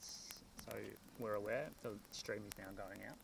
so we're aware, the stream is now going out.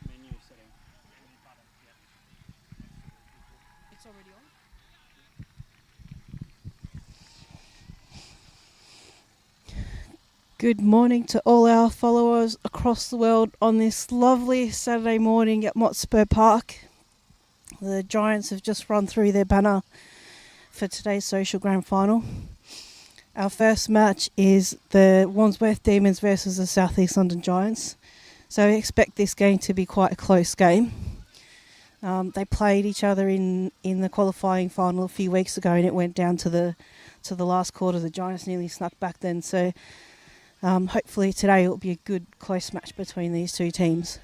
Menu setting. It's already on. Good morning to all our followers across the world on this lovely Saturday morning at Motspur Park. The Giants have just run through their banner for today's social grand final. Our first match is the Wandsworth Demons versus the South East London Giants. So we expect this game to be quite a close game. They played each other in the qualifying final a few weeks ago, and it went down to the last quarter. The Giants nearly snuck back then. So hopefully today it will be a good close match between these two teams.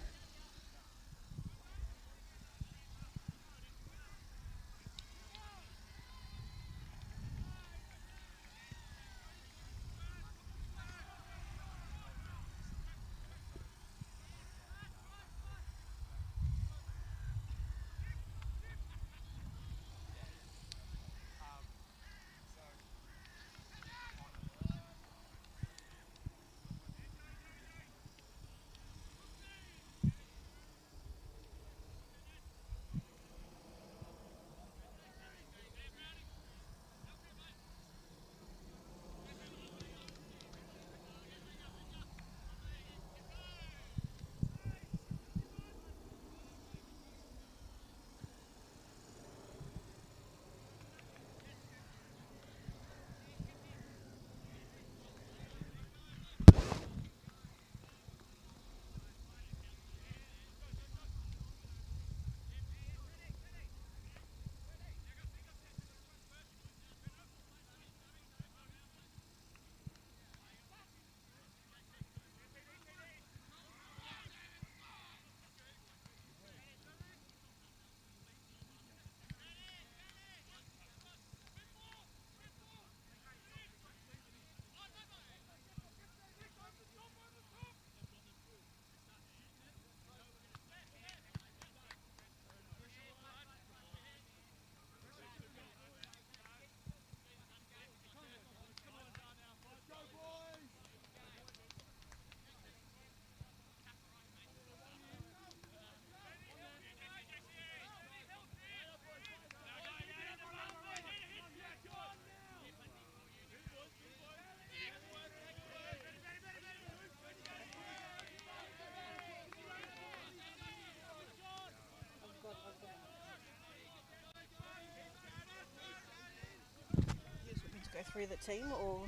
through the team, or?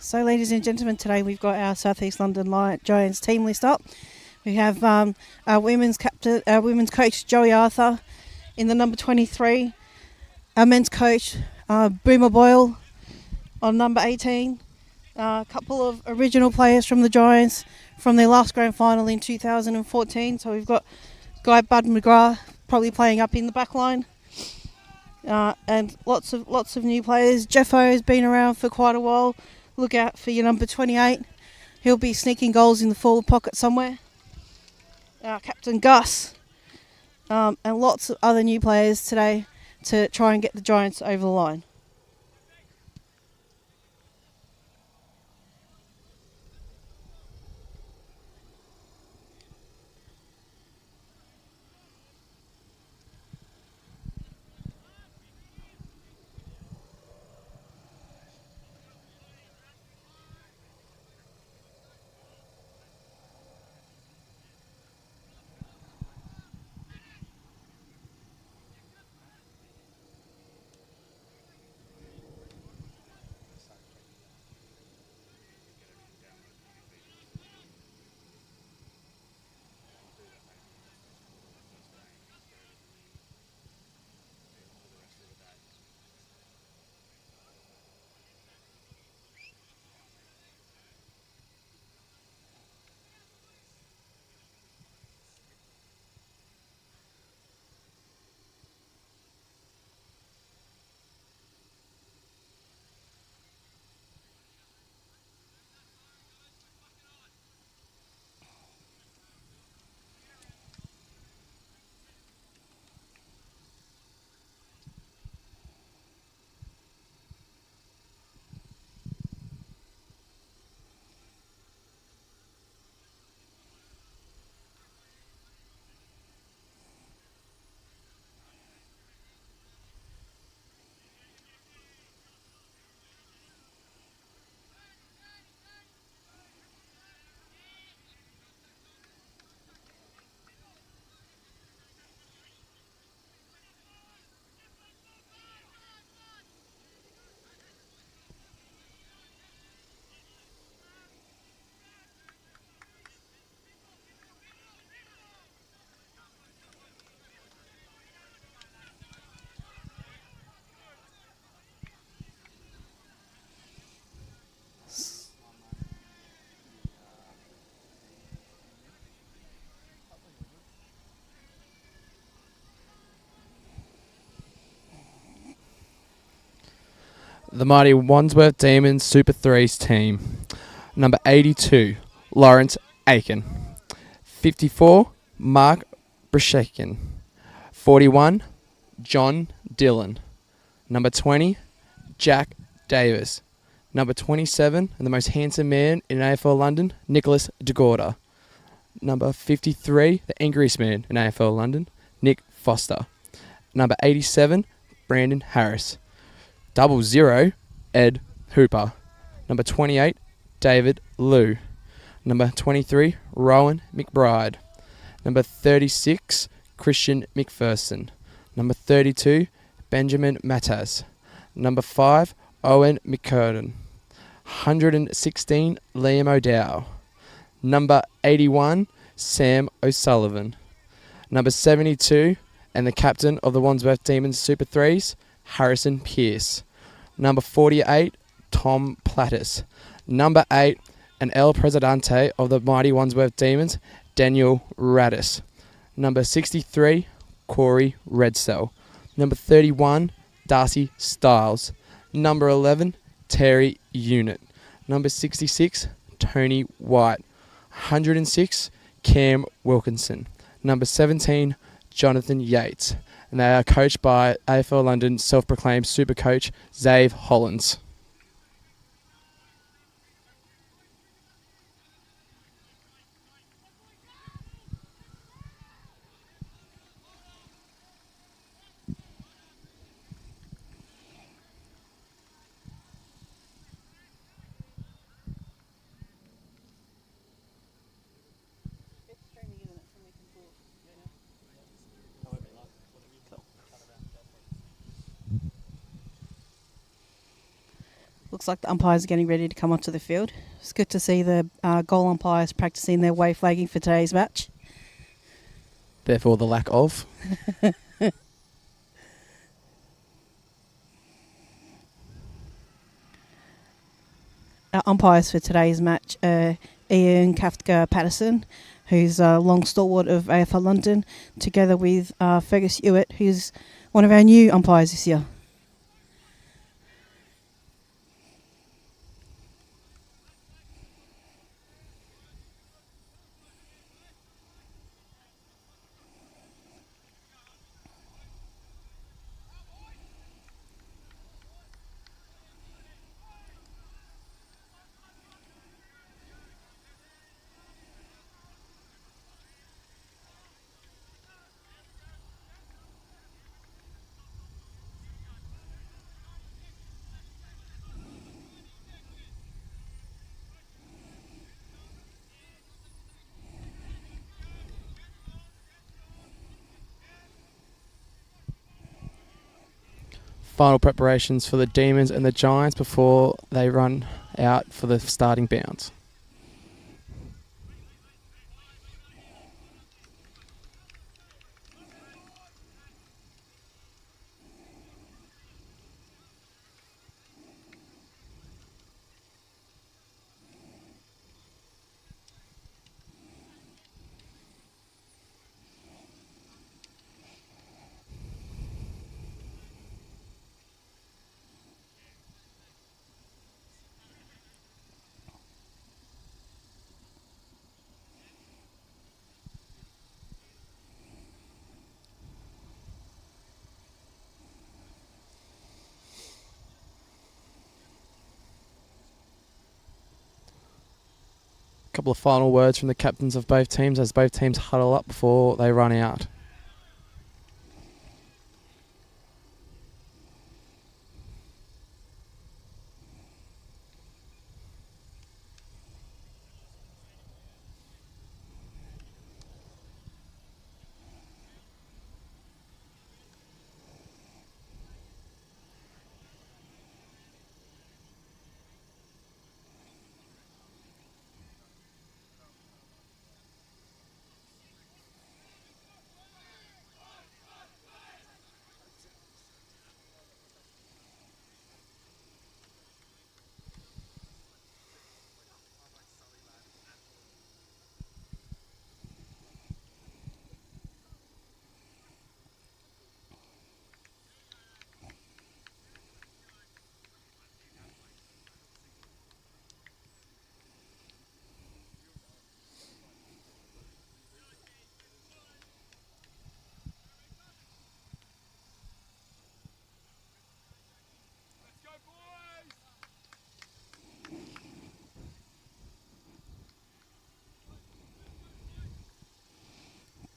So, ladies and gentlemen, today we've got our South East London Giants team list up. We have our women's captain, our women's coach Joey Arthur in the number 23. Our men's coach Boomer Boyle on number 18. A couple of original players from the Giants from their last grand final in 2014. So we've got Guy Bud McGrath probably playing up in the back line. And lots of new players. Jeffo has been around for quite a while. Look out for your number 28. He'll be sneaking goals in the forward pocket somewhere. Captain Gus. And lots of other new players today to try and get the Giants over the line. The mighty Wandsworth Demons Super 3s team. Number 82, Lawrence Aiken. 54, Mark Brashekin. 41, John Dillon. Number 20, Jack Davis. Number 27, and the most handsome man in AFL London, Nicholas DeGorda. Number 53, the angriest man in AFL London, Nick Foster. Number 87, Brandon Harris. 00, Ed Hooper. Number 28, David Liu. Number 23, Rowan McBride. Number 36, Christian McPherson. Number 32, Benjamin Matas. Number 5, Owen McCurden. 116, Liam O'Dow. Number 81, Sam O'Sullivan. Number 72, and the captain of the Wandsworth Demons Super 3s, Harrison Pearce. Number 48, Tom Plattis. Number 8, and El Presidente of the mighty Wandsworth Demons, Daniel Radis. Number 63, Corey Redsell. Number 31, Darcy Stiles. Number 11, Terry Unit. Number 66, Tony White. 106, Cam Wilkinson. Number 17, Jonathan Yates. And they are coached by AFL London self-proclaimed super coach, Zave Hollins. Looks like the umpires are getting ready to come onto the field. It's good to see the goal umpires practicing their wave flagging for today's match. Therefore, the lack of. Our umpires for today's match are Ian Kafka-Patterson, who's a long stalwart of AFL London, together with Fergus Hewitt, who's one of our new umpires this year. Final preparations for the Demons and the Giants before they run out for the starting bounce. Couple of final words from the captains of both teams as both teams huddle up before they run out.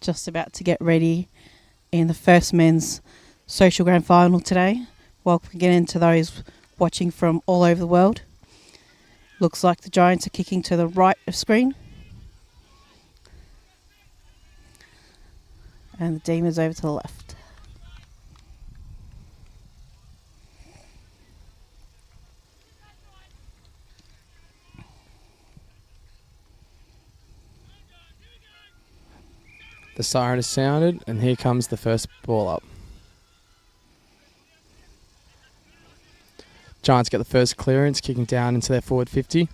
Just about to get ready in the first men's social grand final today. Welcome again to those watching from all over the world. Looks like the Giants are kicking to the right of screen. And the Demons over to the left. The siren is sounded, and here comes the first ball up. Giants get the first clearance, kicking down into their forward 50.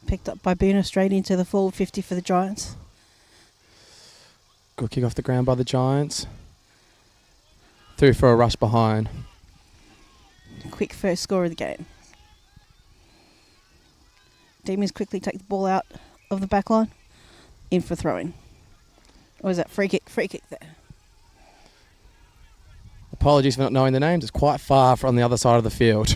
Picked up by Boona straight into the forward 50 for the Giants. Good kick off the ground by the Giants. Through for a rush behind. Quick first score of the game. Demons quickly take the ball out of the back line, in for throwing. Or is that free kick? Free kick there. Apologies for not knowing the names. It's quite far from the other side of the field.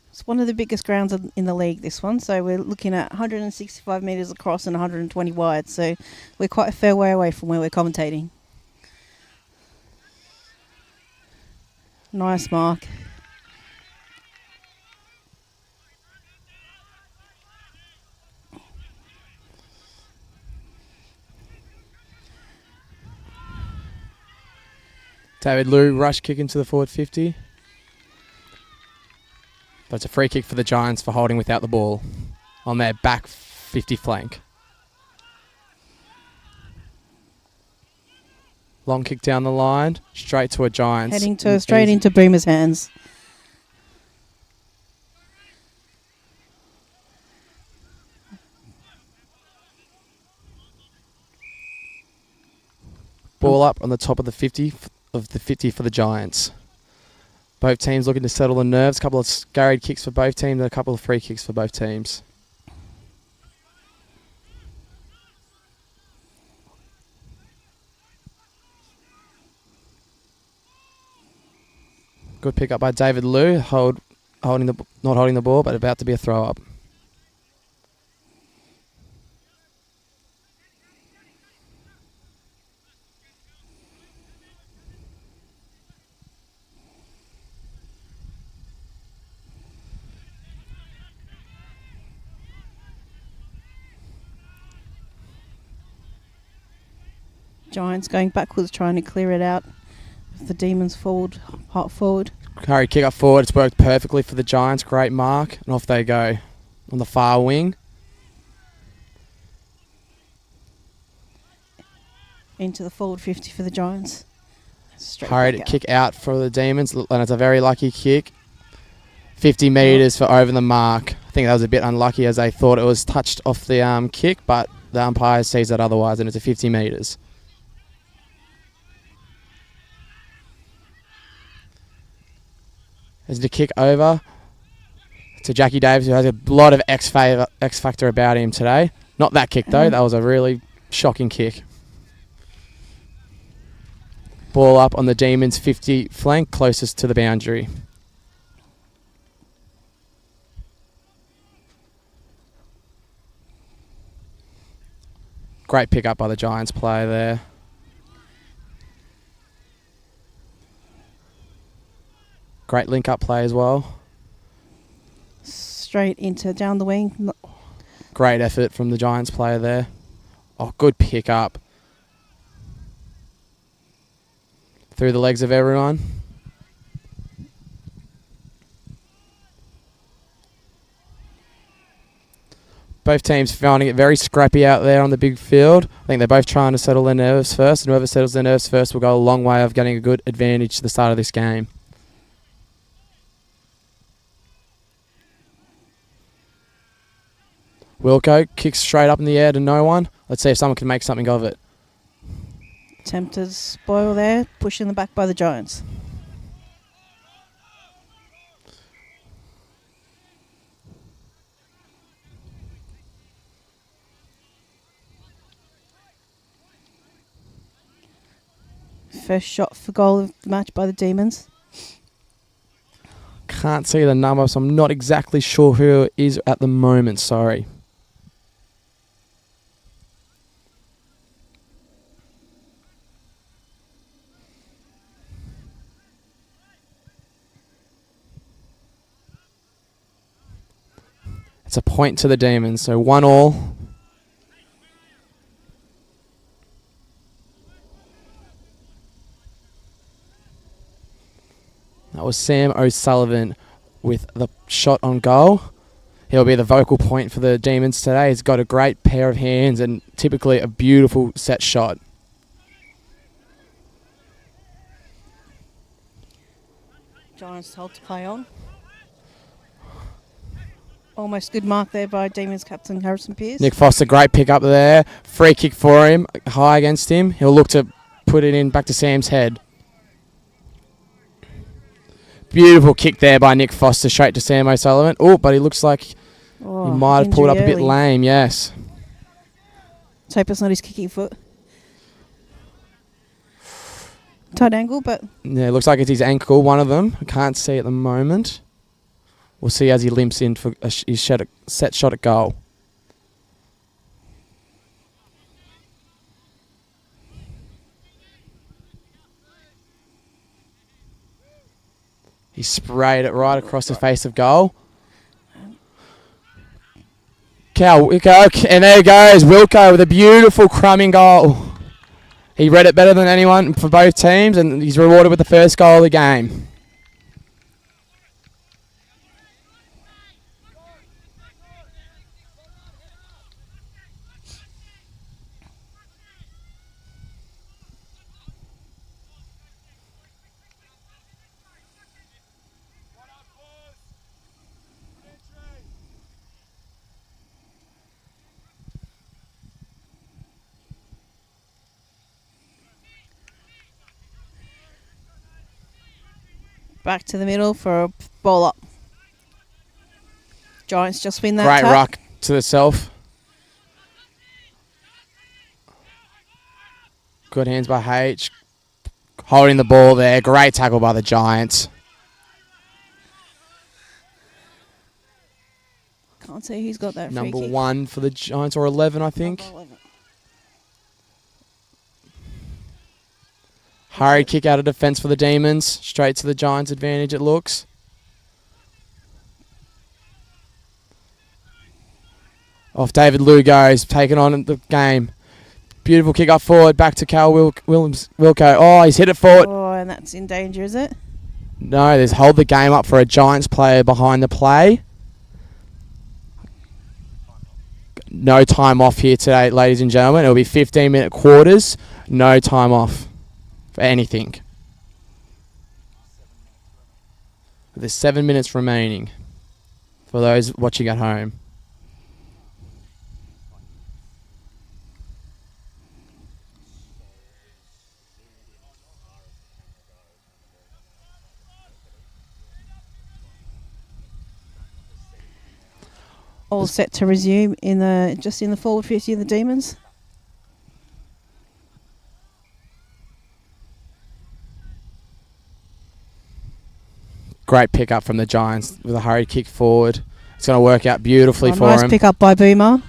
It's one of the biggest grounds in the league, this one. So we're looking at 165 metres across and 120 wide. So we're quite a fair way away from where we're commentating. Nice mark. David Liu rush kick into the forward 50. But it's a free kick for the Giants for holding without the ball on their back 50 flank. Long kick down the line, straight to a Giants. Heading straight into Boomer's hands. Ball up on the top of the 50 for the Giants. Both teams looking to settle the nerves. A couple of scurried kicks for both teams and a couple of free kicks for both teams. Good pick up by David Liu, not holding the ball, but about to be a throw up. Giants going backwards, trying to clear it out. The Demons forward, hot forward. Curry kick up forward. It's worked perfectly for the Giants. Great mark. And off they go on the far wing. Into the forward 50 for the Giants. Hurried kick out for the Demons. And it's a very lucky kick. 50 metres for over the mark. I think that was a bit unlucky as they thought it was touched off the kick. But the umpire sees that otherwise and it's a 50 metres. There's the kick over to Jackie Davis, who has a lot of X factor about him today. Not that kick, though. That was a really shocking kick. Ball up on the Demons' 50 flank, closest to the boundary. Great pick up by the Giants player there. Great link-up play as well. Straight into down the wing. Great effort from the Giants player there. Oh, good pick up. Through the legs of everyone. Both teams finding it very scrappy out there on the big field. I think they're both trying to settle their nerves first, and whoever settles their nerves first will go a long way of getting a good advantage to the start of this game. Wilco kicks straight up in the air to no one. Let's see if someone can make something of it. Attempted spoil there, pushed in the back by the Giants. First shot for goal of the match by the Demons. Can't see the number, so I'm not exactly sure who it is at the moment, sorry. It's a point to the Demons, so 1-1. That was Sam O'Sullivan with the shot on goal. He'll be the vocal point for the Demons today. He's got a great pair of hands and typically a beautiful set shot. Giants told to play on. Almost good mark there by Demons captain Harrison Pearce. Nick Foster, great pick up there. Free kick for him, high against him. He'll look to put it in back to Sam's head. Beautiful kick there by Nick Foster, straight to Sam O'Sullivan. Oh, but he looks like he might have pulled up a bit lame, yes. Let's hope it's not his kicking foot. Tight angle, but... Yeah, it looks like it's his ankle, one of them. I can't see at the moment. We'll see as he limps in for his set shot at goal. He sprayed it right across the face of goal. And there goes Wilco with a beautiful crumbing goal. He read it better than anyone for both teams, and he's rewarded with the first goal of the game. Back to the middle for a ball up. Giants just win that Great tap. ruck to the self. Good hands by H. Holding the ball there. Great tackle by the Giants. Can't see who's got that Number free kick. 1 for the Giants, or 11, I think. Number 11. Hurry kick out of defence for the Demons. Straight to the Giants' advantage, it looks. Off David Liu goes, taking on the game. Beautiful kick up forward, back to Cal Wilco. Oh, he's hit it forward. Oh, and that's in danger, is it? No, there's hold the game up for a Giants player behind the play. No time off here today, ladies and gentlemen. It'll be 15-minute quarters. No time off for anything. There's 7 minutes remaining for those watching at home. All set to resume in the forward 50 of the Demons. Great pick up from the Giants with a hurried kick forward. It's going to work out beautifully for nice him. pick up by Boomer.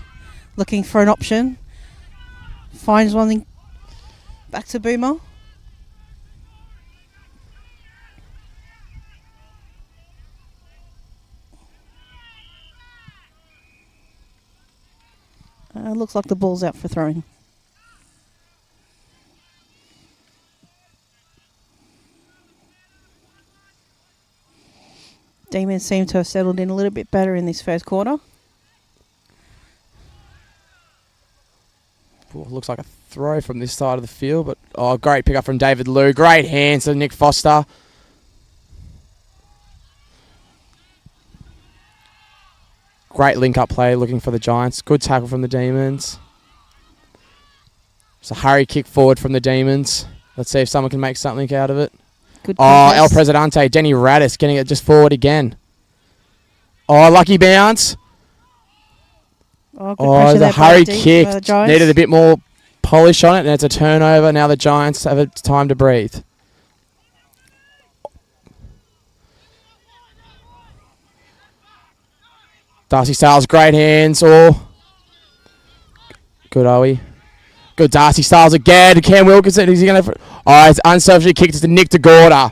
Looking for an option. Finds one back to Boomer. Looks like the ball's out for throwing. Demons seem to have settled in a little bit better in this first quarter. Ooh, looks like a throw from this side of the field, but great pick up from David Liu. Great hands to Nick Foster. Great link-up play looking for the Giants. Good tackle from the Demons. It's a hurry kick forward from the Demons. Let's see if someone can make something out of it. Good El Presidente, Denny Radis getting it just forward again. Oh, lucky bounce. The hurry kick. Needed a bit more polish on it, and it's a turnover. Now the Giants have a time to breathe. Darcy Styles, great hands. Oh, good Owie. Good Darcy Styles again. Cam Wilkinson, is he going to... Oh, it's unselfishly kicked to Nick DeGorda.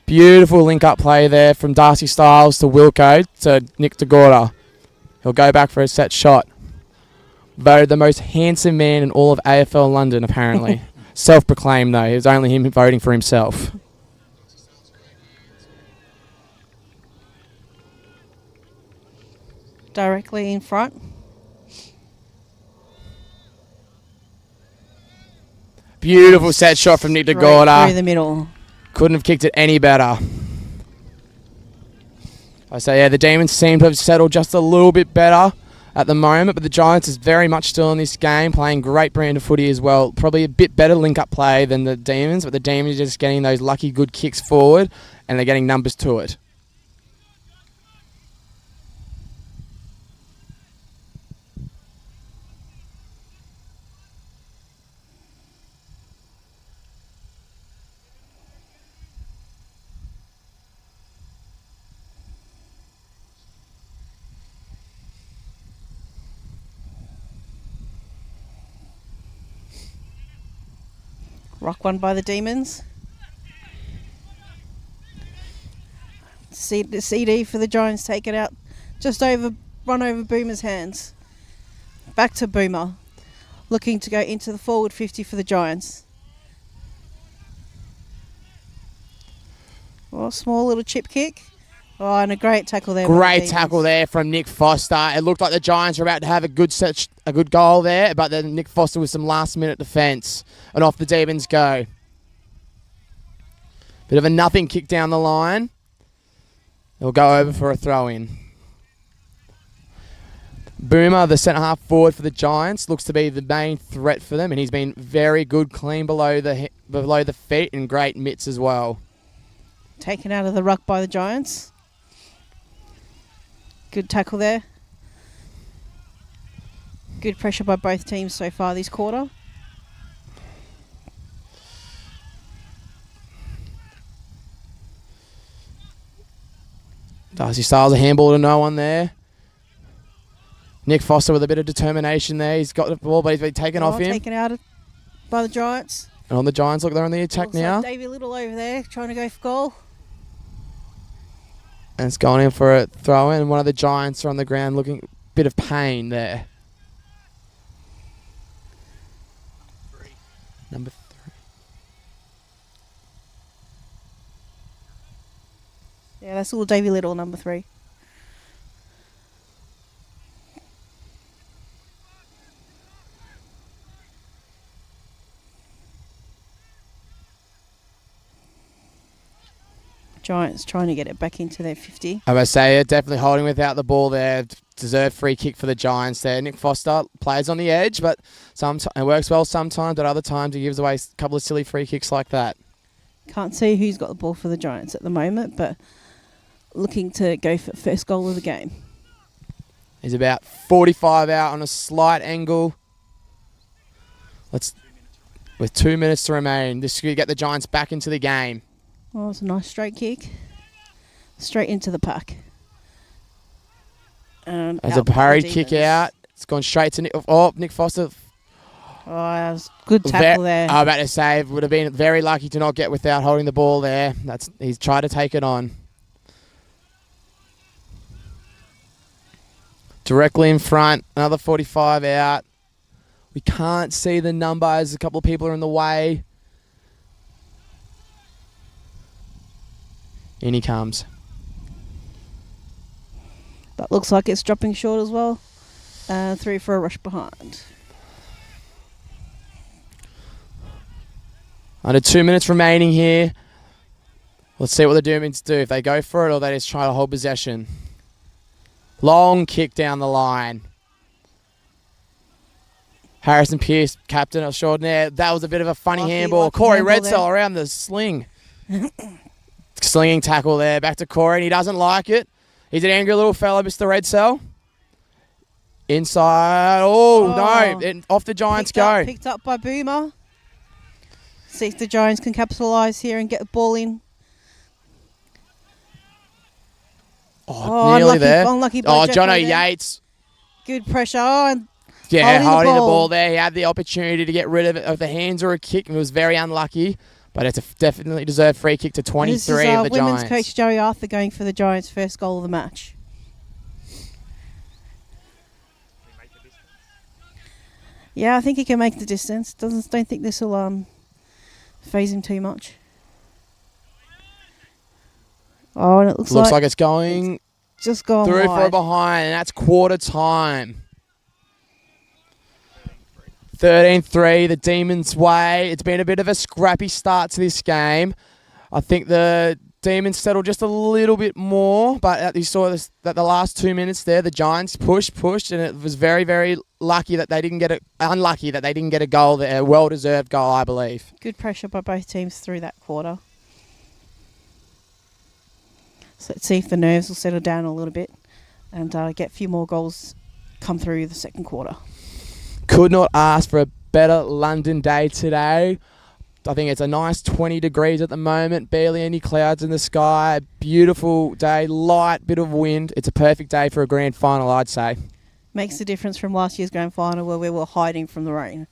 Beautiful link-up play there from Darcy Styles to Wilco to Nick DeGorda. He'll go back for a set shot. Voted the most handsome man in all of AFL London, apparently. Self-proclaimed, though. It was only him voting for himself. Directly in front. Beautiful set shot from Nick DeGorda. Through the middle. Couldn't have kicked it any better. I say, yeah, the Demons seem to have settled just a little bit better at the moment, but the Giants is very much still in this game, playing great brand of footy as well. Probably a bit better link-up play than the Demons, but the Demons are just getting those lucky good kicks forward, and they're getting numbers to it. Rock one by the Demons. The CD for the Giants, take it out. Run over Boomer's hands. Back to Boomer. Looking to go into the forward 50 for the Giants. Oh, small little chip kick. Oh, and a great tackle there. by the Great Demons. tackle there from Nick Foster. It looked like the Giants were about to have a good goal there, but then Nick Foster with some last-minute defence, and off the Demons go. Bit of a nothing kick down the line. It'll go over for a throw-in. Boomer, the centre-half forward for the Giants, looks to be the main threat for them, and he's been very good, clean below the feet, and great mitts as well. Taken out of the ruck by the Giants. Good tackle there. Good pressure by both teams so far this quarter. Darcy Styles a handball to no one there. Nick Foster with a bit of determination there. He's got the ball, but he's been taken off him. Taken out by the Giants. And on the Giants, look, they're on the attack Looks now. like Davey Little over there trying to go for goal. And it's gone in for a throw in. One of the Giants are on the ground looking a bit of pain there. Number 3. Yeah, that's all Davey Little, number 3. Giants trying to get it back into their 50. I must say, definitely holding without the ball there. Deserved free kick for the Giants there. Nick Foster plays on the edge, but it works well sometimes, but other times he gives away a couple of silly free kicks like that. Can't see who's got the ball for the Giants at the moment, but looking to go for first goal of the game. He's about 45 out on a slight angle. With 2 minutes to remain, this could get the Giants back into the game. Oh, it's a nice straight kick. Straight into the pack. There's a parried kick out. It's gone straight to Nick Foster. Oh, that was good tackle there. I'm about to say, would have been very lucky to not get without holding the ball there. He's tried to take it on. Directly in front, another 45 out. We can't see the number as a couple of people are in the way. In he comes. But looks like it's dropping short as well. 3 for a rush behind. Under 2 minutes remaining here. Let's see what the Demons do. If they go for it or they just try to hold possession. Long kick down the line. Harrison Pearce, captain of extraordinaire. That was a bit of a funny handball. Corey Redsell around the sling. Slinging tackle there. Back to Corey, and he doesn't like it. He's an angry little fella, Mr. Redsell. Inside. Oh, no. Off the Giants go. Picked up by Boomer. See if the Giants can capitalise here and get the ball in. Oh, nearly there. Unlucky by Jeffrey Jono there. Yates. Good pressure. And holding the ball there. He had the opportunity to get rid of it of the hands or a kick, and was very unlucky. But it's a definitely deserved free kick to 23 this is, of the women's Giants. coach Joey Arthur going for the Giants' first goal of the match. Yeah, I think he can make the distance. Don't think this will phase him too much. Oh, and it looks like it's going just gone through wide. for a behind, and that's quarter time. 13-3, the Demons' way. It's been a bit of a scrappy start to this game. I think the Demons settled just a little bit more, but you saw this, that the last 2 minutes there, the Giants pushed, and it was very, very unlucky that they didn't get a goal there. A well-deserved goal, I believe. Good pressure by both teams through that quarter. So let's see if the nerves will settle down a little bit and get a few more goals come through the second quarter. Could not ask for a better London day today. I think it's a nice 20 degrees at the moment. Barely any clouds in the sky. Beautiful day. Light bit of wind. It's a perfect day for a grand final, I'd say. Makes a difference from last year's grand final where we were hiding from the rain.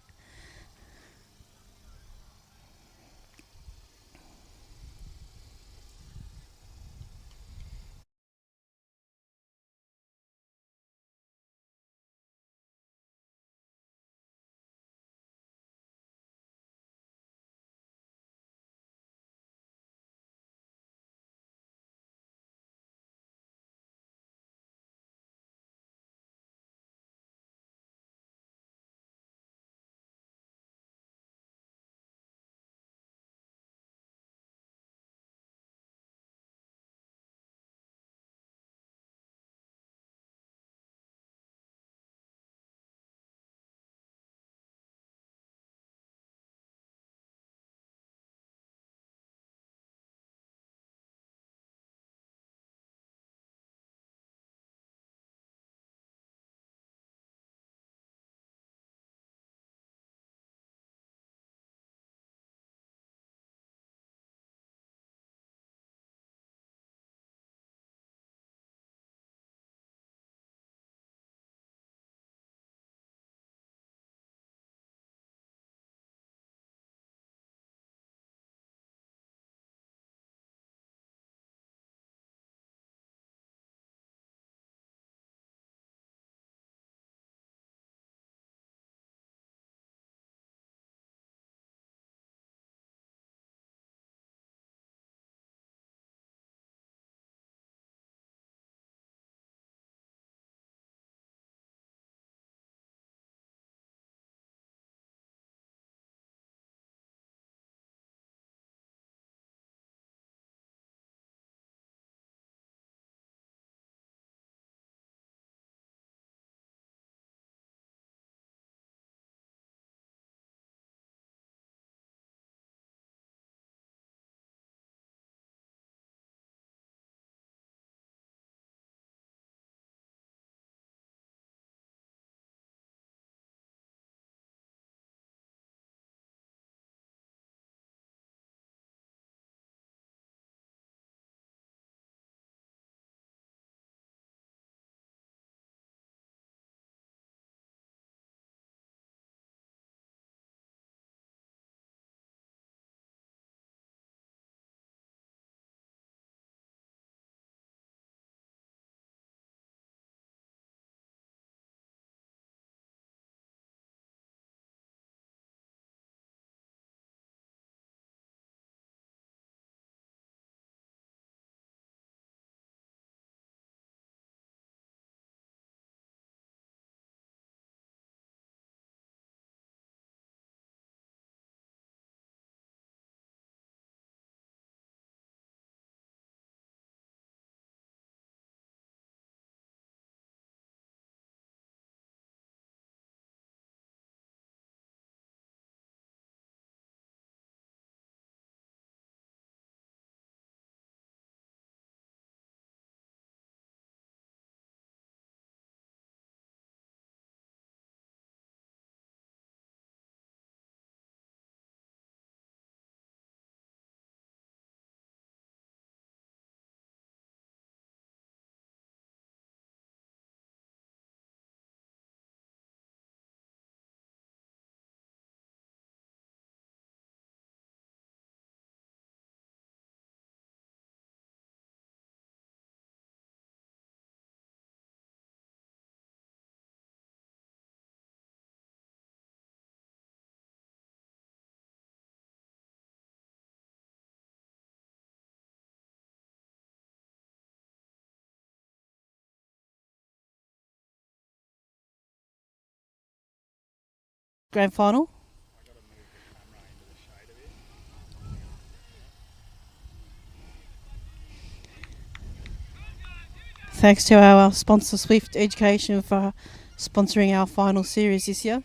grand final. Thanks to our sponsor Swift Education for sponsoring our final series this year.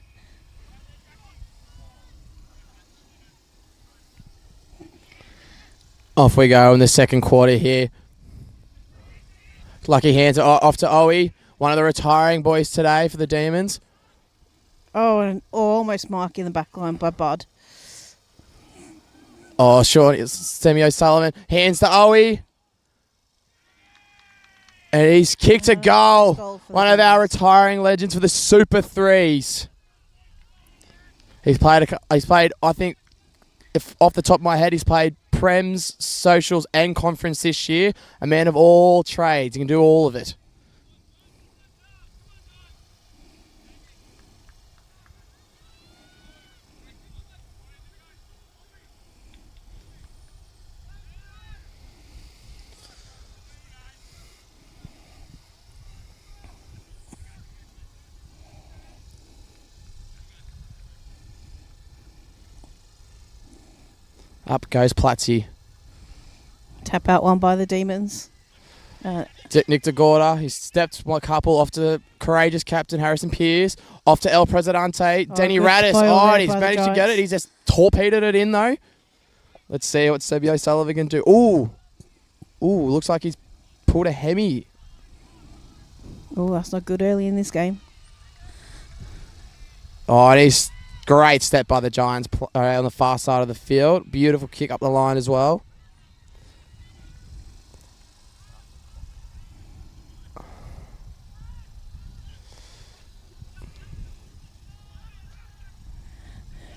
Off we go in the second quarter here. Lucky hands off to Owie, one of the retiring boys today for the Demons. Oh, and almost mark in the back line by Bud. Oh, sure, it's Sammy O'Sullivan. Hands to Owie. And he's kicked a goal. One of our retiring legends for the Super Threes. He's played, I think, if off the top of my head, he's played Prems, Socials and Conference this year. A man of all trades. He can do all of it. Up goes Platzi. Tap out one by the Demons. Nick DeGorda, he stepped one couple off to courageous captain Harrison Pearce, off to El Presidente, Denny Radis. Oh, and he's managed to get it. He's just torpedoed it in though. Let's see what Sebi O'Sullivan can do. Ooh, looks like he's pulled a hemi. Oh, that's not good early in this game. Oh, and he's great step by the Giants on the far side of the field. Beautiful kick up the line as well.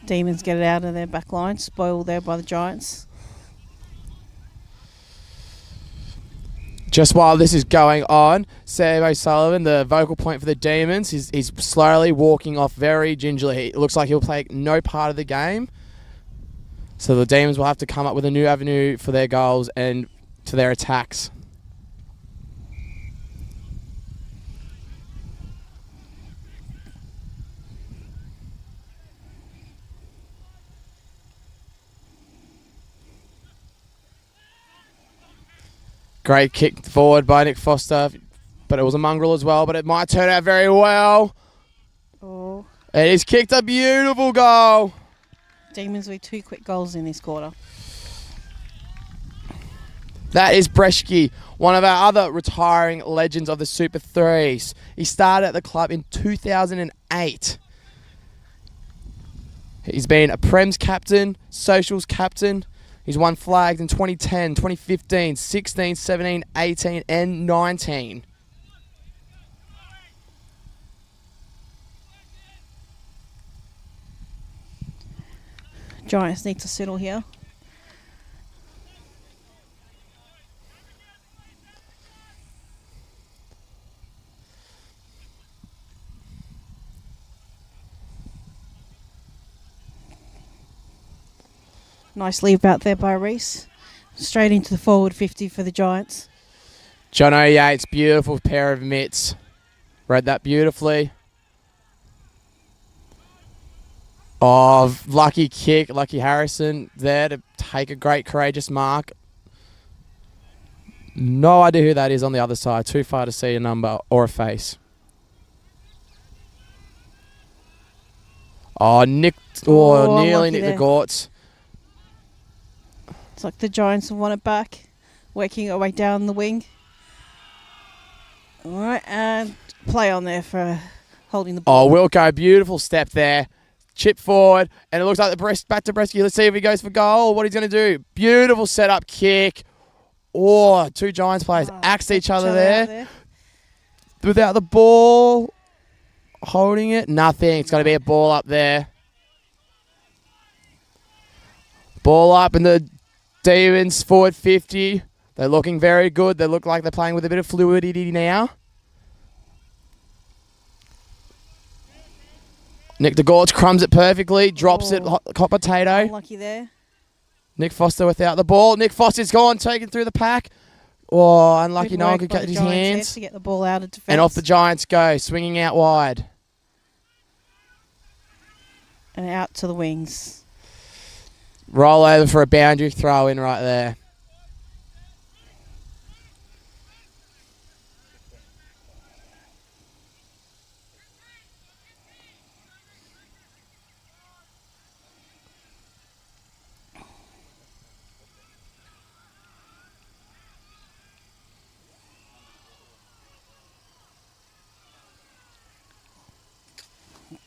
Demons get it out of their back line. Spoiled there by the Giants. Just while this is going on, Sam O'Sullivan, the vocal point for the Demons, he's slowly walking off very gingerly. It looks like he'll take no part of the game. So the Demons will have to come up with a new avenue for their goals and to their attacks. Great kick forward by Nick Foster, but it was a mongrel as well, but it might turn out very well. Oh. And he's kicked a beautiful goal. Demons with 2 quick goals in this quarter. That is Breschke, one of our other retiring legends of the Super Threes. He started at the club in 2008. He's been a Prems captain, Socials captain. He's won flags in 2010, 2015, 16, 17, 18 and 19. Giants need to settle here. Nice leave out there by Reese. Straight into the forward 50 for the Giants. Jono Yates, beautiful pair of mitts. Read that beautifully. Oh, lucky kick, lucky Harrison there to take a great courageous mark. No idea who that is on the other side. Too far to see a number or a face. Oh, nearly nicked the Gorts. It's like the Giants have won it back. Working our way down the wing. All right, and play on there for holding the ball. Oh, Wilco, beautiful step there. Chip forward, and it looks like back to Breschke. Let's see if he goes for goal, what he's going to do. Beautiful setup kick. Oh, 2 Giants players axed each other there. Without the ball. Holding it. Nothing. It's going to be a ball up there. Ball up in the Demons forward 50. They're looking very good. They look like they're playing with a bit of fluidity now. Nick DeGorge crumbs it perfectly. Drops it. Hot potato. Unlucky there. Nick Foster without the ball. Nick Foster's gone. Taken through the pack. Oh, unlucky. No one could catch his hands. To get the ball out of defence. And off the Giants go. Swinging out wide. And out to the wings. Roll over for a boundary throw in right there.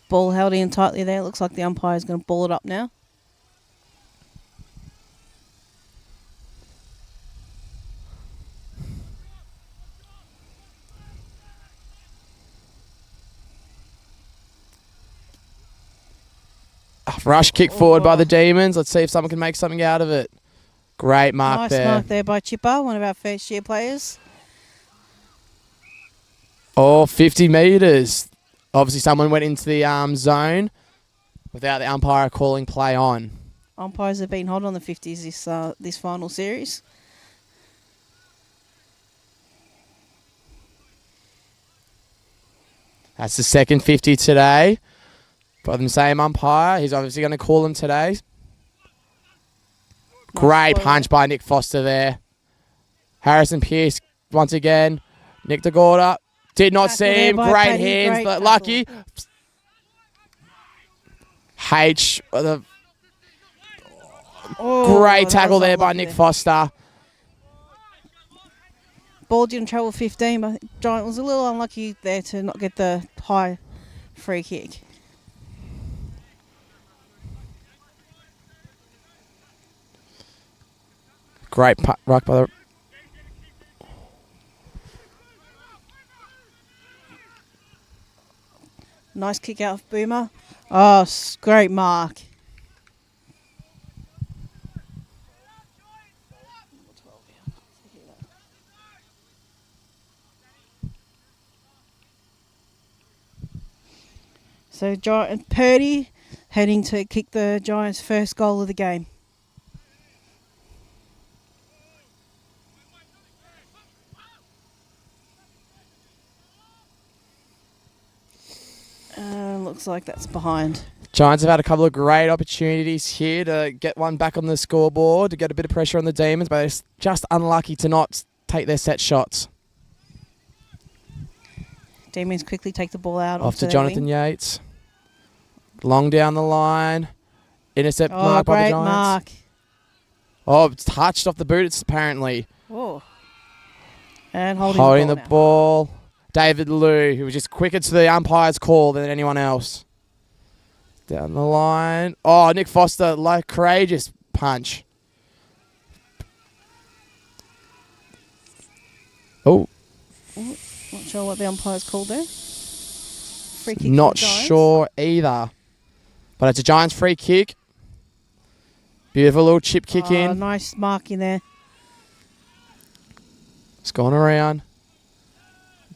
Ball held in tightly there. Looks like the umpire is going to ball it up now. Rush kick forward by the Demons. Let's see if someone can make something out of it. Great mark Nice there. mark there by Chipper, one of our first year players. Oh, 50 metres. Obviously, someone went into the zone without the umpire calling play on. Umpires have been hot on the 50s this final series. That's the second 50 today. By the same umpire. He's obviously going to call him today. Great punch by Nick Foster there. Harrison Pearce once again. Nick DeGorda. Did not see him. Great hands, but lucky. H. Great tackle there by Nick Foster. Ball didn't travel 15, but Giant was a little unlucky there to not get the high free kick. Great ruck by the... Nice kick out of Boomer. Oh, great mark. So Giant Purdy heading to kick the Giants' first goal of the game. Looks like that's behind. Giants have had a couple of great opportunities here to get one back on the scoreboard, to get a bit of pressure on the Demons, but they're just unlucky to not take their set shots. Demons quickly take the ball out. Off to Jonathan Yates. Long down the line. Intercept mark by the Giants. Mark. Oh, it's touched off the boot, it's apparently. Oh. And holding the ball. David Liu, who was just quicker to the umpire's call than anyone else. Down the line. Oh, Nick Foster, courageous punch. Oh. Not sure what the umpire's called there. Free kick. Not sure either. But it's a Giants free kick. Beautiful little chip kick in. Nice mark in there. It's gone around.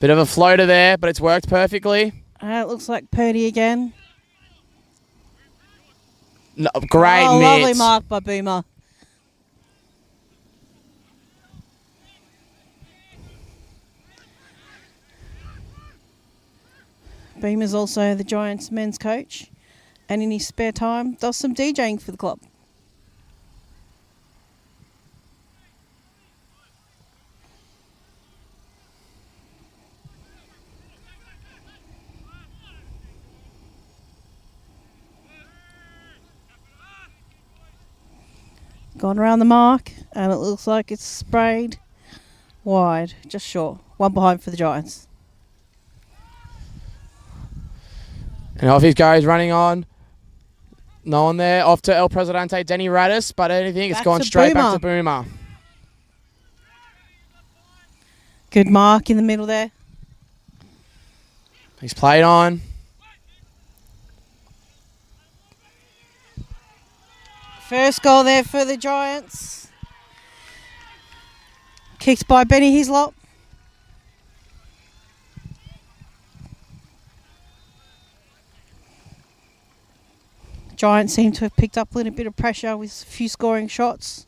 Bit of a floater there, but it's worked perfectly. It looks like Purdy again. No, great miss. Lovely mark by Boomer. Boomer's also the Giants men's coach, and in his spare time does some DJing for the club. Gone around the mark, and it looks like it's sprayed wide, just short. One behind for the Giants. And off he goes, running on. No one there. Off to El Presidente, Denny Radis, but anything, it's gone straight back to Boomer. Good mark in the middle there. He's played on. First goal there for the Giants. Kicked by Benny Hislop. Giants seem to have picked up a little bit of pressure with a few scoring shots.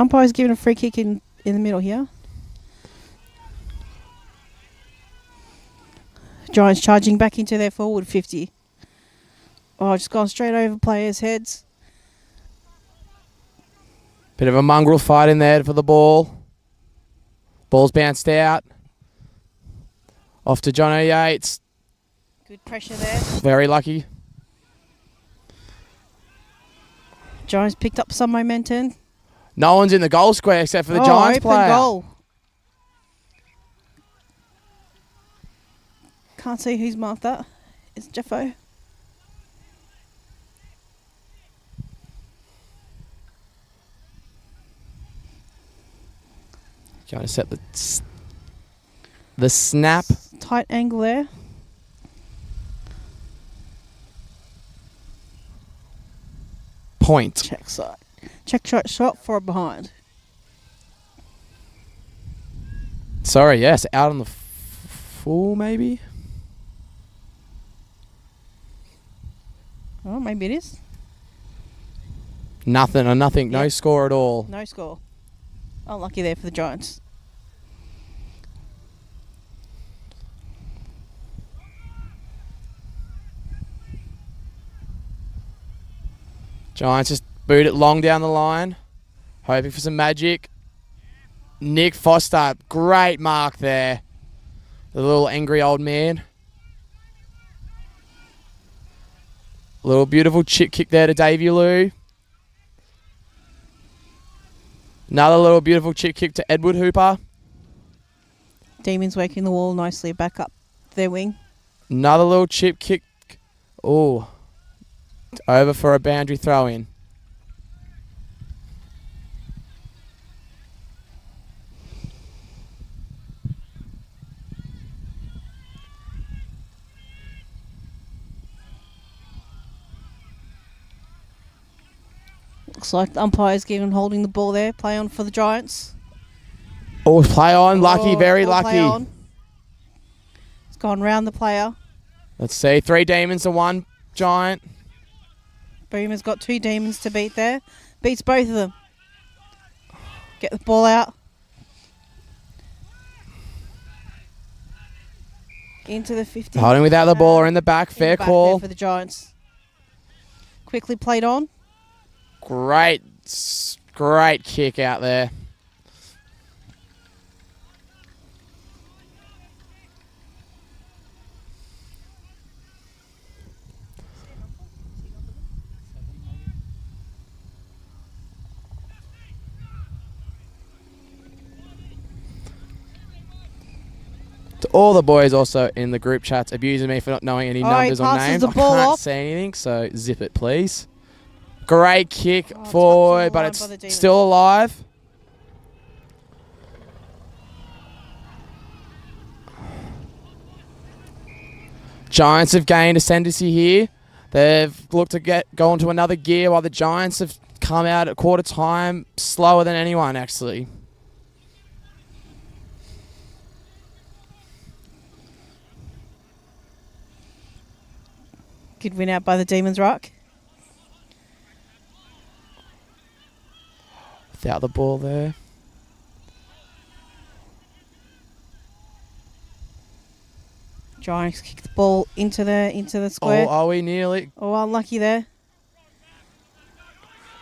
Umpire's giving a free kick in the middle here. Giants charging back into their forward 50. Oh, just gone straight over players' heads. Bit of a mongrel fight in there for the ball. Ball's bounced out. Off to Jono Yates. Good pressure there. Very lucky. Giants picked up some momentum. No one's in the goal square except for the Giants open player. Goal. Can't see who's marked that. It's Jeffo. Trying to set the snap. Tight angle there. Point. Check side. Check shot for a behind. Sorry, yes, out on the full maybe. Oh, maybe it is. Nothing. No Yep. score at all. No score. Unlucky there for the Giants. Giants just boot it long down the line, hoping for some magic. Nick Foster, great mark there. The little angry old man. Little beautiful chip kick there to Davey Lou. Another little beautiful chip kick to Edward Hooper. Demons working the wall nicely back up their wing. Another little chip kick. Oh, over for a boundary throw in. Looks like the umpire's holding the ball there. Play on for the Giants. Oh, play on. Lucky, very ball play lucky. on. It's gone round the player. Let's see. 3 Demons to 1 Giant. Boomer's got 2 Demons to beat there. Beats both of them. Get the ball out. Into the 50. Holding without the ball or in the back. In Fair the back call. there for the Giants. Quickly played on. Great kick out there. To all the boys also in the group chats abusing me for not knowing any numbers or passes names. the I ball can't off. say anything, so zip it, please. Great kick touched on forward, the but line it's by the Demons. still alive. Giants have gained ascendancy here. They've looked to go into another gear while the Giants have come out at quarter time slower than anyone, actually. Good win out by the Demons Rock. Without the ball there. Giants kick the ball into the square. Oh, are we nearly? Oh, unlucky there.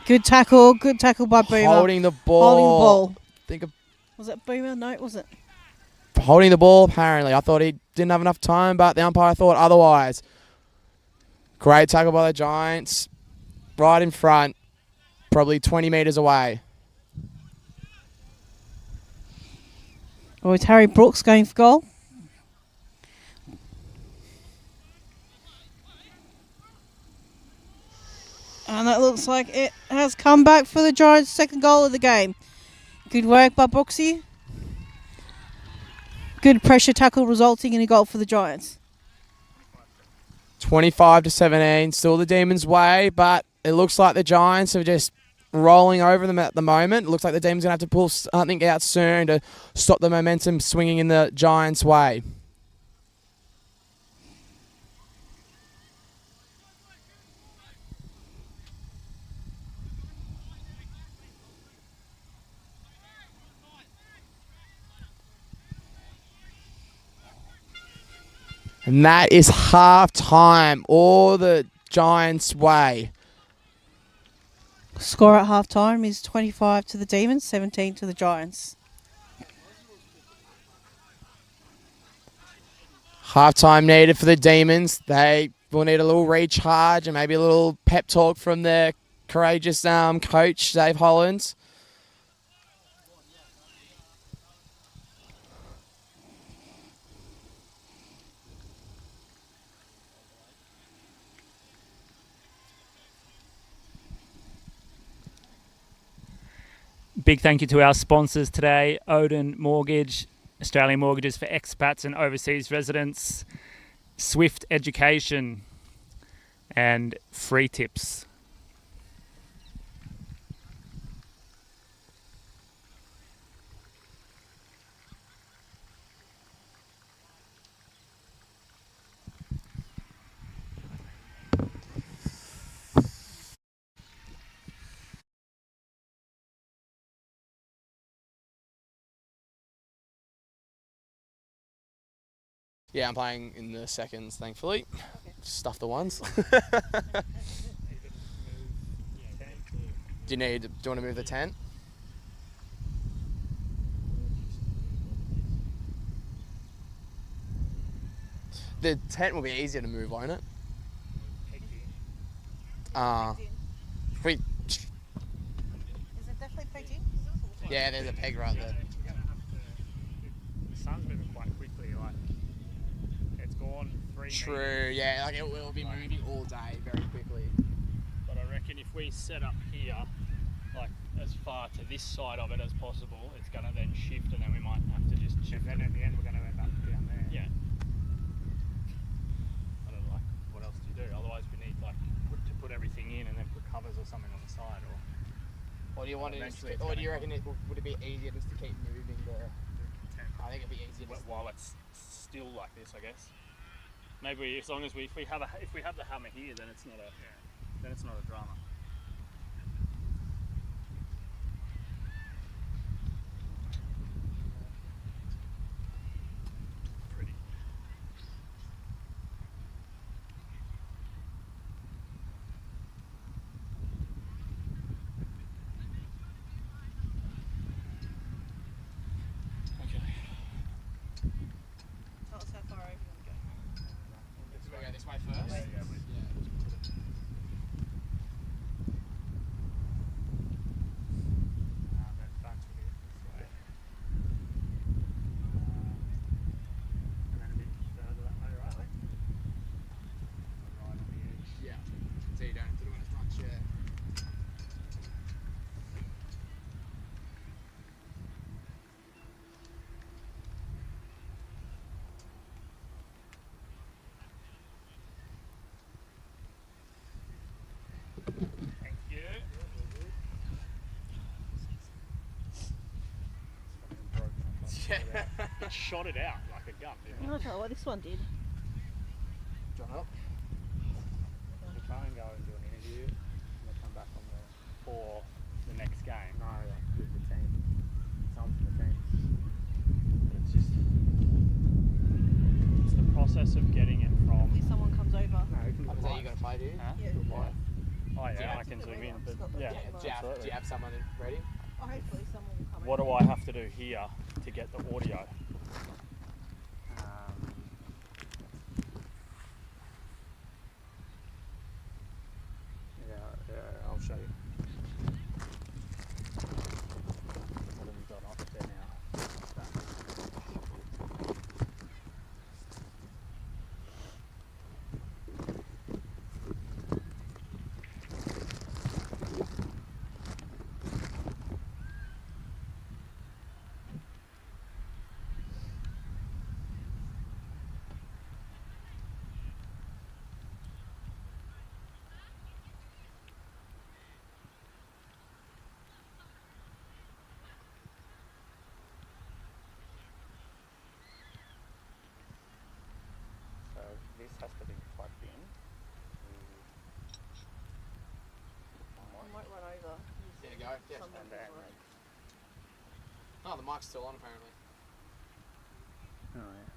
Good tackle by Boomer. Holding the ball. Holding the ball. Think of Was it Boomer? No, it wasn't. holding the ball, apparently. I thought he didn't have enough time, but the umpire thought otherwise. Great tackle by the Giants. Right in front. Probably 20 metres away. Oh, it's Harry Brooks going for goal. And that looks like it has come back for the Giants' second goal of the game. Good work by Brooksy. Good pressure tackle resulting in a goal for the Giants. 25-17, still the Demons' way, but it looks like the Giants are just rolling over them at the moment. It looks like the Demons are going to have to pull something out soon to stop the momentum swinging in the Giants' way. And that is half time. All the Giants' way. Score at half time is 25 to the Demons, 17 to the Giants. Half time needed for the Demons. They will need a little recharge and maybe a little pep talk from their courageous coach, Dave Hollands. Big thank you to our sponsors today, Odin Mortgage, Australian Mortgages for Expats and Overseas Residents, Swift Education, and Free Tips. Yeah, I'm playing in the seconds, thankfully. Okay. Stuff the ones. Do you want to move the tent? The tent will be easier to move, won't it? We. Is it definitely pegged in? Yeah, there's a peg right there. The sun's moving quite quickly, like it's gone 3 True, meters. yeah, like it will be moving all day very quickly. But I reckon if we set up here, like as far to this side of it as possible, it's going to then shift, and then we might have to just shift. And then at the end, we're going to end up down there. Yeah. I don't know, like, what else do you do? Otherwise, we need like to put everything in and then put covers or something on the side, Or do you want to? Or do you reckon would it be easier just to keep moving the? I think it'd be easier while it's still like this, I guess. Maybe as long as if we have the hammer here, then it's not a drama. Pretty. Okay. Tell us how far over you want to go. Let's go this way first. Yeah. So you don't have to do as much, Thank you. It shot it out like a gun, didn't it? I'll tell you what this one did. John up. We'll try and go and do an interview and we'll come back for the next game. No, like with the team. Someone from the team. But it's the process of getting it from. If someone comes over. No, you can Is that you got to play, do you? Huh? Yeah. Oh yeah, I can zoom in, but yeah, Do you have someone ready? Hopefully someone will come What do I have to do here to get the audio? Yeah, I'll show you. What have we got off there now? This has to be plugged in. I might run over. There you go. Yeah. Someone And then, Oh, the mic's still on apparently. oh yeah.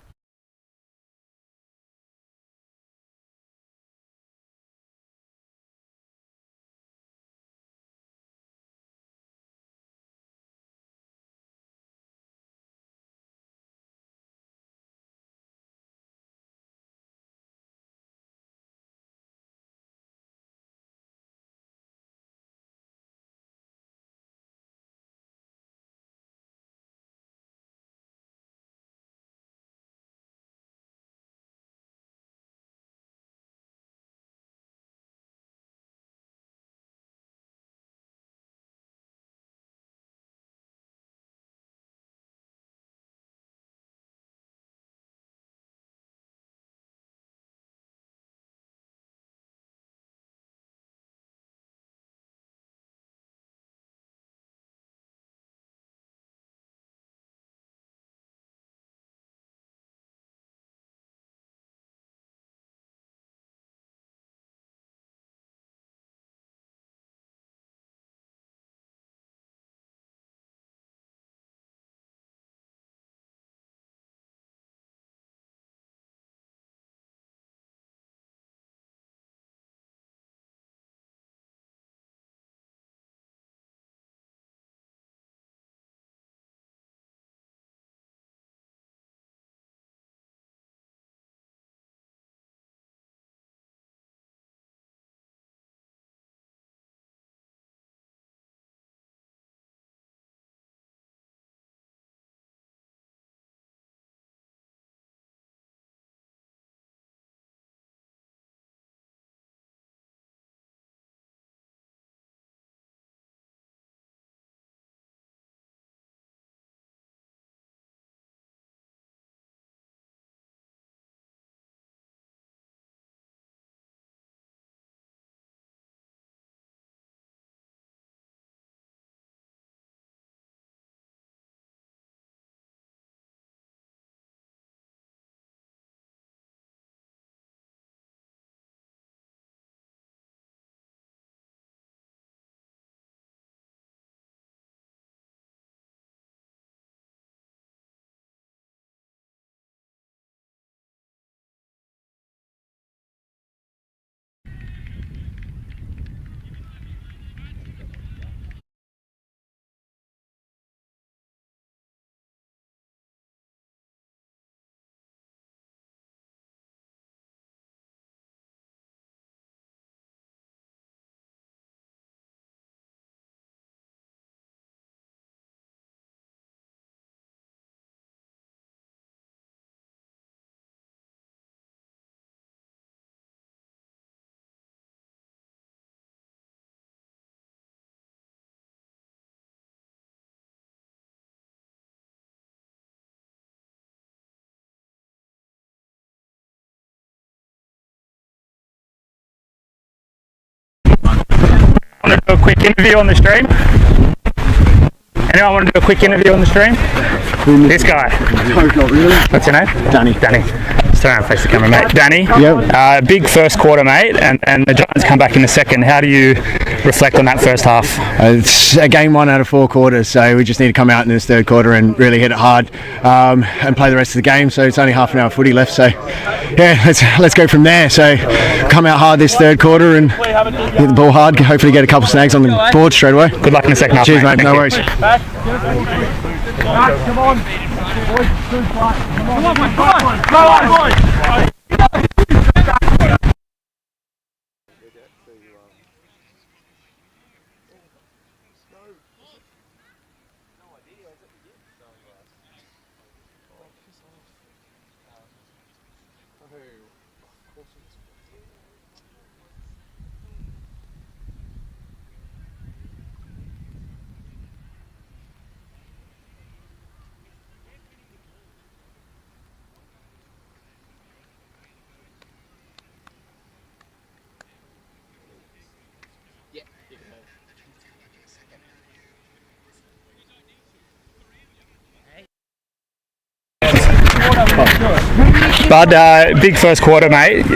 to do a quick interview on the stream? Anyone want to do a quick interview on the stream? This guy. No, not really. What's your name? Danny. Stay around, face the camera, mate. Danny. Yep. Big first quarter, mate, and the Giants come back in the second. How do you reflect on that first half? It's a game 1 out of 4 quarters, so we just need to come out in this third quarter and really hit it hard and play the rest of the game. So it's only half an hour footy left, so yeah, let's go from there. So come out hard this third quarter and hit the ball hard. Hopefully get a couple snags on the board straight away. Good luck in the second half. Cheers, mate. Thank No you. worries. Come on. Bud, big first quarter, mate.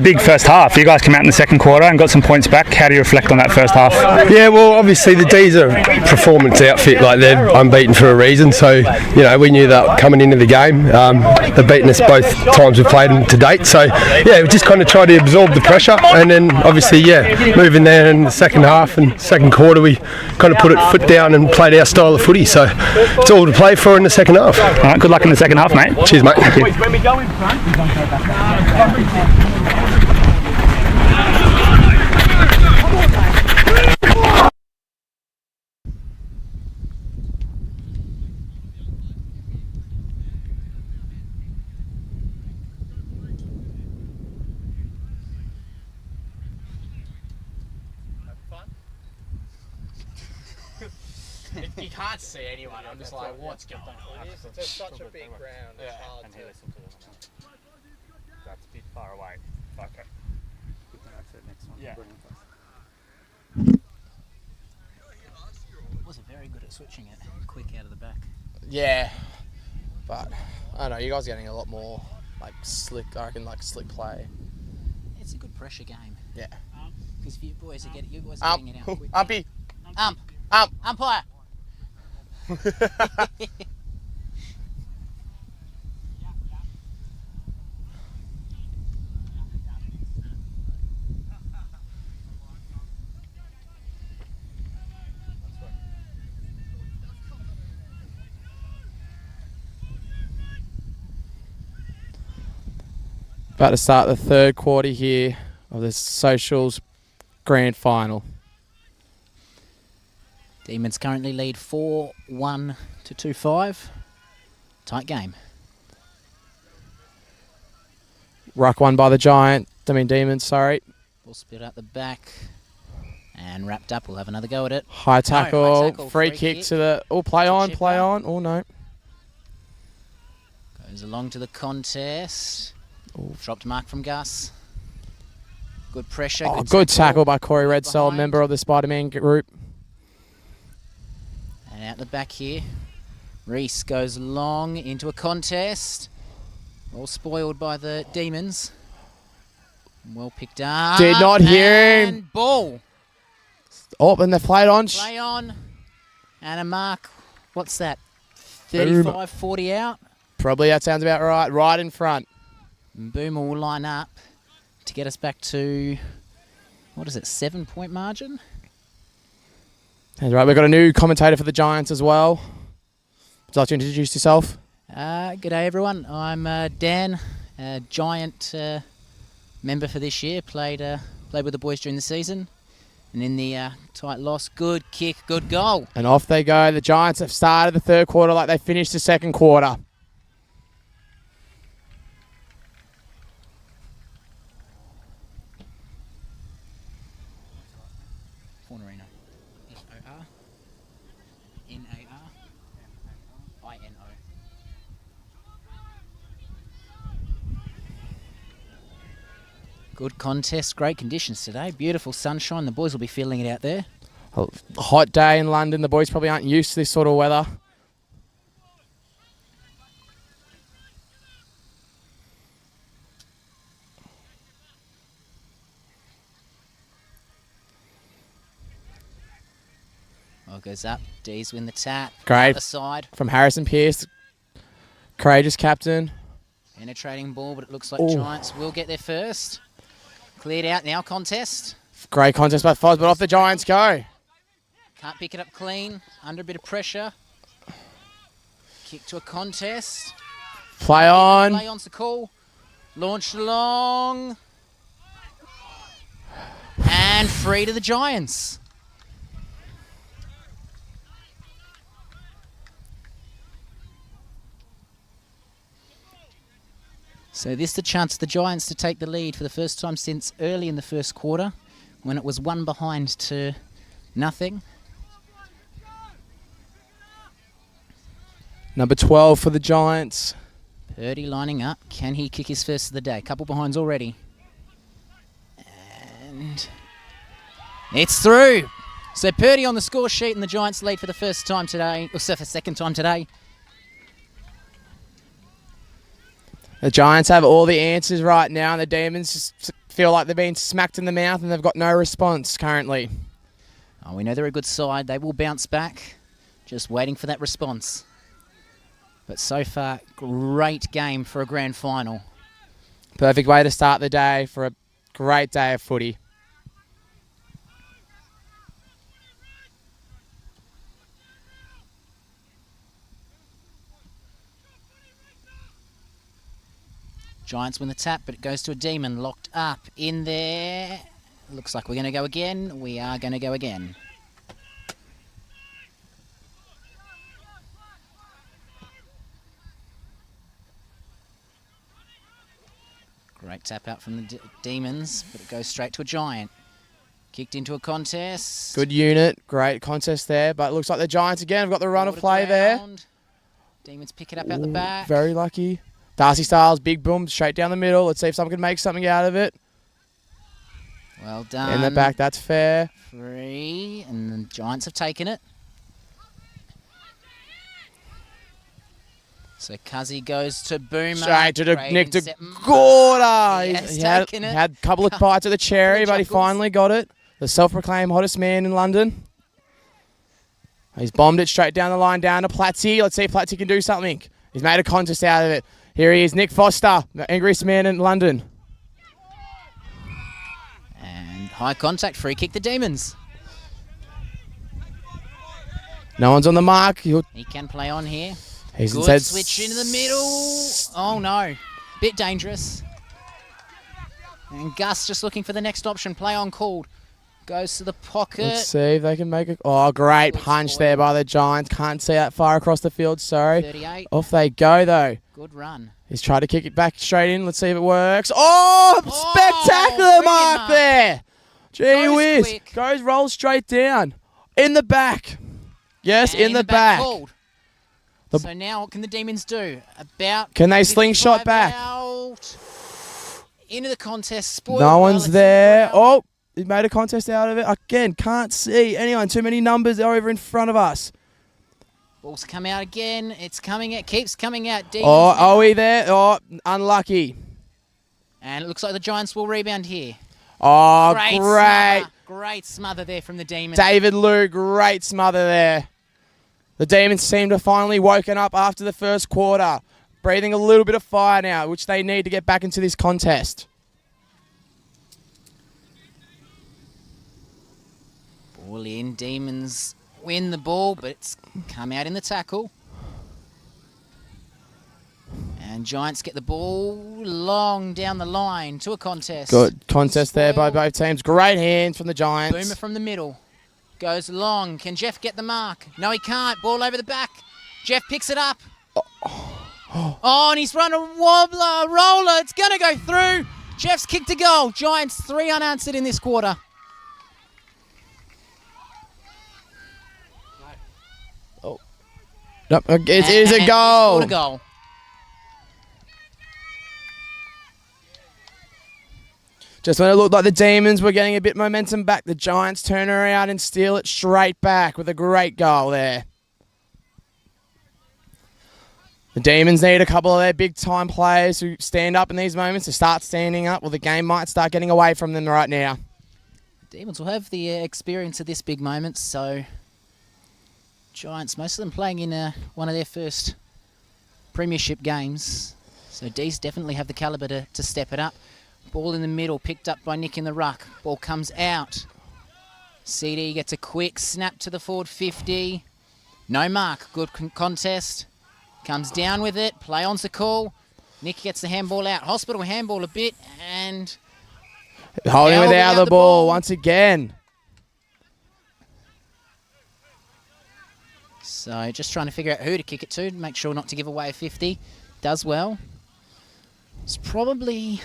Big first half. You guys came out in the second quarter and got some points back. How do you reflect on that first half? Yeah, well, obviously the D's are a performance outfit, like they're unbeaten for a reason. So, you know, we knew that coming into the game. They've beaten us both times we've played them to date. So, yeah, we just kind of tried to absorb the pressure, and then obviously, yeah, moving there in the second half and second quarter, we kind of put it foot down and played our style of footy. So, it's all to play for in the second half. All right, good luck in the second half, mate. Cheers, mate. Thank you. When we go in front, we don't go back. You can't see anyone. I'm just like, what's going on? It's such a big ground. It's hard to. That's a bit far away. Okay. Yeah. Wasn't very good at switching it quick out of the back. Yeah, but I don't know. You guys are getting a lot more like slick. I reckon like slick play. It's a good pressure game. Yeah. Because you boys are getting it out quick. Umpy. Umpire. About to start the third quarter here of the Socials Grand Final. Demons currently lead 4-1 to 2-5. Tight game. Ruck won by the Demons, sorry. Ball split out the back and wrapped up. We'll have another go at it. High tackle, high tackle, free free kick kick. to the... Oh, play To on. chipper. Oh, no. Goes along to the contest. Ooh. Dropped mark from Gus. Good pressure. Oh, good tackle by Corey Redsell, behind. member of the Spider-Man group. And out the back here. Reese goes long into a contest. All spoiled by the Demons. Well picked up. Did not hear him. And ball. Oh, and they played on. Play on. And a mark. What's that? 35, 40 out. Probably that sounds about right. Right in front. Boomer will line up to get us back to, what is it, 7-point margin? That's right. We've got a new commentator for the Giants as well. Would you like to introduce yourself? G'day everyone. I'm Dan, a Giant member for this year. Played with the boys during the season. And in the tight loss, good kick, good goal. And off they go. The Giants have started the third quarter like they finished the second quarter. Fornerino. F-O-R-N-A-R-I-N-O. Good contest, great conditions today. Beautiful sunshine. The boys will be feeling it out there. A hot day in London. The boys probably aren't used to this sort of weather. Ball goes up. D's win the tap. Great. Other side. From Harrison Pearce. Courageous captain. Penetrating ball, but it looks like Ooh. Giants will get there first. Cleared out now, contest. Great contest by Foz, but off the Giants go. Can't pick it up clean. Under a bit of pressure. Kick to a contest. Play on. Play on's the call. Launched along. And free to the Giants. So this is the chance for the Giants to take the lead for the first time since early in the first quarter, when it was 1 behind to nothing. Number 12 for the Giants. Purdy lining up. Can he kick his first of the day? Couple behinds already. And it's through. So Purdy on the score sheet and the Giants lead for the first time today, or for the second time today. The Giants have all the answers right now, and the Demons just feel like they're being smacked in the mouth and they've got no response currently. Oh, we know they're a good side. They will bounce back. Just waiting for that response. But so far, great game for a grand final. Perfect way to start the day for a great day of footy. Giants win the tap, but it goes to a Demon. Locked up in there. Looks like we're going to go again. We are going to go again. Great tap out from the Demons, but it goes straight to a Giant. Kicked into a contest. Good unit, great contest there, but it looks like the Giants again have got the run of play there. Demons pick it up out the back. Very lucky. Darcy Styles, big boom, straight down the middle. Let's see if someone can make something out of it. Well done. In the back, that's fair. Free, and the Giants have taken it. So Cuzzy goes to Boomer. Straight to Nick Braden Gorda. He has He had taken it. a couple of bites of the cherry, but he juggles. finally got it. The self-proclaimed hottest man in London. He's bombed it straight down the line, down to Platzi. Let's see if Platzi can do something. He's made a contest out of it. Here he is, Nick Foster, the angriest man in London. And high contact, free kick the Demons. No one's on the mark. He can play on here. He's Good instead switch into the middle. Oh no, bit dangerous. And Gus just looking for the next option. Play on called. Goes to the pocket. Let's see if they can make it. Oh, great Good punch spoil. there by the Giants. Can't see that far across the field, sorry. 38. Off they go, though. Good run. He's tried to kick it back straight in. Let's see if it works. Oh, spectacular brilliant mark mark. there. Gee Goes whiz. quick. Goes, rolls straight down. In the back. Yes, And in the back. called. The- So now what can the Demons do? About Can they 55 slingshot back? Out. Into the contest. Spoiled No well, one's it's there. in the ground. Oh, he made a contest out of it. Again, can't see anyone. Too many numbers over in front of us. Ball's come out again. It's coming out. Keeps coming out. Demons Oh, now. Owie there. Oh, unlucky. And it looks like the Giants will rebound here. Oh, Great great. smother. Great smother there from the Demons. David Liu, great smother there. The Demons seem to have finally woken up after the first quarter, breathing a little bit of fire now, which they need to get back into this contest. Ball in. Demons win the ball, but it's come out in the tackle. And Giants get the ball long down the line to a contest. Good contest there by Spoil. both teams. Great hands from the Giants. Boomer from the middle. Goes long. Can Jeff get the mark? No, he can't. Ball over the back. Jeff picks it up. Oh, and he's run a wobbler, roller. It's going to go through. Jeff's kicked a goal. Giants 3 unanswered in this quarter. Nope, it is a And goal. scored a goal. Just when it looked like the Demons were getting a bit momentum back, the Giants turn around and steal it straight back with a great goal there. The Demons need a couple of their big-time players who stand up in these moments to start standing up, or the game might start getting away from them right now. Demons will have the experience of this big moment, so Giants, most of them playing in one of their first Premiership games. So D's definitely have the calibre to step it up. Ball in the middle, picked up by Nick in the ruck. Ball comes out. CD gets a quick snap to the forward 50. No mark, good contest. Comes down with it, play on's the call. Nick gets the handball out. Hospital handball a bit, and holding without the ball once again. So just trying to figure out who to kick it to make sure not to give away a 50. Does well. It's probably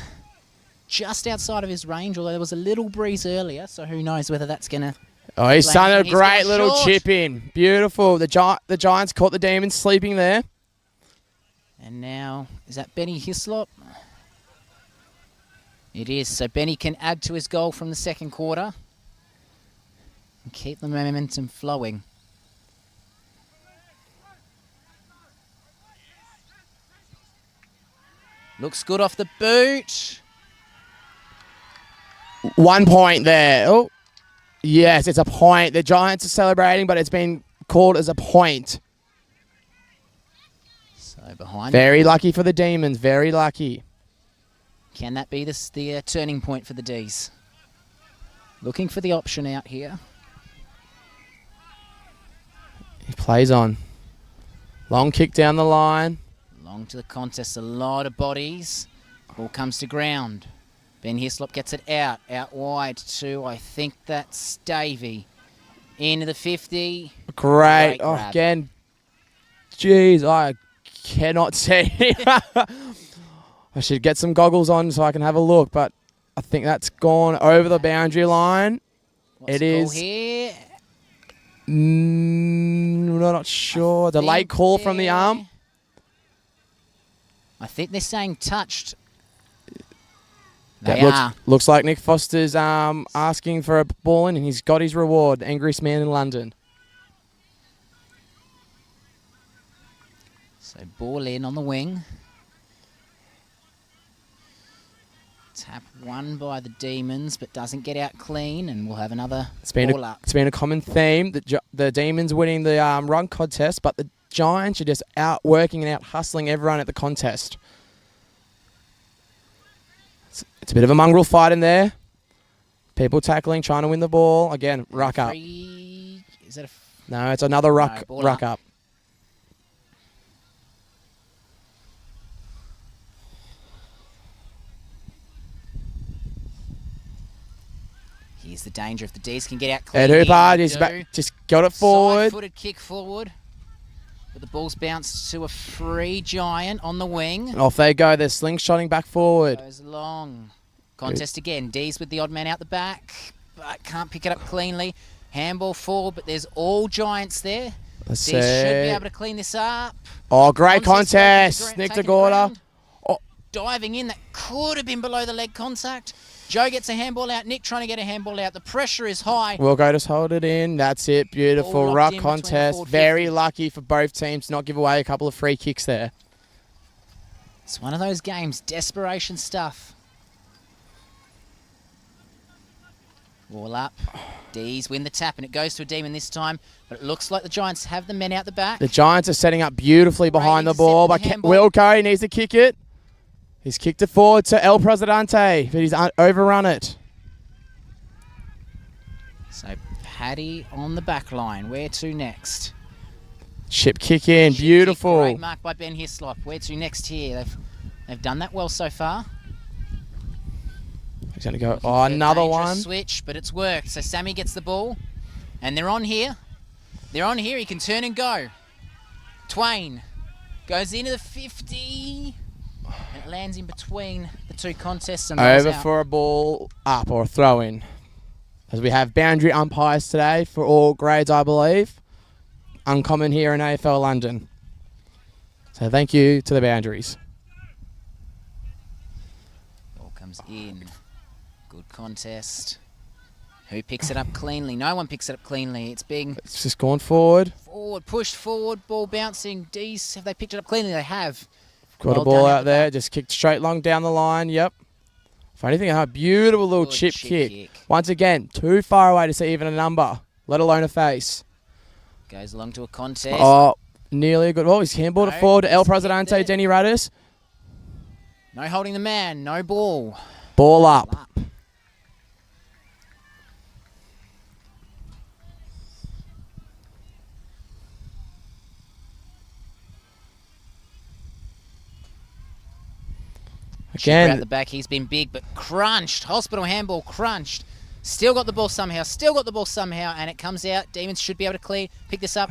just outside of his range, although there was a little breeze earlier, so who knows whether that's going to... Oh, he's done a great little chip in. Beautiful. The Giants caught the Demons sleeping there. And now, is that Benny Hislop? It is, so Benny can add to his goal from the second quarter and keep the momentum flowing. Looks good off the boot. 1 point there. Oh, yes, it's a point. The Giants are celebrating, but it's been called as a point. So behind. Very lucky for the Demons. Very lucky. Can that be the turning point for the Ds? Looking for the option out here. He plays on. Long kick down the line. Long to the contest. A lot of bodies. Ball comes to ground. Ben Hislop gets it out wide to, I think that's Davey. Into the 50. Great. Oh, again. Jeez, I cannot see. I should get some goggles on so I can have a look, but I think that's gone over the boundary line. What's the call here? Not sure. The late call from the arm. I think they're saying touched. Looks like Nick Foster's asking for a ball in, and he's got his reward. Angriest man in London. So ball in on the wing. Tap won by the Demons, but doesn't get out clean, and we'll have another ball up. It's been a common theme that the Demons winning the run contest, but the Giants are just outworking and out-hustling everyone at the contest. It's a bit of a mongrel fight in there. People tackling, trying to win the ball. Again, ruck up. Is that no, it's another ruck up. Here's the danger if the Ds can get out clean. Ed Hooper just got it forward. Side-footed kick forward. But the ball's bounced to a free Giant on the wing. And off they go. They're slingshotting back forward. Goes long. Contest again. D's with the odd man out the back, but can't pick it up cleanly. Handball forward, but there's all Giants there. Let's D's should be able to clean this up. Oh, great contest. Nick DeGorda. Oh. Diving in. That could have been below the leg contact. Joe gets a handball out. Nick trying to get a handball out. The pressure is high. We'll go just hold it in. That's it. Beautiful ruck contest. Very lucky for both teams to not give away a couple of free kicks there. It's one of those games. Desperation stuff. Wall up. D's win the tap, and it goes to a Demon this time. But it looks like the Giants have the men out the back. The Giants are setting up beautifully behind the ball. But Wilco needs to kick it. He's kicked it forward to El Presidente, but he's overrun it. So Paddy on the back line. Where to next? Chip kick in. Beautiful. Great mark by Ben Hislop. Where to next here? They've done that well so far. He's going to go. Oh, another one. Switch, but it's worked. So Sammy gets the ball, and they're on here. They're on here. He can turn and go. Twain goes into the 50. And it lands in between the two contests and over for a ball up or a throw in. As we have boundary umpires today for all grades, I believe. Uncommon here in AFL London. So thank you to the boundaries. Ball comes in. contest. Who picks it up cleanly? No one picks it up cleanly. It's just gone forward. Pushed forward, ball bouncing. D's, have they picked it up cleanly? They have. Got a ball out there, just kicked straight long down the line. Yep. If anything, a beautiful little chip kick. Once again, too far away to see even a number, let alone a face. Goes along to a contest. Oh, nearly a good. Oh, he's handballed it forward to El Presidente, Denny Radis. No holding the man, no ball. Ball up. Again, at the back, he's been big, but crunched. Hospital handball crunched. Still got the ball somehow. And it comes out. Demons should be able to pick this up.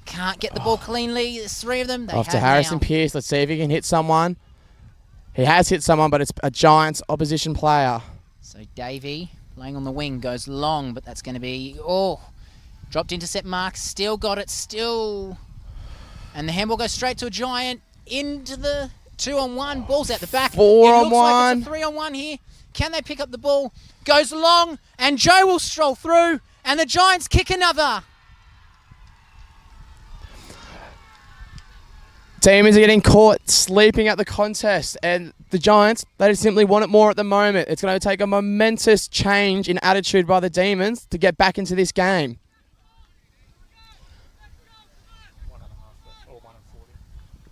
Can't get the ball cleanly. There's three of them. Off to Harrison Pearce. Let's see if he can hit someone. He has hit someone, but it's a Giants opposition player. So Davey, laying on the wing, goes long, but that's going to be... dropped intercept mark. Still got it. And the handball goes straight to a Giant. Into the 2-on-1. Ball's out the back. 4-on-1. Like it's a 3-on-1 here. Can they pick up the ball? Goes long, and Joe will stroll through, and the Giants kick another. Demons are getting caught sleeping at the contest, and the Giants, they just simply want it more at the moment. It's going to take a momentous change in attitude by the Demons to get back into this game.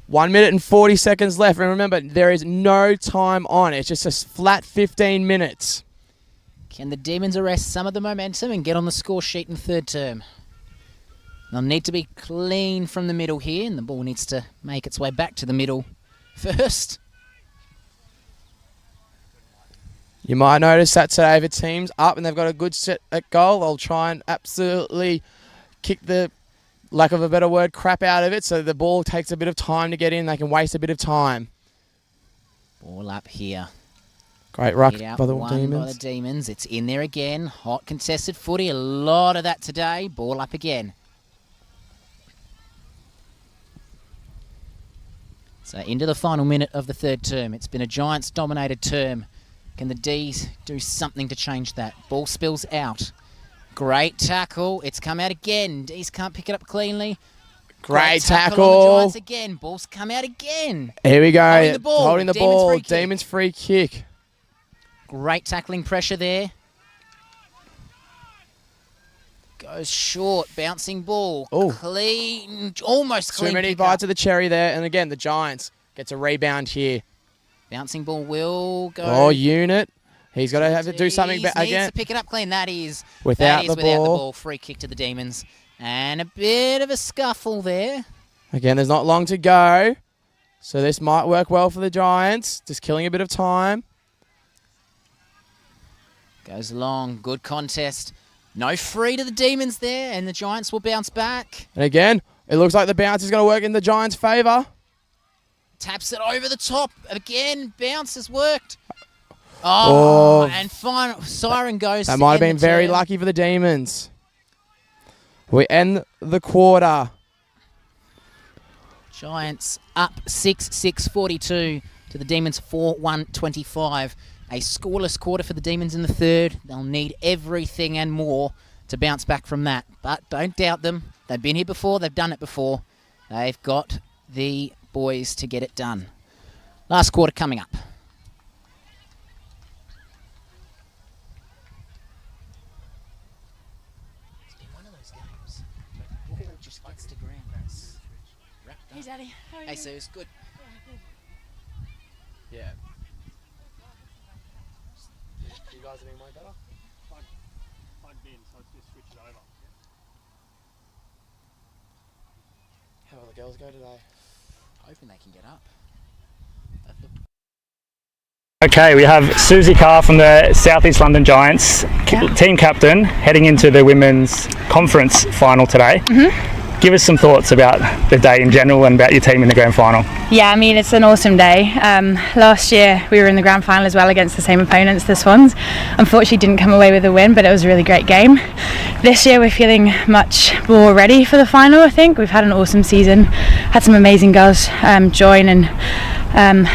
1 minute and 40 seconds left, and remember, there is no time on. It's just a flat 15 minutes. Can the Demons arrest some of the momentum and get on the score sheet in third term? They'll need to be clean from the middle here, and the ball needs to make its way back to the middle first. You might notice that today if a team's up and they've got a good set at goal, they'll try and absolutely kick the, lack of a better word, crap out of it, so the ball takes a bit of time to get in. They can waste a bit of time. Ball up here. Great ruck by the Demons. It's in there again. Hot contested footy. A lot of that today. Ball up again. So into the final minute of the third term. It's been a Giants-dominated term. Can the D's do something to change that? Ball spills out. Great tackle. It's come out again. D's can't pick it up cleanly. Great tackle. On the Giants again. Ball's come out again. Here we go. Holding the ball. Demons free kick. Great tackling pressure there. Goes short, bouncing ball. Clean, almost clean. Too many bites of the cherry there, and again, the Giants gets a rebound here. Bouncing ball will go. Oh, unit. He's got to have to do something again. Needs to pick it up clean. That is without the ball. Free kick to the Demons. And a bit of a scuffle there. Again, there's not long to go. So this might work well for the Giants. Just killing a bit of time. Goes long. Good contest. No free to the Demons there, and the Giants will bounce back. And again, it looks like the bounce is going to work in the Giants' favour. Taps it over the top. Again, bounce has worked. And final siren goes. That might have been very lucky for the Demons. We end the quarter. Giants up 6-6-42 to the Demons 4-1-25. A scoreless quarter for the Demons in the third. They'll need everything and more to bounce back from that. But don't doubt them. They've been here before. They've done it before. They've got the boys to get it done. Last quarter coming up. It's been one of those games. The ball just gets to ground. That's wrapped up. Hey, Daddy. How are you? Hey, Sue. It's good. Yeah. You guys are doing way better? Plugged in, so just switch it over. How will the girls go today? Hoping they can get up. Okay, we have Susie Carr from the South East London Giants, team captain, heading into the women's conference final today. Give us some thoughts about the day in general and about your team in the grand final. Yeah, I mean, it's an awesome day. Last year we were in the grand final as well against the same opponents, the Swans. Unfortunately didn't come away with a win, but it was a really great game. This year we're feeling much more ready for the final, I think. We've had an awesome season, had some amazing girls join, and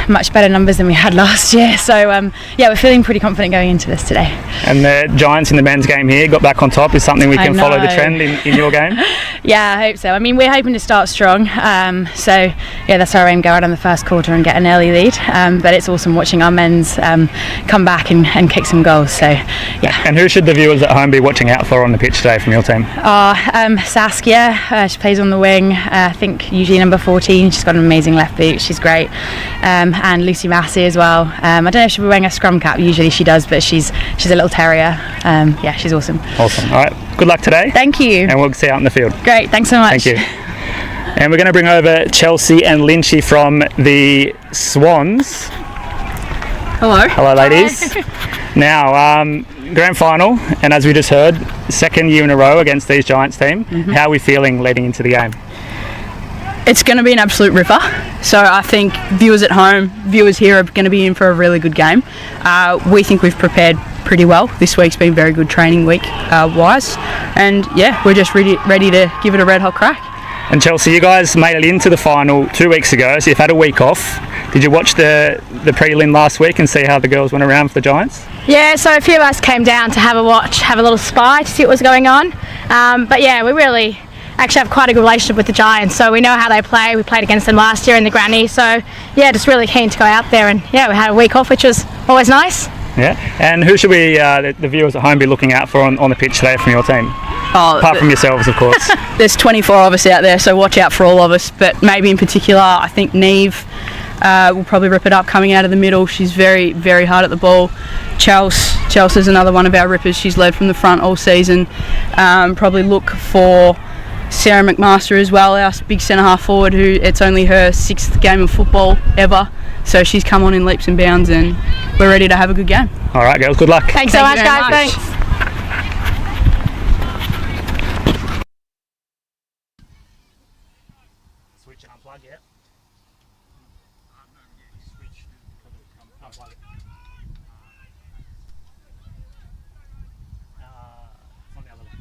much better numbers than we had last year. So we're feeling pretty confident going into this today. And the Giants in the men's game here got back on top. Is something we can follow the trend in your game? Yeah, I hope so. I mean, we're hoping to start strong. That's our aim, go out in the first quarter and get an early lead. But it's awesome watching our men's come back and kick some goals. So, yeah. And who should the viewers at home be watching out for on the pitch today from your team? Saskia, she plays on the wing. I think usually number 14. She's got an amazing left boot. She's great. And Lucy Massey as well. I don't know if she'll be wearing a scrum cap. Usually she does, but she's a little terrier. She's awesome. Awesome. All right. Good luck today. Thank you. And we'll see you out in the field. Great. Thanks so much. Thank you. And we're going to bring over Chelsea and Lynchy from the Swans. Hello. Hello, ladies. Now, grand final, and as we just heard, second year in a row against these Giants team. Mm-hmm. How are we feeling leading into the game? It's going to be an absolute ripper. So I think viewers at home, viewers here are going to be in for a really good game. We think we've prepared pretty well. This week's been very good training week wise. And yeah, we're just ready to give it a red hot crack. And Chelsea, you guys made it into the final 2 weeks ago, so you've had a week off. Did you watch the prelim last week and see how the girls went around for the Giants? Yeah, so a few of us came down to have a watch, have a little spy to see what was going on. But yeah, we really actually have quite a good relationship with the Giants, so we know how they play. We played against them last year in the Granny, so yeah, just really keen to go out there, and yeah, we had a week off, which was always nice. Yeah, and who should we, the viewers at home, be looking out for on the pitch today from your team? Apart from yourselves, of course. There's 24 of us out there, so watch out for all of us, but maybe in particular, I think Neve will probably rip it up coming out of the middle. She's very, very hard at the ball. Chelsea's another one of our rippers. She's led from the front all season. Probably look for Sarah McMaster as well, our big centre half forward, who it's only her 6th game of football ever. So she's come on in leaps and bounds, and we're ready to have a good game. All right, girls, good luck. Thanks so much, guys. Thanks. Switch and unplug, yeah. Switch, unplug it. On the other one.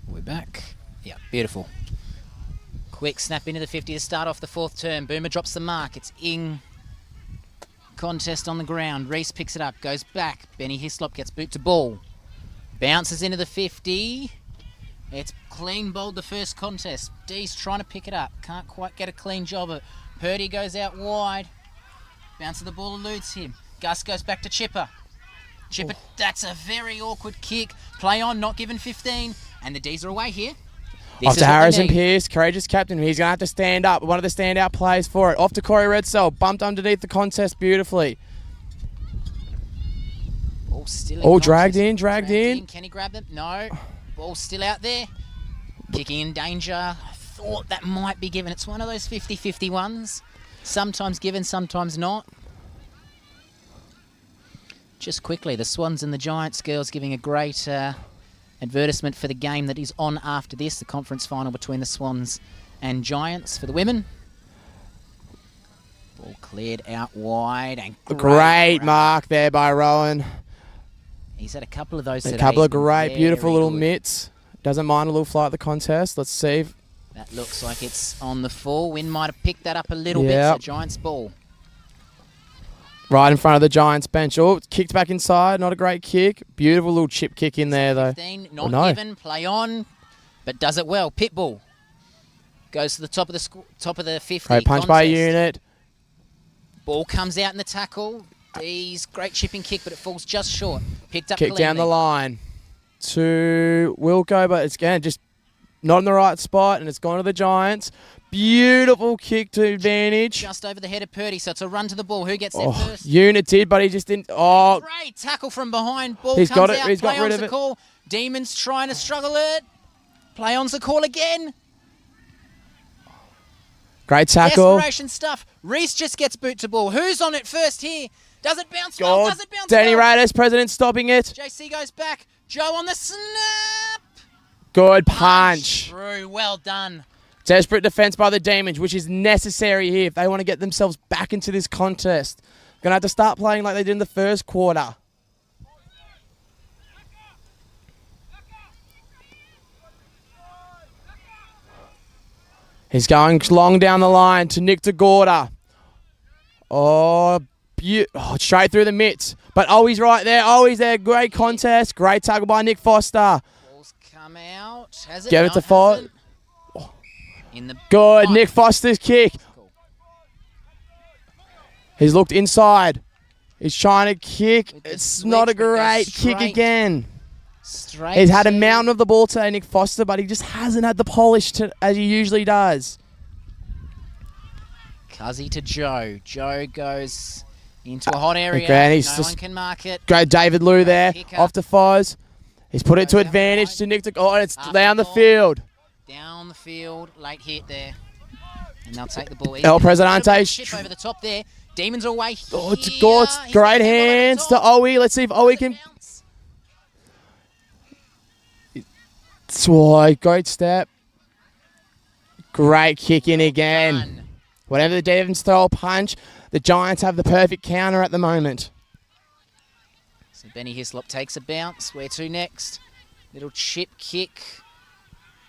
We're back. Yeah, beautiful. Quick snap into the 50 to start off the 4th term. Boomer drops the mark. It's in contest on the ground. Reese picks it up, goes back. Benny Hislop gets boot to ball. Bounces into the 50. It's clean bowled the first contest. Dee's trying to pick it up. Can't quite get a clean job of it. Purdy goes out wide. Bounce of the ball eludes him. Gus goes back to Chipper. Chipper, that's a very awkward kick. Play on, not given 15. And the D's are away here. Off to Harrison Pearce, courageous captain. He's going to have to stand up. One of the standout players for it. Off to Corey Redsell, bumped underneath the contest beautifully. Ball still in dragged in. Can he grab them? No. Ball still out there. Kicking in danger. I thought that might be given. It's one of those 50-50 ones. Sometimes given, sometimes not. Just quickly, the Swans and the Giants girls giving a great advertisement for the game that is on after this, the conference final between the Swans and Giants for the women. Ball cleared out wide, and great mark there by Rowan. He's had a couple of those today. A couple of great, beautiful little mitts. Doesn't mind a little fly at the contest. Let's see. That looks like it's on the full. Wynn might have picked that up a little bit. So Giants ball. Right in front of the Giants bench. Oh, it's kicked back inside. Not a great kick. Beautiful little chip kick in there, though. 15, not given. Play on, but does it well. Pitbull goes to the top of the 50. Great punch by unit. Ball comes out in the tackle. D's great chipping kick, but it falls just short. Picked up. Kick down the line to Wilco, but it's again just not in the right spot, and it's gone to the Giants. Beautiful kick to advantage. Just over the head of Purdy, so it's a run to the ball. Who gets there first? Unit did, but he just didn't. Oh, great tackle from behind. Ball he's comes got it. out. He's got rid of the it. Call. Demons trying to struggle it. Play on's the call again. Great tackle. Desperation stuff. Reese just gets boot to ball. Who's on it first here? Does it bounce well? Does it bounce Danny well? Radis, president, stopping it. JC goes back. Joe on the snap. Good punch. Through. Well done. Desperate defence by the Demons, which is necessary here if they want to get themselves back into this contest. Going to have to start playing like they did in the first quarter. He's going long down the line to Nick DeGorda. Straight through the mitts. But Owi's right there. Owi's there. Great contest. Great tackle by Nick Foster. Ball's come out. Has it? Get it to Foster. Good. Nick Foster's kick. He's looked inside. He's trying to kick. It's not a great kick again. He's had a mountain of the ball today, Nick Foster, but he just hasn't had the polish as he usually does. Cuzzy to Joe. Joe goes into a hot area. No one can mark it. Great David Liu there. Off to Foz. He's put it to advantage to Nick. It's down the field. Down the field. Late hit there. And they'll take the ball. El Presidente. Chip over the top there. Demons away here. Oh, it's great hands to Owi. Let's see if Owi can... Great step. Great kick in again. Whatever the Devons throw a punch, the Giants have the perfect counter at the moment. So Benny Hislop takes a bounce. Where to next? Little chip kick.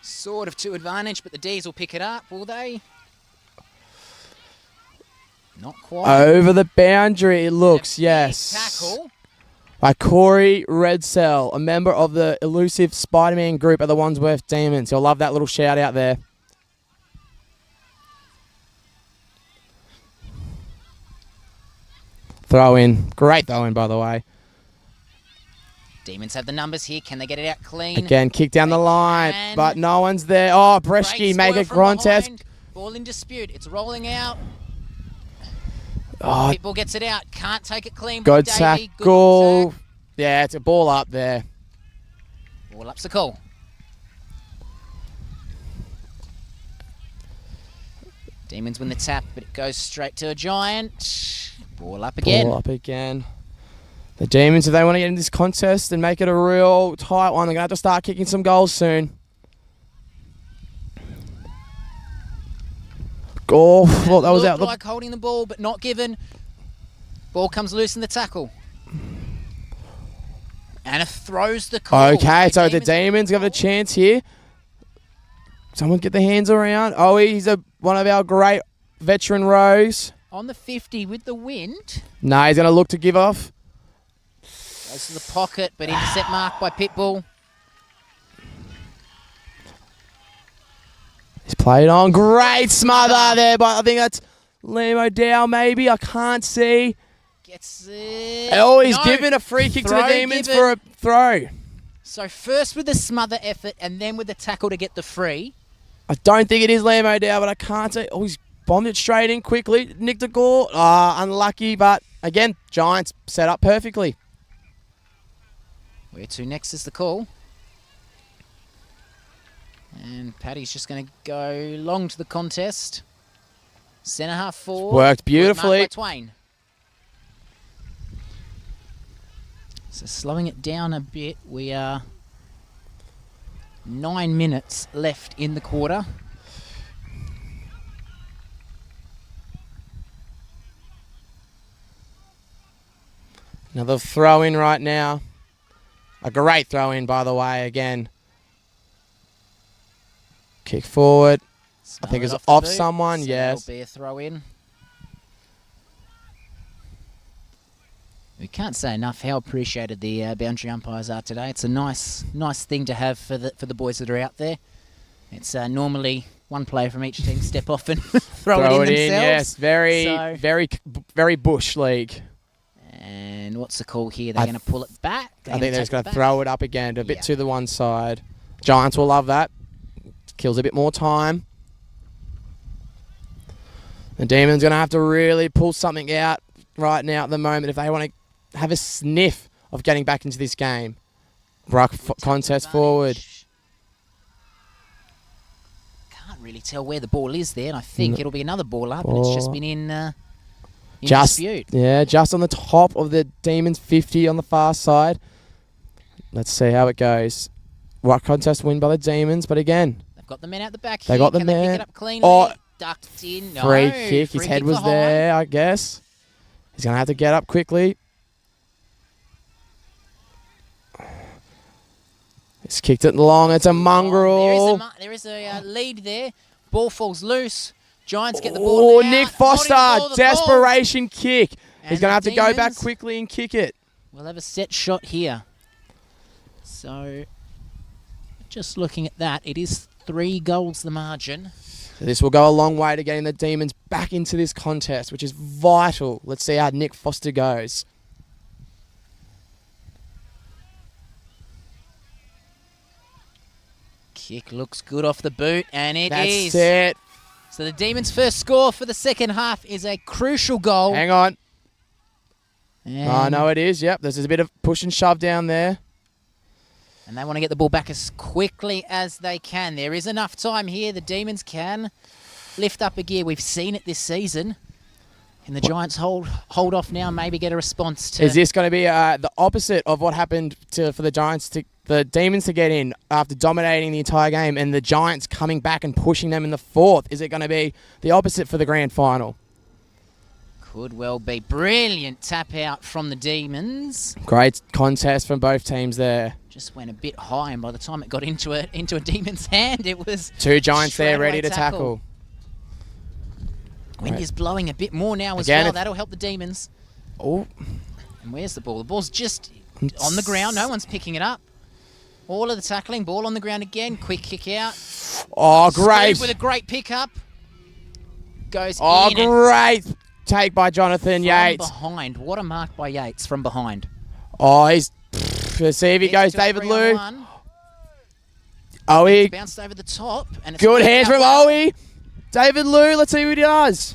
Sort of to advantage, but the D's will pick it up, will they? Not quite. Over the boundary, it looks, yes. Tackle. By Corey Redsell, a member of the elusive Spider-Man group at the Wandsworth Demons. You'll love that little shout out there. Throw in. Great throw in, by the way. Demons have the numbers here. Can they get it out clean? Again, kick down the line, but no one's there. Oh, Bresky, make a contest. Ball in dispute. It's rolling out. Oh, Pitbull gets it out. Can't take it clean. Good tackle. Yeah, it's a ball up there. Ball up's the call. Demons win the tap, but it goes straight to a Giant. Ball up again. Ball up again. The Demons, if they want to get in this contest and make it a real tight one, they're going to have to start kicking some goals soon. Oh, well, that was out. Like holding the ball, but not given. Ball comes loose in the tackle. Anna throws the call. Okay, so the Demons have a chance here. Someone get their hands around. Oh, he's one of our great veteran rows. On the 50 with the wind. No, he's going to look to give off. Goes to the pocket, but intercept marked by Pitbull. He's played on. Great smother there, but I think that's Liam O'Dowd maybe. I can't see. Gets it. Oh, he's given a free kick to the Demons for a throw. So first with the smother effort and then with the tackle to get the free. I don't think it is Liam O'Dowd, but I can't see. Oh, he's bombed it straight in quickly. Nick DeGore, unlucky, but again, Giants set up perfectly. Where to next is the call. And Paddy's just going to go long to the contest. Centre half forward. Worked beautifully. Marked by Twain. So slowing it down a bit, we are 9 minutes left in the quarter. Another throw in right now. A great throw in, by the way, again. Kick forward. I think it's off someone, so yes. That'll be a throw in. We can't say enough how appreciated the boundary umpires are today. It's a nice thing to have for the boys that are out there. It's normally one player from each team step off and throw it in themselves. Yes, very bush league. And what's the call here? They're going to pull it back. I think they're just going to throw it up again, a bit to the one side. Giants will love that. Kills a bit more time. The Demons going to have to really pull something out right now at the moment if they want to have a sniff of getting back into this game. Ruck contest forward. Can't really tell where the ball is there, and I think it'll be another ball up, and it's just been in dispute. Yeah, just on the top of the Demons 50 on the far side. Let's see how it goes. Ruck contest win by the Demons, but again, they've got the men out the back. They got the Can man. They pick it up cleanly? Oh, ducked in. No, free kick. His head was there, I guess. He's going to have to get up quickly. He's kicked it long. It's a mongrel. There is a lead there. Ball falls loose. Giants get the ball. Oh, Nick Foster, desperation kick. He's going to have to go back quickly and kick it. We'll have a set shot here. So, just looking at that, it is 3 goals the margin. So this will go a long way to getting the Demons back into this contest, which is vital. Let's see how Nick Foster goes. Kick looks good off the boot, and That's it. So the Demons' first score for the second half is a crucial goal. Hang on. And Oh, no, it is. Yep, there's a bit of push and shove down there. And they want to get the ball back as quickly as they can. There is enough time here. The Demons can lift up a gear. We've seen it this season. Can the Giants hold off now and maybe get a response to... Is this going to be the opposite of what happened for the Demons to get in after dominating the entire game and the Giants coming back and pushing them in the fourth? Is it going to be the opposite for the grand final? Could well be. Brilliant tap out from the Demons. Great contest from both teams there. Just went a bit high, and by the time it got into a Demon's hand, it was... 2 Giants there ready to tackle. Wind is blowing a bit more now as Again, well. That'll help the Demons. Oh. And where's the ball? The ball's just on the ground. No one's picking it up. All of the tackling. Ball on the ground again. Quick kick out. Oh, great. With a great pickup. Goes in. Oh, great take by Jonathan Yates. From behind. What a mark by Yates from behind. Oh, he's... Let's see if he goes. David Lou. Owie. Bounced over the top. And it's Good hands from Owie. David Lou, let's see what he does.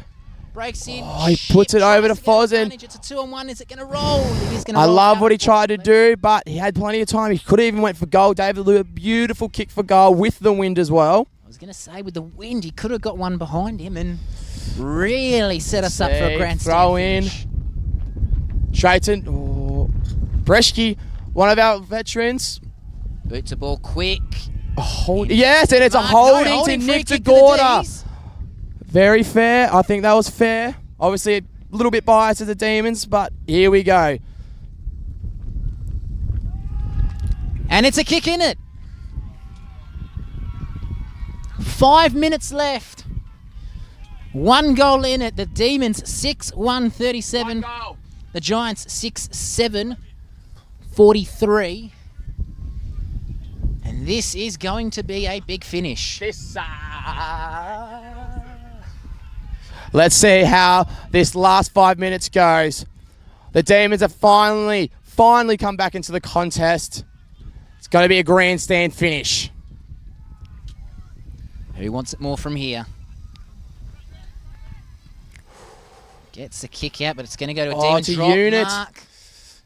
Breaks in. Oh, he puts it over to Fozen. It's a 2-on-1. Is it going to roll? It is going to I roll. love what he tried to do, but he had plenty of time. He could have even went for goal. David Lou, a beautiful kick for goal with the wind as well. I was going to say, with the wind, he could have got one behind him and really set us up for a grand throw finish. in. Straighten. Oh. Breschke, one of our veterans. Boots the ball quick. Yes, and it's a holding to Nick DeGorda. Very fair. I think that was fair. Obviously, a little bit biased as the Demons, but here we go. And it's a kick in it. 5 minutes left. 1 goal in it. The Demons 6-1-37. The Giants 6-7-43. And this is going to be a big finish. Let's see how this last 5 minutes goes. The Demons have finally come back into the contest. It's going to be a grandstand finish. Who wants it more from here? Gets the kick out, but it's going to go to a Demon drop unit. mark.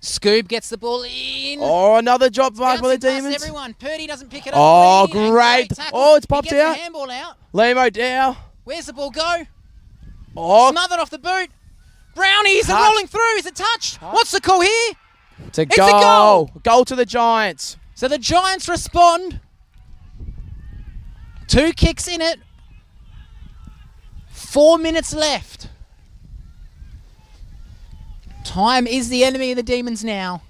Scoob gets the ball in. Oh, another drop mark by the Demons. Everyone. Purdy doesn't pick it up. Oh, Lee, great. Oh, it's popped he gets out. The handball out. Lemo Dow. Where's the ball go? Oh, smothered off the boot. Brownies are rolling through. Is it touched? What's the call here? It's a goal. Goal to the Giants. So the Giants respond. 2 kicks in it. 4 minutes left. Time is the enemy of the Demons now.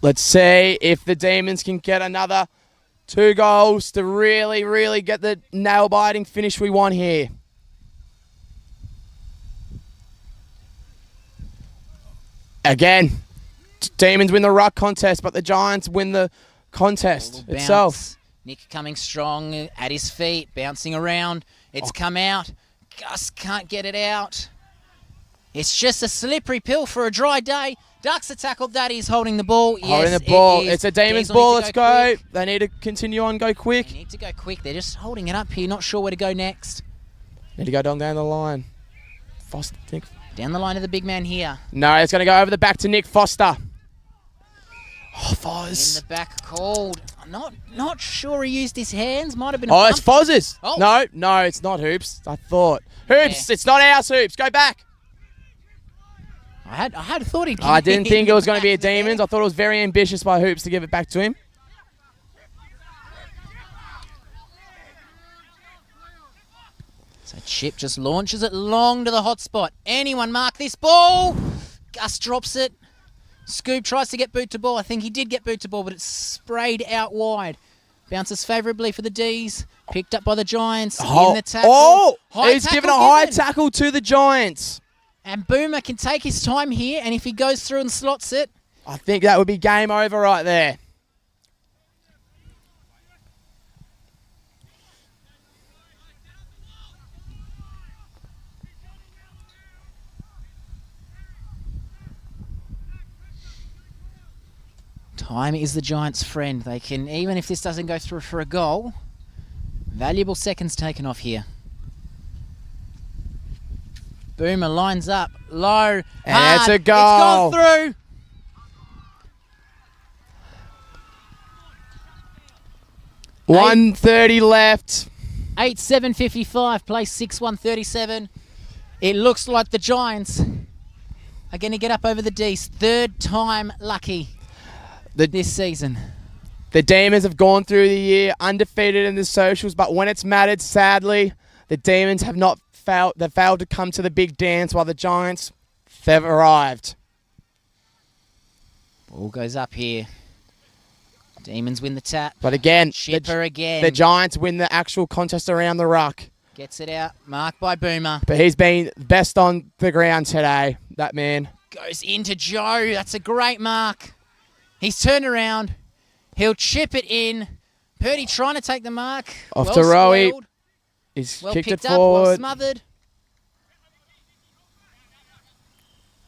Let's see if the Demons can get another 2 goals to really get the nail-biting finish we want here. Again, Demons win the ruck contest, but the Giants win the contest itself. Nick coming strong at his feet, bouncing around. It's come out. Gus can't get it out. It's just a slippery pill for a dry day. Ducks the tackle. That is holding the ball. Holding Yes, the ball. it is. It's a Demons Diesel ball. needs Let's to go. quick. They need to continue on, go quick. They need to go quick. They're just holding it up here, not sure where to go next. Need to go down the line. Down the line of the big man here. No, it's going to go over the back to Nick Foster. Oh, Foz. In the back called. I'm not sure he used his hands. Might have been Oh, it's Foz's. Oh. No, it's not Hoops. I thought. Hoops, it's not ours, Hoops. Go back. I had thought he'd I didn't think it was going to be a Demons. I thought it was very ambitious by Hoops to give it back to him. So Chip just launches it long to the hot spot. Anyone mark this ball? Gus drops it. Scoob tries to get boot to ball. I think he did get boot to ball, but it's sprayed out wide. Bounces favourably for the D's. Picked up by the Giants in the tackle. Oh! High He's tackle given a high given. tackle to the Giants. And Boomer can take his time here, and if he goes through and slots it... I think that would be game over right there. Time is the Giants' friend. They can, even if this doesn't go through for a goal, valuable seconds taken off here. Boomer lines up low. And it's a goal. It's gone through. $1:30 left. 8:7:55, place 6:1:37. It looks like the Giants are going to get up over the D's. Third time lucky this season. The Demons have gone through the year undefeated in the socials, but when it's mattered, sadly, the Demons have not failed. They've failed to come to the big dance, while the Giants, they've arrived. Ball goes up here. Demons win the tap. But again, Chipper again. The Giants win the actual contest around the ruck. Gets it out. Marked by Boomer. But he's been best on the ground today, that man. Goes into Joe. That's a great mark. He's turned around. He'll chip it in. Purdy trying to take the mark. Off well to Rowie. spoiled. He's Well kicked it picked up. Well forward. smothered.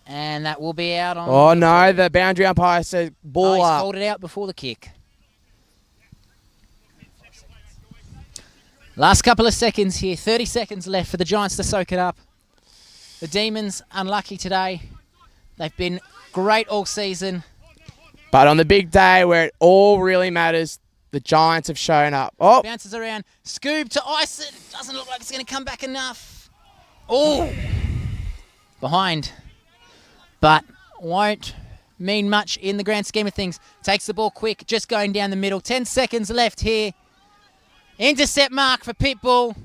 And that will be out on... Oh no, the boundary umpire said ball he's up. called it out before the kick. Last couple of seconds here. 30 seconds left for the Giants to soak it up. The Demons unlucky today. They've been great all season. But on the big day where it all really matters, the Giants have shown up. Oh, Bounces around. Scoob to ice it. Doesn't look like it's going to come back enough. Oh! Behind. But won't mean much in the grand scheme of things. Takes the ball quick, just going down the middle. 10 seconds left here. Intercept mark for Pitbull.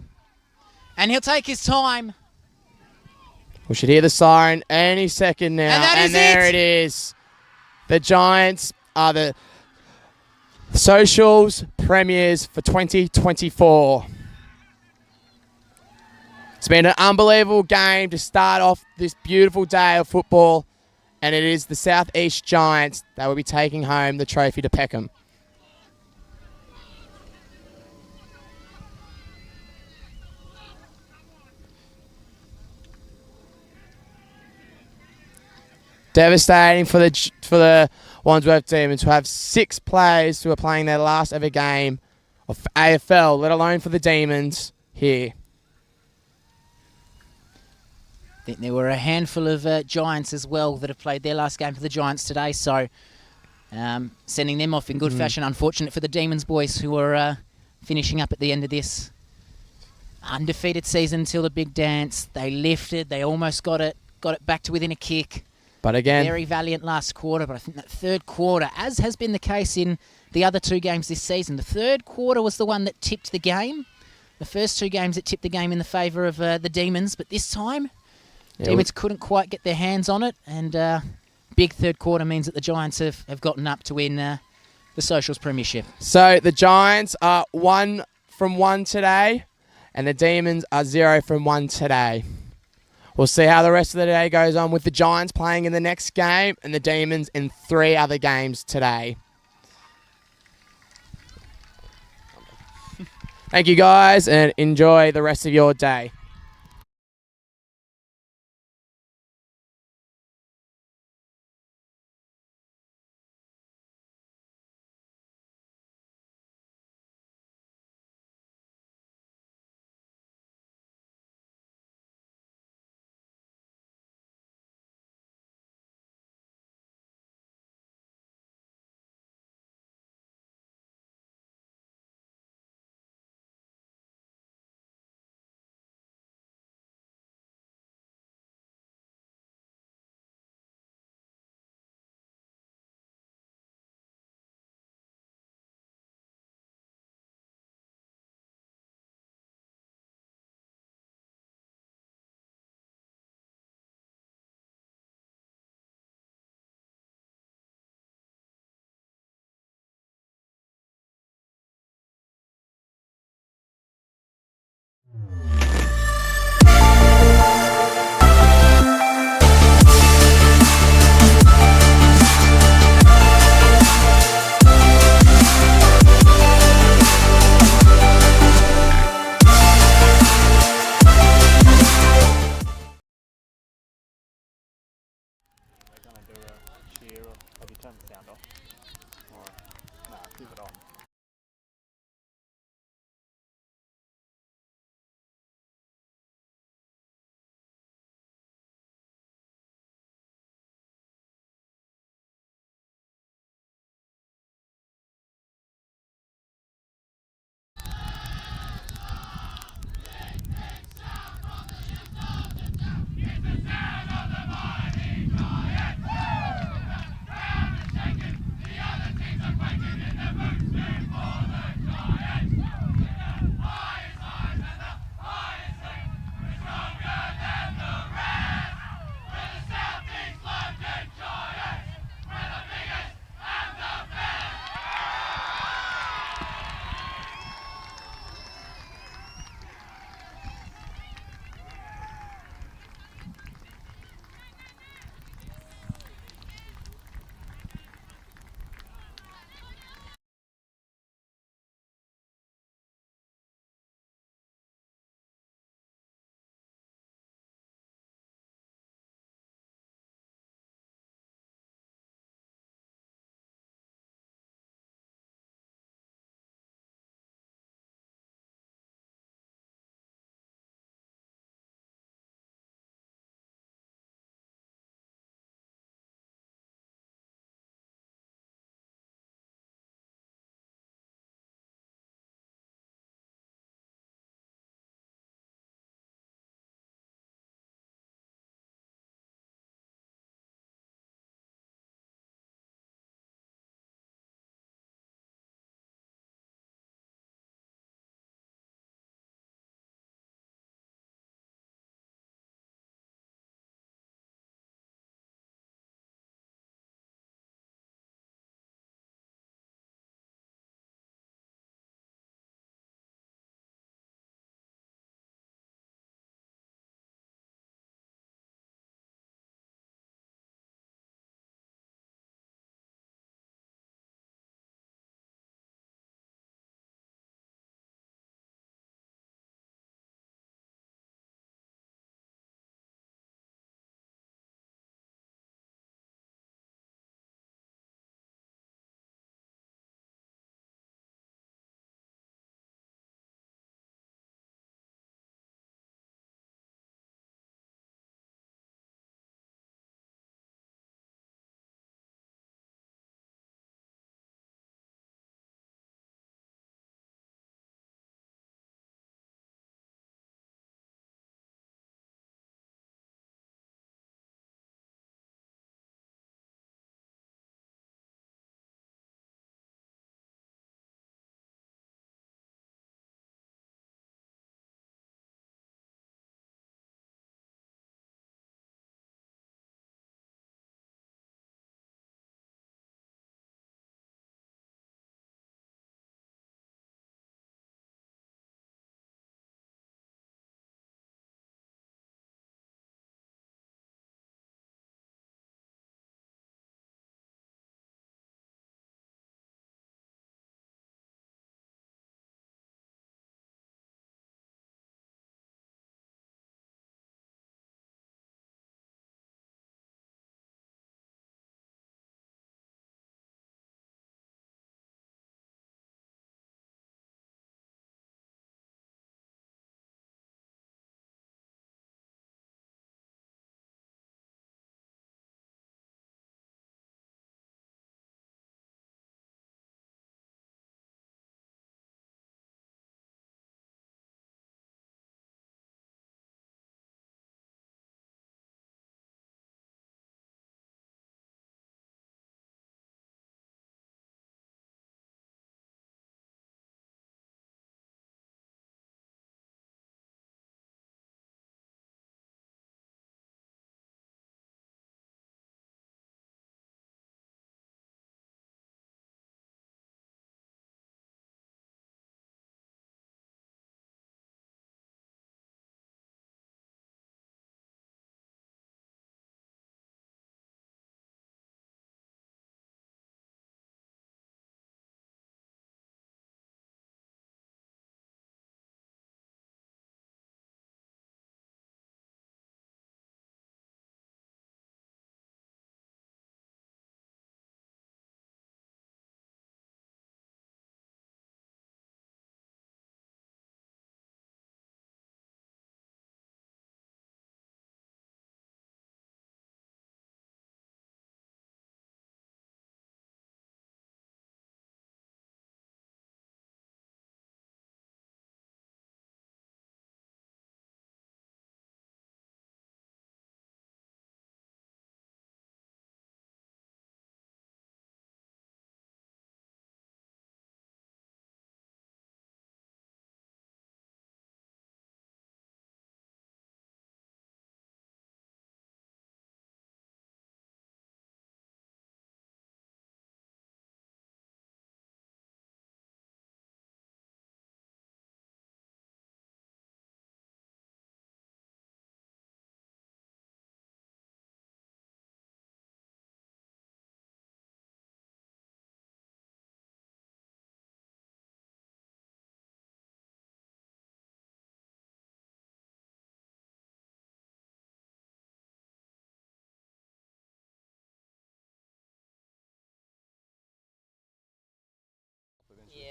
And he'll take his time. we should hear the siren any second now. And there it is. The Giants are the socials premiers for 2024. It's been an unbelievable game to start off this beautiful day of football, and it is the South East Giants that will be taking home the trophy to Peckham. Devastating for the Wandsworth Demons, who have 6 players who are playing their last ever game of AFL, let alone for the Demons here. I think there were a handful of Giants as well that have played their last game for the Giants today, so sending them off in good fashion. Unfortunate for the Demons boys who are finishing up at the end of this undefeated season until the big dance. They lifted, they almost got it back to within a kick. But again, very valiant last quarter, but I think that third quarter, as has been the case in the other 2 games this season, the third quarter was the one that tipped the game. The first 2 games it tipped the game in the favour of the Demons, but this time, Demons couldn't quite get their hands on it, and big third quarter means that the Giants have gotten up to win the Socials Premiership. So the Giants are 1 from 1 today, and the Demons are 0 from 1 today. We'll see how the rest of the day goes on with the Giants playing in the next game and the Demons in 3 other games today. Thank you guys, and enjoy the rest of your day.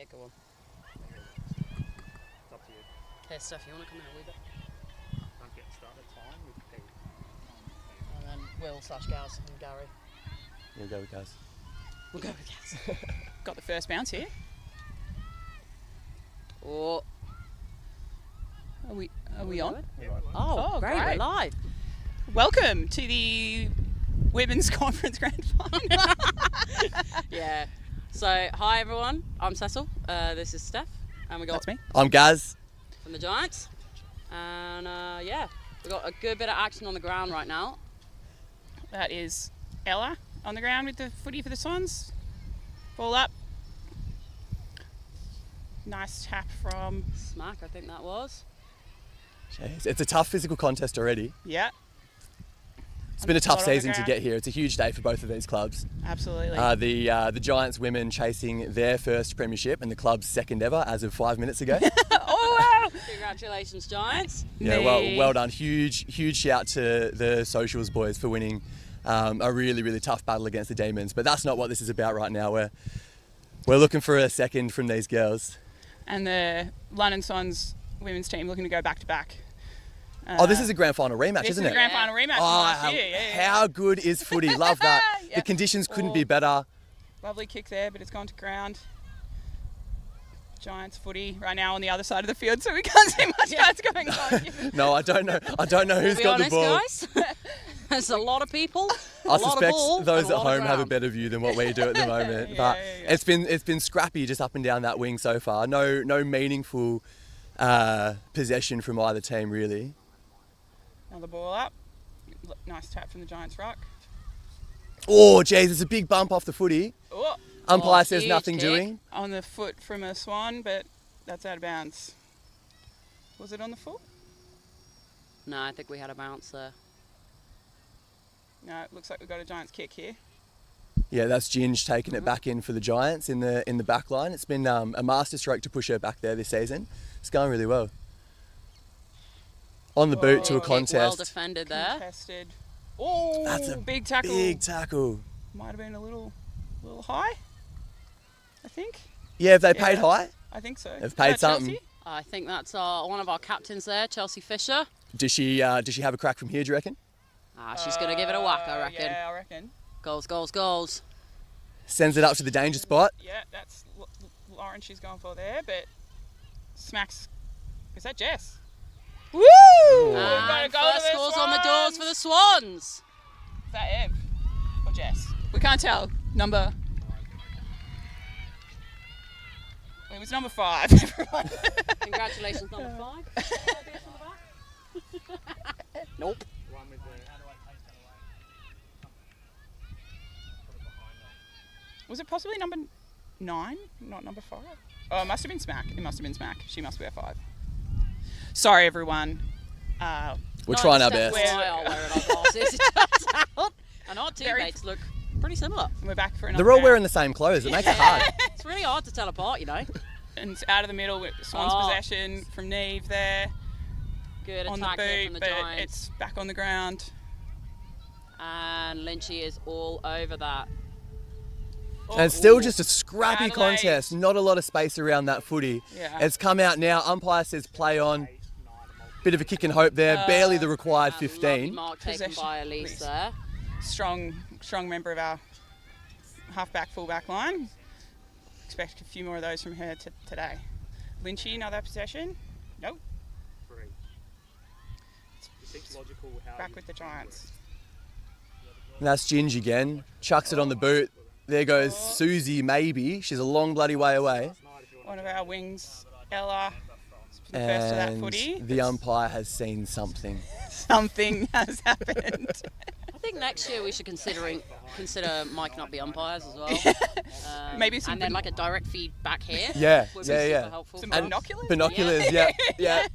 Yeah, go on. It's up to you. Hey, Steph, you want to come in a wee bit? Don't get started time with Pete. And then Will/Gaz and Gary. We'll go with Gaz. We'll go with Gaz. Got the first bounce here. Oh. Are we on? Oh, great, we're live. Welcome to the Women's Conference Grand Final. Yeah. So, hi everyone. I'm Cecil. This is Steph. And we got... That's me. I'm Gaz. From the Giants. And yeah, we've got a good bit of action on the ground right now. That is Ella on the ground with the footy for the Swans. Ball up. Nice tap from... Smack, I think that was. Jeez, it's a tough physical contest already. Yeah. It's been a tough season to get here. It's a huge day for both of these clubs. Absolutely. The Giants women chasing their first premiership and the club's second ever as of 5 minutes ago. Oh, wow! Congratulations, Giants. Yeah, well done. Huge shout to the Socials boys for winning a really tough battle against the Demons. But that's not what this is about right now. We're looking for a second from these girls. And the London Swans women's team looking to go back to back. This is a grand final rematch, isn't it? This is a grand final rematch from last year. Yeah. How good is footy? Love that. Yep. The conditions couldn't be better. Lovely kick there, but it's gone to ground. Giants footy right now on the other side of the field, so we can't see much that's going on. No, I don't know who's got the ball. Guys. There's a lot of people. I suspect those at home have a better view than what we do at the moment. But it's been scrappy just up and down that wing so far. No meaningful possession from either team really. Another ball up. Nice tap from the Giants ruck. Oh, jeez, it's a big bump off the footy. Oh. Umpire says nothing doing. On the foot from a Swan, but that's out of bounds. Was it on the foot? No, I think we had a bounce there. No, it looks like we've got a Giants kick here. Yeah, that's Ginge taking it back in for the Giants in the back line. It's been a masterstroke to push her back there this season. It's going really well. On the boot to a contest. Well defended there. Contested. Oh, that's a big tackle. Big tackle. Might have been a little high, I think. Yeah, have they paid high? I think so. They've paid something. Chelsea? I think that's one of our captains there, Chelsea Fisher. Does she have a crack from here, do you reckon? She's going to give it a whack, I reckon. Yeah, I reckon. Goals. Sends it up to the danger spot. Yeah, that's Lauren she's going for there, but smacks. Is that Jess? Woo! And first scores on the doors for the Swans. Is that Ev or Jess? We can't tell. Number. It was number 5. Congratulations, number 5. Nope. Was it possibly number 9, not number 5? Oh, it must have been Smack. She must be a 5. Sorry, everyone. We're trying our best. And our teammates look pretty similar. We're back for another They're all round. wearing the same clothes. It makes it hard. It's really hard to tell apart, you know. And it's out of the middle with Swans possession from Neve there. Good on attack the boot, here from the but Giants. it's back on the ground. And Lynchy is all over that. And it's still just a scrappy contest. Not a lot of space around that footy. Yeah. It's come out now. Umpire says play on. Bit of a kick and hope there. Barely the required 15. Mark taken by Elise there. Strong member of our half-back, full-back line. Expect a few more of those from her today. Lynchy, another possession. Nope. Back with the Giants. And that's Ginge again. Chucks it on the boot. There goes Susie, maybe. She's a long bloody way away. One of our wings, Ella, the first to that footy. The umpire has seen something. Something has happened. I think next year we should consider miking up the umpires as well. Maybe some and then like a direct feed back here. Yeah. Some binoculars? Binoculars, yeah.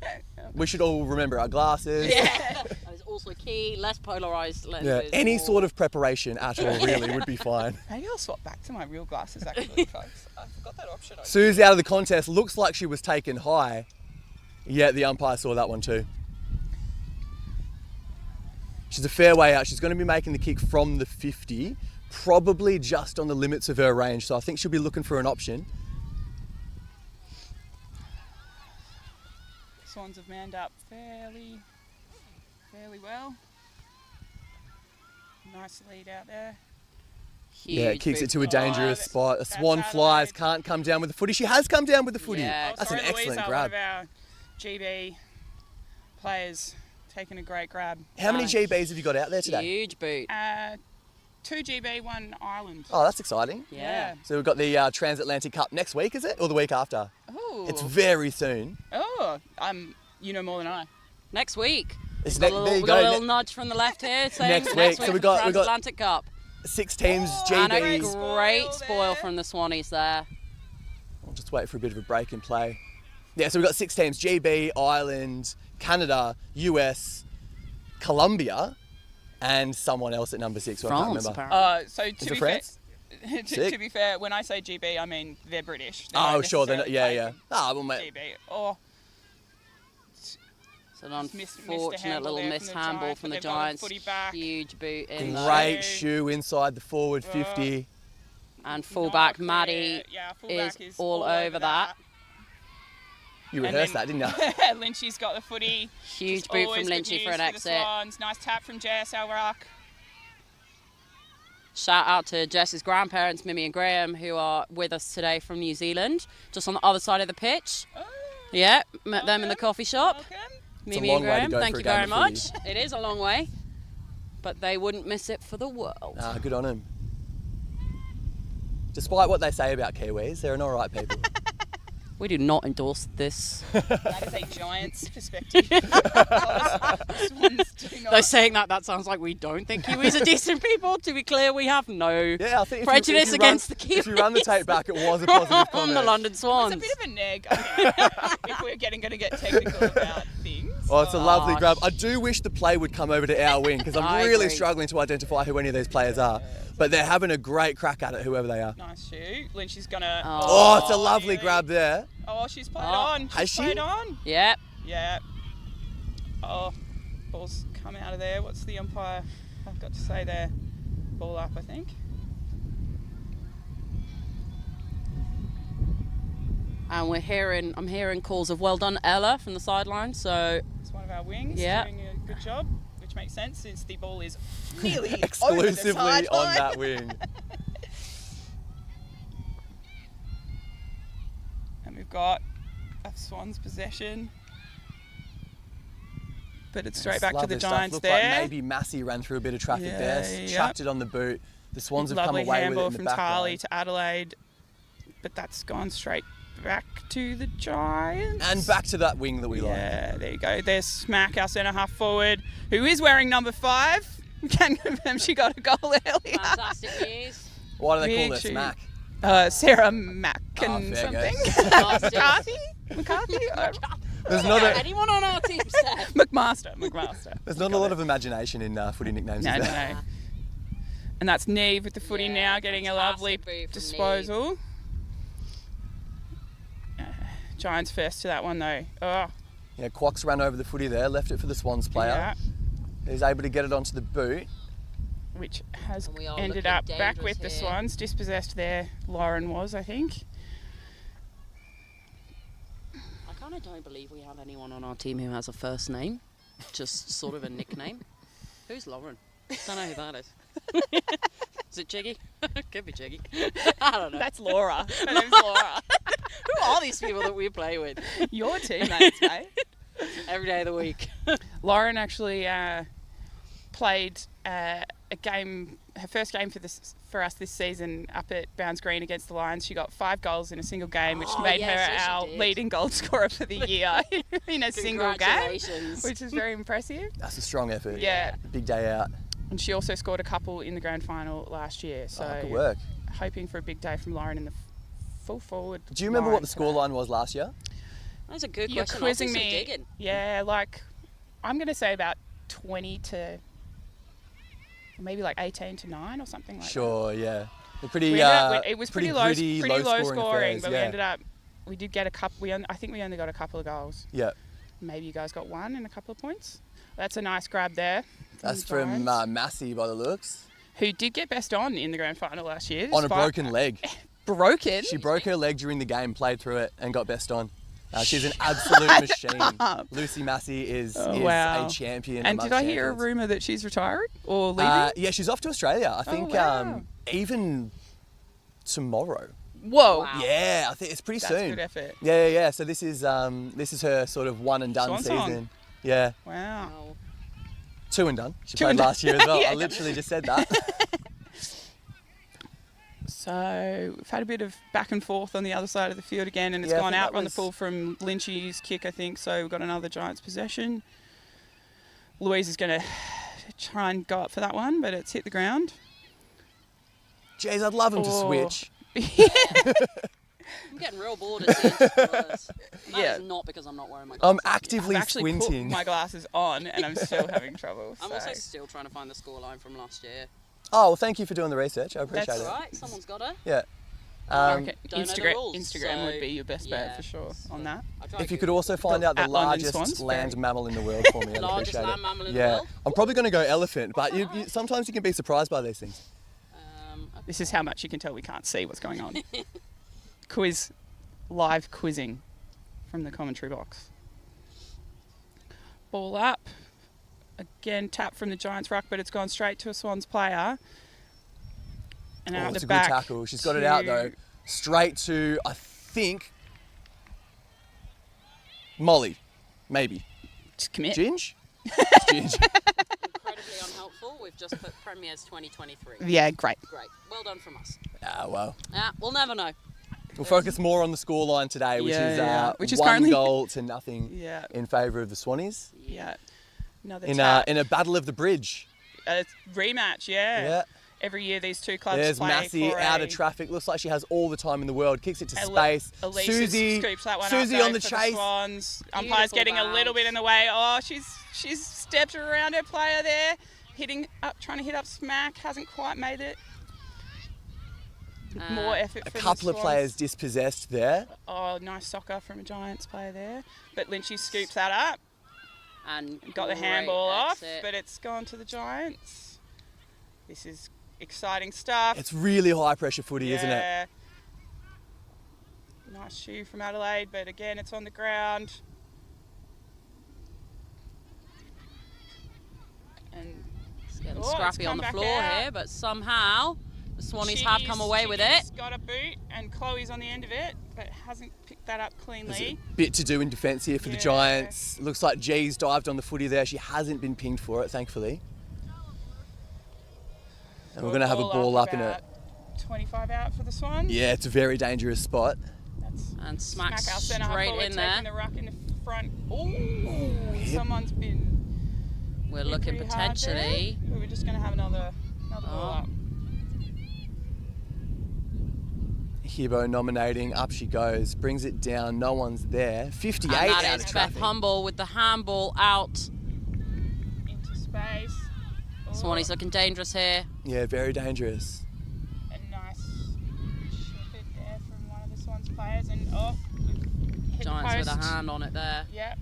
We should all remember our glasses. Yeah. There's also key, less polarised lenses. Yeah. Any sort of preparation at all really would be fine. Maybe I'll swap back to my real glasses actually, folks. I forgot that option. Sue's out of the contest. Looks like she was taken high. Yeah, the umpire saw that one too. She's a fair way out. She's going to be making the kick from the 50, probably just on the limits of her range. So I think she'll be looking for an option. Swans have manned up fairly well. Nice lead out there. Yeah, it kicks it to a dangerous spot. A Swan flies, can't come down with the footy. She has come down with the footy. Yeah. That's an excellent Louisa, grab. One of our GB players taking a great grab. How many GBs have you got out there today? Huge boot. 2 GB, 1 Ireland. Oh, that's exciting. Yeah. So we've got the Transatlantic Cup next week, is it? Or the week after? Oh. It's very soon. Oh, you know more than I. Next week. It's We've got a little nudge from the left here saying next week. So we got Transatlantic Cup. 6 teams, And a GB. great spoil from the Swannies there. I'll just wait for a bit of a break in play. Yeah, so we've got 6 teams, GB, Ireland, Canada, US, Colombia, and someone else at number 6 who I can't remember. So Is it France? to be fair, when I say GB, I mean they're British. They Oh, don't sure. They're not, necessarily yeah. play Ah, well, mate. GB. Or It's an unfortunate little mishandball from the Giants. Huge boot in there. Great shoe inside the forward 50. And fullback Maddie is all over that. You rehearsed that, didn't you? Lynchy's got the footy. Huge boot from Lynchy for an exit. Nice tap from JSL Rock. Shout out to Jess's grandparents, Mimi and Graham, who are with us today from New Zealand, just on the other side of the pitch. Yeah, met them in the coffee shop. Mimi and Graham, thank you very much. It is a long way, but they wouldn't miss it for the world. Ah, good on them. Despite what they say about Kiwis, they're an alright people. We do not endorse this. That is a Giants perspective. Though saying that sounds like we don't think Kiwis are decent people. To be clear, we have no prejudice against the Kiwis. If you run the tape back, it was a positive comment. On the London Swans. It's a bit of a neg, I think, if we're going to get technical about things. Oh, it's a lovely grab. I do wish the play would come over to our wing because I'm really agree. struggling to identify who any of these players are. But they're having a great crack at it, whoever they are. Nice shoot. Lynchy's going to... Oh, it's a lovely grab there. Oh, she's played on. Has she? Played on. Yep. Yeah. Oh, ball's come out of there. What's the umpire? I've got to say there. Ball up, I think. And I'm hearing calls of well done, Ella, from the sideline. So it's one of our wings doing a good job, which makes sense since the ball is nearly exclusively over the on that wing. And we've got a Swans possession. But it's straight back to the Giants Looked there. like maybe Massey ran through a bit of traffic there, chucked it on the boot. The Swans have come Lovely away with it handball in the from back Tarly line. to Adelaide. But that's gone straight back to the Giants. And back to that wing that we like. Yeah, there you go. There's Smack, our centre half forward, who is wearing number 5. We can confirm she got a goal earlier. Fantastic news. Why do they call her Big shoot. Smack? Sarah Mack and fair something. McCarthy? There's not anyone on our team, Seth? McMaster. There's not a lot of imagination in footy nicknames. No, is no. there? And that's Neve with the footy now, getting a lovely disposal. Giants first to that one though. Oh. Yeah, Quox ran over the footy there, left it for the Swans player. Yeah. He's able to get it onto the boot. Which has we are ended looking up back dangerous with the here. Swans. Dispossessed there, Lauren was, I think. I kind of don't believe we have anyone on our team who has a first name, just sort of a nickname. Who's Lauren? Don't know who that is. Is it Chiggy? Could be Chiggy. I don't know. That's Laura. Her name's Laura. Who are these people that we play with? Your teammates, mate. Every day of the week. Lauren actually played a game, her first game for us this season up at Bounds Green against the Lions. She got 5 goals in a single game, which made her our leading goal scorer for the year in a single game, which is very impressive. That's a strong effort. Yeah. Big day out. And she also scored a couple in the grand final last year. So good work. Hoping for a big day from Lauren in the full forward. Do you remember what the scoreline was last year? That's a good You're question. quizzing I'll do some me. digging. Yeah, like I'm going to say about 20 to maybe like 18 to 9 or something like that. Sure, yeah. They're pretty, it was pretty low gritty, scoring, affairs, but yeah. we did get a couple. I think we only got a couple of goals. Yeah. Maybe you guys got 1 and a couple of points. That's a nice grab there. That's from Massey by the looks. Who did get best on in the grand final last year. On a broken leg. Broken? She broke her leg during the game, played through it, and got best on. She's an absolute machine. Lucy Massey is a champion. And did I hear a rumour that she's retiring or leaving? Yeah, she's off to Australia. I think even tomorrow. Whoa! Wow. Yeah, I think it's pretty soon. That's good effort. Yeah. So this is her sort of one and done Swan season. song. Yeah. Wow. 2 and done. She played last year as well. Yeah. I literally just said that. So we've had a bit of back and forth on the other side of the field again, and it's gone out on the full from Lynchy's kick, I think. So we've got another Giants possession. Louise is going to try and go up for that one, but it's hit the ground. Jeez, I'd love him to switch. I'm getting real bored at the end. That is not because I'm not wearing my glasses. I'm actively I've actually squinting. put my glasses on, and I'm still having trouble. I'm also still trying to find the scoreline from last year. Oh, well, thank you for doing the research. I appreciate That's it. all right. Someone's got to. Yeah. Instagram would be your best bet for sure on that. If you could also find out the largest land mammal in the world for me, I'd largest appreciate land it. mammal in the world? I'm probably going to go elephant, but sometimes you can be surprised by these things. This is how much you can tell we can't see what's going on. Live quizzing from the commentary box. Ball up. Again, tap from the Giants ruck, but it's gone straight to a Swans player. And out it's the a back. good tackle. She's got it out though. Straight to, I think, Molly. Maybe. Just commit. Ginge? Ginge. Incredibly unhelpful. We've just put Premiers 2023. Yeah, great. Great. Well done from us. Well. We'll never know. We'll focus more on the scoreline today, which is 1 currently goal to nothing in favour of the Swannies. Yeah. Another in a battle of the bridge. Rematch, yeah. Every year these two clubs There's play Massey for out of traffic. Looks like she has all the time in the world. Kicks it to space. Susie scoops that one Susie up on the for chase. The Swans. Umpire's getting a little bit in the way. Oh, she's stepped around her player there, trying to hit up smack. Hasn't quite made it. More effort from a couple the of players dispossessed there. Oh, nice soccer from a Giants player there. But Lynchy scoops that up. And got the handball off, but it's gone to the Giants. This is exciting stuff. It's really high pressure footy, isn't it? Nice shoe from Adelaide, but again, it's on the ground. And it's getting scrappy on the floor here, but somehow the Swannies have come away with it. Got a boot, and Chloe's on the end of it, but hasn't picked that up cleanly. There's a bit to do in defence here for the Giants. Looks like G's dived on the footy there. She hasn't been pinged for it, thankfully. And we're going to have a ball up in it. 25 out for the Swans. Yeah, it's a very dangerous spot. And Smack our centre half straight forward, in there. Taking the ruck in the front. Oh, someone's been. We're looking potentially. We were just going to have another ball up. Hibbo nominating, up she goes, brings it down, no one's there. 58 and that out is of traffic. Beth Humble with the handball out. Into space. Swannies looking dangerous here. Yeah, very dangerous. A nice shift there from one of the Swans players, and hit Giants the with post. a hand on it there. Yep.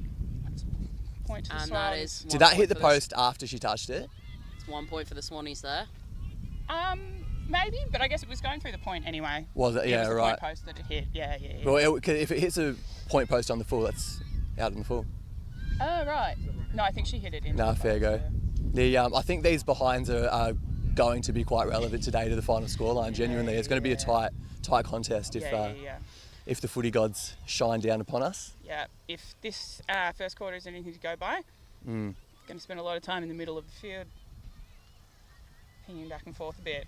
Point to the And Swans. that is. Did that hit the post after she touched it? It's 1 point for the Swannies there. Maybe, but I guess it was going through the point anyway. Was it? Yeah, was the right. Point post that it hit. Yeah. Well, if it hits a point post on the full, that's out in the full. Oh, right. No, I think she hit it in. No, fair go. I think these behinds are going to be quite relevant today to the final scoreline. Genuinely, it's going to be a tight contest if the footy gods shine down upon us. Yeah, if this first quarter is anything to go by, going to spend a lot of time in the middle of the field, pinging back and forth a bit.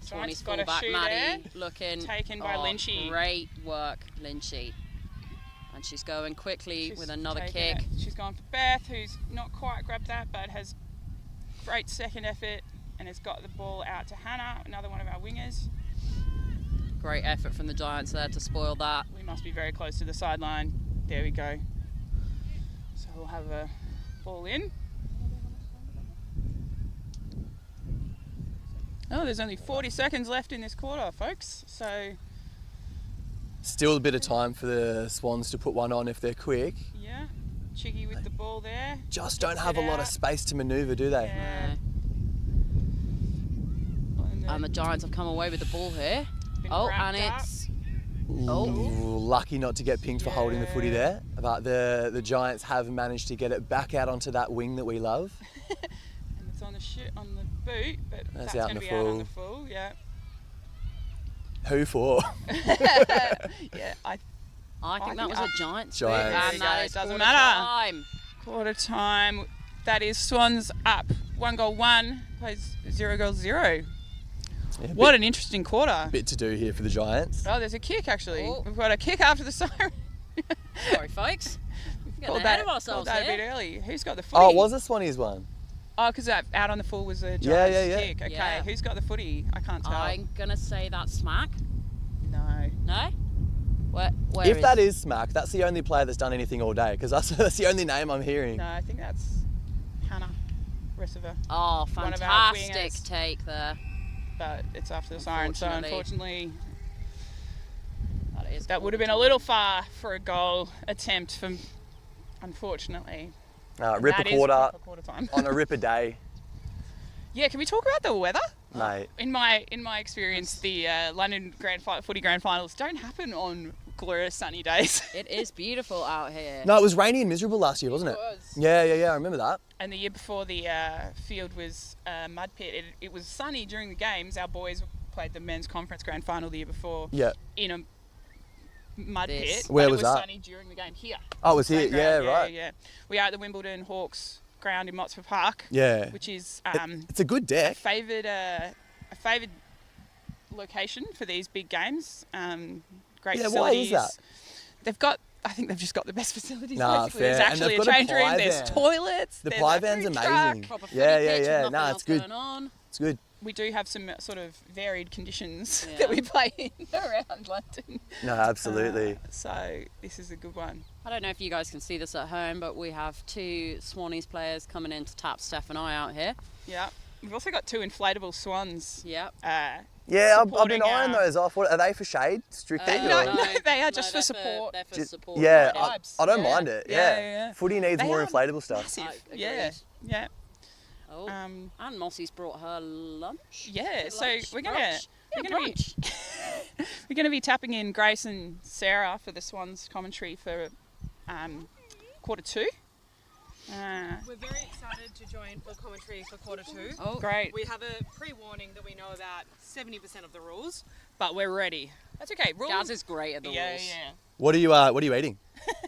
Swannies fullback Maddie looking taken by Lynchy. Great work, Lynchy. And she's going quickly with another kick. She's gone for Beth, who's not quite grabbed that, but has great second effort and has got the ball out to Hannah, another one of our wingers. Great effort from the Giants there to spoil that. We must be very close to the sideline. There we go. So we'll have a ball in. Oh, there's only 40 seconds left in this quarter, folks. So still a bit of time for the Swans to put one on if they're quick. Yeah, Chiggy with the ball there. Just don't have a lot of space to manoeuvre, do they? Yeah. And the Giants have come away with the ball here. And it's Lucky not to get pinged for holding the footy there, but the Giants have managed to get it back out onto that wing that we love. And it's on the boot, but that's out going in to the be out on full. the full, yeah. Who for? Yeah, I think that was a Giants. Giants. And that is doesn't quarter matter. time. Quarter time. That is Swans up 1-1, plays 0-0. Yeah, What an interesting quarter. Bit to do here for the Giants. Oh, there's a kick actually. Oh. We've got a kick after the siren. Sorry, folks. We're Called getting ahead that, of ourselves called that a here. bit early. Who's got the footy? Oh, it was the Swannies one? Oh, because out on the full was a Giants Yeah. kick. Okay, Yeah. who's got the footy? I can't tell. I'm going to say that's Smack. No. No? Where If that is Smack, that's the only player that's done anything all day, because that's the only name I'm hearing. No, I think that's Hannah Receiver. Oh, One of our fantastic wingers. take there. But it's after the siren, so unfortunately That is that would have been a little far for a goal attempt from, unfortunately. Rip That a is quarter proper time. on a rip a day, Yeah, can we talk about the weather? mate. In my experience, the London footy grand finals don't happen on glorious sunny days. It is beautiful out here. No, it was rainy and miserable last year, wasn't it? was. Yeah, I remember that. And the year before, the field was mud pit. It was sunny during the games. Our boys played the men's conference grand final the year before. Yeah. In a mud pit. Where but was it was that? sunny during the game here. Oh, it was here. Same ground, Yeah, right. Yeah. We are at the Wimbledon Hawks ground in Motspur Park. Yeah. Which is It's a good deck. a favoured location for these big games. Great Yeah, why facilities. is that? I think they've just got the best facilities. Nah, basically. fair. There's And actually they've a got a change room. ply There's van. toilets. The there's ply a van's food amazing. truck. Yeah. Nah, it's good. Going on. It's good. We do have some sort of varied conditions Yeah. that we play in around London. No, absolutely. So this is a good one. I don't know if you guys can see this at home, but we have two Swannies players coming in to tap Steph and I out here. Yeah. We've also got two inflatable swans. Yeah. Yeah, I've supporting been eyeing our- those off. What, are they for shade strictly? No, or- they are just they're for support. They're for support. Yeah, right? I don't mind it. Yeah, Yeah. yeah. Footy needs They more are inflatable stuff. Massive. Agreed. Yeah. Oh, and Mossy's brought her lunch. Yeah, so Lunch? we're gonna Brunch? we're Yeah, gonna be brunch. we're gonna be tapping in Grace and Sarah for the Swans commentary for quarter two. We're very excited to join for commentary for quarter two. Oh, great. We have a pre-warning that we know about 70% of the rules, but we're ready. That's okay. Rules. Gaz is great at the Yeah, rules. yeah. What are you eating?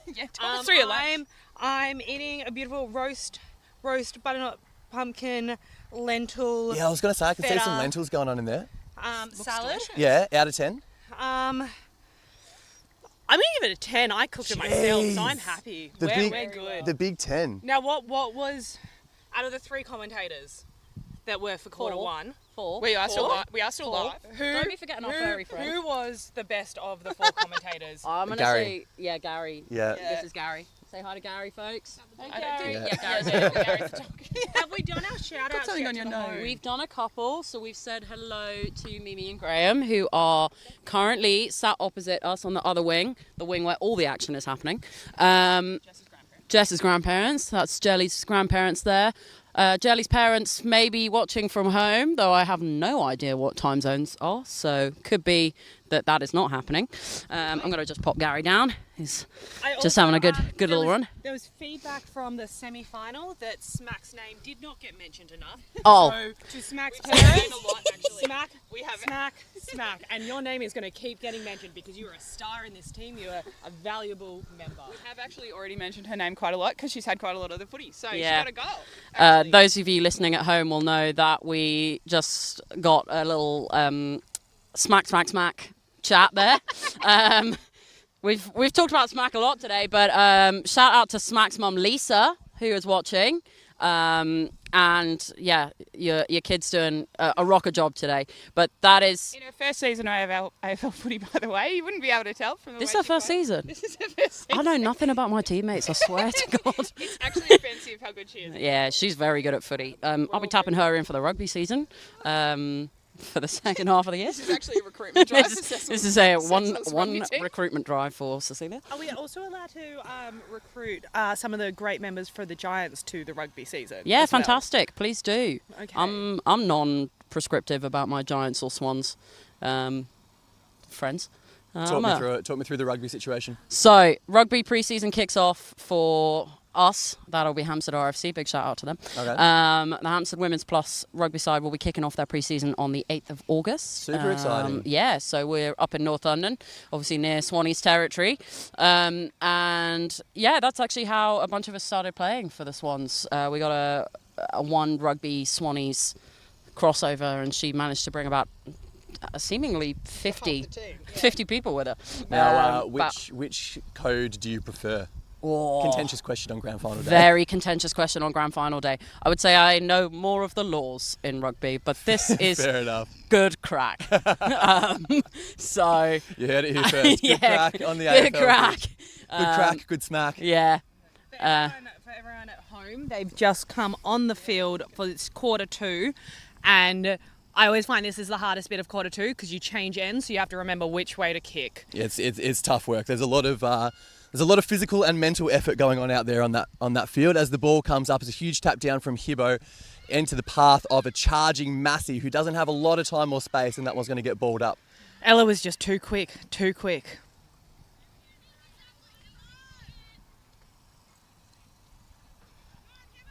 Yeah, talk us through your lunch. I'm eating a beautiful roast butternut pumpkin lentil. Yeah, I was gonna say I can see some feta, lentils going on in there. salad. Yeah, out of 10. I'm gonna give it a 10. I cooked it myself, so I'm Jeez. happy. The We're big, good. the big 10. Now, what was out of the three commentators that were for quarter Four. one? Four. We are still Four. live. We are still live. Don't be forgetting our furry friend. Who was the best of the four commentators? I'm gonna Gary. say Gary. Yeah. This is Gary. Say hi to Gary, folks. Hey, I don't think- Gary. Yeah. Gary's Have we done our shout Got out? something on your nose. We've done a couple, so we've said hello to Mimi and Graham, who are currently sat opposite us on the other wing, the wing where all the action is happening. Jess's grandparents. That's Jelly's grandparents there. Jelly's parents may be watching from home, though I have no idea what time zones are, so could be that is not happening. I'm going to just pop Gary down. He's just having a good little run. There was feedback from the semi-final that Smack's name did not get mentioned enough. Oh. So to Smack's We've parents, a lot, actually. Smack, and your name is going to keep getting mentioned because you're a star in this team. You're a valuable member. We have actually already mentioned her name quite a lot because she's had quite a lot of the footy, so Yeah. she's got a goal. Those of you listening at home will know that we just got a little smack chat there. We've talked about Smack a lot today, but shout out to Smack's mum Lisa, who is watching. And yeah, your kid's doing a rocker job today. But that is... In her first season of AFL footy, by the way, you wouldn't be able to tell from the This is way her she first plays. season. This is her first season. I know nothing about my teammates, I swear to God. It's actually offensive how good she is. Yeah, she's very good at footy. I'll be tapping her in for the rugby season for the second half of the year. This is actually a recruitment drive. This is a one recruitment drive for Cecilia. Are we also allowed to recruit some of the great members for the Giants to the rugby season? Yeah, as well? fantastic. Please do. Okay. I'm non-prescriptive about my Giants or Swans friends. Talk me through the rugby situation. So, rugby pre-season kicks off for us. That'll be Hampstead RFC. Big shout out to them. Okay. The Hampstead Women's Plus rugby side will be kicking off their pre-season on the 8th of August. Super exciting. Yeah, so we're up in North London, obviously near Swannies territory. And yeah, that's actually how a bunch of us started playing for the Swans. We got a one rugby Swannies crossover, and she managed to bring about seemingly 50 people with her. Now, which code do you prefer? Contentious question on grand final day. Very contentious question on grand final day. I would say I know more of the laws in rugby, but this is fair enough. Good crack. So you heard it here first. Good crack on the good AFL crack. pitch. Good crack, good smack. Yeah. For everyone at home, they've just come on the field for this quarter 2, and I always find this is the hardest bit of quarter 2 because you change ends, so you have to remember which way to kick. Yeah, it's tough work. There's a lot of physical and mental effort going on out there on that field as the ball comes up. It's a huge tap down from Hibbo into the path of a charging Massey who doesn't have a lot of time or space, and that one's going to get balled up. Ella was just too quick.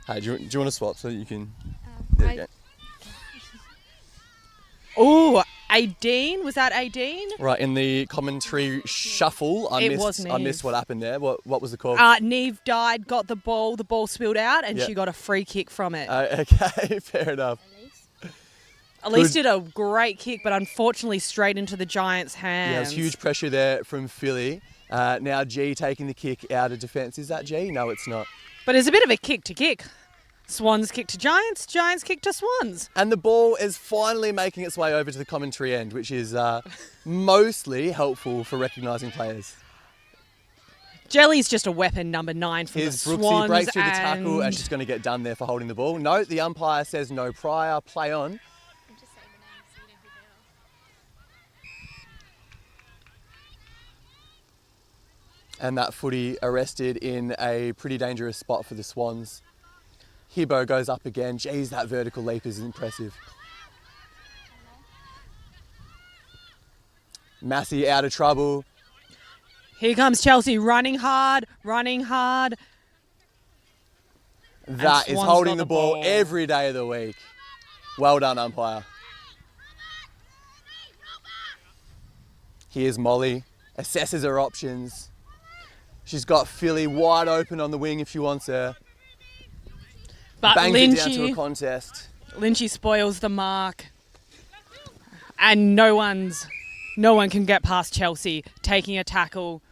Hey, do you want to swap so that you can... There you go. Oh, Aideen? Was that Aideen? Right, in the commentary shuffle, I missed what happened there. What was the call? Neve died, got the ball spilled out, and she got a free kick from it. Okay, fair enough. Elise did a great kick, but unfortunately straight into the Giants' hands. Yeah, there's huge pressure there from Philly. Now G taking the kick out of defence. Is that G? No, it's not. But it's a bit of a kick to kick. Swans kick to Giants, Giants kick to Swans. And the ball is finally making its way over to the commentary end, which is mostly helpful for recognising players. Jelly's just a weapon, number 9 for the Swans. Brooksy breaks through the tackle and she's going to get done there for holding the ball. No, the umpire says no prior, play on. And that footy arrested in a pretty dangerous spot for the Swans. Hibbo goes up again. Geez, that vertical leap is impressive. Massey out of trouble. Here comes Chelsea running hard. That is holding the ball every day of the week. Well done, umpire. Here's Molly. Assesses her options. She's got Philly wide open on the wing if she wants her. But bangs it down to a contest. Lynchy spoils the mark. And no one can get past Chelsea taking a tackle.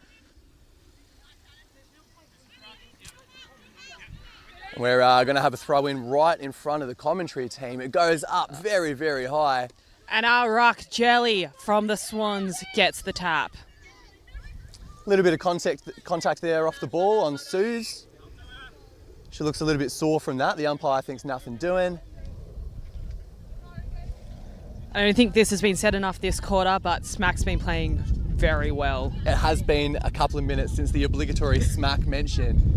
We're going to have a throw in right in front of the commentary team. It goes up very, very high. And our ruck, Jelly, from the Swans, gets the tap. A little bit of contact there off the ball on Suze. She looks a little bit sore from that. The umpire thinks nothing doing. I don't think this has been said enough this quarter, but Smack's been playing very well. It has been a couple of minutes since the obligatory Smack mention.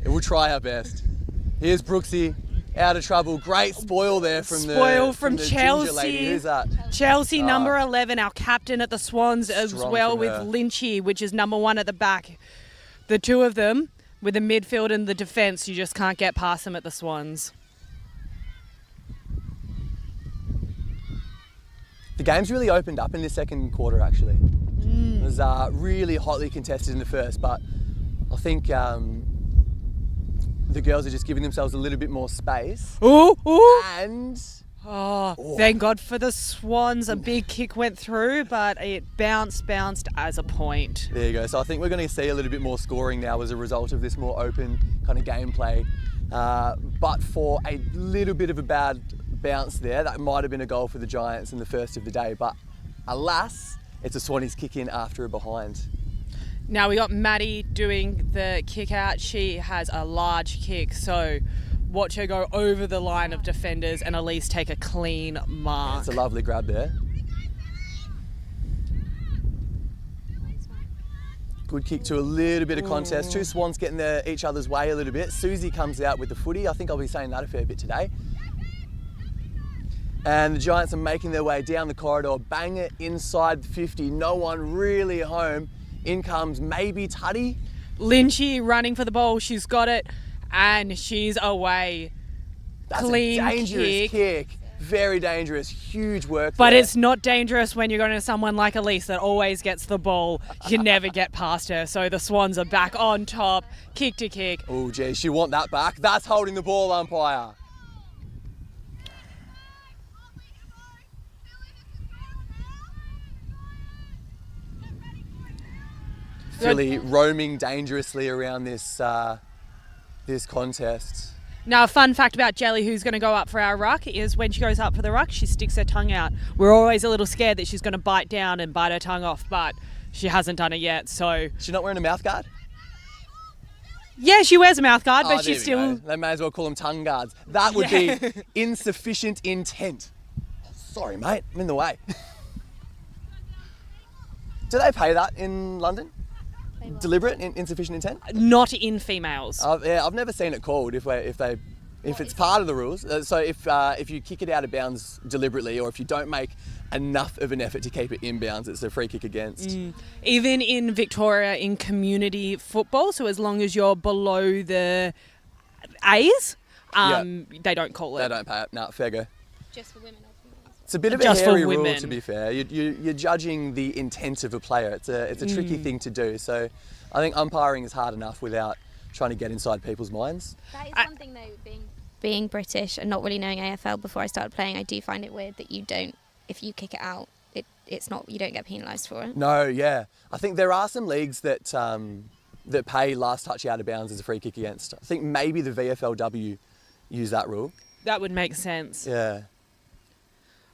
We'll try our best. Here's Brooksy, out of trouble. Great spoil there from the Chelsea. Lady. Who's that? Chelsea, number 11, our captain at the Swans, as well with Lynchy, which is number 1 at the back. The two of them, with the midfield and the defence, you just can't get past them at the Swans. The game's really opened up in the second quarter, actually. It was really hotly contested in the first, but I think the girls are just giving themselves a little bit more space. Ooh! And... Thank God for the Swans. A big kick went through, but it bounced as a point. There you go. So I think we're going to see a little bit more scoring now as a result of this more open kind of gameplay. But for a little bit of a bad bounce there, that might have been a goal for the Giants in the first of the day. But alas, it's a Swannies kick in after a behind. Now we got Maddie doing the kick out. She has a large kick, so watch her go over the line of defenders and at least take a clean mark. It's a lovely grab there. Good kick to a little bit of contest. Two Swans getting each other's way a little bit. Susie comes out with the footy. I think I'll be saying that a fair bit today. And the Giants are making their way down the corridor, bang it inside the 50, no one really at home. In comes maybe Tuddy. Lynchy running for the ball, she's got it, and she's away. That's Clean a dangerous kick. Very dangerous, huge work. But there. it's not dangerous when you're going to someone like Elise that always gets the ball. You never get past her. So the Swans are back on top, kick to kick. Oh, geez, you want that back? That's holding the ball, umpire. Philly roaming dangerously around this this contest. Now, a fun fact about Jelly, who's going to go up for our ruck, is when she goes up for the ruck, she sticks her tongue out. We're always a little scared that she's going to bite down and bite her tongue off, but she hasn't done it yet, so... She's not wearing a mouth guard? Yeah, she wears a mouth guard, but she's still... They may as well call them tongue guards. That would be insufficient intent. Sorry, mate, I'm in the way. Do they pay that in London? Deliberate insufficient intent? Not in females. I've never seen it called if it's part of the rules. So if you kick it out of bounds deliberately, or if you don't make enough of an effort to keep it in bounds, it's a free kick against. Even in Victoria, in community football, so as long as you're below the A's, they don't call it. They don't pay it. No, fair go. Just for women. It's a bit of a hairy rule, to be fair. You're judging the intent of a player. It's a tricky thing to do. So I think umpiring is hard enough without trying to get inside people's minds. That is one thing, though, being British and not really knowing AFL before I started playing, I do find it weird that you don't, if you kick it out, it's not, you don't get penalised for it. No, yeah. I think there are some leagues that that pay last touch out of bounds as a free kick against. I think maybe the VFLW use that rule. That would make sense. Yeah.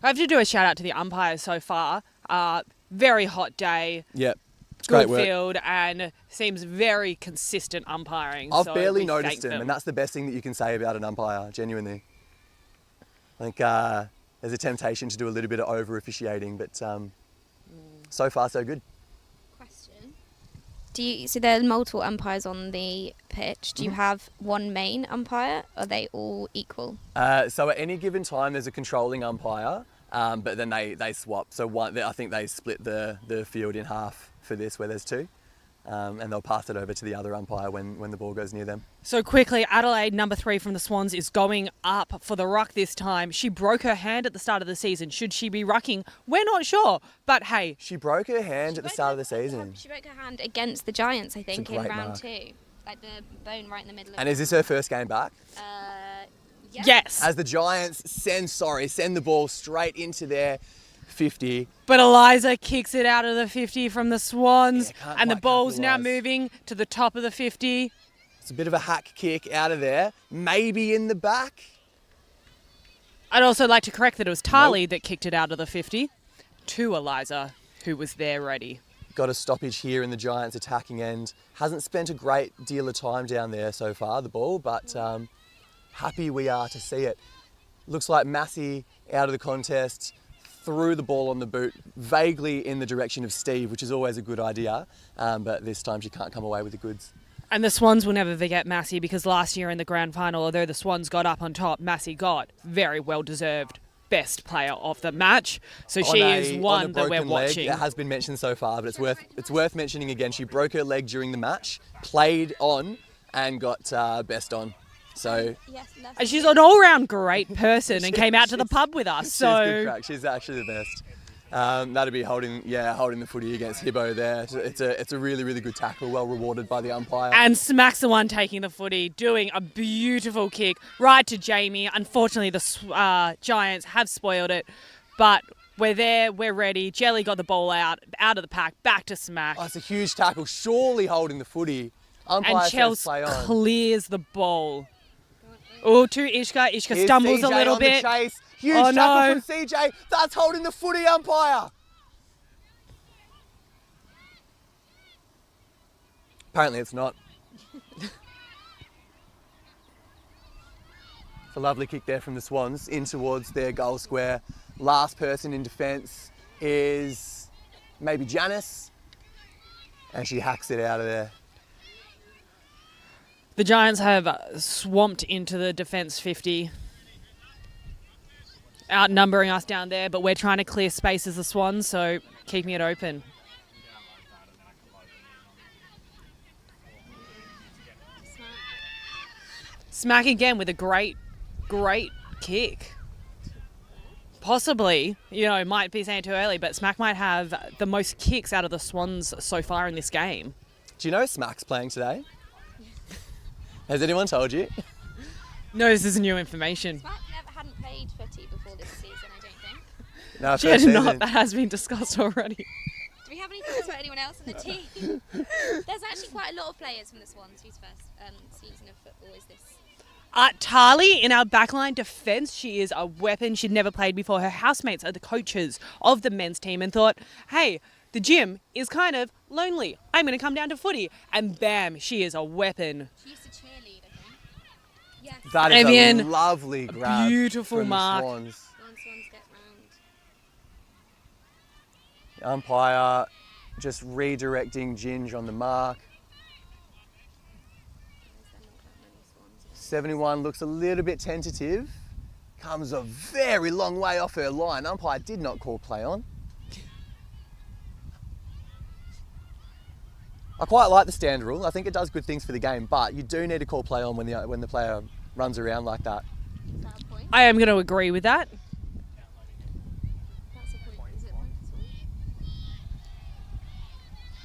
I have to do a shout out to the umpires so far. Very hot day. Yep. It's good great work. field, and seems very consistent umpiring. I've so barely we noticed thank him, and that's the best thing that you can say about an umpire, genuinely. I think there's a temptation to do a little bit of over officiating, but so far so good. So there are multiple umpires on the pitch. Do you have one main umpire? Are they all equal? So at any given time, there's a controlling umpire, but then they swap. So I think they split the field in half for this, where there's two, and they'll pass it over to the other umpire when the ball goes near them. So quickly, Adelaide, number 3 from the Swans, is going up for the ruck this time. She broke her hand at the start of the season. Should she be rucking? We're not sure, but hey. She broke her hand at the start of the season. She broke her hand against the Giants, I think, in round mark. 2. Like the bone right in the middle of And is this her first game back? Yes. As the Giants send the ball straight into their 50. But Eliza kicks it out of the 50 from the Swans, Yeah, and the ball's now moving to the top of the 50. It's a bit of a hack kick out of there, maybe in the back. I'd also like to correct that it was Tarly that kicked it out of the 50 to Eliza, who was there ready. Got a stoppage here in the Giants' attacking end. Hasn't spent a great deal of time down there so far, the ball, but happy we are to see it. Looks like Massey out of the contest, threw the ball on the boot, vaguely in the direction of Steve, which is always a good idea, but this time she can't come away with the goods. And the Swans will never forget Massey, because last year in the grand final, although the Swans got up on top, Massey got very well-deserved best player of the match. So she is one that we're watching. It has been mentioned so far, but it's worth mentioning again. She broke her leg during the match, played on, and got best on. So and she's an all-round great person and came out to the pub with us. She's So good crack. She's actually the best. That'd be holding the footy against Hibbo there. It's a really, really good tackle, well rewarded by the umpire. And Smack's the one taking the footy, doing a beautiful kick right to Jamie. Unfortunately, the Giants have spoiled it, but we're there, we're ready. Jelly got the ball out of the pack, back to Smack. Oh, it's a huge tackle, surely holding the footy. Umpire And says Chelsea play on. clears the ball. Oh, to Ishka. Ishka Here's stumbles CJ a little on bit. The chase. Huge Oh, tackle no. from CJ. That's holding the footy, umpire. Apparently it's not. It's a lovely kick there from the Swans in towards their goal square. Last person in defence is maybe Janice, and she hacks it out of there. The Giants have swamped into the defence 50. outnumbering us down there, but we're trying to clear space as the Swans, so keeping it open. Smack again with a great kick. Possibly, might be saying too early, but Smack might have the most kicks out of the Swans so far in this game. Do you know Smack's playing today? Has anyone told you? No, this is new information. Smack hadn't played footy before this season, I don't think. No, she had not. That has been discussed already. Do we have any thoughts about anyone else in the team? There's actually quite a lot of players from the Swans whose first season of football is this. Tali in our backline defence, she is a weapon. She'd never played before. Her housemates are the coaches of the men's team and thought, hey, the gym is kind of lonely. I'm going to come down to footy. And bam, she is a weapon. She used to cheerlead, I think. Yes. That is Evian, a lovely grab. Beautiful from mark. The Swans. Swans get round. The umpire just redirecting Ginge on the mark. 71 looks a little bit tentative. Comes a very long way off her line. Umpire did not call play on. I quite like the stand rule. I think it does good things for the game, but you do need to call play on when the player runs around like that. I am going to agree with that.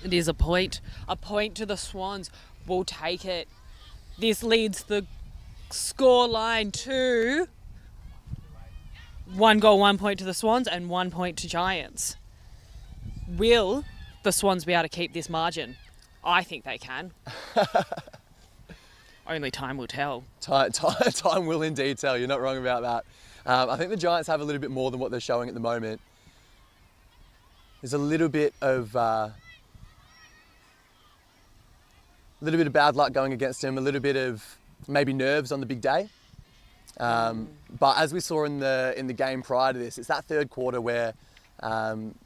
It is a point. A point to the Swans. We'll take it. This leads the score line to 1 goal, 1 point to the Swans and 1 point to Giants. Will the Swans be able to keep this margin? I think they can. Only time will tell. Time will indeed tell. You're not wrong about that. I think the Giants have a little bit more than what they're showing at the moment. There's a little bit of bad luck going against them, a little bit of maybe nerves on the big day. But as we saw in the game prior to this, it's that third quarter where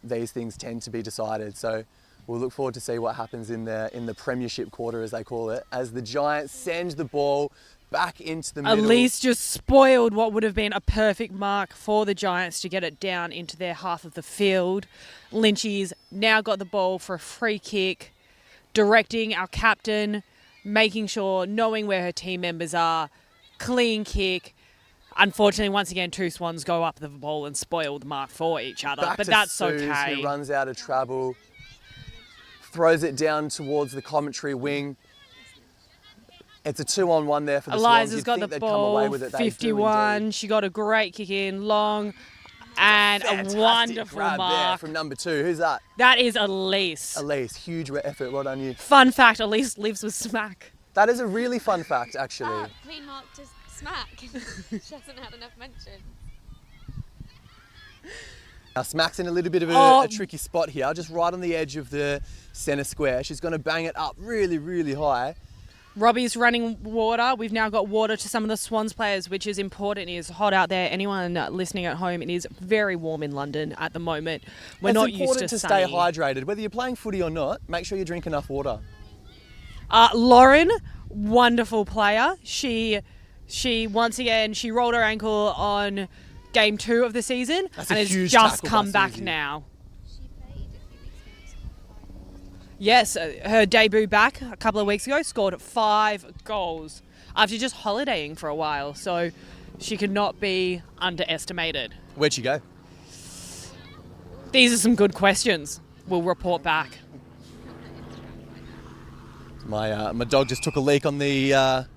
these things tend to be decided. So we'll look forward to see what happens in the Premiership quarter, as they call it, as the Giants send the ball back into the middle. Elise just spoiled what would have been a perfect mark for the Giants to get it down into their half of the field. Lynchy's now got the ball for a free kick, directing our captain, making sure, knowing where her team members are, clean kick. Unfortunately, once again, two Swans go up the ball and spoil the mark for each other, Back but to that's Suze, okay. Who runs out of trouble, throws it down towards the commentary wing. It's a 2-on-1 there for the Swans. Eliza's got the ball, 51. She got a great kick in, long, and a wonderful grab mark. there from number 2. Who's that? That is Elise. Elise, huge effort. Well done, you. Fun fact, Elise lives with Smack. That is a really fun fact, actually. Clean mark to Smack. She hasn't had enough mention. Now Smack's in a little bit of a tricky spot here, just right on the edge of the centre square. She's going to bang it up really, really high. Robbie's running water. We've now got water to some of the Swans players, which is important. It is hot out there. Anyone listening at home, it is very warm in London at the moment. We're not used to It's important to sunny. stay hydrated. Whether you're playing footy or not, make sure you drink enough water. Lauren, wonderful player. She once again, she rolled her ankle on game 2 of the season and has just come back now. Yes, her debut back a couple of weeks ago, scored 5 goals after just holidaying for a while, so she could not be underestimated. Where'd she go? These are some good questions. We'll report back. My dog just took a leak on the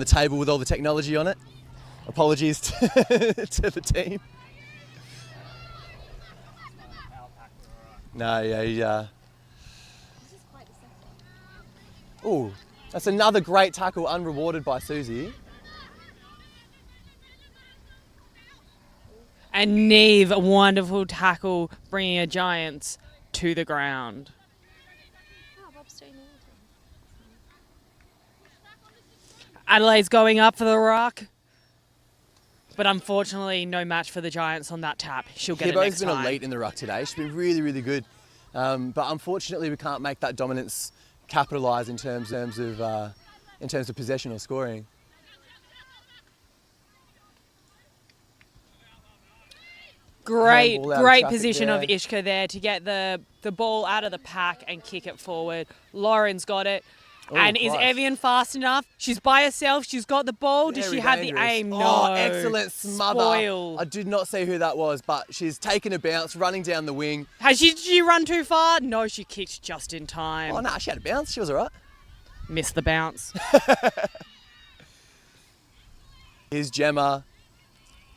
table with all the technology on it. Apologies to the team. No, yeah. Ooh, that's another great tackle, unrewarded by Susie. And Neve, a wonderful tackle, bringing a Giants to the ground. Adelaide's going up for the rock. But unfortunately, no match for the Giants on that tap. She'll get it next time. Hibbo's been elite in the ruck today. She's been really, really good. But unfortunately, we can't make that dominance capitalise in terms of possession or scoring. Great handball out of traffic position there. of Ishka there to get the ball out of the pack and kick it forward. Lauren's got it. Oh, and is Christ. Evian fast enough? She's by herself. She's got the ball. Does Very she have dangerous. the aim? No. Oh, excellent smother. Spoil. I did not see who that was, but she's taken a bounce, running down the wing. Did she run too far? No, she kicked just in time. Oh, no, she had a bounce. She was all right. Missed the bounce. Here's Gemma.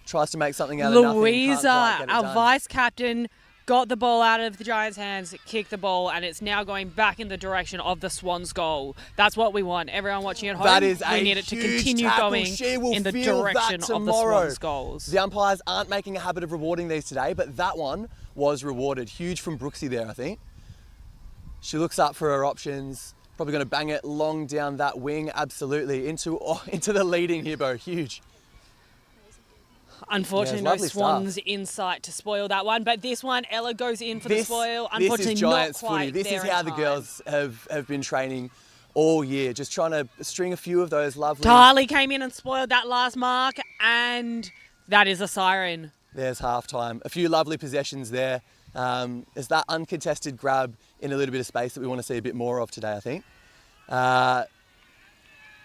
Tries to make something out of nothing. Louisa, Can't quite get it our done. vice captain, got the ball out of the Giants' hands, kicked the ball, and it's now going back in the direction of the Swans' goal. That's what we want. Everyone watching at home, That is we a need it to huge continue tackle. going She will in the feel that direction of the tomorrow. Swans' goals. The umpires aren't making a habit of rewarding these today, but that one was rewarded. Huge from Brooksy there, I think. She looks up for her options. Probably going to bang it long down that wing. Absolutely. Into the leading hippo. Huge. Unfortunately, Yeah, no lovely Swans insight to spoil that one. But this one, Ella goes in for the spoil. Unfortunately, this is Giants not quite footy. This there is in how the time. girls have been training all year. Just trying to string a few of those lovely... Darley came in and spoiled that last mark, and that is a siren. There's half-time. A few lovely possessions there. There's that uncontested grab in a little bit of space that we want to see a bit more of today, I think.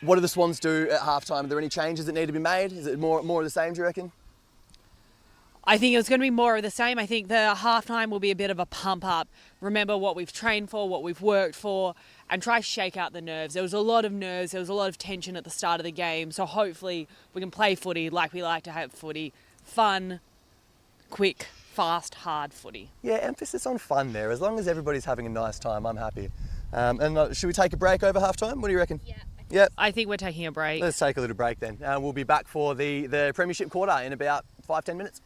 What do the Swans do at half-time? Are there any changes that need to be made? Is it more of the same, do you reckon? I think it's going to be more of the same. I think the halftime will be a bit of a pump up. Remember what we've trained for, what we've worked for, and try to shake out the nerves. There was a lot of nerves, there was a lot of tension at the start of the game. So hopefully we can play footy like we like to have footy. Fun, quick, fast, hard footy. Yeah, emphasis on fun there. As long as everybody's having a nice time, I'm happy. Should we take a break over halftime? What do you reckon? Yeah. I think we're taking a break. Let's take a little break then. We'll be back for the Premiership quarter in about 5-10 minutes.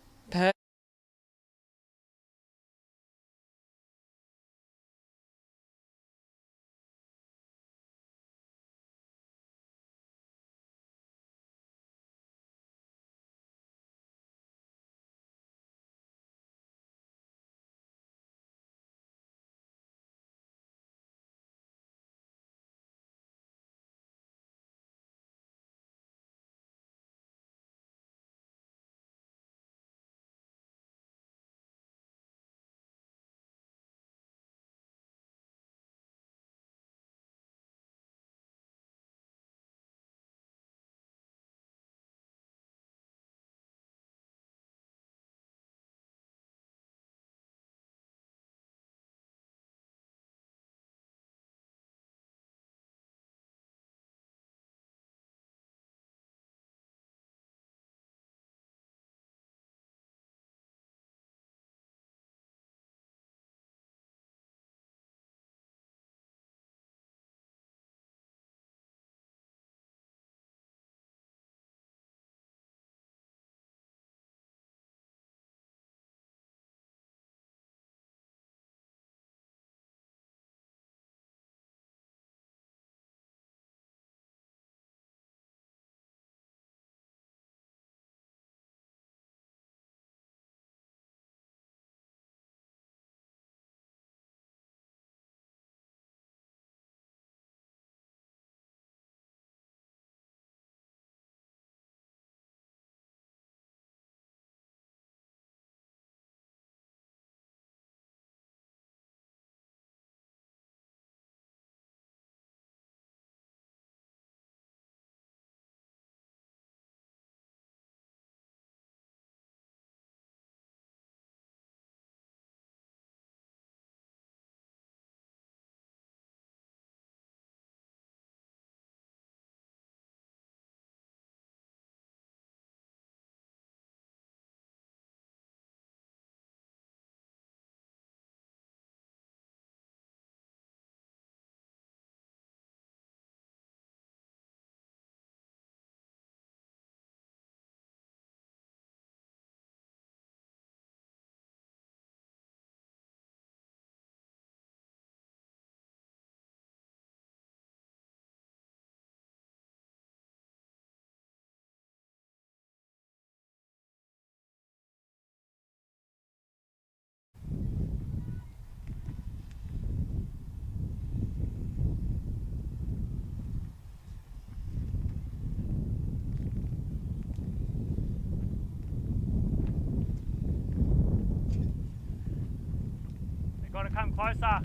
to come closer.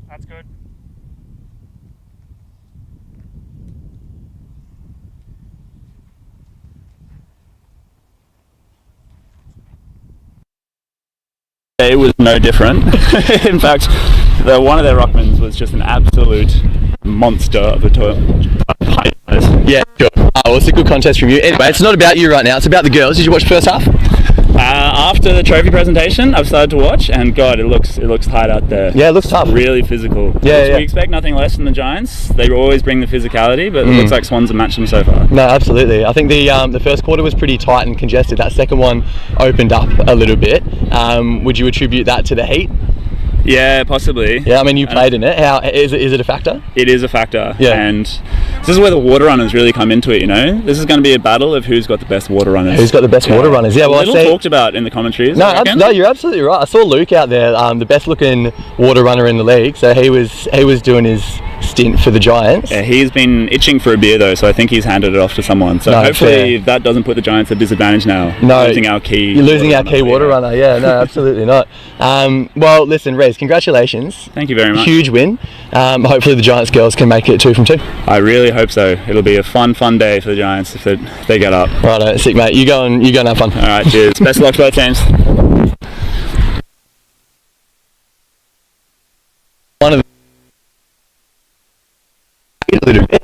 That's good. It was no different. In fact, one of their ruckmans was just an absolute monster of the toilet. Yeah, sure. Well, it's a good contest from you. Anyway, it's not about you right now. It's about the girls. Did you watch the first half? After the trophy presentation, I've started to watch, and God, it looks tight out there. Yeah, it looks tough. Really physical. Yeah. We expect nothing less from the Giants. They always bring the physicality, but it looks like Swans have matched them so far. No, absolutely. I think the first quarter was pretty tight and congested. That second one opened up a little bit. Would you attribute that to the heat? Yeah, possibly. Yeah, I mean, you played in it. How is it a factor? It is a factor. Yeah. And this is where the water runners really come into it, you know? This is going to be a battle of who's got the best water runners. Who's got the best water runners? Yeah, well, a little talked about in the commentaries. No, you're absolutely right. I saw Luke out there, the best looking water runner in the league. So he was doing his stint for the Giants. Yeah, he's been itching for a beer though, so I think he's handed it off to someone. So hopefully that doesn't put the Giants at disadvantage now. No, losing our key. You're losing our key water runner. Yeah, no, absolutely not. Well, listen, Rez, congratulations. Thank you very much. Huge win. Hopefully the Giants girls can make it 2 from 2. I really hope so. It'll be a fun day for the Giants if they get up. Right, sick mate. You go and have fun. All right, cheers. Best of luck to both teams. One of a little bit.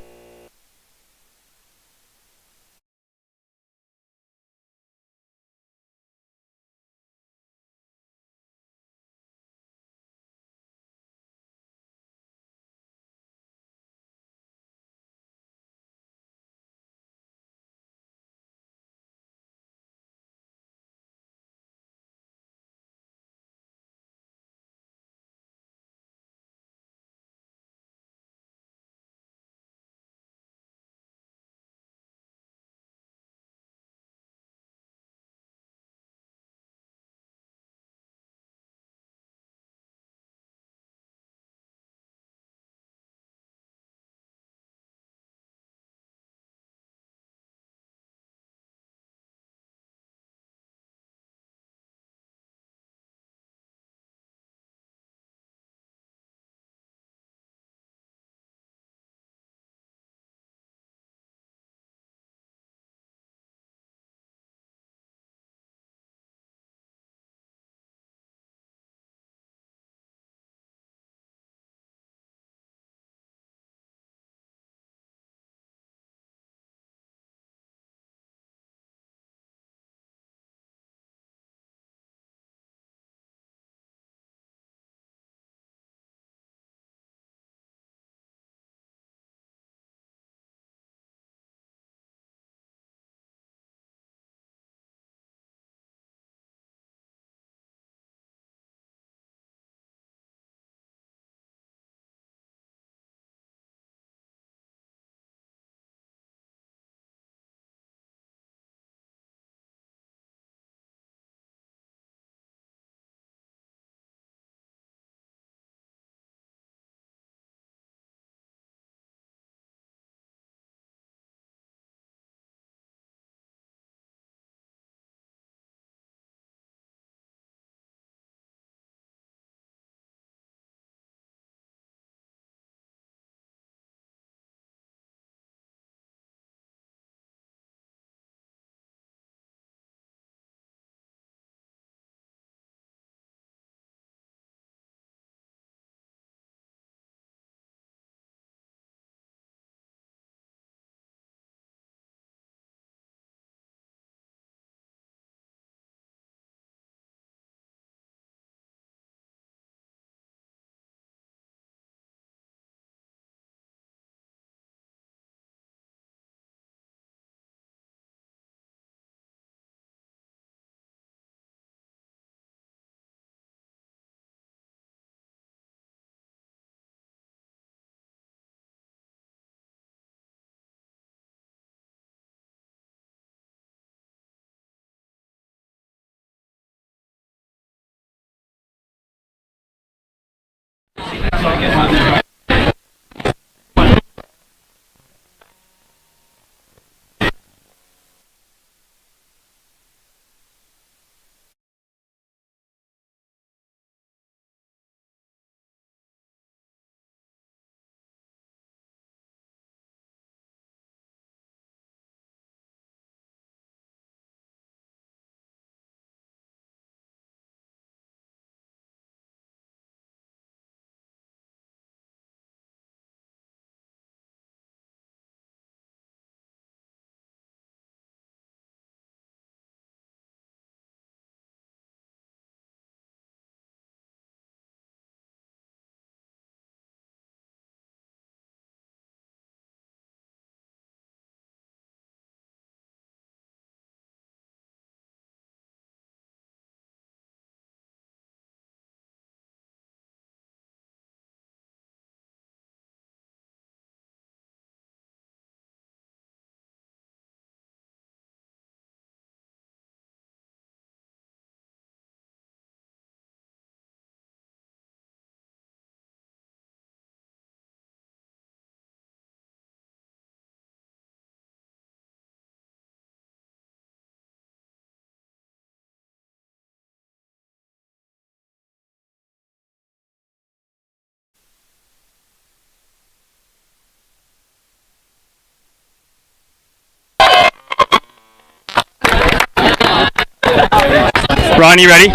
Ryan, you ready?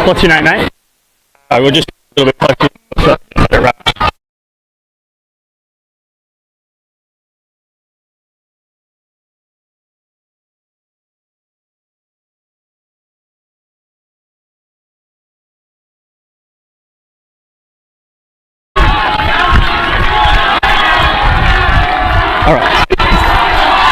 What's your name, mate? We'll just a little bit closer.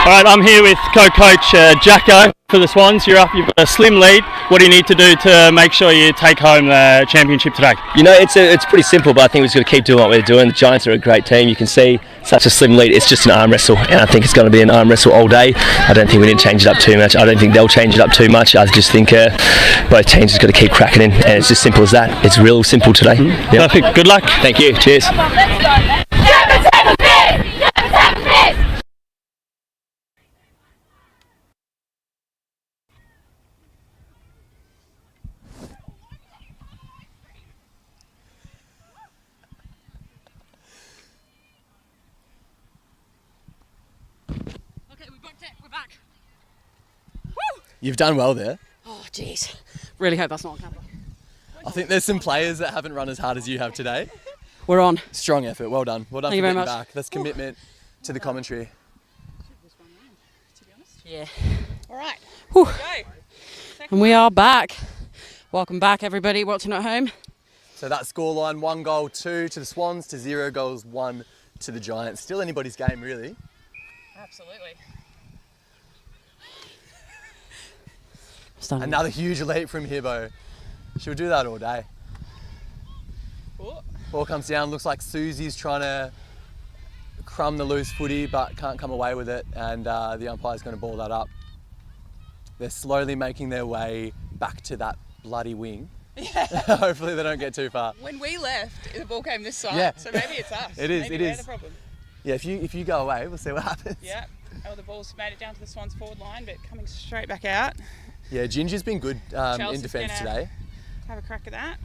All right, I'm here with co-coach Jacko for the Swans. You've got a slim lead. What do you need to do to make sure you take home the championship today? You know, it's pretty simple, but I think we're just going to keep doing what we're doing. The Giants are a great team. You can see such a slim lead. It's just an arm wrestle, and I think it's going to be an arm wrestle all day. I don't think we need to change it up too much. I don't think they'll change it up too much. I just think both teams just got to keep cracking in, and it's as simple as that. It's real simple today. Yep. Perfect. Good luck. Thank you. Cheers. You've done well there. Oh, jeez. Really hope that's not on camera. I think there's some players that haven't run as hard as you have today. We're on. Strong effort. Well done. Well done Thank for you very getting much. back. That's commitment to the commentary. Yeah. All right. Whew. And we are back. Welcome back, everybody watching at home. So that scoreline, 1 goal, 2 to the Swans, to 0 goals, 1 to the Giants. Still anybody's game, really. Absolutely. Another huge leap from Hibbo. She'll do that all day. Ball comes down, looks like Susie's trying to crumb the loose footy but can't come away with it, and the umpire's going to ball that up. They're slowly making their way back to that bloody wing. Yeah. Hopefully they don't get too far. When we left, the ball came this side, Yeah. so maybe it's us. It is, maybe it we're is. the problem. Yeah, if you go away, we'll see what happens. Yeah. Oh, the ball's made it down to the Swans forward line, but coming straight back out. Yeah, Ginger's been good in Chelsea's defence gonna today. Have a crack at that.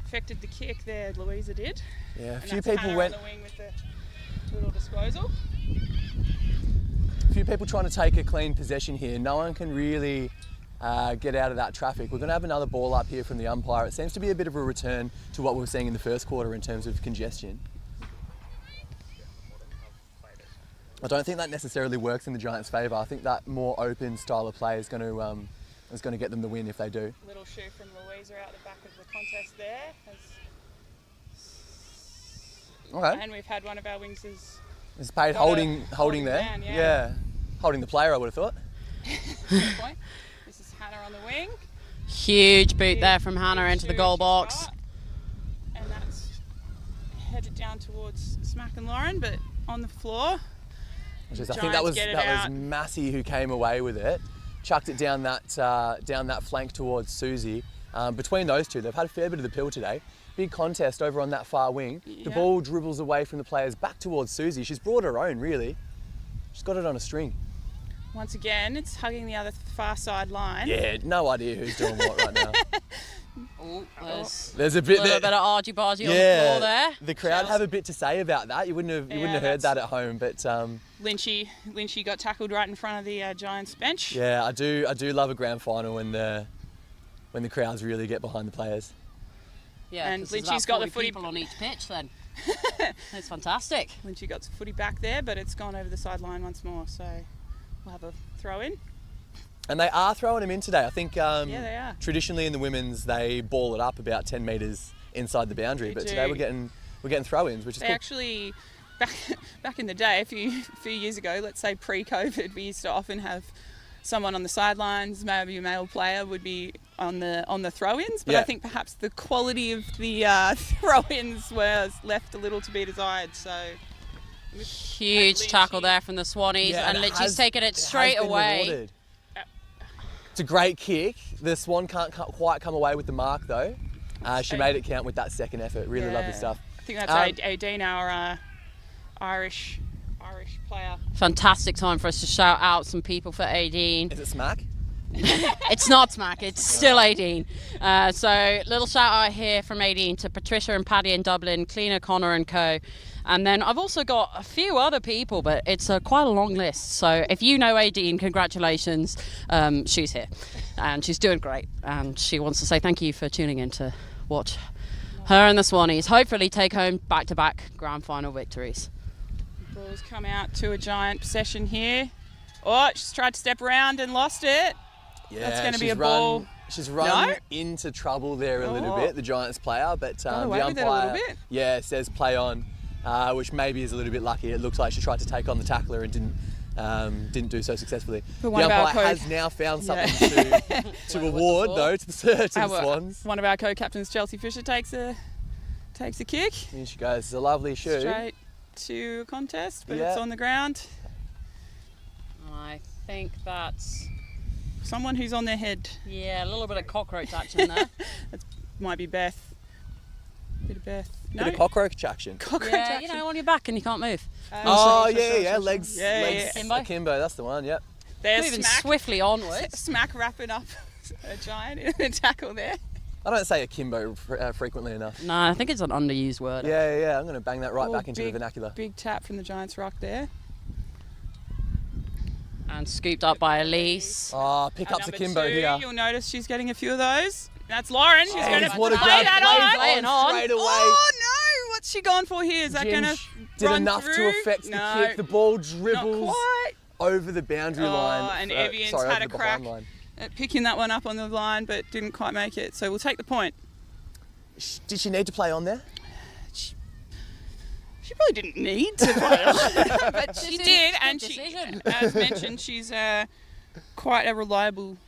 Affected the kick there, Louisa did. Yeah, a And few that's people Hannah went. on the wing with the little disposal. A few people trying to take a clean possession here. No one can really get out of that traffic. We're going to have another ball up here from the umpire. It seems to be a bit of a return to what we were seeing in the first quarter in terms of congestion. I don't think that necessarily works in the Giants' favour. I think that more open style of play is going to get them the win if they do. Little shoe from Louisa out the back of the contest there. Okay. And we've had one of our wings It's paid holding there. Man, yeah. Holding the player, I would have thought. Good point. This is Hannah on the wing. Huge boot there from Hannah into the goal box. And that's headed down towards Smack and Lauren, but on the floor. I think that was Massey who came away with it, chucked it down that flank towards Susie. Between those two, they've had a fair bit of the pill today. Big contest over on that far wing. The ball dribbles away from the players back towards Susie. She's brought her own, really. She's got it on a string. Once again, it's hugging the other far side line. Yeah, no idea who's doing what right now. There's a bit of argy-bargy on the floor there. The crowd have a bit to say about that. You wouldn't have heard that at home, but Lynchy got tackled right in front of the Giants bench. Yeah, I do love a grand final when the crowds really get behind the players. Yeah, and Lynchy's got the footy people on each pitch then. That's fantastic. Lynchy got the footy back there, but it's gone over the sideline once more, so we'll have a throw in. And they are throwing him in today. I think they are. Traditionally in the women's they ball it up about 10 metres inside the boundary, but today we're getting throw-ins, which is they cool. Actually, back in the day, a few years ago, let's say pre-COVID, we used to often have someone on the sidelines, maybe a male player would be on the throw-ins, but I think perhaps the quality of the throw-ins was left a little to be desired. So huge tackle there from the Swannies, and Lynchy's taken it straight away. Rewarded. It's a great kick. The Swan can't quite come away with the mark though. She made it count with that second effort. Really lovely stuff. I think that's Aideen, our Irish player. Fantastic time for us to shout out some people for Aideen. Is it Smack? It's not smack, it's still 18. So little shout out here from 18 to Patricia and Paddy in Dublin, Cleaner, Connor and co. And then I've also got a few other people, but it's quite a long list. So if you know 18, congratulations. She's here and she's doing great. And she wants to say thank you for tuning in to watch her and the Swannies hopefully take home back-to-back grand final victories. Ball's come out to a Giant possession here. Oh, she's tried to step around and lost it. Yeah, that's going to be a ball. She's run into trouble there a little bit, the Giants player, but the umpire says play on, which maybe is a little bit lucky. It looks like she tried to take on the tackler and didn't do so successfully. The umpire has now found something to award though to the Swans. One of our co-captains, Chelsea Fisher, takes a kick. Here she goes. It's a lovely shoe. Straight to a contest, but it's on the ground. I think that's someone who's on their head. Yeah, a little bit of cockroach action there. That might be Beth. Bit of Beth. Bit of cockroach action. Yeah, you know, on your back and you can't move. Legs. Kimbo. Kimbo, that's the one. Yep. They're moving swiftly onwards. Smack wrapping up a Giant in a tackle there. I don't say akimbo frequently enough. No, I think it's an underused word. Yeah. I'm going to bang that back into the vernacular. Big tap from the Giants' rock there. And scooped up by Elise. Oh, pick up akimbo here. You'll notice she's getting a few of those. That's Lauren. She's going to play that on straight away. Oh no! What's she gone for here? Is that going to did enough to affect the kick. The ball dribbles over the boundary line. And Evian's had a crack at picking that one up on the line, but didn't quite make it. So we'll take the point. Did she need to play on there? She probably didn't need to play on, but she did. And as mentioned, she's quite a reliable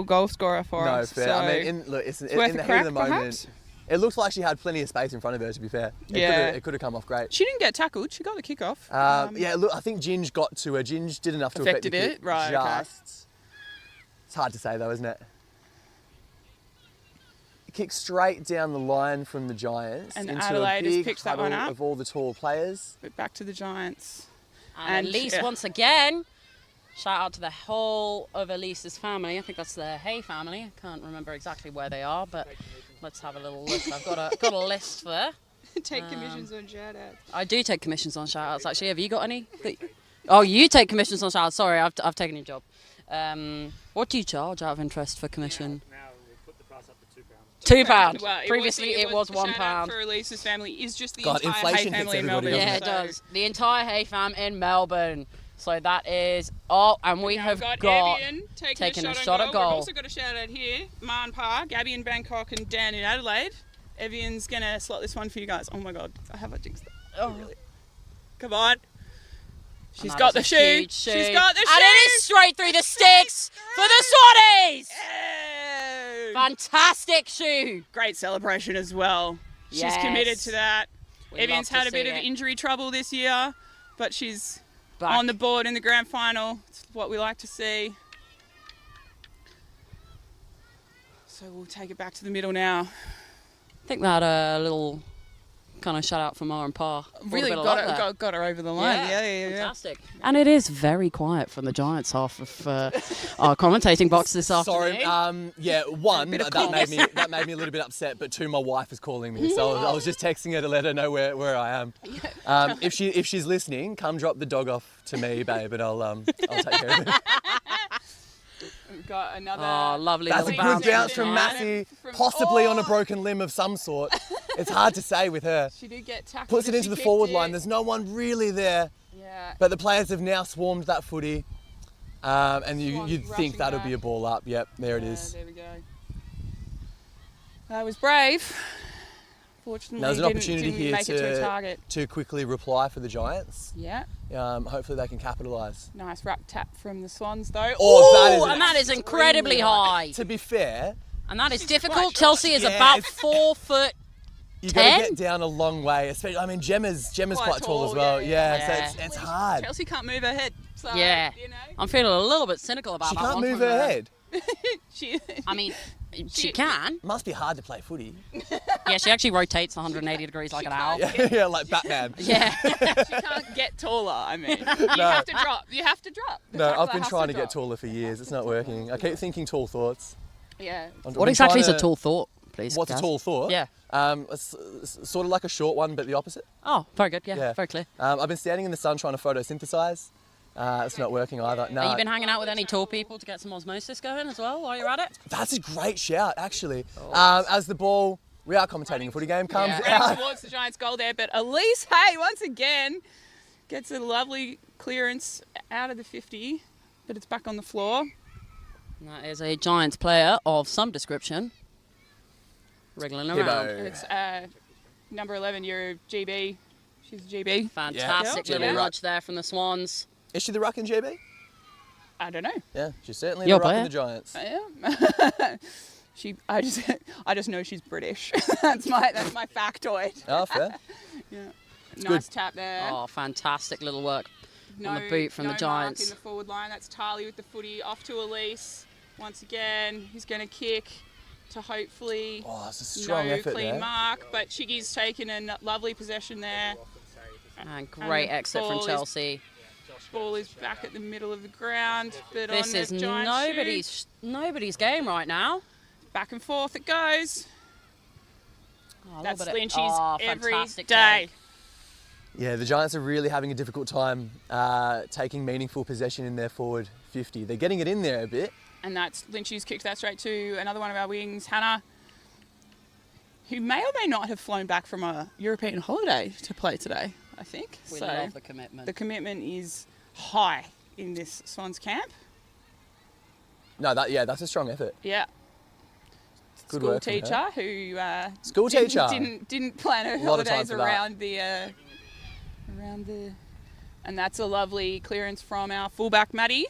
goal scorer for us. Fair. So I mean, in the heat of the moment, it looks like she had plenty of space in front of her. To be fair, it could have come off great. She didn't get tackled. She got the kick off. Look, I think Ginge got to her. Ginge did enough to affect the kick. Right. It's hard to say though, isn't it? Kick straight down the line from the Giants and into Adelaide a big has picked that one up of all the tall players. But back to the Giants. And Elise once again. Shout out to the whole of Elise's family. I think that's the Hay family. I can't remember exactly where they are, but let's have a little list. I've got a list there. Take commissions on shout outs. I do take commissions on shout outs actually. Have you got any? Oh, you take commissions on shout outs. Sorry, I've taken your job. What do you charge out of interest for commission? Now we'll put the price up to £2. Well, Previously it was £1. For Elise's family is just the God, entire Hay inflation family hits in Melbourne. everybody, Yeah, it does. The entire Hay fam in Melbourne. So that is all, and we have got Evian taken a shot at goal. We've also got a shout out here, Motspur, Gabby in Bangkok and Dan in Adelaide. Evian's going to slot this one for you guys. Oh my God, I have a jinx. Oh, really? Come on. She's got the shoe. She's got the shoe. And it is straight through the sticks for the Swannies. Yeah. Fantastic shoe. Great celebration as well. She's committed to that. Evian's had a bit of injury trouble this year, but she's on the board in the grand final. It's what we like to see. So we'll take it back to the middle now. I think that a little kind of shout out from R and Pa. Really got her over the line. Yeah. Fantastic. And it is very quiet from the Giants half of our commentating box this afternoon. Sorry. One, that made me a little bit upset, but two, my wife is calling me, so I was just texting her to let her know where I am. If she's listening, come drop the dog off to me, babe, and I'll take care of it. We've got another. Oh, lovely. That's a good bounce from Massey, possibly on a broken limb of some sort. It's hard to say with her. She did get tackled. Puts it into the forward line. There's no one really there. Yeah. But the players have now swarmed that footy. And you'd think that'll be a ball up. Yep, there it is. There we go. That was brave. Fortunately, there's an opportunity didn't here make it to a target. to quickly reply for the Giants. Yeah. Hopefully they can capitalise. Nice wrap tap from the Swans though. That is incredibly high. To be fair. And that is difficult. Chelsea is about 4 foot. You got to get down a long way. Especially, I mean, Gemma's quite tall as well. Yeah. So it's hard. Chelsea can't move her head. So, yeah. You know. I'm feeling a little bit cynical about she that can't one. move her head. I mean, she can. Must be hard to play footy. Yeah, she actually rotates 180 degrees like an owl. Yeah, like Batman. Yeah. She can't get taller, I mean. You have to drop. You have to drop. The No, tackler I've been has trying to drop. get taller for years. It's not working. I keep thinking tall thoughts. Yeah. What exactly is a tall thought, please? What's Gaz? a tall thought? Yeah. It's sort of like a short one, but the opposite. Oh, very good. Yeah, very clear. I've been standing in the sun trying to photosynthesize. It's not working either. No. Have you been hanging out with any tall people to get some osmosis going as well while you're at it? That's a great shout, actually. As the ball, we are commentating a footy game, comes Running out. towards the Giants' goal there, but Elise Hay once again gets a lovely clearance out of the 50, but it's back on the floor. And that is a Giants player of some description. Wriggling around. It's number 11, your GB. She's a GB. Fantastic little nudge there from the Swans. Is she the ruck in GB? I don't know. Yeah, she's certainly Your the ruck player? in the Giants. I am. I just know she's British. that's my factoid. Oh, fair. Yeah. It's Nice good. tap there. Oh, fantastic little work on the boot from the Mark Giants. in the forward line. That's Tarly with the footy off to Elise. Once again, he's going to kick to hopefully it's a strong no effort clean there. mark. But Chiggy's taken a lovely possession there. And great the exit from ball is- Chelsea. Ball is back at the middle of the ground. But This on is the Giants' nobody's game right now. back and forth it goes. Oh, a That's little bit of- Lynchy's oh, every fantastic day. Yeah, the Giants are really having a difficult time taking meaningful possession in their forward 50. They're getting it in there a bit. And that's Lynchy's kicked that straight to another one of our wings, Hannah, who may or may not have flown back from a European holiday to play today, I think. We So love the commitment. the commitment is high in this Swans camp. No, that's a strong effort. Yeah. Good School work from her. teacher who School teacher. didn't plan her A lot of time holidays for that. around the and that's a lovely clearance from our fullback Maddie,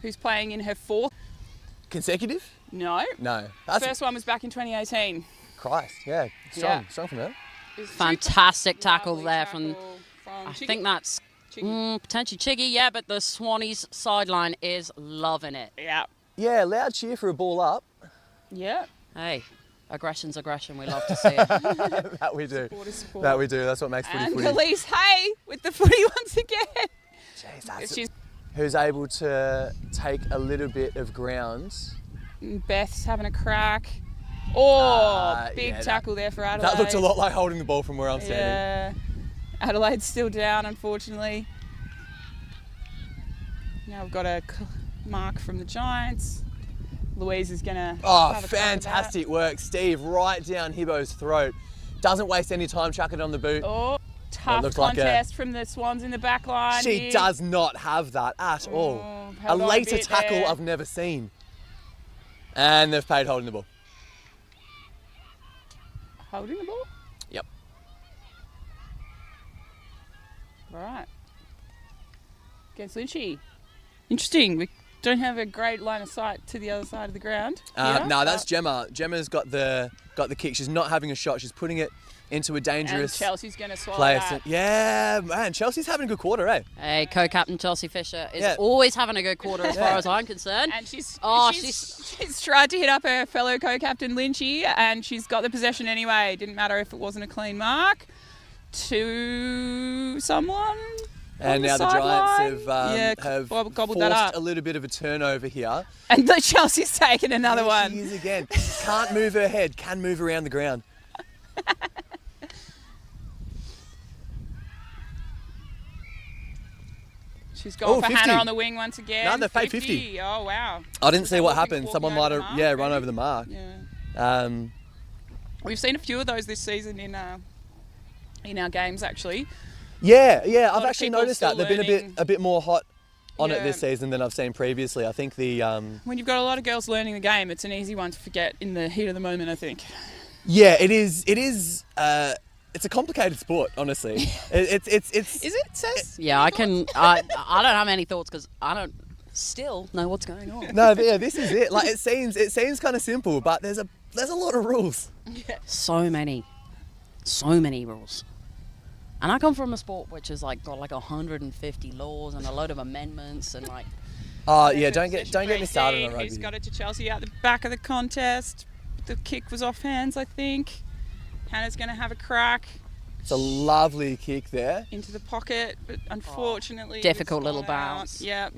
who's playing in her fourth. Consecutive? No. No. That's First one was back in 2018. Christ, yeah. Strong from her. Fantastic tackle there from I Chiggy. think that's potentially Chiggy, yeah, but the Swannies sideline is loving it. Yeah. Yeah, loud cheer for a ball up. Yeah. Hey, aggression's aggression. We love to see it. That we do. Support is support. That we do. That's what makes footy And footy. Elise Hay with the footy once again. Jeez, that's She's who's able to take a little bit of ground. Beth's having a crack. Oh, big yeah, tackle there for Adelaide. That looked a lot like holding the ball from where I'm standing. Yeah. Adelaide's still down, unfortunately. Now we've got a mark from the Giants. Louise is going to. Oh, fantastic work, Steve. Right down Hibbo's throat. Doesn't waste any time chucking it on the boot. Oh, tough looked like contest from the Swans in the back line. She here. does not have that at all. A held on a later bit tackle there. I've never seen. And they've paid holding the ball. Holding the ball? Yep. All right. Against Lynchy. Interesting. We don't have a great line of sight to the other side of the ground. No, that's Gemma. Gemma's got the kick. She's not having a shot. She's putting it into a dangerous And Chelsea's going to swallow place. that. Yeah, man. Chelsea's having a good quarter, eh? Hey, co-captain Chelsea Fisher is Yeah. always having a good quarter as Yeah. far as I'm concerned. And she's she's tried to hit up her fellow co-captain Lynchy, and she's got the possession anyway. Didn't matter if it wasn't a clean mark to someone. And on now the sideline. Giants have gobbled forced that up. a little bit of a turnover here. And the Chelsea's taken another There one. She is again. Can't move her head. Can move around the ground. She's gone for 50. Hannah on the wing once again. No, they paid 50. Oh, wow. I didn't see what happened. walking Someone over might the have, mark, run maybe? over the mark. Yeah. Um, We've seen a few of those this season in our games, actually. yeah, lot I've of actually people noticed that. still They've been a bit more hot on it Yeah. this season than I've seen previously. I think the When you've got a lot of girls learning the game, it's an easy one to forget in the heat of the moment, I think. yeah, it is. It's a complicated sport, honestly. It's. Is it, Says? Yeah, I don't have any thoughts because I don't still know what's going on. No, yeah, this is it. Like it seems kind of simple, but there's a lot of rules. So many rules. And I come from a sport which has got 150 laws and a load of amendments and Oh yeah, don't get me started on rugby. He's got it to Chelsea out the back of the contest. The kick was off hands, I think. Hannah's going to have a crack. It's a lovely kick there. Into the pocket, but unfortunately... Difficult little bounce. Yeah.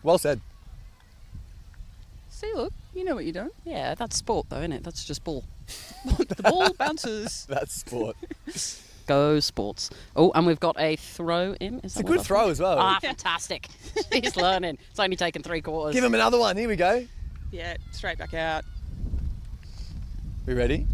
Well said. See, look, you know what you're doing. Yeah, that's sport though, isn't it? That's just ball. The ball bounces. That's sport. Go sports. Oh, and we've got a throw in. It's a good throw as well. Ah, fantastic. He's learning. It's only taken 3 quarters. Give him another one. Here we go. Yeah, straight back out. We ready?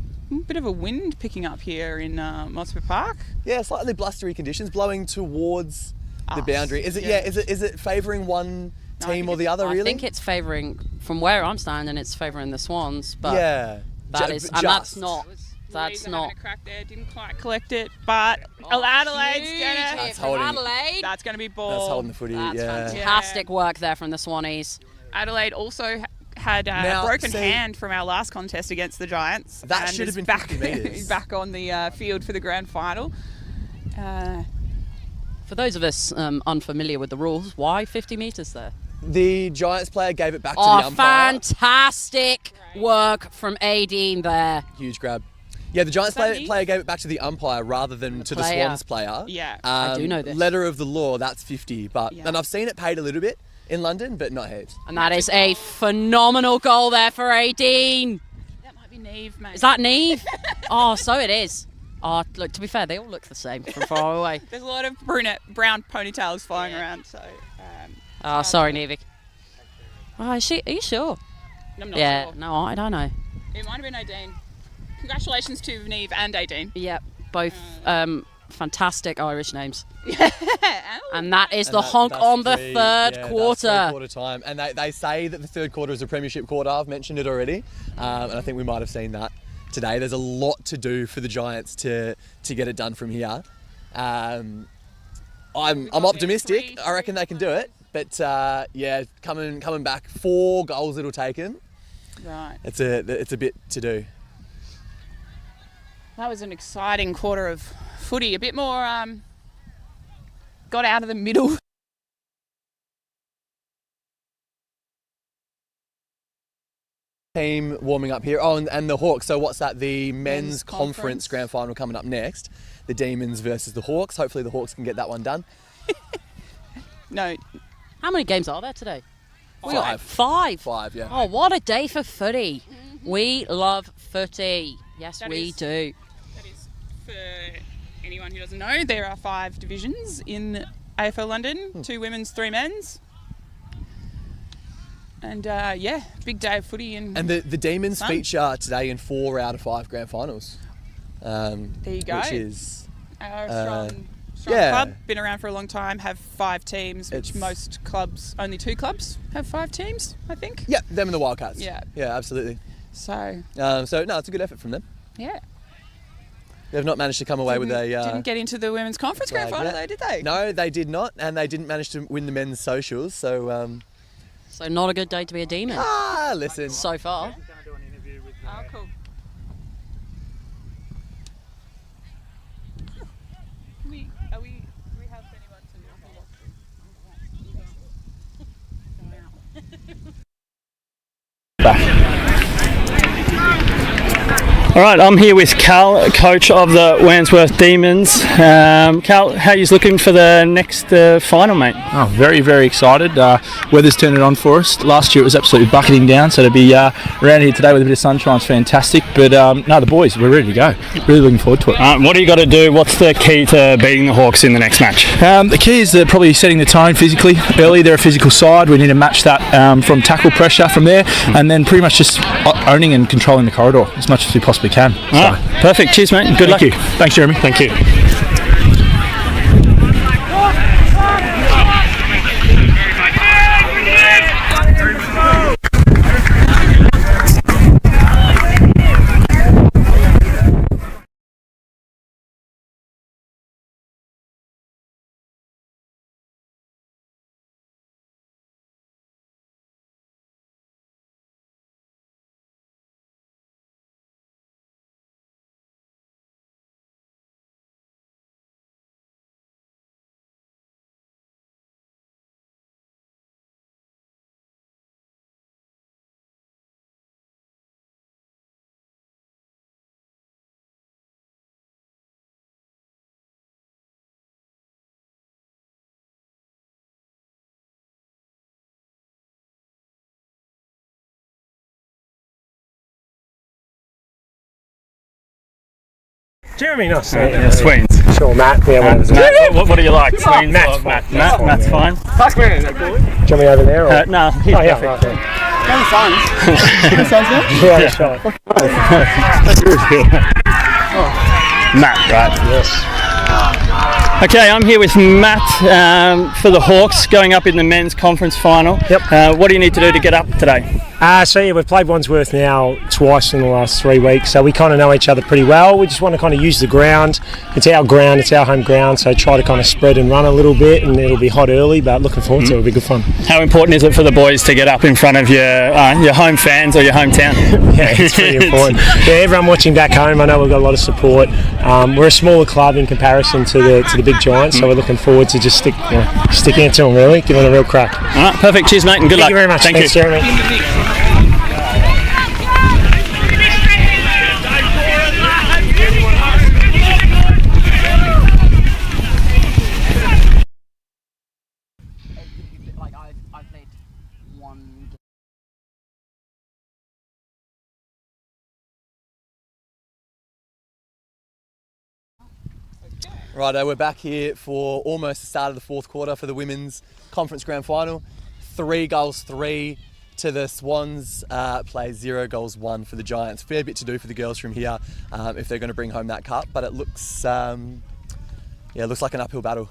Bit of a wind picking up here in Motspur Park. Yeah, slightly blustery conditions, blowing towards the Us. boundary. Is it? Yeah. Yeah. Is it favouring one team or the other? Really? I think it's favouring, from where I'm standing, it's favouring the Swans. But yeah. that's not. That's Louisa not. having a crack there, didn't quite collect it, but Adelaide's gonna. That's holding. Adelaide. That's gonna be ball. That's holding the footy. That's yeah. fantastic work there from the Swannies. Adelaide also had a broken hand from our last contest against the Giants. That and should have is been back, 50 metres. back on the field for the grand final. For those of us unfamiliar with the rules, why 50 metres there? The Giants player gave it back to the umpire. Fantastic work from Aideen there. Huge grab. Yeah, the Giants player gave it back to the umpire rather than to the Swans player. Yeah, I do know this. Letter of the law, that's 50. But and I've seen it paid a little bit in London, but not heaps. And that is a phenomenal goal there for Aideen. That might be Neve, mate. Is that Neve? Oh, so it is. Oh, look, to be fair, they all look the same from far away. There's a lot of brown ponytails flying around, so... Oh, sorry, Neve. Oh, are you sure? I'm not sure. No, I don't know. It might have been Aideen. Congratulations to Neve and Aideen. Yep, both fantastic Irish names. And that is the honk on the third quarter. That's quarter time. And they say that the third quarter is a Premiership quarter. I've mentioned it already. And I think we might have seen that today. There's a lot to do for the Giants to get it done from here. I'm optimistic. I reckon they can do it. But coming back, 4 goals it'll take them. Right. It's a bit to do. That was an exciting quarter of footy. A bit more got out of the middle. Team warming up here. Oh, and the Hawks. So what's that? The men's conference grand final coming up next. The Demons versus the Hawks. Hopefully the Hawks can get that one done. No. How many games are there today? 5. 5? 5, yeah. Oh, what a day for footy. We love footy. Yes, we do. That is, for anyone who doesn't know, there are 5 divisions in AFL London. 2 women's, 3 men's. And big day of footy. And the Demons feature today in 4 out of 5 grand finals. There you go. Which is... Our strong club, been around for a long time, have 5 teams, which most clubs, only 2 clubs have 5 teams, I think. Yeah, them and the Wildcats. Yeah. Yeah, absolutely. So no, it's a good effort from them. Yeah. They've not managed to come away with a... didn't get into the women's conference grand final though, did they? No, they did not, and they didn't manage to win the men's socials, so... So not a good day to be a Demon. Listen. So far. Oh, cool. Do we have anyone All right, I'm here with Cal, coach of the Wandsworth Demons. Cal, how are you looking for the next final, mate? Oh, very, very excited. Weather's turned it on for us. Last year it was absolutely bucketing down, so to be around here today with a bit of sunshine is fantastic. But no, the boys, we're ready to go. Really looking forward to it. What do you got to do? What's the key to beating the Hawks in the next match? The key is probably setting the tone physically. Early, they're a physical side. We need to match that from tackle pressure from there, and then pretty much just owning and controlling the corridor as much as we possibly can. Perfect. Cheers, mate. Good luck. Thank you. Thanks, Jeremy. Thank you. Jeremy, no. Swans. Sure, Matt. Yeah, Matt, what do you like? Swans? Matt's or fine. Matt's fine. Fuck me. Do you want me over there? Or? No, he's perfect. Right there. Go Suns. The Suns now? Yeah, sure. Matt, right? Yes. Okay, I'm here with Matt for the Hawks going up in the men's conference final. Yep. What do you need to do to get up today? So yeah, we've played Wandsworth now twice in the last 3 weeks, so we kind of know each other pretty well. We just want to kind of use the ground. It's our ground, it's our home ground, so try to kind of spread and run a little bit, and it'll be hot early, but looking forward to it. It'll be good fun. How important is it for the boys to get up in front of your home fans or your hometown? Yeah, it's pretty important. Yeah, everyone watching back home, I know we've got a lot of support. We're a smaller club in comparison to the big Giants, so we're looking forward to just sticking it to them, really, giving it a real crack. All right, perfect. Cheers, mate, and good luck. Thank you very much. Thanks, Jeremy. Righto, we're back here for almost the start of the fourth quarter for the women's conference grand final. 3 goals 3 to the Swans, plays 0 goals 1 for the Giants. Fair bit to do for the girls from here if they're going to bring home that cup, but it looks looks like an uphill battle.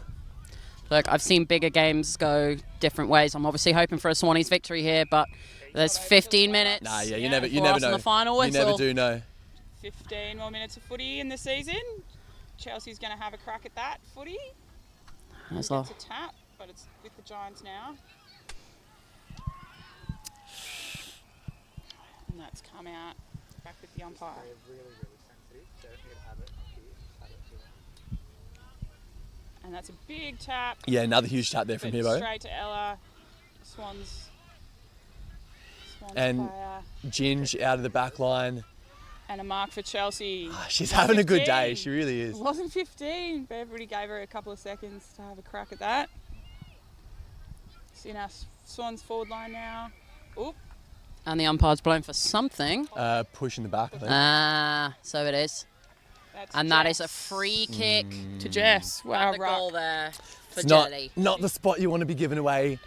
Look, I've seen bigger games go different ways. I'm obviously hoping for a Swannies victory here, but there's 15 minutes. Nah, yeah, you never know. On the final whistle. You never do know. 15 more minutes of footy in the season. Chelsea's going to have a crack at that footy. It's a tap, but it's with the Giants now. And that's come out back with the umpire. And that's a big tap. Yeah, another huge tap there from Hebo. Straight to Ella. Swans and player. Ginge out of the back line. And a mark for Chelsea. She's having a good day, she really is. It wasn't 15, but everybody gave her a couple of seconds to have a crack at that. See now Swans forward line now. Oop. And the umpire's blown for something. Push in the back, I think. So it is. And that is a free kick to Jess. Wow, the goal there for It's Jelly. not the spot you want to be giving away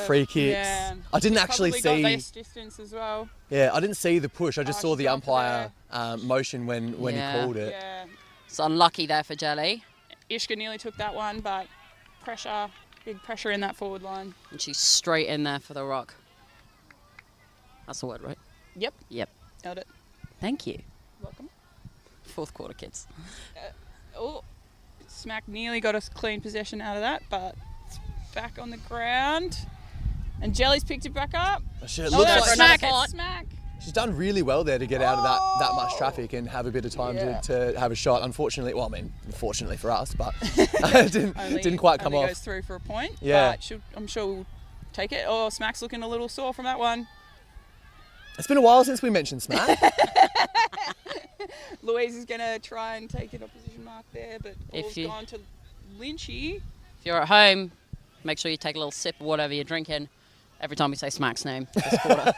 free kicks. Yeah. I didn't actually Got see. less distance as well. Yeah, I didn't see the push. I just saw the umpire motion when he called it. Yeah. It's unlucky there for Jelly. Ishka nearly took that one, but big pressure in that forward line. And she's straight in there for the rock. That's the word, right? Yep. Yep. Nailed it. Thank you. Welcome. Fourth quarter, kids. Smack nearly got a clean possession out of that, but it's back on the ground. And Jelly's picked it back up. It looks like Smack. She's done really well there to get out of that much traffic and have a bit of time to have a shot. Unfortunately, fortunately for us, but it didn't quite come off. Goes through for a point. Yeah. But I'm sure we'll take it. Oh, Smack's looking a little sore from that one. It's been a while since we mentioned Smack. Louise is going to try and take an opposition mark there, but ball's gone to Lynchy. If you're at home, make sure you take a little sip of whatever you're drinking every time we say Smack's name this quarter.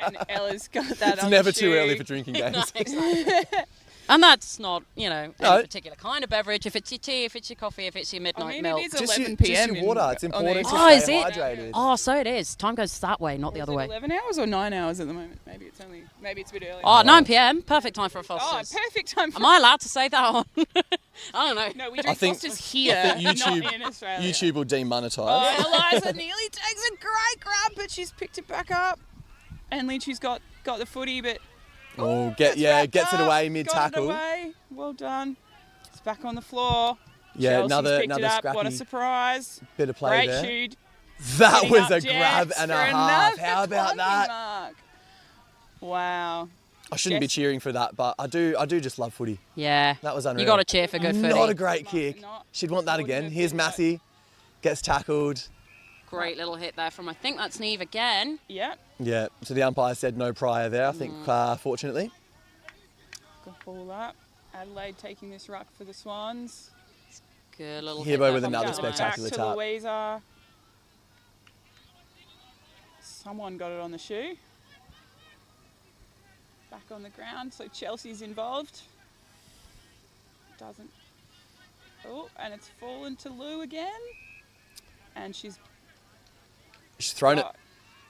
And Ella's got that It's on never the too shoe. early for drinking games. No, exactly. And that's not, any particular kind of beverage. If it's your tea, if it's your coffee, if it's your midnight milk. It is 11 p.m. Just your water. It's important to is stay it? hydrated. Oh, so it is. Time goes that way, not the other way. 11 hours or 9 hours at the moment? Maybe it's a bit early. Oh, 9 p.m. Perfect time for a Foster's. Oh, perfect time for Am I allowed to say that on? I don't know. No, we drink Foster's here, not in Australia. YouTube will demonetise. Oh, Eliza nearly takes a great grab, but she's picked it back up. And Lynchy's got the footy, but... gets it away mid-tackle. Got it away. Well done. It's back on the floor. Yeah, Chelsea's another picked it up. scrappy What a surprise. bit of play Great there. shoot. That Getting was up a Jets grab and a for half. another How about that? mark. Wow. I shouldn't be cheering for that, but I do just love footy. Yeah. That was unreal. You got to cheer for good footy. Not a great kick. She'd want that again. Here's Massey. Gets tackled. Great little hit there from, I think that's Neve again. Yeah. Yeah, so the umpire said no prior there, I think, fortunately. Good ball up. Adelaide taking this ruck for the Swans. Good little Hebo hit with there. another spectacular Back tap. to Louisa. Someone got it on the shoe. Back on the ground, so Chelsea's involved. Doesn't. Oh, and it's fallen to Lou again. And she's thrown it.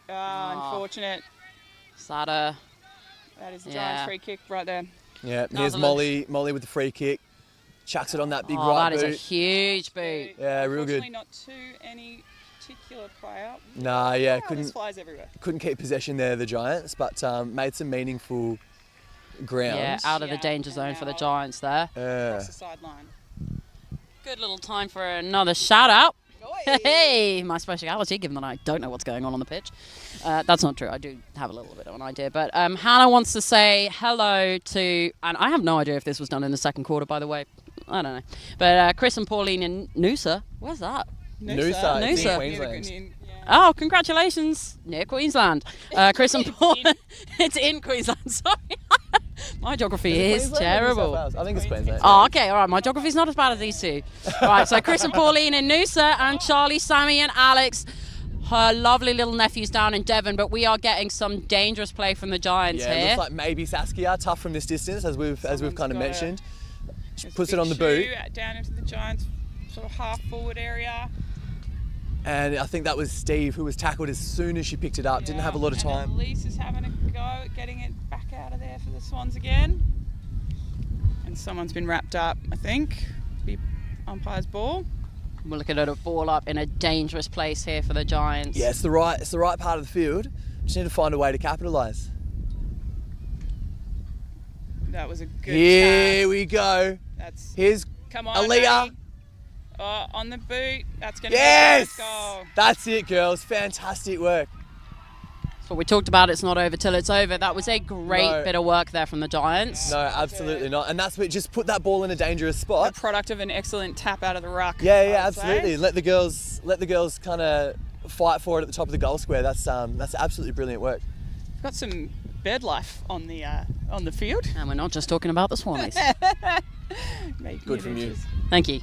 Unfortunate. Sada. That is the Giants free kick right there. Yeah, here's Molly with the free kick. Chucks it on that big right that boot. is a huge boot. Yeah, real good. Unfortunately, not to any particular player. Nah, yeah, There's flies everywhere. couldn't keep possession there, the Giants, but made some meaningful ground. Yeah, out of the danger zone for the Giants there. Across the sideline. Good little time for another shout out. Hey, my speciality, given that I don't know what's going on the pitch. That's not true. I do have a little bit of an idea. But Hannah wants to say hello to, and I have no idea if this was done in the second quarter, by the way. I don't know. But Chris and Pauline in Noosa. Where's that? Noosa. It's in Queensland. Oh, congratulations, near Queensland. Chris and Paul. It's in Queensland, sorry. My geography is terrible. I think it's Queensland. Oh, okay, all right. My geography's not as bad as these two. Right, so Chris and Pauline in Noosa, and Charlie, Sammy and Alex, her lovely little nephews down in Devon, but we are getting some dangerous play from the Giants Yeah, here. it looks like maybe Saskia, tough from this distance, as we've kind of mentioned. She puts it on the boot. Down into the Giants sort of half forward area. And I think that was Steve who was tackled as soon as she picked it up. Didn't have a lot of time. Elise is having a go at getting it back out of there for the Swans again. And someone's been wrapped up, I think. Be umpire's ball. We're looking at a ball up in a dangerous place here for the Giants. Yeah, it's the right part of the field. Just need to find a way to capitalise. That was a good Here tap. we go. Here's Come on, Aaliyah. Abby. Oh, on the boot. That's going to Yes! be the first goal. That's it, girls. Fantastic work. That's what we talked about. It's not over till it's over. That was a great bit of work there from the Giants. No, absolutely not. And that's what, just put that ball in a dangerous spot. The product of an excellent tap out of the ruck. Yeah, absolutely. Let the girls kind of fight for it at the top of the goal square. That's absolutely brilliant work. We've got some bird life on the field. And we're not just talking about the Swannies. Good from you. Thank you.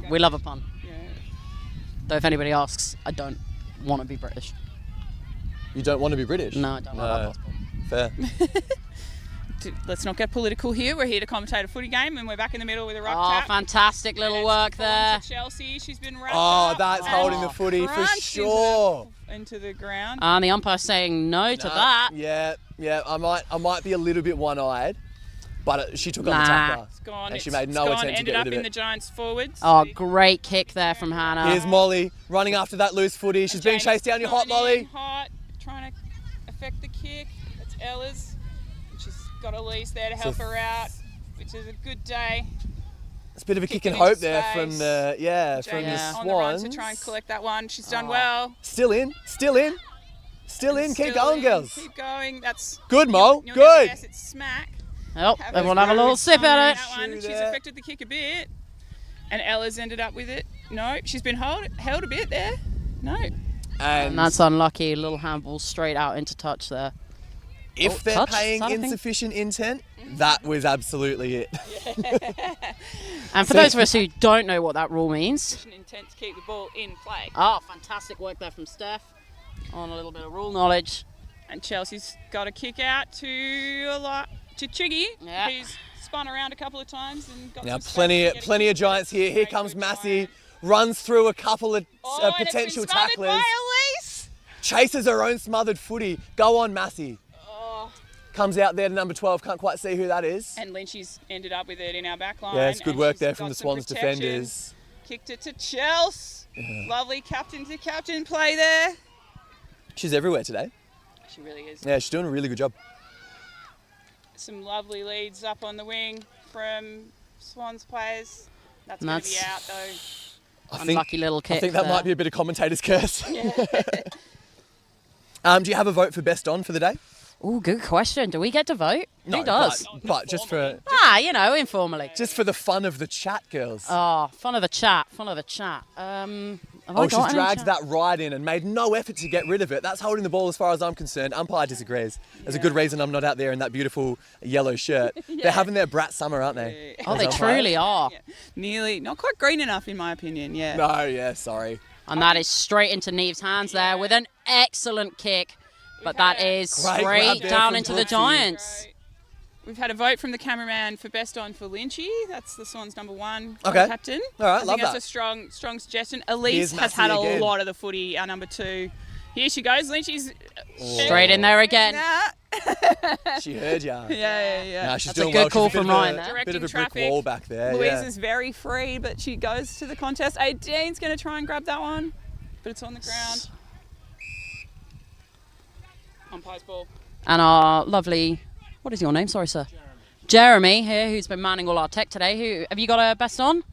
We love a pun. Yeah. Though if anybody asks, I don't want to be British. You don't want to be British? No, I don't want Fair. Let's not get political here. We're here to commentate a footy game, and we're back in the middle with a ruck Oh, tap. fantastic little work there. Chelsea, she's been wrapped Oh, up that's and holding the footy for crunched sure. into the ground. And the umpire saying no to that. Yeah. I might be a little bit one-eyed, but she took on the Nah. tackler. It's gone. And she made no attempt to ended get up rid of in it. the Giants forwards. Oh, great kick there from Hannah. Here's Molly running after that loose footy. She's being chased down. You're hot, Molly. Hot, trying to affect the kick. That's Ella's. She's got Elise there to help her out, which is a good day. It's a bit of a kick and into hope there space. from the from the James on the run Swans. to try and collect that one. She's done well. Still in. Keep going, girls. Keep going. That's Good, Mo. You'll Good. never guess it's smack. Oh, everyone have a little sip at it. That one. She's affected the kick a bit, and Ella's ended up with it. No, she's been held a bit there. No. And that's unlucky. Little handball straight out into touch there. If they're touch? paying Is that a thing? insufficient intent, that was absolutely it. And for those of us who don't know what that rule means. Intent to keep the ball in play. Oh, fantastic work there from Steph on a little bit of rule knowledge. And Chelsea's got a kick out to Chiggy, who's spun around a couple of times and got Now some plenty of Giants here. Here comes Massey, runs through a couple of potential tacklers. Chases her own smothered footy. Go on, Massey. Comes out there to number 12. Can't quite see who that is. And Lynchy's ended up with it in our back line. Yeah, it's good and work she's there got from the some Swans protection. defenders. Kicked it to Chelsea. Yeah. Lovely captain to captain play there. She's everywhere today. She really is. Yeah, she's doing a really good job. Some lovely leads up on the wing from Swans players. That's going to be out though. Unlucky little kick. I think that there. might be a bit of commentator's curse. Yeah. Do you have a vote for best on for the day? Oh, good question. Do we get to vote? No, Who does? But just for Informally. just for the fun of the chat, girls. Oh, fun of the chat. She's dragged that right in and made no effort to get rid of it. That's holding the ball as far as I'm concerned. Umpire disagrees. There's a good reason I'm not out there in that beautiful yellow shirt. They're having their brat summer, aren't they? Oh, they truly are. Yeah. Nearly, not quite green enough in my opinion, yeah. No, yeah, sorry. And that is straight into Neve's hands there with an excellent kick. But that is Great grab straight there down from into the Brooksy. Giants. we've had a vote from the cameraman for best on for Lynchy. That's the Swans number 1 Okay. captain. All right, I love think that. that's a strong suggestion. Elise Here's has had Massey a again. lot of the footy, our number 2. Here she goes. Lynchy's Straight in there again. She heard ya. Yeah. Nah, she's That's a doing good well. call She's a from bit of Ryan a- there. Bit of a brick Directing wall back there. Louise yeah. is very free, but she goes to the contest. 18's going to try and grab that one, but it's on the ground. Umpire's ball. And our lovely, what is your name? Sorry, sir. Jeremy here, who's been manning all our tech today. Who have you got a best on?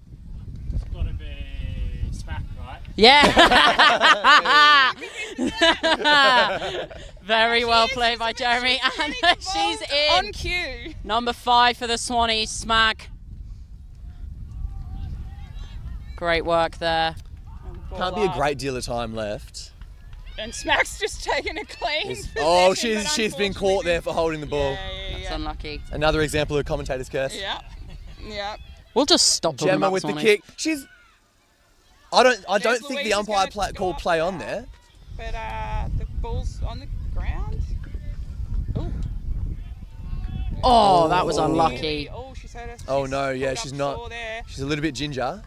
It's got to be smack, right? Yeah. Very well played by Jeremy, and she's in. On cue. Number 5 for the Swannies, Smack. Great work there. Can't be a great deal of time left. And Smack's just taken a clean Oh, possession, but she's been caught there for holding the ball. That's unlucky. Another example of commentator's curse. Yeah. We'll just stop talking Gemma about with the Swannies. kick. I don't There's think Louise the is umpire gonna called play on there. But the ball's on the ground. Oh, that was unlucky. Oh, she's hurt us. Oh no, yeah, she's not. She's a little bit ginger.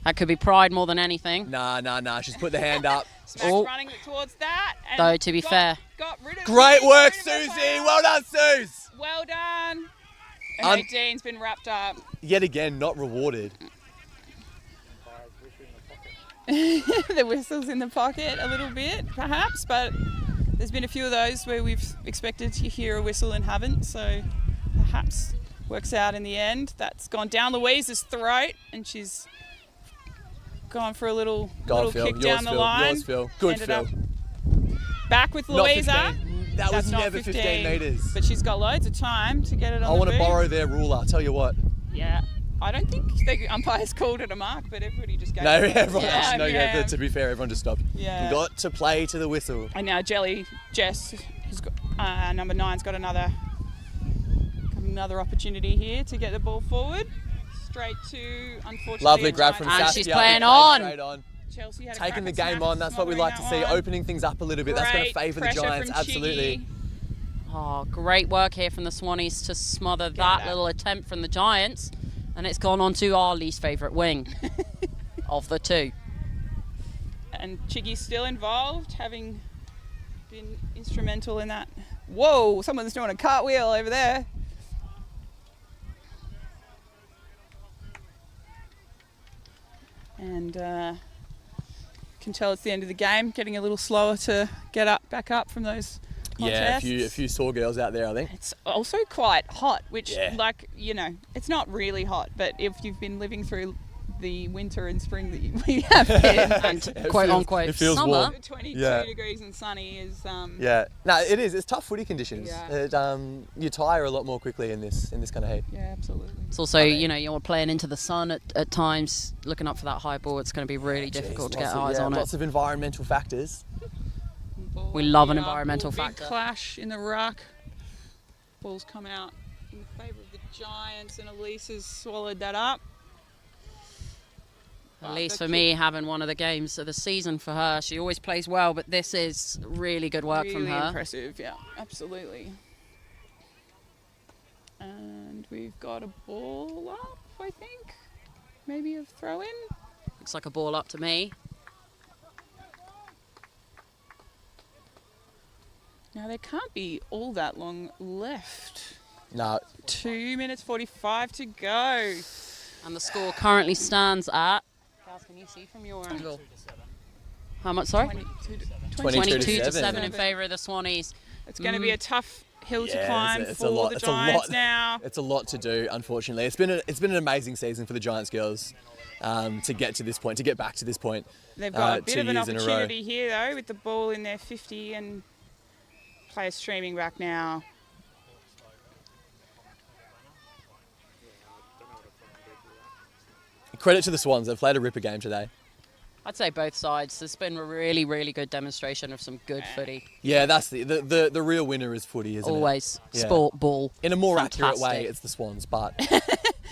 That could be pride more than anything. Nah. She's put the hand up. Smack's running towards that. And Though, to be fair. Got rid of Great it. work, Got rid of Susie. her. Well done, Suze. Well done. And 18's been wrapped up. Yet again, not rewarded. The whistle's in the pocket a little bit, perhaps, but there's been a few of those where we've expected to hear a whistle and haven't, so perhaps works out in the end. That's gone down Louise's throat, and she's gone for a little kick down the line. Yours, Phil. Good, Ended Phil. up back with Not Louisa. 15. That was That's not never 15 metres. But she's got loads of time to get it on I want the to boot. borrow their ruler, I'll tell you what. Yeah. I don't think the umpires called it a mark, but everybody just gave No, it. everyone else. No, yeah. To be fair, everyone just stopped. Yeah. Got to play to the whistle. And now Jess, has got, number 9's got another opportunity here to get the ball forward. Straight to, unfortunately. Lovely grab from And Saskia. she's playing on. Straight on. Chelsea had a Taking the crack at game Smack, on, that's what we like to see. smothering that one. Opening things up a little bit. That's going to Great favour the pressure Giants, from absolutely. Chiggy. Oh, great work here from the Swannies to smother that little attempt from the Giants. And it's gone on to our least favourite wing of the two. And Chiggy's still involved, having been instrumental in that. Whoa, someone's doing a cartwheel over there. And can tell it's the end of the game, getting a little slower to get back up from those contests. Yeah, a few sore girls out there, I think. It's also quite hot, which, Yeah. it's not really hot, but if you've been living through the winter and spring that we have been, and quote unquote it feels summer, warm. 22 Yeah. degrees and sunny is. Yeah, no, it is. It's tough footy conditions. Yeah. You tire a lot more quickly in this kind of heat. Yeah, absolutely. it's also, you're playing into the sun at times, looking up for that high ball. It's going to be really difficult to get eyes on it. Lots of environmental factors. We love an Yeah, environmental big factor. clash in the ruck. Ball's come out in favour of the Giants, and Elise has swallowed that up. At least for me, having one of the games of the season for her. She always plays well, but this is really good work from Really her. impressive, yeah, absolutely. And we've got a ball up, I think. Maybe a throw in. Looks like a ball up to me. Now there can't be all that long left. No. 2 minutes 45 to go. And the score currently stands at. Can you see from your angle? How much, sorry? 22 to 7 in favour of the Swannies. It's going to be a tough hill to Yeah, climb it's for a lot. the It's Giants a lot. now. It's a lot to do, unfortunately. It's been an amazing season for the Giants girls to get to this point, to get back to this point. They've got a bit 2 of an years in a row. opportunity here, though, with the ball in their 50 and players streaming back now. Credit to the Swans. They've played a ripper game today. I'd say both sides. There's been a really, really good demonstration of some good footy. Yeah, that's the real winner is footy, isn't Always. it? Yeah. Sport, ball. In a more accurate way, Fantastic. it's the Swans, but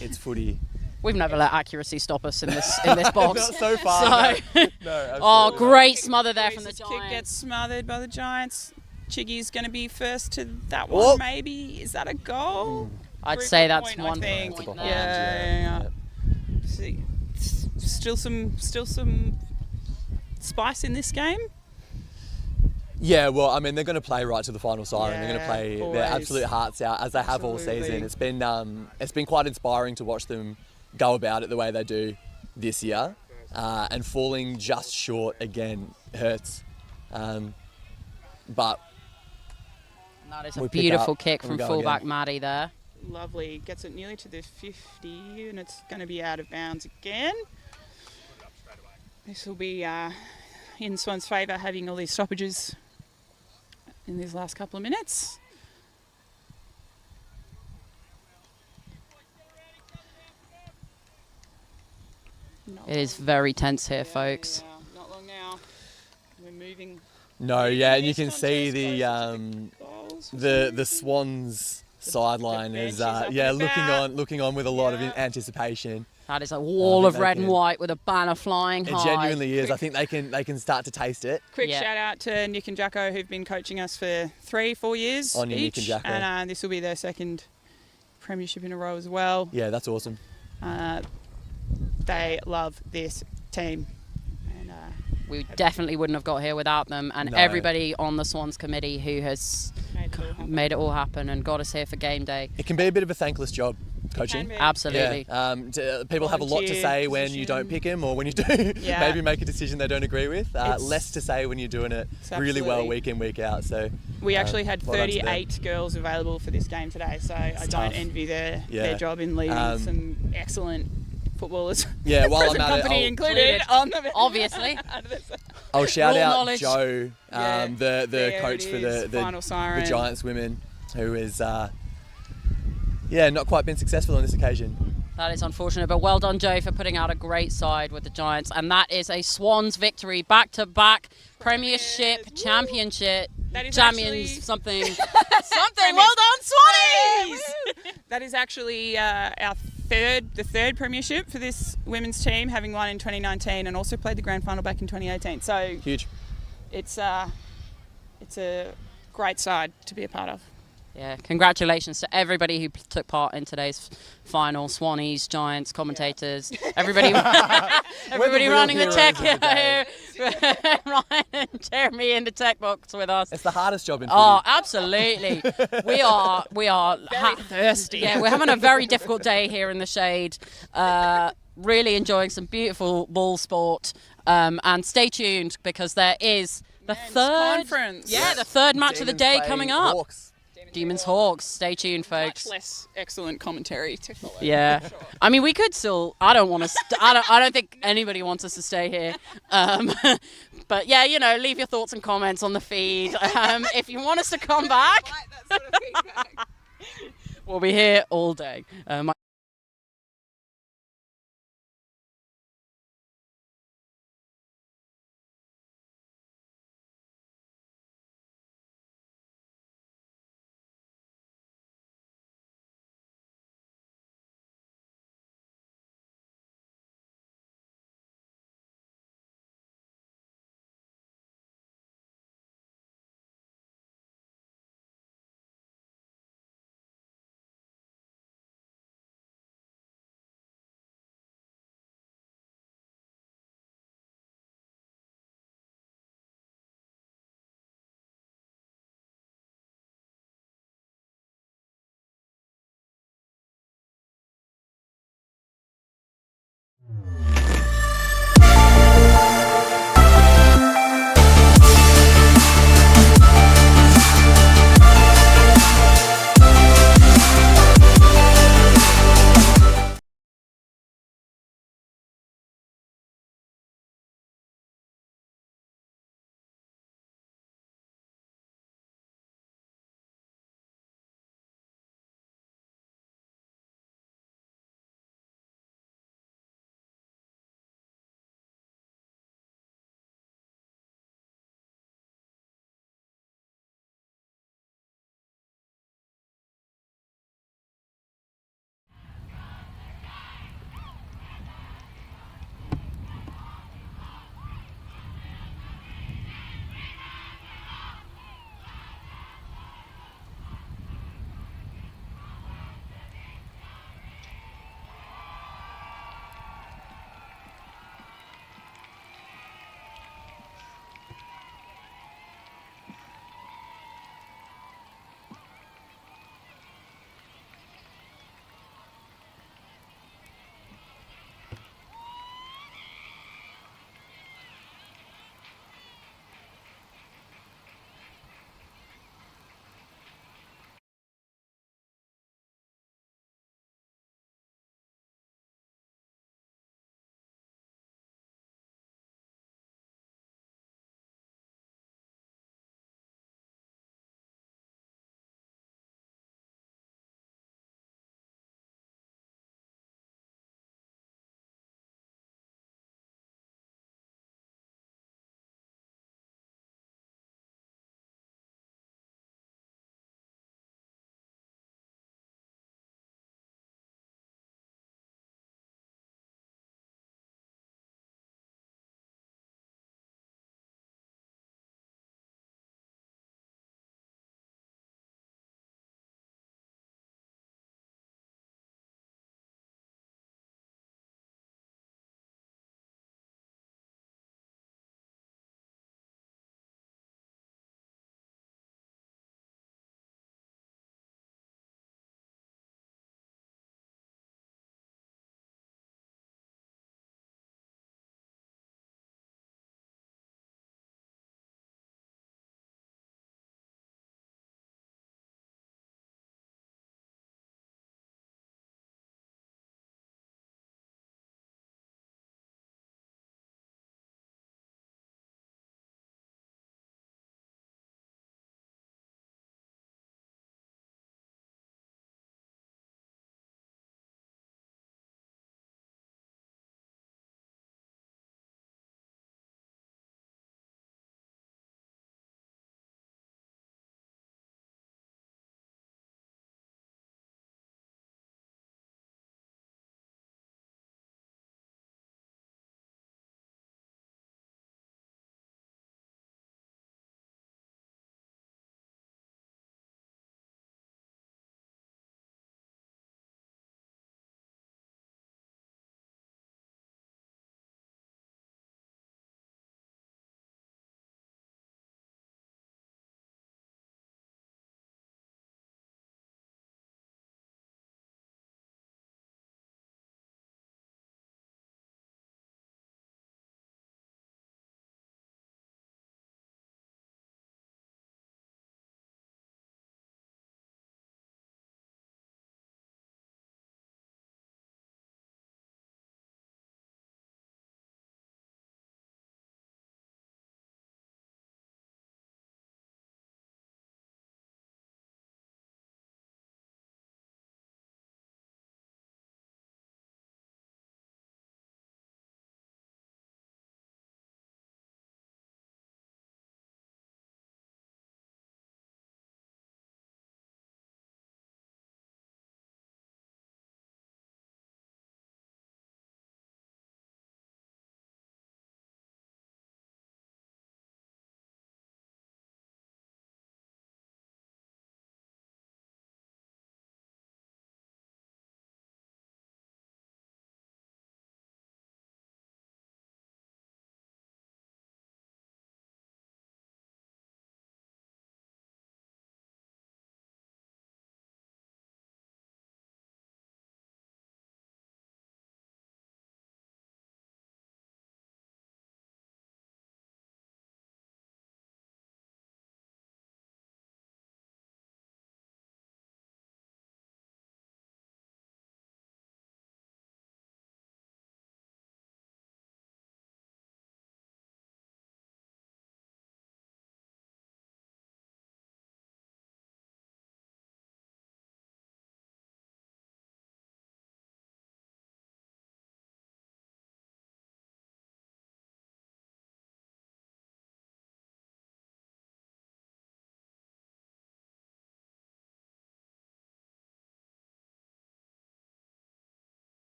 it's footy. We've never let accuracy stop us in this box. Not so far. So, No, oh, absolutely great smother there from the Lisa's kick Giants. gets smothered by the Giants. Chiggy's going to be first to that one, maybe. Is that a goal? I'd say that's 1 point. point. Yeah. See, still some spice in this game. Yeah, well, I mean, they're going to play right to the final siren. They're going to Yeah, play always. their absolute hearts out, as they have all season. It's been quite inspiring to watch them go about it the way they do this year, and falling just short again hurts. But that is a beautiful kick from fullback Maddie there. Lovely. Gets it nearly to the 50, and it's going to be out of bounds again. This will be in Swans' favour, having all these stoppages in these last couple of minutes. It is very tense here, folks. Not long now. We're moving. no, yeah, and you can see the Swans sideline is looking on with a lot of anticipation. That is a wall of red and white with a banner flying high. It genuinely is. I think they can start to taste it. Quick shout out to Nick and Jacko, who've been coaching us for 3-4 years On you, each, Nick and Jacko. and this will be their second premiership in a row as well. Yeah, that's awesome. They love this team. And, we definitely wouldn't have got here without them, and No. everybody on the Swans committee who has made it all happen and got us here for game day. It can be a bit of a thankless job, coaching. Absolutely. Yeah. People have a lot to say when you don't pick them, or when you do Yeah. maybe make a decision they don't agree with. Less to say when you're doing it really well absolutely. week in, week out. So we actually had well done to them. 38 girls available for this game today, so I don't tough. envy their Yeah. job in leading some excellent footballers. Yeah, while I'm Present at it, company I'll- included on the obviously. I'll shout Rule out knowledge. Joe, the there coach it for is, final the siren. Giants women, who is not quite been successful on this occasion. That is unfortunate, but well done, Joe, for putting out a great side with the Giants. And that is a Swans victory, back-to-back Premiership, Championship, That is Champions, actually- something. Well done, Swannies! That is actually the third premiership for this women's team, having won in 2019 and also played the grand final back in 2018. So huge. It's a great side to be a part of. Yeah, congratulations to everybody who took part in today's final. Swannies, Giants, commentators, everybody running the tech here. Ryan and Jeremy in the tech box with us. It's the hardest job in Oh, footy. absolutely. We are very thirsty. Yeah, we're having a very difficult day here in the shade. Really enjoying some beautiful ball sport. And stay tuned because there is the third conference. Yeah, the third match of the day playing coming up. Hawks. Demons Hawks. Stay tuned, folks. Much less excellent commentary to follow. Yeah, I'm sure. I mean, we could still. I don't want to. I don't think anybody wants us to stay here. But yeah, leave your thoughts and comments on the feed. If you want us to come back, we'll be here all day.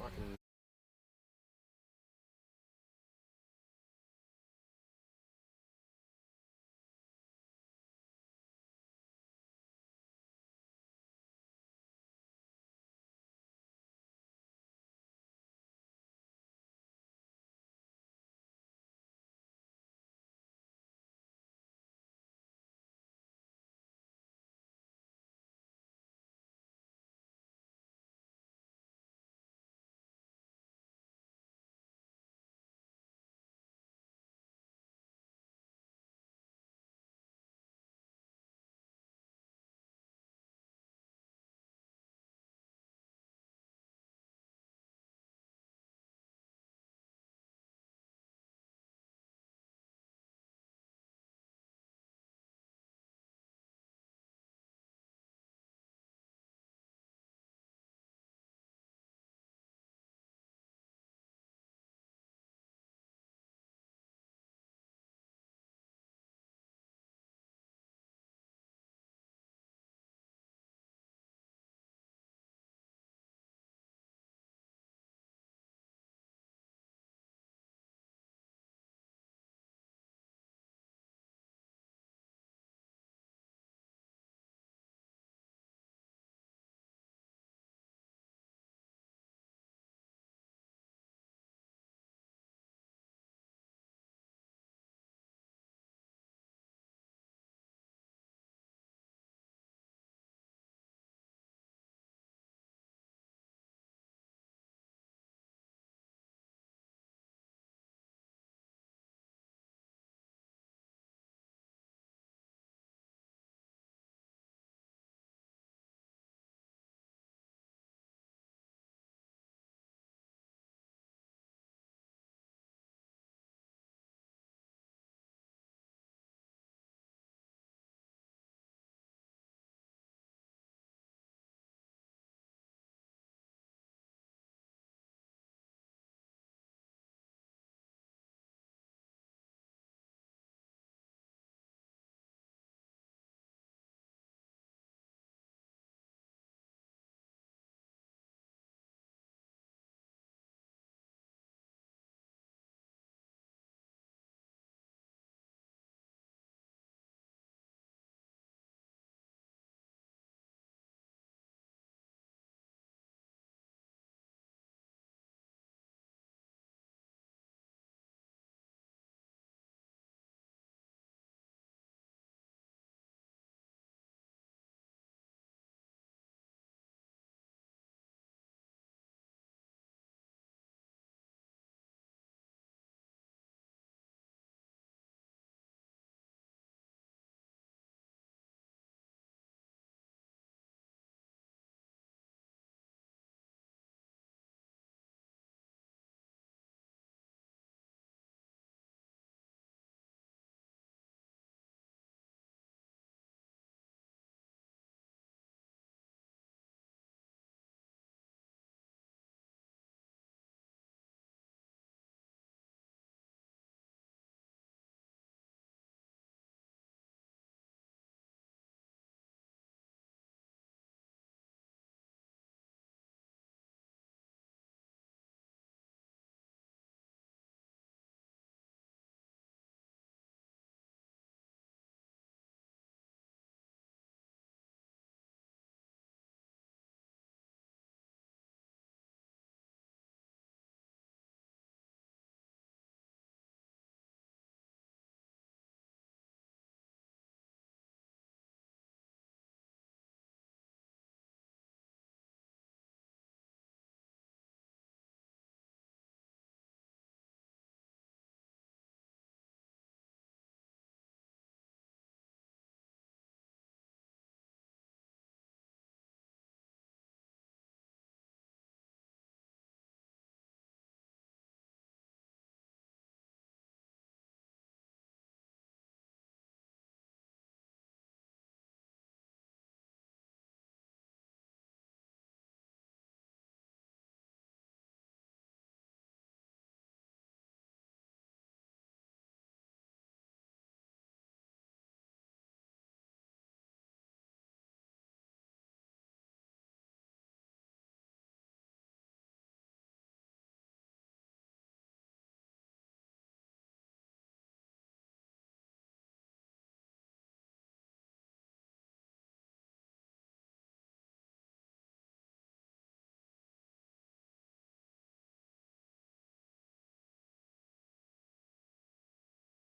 fucking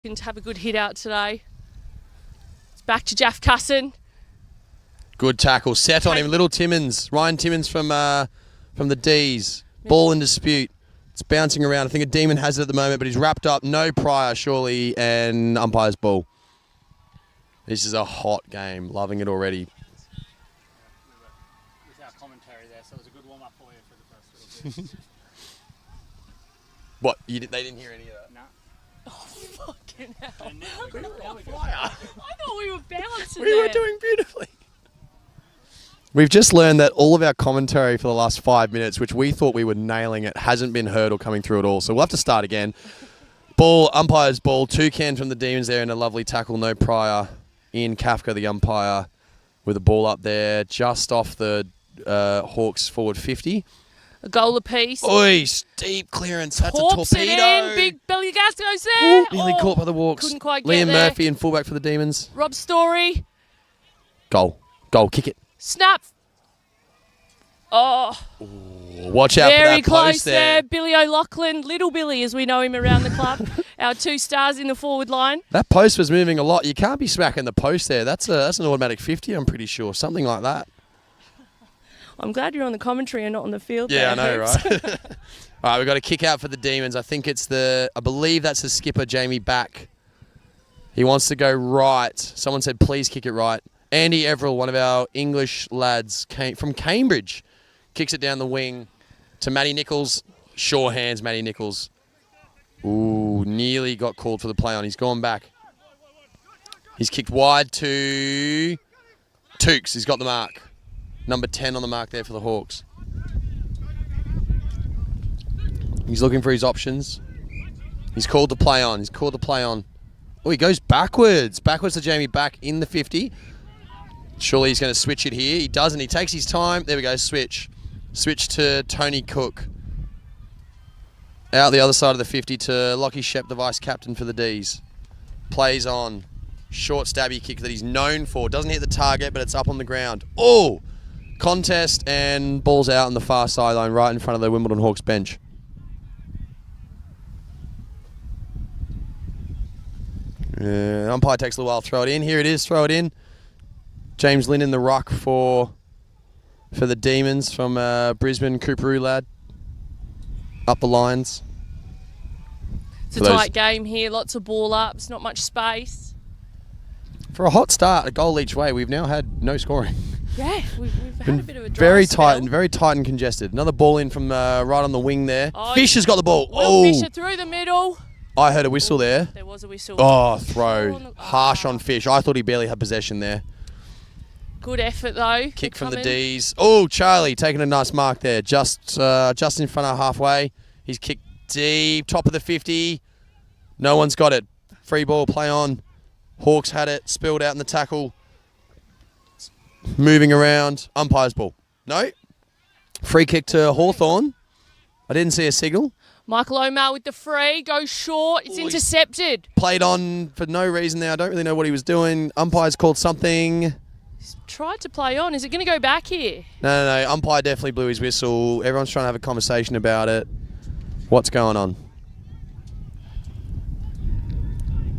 Can have a good hit out today. It's back to Jaff Cusson. Good tackle. Set on him. Little Timmins. Ryan Timmins from the D's. Ball in dispute. It's bouncing around. I think a Demon has it at the moment, but he's wrapped up. No prior, surely, and umpire's ball. This is a hot game. Loving it already. Without commentary there, so it was a good warm-up for you for the first little bit. What? They didn't hear any of that? No. Oh, fucking hell. Fire. I thought we were balancing We were doing beautifully. We've just learned that all of our commentary for the last 5 minutes, which we thought we were nailing it, hasn't been heard or coming through at all. So we'll have to start again. Ball, umpire's ball. Toucan from the Demons there in a lovely tackle. No prior. Ian Kafka, the umpire, with a ball up there just off the Hawks forward 50. A goal apiece. Oi, steep clearance. That's Torps a torpedo. it in. Big belly gas goes there. Nearly caught by the Walks. Couldn't quite get Liam there. Murphy and fullback for the Demons. Rob Story. Goal. Kick it. Snap. Oh. Watch out for Very that close post there. Billy O'Loughlin. Little Billy, as we know him around the club. Our 2 stars in the forward line. That post was moving a lot. You can't be smacking the post there. That's an automatic 50, I'm pretty sure. Something like that. I'm glad you're on the commentary and not on the field. Yeah, I there, know, Hoops. right? All right, we've got a kick out for the Demons. I think I believe that's the skipper, Jamie Back. He wants to go right. Someone said, please kick it right. Andy Everill, one of our English lads from Cambridge, kicks it down the wing to Matty Nichols. Sure hands, Matty Nichols. Ooh, nearly got called for the play on. He's gone back. He's kicked wide to Tukes. He's got the mark. Number 10 on the mark there for the Hawks. He's looking for his options. He's called the play on. Oh, he goes backwards. Backwards to Jamie Back in the 50. Surely he's going to switch it here. He doesn't. He takes his time. There we go, switch. Switch to Tony Cook. Out the other side of the 50 to Lockie Shep, the vice-captain for the Ds. Plays on. Short stabby kick that he's known for. Doesn't hit the target, but it's up on the ground. Oh! Contest and ball's out on the far sideline right in front of the Wimbledon Hawks bench. Umpire takes a little while to throw it in. Here it is, throw it in. James Lynn in the ruck for the Demons from Brisbane, Cooperoo lad. Up the lines. It's a tight game here. Lots of ball ups, not much space. For a hot start, a goal each way, we've now had no scoring. Yeah, we've had a bit of a dry very spell. very tight and congested. Another ball in from right on the wing there. Oh, Fisher's got the ball. Will Fisher through the middle. I heard a whistle there. There was a whistle. Oh, throw. Harsh on Fish. I thought he barely had possession there. Good effort though. Kick from the Ds. Oh, Charlie taking a nice mark there. Just in front of halfway. He's kicked deep. Top of the 50. No one's got it. Free ball, play on. Hawks had it. Spilled out in the tackle. Moving around. Umpire's ball. No. Free kick to Hawthorn. I didn't see a signal. Michael Omar with the free. Goes short. It's intercepted. Played on for no reason there. I don't really know what he was doing. Umpire's called something. Tried to play on. Is it going to go back here? No. Umpire definitely blew his whistle. Everyone's trying to have a conversation about it. What's going on?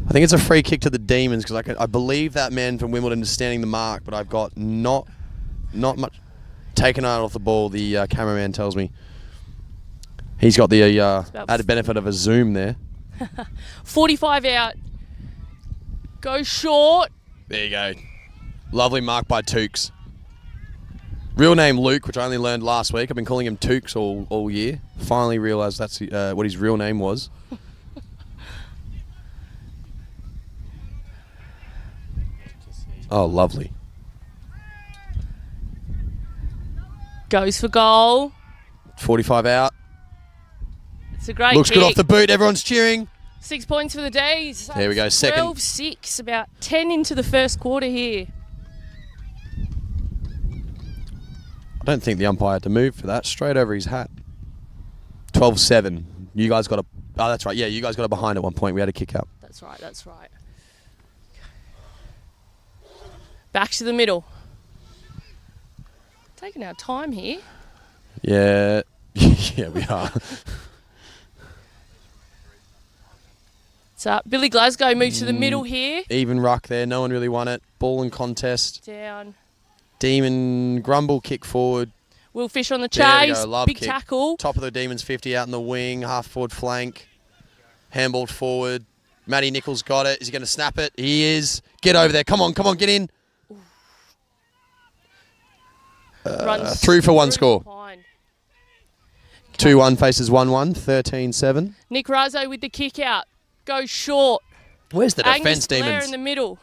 I think it's a free kick to the Demons because I believe that man from Wimbledon is standing the mark, but I've got not much taken out off the ball. The cameraman tells me he's got the added benefit of a zoom there. 45 out. Go short. There you go. Lovely mark by Tukes. Real name Luke, which I only learned last week. I've been calling him Tukes all year. Finally realised that's what his real name was. Oh, lovely. Goes for goal. 45 out. It's a great Looks kick. good off the boot. Everyone's cheering. 6 points for the D's. There we go, second. 12-6, about 10 into the first quarter here. I don't think the umpire had to move for that. Straight over his hat. 12-7. You guys got a... Oh, that's right. Yeah, you guys got a behind at one point. We had a kick out. That's right. Back to the middle. Taking our time here. Yeah. Yeah, we are. So Billy Glasgow moved to the middle here. Even ruck there. No one really won it. Ball and contest. Down. Demon Grumble kick forward. Will Fish on the There we chase. go. Love Big kick. tackle. Top of the Demons 50 out in the wing. Half forward flank. Handballed forward. Matty Nichols got it. Is he going to snap it? He is. Get over there. Come on, get in. Through for one score. 2-1 faces 1-1. 13-7. Nick Razzo with the kick out. Goes short. Where's the Angus defence, Blair Demons? in the middle.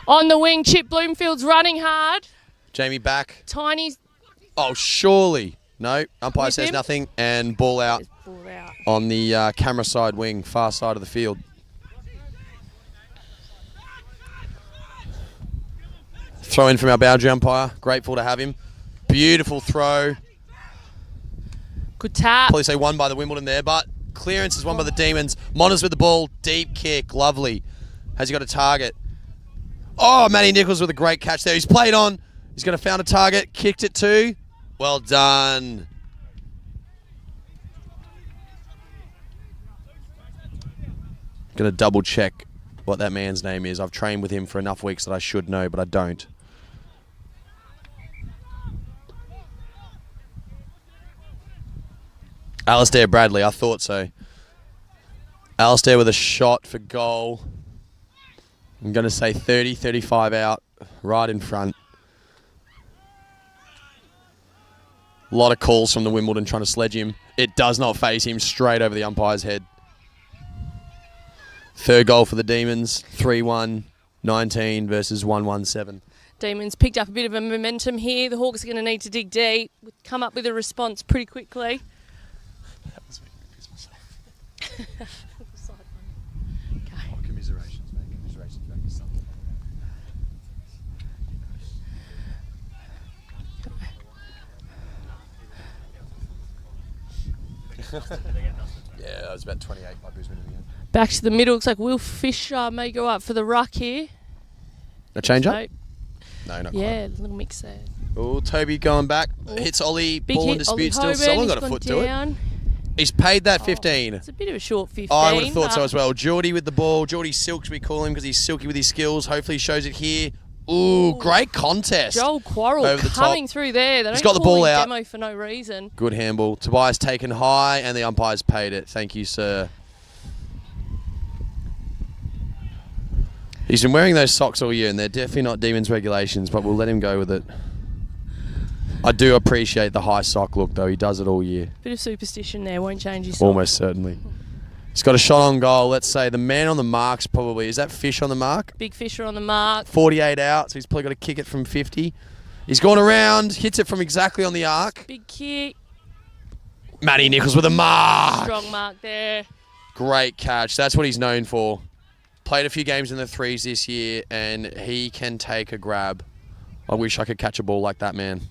On the wing, Chip Bloomfield's running hard. Jamie back. Tiny's Oh, surely. No, umpire With says him. nothing. And ball out on the camera side wing, far side of the field. Throw in from our boundary umpire. Grateful to have him. Beautiful throw. Good tap. Probably say won by the Wimbledon there, but clearance is won by the Demons. Monas with the ball. Deep kick. Lovely. Has he got a target? Oh, Matty Nichols with a great catch there. He's played on. He's going to found a target. Kicked it too. Well done. Going to double check what that man's name is. I've trained with him for enough weeks that I should know, but I don't. Alistair Bradley, I thought so. Alistair with a shot for goal. I'm going to say 30, 35 out, right in front. A lot of calls from the Wimbledon trying to sledge him. It does not phase him, straight over the umpire's head. Third goal for the Demons, 3-1, 19 versus 1-1-7. Demons picked up a bit of a momentum here. The Hawks are going to need to dig deep, come up with a response pretty quickly. Commiserations, mate. Commiserations back to something. Yeah, that was about 28 by Brisbane in the end. Back to the middle. Looks like Will Fisher may go up for the ruck here. A change up? So, No, not yeah, a little mix there. Oh, Toby going back. Oh. Hits Ollie. Big Ball in hit, dispute Ollie still. Hoban, Someone got he's a foot gone to it. down. He's paid that 15. It's a bit of a short 15. I would have thought so but as well. Geordie with the ball. Geordie Silks, we call him because he's silky with his skills. Hopefully he shows it here. Ooh, great contest. Joel Quarrell over the coming top. through there. They He's don't got the call ball him out. demo for no reason. Good handball. Tobias taken high and the umpire's paid it. Thank you, sir. He's been wearing those socks all year and they're definitely not Demons regulations, but we'll let him go with it. I do appreciate the high sock look though. He does it all year. Bit of superstition there. Won't change his Almost certainly. He's got a shot on goal. Let's say the man on the mark's probably. Is that Fish on the mark? Big Fisher on the mark. 48 out, so he's probably got to kick it from 50. He's gone around, hits it from exactly on the arc. Big kick. Matty Nichols with a mark. Strong mark there. Great catch. That's what he's known for. Played a few games in the threes this year, and he can take a grab. I wish I could catch a ball like that, man.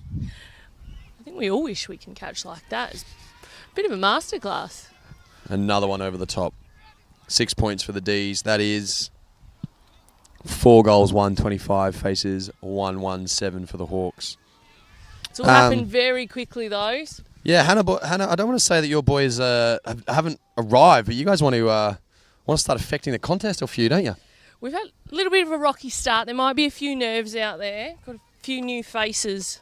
I think we all wish we can catch like that. It's a bit of a masterclass. Another one over the top. 6 points for the Ds. That is 4 goals, 125 faces, 1-1-7 for the Hawks. It's all happened very quickly, though. Yeah, Hannah, I don't want to say that your boys haven't arrived, but you guys want to start affecting the contest a few, don't you? We've had a little bit of a rocky start. There might be a few nerves out there. Got a few new faces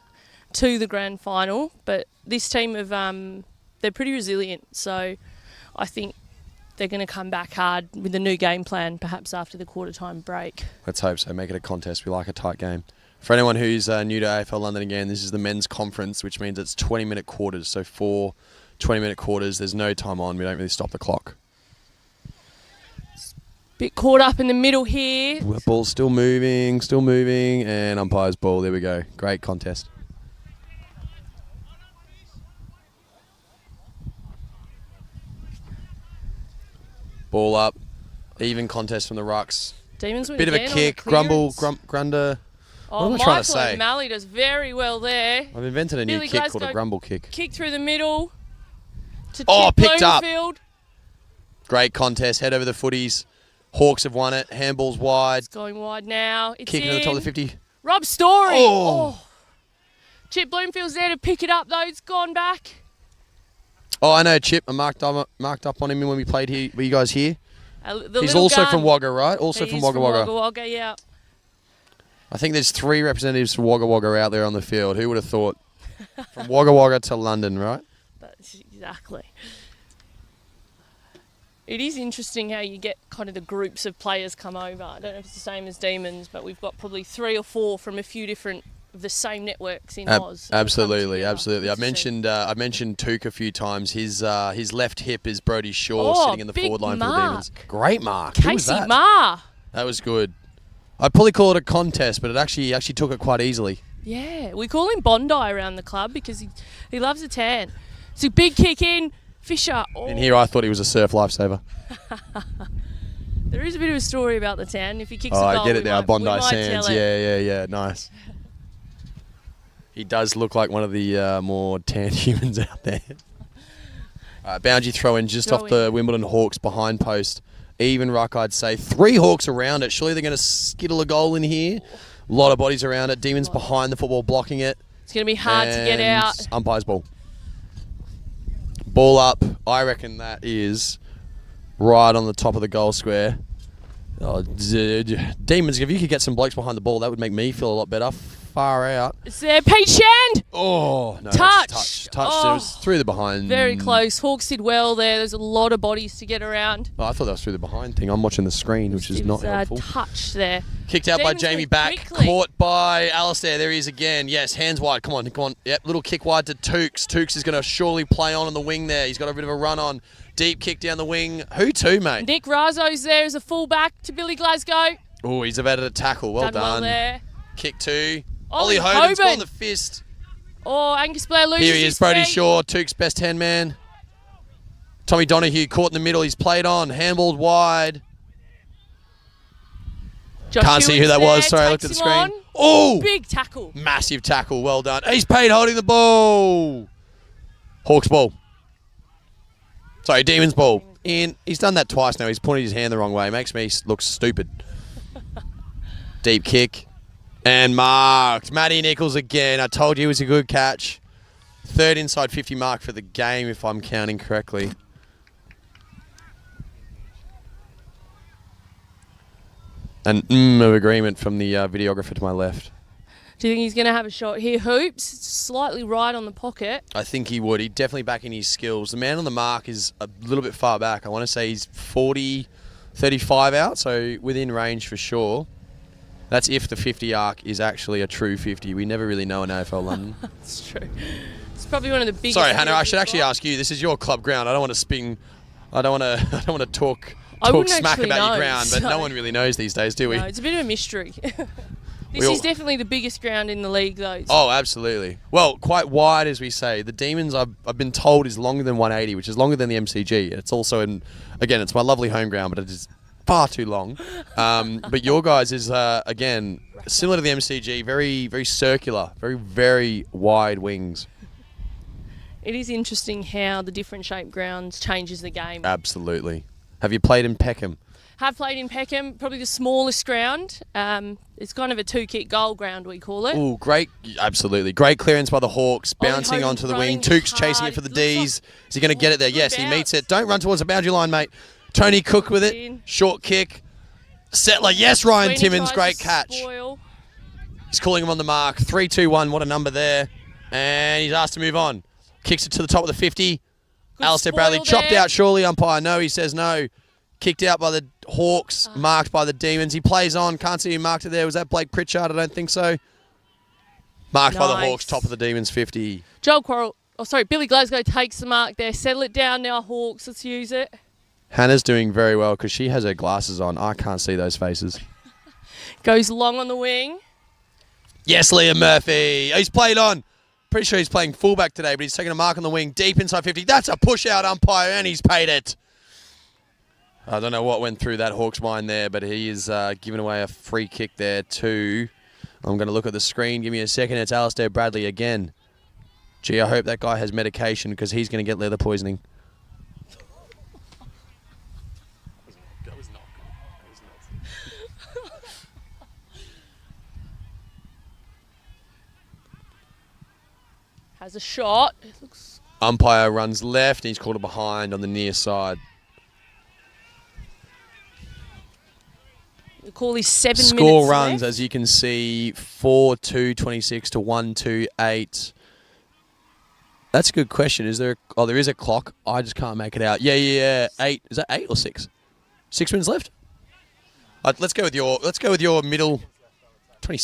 to the grand final, but this team have they're pretty resilient. So I think they're going to come back hard with a new game plan, perhaps after the quarter-time break. Let's hope so. Make it a contest. We like a tight game. For anyone who's new to AFL London again, this is the men's conference, which means it's 20-minute quarters. So 4 20-minute quarters. There's no time on. We don't really stop the clock. Bit caught up in the middle here. The ball's still moving, and umpire's ball. There we go. Great contest. Ball up. Even contest from the rucks. Demons win Bit of a again kick. on the Grumble, clearance. Grunder. Oh, What am I trying to Michael say? O'Malley does very well there. I've invented a new Billy kick called Glasgow a grumble kick. Kick through the middle to Oh, Chip picked up. Bloomfield. Great contest. Head over the footies. Hawks have won it. Handball's wide. It's going wide now. It's Kicking in. to the top of the 50. Rob Story. Oh. Chip Bloomfield's there to pick it up though. It's gone back. Oh, I know Chip. I marked up on him when we played here. Were you guys here? He's also from Wagga, right? Also from Wagga Wagga. Wagga Wagga, yeah. I think there's 3 representatives from Wagga Wagga out there on the field. Who would have thought? From Wagga Wagga to London, right? Exactly. It is interesting how you get kind of the groups of players come over. I don't know if it's the same as Demons, but we've got probably 3 or 4 from a few different of the same networks in Oz. Absolutely. I mentioned Took a few times. His left hip is Brodie Shaw sitting in the forward line for the Demons. Great mark. Who was Casey that? Marr. That was good. I'd probably call it a contest, but it actually took it quite easily. Yeah, we call him Bondi around the club because he loves a tan. So big kick in, Fisher. Oh. In here, I thought he was a surf lifesaver. There is a bit of a story about the tan. If he kicks a I goal, get it now. Bondi Sands. Sands. Yeah. Nice. He does look like one of the more tan humans out there. Boundary throw in just off the Wimbledon Hawks behind post. Even ruck, I'd say. 3 Hawks around it. Surely they're going to skittle a goal in here. A lot of bodies around it. Demons behind the football blocking it. It's going to be hard to get out. Umpire's ball. Ball up. I reckon that is right on the top of the goal square. Oh, Demons, if you could get some blokes behind the ball, that would make me feel a lot better. Far out. It's there, Pete Shand. Oh, no. Touch. Oh, it was through the behind. Very close. Hawks did well there. There's a lot of bodies to get around. Oh, I thought that was through the behind thing. I'm watching the screen, which is not helpful. Touch there. Kicked out by Jamie back. Caught by Alistair. There he is again. Yes, hands wide. Come on. Yep, little kick wide to Tukes. Tukes is going to surely play on the wing there. He's got a bit of a run on. Deep kick down the wing. Who to, mate? Nick Razzo's there as a fullback to Billy Glasgow. Oh, he's about to tackle. Well done. Well there. Kick 2. Ollie Hoban's got the fist. Oh, Angus Blair loses Here he is, Brodie Shaw, Tukes' best 10 man. Tommy Donahue caught in the middle. He's played on, handballed wide. Can't see who that was. Sorry, I looked at the screen. Oh! Big tackle. Massive tackle. Well done. He's paid holding the ball. Hawks ball. Sorry, Demons ball. In. He's done that twice now. He's pointed his hand the wrong way. Makes me look stupid. Deep kick. And marked. Matty Nichols again. I told you it was a good catch. 3rd inside 50 mark for the game, if I'm counting correctly. An of agreement from the videographer to my left. Do you think he's going to have a shot here? Hoops, slightly right on the pocket. I think he would. He's definitely backing his skills. The man on the mark is a little bit far back. I want to say he's 40, 35 out, so within range for sure. That's if the 50 arc is actually a true 50. We never really know in AFL London. That's true. It's probably one of the biggest. Sorry, Hannah. I should actually ask you. This is your club ground. I don't want to spin. I don't want to talk smack about your ground, but no one really knows these days, do we? No, it's a bit of a mystery. This is definitely the biggest ground in the league, though. Oh, absolutely. Well, quite wide, as we say. The Demons, I've been told, is longer than 180, which is longer than the MCG. It's also again, it's my lovely home ground, but it is far too long. But your guys is, again, similar to the MCG, very, very circular, very, very wide wings. It is interesting how the different shaped grounds changes the game. Absolutely. Have you played in Peckham? Have played in Peckham, probably the smallest ground. It's kind of a 2-kick goal ground, we call it. Oh, great. Absolutely. Great clearance by the Hawks, bouncing onto the wing. Tukes chasing it for the Ds. Is he going to get it there? Yes, he meets it. Don't run towards the boundary line, mate. Tony Cook with it. Short kick. Settler. Yes, Ryan Timmins. Great catch. He's calling him on the mark. 3-2-1. What a number there. And he's asked to move on. Kicks it to the top of the 50. Alistair Bradley chopped out surely. Umpire no. He says no. Kicked out by the Hawks. Marked by the Demons. He plays on. Can't see who marked it there. Was that Blake Pritchard? I don't think so. Marked by the Hawks. Top of the Demons 50. Billy Glasgow takes the mark there. Settle it down now, Hawks. Let's use it. Hannah's doing very well because she has her glasses on. I can't see those faces. Goes long on the wing. Yes, Liam Murphy. He's played on. Pretty sure he's playing fullback today, but he's taking a mark on the wing. Deep inside 50. That's a push-out, Umpire, and he's paid it. I don't know what went through that Hawks mind there, but he is giving away a free kick there too. I'm going to look at the screen. Give me a second. It's Alistair Bradley again. Gee, I hope that guy has medication because he's going to get leather poisoning. Has a shot. Umpire runs left and he's called it behind on the near side. The call is 7 minutes Score runs, left. as you can see, 4-2-26 to 1-2-8. That's a good question. Is there? There is a clock. I just can't make it out. Yeah. 8. Is that 8 or 6? 6 minutes left. Let's go with your middle. 20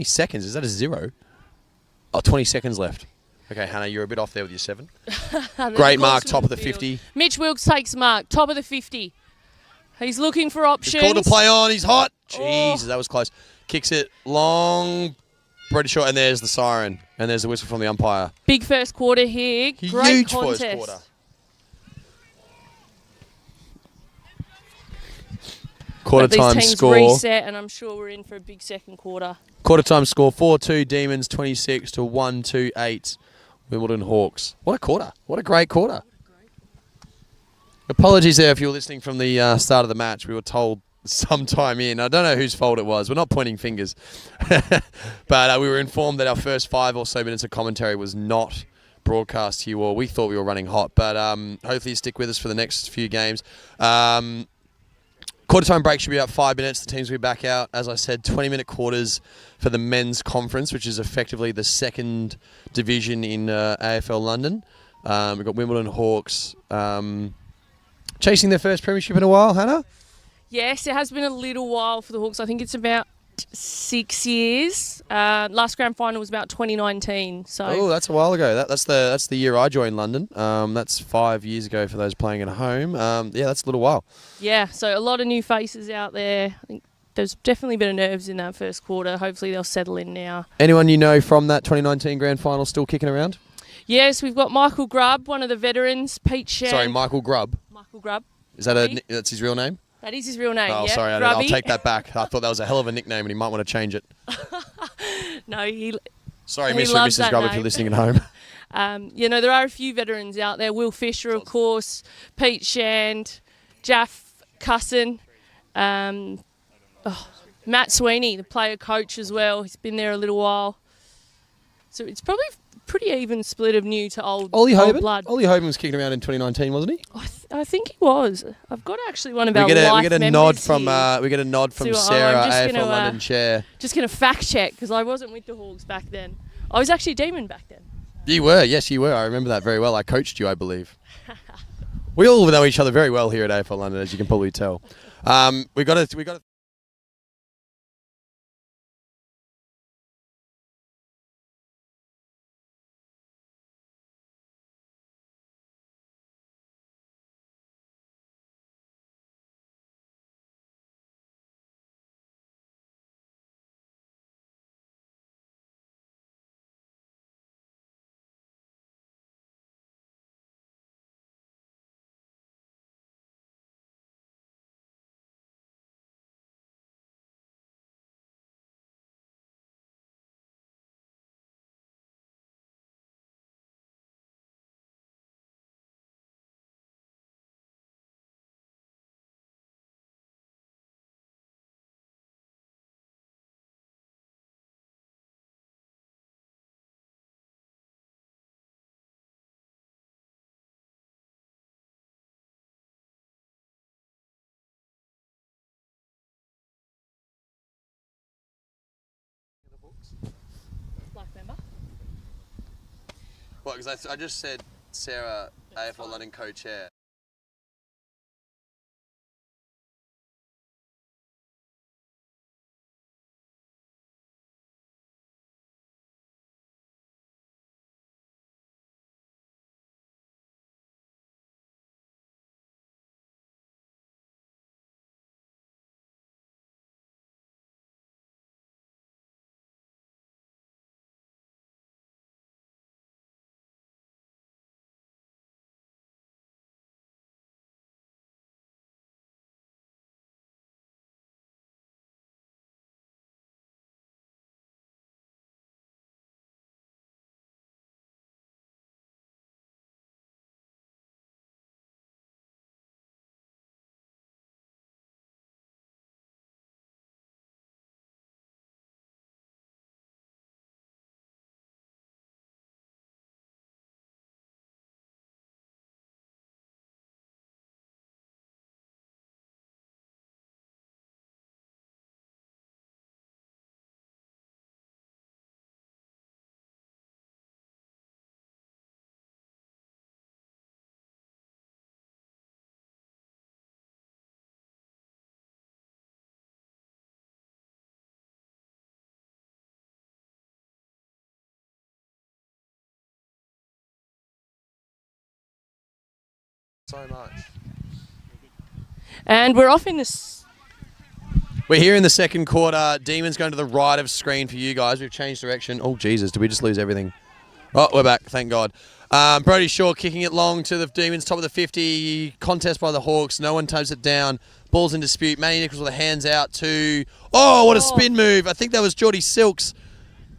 seconds. Is that a 0? 20 seconds left. Okay, Hannah, you're a bit off there with your 7. Great mark, top of the 50. Mitch Wilkes takes mark, top of the 50. He's looking for options. He's called to play on. He's hot. Jesus, that was close. Kicks it long, pretty short, and there's the siren. And there's the whistle from the umpire. Big first quarter here. Great Huge contest. first quarter. Quarter time these teams score. Reset, and I'm sure we're in for a big second quarter. Quarter time score 4-2 Demons 26 to 1-2-8 Wimbledon Hawks. What a quarter. What a great quarter. Apologies there if you were listening from the start of the match. We were told sometime in. I don't know whose fault it was. We're not pointing fingers. But we were informed that our first 5 or so minutes of commentary was not broadcast to you all. We thought we were running hot. But hopefully you stick with us for the next few games. Quarter time break should be about 5 minutes. The teams will be back out. As I said, 20-minute quarters for the men's conference, which is effectively the second division in AFL London. We've got Wimbledon Hawks chasing their first premiership in a while, Hannah? Yes, it has been a little while for the Hawks. I think it's about 6 years. Last grand final was about 2019. So that's a while ago. That's the year I joined London. That's 5 years ago for those playing at home. That's a little while. Yeah, so a lot of new faces out there. I think there's definitely a bit of nerves in that first quarter. Hopefully they'll settle in now. Anyone you know from that 2019 grand final still kicking around? Yes, we've got Michael Grubb, one of the veterans. Pete Shan. Sorry, Michael Grubb. Michael Grubb. Is that that's his real name? That is his real name. Oh, yeah. sorry, Grubby. I'll take that back. I thought that was a hell of a nickname, and he might want to change it. No, he. Sorry, he Mr. and loves Mrs. that Grubb, if name. you're listening at home. There are a few veterans out there. Will Fisher, of course, Pete Shand, Jaff Cusson, Matt Sweeney, the player coach as well. He's been there a little while. So it's probably pretty even split of new to old blood. Ollie Hoban was kicking around in 2019, wasn't he? I think he was. I've got actually one of We our get life a members nod from here. we get a nod from So, Sarah, I'm just AFL gonna, London chair. Just going to fact check because I wasn't with the Hawks back then. I was actually a Demon back then. You were, yes, you were. I remember that very well. I coached you, I believe. We all know each other very well here at AFL London, as you can probably tell. We got to. Well, because I just said Sarah, AFL London co-chair. so much. And we're off in this. We're here in the second quarter. Demons going to the right of screen for you guys. We've changed direction. Oh, Jesus, did we just lose everything? Oh, we're back. Thank God. Brodie Shaw kicking it long to the Demons, top of the 50. Contest by the Hawks. No one toes it down. Ball's in dispute. Manny Nichols with the hands out to... Oh, what a spin move. I think that was Geordie Silks.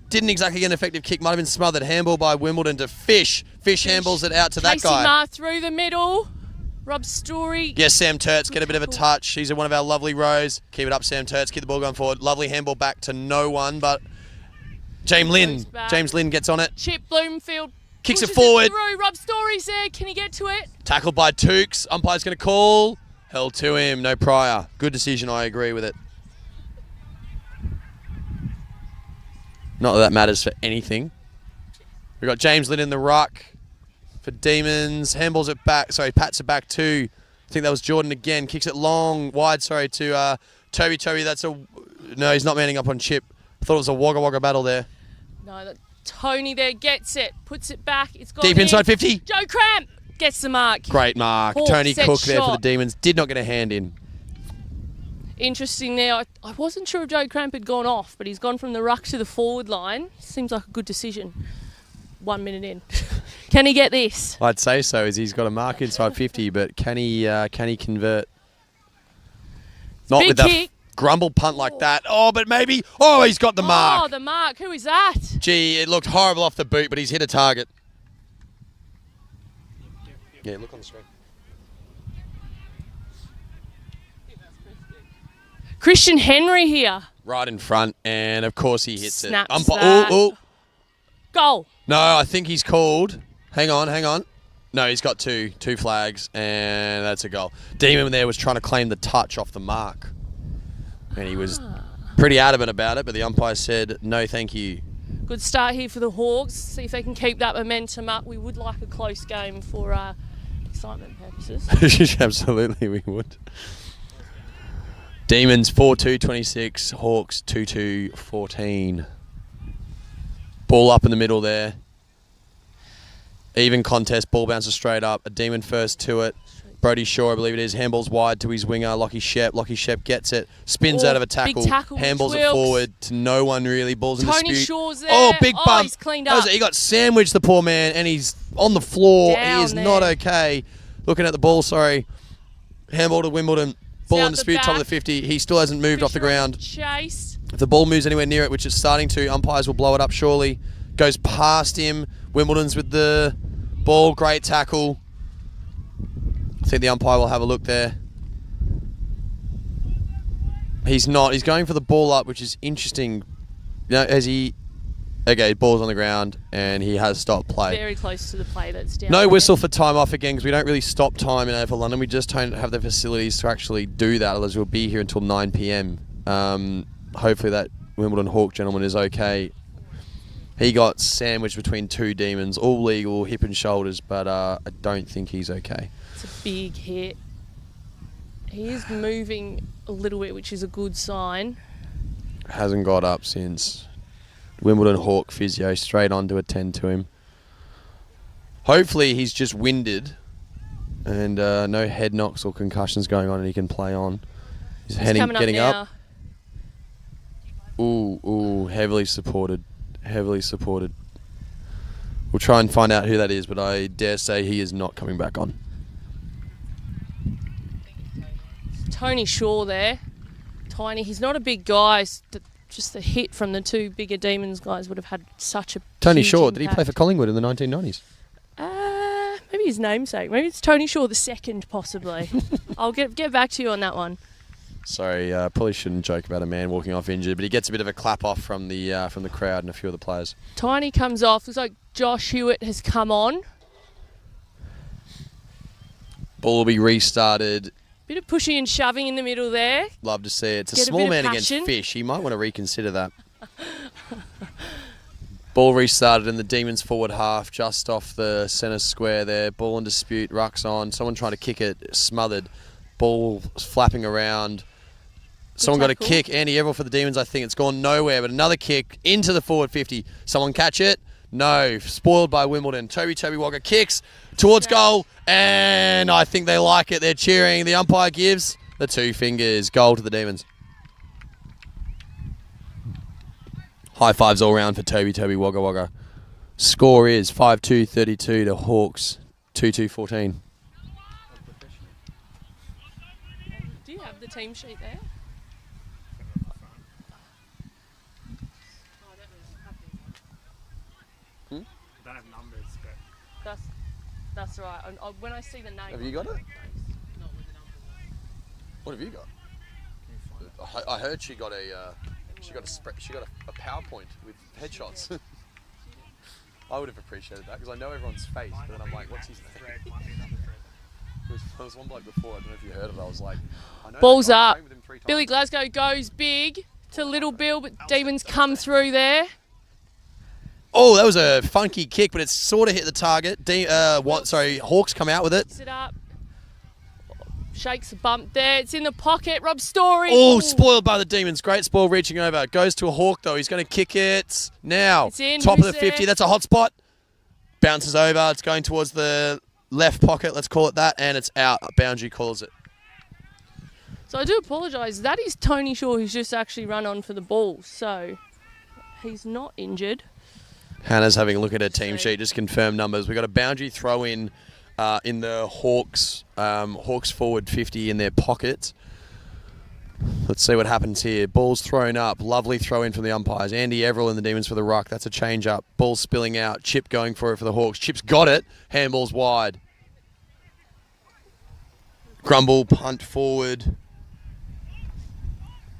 Didn't exactly get an effective kick. Might have been smothered. Handball by Wimbledon to Fish. Fish handballs it out to that Casey guy. Marr through the middle. Rob Story. Yes, Sam Turts get a bit of a touch. He's one of our lovely rows. Keep it up, Sam Turts. Keep the ball going forward. Lovely handball back to no one, but James Lynn gets on it. Chip Bloomfield kicks it forward. Through. Rob Story's there. Can he get to it? Tackled by Tukes. Umpire's going to call. Held to him. No prior. Good decision. I agree with it. Not that matters for anything. We've got James Lynn in the ruck for Demons. Handballs it back. Sorry, pats it back to, I think that was Jordan again. Kicks it long, wide, sorry, to Toby. That's a... No, he's not manning up on Chip. I thought it was a Wagga Wagga battle there. No, Tony there gets it. Puts it back. It's gone Deep inside 50. Joe Cramp gets the mark. Great mark. Hawk Tony set Cook there for the shot. Demons. Did not get a hand in. Interesting there. I wasn't sure if Joe Cramp had gone off, but he's gone from the ruck to the forward line. Seems like a good decision. 1 minute in. Can he get this? I'd say so, as he's got a mark inside 50, but can he convert? Not Big with kick. a grumble punt like that. Oh, but maybe. Oh, he's got the mark. Oh, the mark. Who is that? Gee, it looked horrible off the boot, but he's hit a target. Yeah, look on the screen. Christian Henry here. Right in front, and of course he hits Snaps it. that. Oh. Goal. No, I think he's called. Hang on. No, he's got two flags, and that's a goal. Demon there was trying to claim the touch off the mark, and he was pretty adamant about it, but the umpire said, no, thank you. Good start here for the Hawks. See if they can keep that momentum up. We would like a close game for excitement purposes. Absolutely, we would. Demons 4-2-26, Hawks 2-2-14. Ball up in the middle there. Even contest, ball bounces straight up. A Demon first to it. Brodie Shaw, I believe it is. Handballs wide to his winger, Lockie Shep. Lockie Shep gets it. Spins out of a tackle. Big tackle. Handballs it forward to no one really. Ball's in Tony dispute. Shaw's there. Oh, big bump. He's cleaned up. He got sandwiched, the poor man, and he's on the floor. Down he is there. not okay. Looking at the ball, sorry. Handball to Wimbledon. Ball in dispute, top of the 50. He still hasn't moved off the ground. Chase. If the ball moves anywhere near it, which it's starting to, umpires will blow it up surely. Goes past him. Wimbledon's with the ball. Great tackle. I think the umpire will have a look there. He's not. He's going for the ball up, which is interesting. You know, as he... Okay, ball's on the ground, and he has stopped play. Very close to the play that's down. No whistle for time off again, because we don't really stop time in AFL London. We just don't have the facilities to actually do that, otherwise we'll be here until 9 p.m. Hopefully that Wimbledon Hawk gentleman is okay. He got sandwiched between two Demons, all legal, hip and shoulders, but I don't think he's okay. It's a big hit. He is moving a little bit, which is a good sign. Hasn't got up since. Wimbledon Hawk physio straight on to attend to him. Hopefully he's just winded and no head knocks or concussions going on and he can play on. He's getting up. Ooh, heavily supported. We'll try and find out who that is, but I dare say he is not coming back on. Tony Shaw there. Tiny. He's not a big guy. Just the hit from the two bigger Demons guys would have had such a Tony huge Shaw, did he impact. play for Collingwood in the 1990s? Maybe his namesake. Maybe it's Tony Shaw the second, possibly. I'll get back to you on that one. Sorry, probably shouldn't joke about a man walking off injured, but he gets a bit of a clap off from the crowd and a few of the players. Tiny comes off. Looks like Josh Hewitt has come on. Ball will be restarted. Bit of pushing and shoving in the middle there. Love to see it. It's a Get a small bit of man against passion. Fish. He might want to reconsider that. Ball restarted in the Demons forward half, just off the centre square there. Ball in dispute, rucks on. Someone trying to kick it, smothered. Ball flapping around. Someone got a kick. Andy Everell for the Demons, I think. It's gone nowhere, but another kick into the forward 50. Someone catch it. No. Spoiled by Wimbledon. Toby Wagga kicks towards goal, and I think they like it. They're cheering. The umpire gives the 2 fingers. Goal to the Demons. High fives all round for Toby Wagga. Score is 5-2-32 to Hawks, 2-2-14. Do you have the team sheet there? I don't have numbers, but That's right. When I see the name. Have you got it? What have you got? I heard she got a PowerPoint with headshots. I would have appreciated that because I know everyone's face, but then I'm like, what's his name? There was one bloke before, I don't know if you heard of it, I was like, I know. Balls up. Billy Glasgow goes big to Little Bill, but Demons come through there. Oh, that was a funky kick, but it's sort of hit the target. Hawks come out with it. Picks it up. Shakes a bump there. It's in the pocket. Rob Story. Oh, spoiled by the Demons. Great spoil reaching over. Goes to a Hawk, though. He's going to kick it now. It's in. Top of the 50. That's a hot spot. Bounces over. It's going towards the left pocket, let's call it that, and it's out. Boundary calls it. So I do apologise. That is Tony Shaw who's just actually run on for the ball. So he's not injured. Hannah's having a look at her team sheet, just confirm numbers. We've got a boundary throw in the Hawks forward 50 in their pocket. Let's see what happens here. Ball's thrown up. Lovely throw in from the umpires. Andy Everell in the Demons for the ruck. That's a change up. Ball spilling out. Chip going for it for the Hawks. Chip's got it. Handball's wide. Grumble, punt forward.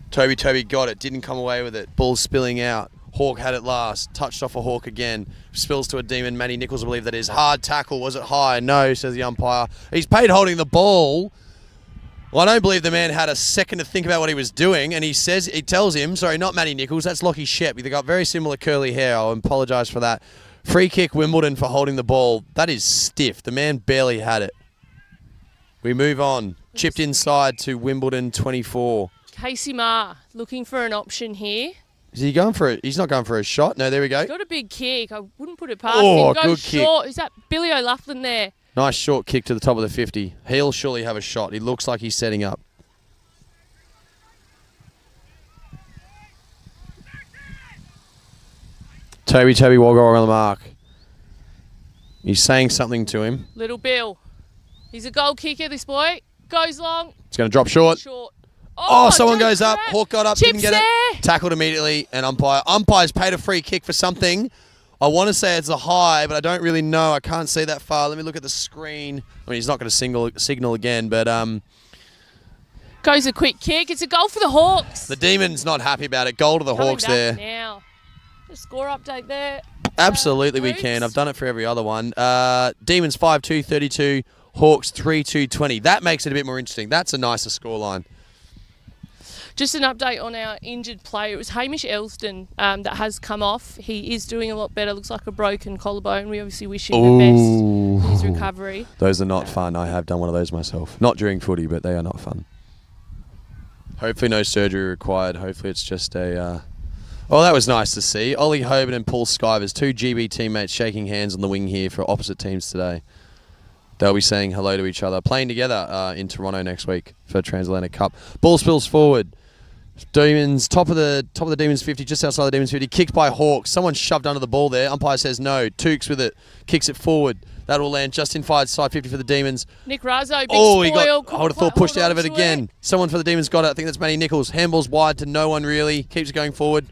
Toby got it. Didn't come away with it. Ball spilling out. Hawk had it last. Touched off a Hawk again. Spills to a Demon. Matty Nichols, I believe that is. Hard tackle. Was it high? No, says the umpire. He's paid holding the ball. Well, I don't believe the man had a second to think about what he was doing, and he tells him, sorry, not Matty Nichols, that's Lockie Shep. They got very similar curly hair. I'll apologise for that. Free kick Wimbledon for holding the ball. That is stiff. The man barely had it. We move on. Chipped inside to Wimbledon 24. Casey Marr looking for an option here. Is he going for it? He's not going for a shot. No, there we go. He's got a big kick. I wouldn't put it past him. Goes short. Kick. Is that Billy O'Loughlin there? Nice short kick to the top of the 50. He'll surely have a shot. He looks like he's setting up. Toby Wagga on the mark. He's saying something to him. Little Bill. He's a goal kicker, this boy. Goes long. It's going to drop short. Oh, someone goes up. Hawk got up, didn't get it. Tackled immediately, and umpire's paid a free kick for something. I want to say it's a high, but I don't really know. I can't see that far. Let me look at the screen. I mean, he's not going to signal again, but goes a quick kick. It's a goal for the Hawks. The Demon's not happy about it. Goal to the Hawks there. Now, the score update there. Absolutely, we can. I've done it for every other one. Demons 5-2-32. Hawks 3-2-20. That makes it a bit more interesting. That's a nicer scoreline. Just an update on our injured player. It was Hamish Elston that has come off. He is doing a lot better. Looks like a broken collarbone. We obviously wish him the best in his recovery. Those are not fun. I have done one of those myself. Not during footy, but they are not fun. Hopefully no surgery required. Hopefully it's just a... Oh, that was nice to see. Ollie Hoban and Paul Skivers, two GB teammates shaking hands on the wing here for opposite teams today. They'll be saying hello to each other. Playing together in Toronto next week for Transatlantic Cup. Ball spills forward. Demons, top of the Demons 50, just outside the Demons 50. Kicked by Hawks. Someone shoved under the ball there. Umpire says no. Tukes with it. Kicks it forward. That'll land just inside side 50 for the Demons. Nick Razzo, big spoil. He got, I would have thought pushed out of it again. Someone for the Demons got it. I think that's Matty Nichols. Handball's wide to no one really. Keeps going forward.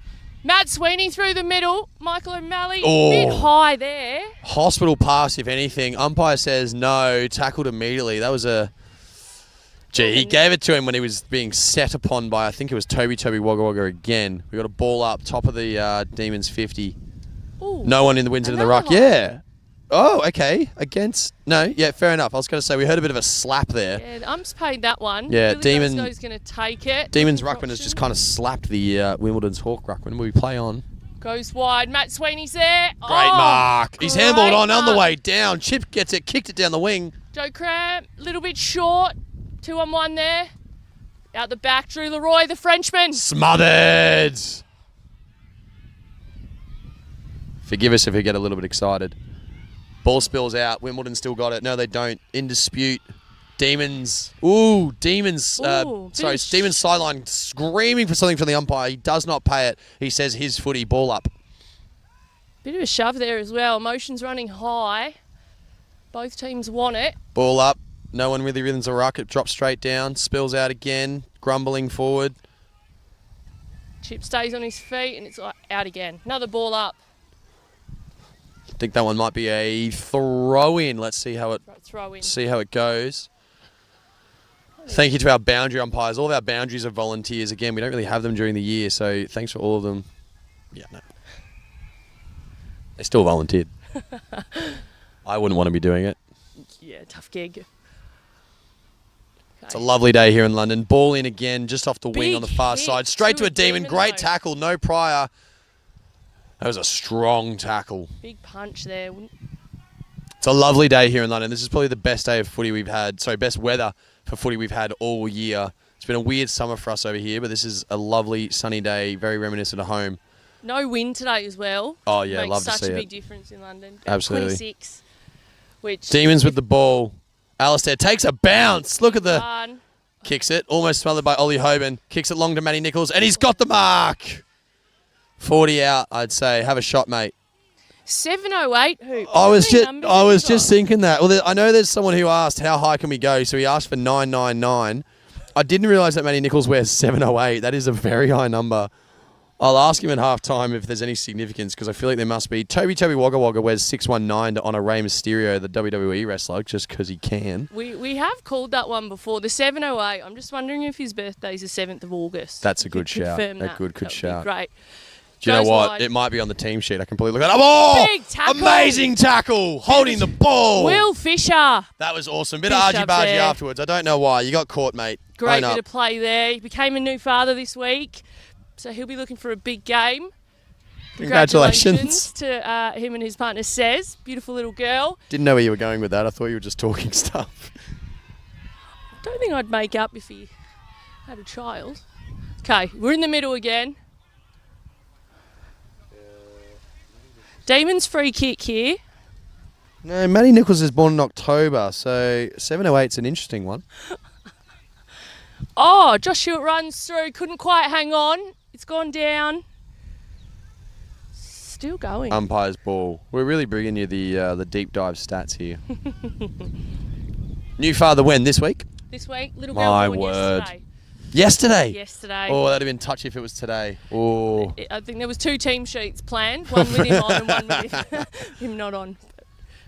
Matt Sweeney through the middle. Michael O'Malley, bit high there. Hospital pass, if anything. Umpire says no. Tackled immediately. That was a... Gee, he gave it to him when he was being set upon by, I think it was Toby Wagga again. We got a ball up, top of the Demons 50. Ooh, no one in the wins it in the ruck. Yeah. Oh, okay. Against... No, yeah, fair enough. I was going to say, we heard a bit of a slap there. Yeah, the ump's paid that one. Yeah, Demons going to take it. Demons ruckman has just kind of slapped the Wimbledon's Hawk ruckman. We play on. Goes wide. Matt Sweeney's there. Great mark. He's handballed on the way down. Chip gets it, kicked it down the wing. Joe Cram, a little bit short. 2-on-1 there. Out the back, Drew Leroy, the Frenchman. Smothered. Forgive us if we get a little bit excited. Ball spills out. Wimbledon still got it. No, they don't. In dispute. Demons. Demons. Demons sideline screaming for something from the umpire. He does not pay it. He says his footy. Ball up. Bit of a shove there as well. Emotions running high. Both teams want it. Ball up. No one really rhythms a ruck. It drops straight down. Spills out again. Grumbling forward. Chip stays on his feet and it's out again. Another ball up. I think that one might be a throw-in. Let's see how it goes. Thank you to our boundary umpires. All of our boundaries are volunteers. Again, we don't really have them during the year, so thanks for all of them. Yeah, no. They still volunteered. I wouldn't want to be doing it. Yeah, tough gig. It's a lovely day here in London. Ball in again, just off the wing on the far side. Straight to a demon. Great tackle. No prior. That was a strong tackle. Big punch there. It's a lovely day here in London. This is probably the best day of footy we've had. Sorry, best weather for footy we've had all year. It's been a weird summer for us over here, but this is a lovely sunny day, very reminiscent of home. No wind today as well. Oh, yeah, love to see it. Makes such a big difference in London. Absolutely. 26. Which Demons with the ball. Alistair takes a bounce. Look at the... Run. Kicks it. Almost smothered by Ollie Hoban. Kicks it long to Matty Nichols. And he's got the mark. 40 out, I'd say. Have a shot, mate. 708 hoop. I was just thinking that. Well, I know there's someone who asked how high can we go, so he asked for 999. I didn't realise that Matty Nichols wears 708. That is a very high number. I'll ask him at half time if there's any significance, because I feel like there must be. Toby Wagga Wagga wears 619 to honour Rey Mysterio, the WWE wrestler, just because he can. We have called that one before, the 708. I'm just wondering if his birthday's the 7th of August. That's a good shout. That Good shout. Great. Do you know what? Wide. It might be on the team sheet. I can probably look at it. Oh! Big tackle. Amazing tackle. Holding the ball. Will Fisher. That was awesome. Bit of argy-bargy afterwards. I don't know why. You got caught, mate. Great bit of play there. He became a new father this week, so he'll be looking for a big game. Congratulations to him and his partner, Sez. Beautiful little girl. Didn't know where you were going with that. I thought you were just talking stuff. Don't think I'd make up if he had a child. Okay, we're in the middle again. Demons free kick here. No, Matty Nichols is born in October, so 708's an interesting one. Oh, Josh Hewitt runs through, couldn't quite hang on. It's gone down. Still going. Umpire's ball. We're really bringing you the deep dive stats here. New father when this week? This week, little girl born yesterday. Yesterday. Oh, that'd have been touchy if it was today. Oh. I think there was 2 team sheets planned, one with him on and one with him not on. But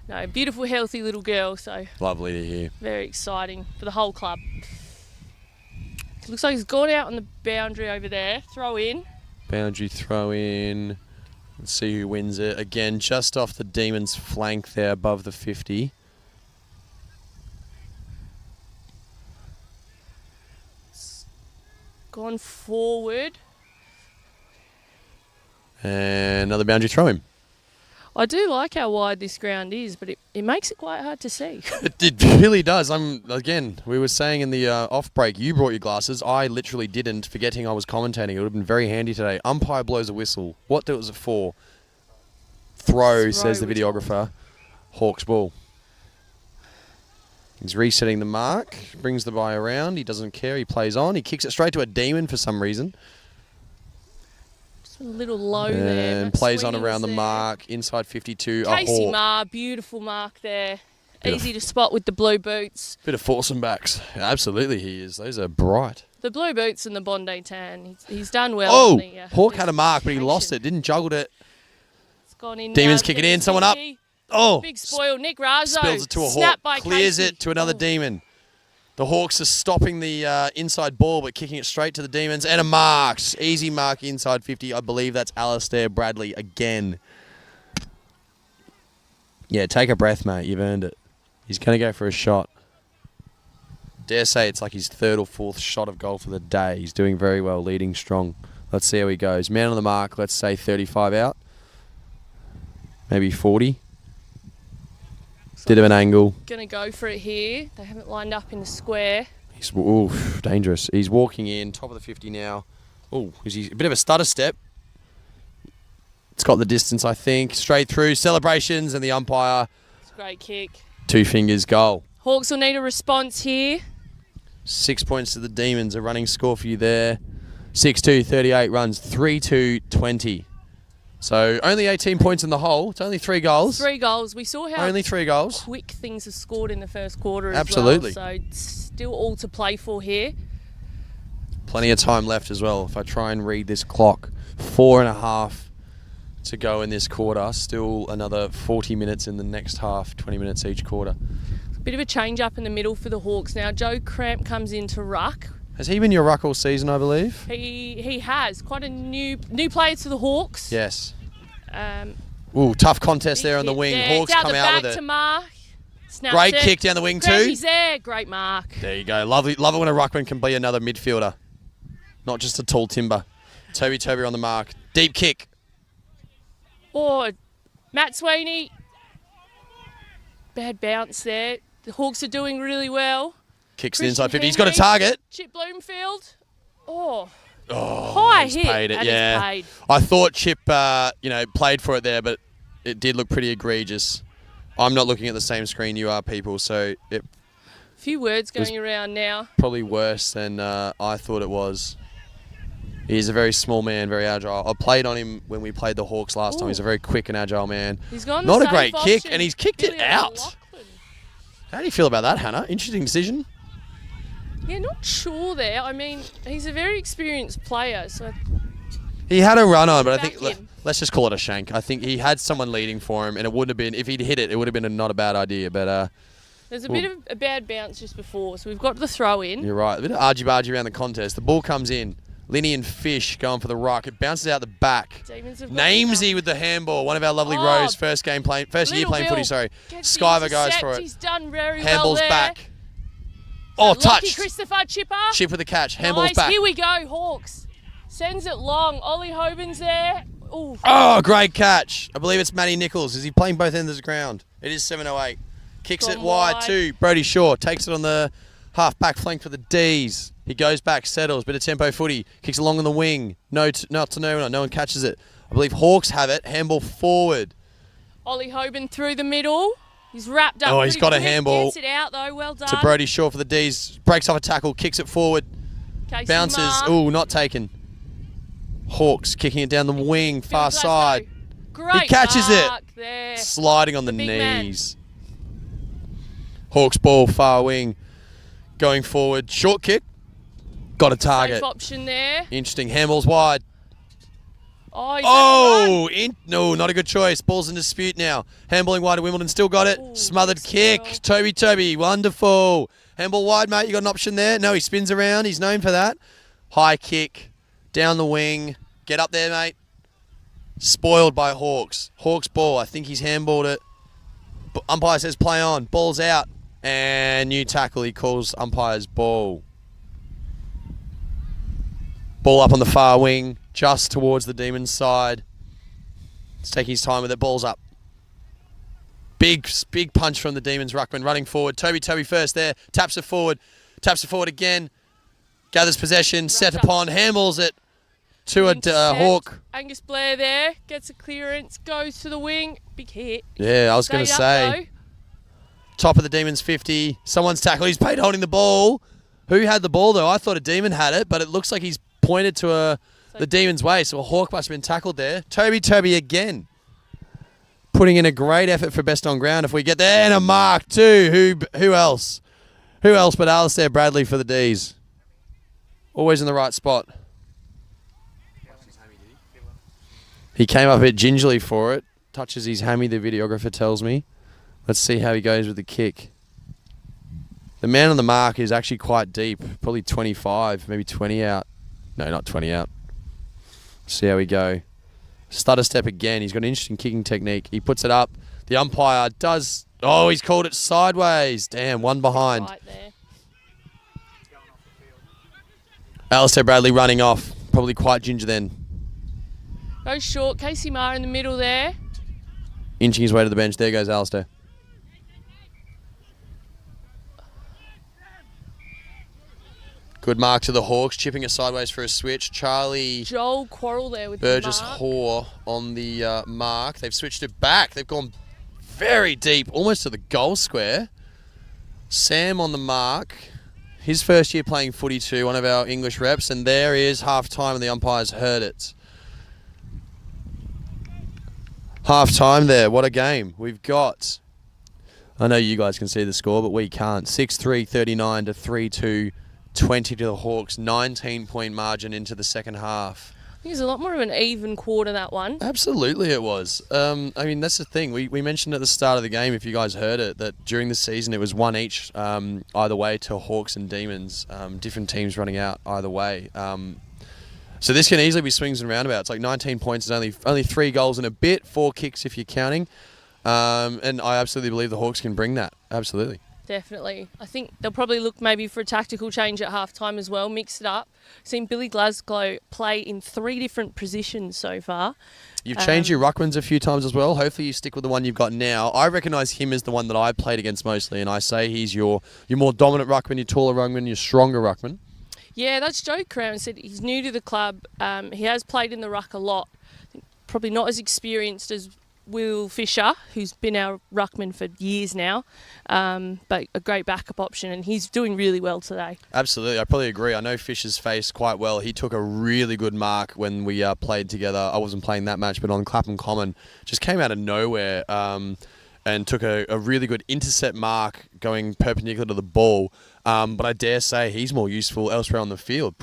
no, beautiful, healthy little girl. So lovely to hear. Very exciting for the whole club. Looks like he's gone out on the boundary over there. Throw in. Boundary throw in. Let's see who wins it. Again, just off the Demons' flank there, above the 50. Gone forward. And another boundary throw in. I do like how wide this ground is, but it makes it quite hard to see. It really does. Again, we were saying in the off break, you brought your glasses. I literally didn't, forgetting I was commentating. It would have been very handy today. Umpire blows a whistle. What was it for? Throw, says the videographer. Hawks ball. He's resetting the mark, brings the ball around. He doesn't care. He plays on. He kicks it straight to a demon for some reason. Just a little low there. And plays on around the mark. Inside 52. Casey Marr, beautiful mark there. Easy to spot with the blue boots. Bit of foursome backs. Absolutely he is. Those are bright. The blue boots and the Bondi tan. He's done well. Oh, Hawk had a mark, but he lost it. Didn't juggle it. It's gone in. Demons kick it in. Someone up. Oh, big spoil. Nick Razzo spills it to a Hawk. Clears it to another Demon. The Hawks are stopping the inside ball, but kicking it straight to the Demons. And a mark. Easy mark inside 50. I believe that's Alistair Bradley again. Yeah, take a breath, mate. You've earned it. He's going to go for a shot. Dare say it's like his 3rd or 4th shot of goal for the day. He's doing very well, leading strong. Let's see how he goes. Man on the mark, let's say 35 out. Maybe 40. Bit of an angle. Going to go for it here. They haven't lined up in the square. He's dangerous. He's walking in, top of the 50 now. Oh, is he a bit of a stutter step? It's got the distance, I think. Straight through. Celebrations and the umpire. It's a great kick. 2 fingers goal. Hawks will need a response here. 6 points to the Demons. A running score for you there. 6-2, 38 runs. 3-2, 20. So only 18 points in the hole. It's only 3 goals. 3 goals. We saw how only 3 goals. Quick things are scored in the first quarter Absolutely. as well. So it's still all to play for here. Plenty of time left as well. If I try and read this clock, 4.5 to go in this quarter. Still another 40 minutes in the next half, 20 minutes each quarter. Bit of a change up in the middle for the Hawks now. Joe Cramp comes into ruck. Has he been your ruck all season, I believe? He has. Quite a new player to the Hawks. Yes. Um, Ooh, tough contest there on the wing. yeah, Hawks it's out come the out back with it. to Mark. Snaps Great it. kick down the wing too. Crampy's there. Great mark. There you go. Love it when a ruckman can be another midfielder. Not just a tall timber. Toby on the mark. Deep kick. Or Matt Sweeney. Bad bounce there. The Hawks are doing really well. Kicks it inside 50. He's got a target. Chip Bloomfield. Oh, High hit. Paid it, And yeah. it's paid. I thought Chip, played for it there, but it did look pretty egregious. I'm not looking at the same screen you are, people, so it A few words going around now. probably worse than I thought it was. He's a very small man, very agile. I played on him when we played the Hawks last time. He's a very quick and agile man. He's gone Not the a great safe kick, option. and he's kicked it Billy out. O'Loughlin. How do you feel about that, Hannah? Interesting decision. Yeah, not sure there. I mean, he's a very experienced player, so He had a run on, but I Back think in. let's just call it a shank. I think he had someone leading for him, and it wouldn't have been, if he'd hit it, it would have been not a bad idea. But there's a bit of a bad bounce just before, so we've got the throw in. you're right. A bit of argy-bargy around the contest. The ball comes in. Linny and Fish going for the rock. It bounces out the back. Demons have got Namesy with the handball. One of our lovely Oh, Rose first year playing Little footy. Bill Sorry, gets the Skyver goes intercept. for it. He's done very well Handball's there. back. Oh, Lucky touched. Christopher Chipper. Chip with the catch. Handball's Nice. back. Here we go, Hawks. Sends it long. Ollie Hoban's there. Ooh. Oh, great catch. I believe it's Matty Nichols. Is he playing both ends of the ground? It is 7:08. Kicks it Gone wide wide. too. Brody Shaw takes it on the half-back flank for the Ds. He goes back, settles, bit of tempo footy. Kicks along on the wing. Not to no one. No one catches it. I believe Hawks have it. Handball forward. Ollie Hoban through the middle. He's wrapped up. Oh, he's pretty got a quick. handball. Gets it out though. Well done. To Brody Shaw for the Ds. Breaks off a tackle. Kicks it forward. Casey Bounces. Marr. Ooh, not taken. Hawks kicking it down the wing, far side. Great He catches mark it. there. Sliding on the big man. knees. Hawks ball, far wing. Going forward. Short kick. Got a target. Safe option there. Interesting. Handball's wide. Oh, he's No, not a good choice. Ball's in dispute now. Handballing wide to Wimbledon. Still got it. Smothered kick. Toby. Wonderful. Handball wide, mate. You got an option there? No, he spins around. He's known for that. High kick. Down the wing. Get up there, mate. Spoiled by Hawks. Hawks ball. I think he's handballed it. Umpire says play on. Ball's out. And new tackle. He calls umpire's ball. Ball up on the far wing. Just towards the Demons side. He's taking his time with it. Ball's up. Big punch from the Demons ruckman running forward. Toby first there. Taps it forward. Taps it forward again. Gathers possession. Set upon. Handballs it to a Hawk. Angus Blair there. Gets a clearance. Goes to the wing. Big hit. Yeah, I was going to Stayed say. up, though. Top of the Demons 50. Someone's tackled. He's paid holding the ball. Who had the ball though? I thought a Demon had it, but it looks like he's pointed to the Demons' way. So a Hawk must have been tackled there. Toby again. Putting in a great effort for best on ground if we get there. And a mark too. Who else? Who else but Alistair Bradley for the Ds? Always in the right spot. He came up a bit gingerly for it. Touches his hammy, the videographer tells me. Let's see how he goes with the kick. The man on the mark is actually quite deep. Probably 25, maybe 20 out. No, not 20 out. See how we go. Stutter step again. He's got an interesting kicking technique. He puts it up. The umpire does... Oh, he's called it sideways. Damn, one behind. Right there. Alistair Bradley running off. Probably quite ginger then. Goes short. Casey Marr in the middle there. Inching his way to the bench. There goes Alistair. Good mark to the Hawks, chipping it sideways for a switch. Charlie Joel Quarrel there with Burgess the mark. Hoare on the mark. They've switched it back. They've gone very deep, almost to the goal square. Sam on the mark. His first year playing footy too, one of our English reps, and there is half time and the umpires heard it. Half time there, what a game. We've got, I know you guys can see the score, but we can't. 6-3, 39 to 3-2, 20 to the Hawks, 19-point margin into the second half. I think it's a lot more of an even quarter, that one. Absolutely it was. I mean, that's the thing. We mentioned at the start of the game, if you guys heard it, that during the season it was one each either way to Hawks and Demons. Different teams running out either way. So this can easily be swings and roundabouts. Like 19 points is only 3 goals and a bit, 4 kicks if you're counting. And I absolutely believe the Hawks can bring that. Absolutely. Definitely. I think they'll probably look maybe for a tactical change at half-time as well, mix it up. Seen Billy Glasgow play in 3 different positions so far. You've changed your ruckmans a few times as well. Hopefully you stick with the one you've got now. I recognise him as the one that I played against mostly, and I say he's your more dominant ruckman, your taller ruckman, your stronger ruckman. Yeah, that's Joe Crown said. He's new to the club. He has played in the ruck a lot. Probably not as experienced as Will Fisher, who's been our ruckman for years now, but a great backup option, and he's doing really well today. Absolutely, I probably agree. I know Fisher's face quite well. He took a really good mark when we played together. I wasn't playing that match, but on Clapham Common, just came out of nowhere and took a really good intercept mark going perpendicular to the ball. But I dare say he's more useful elsewhere on the field.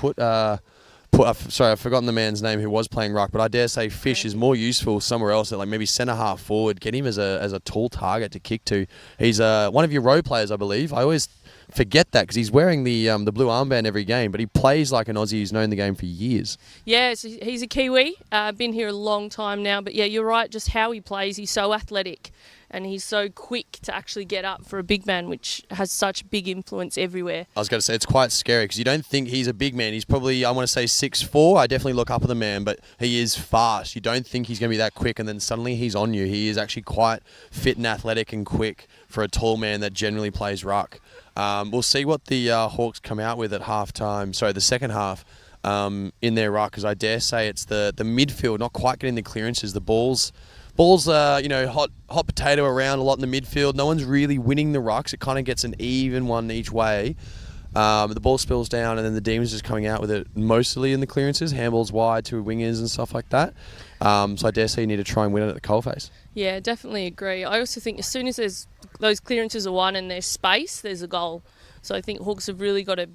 Sorry, I've forgotten the man's name who was playing ruck, but I dare say Fish is more useful somewhere else, at like maybe centre half forward. Get him as a tall target to kick to. He's one of your row players, I believe. I always forget that because he's wearing the blue armband every game, but he plays like an Aussie who's known the game for years. Yeah, so he's a Kiwi. Been here a long time now, but yeah, you're right. Just how he plays, he's so athletic. And he's so quick to actually get up for a big man, which has such big influence everywhere. I was going to say, it's quite scary because you don't think he's a big man. He's probably, I want to say 6'4". I definitely look up at the man, but he is fast. You don't think he's going to be that quick, and then suddenly he's on you. He is actually quite fit and athletic and quick for a tall man that generally plays ruck. We'll see what the Hawks come out with at the second half in their ruck, because I dare say it's the midfield not quite getting the clearances. The balls hot potato around a lot in the midfield. No one's really winning the rucks. It kind of gets an even one each way. The ball spills down, and then the Demons just coming out with it mostly in the clearances, handballs wide to wingers and stuff like that. So I dare say you need to try and win it at the coalface. Yeah, definitely agree. I also think as soon as those clearances are won and there's space, there's a goal. So I think Hawks have really got to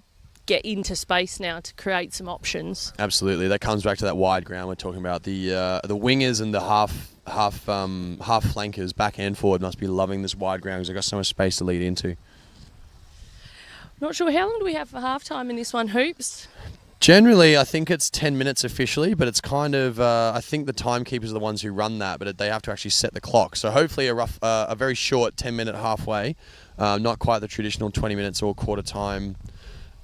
get into space now to create some options. Absolutely, that comes back to that wide ground we're talking about. The wingers and the half flankers, back and forward, must be loving this wide ground because they've got so much space to lead into. Not sure, how long do we have for half-time in this one, Hoops? Generally, I think it's 10 minutes officially, but it's kind of, I think the timekeepers are the ones who run that, but they have to actually set the clock. So hopefully a very short 10-minute halfway, not quite the traditional 20 minutes or quarter time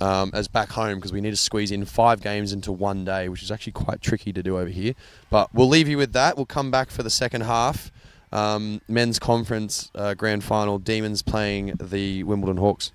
as back home, because we need to squeeze in 5 games into one day, which is actually quite tricky to do over here. But we'll leave you with that. We'll come back for the second half. Men's conference grand final, Demons playing the Wimbledon Hawks.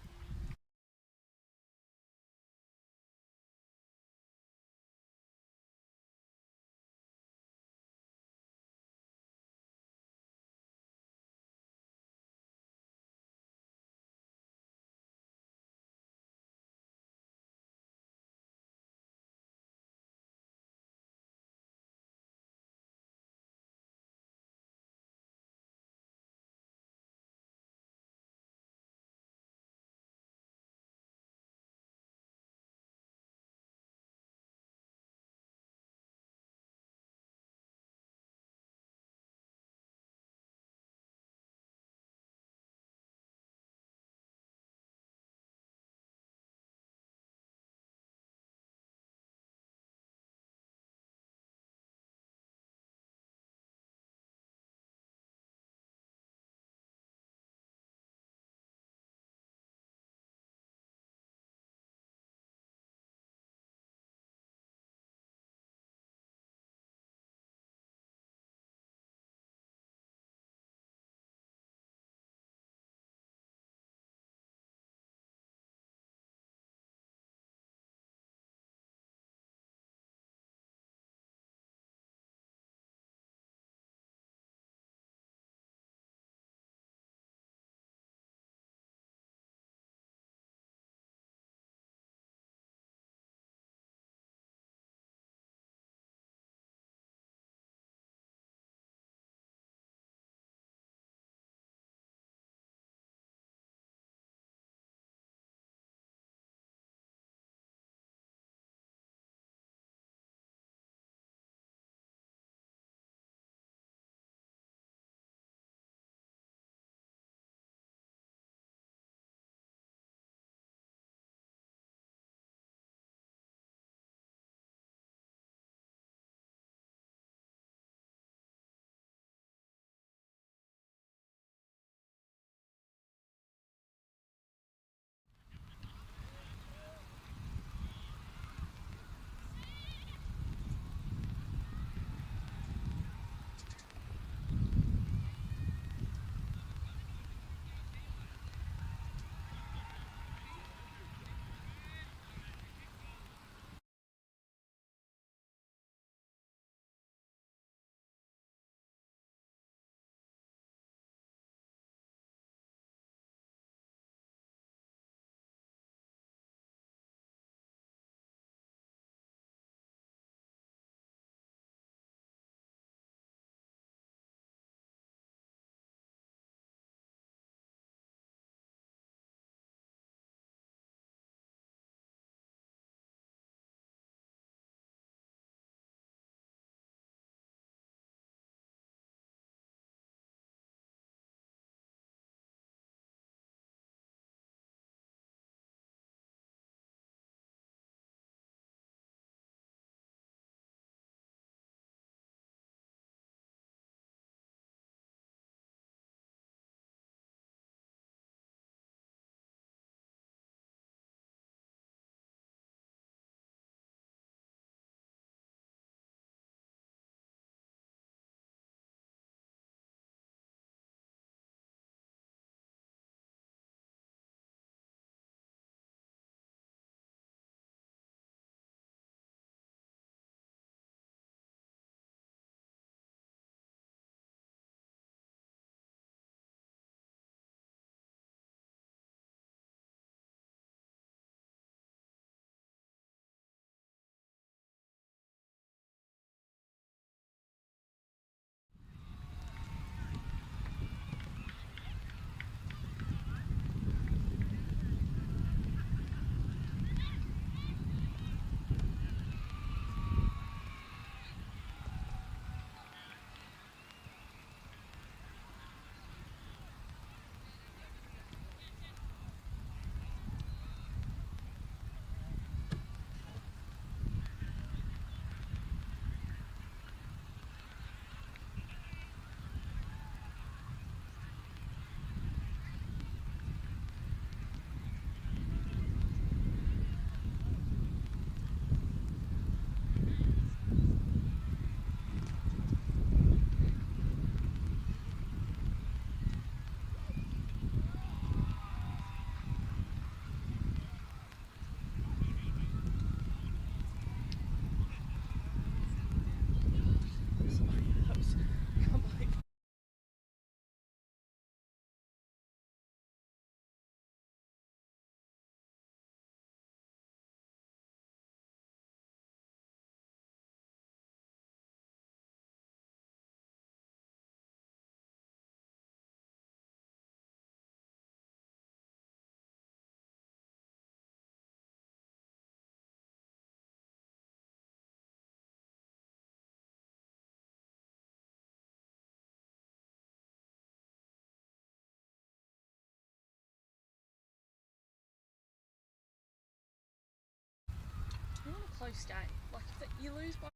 close game. Like you lose by.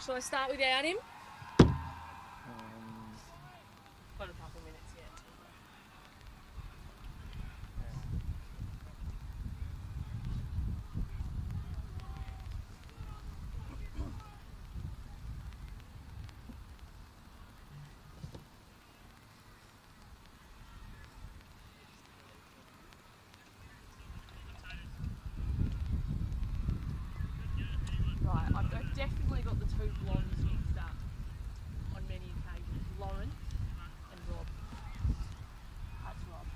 Shall I start without him? Got a couple minutes yet. Right, I've definitely got the two blondes mixed up on many occasions. Lauren and Rob. That's Rob.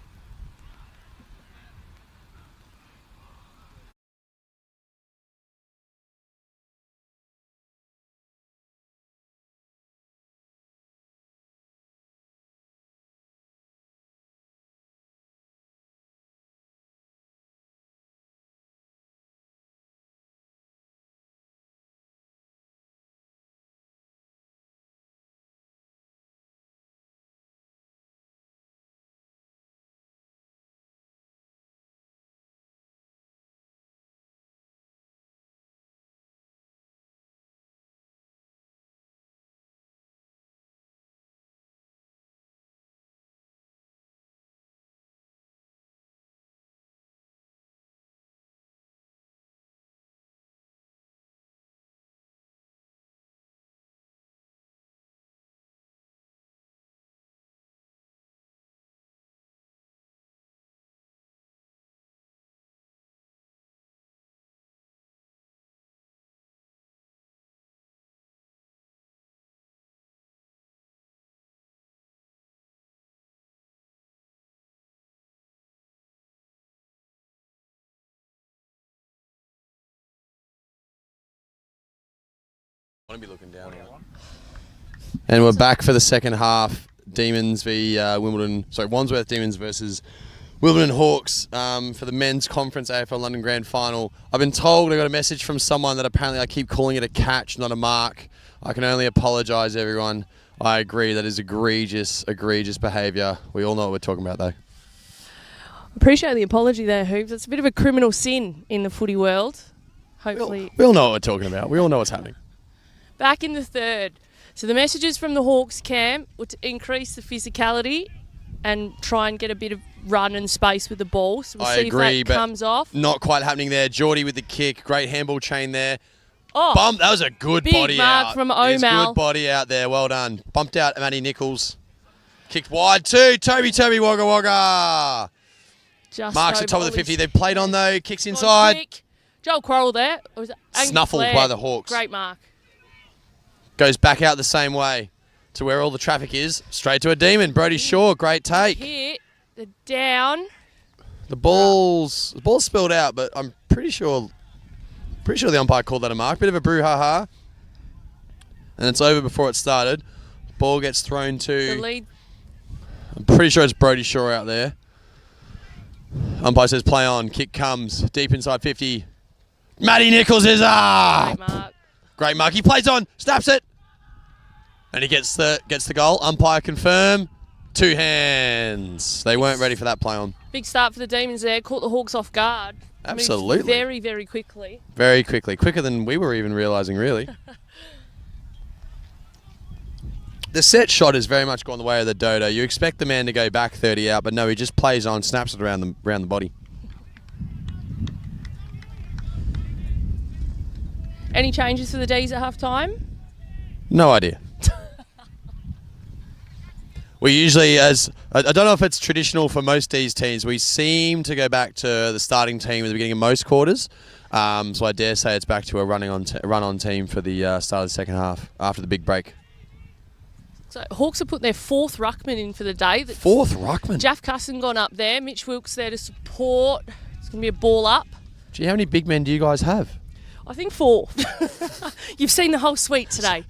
Want to be looking down here. And we're back for the second half. Demons v Wandsworth Demons versus Wimbledon Hawks for the men's conference AFL London Grand Final. I've been told I got a message from someone that apparently I keep calling it a catch, not a mark. I can only apologise, everyone. I agree that is egregious behaviour. We all know what we're talking about, though. Appreciate the apology there, Hoops. It's a bit of a criminal sin in the footy world. Hopefully. We all know what we're talking about. We all know what's happening. Back in the third. So the messages from the Hawks camp were to increase the physicality and try and get a bit of run and space with the ball. So we'll see if that comes off. Not quite happening there. Geordie with the kick. Great handball chain there. Oh, Bump. That was a good body out. Big mark from Omal. Good body out there. Well done. Bumped out Matty Nichols. Kicked wide too. Toby Wagga Wagga. Just Marks at top of the 50. They've played on though. Kicks inside. Kick. Joel Quarrell there. It was snuffled by the Hawks. Great mark. Goes back out the same way to where all the traffic is. Straight to a Demon. Brody Shaw, great take. Hit. The down. The ball's spilled out, but I'm pretty sure the umpire called that a mark. Bit of a brouhaha. And it's over before it started. Ball gets thrown to... The lead. I'm pretty sure it's Brody Shaw out there. Umpire says play on. Kick comes. Deep inside 50. Matty Nichols is up! Great mark. Great mark. He plays on. Snaps it. And he gets the goal. Umpire confirm. 2 hands. They weren't ready for that play on. Big start for the Demons there. Caught the Hawks off guard. Absolutely. Moved very, very quickly. Very quickly. Quicker than we were even realising, really. The set shot has very much gone the way of the dodo. You expect the man to go back 30 out, but no, he just plays on, snaps it around the body. Any changes for the D's at half time? No idea. We usually, I don't know if it's traditional for most D's teams, we seem to go back to the starting team at the beginning of most quarters. So I dare say it's back to a run-on team for the start of the second half after the big break. So Hawks have put their 4th ruckman in for the day. 4th ruckman? Jaff Cusson gone up there. Mitch Wilkes there to support. It's going to be a ball up. Gee, how many big men do you guys have? I think 4. You've seen the whole suite today.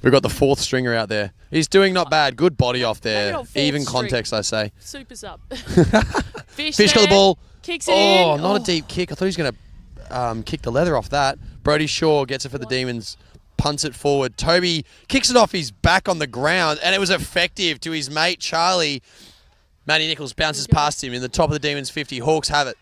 We've got the 4th stringer out there. He's doing not bad. Good body off there. Even context, I say. Super sub. Fish got the ball. Kicks it in. Oh, not a deep kick. I thought he was going to kick the leather off that. Brody Shaw gets it for the Demons. Punts it forward. Toby kicks it off his back on the ground, and it was effective to his mate, Charlie. Matty Nichols bounces past him in the top of the Demons 50. Hawks have it.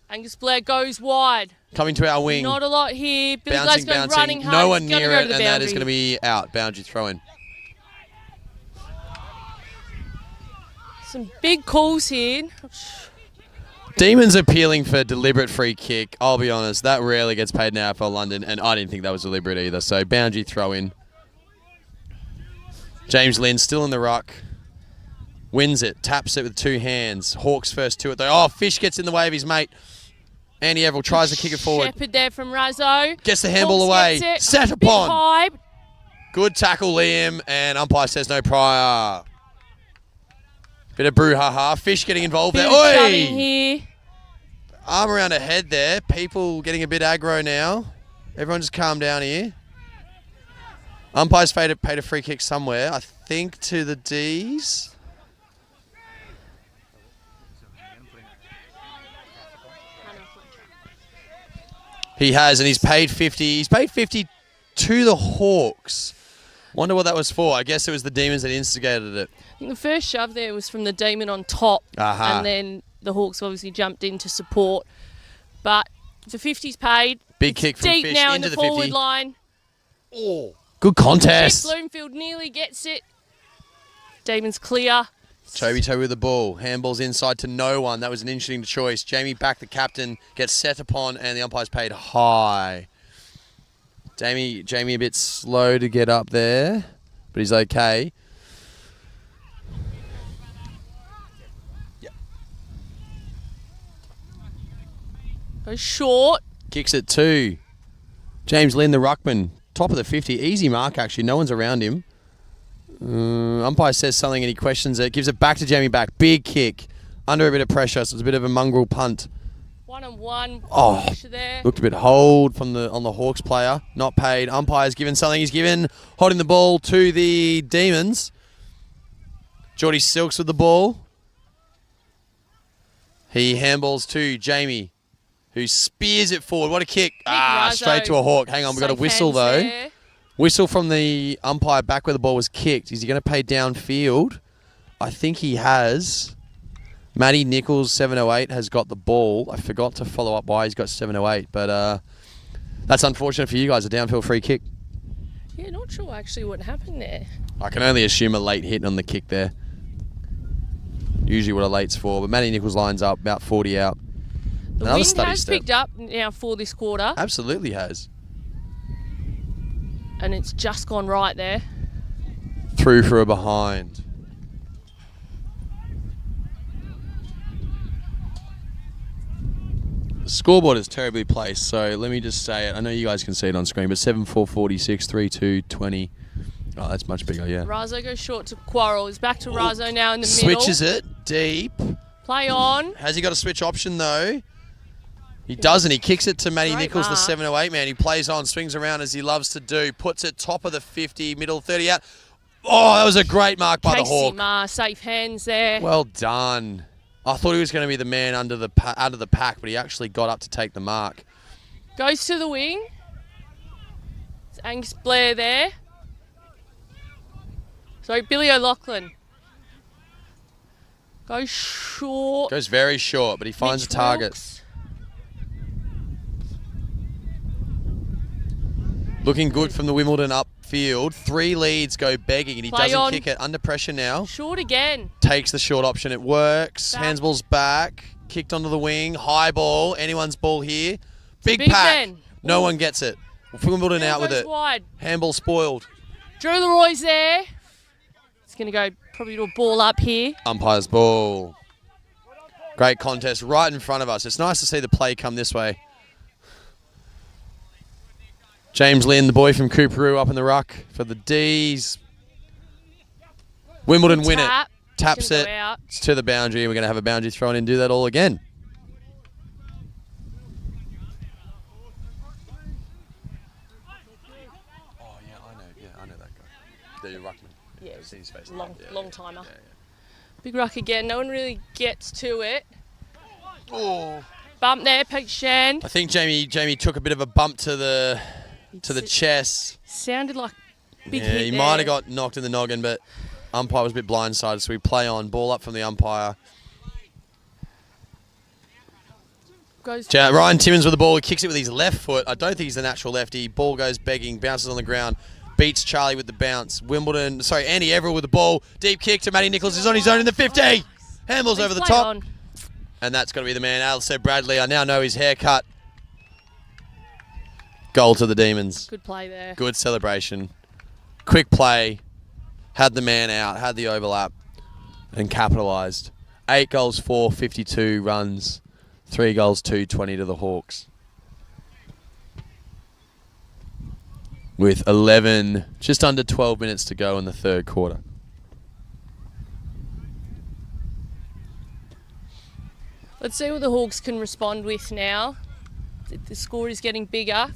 Angus Blair goes wide. Coming to our wing. Not a lot here. Billy Bouncing. Glasgow running hard. No one He's gonna near go it, to the and that is boundary. going to be out. Boundary throw in. Some big calls here. Demons appealing for deliberate free kick. I'll be honest, that rarely gets paid in AFL London, and I didn't think that was deliberate either. So boundary throw in. James Lynn still in the ruck. Wins it, taps it with 2 hands. Hawks first to it though. Oh, Fish gets in the way of his mate. Andy Everell tries to kick it forward. Shepherd there from Razzo. Gets the handball Hawks away. gets it. Set Big upon. high. Good tackle, Liam, and umpire says no prior. Bit of brouhaha. Fish getting involved Bit there. of Oi! shoving here. Arm around her head there. People getting a bit aggro now. Everyone just calm down here. Umpire's paid a free kick somewhere. I think to the D's. He has, and he's paid 50. He's paid 50 to the Hawks. Wonder what that was for. I guess it was the Demons that instigated it. I think the first shove there was from the Demon on top, and then the Hawks obviously jumped in to support. But the 50's paid. Big kick from deep Fish now into in the the 50. forward line. Oh, good contest. Chip Bloomfield nearly gets it. Demons clear. Toby with the ball. Handballs inside to no one. That was an interesting choice. Jamie back, the captain, gets set upon, and the umpire's paid high. Jamie a bit slow to get up there, but he's okay. Goes short. Kicks it too. James Lynn, the ruckman, top of the 50. Easy mark, actually. No one's around him. Umpire says something and he questions it. Gives it back to Jamie back. Big kick. Under a bit of pressure, so it's a bit of a mongrel punt. 1-on-1. Oh, there. looked a bit hold on the Hawks player. Not paid. Umpire's given something. He's given holding the ball to the Demons. Geordie Silks with the ball. He handballs to Jamie, who spears it forward. What a kick. Straight to a Hawk. Hang on, we've got a whistle though. There. Whistle from the umpire back where the ball was kicked. Is he going to pay downfield? I think he has. Matty Nichols, 708, has got the ball. I forgot to follow up why he's got 708, but that's unfortunate for you guys, a downfield free kick. Yeah, not sure actually what happened there. I can only assume a late hit on the kick there. Usually what a late's for, but Matty Nichols lines up, about 40 out. The Another wind study has step. picked up now for this quarter. Absolutely has. And it's just gone right there. Through for a behind. The scoreboard is terribly placed, so let me just say it. I know you guys can see it on screen, but 7-4-46, 3-2, 20. Oh, that's much bigger, yeah. Razzo goes short to Quarrel. He's back to Razzo now in the middle. Switches it deep. Play on. Has he got a switch option though? He doesn't. He kicks it to Matty Great Nichols, the mark. 708 man. He plays on, swings around as he loves to do. Puts it top of the 50, middle 30 out. Oh, that was a great mark by the Casey Hawk. Marr, safe hands there. Well done. I thought he was going to be the man under the out of the pack, but he actually got up to take the mark. Goes to the wing. It's Angus Blair there. Sorry, Billy O'Loughlin. Goes short. Goes very short, but he finds a target. Looking good from the Wimbledon upfield. 3 leads go begging, and he doesn't kick it. Under pressure now. Short again. Takes the short option. It works. Handsball's back. Kicked onto the wing. High ball. Anyone's ball here. Big pack. No one gets it. Wimbledon out with it. Wide. Handball spoiled. Drew Leroy's there. It's going to go probably to a ball up here. Umpire's ball. Great contest right in front of us. It's nice to see the play come this way. James Lynn, the boy from Cooperoo, up in the ruck for the D's. Wimbledon win it. Taps it. It's to the boundary. We're going to have a boundary thrown in and do that all again. Oh, yeah, I know that guy. The ruckman. Yeah, his face. Long timer. Big ruck again. No one really gets to it. Oh. Bump there, Pete Shand. I think Jamie took a bit of a bump to the chest. Sounded like big yeah, hit he there. might have got knocked in the noggin, but umpire was a bit blindsided, so we play on. Ball up from the umpire. Ryan Timmins with the ball. He kicks it with his left foot. I don't think he's the natural lefty. Ball goes begging, bounces on the ground, beats Charlie with the bounce. Andy Everett with the ball. Deep kick to Matty Nichols. He's on his own in the 50. Handballs over the top. And that's got to be the man, Alistair Bradley. I now know his haircut. Goal to the Demons. Good play there. Good celebration. Quick play. Had the man out, had the overlap, and capitalised. 8 goals, 4, 52 runs. 3 goals, 2, 20 to the Hawks. With 11, just under 12 minutes to go in the third quarter. Let's see what the Hawks can respond with now. The score is getting bigger.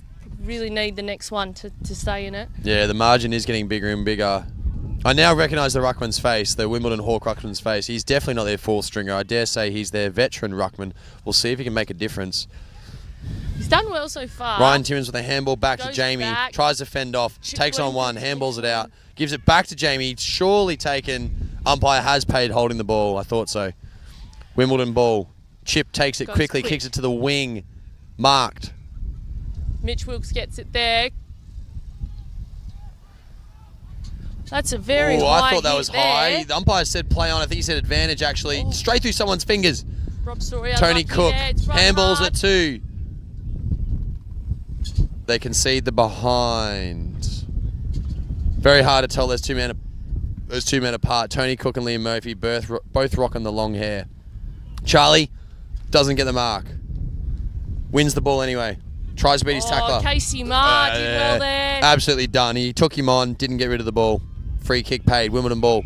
Really need the next one to stay in it. Yeah, the margin is getting bigger and bigger. I now recognise the ruckman's face, the Wimbledon Hawk ruckman's face. He's definitely not their fourth stringer. I dare say he's their veteran ruckman. We'll see if he can make a difference. He's done well so far. Ryan Timmins with a handball back to Jamie. Back. Tries to fend off. Takes on one. Handballs it out. Gives it back to Jamie. Surely taken. Umpire has paid holding the ball. I thought so. Wimbledon ball. Chip takes it quickly. Kicks it to the wing. Marked. Mitch Wilkes gets it there. That's a very high I thought that was hit high. there. The umpire said play on. I think he said advantage, actually. Straight through someone's fingers. Rob Story Tony Cook. Handballs hard. at 2. They concede the behind. Very hard to tell those two men apart. Tony Cook and Liam Murphy both rocking the long hair. Charlie doesn't get the mark. Wins the ball anyway. Tries to beat his tackler. Casey Marr did well there. Absolutely done. He took him on, didn't get rid of the ball. Free kick paid. Wimbledon ball.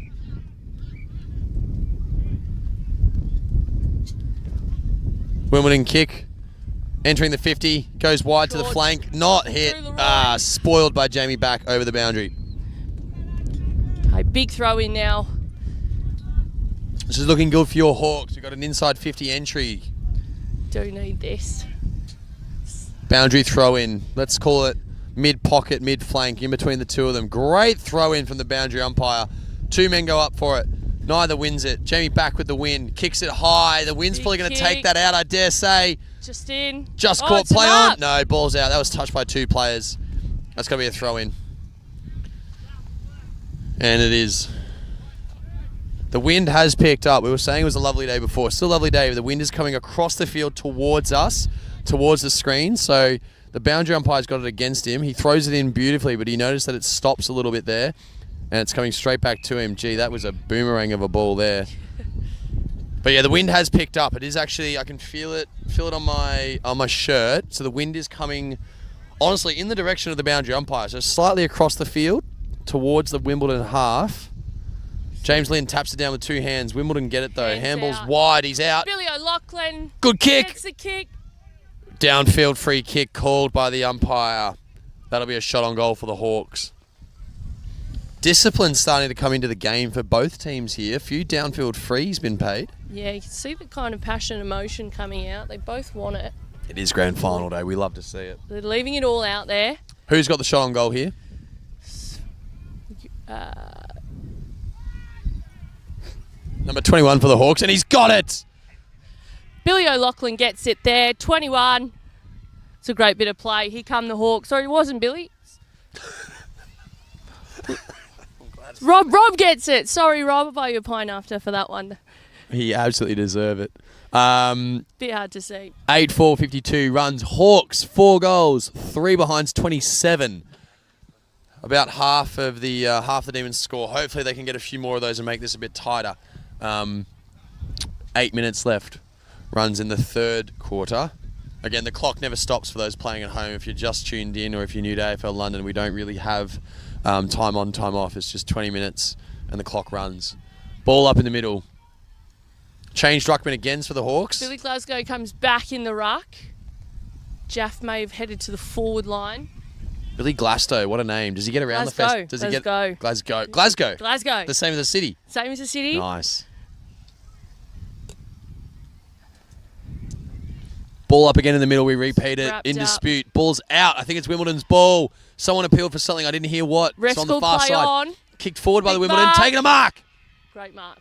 Wimbledon kick. Entering the 50. Goes wide to the flank. Not hit. Spoiled by Jamie back over the boundary. A big throw in now. This is looking good for your Hawks. We've got an inside 50 entry. Do need this. Boundary throw in. Let's call it mid-pocket, mid-flank, in between the two of them. Great throw in from the boundary umpire. 2 men go up for it. Neither wins it. Jamie back with the win. Kicks it high. The wind's probably going to take that out, I dare say. Just in. Just caught. Play on. No, ball's out. That was touched by 2 players. That's going to be a throw in. And it is. The wind has picked up. We were saying it was a lovely day before. Still a lovely day. The wind is coming across the field towards us, towards the screen. So the boundary umpire's got it against him. He throws it in beautifully, but he noticed that it stops a little bit there. And it's coming straight back to him. Gee, that was a boomerang of a ball there. But yeah, the wind has picked up. It is actually, I can feel it on my shirt. So the wind is coming, honestly, in the direction of the boundary umpire. So slightly across the field towards the Wimbledon half. James Lynn taps it down with 2 hands. Wimbledon get it though. Handball's wide. He's out. Billy O'Loughlin. Good kick. Gets the kick. Downfield free kick called by the umpire. That'll be a shot on goal for the Hawks. Discipline's starting to come into the game for both teams here. A few downfield frees been paid. Yeah, you can see the kind of passion and emotion coming out. They both want it. It is grand final day. We love to see it. They're leaving it all out there. Who's got the shot on goal here? Number 21 for the Hawks, and he's got it. Billy O'Loughlin gets it there. 21. It's a great bit of play. Here come the Hawks. Sorry, it wasn't Billy. Rob gets it. Sorry, Rob. I'll buy you a pint after for that one. He absolutely deserve it. Bit hard to see. 8-4-52 runs. Hawks, 4 goals, 3 behinds, 27. About half the Demons score. Hopefully they can get a few more of those and make this a bit tighter. 8 minutes left. Runs in the third quarter. Again, the clock never stops for those playing at home. If you're just tuned in or if you're new to AFL London, we don't really have time on, time off. It's just 20 minutes and the clock runs. Ball up in the middle. Changed ruckman again for the Hawks. Billy Glasgow comes back in the ruck. Jaff may have headed to the forward line. Billy Glasgow, what a name. Does he get around the fest? Does he get Glasgow? Glasgow. The same as the city. Same as the city. Nice. Ball up again in the middle. We repeat it. Wrapped in up. dispute. Ball's out. I think it's Wimbledon's ball. Someone appealed for something. I didn't hear what. Ref's It's on the called far play side. on. Kicked forward by the Big Wimbledon. mark. Taking a mark. Great mark.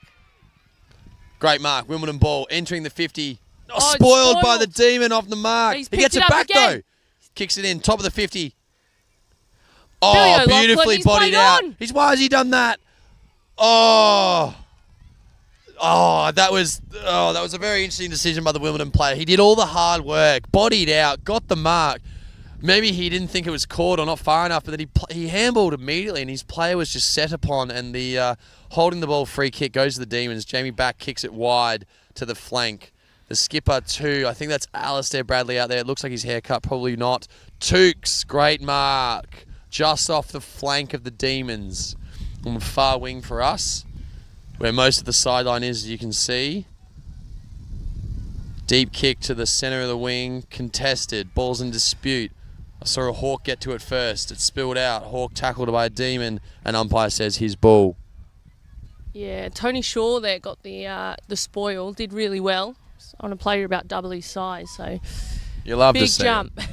Great mark. Wimbledon ball entering the 50. Oh, it's spoiled by spoiled. the Demon off the mark. He's He gets picked it it up back again. though. Kicks it in. Top of the 50. Billy Oh, O'Loughlin, beautifully he's bodied played out. on. Why has he done that? Oh, that was a very interesting decision by the Wimbledon player. He did all the hard work, bodied out, got the mark. Maybe he didn't think it was caught or not far enough, but then he handballed immediately, and his player was just set upon. And the holding the ball free kick goes to the Demons. Jamie Back kicks it wide to the flank. The skipper too. I think that's Alistair Bradley out there. It looks like his haircut, probably not. Tukes, great mark, just off the flank of the Demons on the far wing for us, where most of the sideline is, as you can see. Deep kick to the centre of the wing, contested, ball's in dispute. I saw a Hawk get to it first. It spilled out. Hawk tackled by a Demon, and umpire says his ball. Yeah, Tony Shaw there got the spoil. Did really well on a player about double his size. So You love big to see jump. it.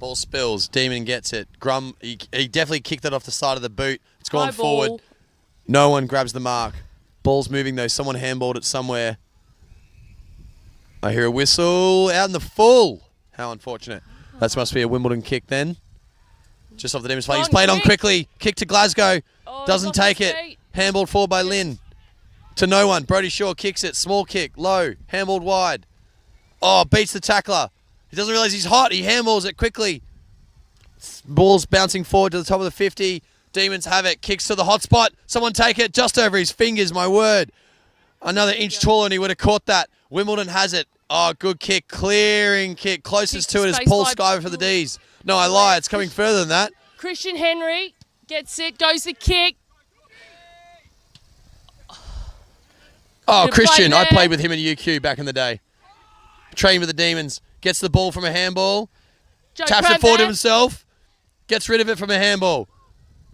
Ball spills. Demon gets it. Grum, he definitely kicked it off the side of the boot. It's gone High forward. ball. No one grabs the mark. Ball's moving though. Someone handballed it somewhere. I hear a whistle out in the full. How unfortunate. That must be a Wimbledon kick then. Just off the Demons play. He's played on quickly. Kick to Glasgow. Doesn't take it. Handballed forward by Lynn. To no one. Brodie Shaw kicks it. Small kick. Low. Handballed wide. Oh, beats the tackler. He doesn't realise he's hot. He handballs it quickly. Ball's bouncing forward to the top of the 50. Demons have it. Kicks to the hot spot. Someone take it. Just over his fingers, my word. Another inch taller and he would have caught that. Wimbledon has it. Oh, good kick. Clearing kick. Closest to it is Paul Skyver for the D's. No, I lie. It's coming further than that. Christian Henry gets it. Goes the kick. Oh, Good Christian. play I there. played with him in UQ back in the day. Trained with the Demons. Gets the ball from a handball. Joe Taps Pratt it forward to there. himself. Gets rid of it from a handball.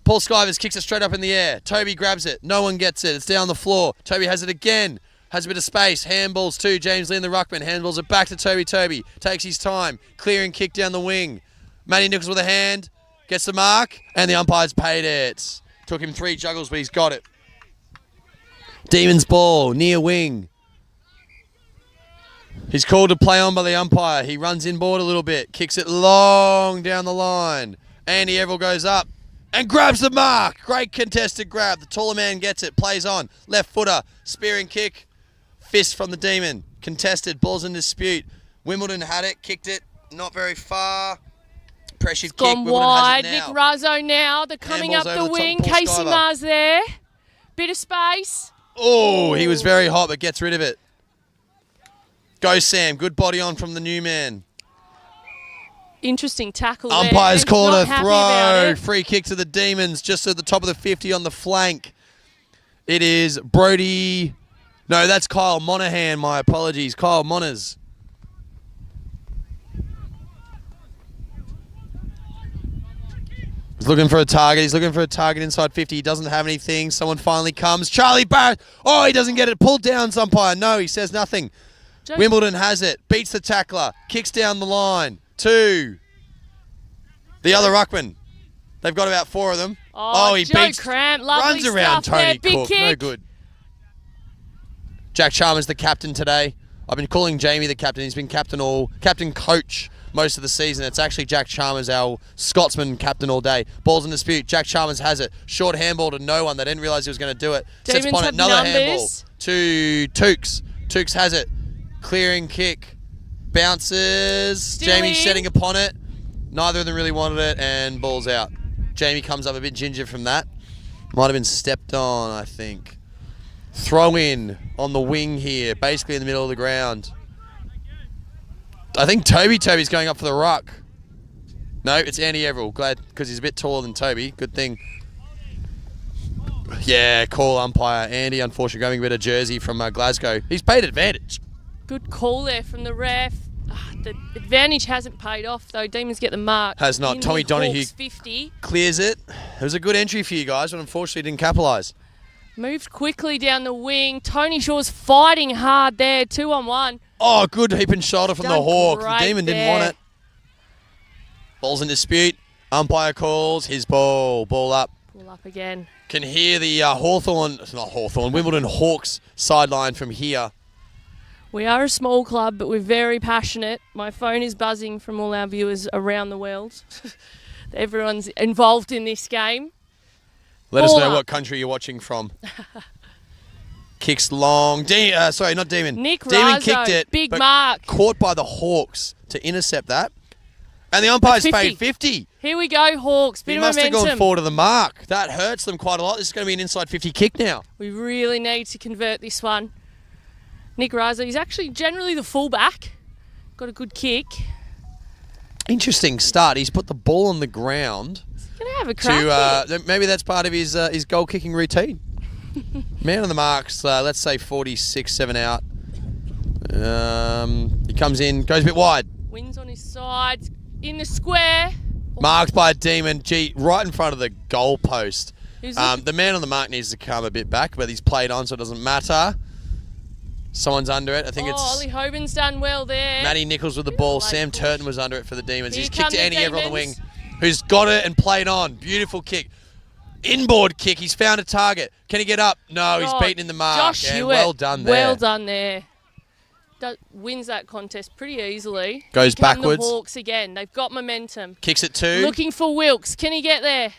Paul Skyvers kicks it straight up in the air. Toby grabs it. No one gets it. It's down the floor. Toby has it again. Has a bit of space. Handballs too. James Lynn, the ruckman. Handballs it back to Toby. Toby takes his time. Clearing kick down the wing. Matty Nichols with a hand. Gets the mark. And the umpire's paid it. Took him 3 juggles, but he's got it. Demons ball. Near wing. He's called to play on by the umpire. He runs inboard a little bit. Kicks it long down the line. Andy Everell goes up and grabs the mark. Great contested grab. The taller man gets it. Plays on. Left footer. Spearing kick. Fist from the Demon. Contested. Ball's in dispute. Wimbledon had it. Kicked it. Not very far. Pressured kick. Gone Wimbledon wide. has it Nick now. Razzo now. They're coming Handballs up over the the top wing. of Paul Casey Skyver. Mars there. Bit of space. Oh, he was very hot, but gets rid of it. Go, Sam. Good body on from the new man. Interesting tackle there. Umpire's He's called not a happy about throw. it. Free kick to the Demons, just at the top of the 50 on the flank. It is Brodie. No, that's Kyle Monahan. My apologies. Kyle Moners. He's looking for a target. He's looking for a target inside 50. He doesn't have anything. Someone finally comes. Charlie Barrett. Oh, he doesn't get it. Pulled down, umpire. No, he says nothing. Wimbledon has it. Beats the tackler. Kicks down the line. 2. The other ruckman. They've got about 4 of them. Oh, he Joe beats. Cramp. Lovely Runs around stuff there. Tony Big Cook. kick. No good. Jack Chalmers, the captain today. I've been calling Jamie the captain. He's been captain coach most of the season. It's actually Jack Chalmers, our Scotsman captain all day. Ball's in dispute. Jack Chalmers has it. Short handball to no one. They didn't realise he was going to do it. Sets upon it. Another handball to Tukes. Tukes has it. Clearing kick. Bounces. Jamie setting upon it. Neither of them really wanted it, and ball's out. Jamie comes up a bit ginger from that. Might have been stepped on, I think. Throw in on the wing here, basically in the middle of the ground. I think Toby's going up for the ruck. No, it's Andy Everell. Glad, because he's a bit taller than Toby. Good thing. Yeah, call umpire. Andy, unfortunately, going a bit of jersey from Glasgow. He's paid advantage. Good call there from the ref. The advantage hasn't paid off, though. Demons get the mark. Has not. Tommy Donahue 50. Clears it. It was a good entry for you guys, but unfortunately didn't capitalise. Moved quickly down the wing. Tony Shaw's fighting hard there. 2-on-1. Oh, good heap and shoulder from the Hawk. The Demon didn't want it. Ball's in dispute. Umpire calls his ball. Ball up. Ball up again. Can hear the Wimbledon Hawks sideline from here. We are a small club, but we're very passionate. My phone is buzzing from all our viewers around the world. Everyone's involved in this game. Let us know what country you're watching from. Kicks long. Not Demon. Nick Demon Razzo, kicked it. big but mark. Caught by the Hawks to intercept that. And the umpire's paid 50. Here we go, Hawks. Bit He of must momentum. have gone forward to the mark. That hurts them quite a lot. This is going to be an inside 50 kick now. We really need to convert this one. Nick Razzo, he's actually generally the fullback. Got a good kick. Interesting start. He's put the ball on the ground. Gonna have a crack. Maybe that's part of his goal kicking routine. Man on the marks. Let's say 46-7 out. He comes in, goes a bit wide. Wins on his side, in the square. Marked by a Demon. Right in front of the goal post. Who's The man on the mark needs to come a bit back, but he's played on, so it doesn't matter. Someone's under it. I think it's Ollie Hoban's done well there. Matty Nichols with the ball. Sam Turton was under it for the Demons. He's kicked to come Andy the Everett on the wing, Demons. who's got it and played on. Beautiful kick. Inboard kick. He's found a target. Can he get up? No, he's beaten in the mark. Josh and Hewitt, well done there. Well done there. Wins that contest pretty easily. Goes Here come backwards. The Hawks again. They've got momentum. Kicks it two. Looking for Wilkes. Can he get there?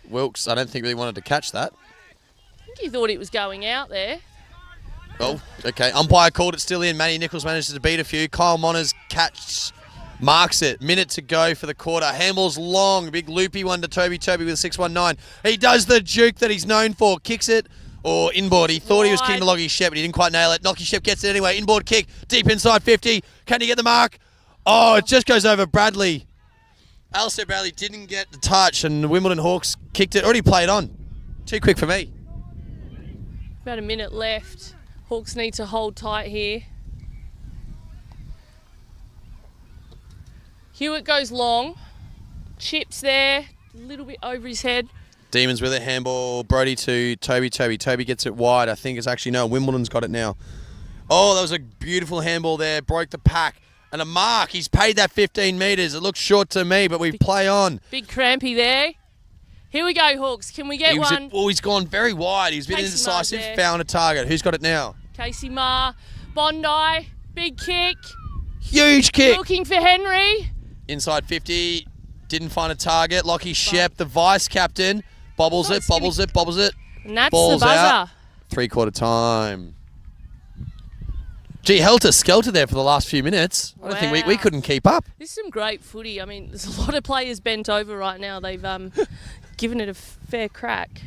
Wilkes, I don't think really wanted to catch that. I think he thought it was going out there. Oh, okay. Umpire called it still in. Matty Nichols manages to beat a few. Kyle Monners marks it. Minute to go for the quarter. Handball's long. Big loopy one to Toby. Toby with a 6-1-9. He does the juke that he's known for. Kicks it. Or inboard. He thought he was kicking to Lockie Shep, but he didn't quite nail it. Lockie Shep gets it anyway. Inboard kick. Deep inside 50. Can he get the mark? Oh, it just goes over Bradley. Alistair Bradley didn't get the touch, and the Wimbledon Hawks kicked it. Already played on. Too quick for me. About a minute left. Hawks need to hold tight here. Hewitt goes long. Chips there. A little bit over his head. Demons with it. Handball. Brody to Toby. Toby gets it wide. I think it's actually, no, Wimbledon's got it now. Oh, that was a beautiful handball there. Broke the pack. And a mark. He's paid that 15 metres. It looks short to me, but we play on. Big crampy there. Here we go, Hawks. Can we get one? He's gone very wide. He's been indecisive. Found a target. Who's got it now? Casey Marr. Bondi. Big kick. Huge kick. Looking for Henry. Inside 50. Didn't find a target. Lockie Shep, the vice captain. Bobbles it. And that's Ball's the buzzer. out. 3/4 time. Gee, helter-skelter there for the last few minutes. I don't think we couldn't keep up. This is some great footy. I mean, there's a lot of players bent over right now. They've given it a fair crack.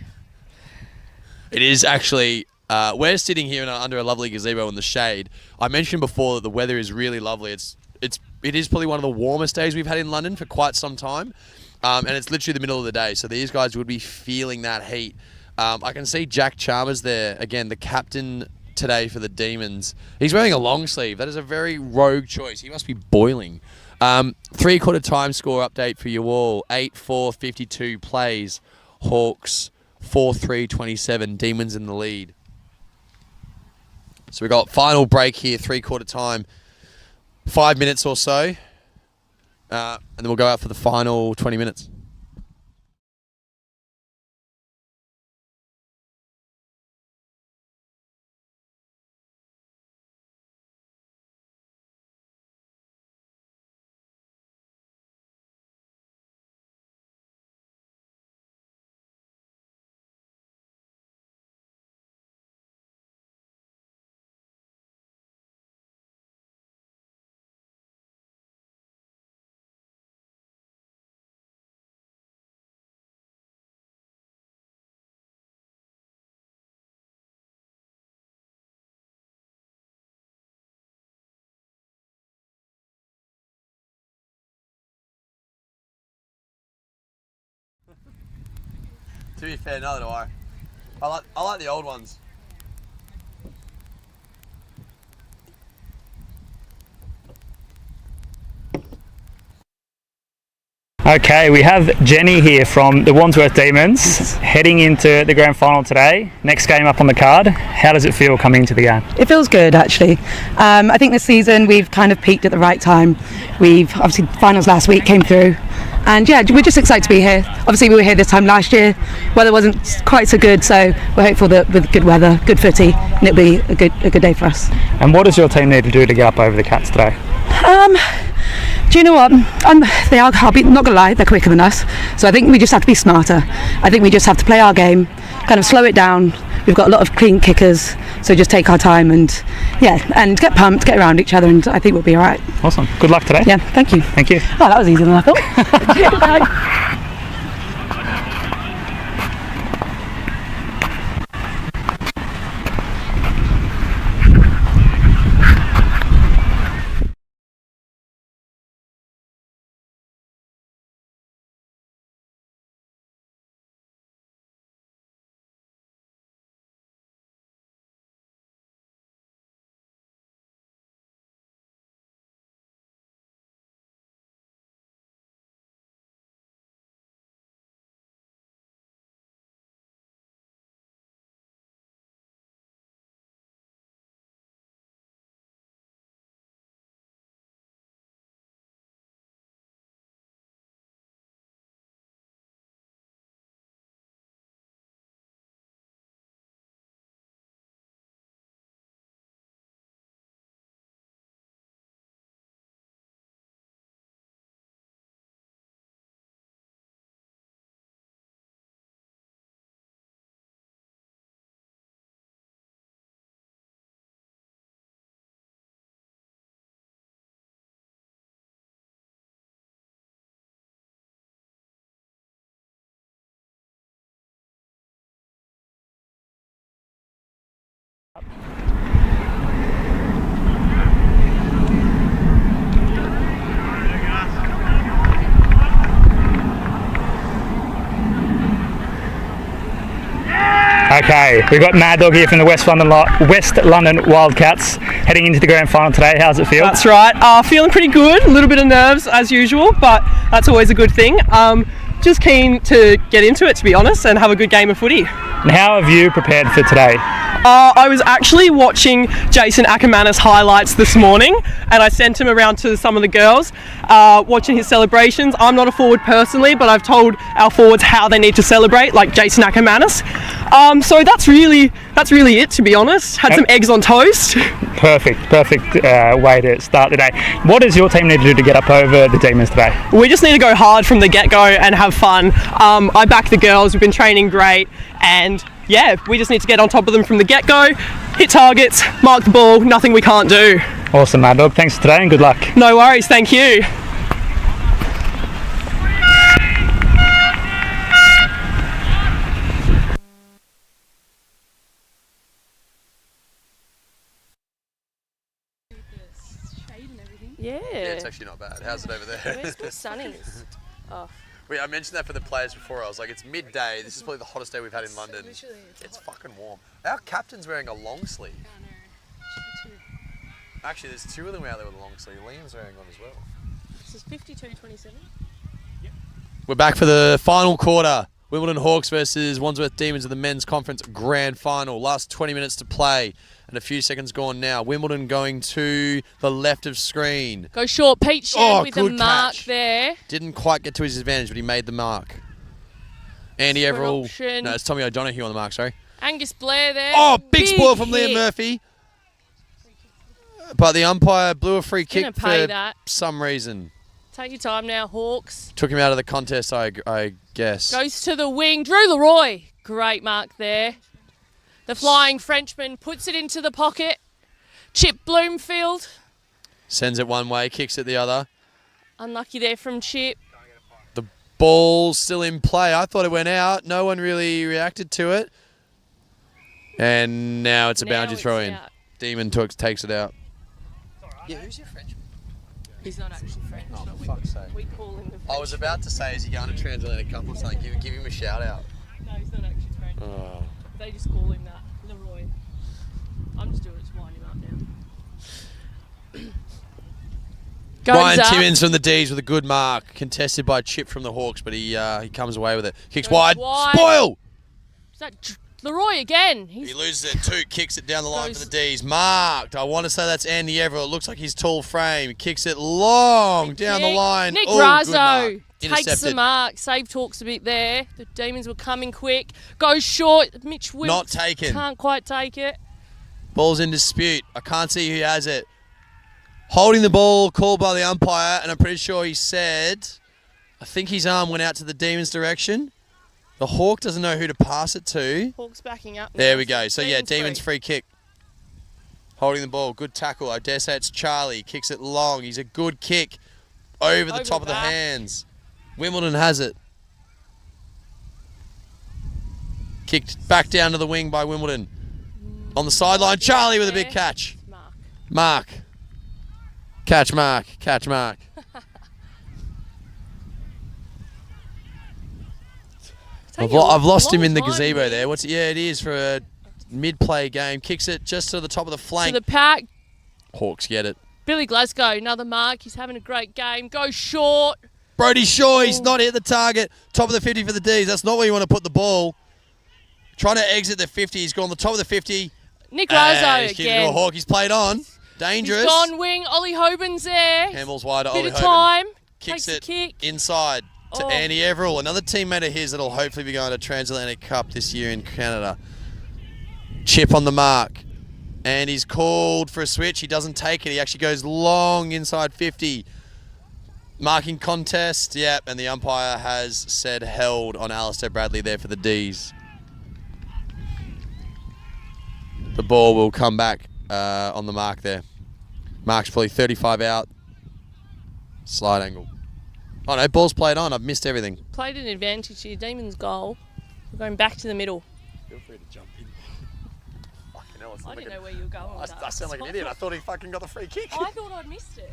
It is actually, we're sitting here under a lovely gazebo in the shade. I mentioned before that the weather is really lovely. It is probably one of the warmest days we've had in London for quite some time. And it's literally the middle of the day, so these guys would be feeling that heat. I can see Jack Chalmers there, again, the captain today for the Demons. He's wearing a long sleeve. That is a very rogue choice. He must be boiling. 3/4 time score update for you all. 8-4-52 plays. Hawks 4-3-27. Demons in the lead. So we've got final break here, 3/4 time. 5 minutes or so. And then we'll go out for the final 20 minutes. To be fair, neither do I. I like the old ones. Okay, we have Jenny here from the Wandsworth Demons heading into the grand final today. Next game up on the card. How does it feel coming into the game? It feels good, actually. I think this season we've kind of peaked at the right time. We've obviously finals last week came through, and yeah, we're just excited to be here. Obviously we were here this time last year. Weather wasn't quite so good, so we're hopeful that with good weather, good footy, and it'll be a good day for us. And what does your team need to do to get up over the Cats today? Do you know what? I'll be not gonna lie, they're quicker than us. So I think we just have to be smarter. I think we just have to play our game, kind of slow it down. We've got a lot of clean kickers, so just take our time and and get pumped, get around each other, and I think we'll be all right. Awesome. Good luck today. Yeah, thank you. Thank you. Oh, that was easier than I thought. Okay, we've got Mad Dog here from the West London Wildcats heading into the grand final today. How's it feel? That's right. Feeling pretty good. A little bit of nerves as usual, but that's always a good thing. Just keen to get into it, to be honest, and have a good game of footy. And how have you prepared for today? I was actually watching Jason Ackermanis highlights this morning, and I sent him around to some of the girls, watching his celebrations. I'm not a forward personally, but I've told our forwards how they need to celebrate, like Jason Ackermanis. So that's really it, to be honest. Had some eggs on toast. Perfect way to start the day. What does your team need to do to get up over the Demons today? We just need to go hard from the get-go and have fun. I back the girls. We've been training great, and yeah, we just need to get on top of them from the get-go, hit targets, mark the ball, nothing we can't do. Awesome, Mad Dog. Thanks for today and good luck. No worries, thank you. Yeah. Yeah, it's actually not bad. How's it over there? Where's the sunnies? Oh. Wait, I mentioned that for the players before. I was like, it's midday. This is probably the hottest day we've had in London. It's fucking warm. Our captain's wearing a long sleeve. Actually, there's two of them out there with a long sleeve. Liam's wearing one as well. This is 52-27. We're back for the final quarter. Wimbledon Hawks versus Wandsworth Demons of the Men's Conference Grand Final. Last 20 minutes to play and a few seconds gone now. Wimbledon going to the left of screen. Go short, Pete Shen with the mark catch. there. Didn't quite get to his advantage, but he made the mark. Andy Everall. Option. No, it's Tommy O'Donoghue on the mark, sorry. Angus Blair there. Oh, big spoil from hit. Liam Murphy. But the umpire blew a free kick Gonna pay for that. some reason. Take your time now, Hawks. Took him out of the contest, I guess. Goes to the wing. Drew Leroy. Great mark there. The flying Frenchman puts it into the pocket. Chip Bloomfield. Sends it one way, kicks it the other. Unlucky there from Chip. The ball's still in play. I thought it went out. No one really reacted to it. And now it's a boundary throw in. Demon takes it out. Yeah, who's your Frenchman? He's not actually French. Oh, for fuck's sake. We call him the French. I was about to say, is he going to Transatlantic Cup or something? Give him a shout out. No, he's not actually training. Oh. They just call him that, Leroy. I'm just doing it to wind him up now. Ryan up. Timmins from the D's with a good mark, contested by Chip from the Hawks, but he comes away with it. Kicks wide. Spoil! Is that Leroy again? He loses it too, kicks it down the line for the D's. Marked. I want to say that's Andy Everett. It looks like his tall frame. Kicks it long down the line. Nick Good Razzo mark. takes the Intercepted. mark. Save talks a bit there. The Demons were coming quick. Goes short. Mitch Wilkes Not taken. can't quite take it. Ball's in dispute. I can't see who has it. Holding the ball, called by the umpire, and I'm pretty sure he said, I think his arm went out to the Demons' direction. The Hawk doesn't know who to pass it to. Hawks backing up. There now. we go. So yeah, Demons free kick. Holding the ball, good tackle. I dare say it's Charlie. Kicks it long. He's a good kick over the top of the back. hands. Wimbledon has it. Kicked back down to the wing by Wimbledon. On the sideline, Charlie with a big catch. Mark. Catch Mark. Catch Mark. I've lost him in the gazebo there. Yeah, it is for a mid-play game. Kicks it just to the top of the flank. To the pack. Hawks get it. Billy Glasgow, another mark. He's having a great game. Goes short. Brody Shaw, he's not hit the target. Top of the 50 for the D's. That's not where you want to put the ball. Trying to exit the 50. He's gone the top of the 50. Nick Razzo He's kicked it to again. a Hawk. He's played on. Dangerous. He's gone wing. Ollie Hoban's there. Handball's wide to Bit Ollie of Hoban. time. Kicks Takes it the kick. inside to Oh. Andy Everell, another teammate of his that'll hopefully be going to Transatlantic Cup this year in Canada. Chip on the mark. And he's called for a switch. He doesn't take it. He actually goes long inside 50. Marking contest. Yep, and the umpire has said held on Alistair Bradley there for the D's. The ball will come back on the mark there. Mark's probably 35 out. Slide angle. Oh no, ball's played on. I've missed everything. Played an advantage here. Demons goal. We're going back to the middle. Feel free to jump in. Fucking hell, I didn't know where you were going. with that. I sound like an idiot. I thought he fucking got the free kick. I thought I'd missed it.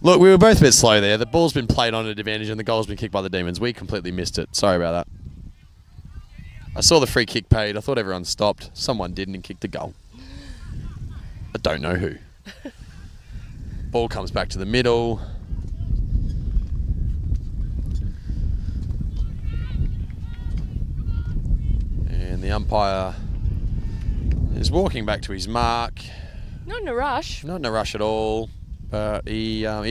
Look, we were both a bit slow there. The ball's been played on at advantage and the goal's been kicked by the Demons. We completely missed it. Sorry about that. I saw the free kick paid. I thought everyone stopped. Someone didn't and kicked the goal. I don't know who. Ball comes back to the middle. And the umpire is walking back to his mark. Not in a rush. Not in a rush at all. But it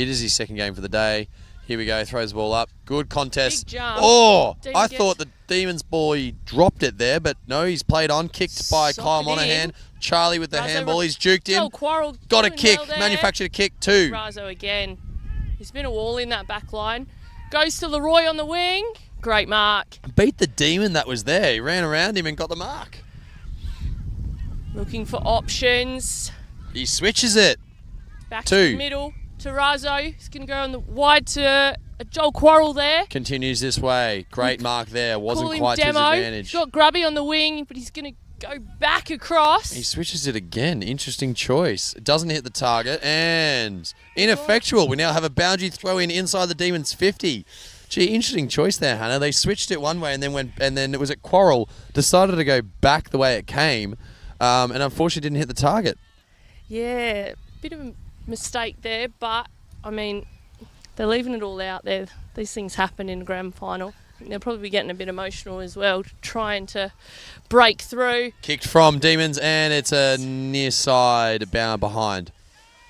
is his second game for the day. Here we go, throws the ball up. Good contest. Big jump. Oh, Didn't I get- thought the Demons boy dropped it there, but no, he's played on. Kicked by Sock Kyle it Monahan. in. Charlie with the Razzo handball. He's juked him. No quarrel. Got a doing kick. well there. Manufactured a kick too. Razzo again. He's been a wall in that back line. Goes to Leroy on the wing. Great mark. Beat the Demon that was there. He ran around him and got the mark. Looking for options. He switches it. Back to Two. the middle to Razzo. He's going to go on the wide to Joel Quarrel there. Continues this way. Great mark there. Wasn't Call him quite to his Demo. advantage. He's got Grubby on the wing, but he's going to go back across. He switches it again. Interesting choice. It doesn't hit the target and ineffectual. We now have a boundary throw in inside the Demons 50. Gee, interesting choice there, Hannah. They switched it one way and then it was at Quarrel. Decided to go back the way it came, and unfortunately didn't hit the target. Yeah, bit of a mistake there, but I mean, they're leaving it all out there. These things happen in a grand final. They'll probably be getting a bit emotional as well, trying to break through. Kicked from Demons and it's a near side bound behind.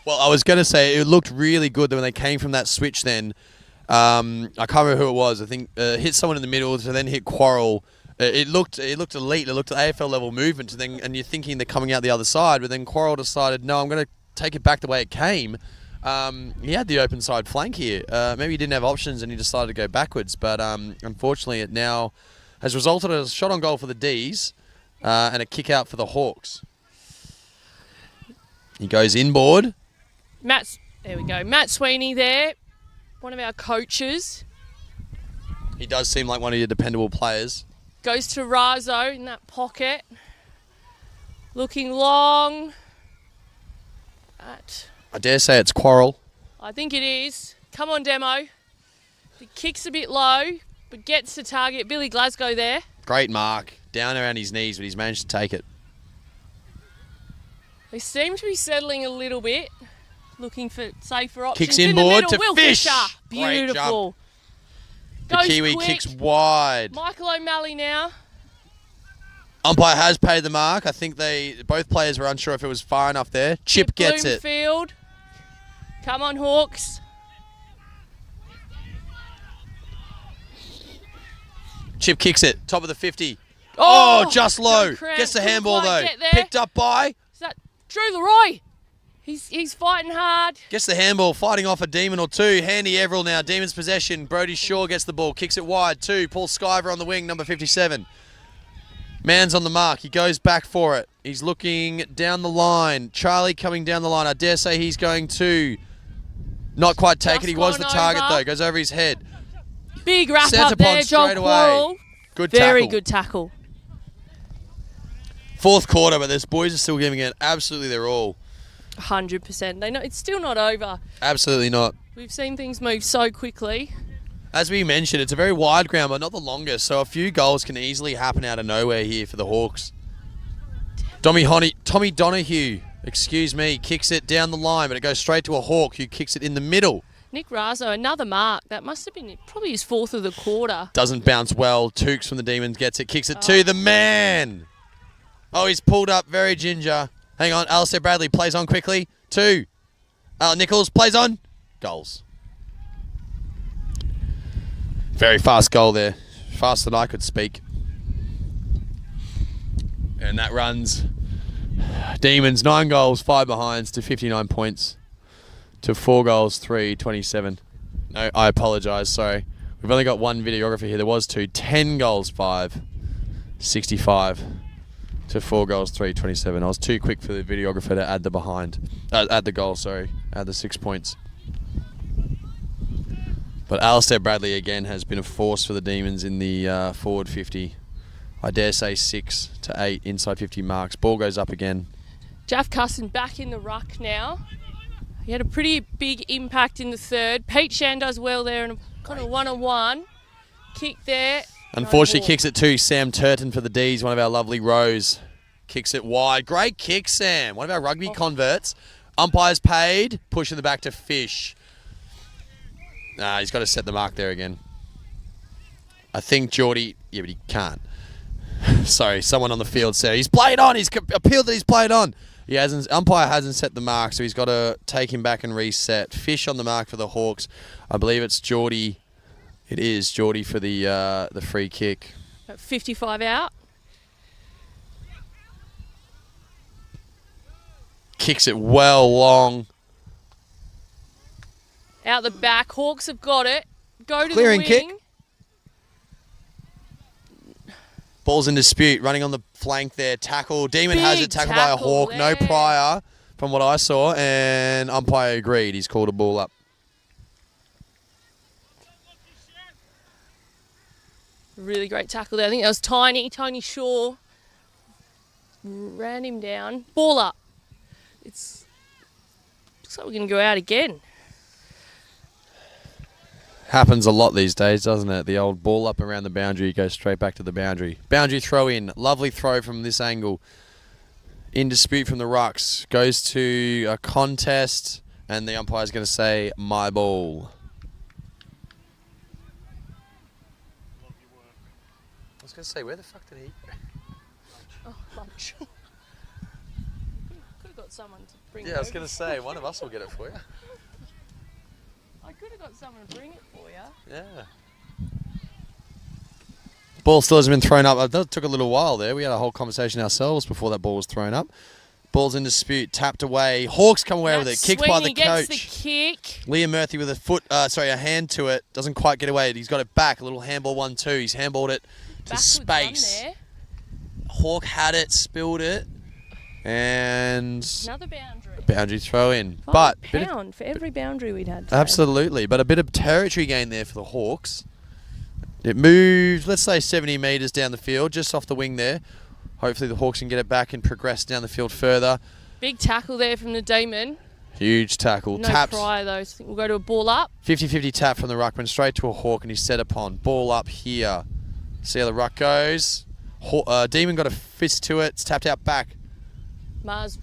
Well, I was going to say it looked really good when they came from that switch then. I can't remember who it was. I think hit someone in the middle to then hit Quarrel. It looked elite. It looked AFL level movement, and you're thinking they're coming out the other side, but then Quarrel decided, no, I'm going to take it back the way it came. He had the open side flank here. Maybe he didn't have options and he decided to go backwards, but unfortunately it now has resulted in a shot on goal for the D's and a kick out for the Hawks. He goes inboard. There we go. Matt Sweeney there, one of our coaches. He does seem like one of your dependable players. Goes to Razzo in that pocket. Looking long. I dare say it's Quarrel. I think it is. Come on, Demo. The kick's a bit low. but gets the target. Billy Glasgow there. Great mark. Down around his knees, but he's managed to take it. They seem to be settling a little bit, looking for safer options. Kicks in the inboard middle. to Will Fish. Fisher. Great Beautiful. The Goes Kiwi quick. kicks wide. Michael O'Malley now. Umpire has paid the mark. I think both players were unsure if it was far enough there. Chip gets it. Bloomfield. Come on, Hawks. Chip kicks it. Top of the 50. Oh, just low. John Cramp Gets the couldn't handball quite though. get there. Picked up by. Is that Drew Leroy? He's fighting hard. Gets the handball, fighting off a Demon or two. Handy Everell now. Demon's possession. Brody Shaw gets the ball. Kicks it wide. 2. Paul Skyver on the wing, number 57. Man's on the mark. He goes back for it. He's looking down the line. Charlie coming down the line. I dare say he's going to not quite take it. He was the target though. Goes over his head. Big wrap Centre up there, pond John straight away. Quarrell. Good Very tackle. good tackle. Fourth quarter, but this boys are still giving it absolutely their all. 100%. They know it's still not over. Absolutely not. We've seen things move so quickly. As we mentioned, it's a very wide ground, but not the longest, so a few goals can easily happen out of nowhere here for the Hawks. Tommy Donahue, kicks it down the line, but it goes straight to a Hawk who kicks it in the middle. Nick Razzo, another mark. That must have been probably his 4th of the quarter. Doesn't bounce well. Tukes from the Demons gets it, kicks it to the man. Oh, he's pulled up, very ginger. Hang on, Alistair Bradley plays on quickly. 2. Nichols plays on. Goals. Very fast goal there. Faster than I could speak. And that runs Demons 9 goals, 5 behinds to 59 points to 4 goals, 3, 27. No, I apologise, sorry. We've only got one videographer here. There was 2. 10 goals, 5, 65 to 4 goals, 3, 27. I was too quick for the videographer to add the add the goal, add the 6 points. But Alistair Bradley again has been a force for the Demons in the forward 50. I dare say 6 to 8 inside 50 marks. Ball goes up again. Jaff Cusson back in the ruck now. He had a pretty big impact in the third. Pete Shan does well there and kind of one-on-one. Kick there. Unfortunately, kicks it to Sam Turton for the D's, one of our lovely rows. Kicks it wide. Great kick, Sam. One of our rugby converts. Umpire's paid. Pushing the back to Fish. He's got to set the mark there again. I think Geordie... Yeah, but he can't. Sorry, someone on the field said he's played on. He's appealed that he's played on. He hasn't. Umpire hasn't set the mark, so he's got to take him back and reset. Fish on the mark for the Hawks. I believe it's Geordie. It is Geordie for the free kick. 55 out. Kicks it well long. Out the back. Hawks have got it. Go to Clearing the wing. kick. Ball's in dispute. Running on the flank there. Tackle. Demon has it. Tackled by a Hawk. there. No prior from what I saw. And umpire agreed. He's called a ball up. Really great tackle there. I think that was Tony Shaw. Ran him down. Ball up. Looks like we're going to go out again. Happens a lot these days, doesn't it? The old ball up around the boundary goes straight back to the boundary. Boundary throw in. Lovely throw from this angle. In dispute from the rucks. Goes to a contest. And the umpire's going to say, my ball. I was going to say, where the fuck did he... Oh, lunch. Could have got someone to bring it. Yeah, I was going to say, one of us will get it for you. I could have got someone to bring it for you. Yeah. Ball still hasn't been thrown up. That took a little while there. We had a whole conversation ourselves before that ball was thrown up. Ball's in dispute. Tapped away. Hawks come away with it. Kicked by the coach. Gets the kick. Liam Murphy with a hand to it. Doesn't quite get away. He's got it back. A little handball 1-2. He's handballed it to space. Hawk had it, spilled it, and another boundary. Boundary throw in. £5 for every boundary we'd had today. Absolutely, but a bit of territory gain there for the Hawks. It moved, let's say 70 metres down the field, just off the wing there. Hopefully the Hawks can get it back and progress down the field further. Big tackle there from the Demon. Huge tackle. No Tapped. try though, so I think we'll go to a ball up. 50-50 tap from the ruckman straight to a Hawk, and he's set upon. Ball up here. See how the ruck goes. Demon got a fist to it. It's tapped out back. Mars.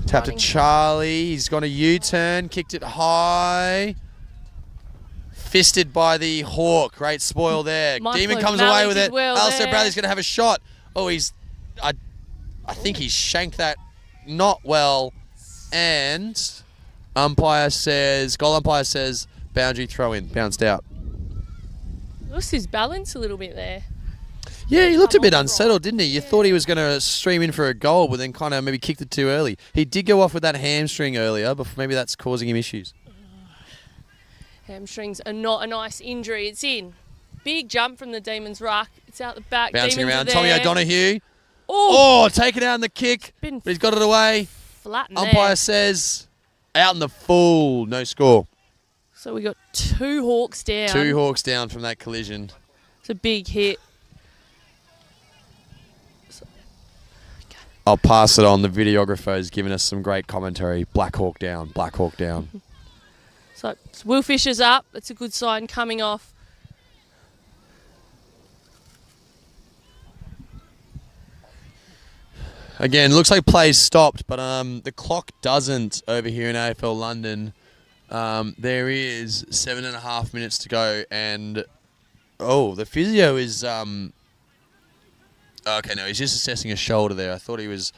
Tapped running. to Charlie. He's gone a U-turn. Kicked it high. Fisted by the Hawk. Great spoil there. Michael Demon comes O'Malley away with did it. well Alistair there. Bradley's going to have a shot. Oh, I think he's shanked that not well. And goal umpire says, boundary throw in. Bounced out. Lost his balance a little bit there. Yeah, he looked a bit unsettled, didn't he? You thought he was going to stream in for a goal, but then kind of maybe kicked it too early. He did go off with that hamstring earlier, but maybe that's causing him issues. Hamstrings are not a nice injury. It's in. Big jump from the Demons' ruck. It's out the back. Bouncing Demons around. are Tommy there. O'Donoghue. Oh, Taken out in the kick, been but he's got it away. flat in Umpire there. says out in the full. No score. So we got 2 Hawks down. 2 Hawks down from that collision. It's a big hit. I'll pass it on. The videographer has given us some great commentary. Black Hawk down. Black Hawk down. So Will Fisher's up. That's a good sign coming off. Again, looks like play's stopped, but the clock doesn't over here in AFL London. There is 7.5 minutes to go, and the physio is okay. No, he's just assessing a shoulder there. I thought he was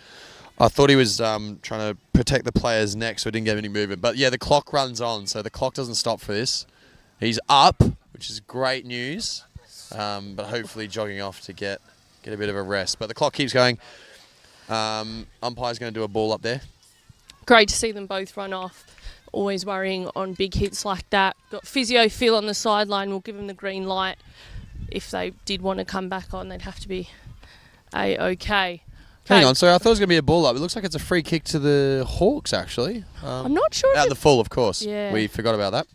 trying to protect the player's neck so he didn't get any movement. But yeah, the clock runs on, so the clock doesn't stop for this. He's up, which is great news, but hopefully jogging off to get a bit of a rest. But the clock keeps going. Umpire's going to do a ball up there. Great to see them both run off. Always worrying on big hits like that. Got physio Phil on the sideline. We'll give them the green light. If they did want to come back on, they'd have to be A-OK. Hang on, sorry, I thought it was going to be a ball up. It looks like it's a free kick to the Hawks, actually. I'm not sure. Out the full, of course. Yeah. We forgot about that.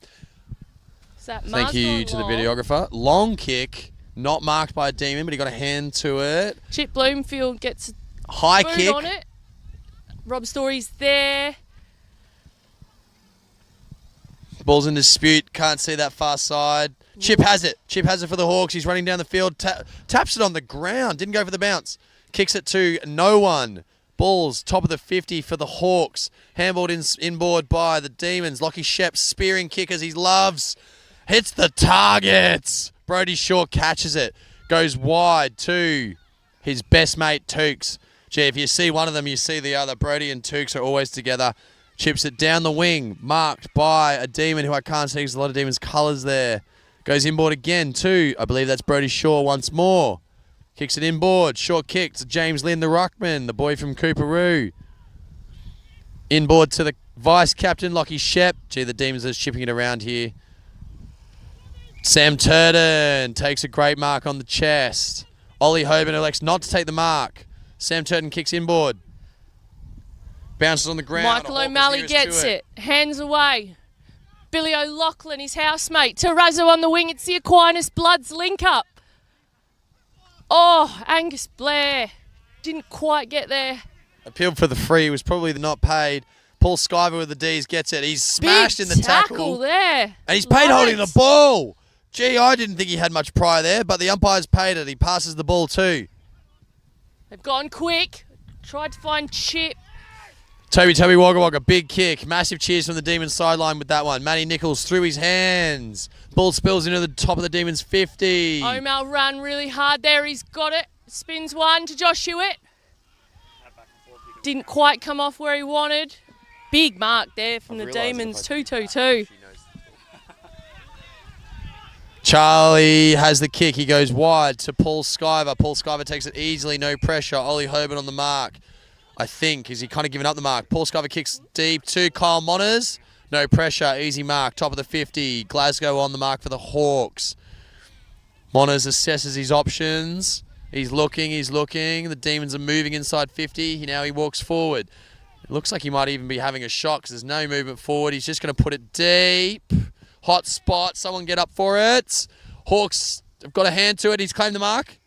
Is that Thank Mars you going to the long? videographer. Long kick, not marked by a Demon, but he got a hand to it. Chip Bloomfield gets High boot kick. on it. Rob Story's there. Ball's in dispute. Can't see that far side. Chip has it. Chip has it for the Hawks. He's running down the field. Taps it on the ground. Didn't go for the bounce. Kicks it to no one. Ball's top of the 50 for the Hawks. Handballed inboard by the Demons. Lockie Shep spearing kick as he loves. Hits the targets. Brody Shaw catches it. Goes wide to his best mate, Tukes. Gee, if you see one of them, you see the other. Brody and Tukes are always together. Chips it down the wing. Marked by a Demon who I can't see because a lot of Demons' colours there. Goes inboard again too. I believe that's Brody Shaw once more. Kicks it inboard. Short kick to James Lynn, the ruckman, the boy from Cooperoo. Inboard to the vice-captain, Lockie Shep. Gee, the Demons are shipping it around here. Sam Turton takes a great mark on the chest. Ollie Hoban elects not to take the mark. Sam Turton kicks inboard. Bounces on the ground. Michael O'Malley gets it. Hands away. Billy O'Loughlin, his housemate. Terrazzo on the wing. It's the Aquinas Bloods link up. Oh, Angus Blair. Didn't quite get there. Appealed for the free. Was probably not paid. Paul Skyver with the D's gets it. He's smashed Big in the tackle. there. And he's paid holding the ball. Gee, I didn't think he had much prior there, but the umpire's paid it. He passes the ball too. They've gone quick. Tried to find Chip. Toby Wagga Wagga, big kick. Massive cheers from the Demons sideline with that one. Matty Nichols through his hands. Ball spills into the top of the Demons 50. O'Mal ran really hard there. He's got it. Spins one to Josh Hewitt. Didn't quite come off where he wanted. Big mark there from the Demons. 2-2-2. Charlie has the kick. He goes wide to Paul Skyver. Paul Skyver takes it easily, no pressure. Ollie Hoban on the mark. I think, is he kind of giving up the mark? Paul Skyver kicks deep to Kyle Monners. No pressure, easy mark, top of the 50. Glasgow on the mark for the Hawks. Monners assesses his options. He's looking. The Demons are moving inside 50. Now he walks forward. It looks like he might even be having a shot because there's no movement forward. He's just going to put it deep. Hot spot. Someone get up for it. Hawks have got a hand to it. He's claimed the mark.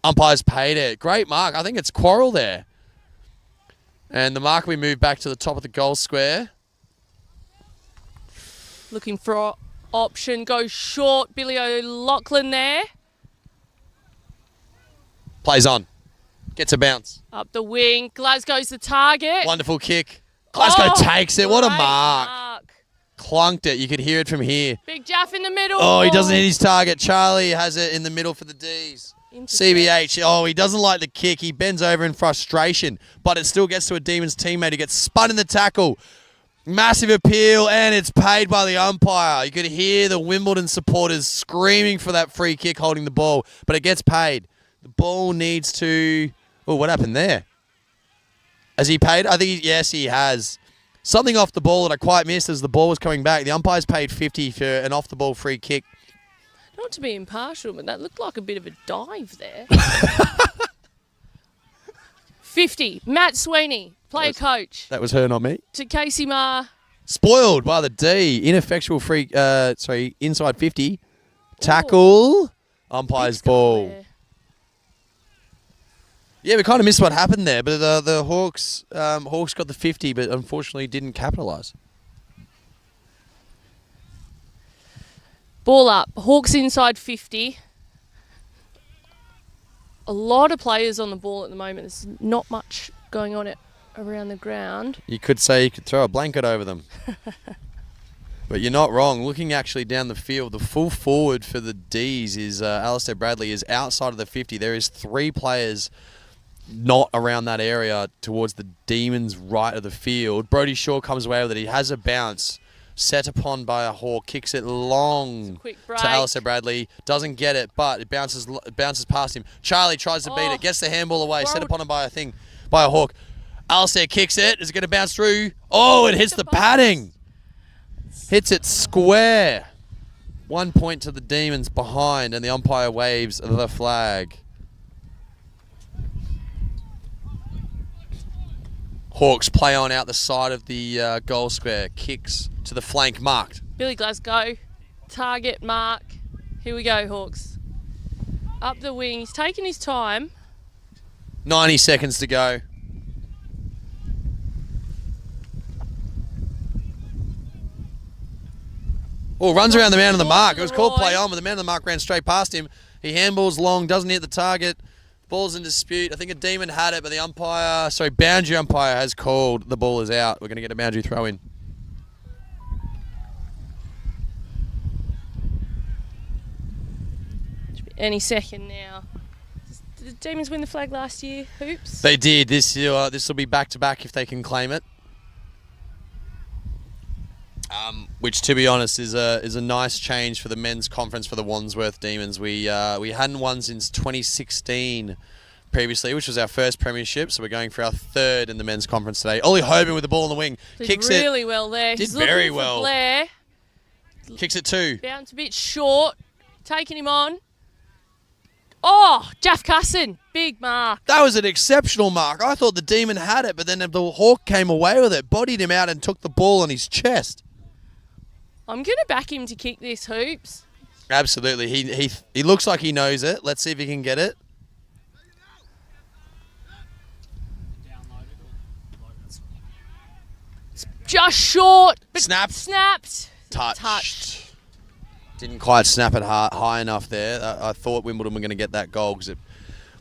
Umpire's paid it. Great mark. I think it's Quarrel there. And the mark we move back to the top of the goal square. looking for an option. Goes short. Billy O'Loughlin there. Plays on. Gets a bounce. Up the wing. Glasgow's the target. Wonderful kick. Glasgow takes it. What a great mark. Clunked it. You could hear it from here. Big Jaff in the middle. Oh, he doesn't hit his target. Charlie has it in the middle for the Ds. CBH. Oh, he doesn't like the kick. He bends over in frustration, but it still gets to a Demons teammate who gets spun in the tackle. Massive appeal, and it's paid by the umpire. You could hear the Wimbledon supporters screaming for that free kick holding the ball, but it gets paid. The ball needs to... Oh, what happened there? Has he paid? I think, yes, he has. Something off the ball that I quite missed as the ball was coming back. The umpire's paid 50 for an off-the-ball free kick. Not to be impartial, but that looked like a bit of a dive there. 50. Matt Sweeney, player coach. That was her, not me. To Casey Marr. Spoiled by the D. Ineffectual free... inside 50. Tackle. Umpire's ball. There. Yeah, we kind of missed what happened there, but the Hawks got the 50, but unfortunately didn't capitalise. Ball up. Hawks inside 50. A lot of players on the ball at the moment. There's not much going on around the ground. You could say you could throw a blanket over them. But you're not wrong. Looking actually down the field, the full forward for the Ds is Alistair Bradley is outside of the 50. There is 3 players not around that area towards the Demons' right of the field. Brodie Shaw comes away with it. He has a bounce. Set upon by a Hawk, kicks it long to Alistair Bradley. Doesn't get it, but it bounces past him. Charlie tries to beat it, gets the handball away, set upon him by a Hawk. Alistair kicks it. Is it going to bounce through? Oh, it hits the padding. Hits it square. 1 point to the Demons behind, and the umpire waves the flag. Hawks play on out the side of the goal square. Kicks to the flank, marked. Billy Glasgow. Target, mark. Here we go, Hawks. Up the wing. He's taking his time. 90 seconds to go. Oh, runs around the man on the mark. It was called play on, but the man on the mark ran straight past him. He handballs long, doesn't hit the target. Ball's in dispute. I think a Demon had it, but the boundary umpire has called the ball is out. We're going to get a boundary throw in. Should be any second now. Did the Demons win the flag last year, Hoops? They did. This will be back-to-back if they can claim it. Which, to be honest, is a nice change for the men's conference for the Wandsworth Demons. We hadn't won since 2016 previously, which was our first premiership. So we're going for our 3rd in the men's conference today. Ollie Hoban with the ball on the wing, kicks it. Did really well there. Did very well. Blair. Kicks it too. Bounce a bit short, taking him on. Oh, Jeff Cusson, big mark. That was an exceptional mark. I thought the Demon had it, but then the Hawk came away with it, bodied him out, and took the ball on his chest. I'm going to back him to kick this, Hoops. Absolutely. He looks like he knows it. Let's see if he can get it. Just short, but snapped. Touched. Didn't quite snap it high enough there. I thought Wimbledon were going to get that goal because it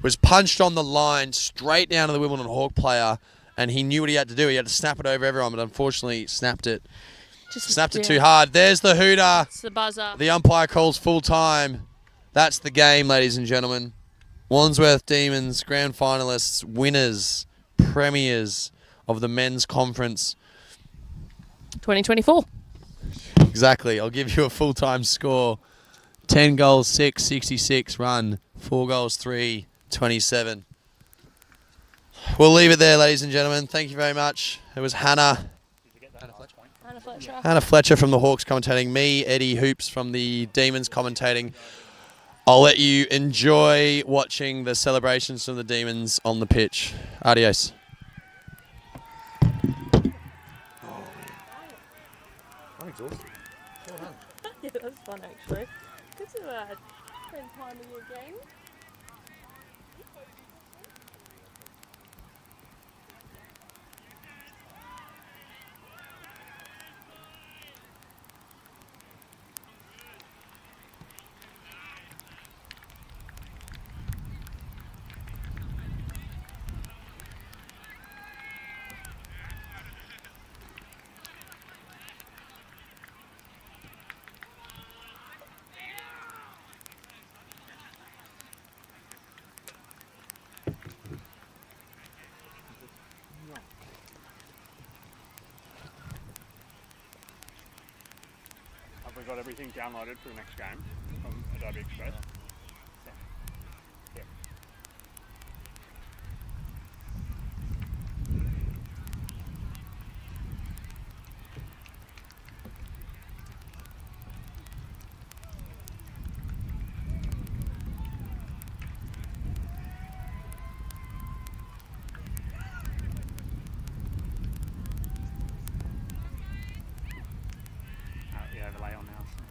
was punched on the line straight down to the Wimbledon Hawk player, and he knew what he had to do. He had to snap it over everyone, but unfortunately snapped it. Snapped it too hard. There's the hooter. It's the buzzer. The umpire calls full time. That's the game, ladies and gentlemen. Wandsworth Demons, grand finalists, winners, premiers of the men's conference. 2024. Exactly. I'll give you a full-time score. 10 goals, 6, 66 run. 4 goals, 3, 27. We'll leave it there, ladies and gentlemen. Thank you very much. It was Hannah Fletcher from the Hawks commentating. Me, Eddie Hoops from the Demons commentating. I'll let you enjoy watching the celebrations from the Demons on the pitch. Adios. I'm exhausted. Yeah, that was fun actually. Good to spend time with you again. got everything downloaded for the next game from Adobe Express. So, yeah. The overlay on now. So.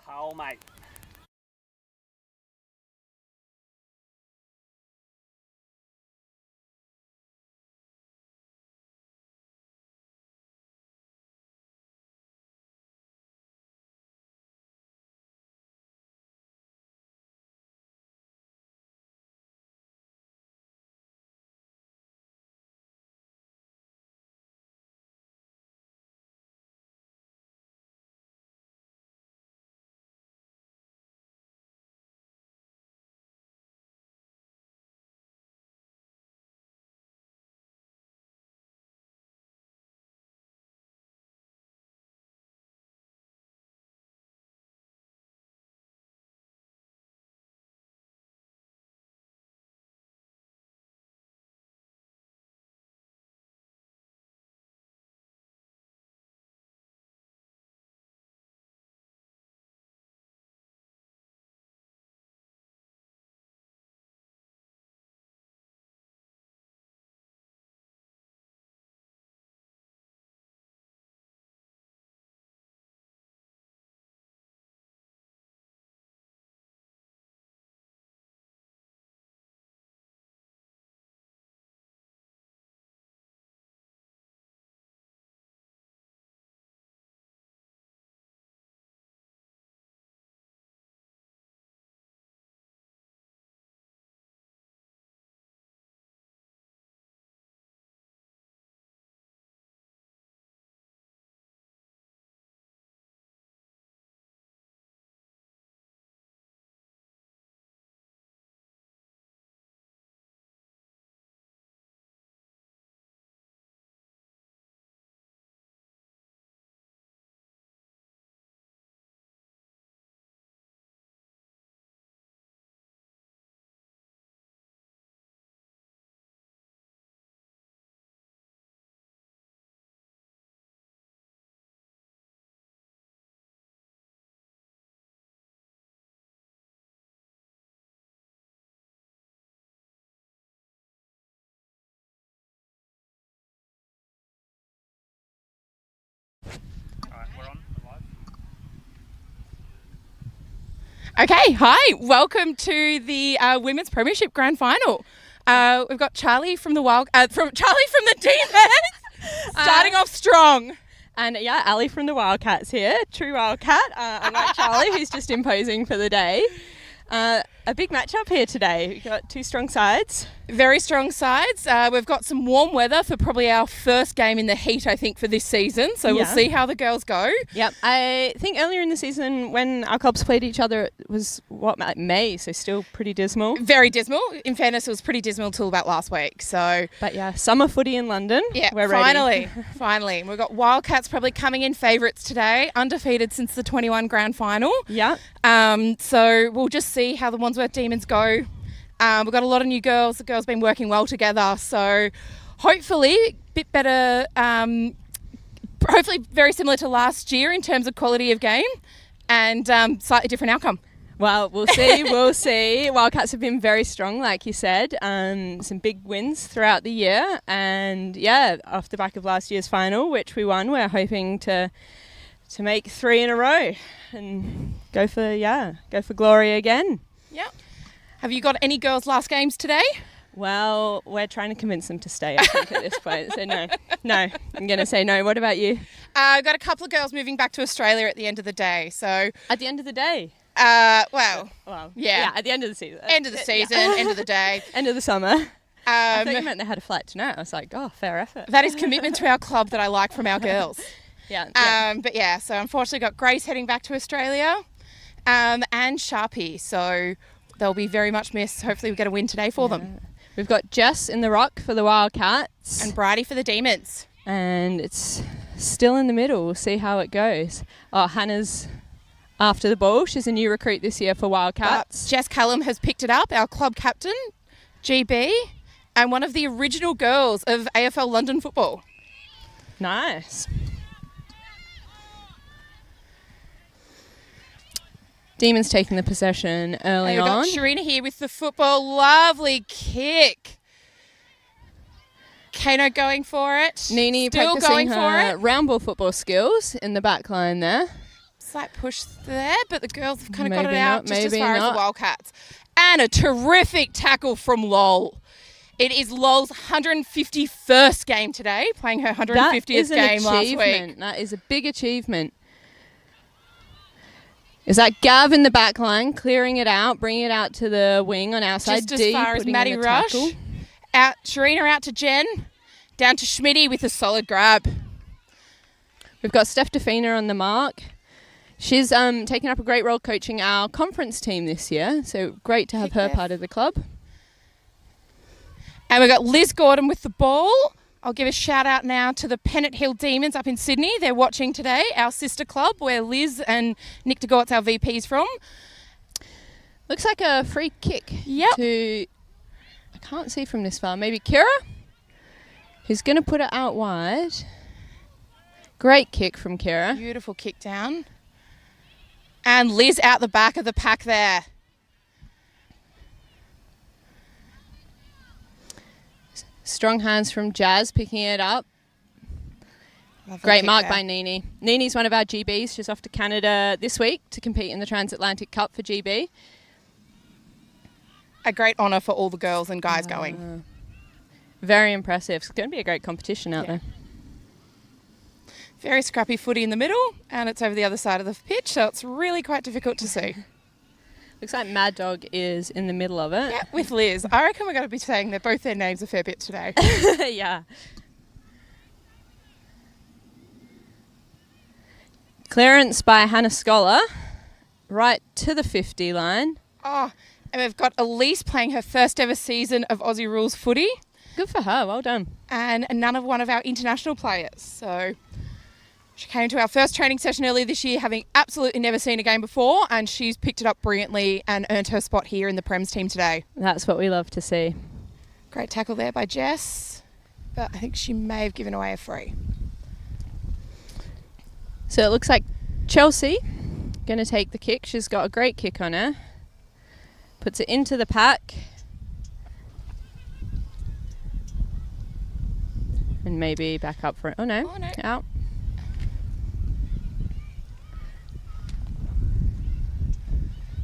pole, mate. Okay, hi. Welcome to the Women's Premiership Grand Final. We've got Charlie from the Demons, starting off strong. And yeah, Ali from the Wildcats here, true Wildcat, unlike Charlie, who's just imposing for the day. A big matchup here today. We've got two strong sides. Very strong sides. We've got some warm weather for probably our first game in the heat, I think, for this season. So we'll see how the girls go. Yep. I think earlier in the season when our clubs played each other, it was, May, so still pretty dismal. Very dismal. In fairness, it was pretty dismal till about last week. But yeah, summer footy in London. Yeah, we're finally, ready. finally. We've got Wildcats probably coming in favourites today, undefeated since the 21 grand final. Yeah. So we'll just see how the Wandsworth Demons go. We've got a lot of new girls. The girls have been working well together. So hopefully a bit better, hopefully very similar to last year in terms of quality of game and slightly different outcome. Well, we'll see. We'll see. Wildcats have been very strong, like you said. Some big wins throughout the year. And yeah, off the back of last year's final, which we won, we're hoping to make 3 in a row and go for glory again. Yep. Have you got any girls' last games today? Well, we're trying to convince them to stay, I think, at this point. So no, I'm going to say no. What about you? I've got a couple of girls moving back to Australia at the end of the day. So at the end of the day? Yeah, at the end of the season. End of the season, end of the day. End of the summer. I thought you meant they had a flight tonight. I was like, oh, fair effort. That is commitment to our club that I like from our girls. But yeah, so unfortunately got Grace heading back to Australia and Sharpie. So they'll be very much missed. Hopefully we get a win today for them. We've got Jess in the Rock for the Wildcats. And Bridie for the Demons. And it's still in the middle. We'll see how it goes. Oh, Hannah's after the ball. She's a new recruit this year for Wildcats. Jess Callum has picked it up, our club captain, GB, and one of the original girls of AFL London football. Nice. Demons taking the possession early We've on. got Sharina here with the football. Lovely kick. Kano going for it. Nini still practicing going for her it. round ball football skills in the back line there. Slight push there, but the girls have kind of got it Maybe out not, just as maybe far as not. the Wildcats. And a terrific tackle from Lol. It is Lol's 151st game today, playing her 150th game last week. That is a big achievement. Is that Gav in the back line, clearing it out, bringing it out to the wing on our side? Just as far as Maddie Rush. Out, Sharina out to Jen. Down to Schmitty with a solid grab. We've got Steph Defina on the mark. She's taken up a great role coaching our conference team this year, so great to have her part of the club. And we've got Liz Gordon with the ball. I'll give a shout out now to the Pennant Hill Demons up in Sydney. They're watching today, our sister club, where Liz and Nick DeGort's our VPs from. Looks like a free kick. Yep. I can't see from this far. Maybe Kira, who's going to put it out wide. Great kick from Kira. Beautiful kick down. And Liz out the back of the pack there. Strong hands from Jazz picking it up. Lovely Great kick mark there. by Nini. Nini's one of our GBs. She's off to Canada this week to compete in the Transatlantic Cup for GB. A great honour for all the girls and guys going. Very impressive. It's going to be a great competition out there. Very scrappy footy in the middle, and it's over the other side of the pitch, so it's really quite difficult to see. Looks like Mad Dog is in the middle of it. Yeah, with Liz. I reckon we're going to be saying both their names a fair bit today. Yeah. Clearance by Hannah Scholar, right to the 50 line. Oh, and we've got Elise playing her first ever season of Aussie Rules footy. Good for her, well done. And one of our international players. So she came to our first training session earlier this year, having absolutely never seen a game before, and she's picked it up brilliantly and earned her spot here in the Prems team today. That's what we love to see. Great tackle there by Jess, but I think she may have given away a free. So it looks like Chelsea going to take the kick. She's got a great kick on her. Puts it into the pack. And maybe back up for it. Oh no, out.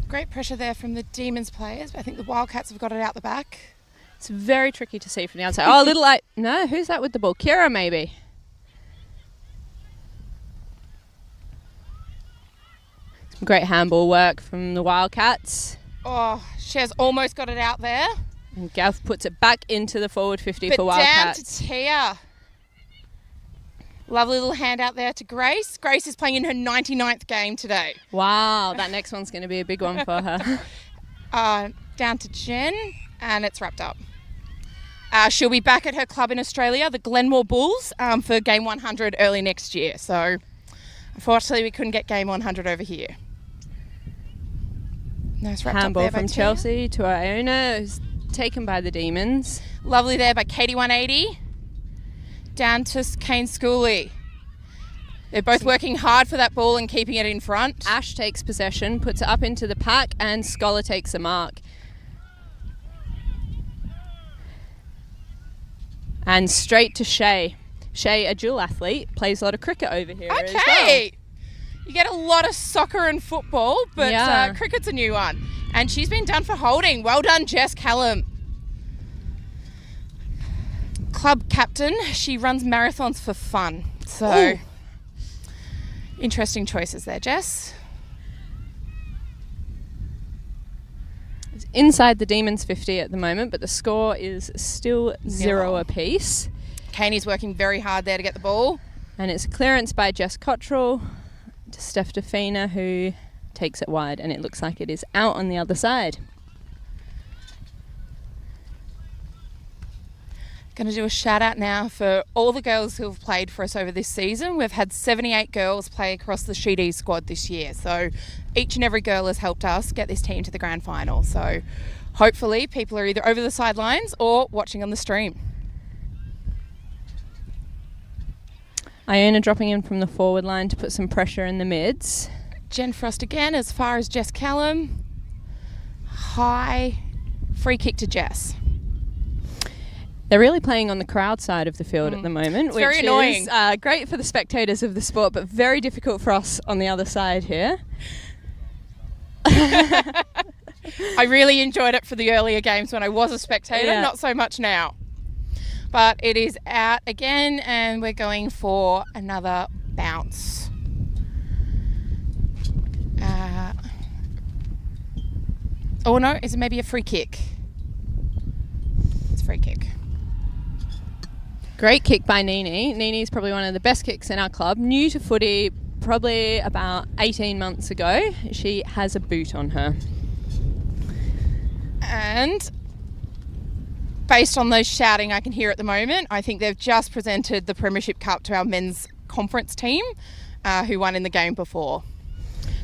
Great pressure there from the Demons players, but I think the Wildcats have got it out the back. It's very tricky to see from the outside. Oh, a little like, no, who's that with the ball? Kira maybe. Some great handball work from the Wildcats. Oh, she has almost got it out there. And Gav puts it back into the forward 50 But for down Wildcats. to Tia. Lovely little hand out there to Grace. Grace is playing in her 99th game today. Wow, that next one's going to be a big one for her. Down to Jen, and it's wrapped up. She'll be back at her club in Australia, the Glenmore Bulls, for game 100 early next year. So, unfortunately, we couldn't get game 100 over here. Nice wrapped Handball up there by from Tia. Chelsea to Iona, who's taken by the Demons. Lovely there by Katie 180. Down to Kane Schooley. They're both working hard for that ball and keeping it in front. Ash takes possession, puts it up into the pack, and Scholar takes a mark. And straight to Shay. Shay, a dual athlete, plays a lot of cricket over here as well. Okay. You get a lot of soccer and football, but Yeah. cricket's a new one. And she's been done for holding. Well done, Jess Callum. Club captain. She runs marathons for fun. So, interesting choices there, Jess. It's inside the Demons 50 at the moment, but the score is still 0 apiece. Kaney's working very hard there to get the ball. And it's a clearance by Jess Cottrell to Steph Defina, who takes it wide, and it looks like it is out on the other side. Going to do a shout out now for all the girls who have played for us over this season. We've had 78 girls play across the Sheedies squad this year. So each and every girl has helped us get this team to the grand final. So hopefully people are either over the sidelines or watching on the stream. Iona dropping in from the forward line to put some pressure in the mids. Jen Frost again as far as Jess Callum. High free kick to Jess. They're really playing on the crowd side of the field at the moment, It's which very annoying. is great for the spectators of the sport, but very difficult for us on the other side here. I really enjoyed it for the earlier games when I was a spectator, Yeah. not so much now. But it is out again, and we're going for another bounce. Oh no, is it maybe a free kick? It's a free kick. Great kick by Nini. Nini's probably one of the best kicks in our club. New to footy, probably about 18 months ago. She has a boot on her. And based on those shouting I can hear at the moment, I think they've just presented the Premiership Cup to our men's conference team, who won in the game before.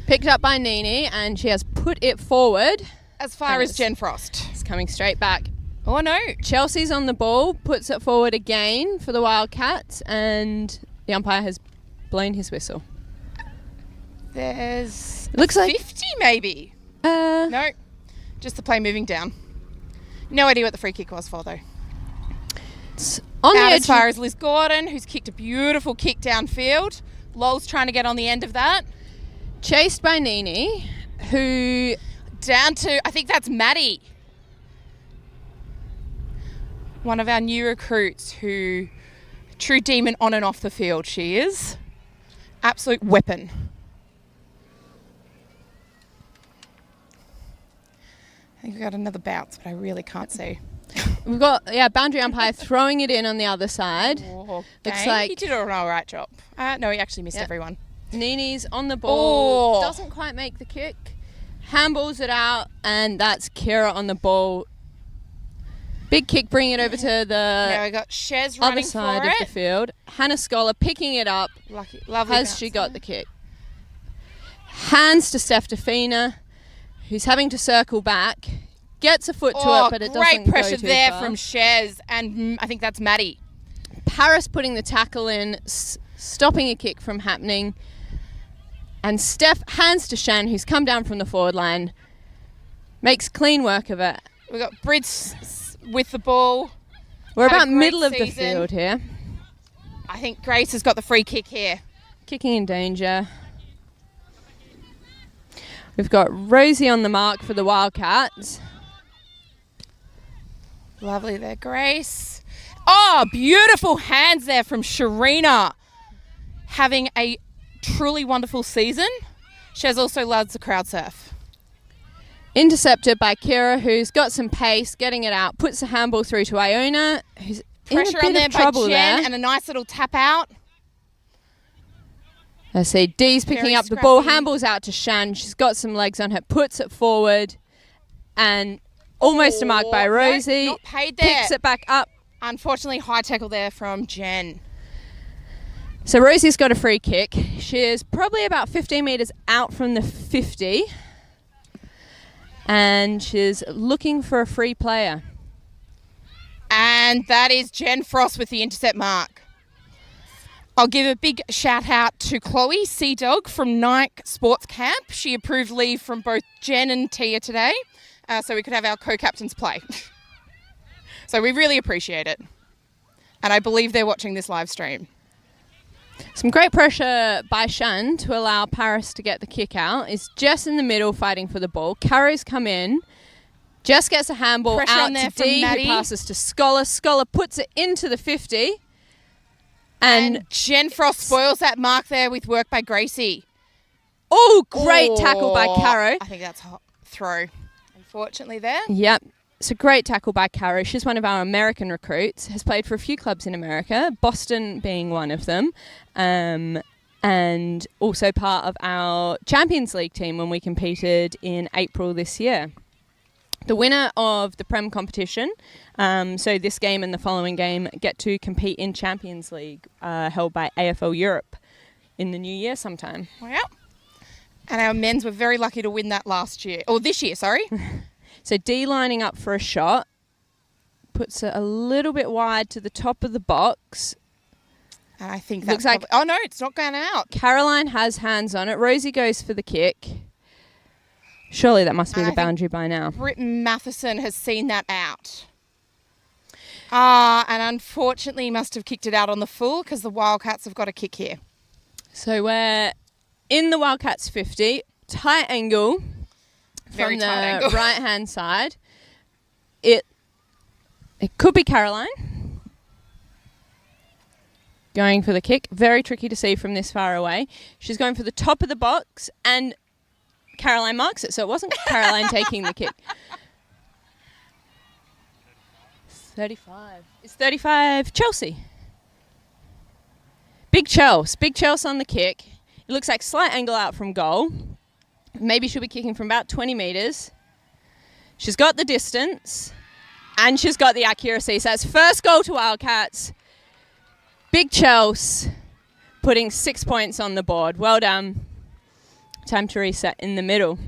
Picked up by Nini, and she has put it forward. As far as Jen Frost. It's coming straight back. Oh no. Chelsea's on the ball, puts it forward again for the Wildcats, and the umpire has blown his whistle. There's looks like 50 maybe. No, just the play moving down. No idea what the free kick was for though. It's on the Out edge as far as Liz Gordon, who's kicked a beautiful kick downfield. Lol's trying to get on the end of that. Chased by Nini, who down to, I think that's Maddie. One of our new recruits who, true demon on and off the field she is. Absolute weapon. I think we've got another bounce, but I really can't see. We've got, boundary umpire throwing it in on the other side. Oh, Looks okay. like He did an all right job. No, he actually missed everyone. Nini's on the ball, Oh. doesn't quite make the kick, handballs it out, and that's Kira on the ball. Big kick, bringing it over to the Now we got Shez running other side for of it. the field. Hannah Scholar picking it up. Lovely Has bounce she got there. the kick? Hands to Steph Defina, who's having to circle back. Gets a foot to it, but it doesn't great pressure go too there far. from Shez, and I think that's Maddie. Paris putting the tackle in, stopping a kick from happening. And Steph hands to Shan, who's come down from the forward line. Makes clean work of it. We've got Brits with the ball. We're Had a about great middle of the season. field here. I think Grace has got the free kick here. Kicking in danger. We've got Rosie on the mark for the Wildcats. Lovely there, Grace. Oh, beautiful hands there from Sharina. Having a truly wonderful season. Shez also loves the crowd surf. Intercepted by Kira, who's got some pace, getting it out. Puts the handball through to Iona, who's Pressure in a on bit there of trouble by Jen there. and a nice little tap out. I see Dee's picking Very up the ball, scrappy. handballs out to Shan. She's got some legs on her, puts it forward, and almost a mark by No, Rosie. not paid there. Picks it back up. Unfortunately, high tackle there from Jen. So Rosie's got a free kick. She is probably about 15 metres out from the 50. And she's looking for a free player. And that is Jen Frost with the intercept mark. I'll give a big shout out to Chloe Sea Dog from Nike Sports Camp. She approved leave from both Jen and Tia today, so we could have our co-captains play. So we really appreciate it. And I believe they're watching this live stream. Some great pressure by Shan to allow Paris to get the kick out. It's Jess in the middle fighting for the ball. Carrie's come in. Jess gets a handball Pressure out on there to from Dee, who Maddie. passes to Scholar. Scholar puts it into the 50. And Jen Frost spoils that mark there with work by Gracie. Oh, great tackle by Caro. I think that's a throw, unfortunately, there. Yep. It's a great tackle by Caro. She's one of our American recruits, has played for a few clubs in America, Boston being one of them, and also part of our Champions League team when we competed in April this year. The winner of the Prem competition, so this game and the following game, get to compete in Champions League held by AFL Europe in the new year sometime. Well, and our men's were very lucky to win that this year, sorry. So D lining up for a shot, puts it a little bit wide to the top of the box. And I think Looks that's like oh no, it's not going out. Caroline has hands on it. Rosie goes for the kick. Surely that must be And the I think boundary by now. Britt Matheson has seen that out. And unfortunately must have kicked it out on the full because the Wildcats have got a kick here. So we're in the Wildcats 50, tight angle Very from the tight angle. right-hand side. It could be Caroline going for the kick. Very tricky to see from this far away. She's going for the top of the box and Caroline marks it, so it wasn't Caroline taking the kick. 35. It's 35 Chelsea. Big Chelsea on the kick. It looks like slight angle out from goal. Maybe she'll be kicking from about 20 metres. She's got the distance and she's got the accuracy. So that's first goal to Wildcats. Big Chelsea putting 6 points on the board. Well done. Time to reset in the middle.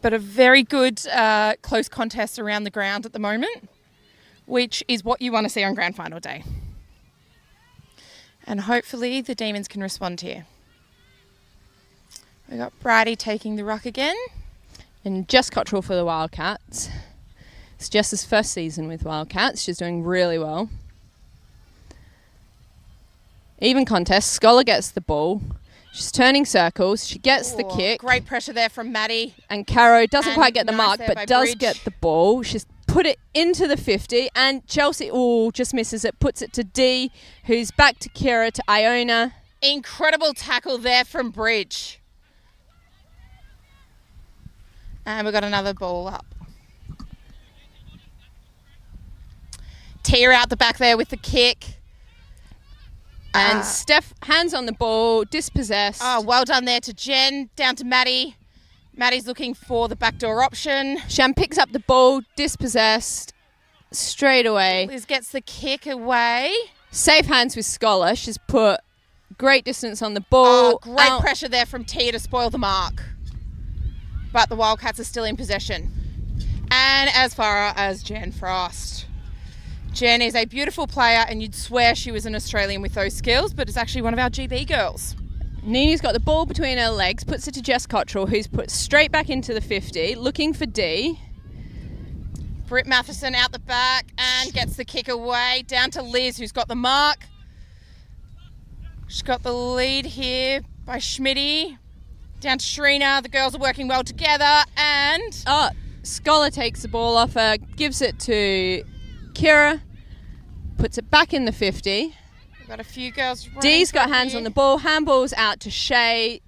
But a very good close contest around the ground at the moment, which is what you want to see on grand final day. And hopefully the Demons can respond here. We've got Bridie taking the ruck again. And Jess Cottrell for the Wildcats. It's Jess's first season with Wildcats. She's doing really well. Even contest. Scholar gets the ball. She's turning circles. She gets the kick. Great pressure there from Maddie. And Caro doesn't And quite get the nice mark, there by but does Bridge. get the ball. She's put it into the 50. And Chelsea, just misses it. Puts it to D, who's back to Kira, to Iona. Incredible tackle there from Bridge. And we've got another ball up. Tia out the back there with the kick. And Steph, hands on the ball, dispossessed. Oh, well done there to Jen. Down to Maddie. Maddie's looking for the backdoor option. Shan picks up the ball, dispossessed, straight away. Liz gets the kick away. Safe hands with Scholar. She's put great distance on the ball. Great pressure there from Tia to spoil the mark. But the Wildcats are still in possession. And as far as Jen Frost. Jen is a beautiful player and you'd swear she was an Australian with those skills, but it's actually one of our GB girls. Nini's got the ball between her legs, puts it to Jess Cottrell, who's put straight back into the 50, looking for D. Britt Matheson out the back and gets the kick away. Down to Liz, who's got the mark. She's got the lead here by Schmitty. Down to Shrina. The girls are working well together and... Scholar takes the ball off her, gives it to Kira, puts it back in the 50. We've got a few girls running. Dee's got hands here. on the ball. Handball's out to Shay.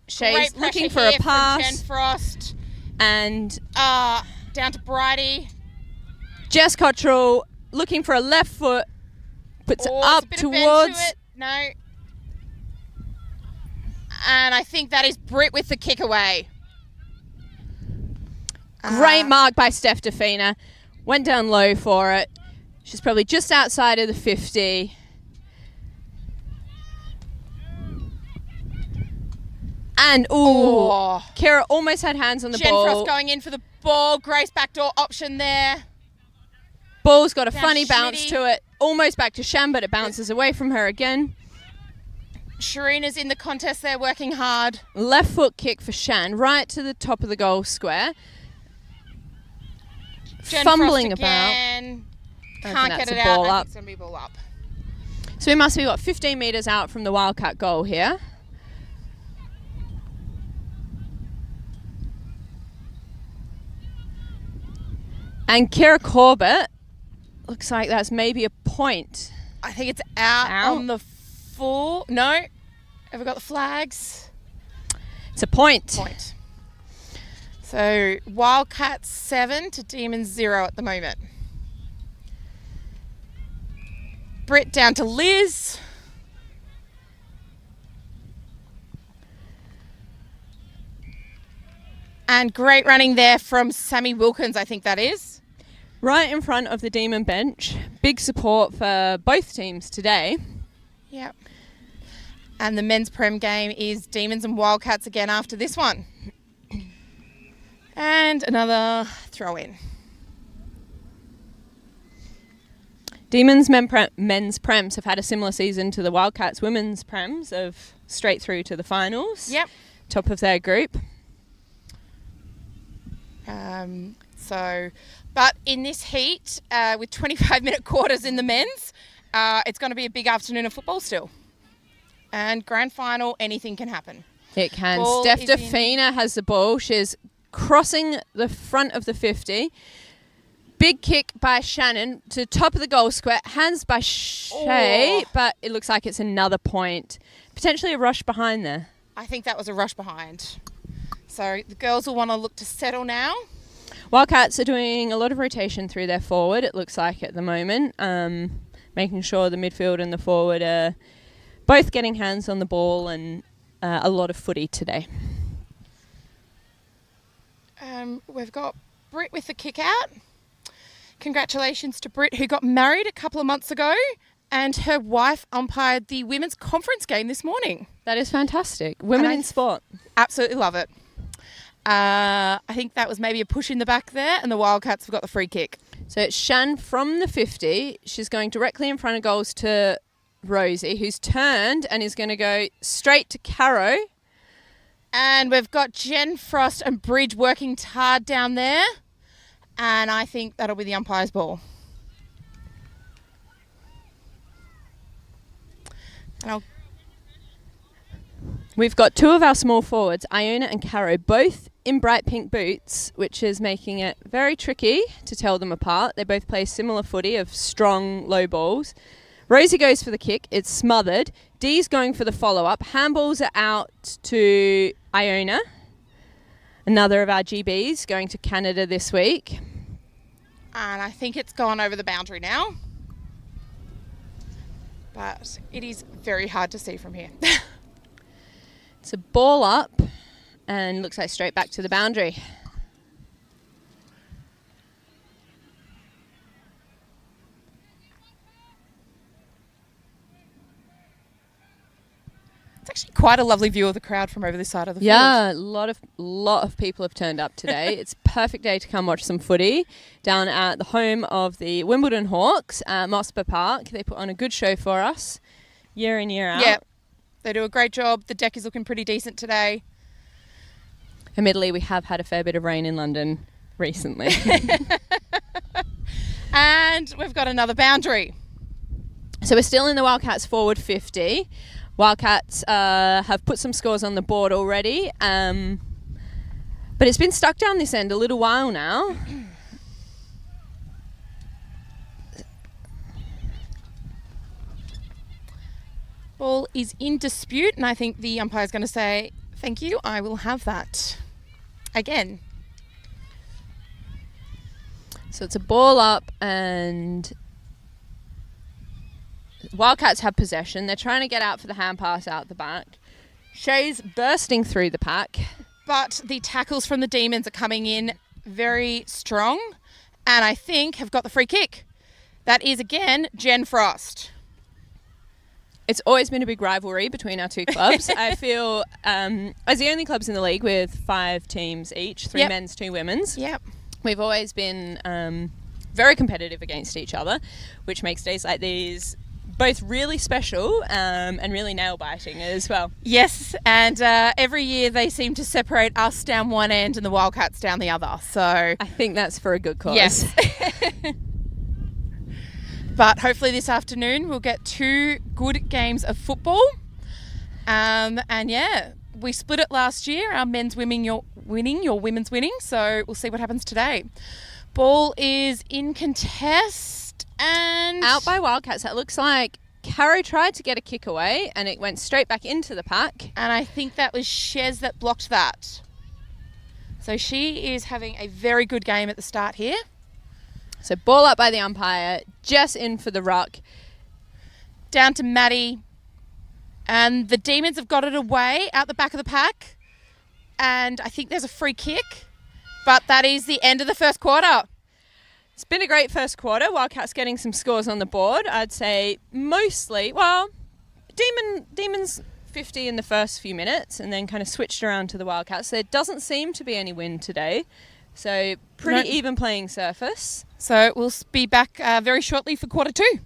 Shay's Great looking for pressure a here from pass. Jen Frost. And down to Bridie. Jess Cottrell looking for a left foot. Puts it up it's a bit of bend towards... to it. No. And I think that is Britt with the kick away. Great mark by Steph Defina. Went down low for it. She's probably just outside of the 50. And, Kira almost had hands on the Jen ball. Frost going in for the ball. Grace backdoor option there. Ball's got a Down funny to bounce Schmitty. to it. Almost back to Sham, but it bounces away from her again. Sharina's in the contest there, working hard. Left foot kick for Shan, right to the top of the goal square. Jen Fumbling Frost about. again. I Can't think get that's it a out. ball I think up. it's going to be a ball up. So we must be, 15 metres out from the Wildcat goal here. And Kira Corbett, looks like that's maybe a point. I think it's out on the full. No. Have we got the flags? It's a point. So Wildcats 7 to Demons 0 at the moment. Britt down to Liz. And great running there from Sammy Wilkins, I think that is. Right in front of the Demon bench. Big support for both teams today. Yep. And the men's Prem game is Demons and Wildcats again after this one. And another throw in. Demons men's prems have had a similar season to the Wildcats women's prems of straight through to the finals. Yep. Top of their group. But in this heat, with 25-minute quarters in the men's, it's going to be a big afternoon of football still. And grand final, anything can happen. It can. Ball Steph is in. Defina has the ball. She's crossing the front of the 50. Big kick by Shannon to the top of the goal square. Hands by Shea, but it looks like it's another point. Potentially a rush behind there. I think that was a rush behind. So the girls will want to look to settle now. Wildcats are doing a lot of rotation through their forward, it looks like at the moment, making sure the midfield and the forward are both getting hands on the ball and a lot of footy today. We've got Britt with the kick out. Congratulations to Britt, who got married a couple of months ago, and her wife umpired the women's conference game this morning. That is fantastic. Women in sport. Absolutely love it. I think that was maybe a push in the back there, and the Wildcats have got the free kick. So it's Shan from the 50. She's going directly in front of goals to Rosie, who's turned and is going to go straight to Caro. And we've got Jen Frost and Bridge working hard down there. And I think that'll be the umpire's ball. We've got two of our small forwards, Iona and Caro, both in bright pink boots, which is making it very tricky to tell them apart. They both play similar footy of strong low balls. Rosie goes for the kick. It's smothered. Dee's going for the follow-up. Handballs are out to Iona. Another of our GBs going to Canada this week. And I think it's gone over the boundary now. But it is very hard to see from here. It's a ball up and looks like straight back to the boundary. It's actually quite a lovely view of the crowd from over this side of the field. Yeah, a lot of people have turned up today. It's a perfect day to come watch some footy down at the home of the Wimbledon Hawks at Motspur Park. They put on a good show for us year in, year out. Yeah, they do a great job. The deck is looking pretty decent today. Admittedly, we have had a fair bit of rain in London recently. And we've got another boundary. So we're still in the Wildcats forward 50. Wildcats have put some scores on the board already, but it's been stuck down this end a little while now. Ball is in dispute, and I think the umpire's going to say, thank you, I will have that again. So it's a ball up and Wildcats have possession. They're trying to get out for the hand pass out the back. Shea's bursting through the pack. But the tackles from the Demons are coming in very strong, and I think have got the free kick. That is, again, Jen Frost. It's always been a big rivalry between our two clubs. I feel, as the only clubs in the league with 5 teams each, 3 men's, 2 women's. Yep. We've always been very competitive against each other, which makes days like these both really special and really nail-biting as well. Yes, and every year they seem to separate us down one end and the Wildcats down the other. So I think that's for a good cause. Yes. But hopefully this afternoon we'll get 2 good games of football. And yeah, we split it last year. Our men's winning, your women's winning. So we'll see what happens today. Ball is in contest and out by Wildcats. That looks like Caro tried to get a kick away and it went straight back into the pack. And I think that was Shez that blocked that. So she is having a very good game at the start here. So ball up by the umpire, just in for the ruck. Down to Maddie. And the Demons have got it away out the back of the pack. And I think there's a free kick. But that is the end of the first quarter. It's been a great first quarter. Wildcats getting some scores on the board. I'd say mostly, well, Demons 50 in the first few minutes and then kind of switched around to the Wildcats. There doesn't seem to be any wind today. So pretty even playing surface. So we'll be back very shortly for quarter 2.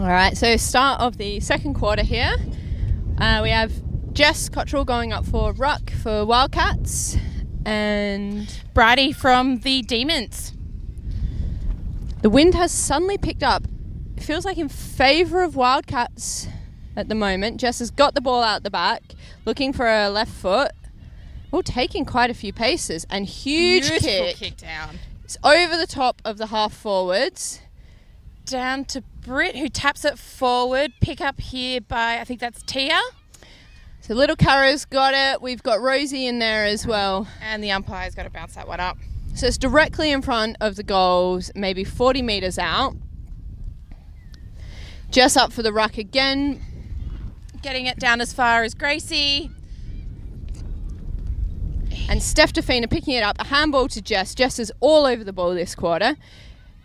All right, so start of the second quarter here. We have Jess Cottrell going up for ruck for Wildcats and Bridie from the Demons. The wind has suddenly picked up. It feels like in favour of Wildcats at the moment. Jess has got the ball out the back, looking for her left foot. Oh, taking quite a few paces and huge kick down. It's over the top of the half forwards. Down to Britt, who taps it forward. Pick up here by, I think that's Tia. So Little Cara's got it. We've got Rosie in there as well. And the umpire's got to bounce that one up. So it's directly in front of the goals, maybe 40 metres out. Jess up for the ruck again. Getting it down as far as Gracie. And Steph Defina picking it up. A handball to Jess. Jess is all over the ball this quarter.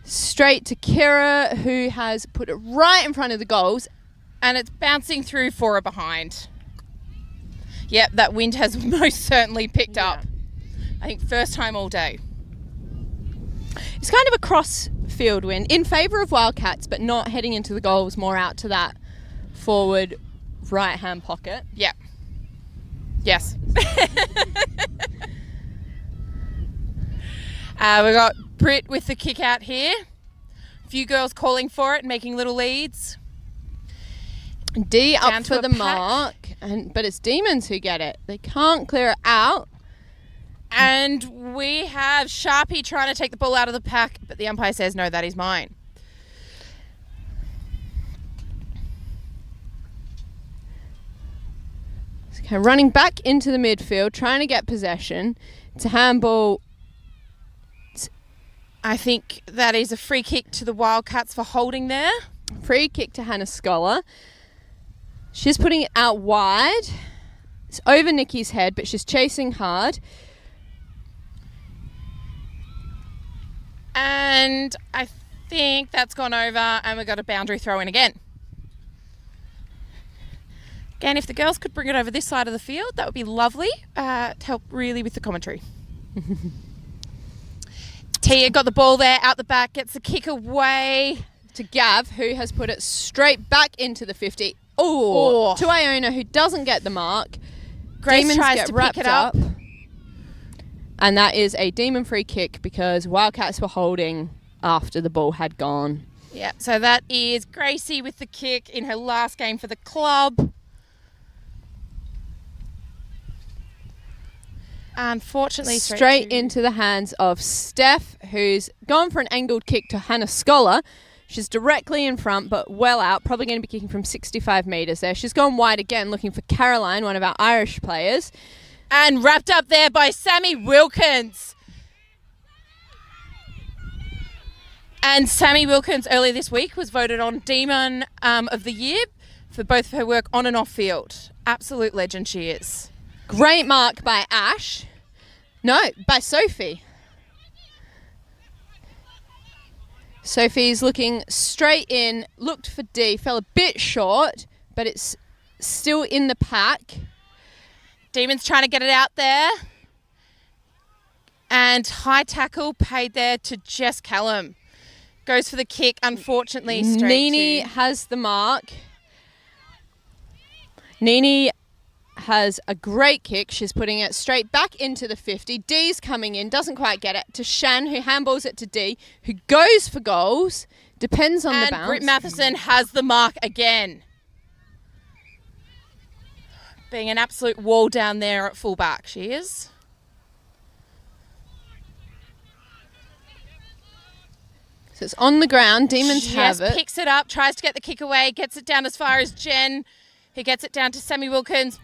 Straight to Kira, who has put it right in front of the goals. And it's bouncing through for a behind. Yep, that wind has most certainly picked up. I think first time all day. It's kind of a cross-field wind in favour of Wildcats, but not heading into the goals, more out to that forward right-hand pocket. Yep. Yes. We've got Britt with the kick out here. A few girls calling for it, making little leads. D up for the mark, but it's Demons who get it. They can't clear it out. And we have Sharpie trying to take the ball out of the pack, but the umpire says, no, that is mine. Okay, running back into the midfield, trying to get possession. It's a handball. I think that is a free kick to the Wildcats for holding there. Free kick to Hannah Scholar. She's putting it out wide. It's over Nikki's head, but she's chasing hard. And I think that's gone over, and we've got a boundary throw in again. Again, if the girls could bring it over this side of the field, that would be lovely to help really with the commentary. Tia got the ball there out the back, gets the kick away to Gav, who has put it straight back into the 50. Oh, to Iona, who doesn't get the mark. Grace Demons tries get to wrapped pick it up. And that is a Demon free kick because Wildcats were holding after the ball had gone. Yeah, so that is Gracie with the kick in her last game for the club. Unfortunately, straight into the hands of Steph, who's gone for an angled kick to Hannah Scholar. She's directly in front, but well out. Probably going to be kicking from 65 metres there. She's gone wide again, looking for Caroline, one of our Irish players. And wrapped up there by Sammy Wilkins. And Sammy Wilkins earlier this week was voted on Demon of the Year for both her work on and off field. Absolute legend she is. Great mark by Ash. No, by Sophie. Sophie's looking straight in, looked for D, fell a bit short, but it's still in the pack. Demons trying to get it out there. And high tackle paid there to Jess Callum. Goes for the kick, unfortunately, straight Nini has the mark. Nini has a great kick. She's putting it straight back into the 50. D's coming in, doesn't quite get it. To Shan, who handballs it to D, who goes for goals. Depends on the bounce. And Britt Matheson has the mark again. Being an absolute wall down there at fullback, she is. So it's on the ground. Demons have it. Picks it up, tries to get the kick away, gets it down as far as Jen, who gets it down to Sammy Wilkins.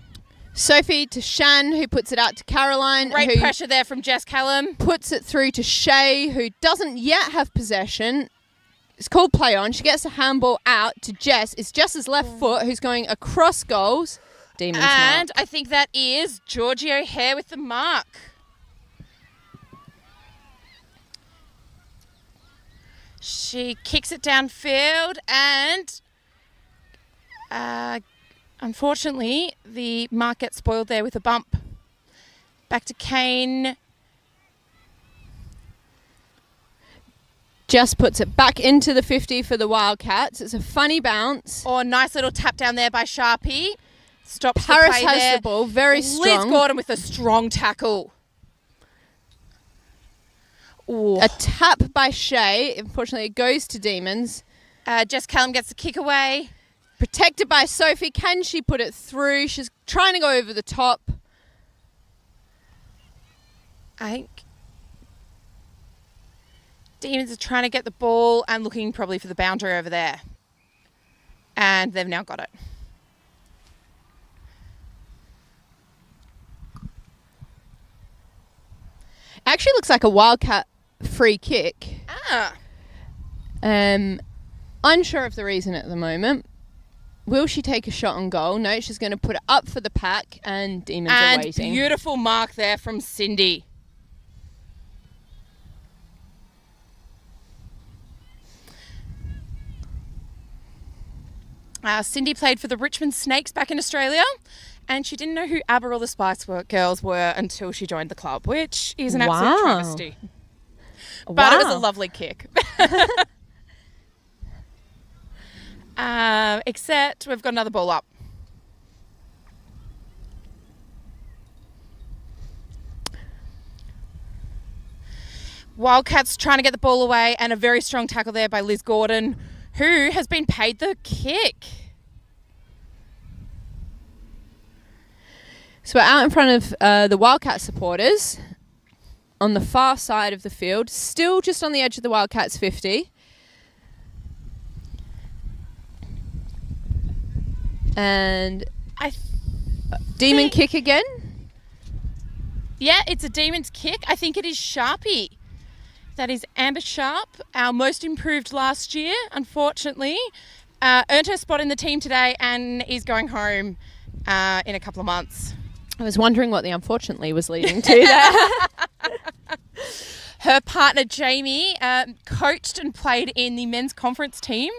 Sophie to Shan, who puts it out to Caroline. Great pressure there from Jess Callum. Puts it through to Shay, who doesn't yet have possession. It's called play on. She gets the handball out to Jess. It's Jess's left foot who's going across goals. Demons and mark. I think that is Georgie O'Hare with the mark. She kicks it downfield and unfortunately the mark gets spoiled there with a bump. Back to Kane. Just puts it back into the 50 for the Wildcats. It's a funny bounce. Oh, nice little tap down there by Sharpie. Stops Paris the play has there. the ball, very strong. Liz Gordon with a strong tackle. Ooh. A tap by Shea. Unfortunately, it goes to Demons. Jess Callum gets the kick away. Protected by Sophie. Can she put it through? She's trying to go over the top. I think Demons are trying to get the ball and looking probably for the boundary over there. And they've now got it. Actually looks like a Wildcat free kick. Ah. Unsure of the reason at the moment. Will she take a shot on goal? No, she's going to put it up for the pack, and Demons are waiting. Beautiful mark there from Cindy. Cindy played for the Richmond Snakes back in Australia, and she didn't know who ABBA or the Spice Girls were until she joined the club, which is an absolute travesty. But it was a lovely kick. Except we've got another ball up. Wildcats trying to get the ball away, and a very strong tackle there by Liz Gordon, who has been paid the kick. So we're out in front of the Wildcat supporters on the far side of the field, still just on the edge of the Wildcats 50. And Demon kick again? Yeah, it's a Demon's kick. I think it is Sharpie. That is Amber Sharp, our most improved last year, unfortunately. Earned her spot in the team today and is going home in a couple of months. I was wondering what the unfortunately was leading to there. Her partner Jamie coached and played in the men's conference team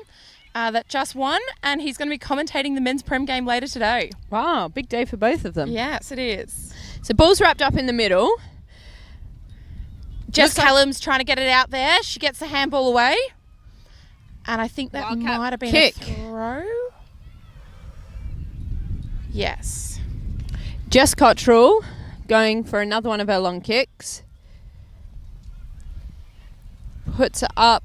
that just won, and he's going to be commentating the men's Prem game later today. Wow, big day for both of them. Yes, it is. So ball's wrapped up in the middle. Jess Callum's trying to get it out there. She gets the handball away. And I think that Wildcat might have been kick. a throw. Yes. Jess Cottrell going for another one of her long kicks. Puts it up.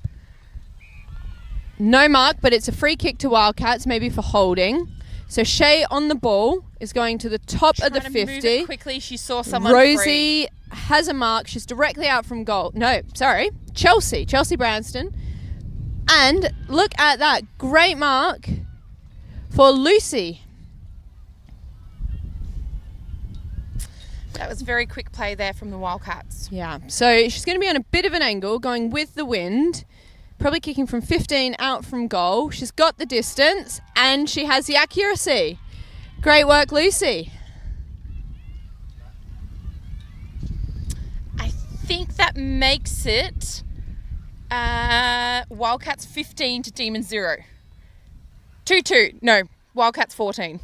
No mark, but it's a free kick to Wildcats, maybe for holding. So Shay on the ball is going to the top of the 50. Move it quickly. She saw someone Rosie free. has a mark. She's directly out from goal. No, sorry. Chelsea Branston. And look at that. Great mark for Lucy. That was very quick play there from the Wildcats. Yeah. So she's going to be on a bit of an angle, going with the wind. Probably kicking from 15 out from goal. She's got the distance and she has the accuracy. Great work, Lucy. I think that makes it Wildcats 15 to Demons 0. 2-2. No, Wildcats 14.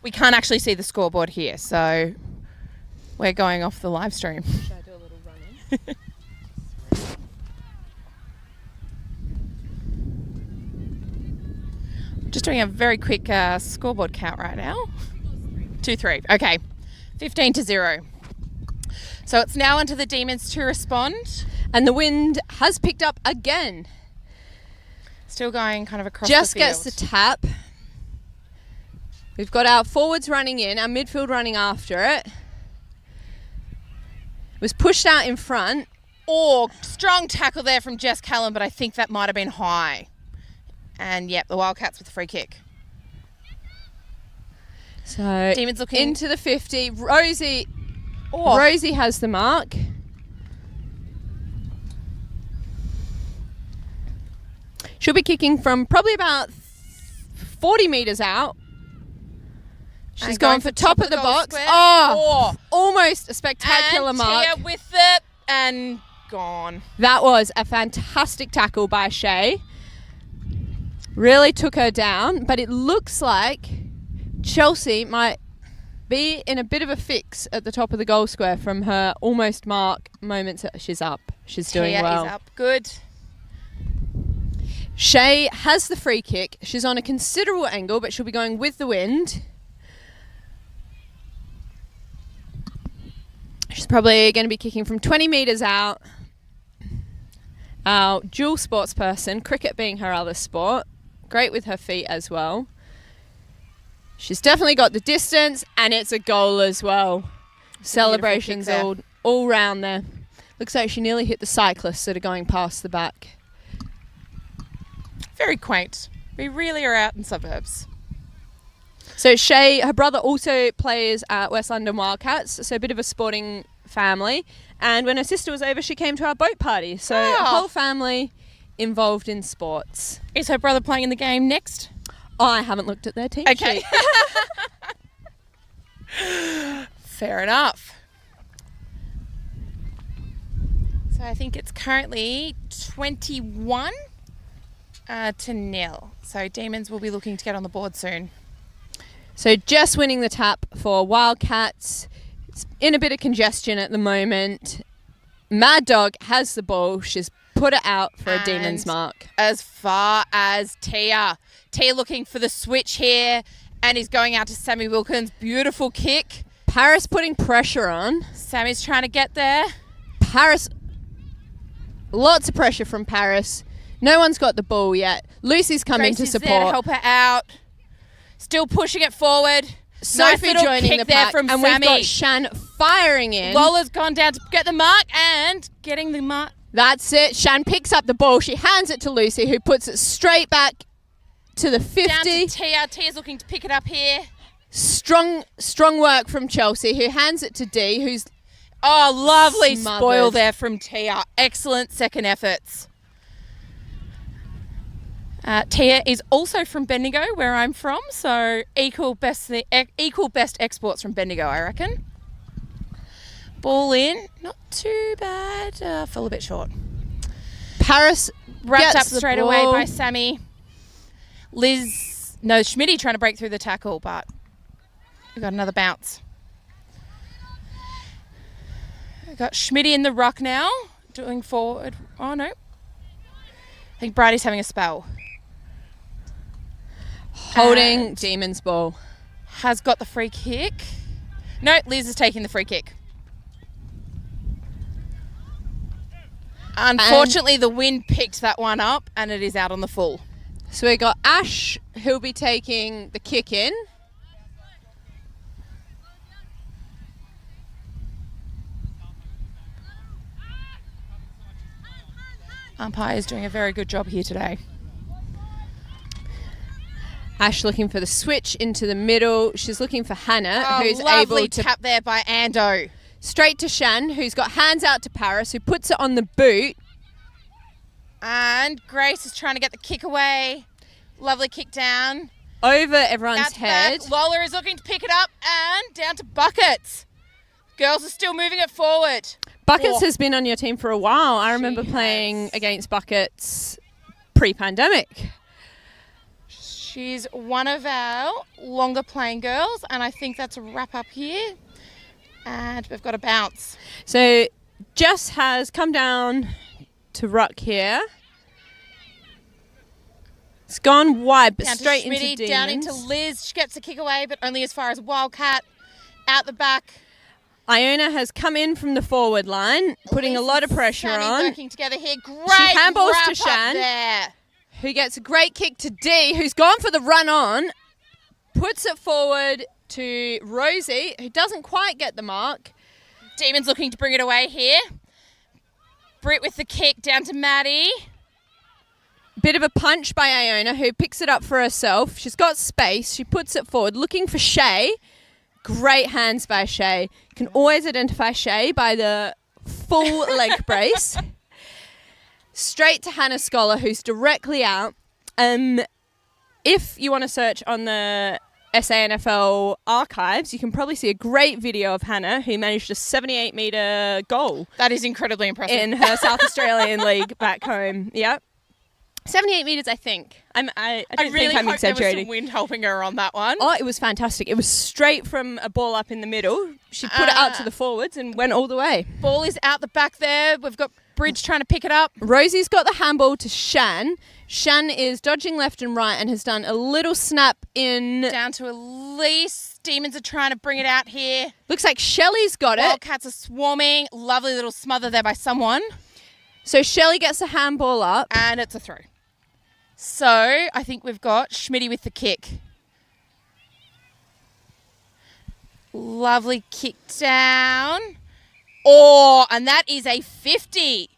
We can't actually see the scoreboard here, so we're going off the live stream. Should I do a little run-in? Just doing a very quick scoreboard count right now. 2-3. Okay. 15 to 0. So it's now onto the Demons to respond. And the wind has picked up again. Still going kind of across Just the field. gets the tap. We've got our forwards running in, our midfield running after it. It was pushed out in front. Oh, strong tackle there from Jess Callum, but I think that might have been high. And yep, the Wildcats with the free kick. So Demons looking into the 50. Rosie has the mark. She'll be kicking from probably about 40 metres out. She's going for top of the box. Square. Oh, almost a spectacular and mark. Tia with it and gone. That was a fantastic tackle by Shay. Really took her down, but it looks like Chelsea might be in a bit of a fix at the top of the goal square from her almost mark moments. She's up. She's doing Tia well. is up. Good. Shay has the free kick. She's on a considerable angle, but she'll be going with the wind. She's probably going to be kicking from 20 metres out. Our dual sports person, cricket being her other sport. Great with her feet as well. She's definitely got the distance, and it's a goal as well. Celebrations all round there. Looks like she nearly hit the cyclists that are going past the back. Very quaint. We really are out in suburbs. So Shay, her brother also plays at West London Wildcats, so a bit of a sporting family. And when her sister was over, she came to our boat party. So a whole family involved in sports. Is her brother playing in the game next? Oh, I haven't looked at their team sheet. Fair enough. So I think it's currently 21 to 0. So Demons will be looking to get on the board soon. So just winning the tap for Wildcats. It's in a bit of congestion at the moment. Mad Dog has the ball. She's put it out for a Demons mark. As far as Tia. Tia looking for the switch here and is going out to Sammy Wilkins. Beautiful kick. Paris putting pressure on. Sammy's trying to get there. Paris, lots of pressure from Paris. No one's got the ball yet. Lucy's coming to support. There to help her out. Still pushing it forward. Sophie nice joining kick the there pack, from and Sammy. we've got Shan firing in. Lola's gone down to get the mark and getting the mark. That's it. Shan picks up the ball. She hands it to Lucy, who puts it straight back to the 50. Down to Tia. Tia's looking to pick it up here. Strong work from Chelsea, who hands it to Dee, who's lovely smothered. spoil there from Tia. Excellent second efforts. Tia is also from Bendigo, where I'm from, so equal best exports from Bendigo, I reckon. Ball in, not too bad. Fell a bit short. Paris wrapped up gets the straight ball. away by Sammy. Schmitty trying to break through the tackle, but we got another bounce. We got Schmitty in the ruck now, doing forward. Oh no, I think Bridie's having a spell. Holding And Demons ball. has got the free kick. No, Liz is taking the free kick. Unfortunately, the wind picked that one up and it is out on the full. So we got Ash, who'll be taking the kick in. Umpire is doing a very good job here today. Ash looking for the switch into the middle. She's looking for Hannah, who's lovely able to tap there by Ando. Straight to Shan, who's got hands out to Paris, who puts it on the boot. And Grace is trying to get the kick away. Lovely kick down. Over everyone's Out to head. back. Lola is looking to pick it up and down to Buckets. Girls are still moving it forward. Buckets has been on your team for a while. I remember playing against Buckets pre-pandemic. She's one of our longer playing girls, and I think that's a wrap up here. And we've got a bounce. So Jess has come down to ruck here. It's gone wide, but Down straight to Schmitty, into Demons. down into Liz. She gets a kick away, but only as far as Wildcat. Out the back. Iona has come in from the forward line, putting a lot of pressure Sammy on. working together here. Great She handballs wrap to up Shan, there. who gets a great kick to Dee, who's gone for the run on, puts it forward to Rosie, who doesn't quite get the mark. Demons looking to bring it away here. Britt with the kick down to Maddie. Bit of a punch by Iona, who picks it up for herself. She's got space. She puts it forward, looking for Shay. Great hands by Shay. Can always identify Shay by the full leg brace. Straight to Hannah Scholar, who's directly out. If you want to search on the SANFL archives, you can probably see a great video of Hannah, who managed a 78-metre goal. That is incredibly impressive. In her South Australian league back home. Yep. 78 metres, I think. I don't really think I'm hope there was exaggerating. some wind helping her on that one. Oh, it was fantastic. It was straight from a ball up in the middle. She put it out to the forwards and went all the way. Ball is out the back there. We've got Bridge trying to pick it up. Rosie's got the handball to Shan. Shan is dodging left and right and has done a little snap in. Down to Elise. Demons are trying to bring it out here. Looks like Shelley's got it. Wildcats are swarming. Lovely little smother there by someone. So Shelley gets the handball up. And it's a throw. So I think we've got Schmitty with the kick. Lovely kick down. Oh, and that is a 50.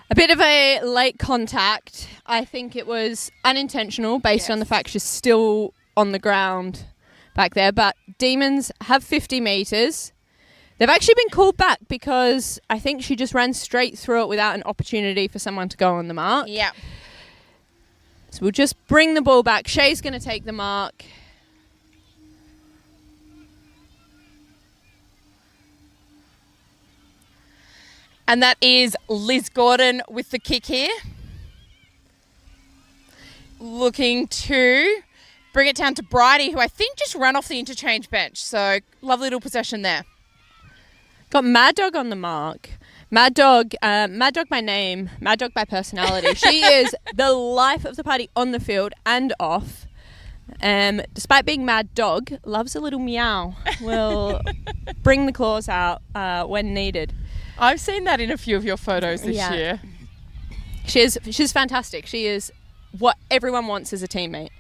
A bit of a late contact. I think it was unintentional based on the fact she's still on the ground back there. But Demons have 50 metres. They've actually been called back because I think she just ran straight through it without an opportunity for someone to go on the mark. Yeah. So we'll just bring the ball back. Shay's going to take the mark. And that is Liz Gordon with the kick here. Looking to bring it down to Bridie, who I think just ran off the interchange bench. So lovely little possession there. Got Mad Dog on the mark. Mad Dog by name, Mad Dog by personality. She is the life of the party on the field and off. Despite being Mad Dog, loves a little meow. Will bring the claws out when needed. I've seen that in a few of your photos this year. She's fantastic. She is what everyone wants as a teammate.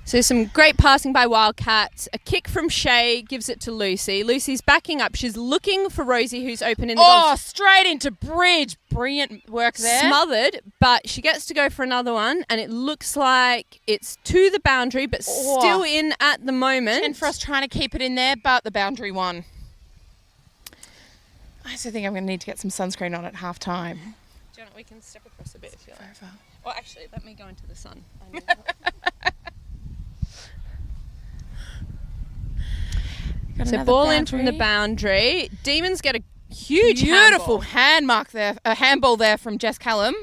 So some great passing by Wildcats. A kick from Shay gives it to Lucy. Lucy's backing up. She's looking for Rosie, who's open in the goal. Straight into Bridge. Brilliant work there. Smothered, but she gets to go for another one, and it looks like it's to the boundary, but still in at the moment. And for us trying to keep it in there, but the boundary won. I also think I'm going to need to get some sunscreen on at half time. Do you want, we can step across a bit if you like. Well, actually, let me go into the sun. So ball in from the boundary. Demons get a huge beautiful hand mark there, a handball there from Jess Callum.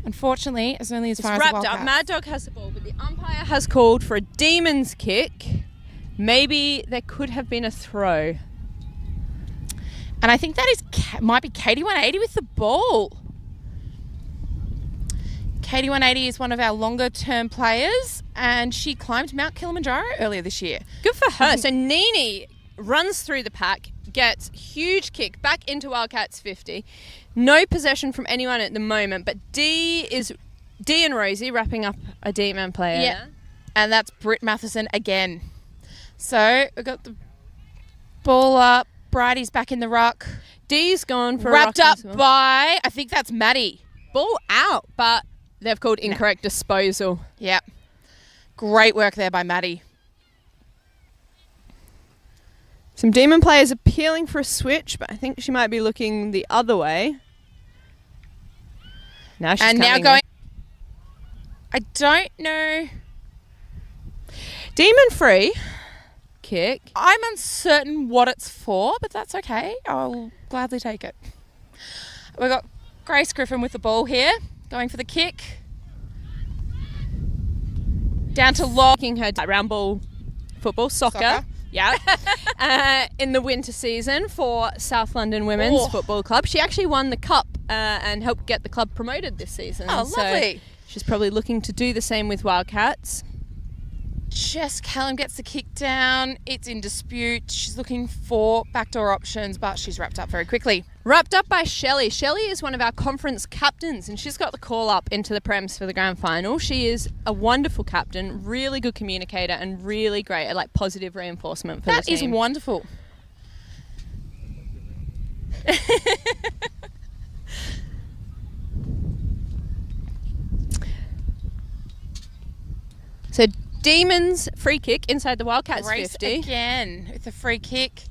Unfortunately, it's only as far as the wrapped up. Mad Dog has the ball, but the umpire has called for a Demons kick. Maybe there could have been a throw. And I think that might be Katie 180 with the ball. Katie 180 is one of our longer term players, and she climbed Mount Kilimanjaro earlier this year. Good for her. So Nini runs through the pack, gets huge kick back into Wildcats 50. No possession from anyone at the moment, but D and Rosie wrapping up a D-man player. Yeah, and that's Britt Matheson again. So we've got the ball up. Bridie's back in the ruck. D's gone for wrapped a ruck up by, I think that's Maddie. Ball out, but they've called incorrect disposal. Yeah. Great work there by Maddie. Some Demon players appealing for a switch, but I think she might be looking the other way. Now she's now going. I don't know. Demon free kick. I'm uncertain what it's for, but that's okay. I'll gladly take it. We've got Grace Griffin with the ball here, going for the kick. Down to locking her round ball football, soccer. Yeah. In the winter season for South London Women's Football Club. She actually won the cup and helped get the club promoted this season. Oh, lovely. So she's probably looking to do the same with Wildcats. Jess Callum gets the kick down. It's in dispute. She's looking for backdoor options, but she's wrapped up very quickly. Wrapped up by Shelley. Shelley is one of our conference captains, and she's got the call up into the Prems for the grand final. She is a wonderful captain, really good communicator, and really great at positive reinforcement for the team. That is wonderful. So Demons free kick inside the Wildcats Grace 50. Again with a free kick.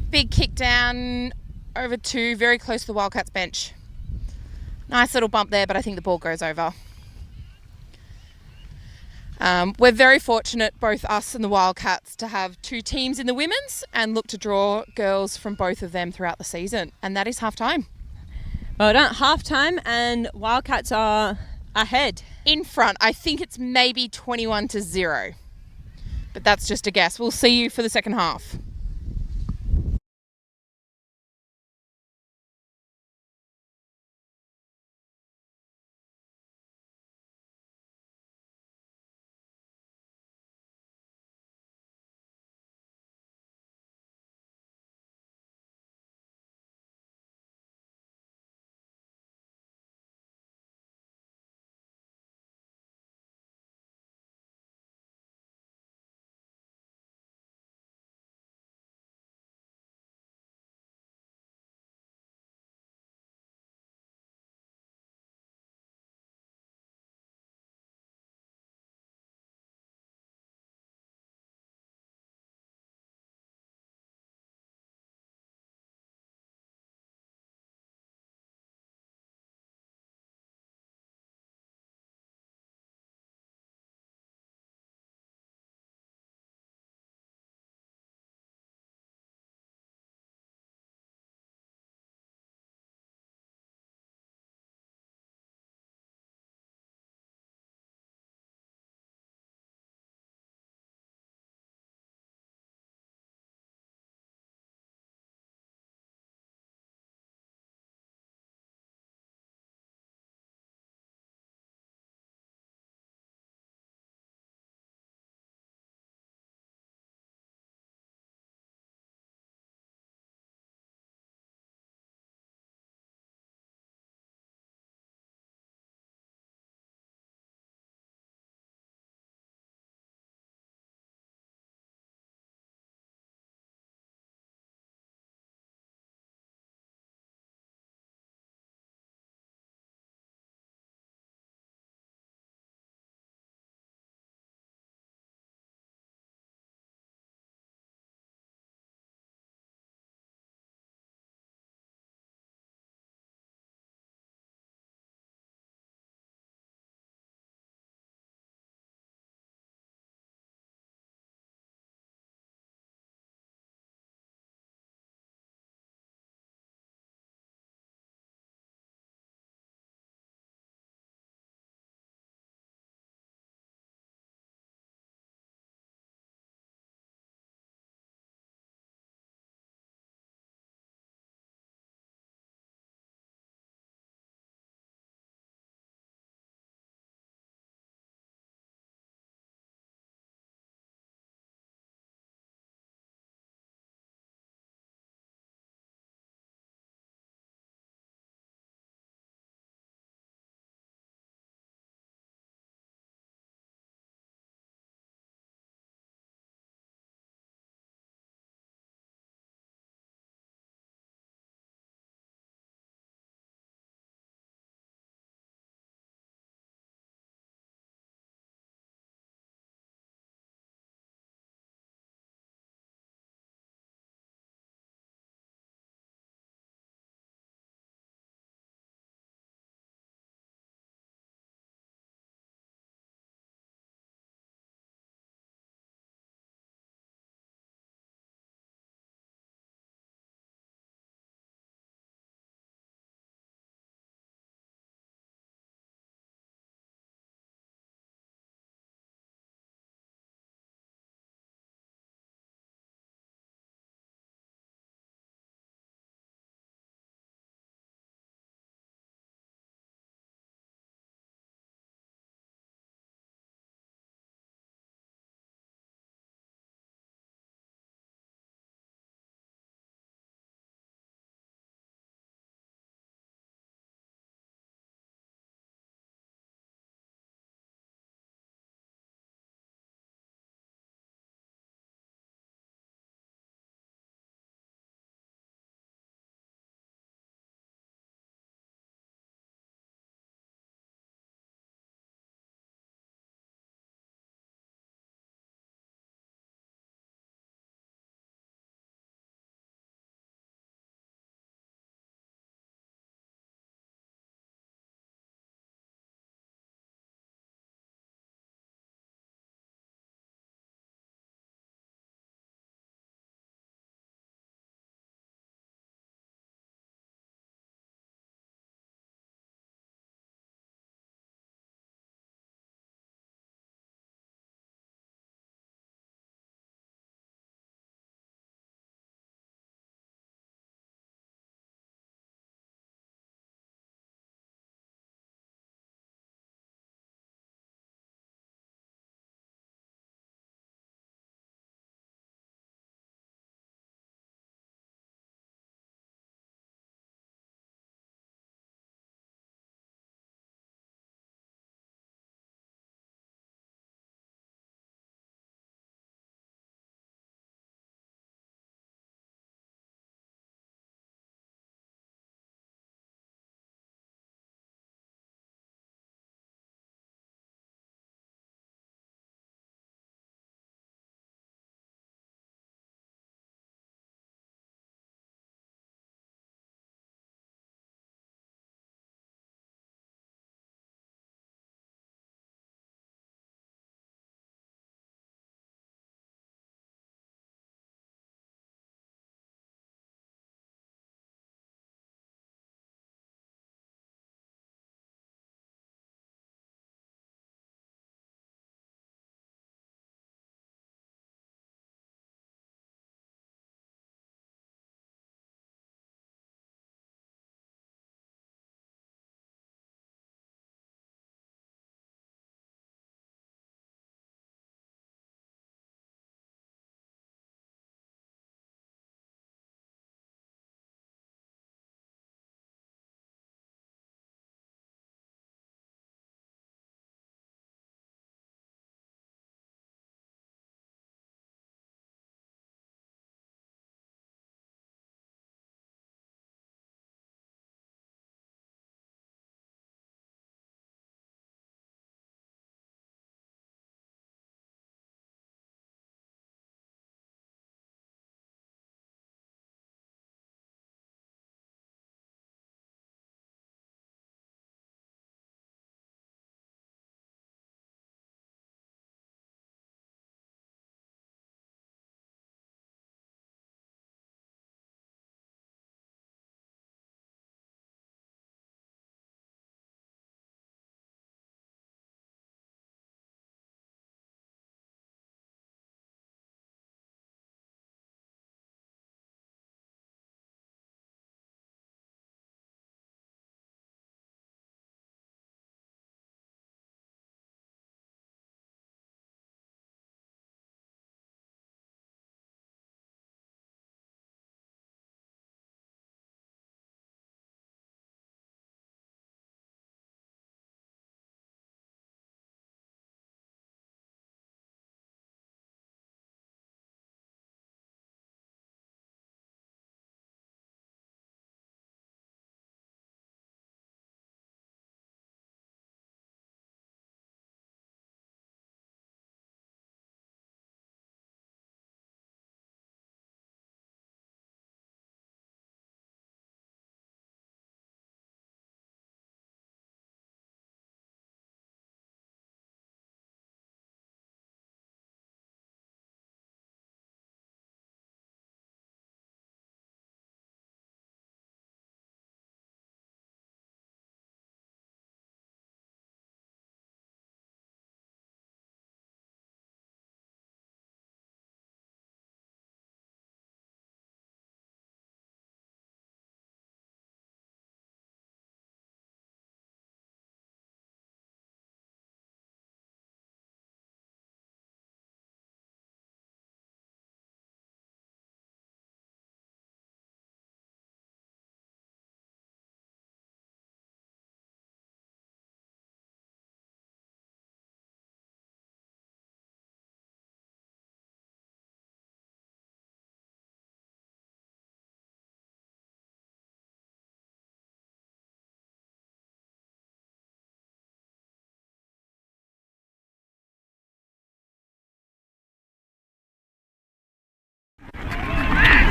Big kick down over to very close to the Wildcats bench. Nice little bump there, but I think the ball goes over. We're very fortunate, both us and the Wildcats, to have two teams in the women's and look to draw girls from both of them throughout the season. And that is half time. Well done. Half time, and Wildcats are ahead. In front. I think it's maybe 21-0. But that's just a guess. We'll see you for the second half.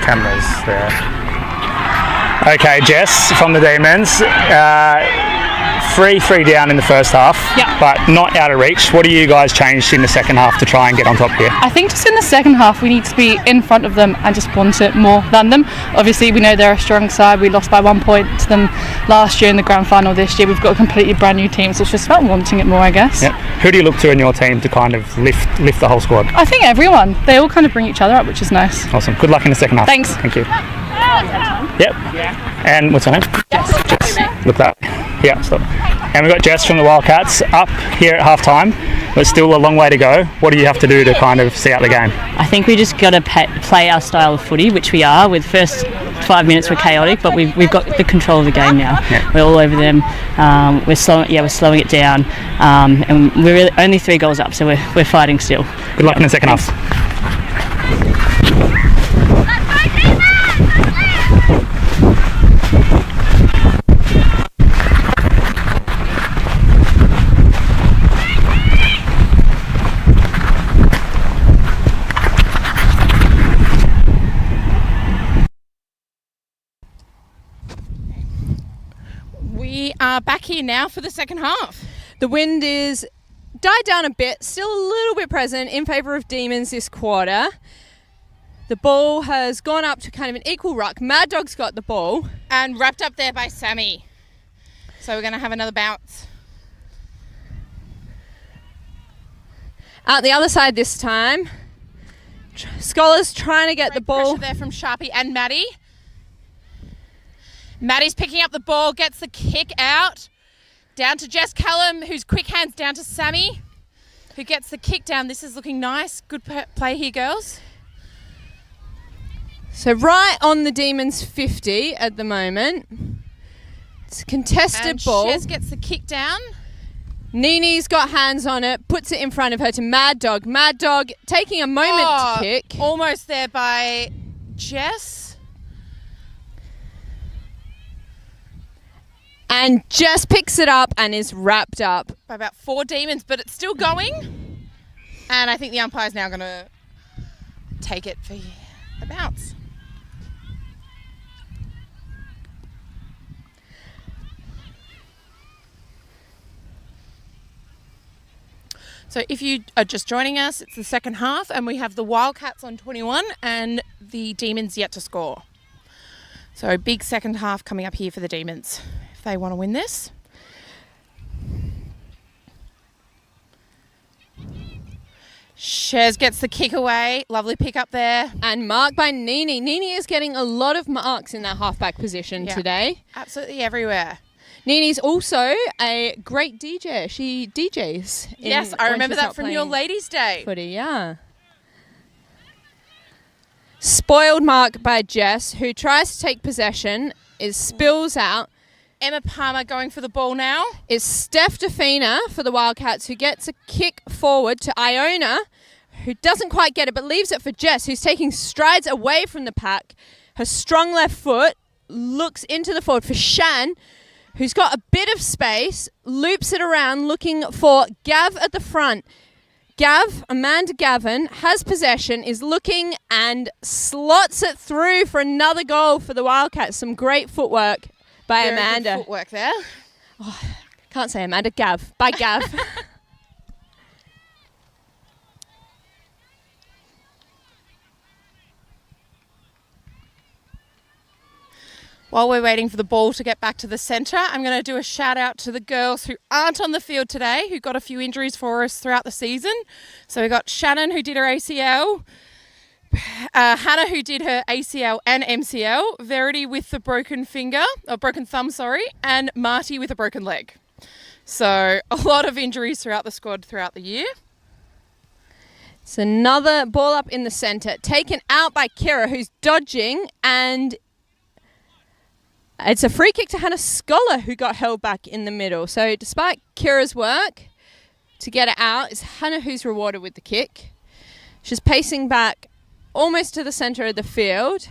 cameras there. Okay, Jess from the Demons. 3 down in the first half, but not out of reach. What do you guys changed in the second half to try and get on top here? I think just in the second half we need to be in front of them and just want it more than them. Obviously we know they're a strong side. We lost by 1 point to them last year in the grand final this year. We've got a completely brand new team, so it's just about wanting it more, I guess. Yep. Who do you look to in your team to kind of lift the whole squad? I think everyone. They all kind of bring each other up, which is nice. Awesome. Good luck in the second half. Thanks. Thank you. Yep. And what's her name? Jess. Look that. Yeah, stop. And we've got Jess from the Wildcats up here at half time, but still a long way to go. What do you have to do to kind of see out the game? I think we just got to play our style of footy, which we are. With first 5 minutes were chaotic, but we've got the control of the game now. Yeah. We're all over them. We're slowing it down, and we're really only 3 goals up, so we're fighting still. Good luck in the second half. We are back here now for the second half. The wind is died down a bit, still a little bit present in favour of Demons this quarter. The ball has gone up to kind of an equal ruck. Mad Dog's got the ball. And wrapped up there by Sammy. So we're going to have another bounce. Out the other side this time. Scholars trying to get the ball. Pressure there from Sharpie and Maddie. Maddie's picking up the ball, gets the kick out. Down to Jess Callum, who's quick hands down to Sammy, who gets the kick down. This is looking nice. Good play here, girls. So right on the Demons 50 at the moment. It's a contested and ball. Jess gets the kick down. Nini's got hands on it, puts it in front of her to Mad Dog. Mad Dog taking a moment to kick. Almost there by Jess. And Jess picks it up and is wrapped up. By about 4 Demons, but it's still going. And I think the umpire's now going to take it for a bounce. So if you are just joining us, it's the second half and we have the Wildcats on 21 and the Demons yet to score. So a big second half coming up here for the Demons if they want to win this. Shez gets the kick away. Lovely pick up there. And marked by Nini. Nini is getting a lot of marks in that halfback position today. Absolutely everywhere. Nini's also a great DJ. She DJs. Yes, I remember that from your Ladies' Day. Footy, yeah. Spoiled mark by Jess, who tries to take possession, spills out. Emma Palmer going for the ball now. It's Steph Defina for the Wildcats, who gets a kick forward to Iona, who doesn't quite get it, but leaves it for Jess, who's taking strides away from the pack. Her strong left foot looks into the forward for Shan, who's got a bit of space, loops it around looking for Gav at the front. Amanda Gavin, has possession, is looking and slots it through for another goal for the Wildcats. Some great footwork by Very Amanda. Good footwork there. Oh, can't say Amanda, Gav. By Gav. While we're waiting for the ball to get back to the centre, I'm going to do a shout out to the girls who aren't on the field today, who got a few injuries for us throughout the season. So we got Shannon, who did her ACL, Hannah, who did her ACL and MCL, Verity with the broken thumb, and Marty with a broken leg. So a lot of injuries throughout the squad throughout the year. It's another ball up in the centre, taken out by Kira, who's dodging, and it's a free kick to Hannah Scholar, who got held back in the middle. So despite Kira's work to get it out, it's Hannah who's rewarded with the kick. She's pacing back almost to the centre of the field.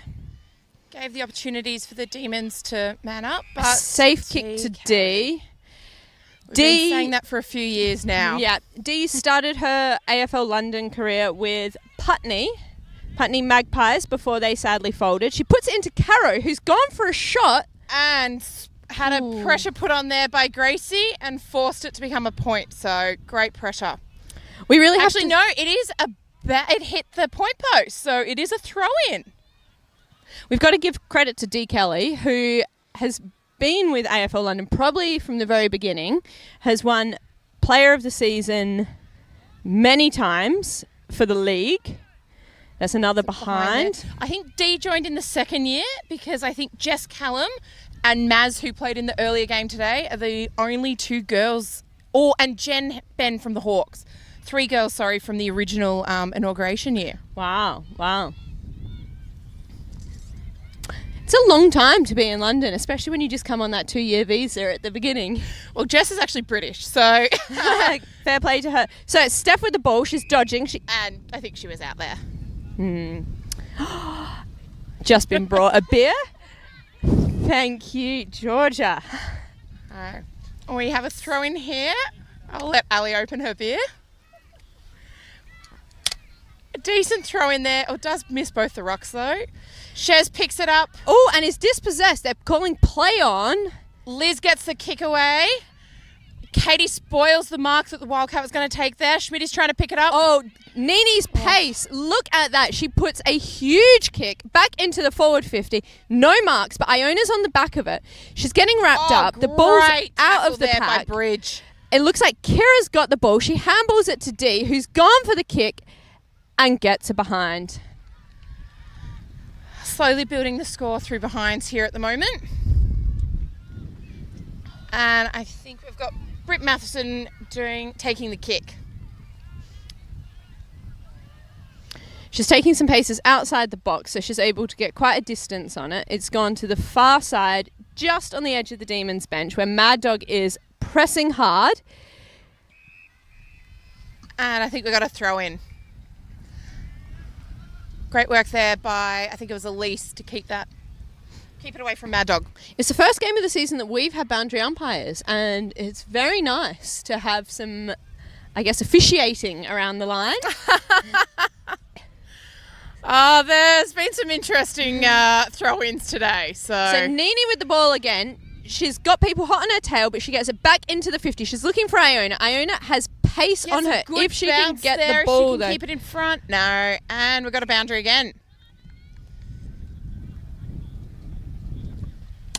Gave the opportunities for the Demons to man up. But safe kick to D. We've been saying that for a few years now. Yeah. D started her AFL London career with Putney Putney Magpies before they sadly folded. She puts it into Caro, who's gone for a shot. And had a pressure put on there by Gracie and forced it to become a point. So great pressure. We really have Actually, to... no, it is it hit the point post, so it is a throw-in. We've got to give credit to Dee Kelly, who has been with AFL London probably from the very beginning, has won Player of the Season many times for the league. That's another behind. I think Dee joined in the second year because I think Jess Callum and Maz, who played in the earlier game today, are the only two girls, and Jen Ben from the Hawks. 3 girls, from the original inauguration year. Wow. It's a long time to be in London, especially when you just come on that 2-year visa at the beginning. Well, Jess is actually British, so... Fair play to her. So it's Steph with the ball. She's dodging. And I think she was out there. Just been brought a beer. Thank you, Georgia. All right. We have a throw in here. I'll let Ali open her beer. A decent throw in there. Oh, does miss both the rocks though. Shez picks it up. Oh, and is dispossessed. They're calling play on. Liz gets the kick away. Katie spoils the mark that the Wildcat was going to take there. Schmidt is trying to pick it up. Oh, Nini's pace. Look at that. She puts a huge kick back into the forward 50. No marks, but Iona's on the back of it. She's getting wrapped up. The ball's out of the pack. By Bridge. It looks like Kira's got the ball. She handballs it to Dee, who's gone for the kick and gets it behind. Slowly building the score through behinds here at the moment. And I think we've got Britt Matheson taking the kick. She's taking some paces outside the box, so she's able to get quite a distance on it. It's gone to the far side, just on the edge of the Demons bench, where Mad Dog is pressing hard. And I think we've got a throw in. Great work there by, I think it was Elise, to keep it away from Mad Dog. It's the first game of the season that we've had boundary umpires, and it's very nice to have some, I guess, officiating around the line. There's been some interesting throw-ins today. So Nini with the ball again. She's got people hot on her tail, but she gets it back into the 50. She's looking for Iona. Iona has pace on her. If she can get the ball, she can keep it in front. No, and we've got a boundary again.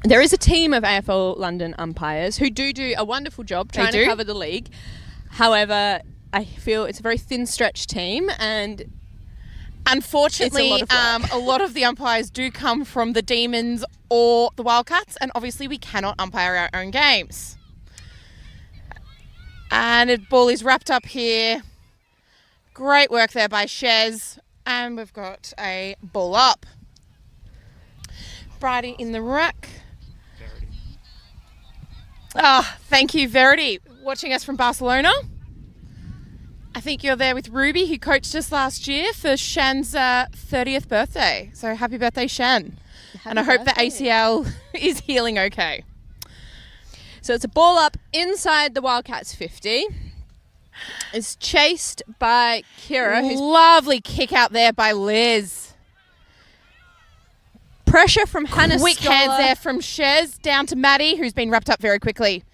There is a team of AFL London umpires who do a wonderful job trying to cover the league. However, I feel it's a very thin-stretched team, and unfortunately, a lot of the umpires do come from the Demons or the Wildcats, and obviously we cannot umpire our own games. And the ball is wrapped up here. Great work there by Shez, and we've got a ball up. Bridie in the ruck. Thank you, Verity, watching us from Barcelona. I think you're there with Ruby, who coached us last year for Shan's 30th birthday. So happy birthday, Shan. And I hope the ACL is healing okay. So it's a ball up inside the Wildcats 50. It's chased by Kira. Lovely kick out there by Liz. Pressure from Hannah Quick Stoller. hands there from Shez down to Maddie, who's been wrapped up very quickly.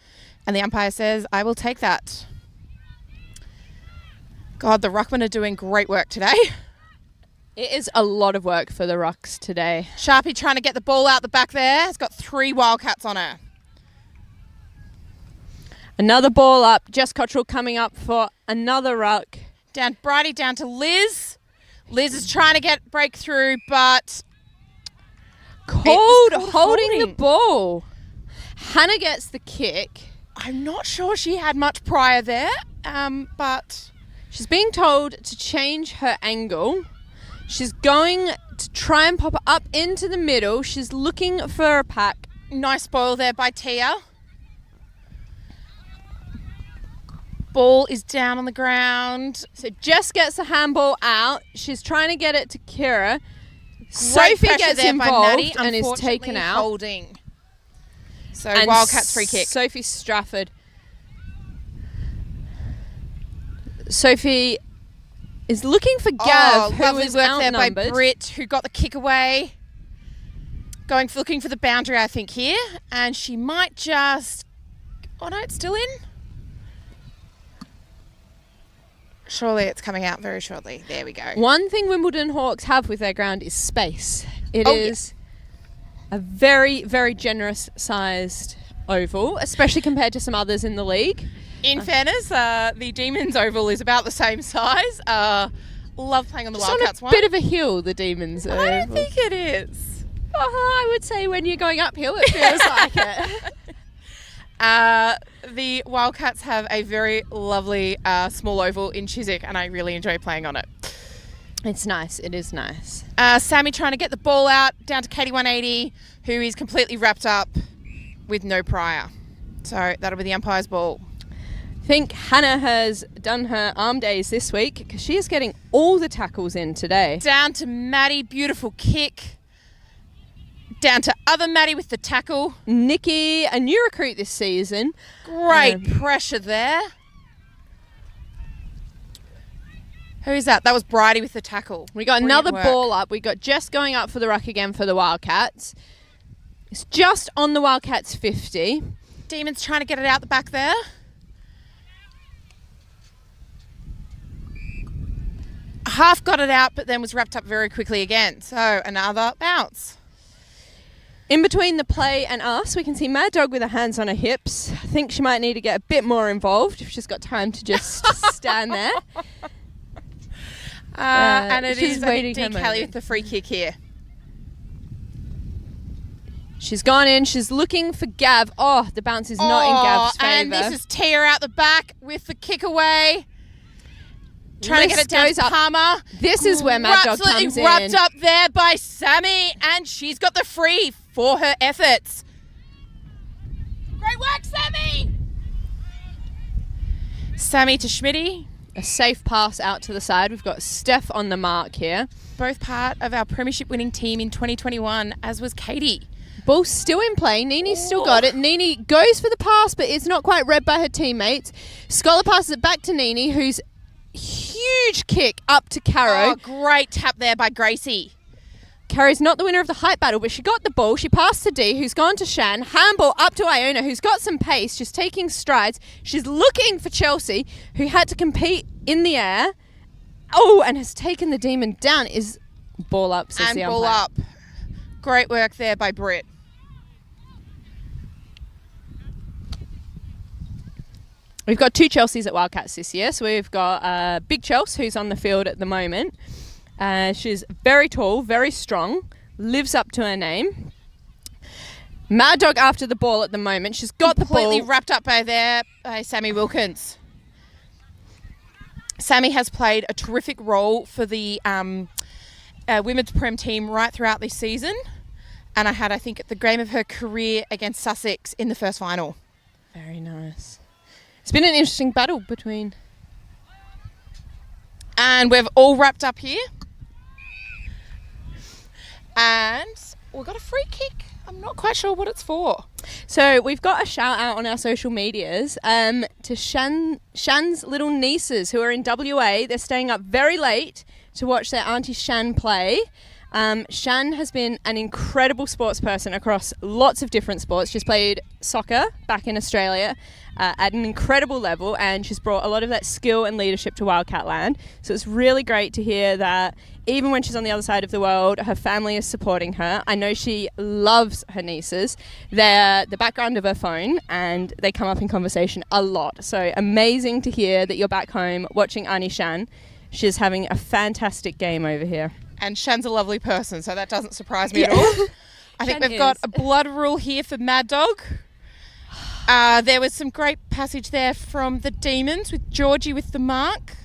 And the umpire says, I will take that. God, the ruckmen are doing great work today. It is a lot of work for the rucks today. Sharpie trying to get the ball out the back there. It's got 3 Wildcats on her. Another ball up. Jess Cottrell coming up for another ruck. Down Bridie, down to Liz. Liz is trying to break through, but Cold holding the ball. Hannah gets the kick. I'm not sure she had much prior there, but she's being told to change her angle. She's going to try and pop it up into the middle. She's looking for a pack. Nice ball there by Tia. Ball is down on the ground. So Jess gets the handball out. She's trying to get it to Kira. Sophie gets involved and is taken out. Holding. So and Wildcats free kick. Sophie Strafford. Sophie is looking for Gav, who lovely is work there by outnumbered. Britt, who got the kick away. Looking for the boundary, I think, here. And she might just... Oh, no, it's still in. Surely it's coming out very shortly. There we go. One thing Wimbledon Hawks have with their ground is space. It is a very, very generous sized oval, especially compared to some others in the league. In fairness, the Demons oval is about the same size. Love playing on the Wildcats on a one. bit of a hill, the Demons oval. I don't think it is. I would say when you're going uphill, it feels like it. The Wildcats have a very lovely small oval in Chiswick, and I really enjoy playing on it. It's nice. It is nice. Sammy trying to get the ball out down to Katie 180, who is completely wrapped up with no prior. So that'll be the umpire's ball. I think Hannah has done her arm days this week because she is getting all the tackles in today. Down to Maddie, beautiful kick. Down to other Maddie with the tackle. Nikki, a new recruit this season. Great pressure there. Who is that? That was Bridie with the tackle. We got Brilliant another work. ball up. We got Jess going up for the ruck again for the Wildcats. It's just on the Wildcats 50. Demons trying to get it out the back there. Half got it out, but then was wrapped up very quickly again. So another bounce. In between the play and us, we can see Mad Dog with her hands on her hips. I think she might need to get a bit more involved if she's got time to just stand there. And it she's is, I waiting think, her Dee Kelly moment. with the free kick here. She's gone in. She's looking for Gav. Oh, the bounce is not in Gav's favour. And this is Tia out the back with the kick away. Trying to get it down goes to up. Palmer. This is where Mad Dog Absolutely comes in. wrapped up there by Sammy, and she's got the free for her efforts. Great work, Sammy! Sammy to Schmitty. A safe pass out to the side. We've got Steph on the mark here. Both part of our Premiership winning team in 2021, as was Katie. Ball's still in play. Nini's still got it. Nini goes for the pass, but it's not quite read by her teammates. Scholar passes it back to Nini, who's huge kick up to Caro. Oh, great tap there by Gracie. Caro's not the winner of the height battle, but she got the ball. She passed to Dee, who's gone to Shan. Handball up to Iona, who's got some pace. She's taking strides. She's looking for Chelsea, who had to compete in the air. Oh, and has taken the Demon down. Is ball up, says And the ball umpire. up. Great work there by Britt. We've got two Chelseas at Wildcats this year. So we've got Big Chelsea, who's on the field at the moment. She's very tall, very strong, lives up to her name. Mad Dog after the ball at the moment. She's got the Completely ball. wrapped up by Sammy Wilkins. Sammy has played a terrific role for the women's Prem team right throughout this season. And I think, the game of her career against Sussex in the first final. Very nice. It's been an interesting battle between... And we've all wrapped up here. And we've got a free kick. I'm not quite sure what it's for. So we've got a shout out on our social medias to Shan's little nieces who are in WA. They're staying up very late to watch their Auntie Shan play. Shan has been an incredible sports person across lots of different sports. She's played soccer back in Australia at an incredible level, and she's brought a lot of that skill and leadership to Wildcat land. So it's really great to hear that even when she's on the other side of the world, her family is supporting her. I know she loves her nieces. They're the background of her phone, and they come up in conversation a lot. So amazing to hear that you're back home watching Auntie Shan. She's having a fantastic game over here. And Shan's a lovely person, so that doesn't surprise me at all. I think we've got a blood rule here for Mad Dog. There was some great passage there from the Demons with Georgie with the mark.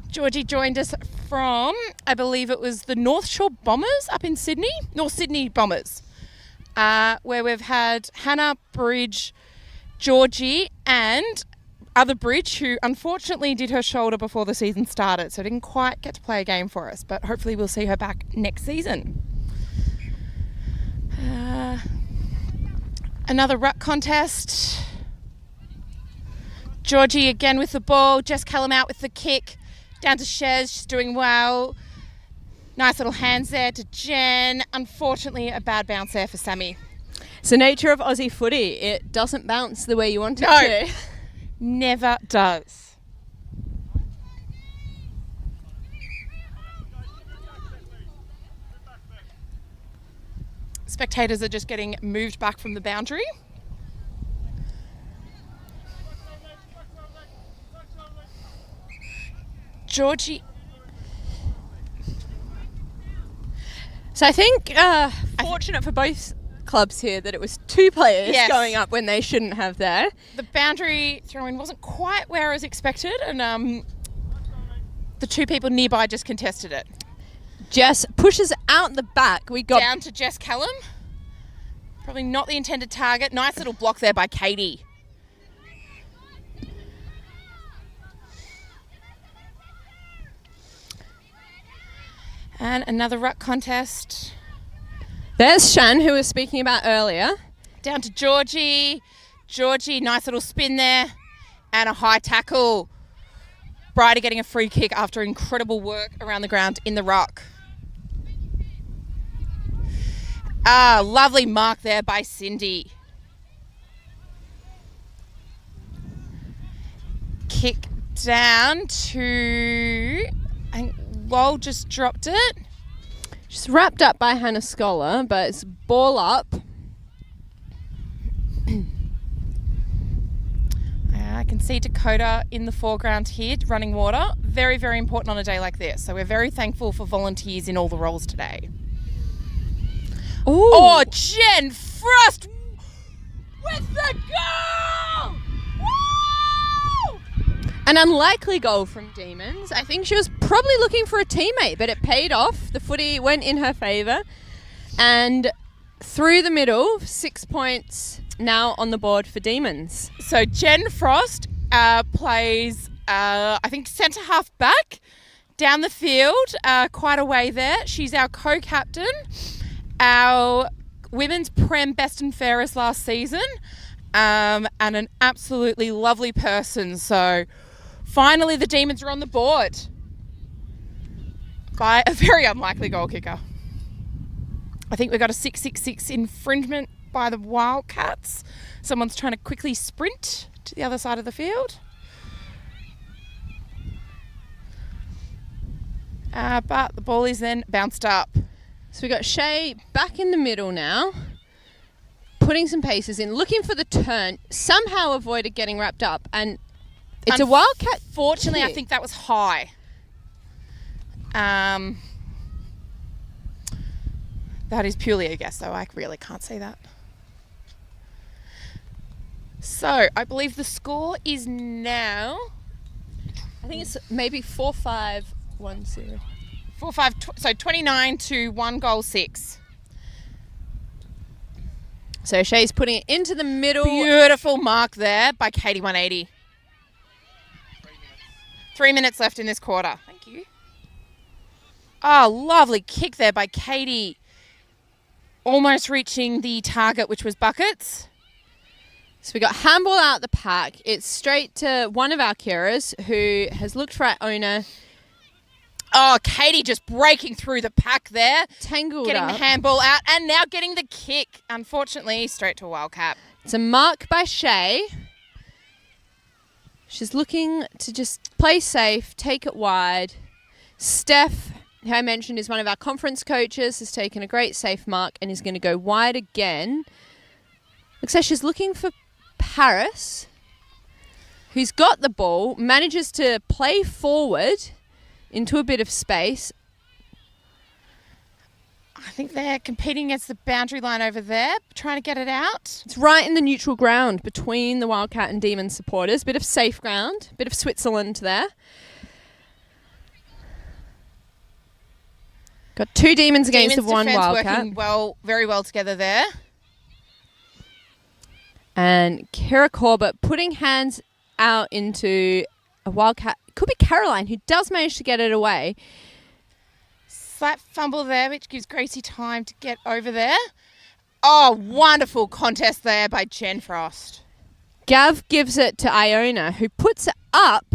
Georgie joined us from, I believe it was the North Shore Bombers up in Sydney. North Sydney Bombers. Where we've had Hannah, Bridge, Georgie and other Bridge, who unfortunately did her shoulder before the season started, so didn't quite get to play a game for us, but hopefully we'll see her back next season. Another ruck contest. Georgie again with the ball. Jess Callum out with the kick. Down to Shez, she's doing well. Nice little hands there to Jen. Unfortunately, a bad bounce there for Sammy. It's the nature of Aussie footy. It doesn't bounce the way you want it to. Never does. Spectators are just getting moved back from the boundary. Georgie. So I think fortunate for both clubs here that it was two players going up when they shouldn't have there. The boundary throw-in wasn't quite where I was expected, and the two people nearby just contested it. Jess pushes out the back. We got down to Jess Callum. Probably not the intended target. Nice little block there by Katie. And another ruck contest. There's Shan, who we were speaking about earlier. Down to Georgie. Georgie, nice little spin there. And a high tackle. Bridie getting a free kick after incredible work around the ground in the ruck. Lovely mark there by Cindy. Kick down to... I think Wall just dropped it. Just wrapped up by Hannah Scholar, but it's ball up. I can see Dakota in the foreground here running water. Very, very important on a day like this. So we're very thankful for volunteers in all the roles today. Ooh. Oh, Jen Frost with the goal! Woo! An unlikely goal from Demons. I think she was probably looking for a teammate, but it paid off. The footy went in her favour. And through the middle, 6 points now on the board for Demons. So Jen Frost plays, I think, centre half back down the field, quite a way there. She's our co-captain, our women's Prem best and fairest last season, and an absolutely lovely person. So finally the Demons are on the board by a very unlikely goal kicker. I think we got a 666 infringement by the Wildcats. Someone's trying to quickly sprint to the other side of the field. But the ball is then bounced up. So we got Shay back in the middle now, putting some paces in, looking for the turn, somehow avoided getting wrapped up, and it's a Wildcat. Fortunately, I think that was high. That is purely a guess, though. I really can't say that. So, I believe the score is now... I think it's maybe 4-5-1-0. 4-5, so 29 to 1 goal 6. So Shay's putting it into the middle. Beautiful mark there by Katie 180. 3 minutes left in this quarter. Thank you. Oh, lovely kick there by Katie. Almost reaching the target, which was buckets. So we got handball out the pack. It's straight to one of our carers who has looked for our owner. Oh, Katie just breaking through the pack there. Tangled getting up. The handball out and now getting the kick. Unfortunately, straight to a Wildcat. It's a mark by Shay. She's looking to just play safe, take it wide. Steph, who I mentioned is one of our conference coaches, has taken a great safe mark and is going to go wide again. Looks like she's looking for Paris, who's got the ball, manages to play forward into a bit of space. I think they're competing against the boundary line over there, trying to get it out. It's right in the neutral ground between the Wildcat and Demon supporters. Bit of safe ground, bit of Switzerland there. Got two Demons against the one Wildcat. Working well, very well together there. And Kara Corbett putting hands out into a Wildcat. Could be Caroline, who does manage to get it away. Slap fumble there, which gives Gracie time to get over there. Oh, wonderful contest there by Jen Frost. Gav gives it to Iona, who puts it up.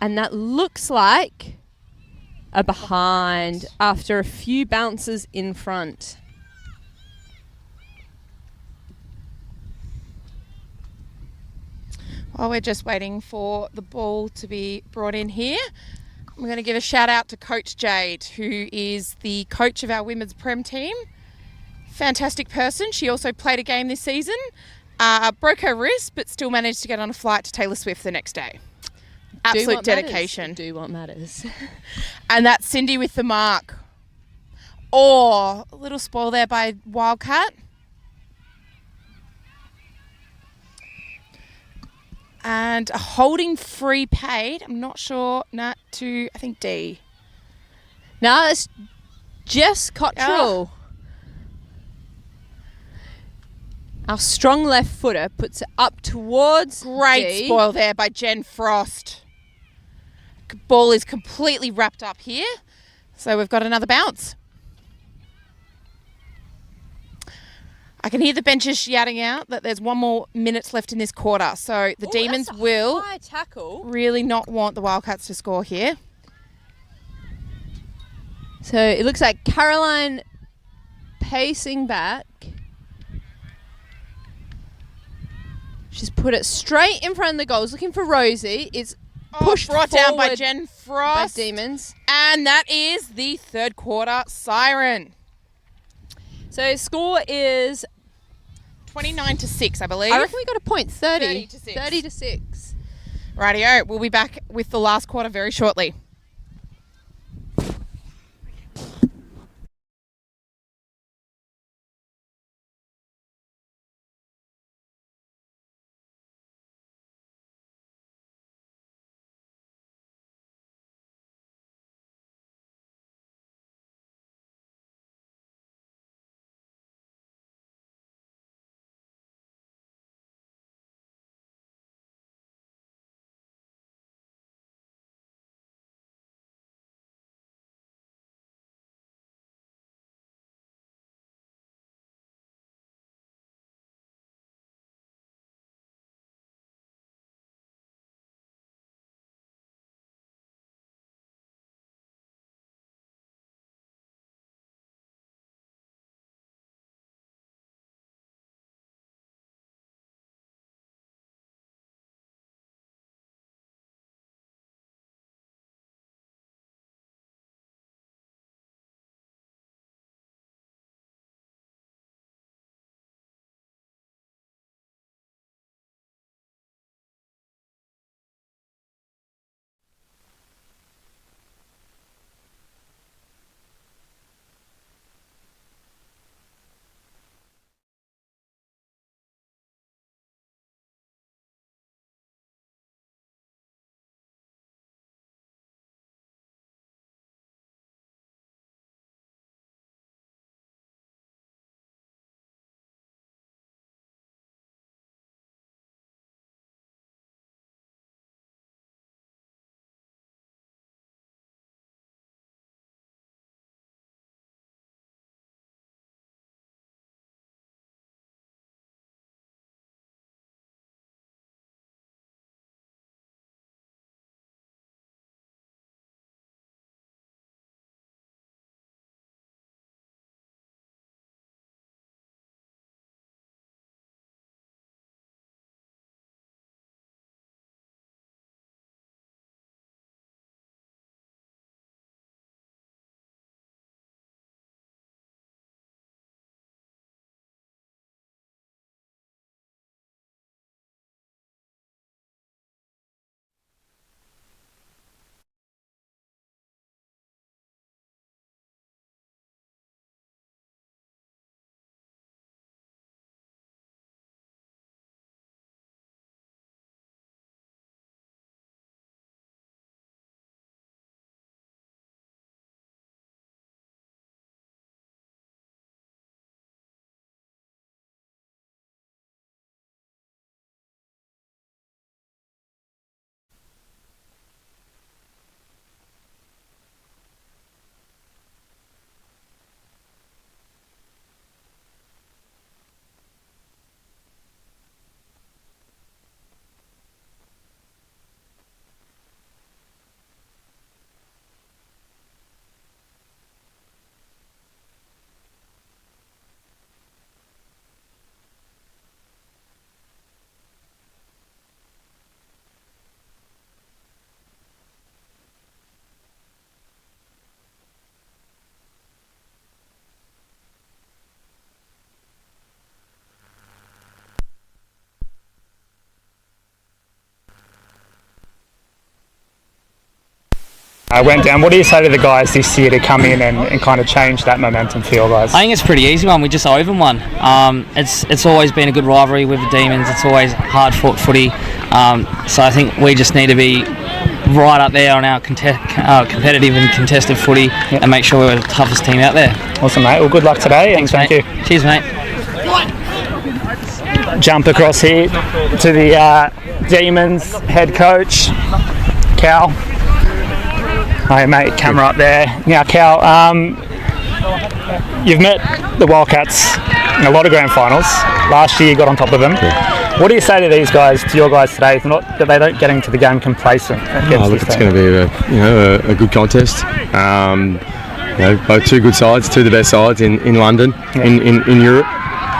And that looks like a behind after a few bounces in front. While we're just waiting for the ball to be brought in here, I'm going to give a shout out to Coach Jade, who is the coach of our women's Prem team. Fantastic person. She also played a game this season, broke her wrist, but still managed to get on a flight to Taylor Swift the next day. Absolute dedication. Do what matters. And that's Cindy with the mark. Oh, a little spoil there by Wildcat. And a holding free paid. I'm not sure. Not to, I think, D. No, it's Jess Cottrell. Our strong left footer puts it up towards Great D. spoil there by Jen Frost. Ball is completely wrapped up here. So we've got another bounce. I can hear the benches shouting out that there's 1 more minute left in this quarter. So the Demons will high tackle. really not want the Wildcats to score here. So it looks like Caroline pacing back. She's put it straight in front of the goals, looking for Rosie. It's pushed brought down by forward Jen Frost. by Demons. And that is the third quarter siren. So score is 29-6, I believe. I reckon we got a point. 30 to 6. 30 to 6. Rightio, we'll be back with the last quarter very shortly. went down. What do you say to the guys this year to come in and kind of change that momentum for your guys? I think it's a pretty easy one. We just owe them one. It's always been a good rivalry with the Demons. It's always hard-fought footy. So I think we just need to be right up there on our competitive and contested footy and make sure we're the toughest team out there. Awesome, mate. Well, good luck today. Thanks, and thank mate. you. Cheers, mate. Jump across here to the Demons head coach, Cal. Hi, mate. Camera up there. Now, Cal, you've met the Wildcats in a lot of grand finals. Last year, you got on top of them. What do you say to these guys, to your guys today, that they don't get into the game complacent? Look, it's going to be a good contest. Both two good sides, two of the best sides in London, in Europe.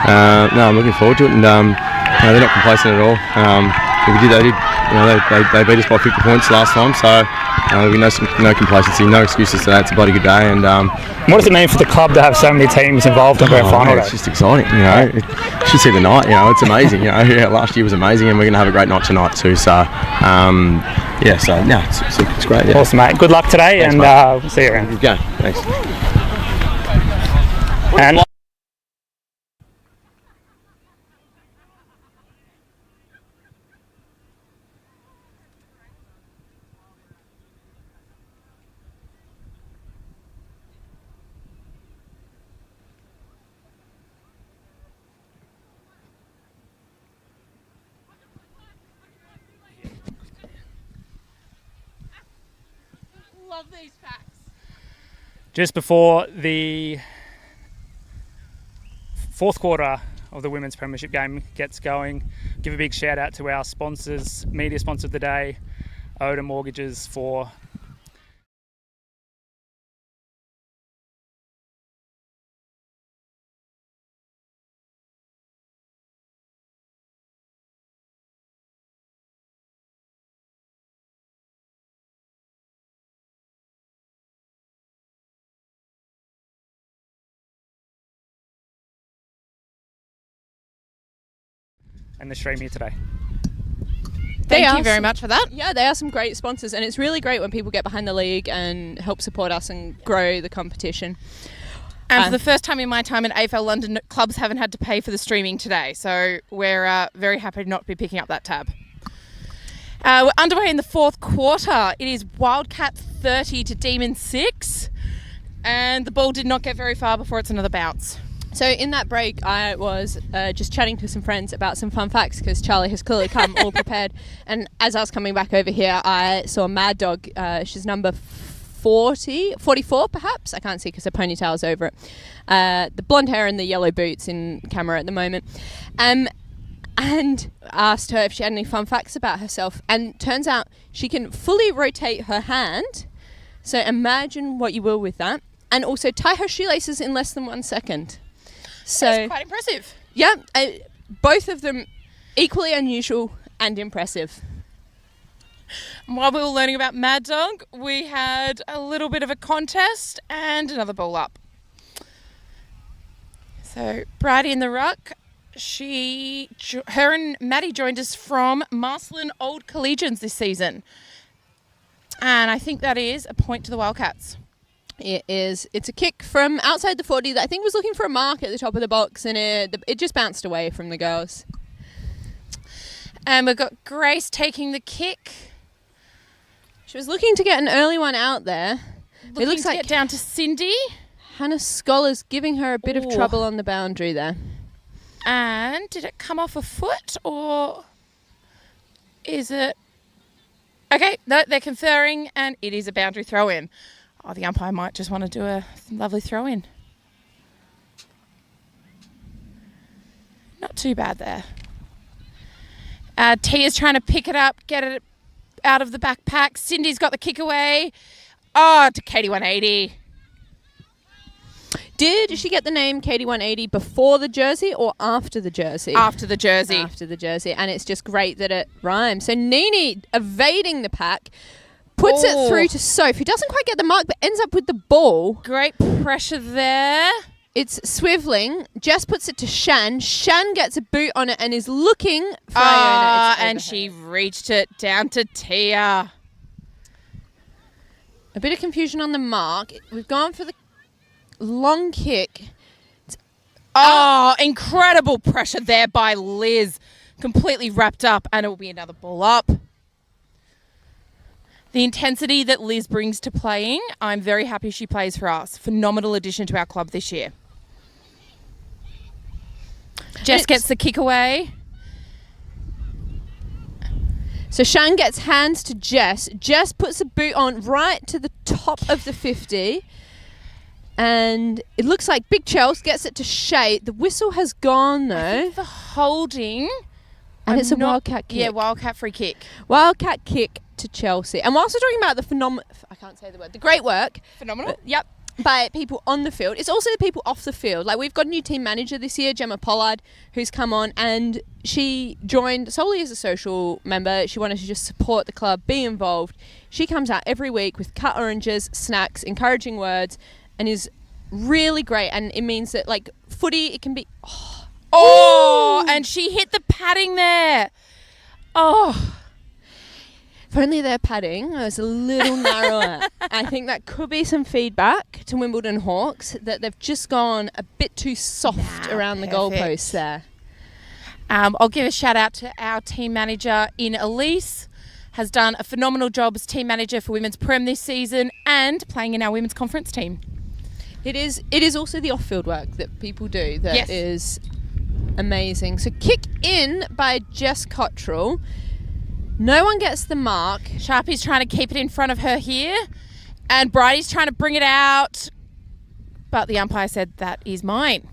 I'm looking forward to it, and they're not complacent at all. They beat us by 50 points last time, so there'll be no complacency, no excuses today. It's a bloody good day. And what does it mean for the club to have so many teams involved in grand final? It's just exciting. You should see the night. It's amazing. Last year was amazing, and we're going to have a great night tonight too. So it's great. Yeah. Awesome, mate. Good luck today. Thanks, and we'll see you around. Good go. Thanks. And Love these packs. just before the fourth quarter of the Women's Premiership game gets going, give a big shout out to our sponsors, media sponsor of the day, Oda Mortgages, for and the stream here today. Thank you very much for that. Yeah, they are some great sponsors, and it's really great when people get behind the league and help support us and grow the competition. And for the first time in my time in AFL London, clubs haven't had to pay for the streaming today, so we're very happy to not be picking up that tab. We're underway in the fourth quarter. It is Wildcats 30 to Demons 6, and the ball did not get very far before it's another bounce. So in that break, I was just chatting to some friends about some fun facts because Charlie has clearly come all prepared. And as I was coming back over here, I saw Mad Dog. She's number 44 perhaps. I can't see because her ponytail's over it. The blonde hair and the yellow boots in camera at the moment. And asked her if she had any fun facts about herself. And turns out she can fully rotate her hand. So imagine what you will with that. And also tie her shoelaces in less than 1 second. So that's quite impressive. Yeah, both of them equally unusual and impressive. While we were learning about Mad Dog, we had a little bit of a contest and another ball up. So Bridie in the ruck, her and Maddie joined us from Marcelin Old Collegians this season. And I think that is a point to the Wildcats. It is. It's a kick from outside the 40 that I think was looking for a mark at the top of the box, and it just bounced away from the girls. And we've got Grace taking the kick. She was looking to get an early one out there. It looks like get down to Cindy. Hannah Scholars giving her a bit of trouble on the boundary there. And did it come off a foot or is it... Okay, no, they're conferring and it is a boundary throw in. Oh, the umpire might just want to do a lovely throw in. Not too bad there. Tia's trying to pick it up, get it out of the backpack. Cindy's got the kick away. Oh, to Katie 180. Did she get the name Katie 180 before the jersey or after the jersey? After the jersey. After the jersey. And it's just great that it rhymes. So Nini evading the pack. Puts it through to Soph, who doesn't quite get the mark, but ends up with the ball. Great pressure there. It's swiveling. Jess puts it to Shan. Shan gets a boot on it and is looking for Iona. And she reached it down to Tia. A bit of confusion on the mark. We've gone for the long kick. Oh, incredible pressure there by Liz. Completely wrapped up, and it will be another ball up. The intensity that Liz brings to playing, I'm very happy she plays for us. Phenomenal addition to our club this year. Jess gets the kick away. So Shan gets hands to Jess. Jess puts a boot on right to the top of the 50. And it looks like Big Chels gets it to Shay. The whistle has gone, though. I think for holding. And it's a Wildcat kick. Yeah, Wildcat free kick. Wildcat kick to Chelsea. And whilst we're talking about the great work. Phenomenal. Yep. By people on the field. It's also the people off the field. Like, we've got a new team manager this year, Gemma Pollard, who's come on, and she joined solely as a social member. She wanted to just support the club, be involved. She comes out every week with cut oranges, snacks, encouraging words, and is really great. And it means that, like, footy, it can be... Oh, and she hit the padding there. Oh. If only their padding was a little narrower. I think that could be some feedback to Wimbledon Hawks, that they've just gone a bit too soft around the goalposts there. I'll give a shout out to our team manager in Elise. Has done a phenomenal job as team manager for Women's Prem this season and playing in our women's conference team. It is also the off-field work that people do that is amazing. So kick in by Jess Cottrell. No one gets the mark. Sharpie's trying to keep it in front of her here. And Bridie's trying to bring it out. But the umpire said, that is mine.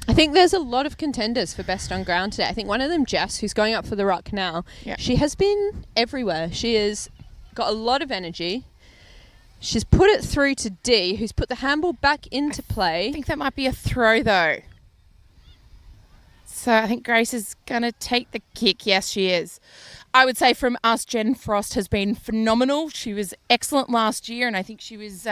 I think there's a lot of contenders for best on ground today. I think one of them, Jess, who's going up for the ruck now, she has been everywhere. She has got a lot of energy. She's put it through to D, who's put the handball back into play. I think that might be a throw, though. So I think Grace is going to take the kick. Yes, she is. I would say from us, Jen Frost has been phenomenal. She was excellent last year, and I think she was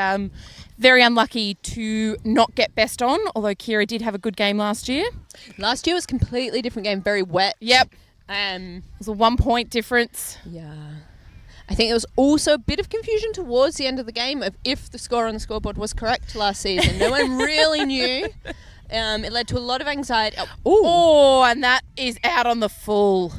very unlucky to not get best on, although Kira did have a good game last year. Last year was a completely different game, very wet. Yep. It was a 1 point difference. Yeah. I think there was also a bit of confusion towards the end of the game of if the score on the scoreboard was correct last season. No one really knew. It led to a lot of anxiety. Oh, and that is out on the full.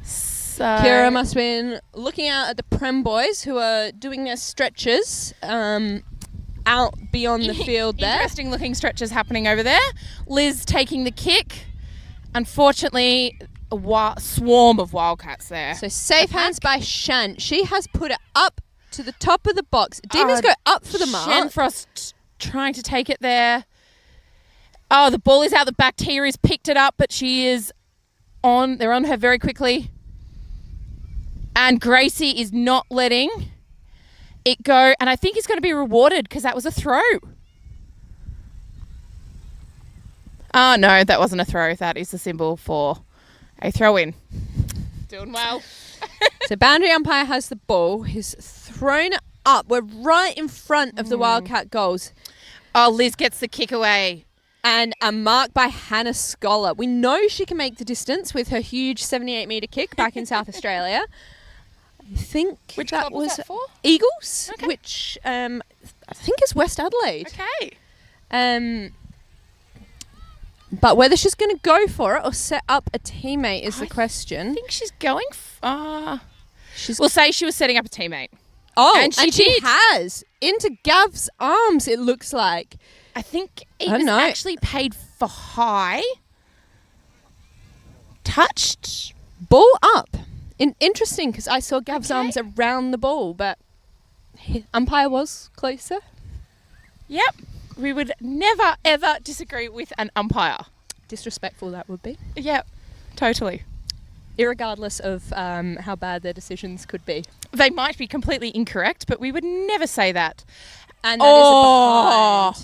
So Kira must have been looking out at the Prem boys who are doing their stretches out beyond the field there. Interesting looking stretches happening over there. Liz taking the kick. Unfortunately, a swarm of Wildcats there. So safe hands by Shan. She has put it up to the top of the box. Demons go up for the mark. Shan Frost trying to take it there. Oh, the ball is out the back. Tia has picked it up, but she is on. They're on her very quickly. And Gracie is not letting it go. And I think he's going to be rewarded because that was a throw. Oh, no, that wasn't a throw. That is the symbol for a throw-in. Doing well. So boundary umpire has the ball. He's thrown it up. We're right in front of the Wildcat goals. Oh, Liz gets the kick away. And a mark by Hannah Scholar. We know she can make the distance with her huge 78-metre kick back in South Australia. I think which that club was that for? Eagles, which I think is West Adelaide. Okay. But whether she's going to go for it or set up a teammate is the question. I think she's going... we'll say she was setting up a teammate. Oh, and she has. Into Gav's arms, it looks like. I think it was actually paid for high. Touched. Ball up. Interesting, because I saw Gav's arms around the ball, but umpire was closer. Yep. We would never, ever disagree with an umpire. Disrespectful that would be. Yep, totally. Irregardless of how bad their decisions could be. They might be completely incorrect, but we would never say that. And that is a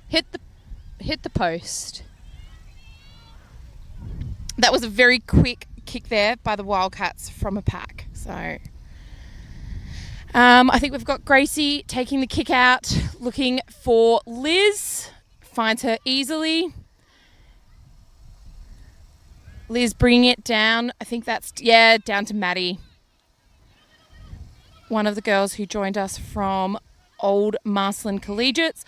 behind. Hit the post. That was a very quick kick there by the Wildcats from a pack. So I think we've got Gracie taking the kick out, looking for Liz. Finds her easily. Liz bringing it down. I think that's, down to Maddie. one of the girls who joined us from Old Marceline Collegiates.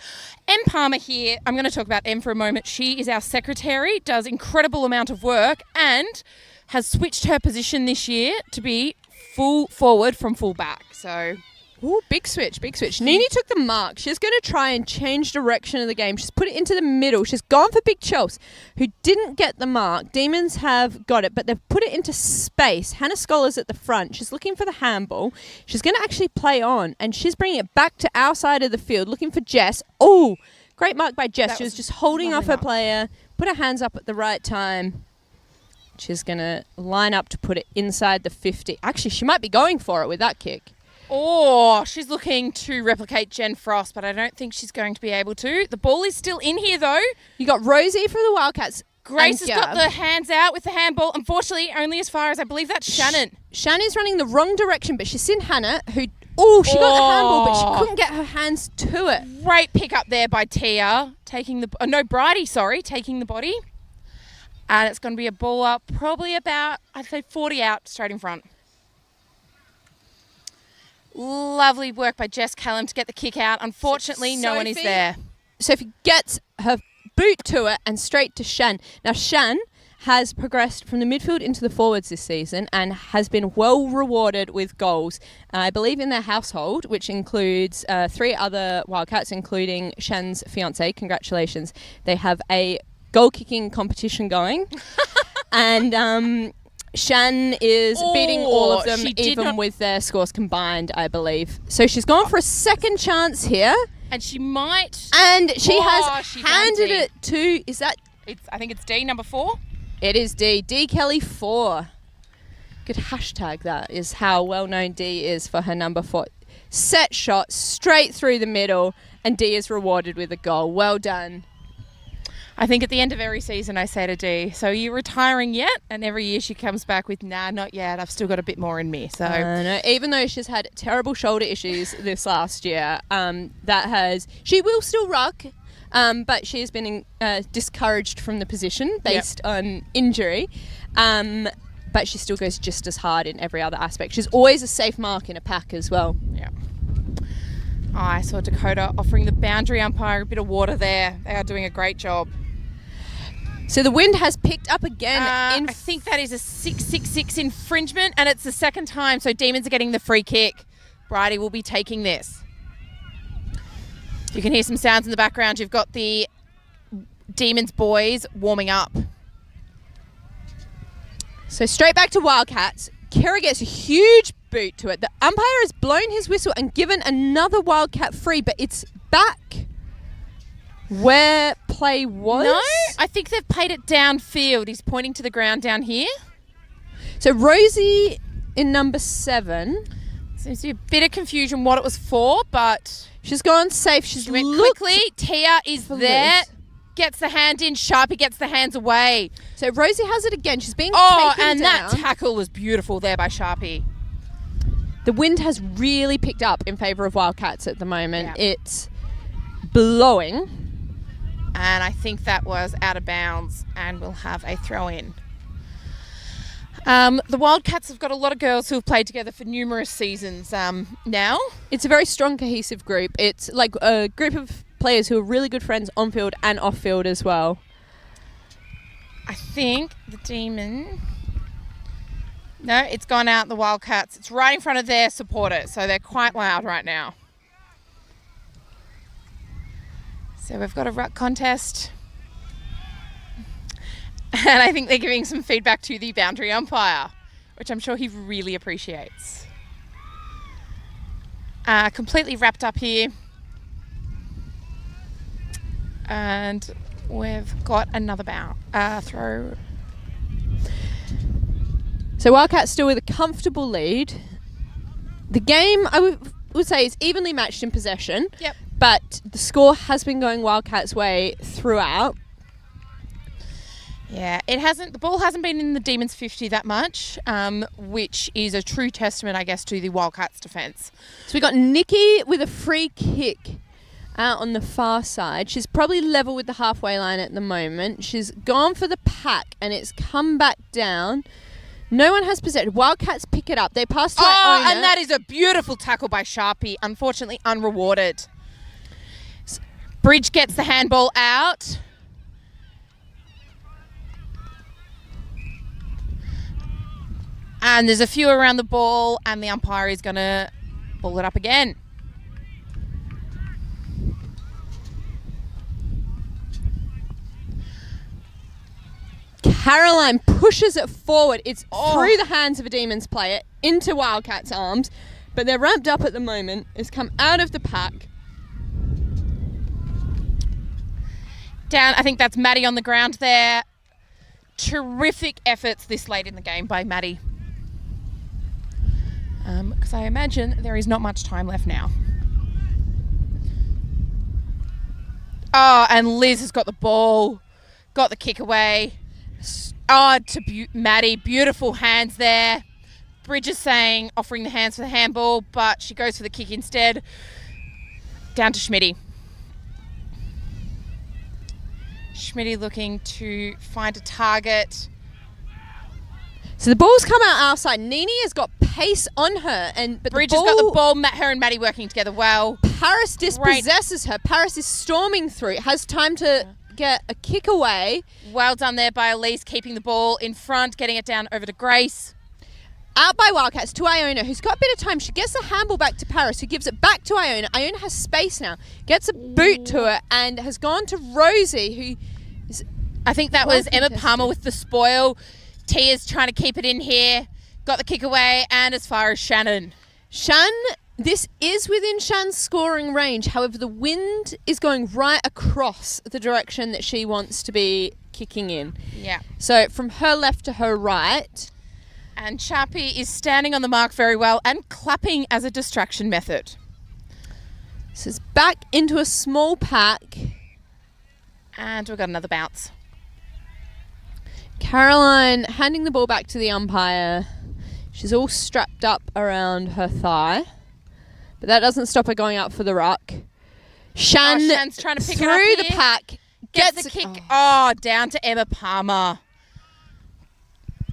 Em Palmer here. I'm going to talk about Em for a moment. She is our secretary, does incredible amount of work, and has switched her position this year to be full forward from full back. So, ooh, big switch, big switch. Nini took the mark. She's going to try and change direction of the game. She's put it into the middle. She's gone for Big Chels, who didn't get the mark. Demons have got it, but they've put it into space. Hannah Scholar's at the front. She's looking for the handball. She's going to actually play on, and she's bringing it back to our side of the field, looking for Jess. Oh, great mark by Jess. She was just holding off her player, put her hands up at the right time. She's going to line up to put it inside the 50. Actually, she might be going for it with that kick. Oh, she's looking to replicate Jen Frost, but I don't think she's going to be able to. The ball is still in here, though. You got Rosie for the Wildcats. Grace has got the hands out with the handball. Unfortunately, only as far as I believe that's Shannon. Shannon's running the wrong direction, but she's seen Hannah, who... Oh, she got the handball, but she couldn't get her hands to it. Great pick up there by Tia, taking the... Bridie, taking the body. And it's going to be a ball up, probably about, I'd say 40 out, straight in front. Lovely work by Jess Callum to get the kick out. Unfortunately, no one is there. Sophie gets her boot to it and straight to Shan. Now, Shan has progressed from the midfield into the forwards this season and has been well rewarded with goals, I believe, in their household, which includes 3 other Wildcats, including Shan's fiancé. Congratulations. They have a goal-kicking competition going. And Shan is beating all of them, even with their scores combined, I believe. So she's gone for a second chance here. And she might... And she has handed it to... Is that... I think it's D, number 4. It is D. D Kelly 4. Good hashtag that is how well known D is for her number 4. Set shot straight through the middle, and D is rewarded with a goal. Well done. I think at the end of every season I say to D, so are you retiring yet? And every year she comes back with, nah, not yet. I've still got a bit more in me. So no, even though she's had terrible shoulder issues this last year, she will still ruck, but she has been discouraged from the position based on injury. But she still goes just as hard in every other aspect. She's always a safe mark in a pack as well. Yeah. I saw Dakota offering the boundary umpire a bit of water there. They are doing a great job. So the wind has picked up again. I think that is a 666 infringement, and it's the second time. So Demons are getting the free kick. Bridie will be taking this. You can hear some sounds in the background. You've got the Demons boys warming up. So straight back to Wildcats. Kara gets a huge boot to it. The umpire has blown his whistle and given another Wildcat free, but it's back where play was. No, I think they've played it downfield. He's pointing to the ground down here. So Rosie in number 7. Seems to be a bit of confusion what it was for, but she's gone safe. She went quickly. Tia is there. Gets the hand in. Sharpie gets the hands away. So Rosie has it again. She's being taken and down. That tackle was beautiful there by Sharpie. The wind has really picked up in favour of Wildcats at the moment. Yeah. It's blowing. And I think that was out of bounds, and we'll have a throw in. The Wildcats have got a lot of girls who have played together for numerous seasons now. It's a very strong, cohesive group. It's like a group of players who are really good friends on field and off field as well. I think the Demon... No, it's gone out, the Wildcats. It's right in front of their supporters, so they're quite loud right now. So we've got a ruck contest. And I think they're giving some feedback to the boundary umpire, which I'm sure he really appreciates. Completely wrapped up here. And we've got another throw. So Wildcats still with a comfortable lead. The game, I would say, is evenly matched in possession. Yep. But the score has been going Wildcats' way throughout. Yeah, the ball hasn't been in the Demons 50 that much, which is a true testament, I guess, to the Wildcats' defence. So we got Nikki with a free kick out on the far side. She's probably level with the halfway line at the moment. She's gone for the pack and it's come back down. No one has possession. Wildcats pick it up. They pass to Oh, Iona. and that is a beautiful tackle by Sharpie. Unfortunately, unrewarded. Bridge gets the handball out. And there's a few around the ball, and the umpire is going to ball it up again. Caroline pushes it forward. It's through the hands of a Demons player into Wildcats' arms, but they're ramped up at the moment. It's come out of the pack. Down, I think that's Maddie on the ground there. Terrific efforts this late in the game by Maddie. Because I imagine there is not much time left now. Oh, and Liz has got the ball, got the kick away. Oh, to Maddie, beautiful hands there. Bridge is offering the hands for the handball, but she goes for the kick instead. Down to Schmitty. Schmitty looking to find a target. So the ball's come out our side. Nini has got pace on her, but Bridge has got the ball. Her and Maddie working together well. Paris dispossesses her. Paris is storming through. Has time to get a kick away. Well done there by Elise, keeping the ball in front, getting it down over to Grace. Out by Wildcats to Iona, who's got a bit of time. She gets the handball back to Paris, who gives it back to Iona. Iona has space now. Gets a boot to her and has gone to Rosie, who is... I think that was Emma Palmer with the spoil. Tia's trying to keep it in here. Got the kick away, and as far as Shannon. This is within Shan's scoring range. However, the wind is going right across the direction that she wants to be kicking in. Yeah. So from her left to her right. And Sharpie is standing on the mark very well and clapping as a distraction method. This is back into a small pack. And we've got another bounce. Caroline handing the ball back to the umpire. She's all strapped up around her thigh. But that doesn't stop her going up for the ruck. Shan's trying to pick through it up here. the pack. Gets the kick. Oh, down to Emma Palmer.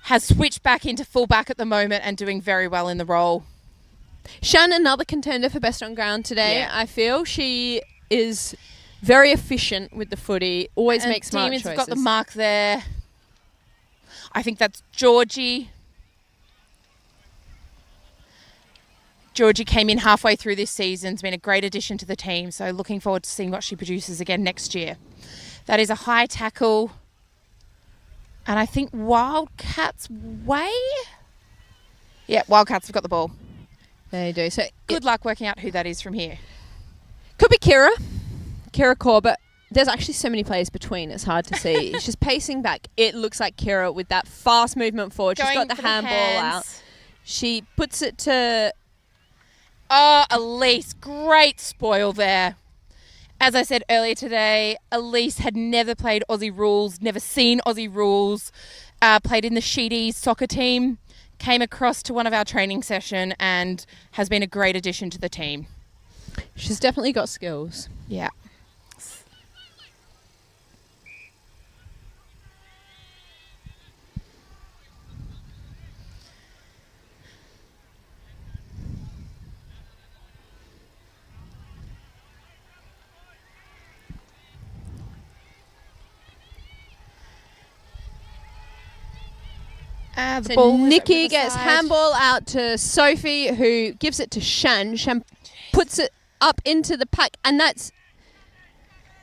Has switched back into fullback at the moment and doing very well in the role. Shan, another contender for best on ground today, I feel. She is very efficient with the footy. Always makes smart Demons choices. have got the mark there. I think that's Georgie. Georgie came in halfway through this season. Has been a great addition to the team. So looking forward to seeing what she produces again next year. That is a high tackle. And I think Wildcats way? Yeah, Wildcats have got the ball. They do. So good luck working out who that is from here. Could be Kira Core, but there's actually so many players between, it's hard to see. She's pacing back. It looks like Kira with that fast movement forward. She's got the handball out. She puts it to... Oh, Elise, great spoil there. As I said earlier today, Elise had never played Aussie rules, never seen Aussie rules, played in the Sheedies soccer team, came across to one of our training session and has been a great addition to the team. She's definitely got skills. Yeah. So Nikki gets handball out to Sophie, who gives it to Shan. Shan puts it up into the pack, and that's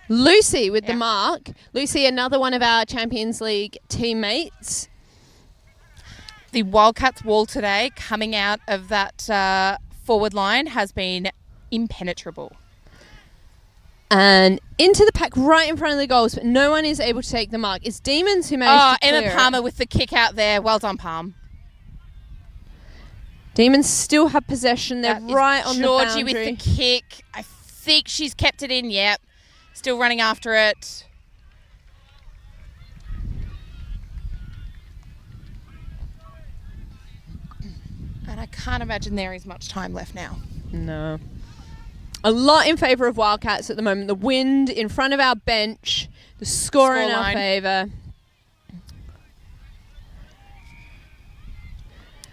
Lucy with the mark. Lucy, another one of our Champions League teammates. The Wildcats wall today coming out of that forward line has been impenetrable. And into the pack right in front of the goals, but no one is able to take the mark. It's Demons who managed to clear Emma Palmer with the kick out there. Well done, Palm. Demons still have possession. They're right on the boundary. Georgie with the kick. I think she's kept it in. Yep. Still running after it. And I can't imagine there is much time left now. No. A lot in favour of Wildcats at the moment. The wind in front of our bench. The score in our favour.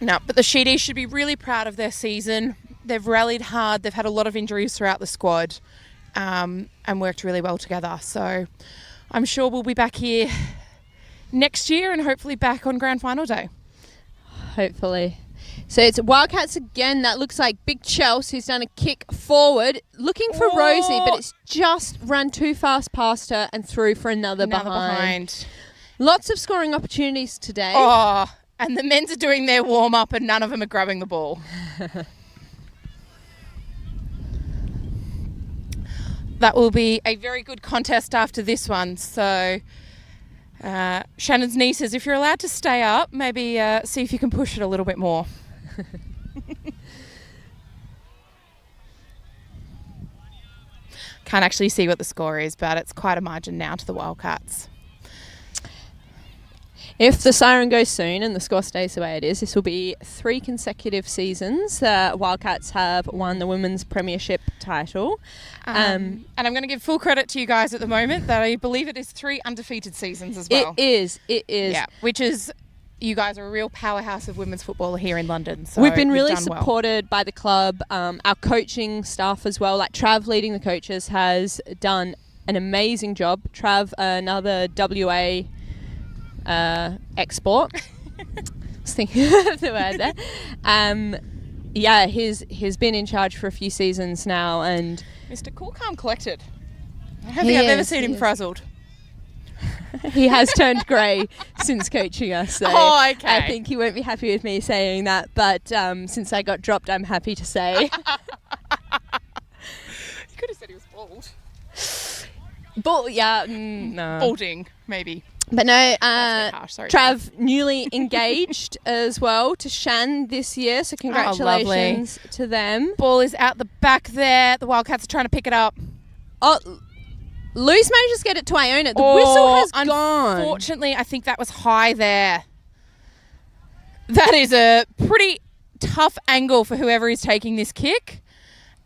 No, but the Sheedies should be really proud of their season. They've rallied hard. They've had a lot of injuries throughout the squad and worked really well together. So I'm sure we'll be back here next year and hopefully back on grand final day. Hopefully. So it's Wildcats again. That looks like Big Chelsea who's done a kick forward, looking for Rosie, but it's just run too fast past her and through for another behind. Lots of scoring opportunities today. Oh, and the men's are doing their warm-up and none of them are grabbing the ball. That will be a very good contest after this one. So Shannon's niece says if you're allowed to stay up, maybe see if you can push it a little bit more. Can't actually see what the score is, but it's quite a margin now to the Wildcats. If the siren goes soon and the score stays the way it is, this will be 3 consecutive seasons Wildcats have won the Women's Premiership title. And I'm going to give full credit to you guys at the moment that I believe it is 3 undefeated seasons as well. It is. Yeah, which is, you guys are a real powerhouse of women's football here in London. So we've been really done well. supported by the club, our coaching staff as well. Like Trav leading the coaches has done an amazing job. Trav, another WA export. I was thinking of the word there. Yeah, he's been in charge for a few seasons now, and Mr. Cool, Calm, Collected. I don't think I've ever seen him frazzled. He has turned grey since coaching us. So oh, okay. I think he won't be happy with me saying that, but since I got dropped, I'm happy to say. You could have said he was bald. No. Balding, maybe. But no, Sorry, Trav newly engaged as well to Shan this year, so congratulations to them. Ball is out the back there. The Wildcats are trying to pick it up. Oh, Luce manages to get it to Iona. The whistle has gone. Unfortunately, I think that was high there. That is a pretty tough angle for whoever is taking this kick.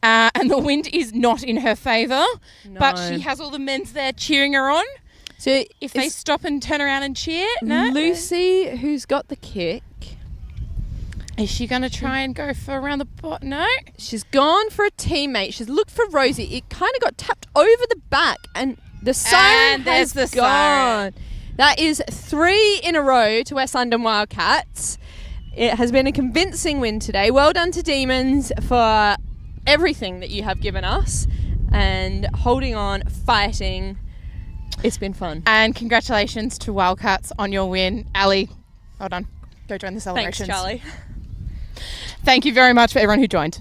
And the wind is not in her favour. No. But she has all the men's there cheering her on. So if they stop and turn around and cheer, no. Lucy, who's got the kick, is she going to try and go for around the bottom? No. She's gone for a teammate. She's looked for Rosie. It kind of got tapped over the back, and the siren has gone. Siren. That is 3 in a row to West London Wildcats. It has been a convincing win today. Well done to Demons for everything that you have given us and holding on, fighting. It's been fun. And congratulations to Wildcats on your win. Ali, well done. Go join the celebrations. Thanks, Charlie. Thank you very much for everyone who joined.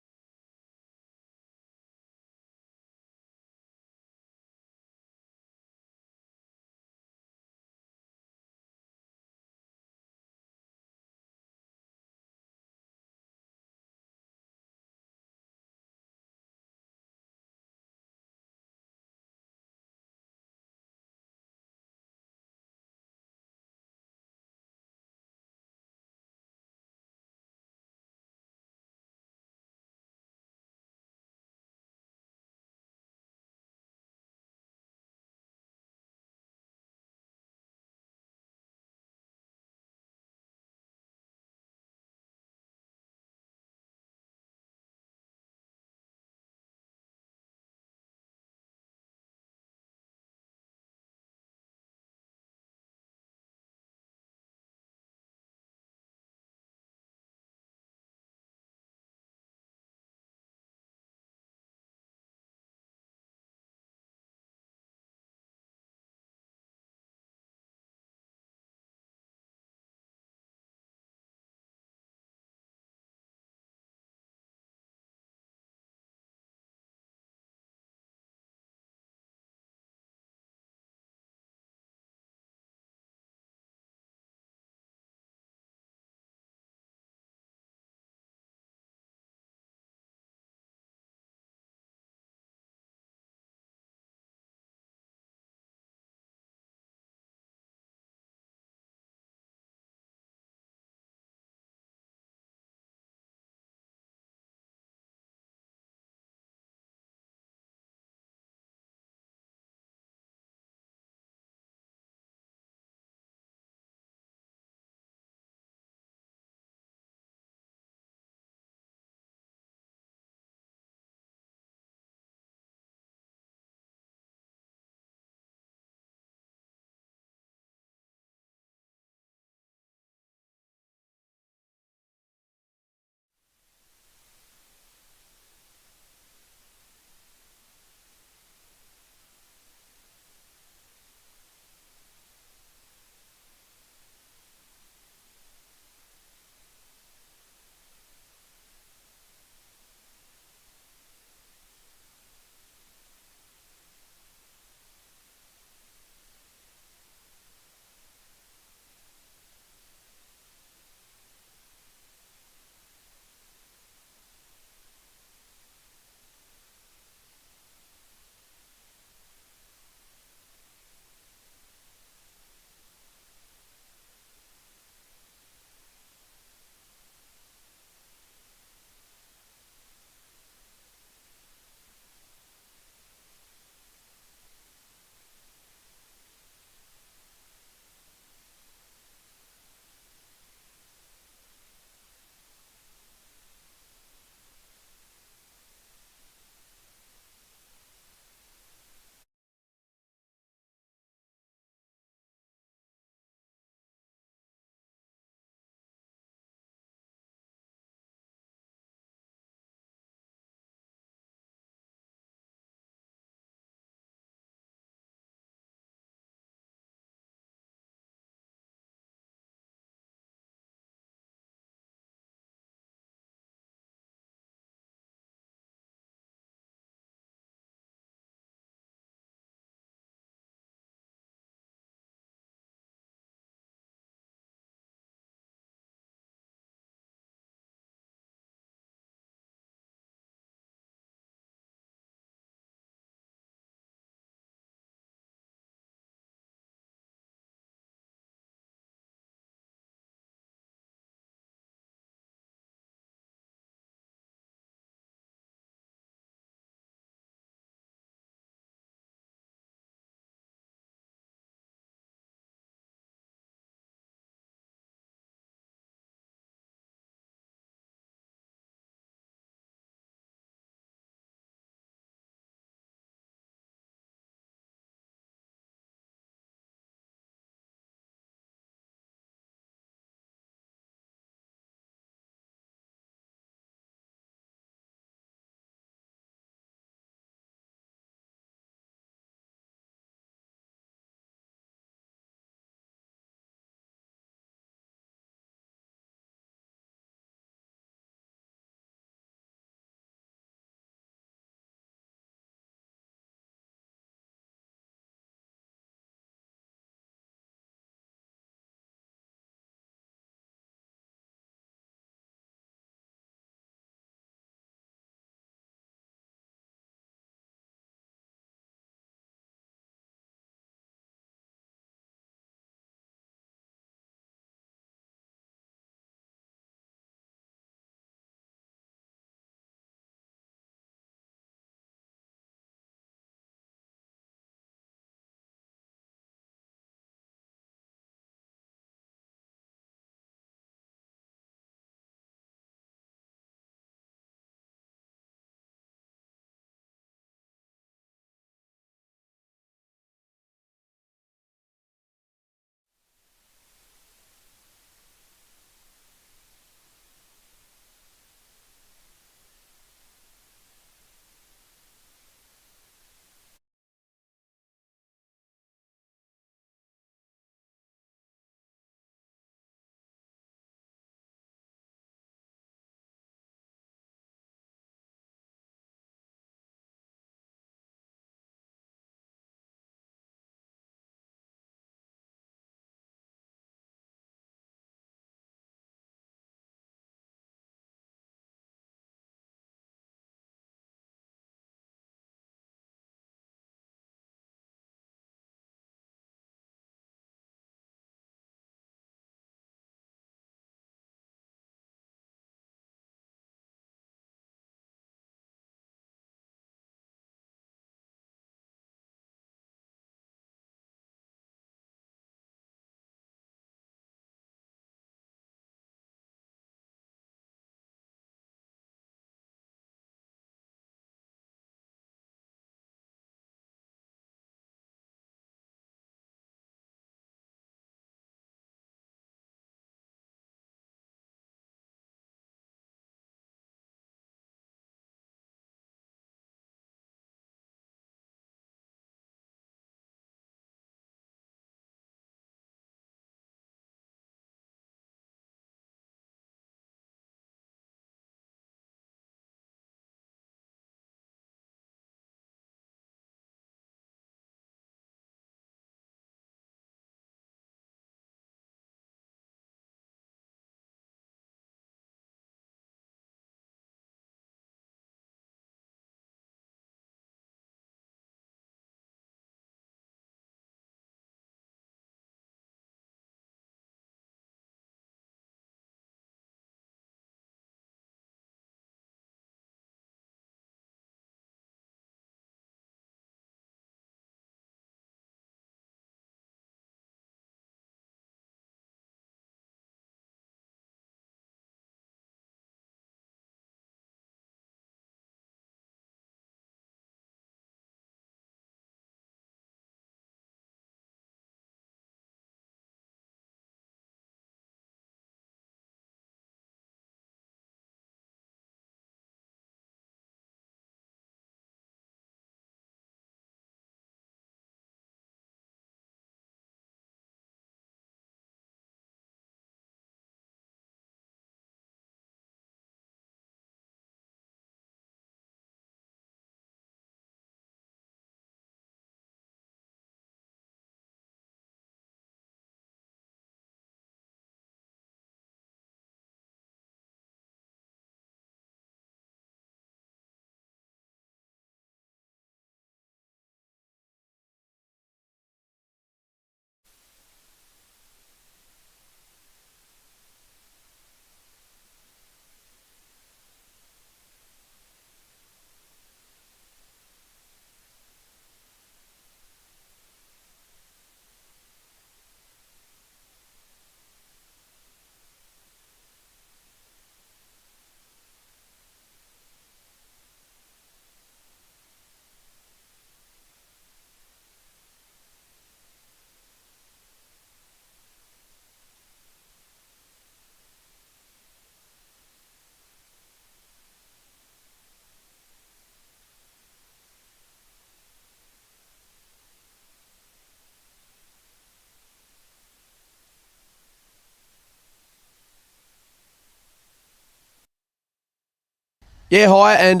Yeah, hi, and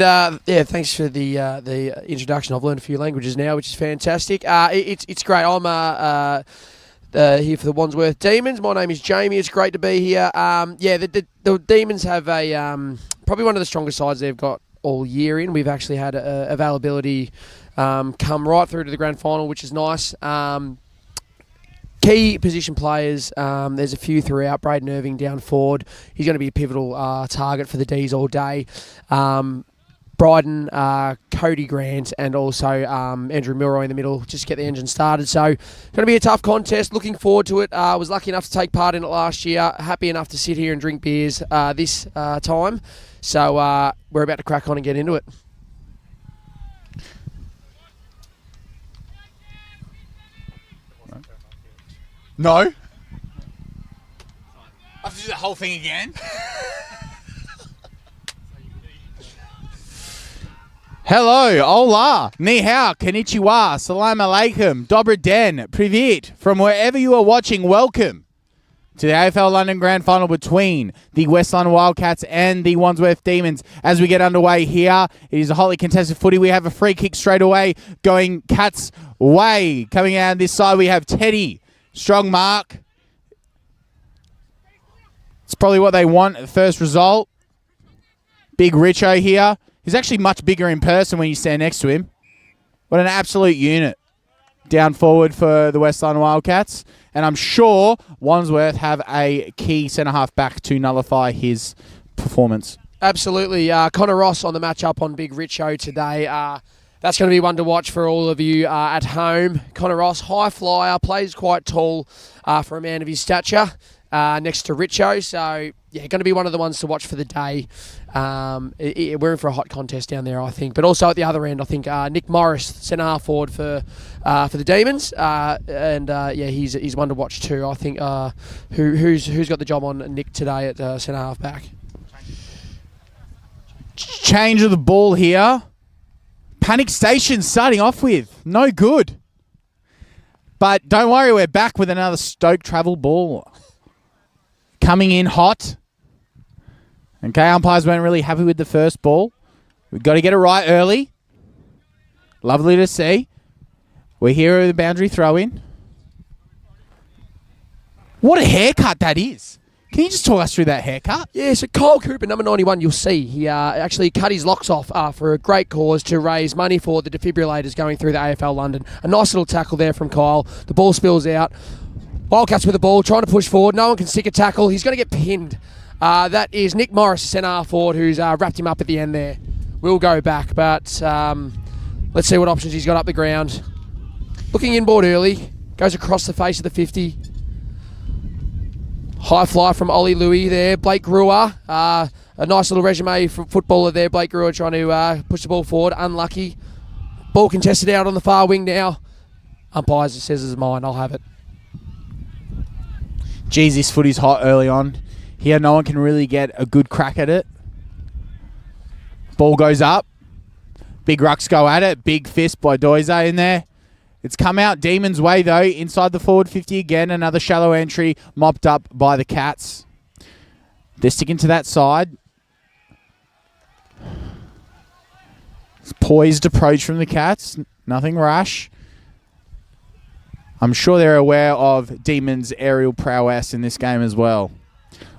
thanks for the introduction. I've learned a few languages now, which is fantastic. It's great. I'm here for the Wandsworth Demons. My name is Jamie. It's great to be here. The Demons have probably one of the strongest sides they've got all year in. We've actually had availability come right through to the grand final, which is nice. Key position players, there's a few throughout. Braden Irving down forward. He's going to be a pivotal target for the D's all day. Bryden, Cody Grant, and also Andrew Milroy in the middle, just get the engine started. So, going to be a tough contest. Looking forward to it. Was lucky enough to take part in it last year. Happy enough to sit here and drink beers this time. So, we're about to crack on and get into it. No. I have to do the whole thing again. Hello, hola, ni hao, konnichiwa, salam alaikum, dober den, privet. From wherever you are watching, welcome to the AFL London Grand Final between the West London Wildcats and the Wandsworth Demons. As we get underway here, it is a hotly contested footy. We have a free kick straight away going Cats' way. Coming out on this side, we have Teddy. Strong mark. It's probably what they want at the first result. Big Richo here. He's actually much bigger in person when you stand next to him. What an absolute unit. Down forward for the West London Wildcats. And I'm sure Wandsworth have a key centre-half back to nullify his performance. Absolutely. Connor Ross on the matchup on Big Richo today. That's going to be one to watch for all of you at home. Connor Ross, high flyer, plays quite tall for a man of his stature next to Richo. So, yeah, going to be one of the ones to watch for the day. We're in for a hot contest down there, I think. But also at the other end, I think Nick Morris, centre-half forward for the Demons. He's one to watch too. I think who's got the job on Nick today at centre-half back? Change of the ball here. Panic Station starting off with. No good. But don't worry, we're back with another Stoke travel ball. Coming in hot. Okay, umpires weren't really happy with the first ball. We've got to get it right early. Lovely to see. We're here with the boundary throw-in. What a haircut that is. Can you just talk us through that haircut? Yeah, so Kyle Cooper, number 91, you'll see. He actually cut his locks off for a great cause to raise money for the defibrillators going through the AFL London. A nice little tackle there from Kyle. The ball spills out. Wildcats with the ball, trying to push forward. No one can stick a tackle. He's going to get pinned. That is Nick Morris, centre forward, who's wrapped him up at the end there. We'll go back, but let's see what options he's got up the ground. Looking inboard early. Goes across the face of the 50. High fly from Ollie Louis there. Blake Brewer, a nice little resume from footballer there. Blake Brewer trying to push the ball forward. Unlucky. Ball contested out on the far wing now. Umpire says it's mine. I'll have it. Geez, this footy's hot early on. Here, no one can really get a good crack at it. Ball goes up. Big rucks go at it. Big fist by Doise in there. It's come out Demons' way, though. Inside the forward 50 again. Another shallow entry mopped up by the Cats. They're sticking to that side. It's poised approach from the Cats. Nothing rash. I'm sure they're aware of Demons' aerial prowess in this game as well.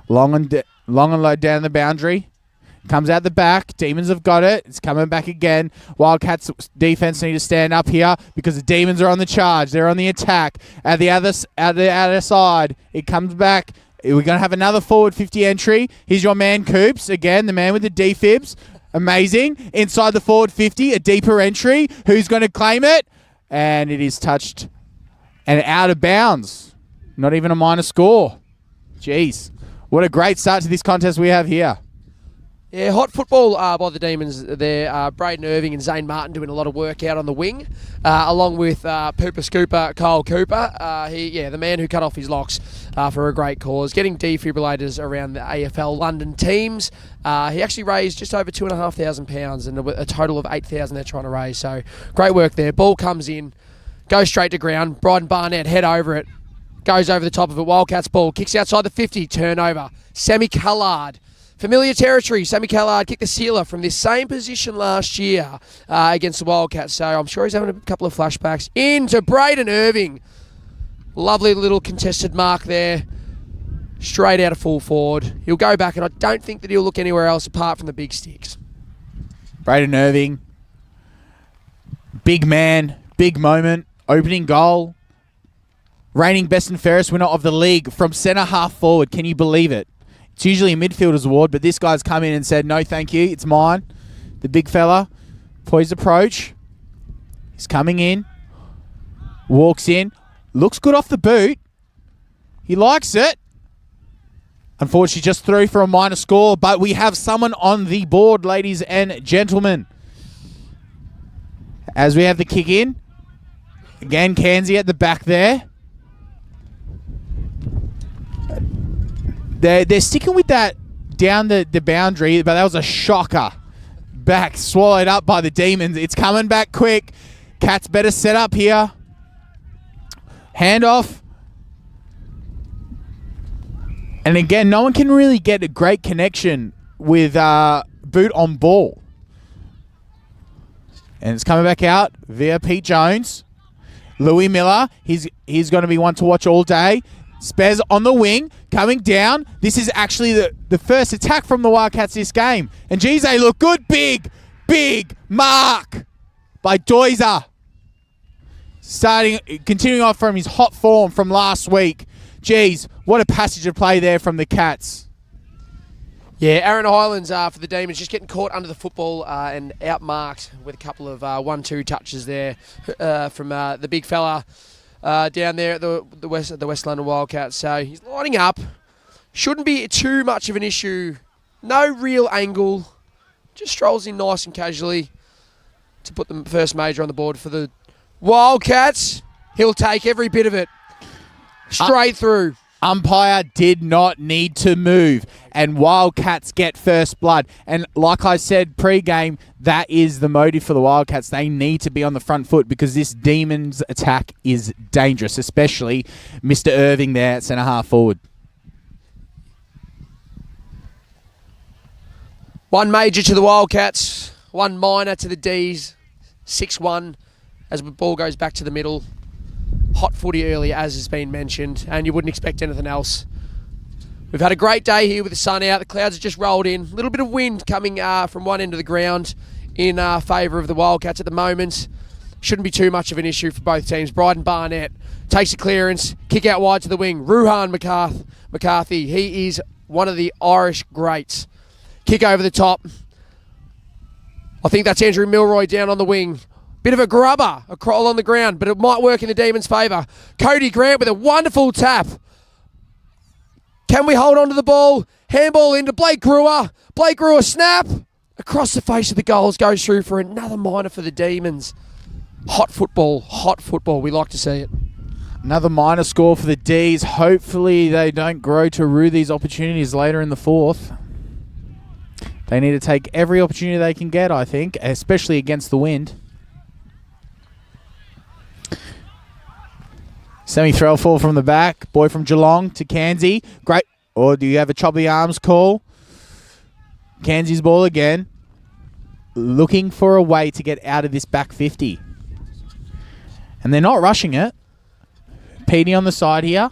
Long and low down the boundary. Comes out the back. Demons have got it. It's coming back again. Wildcats defense need to stand up here because the Demons are on the charge. They're on the attack. At the other side, it comes back. We're going to have another forward 50 entry. Here's your man Coops. Again, the man with the defibs. Amazing. Inside the forward 50, a deeper entry. Who's going to claim it? And it is touched and out of bounds. Not even a minor score. Jeez. What a great start to this contest we have here. Yeah, hot football by the Demons there. Braden Irving and Zane Martin doing a lot of work out on the wing, along with Pooper Scooper, Kyle Cooper. The man who cut off his locks for a great cause. Getting defibrillators around the AFL London teams. He actually raised just over £2,500 and a total of 8,000 they're trying to raise. So great work there. Ball comes in, goes straight to ground. Bryden Barnett head over it, goes over the top of it. Wildcats ball, kicks outside the 50, turnover. Sammy Cullard Familiar territory. Sammy Callard kicked the sealer from this same position last year against the Wildcats. So I'm sure he's having a couple of flashbacks. Into Braden Irving. Lovely little contested mark there. Straight out of full forward. He'll go back, and I don't think that he'll look anywhere else apart from the big sticks. Braden Irving. Big man. Big moment. Opening goal. Reigning best and fairest winner of the league from centre half forward. Can you believe it? It's usually a midfielder's award, but this guy's come in and said, no, thank you, it's mine. The big fella, poised approach. He's coming in. Walks in. Looks good off the boot. He likes it. Unfortunately, just threw for a minor score, but we have someone on the board, ladies and gentlemen. As we have the kick in. Again, Kansi at the back there. They're sticking with that down the boundary, but that was a shocker. Back, swallowed up by the Demons. It's coming back quick. Cats better set up here. Handoff. And again, no one can really get a great connection with boot on ball. And it's coming back out via Pete Jones. Louis Miller, he's going to be one to watch all day. Spez on the wing, coming down. This is actually the first attack from the Wildcats this game. And geez, they look good. Big mark by Doiser. Continuing off from his hot form from last week. Geez, what a passage of play there from the Cats. Yeah, Aaron Highlands for the Demons just getting caught under the football and outmarked with a couple of 1-2 touches there from the big fella. Down there at the West London Wildcats. So he's lining up. Shouldn't be too much of an issue. No real angle. Just strolls in nice and casually to put the first major on the board for the Wildcats. He'll take every bit of it. Straight through. Umpire did not need to move, and Wildcats get first blood. And like I said pre-game, that is the motive for the Wildcats. They need to be on the front foot because this Demons attack is dangerous, especially Mr. Irving there at centre half forward. One major to the Wildcats, one minor to the D's. 6-1 as the ball goes back to the middle. Hot footy earlier, as has been mentioned, and you wouldn't expect anything else. We've had a great day here with the sun out. The clouds have just rolled in. A little bit of wind coming from one end of the ground in favour of the Wildcats at the moment. Shouldn't be too much of an issue for both teams. Bryden Barnett takes a clearance, kick out wide to the wing. Ruhan McCarthy, he is one of the Irish greats. Kick over the top. I think that's Andrew Milroy down on the wing. Bit of a grubber, a crawl on the ground, but it might work in the Demons' favour. Cody Grant with a wonderful tap. Can we hold on to the ball? Handball into Blake Brewer. Blake Brewer snap. Across the face of the goals, goes through for another minor for the Demons. Hot football. We like to see it. Another minor score for the D's. Hopefully they don't grow to rue these opportunities later in the fourth. They need to take every opportunity they can get, I think, especially against the wind. Semi-throw fall from the back. Boy from Geelong to Kansi. Great. Or do you have a choppy arms call? Kansi's ball again. Looking for a way to get out of this back 50. And they're not rushing it. Petey on the side here.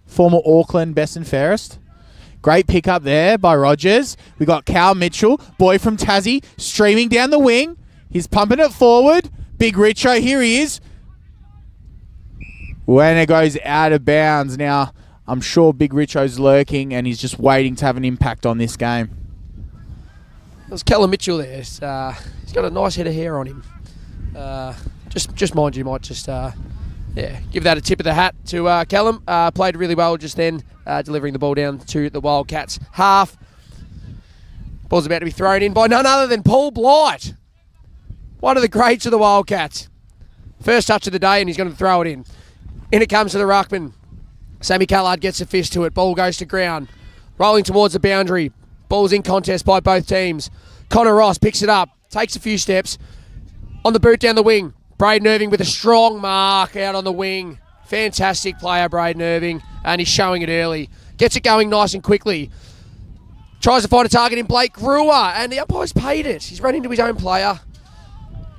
Former Auckland best and fairest. Great pick up there by Rogers. We got Cal Mitchell. Boy from Tassie. Streaming down the wing. He's pumping it forward. Big Richo. Here he is. When it goes out of bounds. Now, I'm sure Big Richo's lurking and he's just waiting to have an impact on this game. There's Callum Mitchell there. He's got a nice head of hair on him. Just mind you, might just give that a tip of the hat to Callum. Played really well just then, delivering the ball down to the Wildcats half. Ball's about to be thrown in by none other than Paul Blight. One of the greats of the Wildcats. First touch of the day and he's going to throw it in. In it comes to the ruckman. Sammy Callard gets a fist to it. Ball goes to ground. Rolling towards the boundary. Ball's in contest by both teams. Connor Ross picks it up. Takes a few steps. On the boot down the wing. Braden Irving with a strong mark out on the wing. Fantastic player, Braden Irving. And he's showing it early. Gets it going nice and quickly. Tries to find a target in Blake Brewer, and the umpire's paid it. He's run into his own player.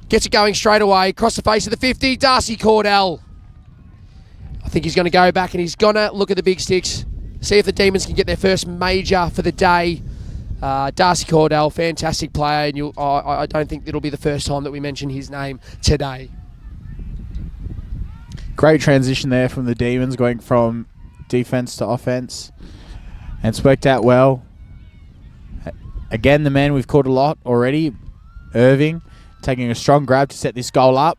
Gets it going straight away. Across the face of the 50, Darcy Cordell. I think he's going to go back and he's going to look at the big sticks. See if the Demons can get their first major for the day. Darcy Cordell, fantastic player, and I don't think it'll be the first time that we mention his name today. Great transition there from the Demons, going from defence to offence. And it's worked out well. Again, the man we've called a lot already, Irving, taking a strong grab to set this goal up.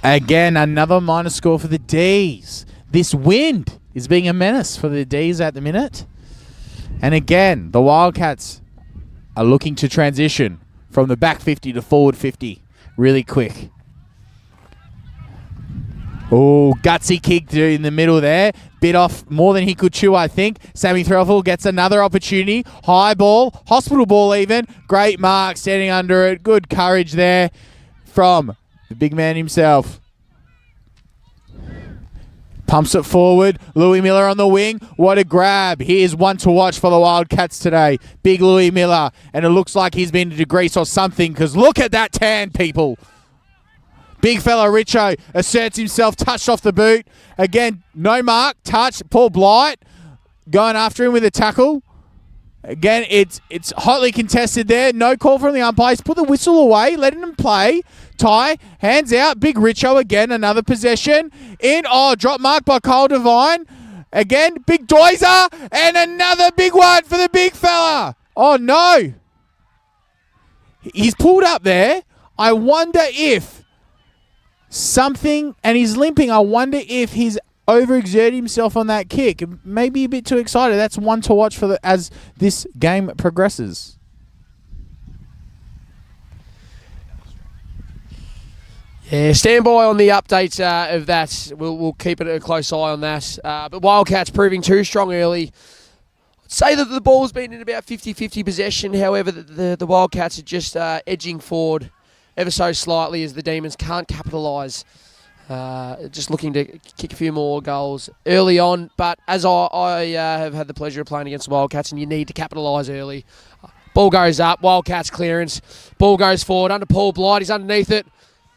Again, another minus score for the D's. This wind is being a menace for the D's at the minute. And again, the Wildcats are looking to transition from the back 50 to forward 50 really quick. Oh, gutsy kick in the middle there. Bit off more than he could chew, I think. Sammy Threlfall gets another opportunity. High ball, hospital ball even. Great mark, standing under it. Good courage there from the big man himself. Pumps it forward. Louis Miller on the wing. What a grab. Here's one to watch for the Wildcats today. Big Louis Miller. And it looks like he's been to Greece or something, because look at that tan, people. Big fella Richo asserts himself, touched off the boot. Again, no mark, touch. Paul Blight going after him with a tackle. Again, it's hotly contested there. No call from the umpires. Put the whistle away, letting him play. Ty, hands out. Big Richo again, another possession. In, drop mark by Cole Devine. Again, big Doiser, and another big one for the big fella. Oh, no. He's pulled up there. I wonder if something, and he's limping. I wonder if he's overexerted himself on that kick. Maybe a bit too excited. That's one to watch for as this game progresses. Yeah, stand by on the update of that. We'll keep a close eye on that. But Wildcats proving too strong early. I'd say that the ball's been in about 50-50 possession. However, the Wildcats are just edging forward ever so slightly as the Demons can't capitalise. Just looking to kick a few more goals early on. But as I have had the pleasure of playing against the Wildcats, and you need to capitalise early. Ball goes up, Wildcats clearance. Ball goes forward under Paul Blight. He's underneath it.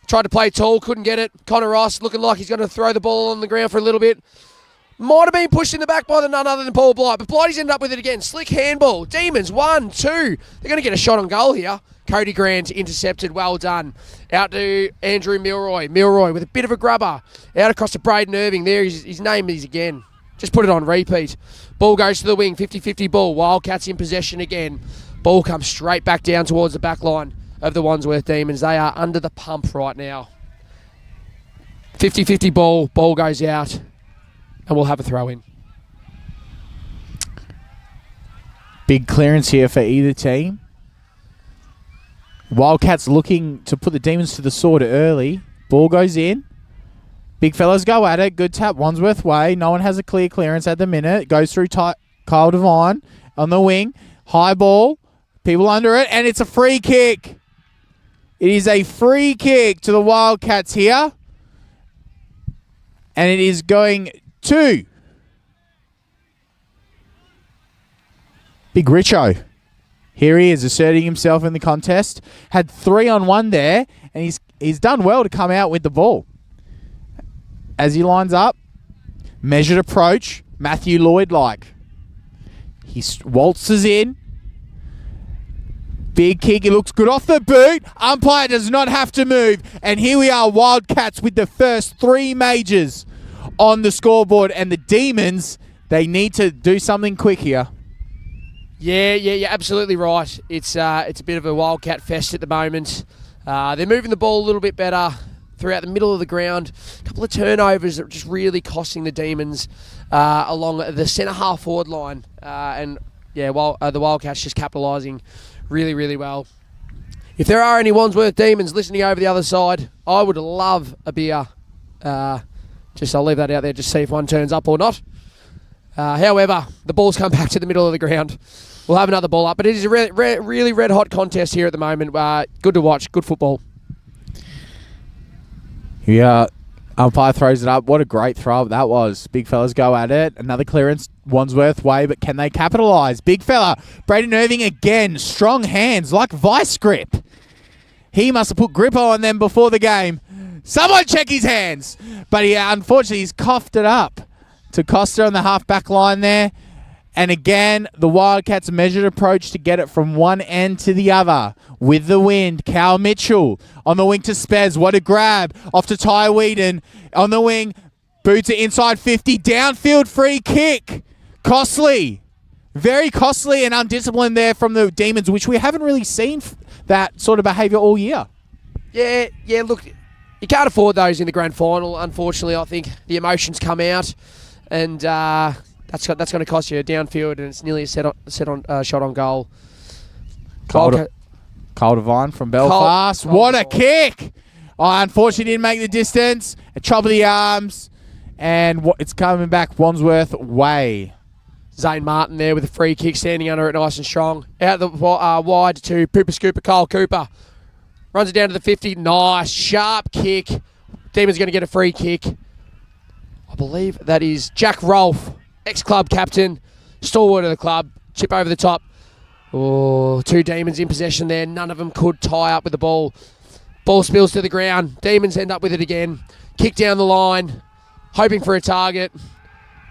Tried to play tall, couldn't get it. Connor Ross looking like he's going to throw the ball on the ground for a little bit. Might have been pushed in the back by none other than Paul Blight, but Blighty's ended up with it again. Slick handball. Demons, 1, 2. They're going to get a shot on goal here. Cody Grant intercepted, well done. Out to Andrew Milroy. Milroy with a bit of a grubber. Out across to Braden Irving. There his name is again. Just put it on repeat. Ball goes to the wing, 50-50 ball. Wildcats in possession again. Ball comes straight back down towards the back line of the Wandsworth Demons. They are under the pump right now. 50-50 ball. Ball goes out. And we'll have a throw in. Big clearance here for either team. Wildcats looking to put the Demons to the sword early. Ball goes in. Big fellas go at it. Good tap Wandsworth way. No one has a clear clearance at the minute. It goes through Kyle Devine on the wing. High ball. People under it. And it's a free kick. It is a free kick to the Wildcats here. And it is going to Big Richo. Here he is asserting himself in the contest. Had 3-on-1 there, and he's done well to come out with the ball. As he lines up, measured approach, Matthew Lloyd-like. He waltzes in. Big kick, it looks good off the boot. Umpire does not have to move. And here we are, Wildcats with the first 3 majors on the scoreboard. And the Demons, they need to do something quick here. Yeah, you're absolutely right. It's a bit of a Wildcat fest at the moment. They're moving the ball a little bit better throughout the middle of the ground. A couple of turnovers that are just really costing the Demons along the centre half forward line. The Wildcats just capitalising really, really well. If there are any Wandsworth Demons listening over the other side, I would love a beer. I'll leave that out there, just see if one turns up or not. However, the ball's come back to the middle of the ground. We'll have another ball up, but it is a really red-hot contest here at the moment. Good to watch, good football. Yeah, umpire throws it up. What a great throw that was. Big fellas go at it. Another clearance Wandsworth way, but can they capitalise? Big fella, Braden Irving again. Strong hands, like vice grip. He must have put grip on them before the game. Someone check his hands. But unfortunately, he's coughed it up to Costa on the half-back line there. And again, the Wildcats' measured approach to get it from one end to the other. With the wind, Cal Mitchell on the wing to Spez. What a grab. Off to Ty Whedon on the wing. Boots it inside 50. Downfield free kick. Costly. Very costly and undisciplined there from the Demons, which we haven't really seen that sort of behaviour all year. Yeah, look, you can't afford those in the grand final, unfortunately. I think the emotions come out, and that's going to cost you a downfield, and it's nearly a shot on goal. Cole Devine from Belfast. What a kick! Unfortunately, didn't make the distance. A chop of the arms, and it's coming back Wandsworth way. Zane Martin there with a free kick, standing under it nice and strong. Out the wide to Pooper Scooper, Kyle Cooper. Runs it down to the 50. Nice, sharp kick. Demons going to get a free kick. I believe that is Jack Rolfe, ex-club captain, stalwart of the club. Chip over the top. Oh, two Demons in possession there. None of them could tie up with the ball. Ball spills to the ground. Demons end up with it again. Kick down the line, hoping for a target.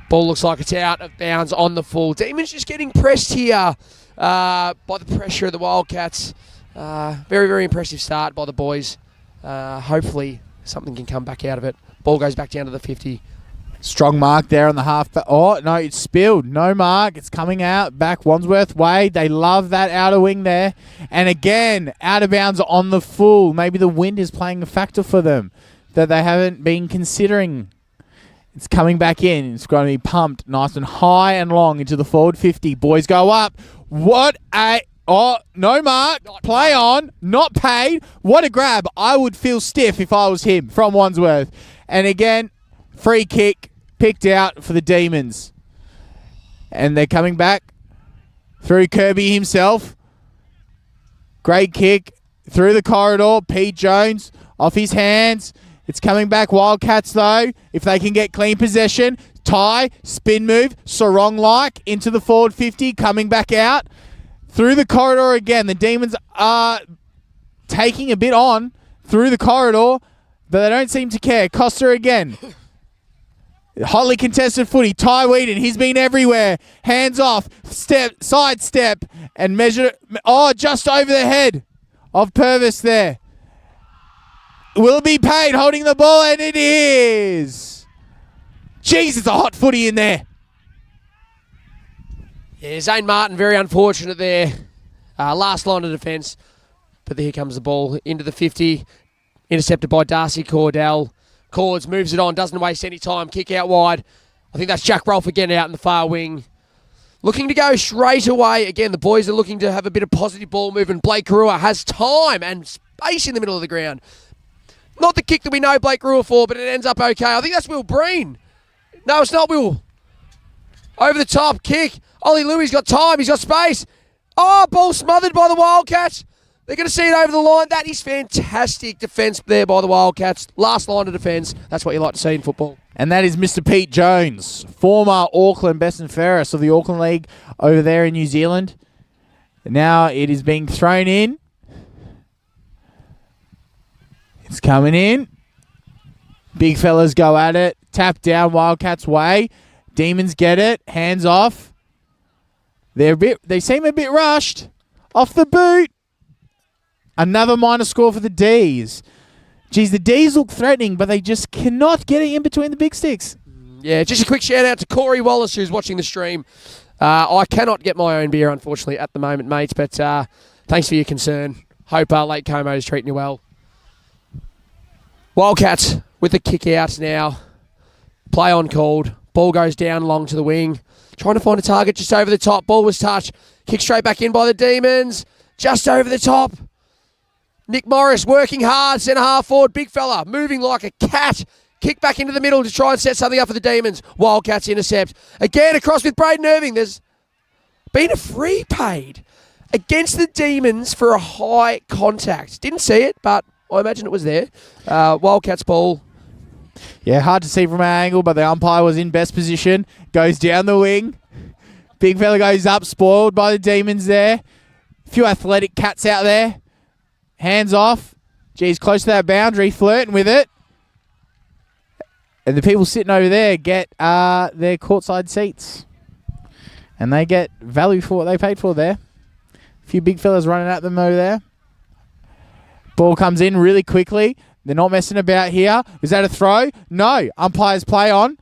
Ball looks like it's out of bounds on the full. Demons just getting pressed here by the pressure of the Wildcats. Very, very impressive start by the boys. Hopefully something can come back out of it. Ball goes back down to the 50. Strong mark there on the half. Oh, no, it's spilled. No mark. It's coming out back Wandsworth way. They love that outer wing there. And again, out of bounds on the full. Maybe the wind is playing a factor for them that they haven't been considering. It's coming back in. It's going to be pumped nice and high and long into the forward 50. Boys go up. What a... Oh, no mark. Play on. Not paid. What a grab. I would feel stiff if I was him from Wandsworth. And again, free kick picked out for the Demons. And they're coming back through Kirby himself. Great kick through the corridor. Pete Jones off his hands. It's coming back Wildcats though. If they can get clean possession. Tie, spin move, Sarong-like into the forward 50, coming back out. Through the corridor again. The Demons are taking a bit on through the corridor, but they don't seem to care. Costa again. Hotly contested footy. Ty Whedon, he's been everywhere. Hands off, step, side step, and measure. Oh, just over the head of Purvis there. Will it be paid holding the ball? And it is. Jeez, it's a hot footy in there. Yeah, Zane Martin, very unfortunate there. Last line of defence. But here comes the ball into the 50. Intercepted by Darcy Cordell. Cords moves it on, doesn't waste any time. Kick out wide. I think that's Jack Rolfe again out in the far wing. Looking to go straight away. Again, the boys are looking to have a bit of positive ball movement. Blake Karua has time and space in the middle of the ground. Not the kick that we know Blake Karua for, but it ends up okay. I think that's Will Breen. No, it's not Will. Over the top, kick. Ollie Louie's got time, he's got space. Oh, ball smothered by the Wildcats. They're going to see it over the line. That is fantastic defence there by the Wildcats. Last line of defence. That's what you like to see in football. And that is Mr. Pete Jones, former Auckland best and fairest of the Auckland League over there in New Zealand. Now it is being thrown in. It's coming in. Big fellas go at it. Tap down Wildcats way. Demons get it. Hands off. They seem a bit rushed. Off the boot. Another minor score for the D's. Geez, the D's look threatening, but they just cannot get it in between the big sticks. Yeah, just a quick shout out to Corey Wallace, who's watching the stream. I cannot get my own beer, unfortunately, at the moment, mates, but thanks for your concern. Hope Lake Como is treating you well. Wildcats with the kick out now. Play on called. Ball goes down long to the wing. Trying to find a target just over the top. Ball was touched. Kick straight back in by the Demons. Just over the top. Nick Morris working hard. Centre half forward. Big fella moving like a cat. Kick back into the middle to try and set something up for the Demons. Wildcats intercept. Again across with Braden Irving. There's been a free paid against the Demons for a high contact. Didn't see it, but I imagine it was there. Wildcats ball. Yeah, hard to see from our angle, but the umpire was in best position. Goes down the wing. Big fella goes up, spoiled by the Demons there. Few athletic cats out there. Hands off. Geez, close to that boundary, flirting with it. And the people sitting over there get their courtside seats. And they get value for what they paid for there. A few big fellas running at them over there. Ball comes in really quickly. They're not messing about here. Is that a throw? No. Umpires play on.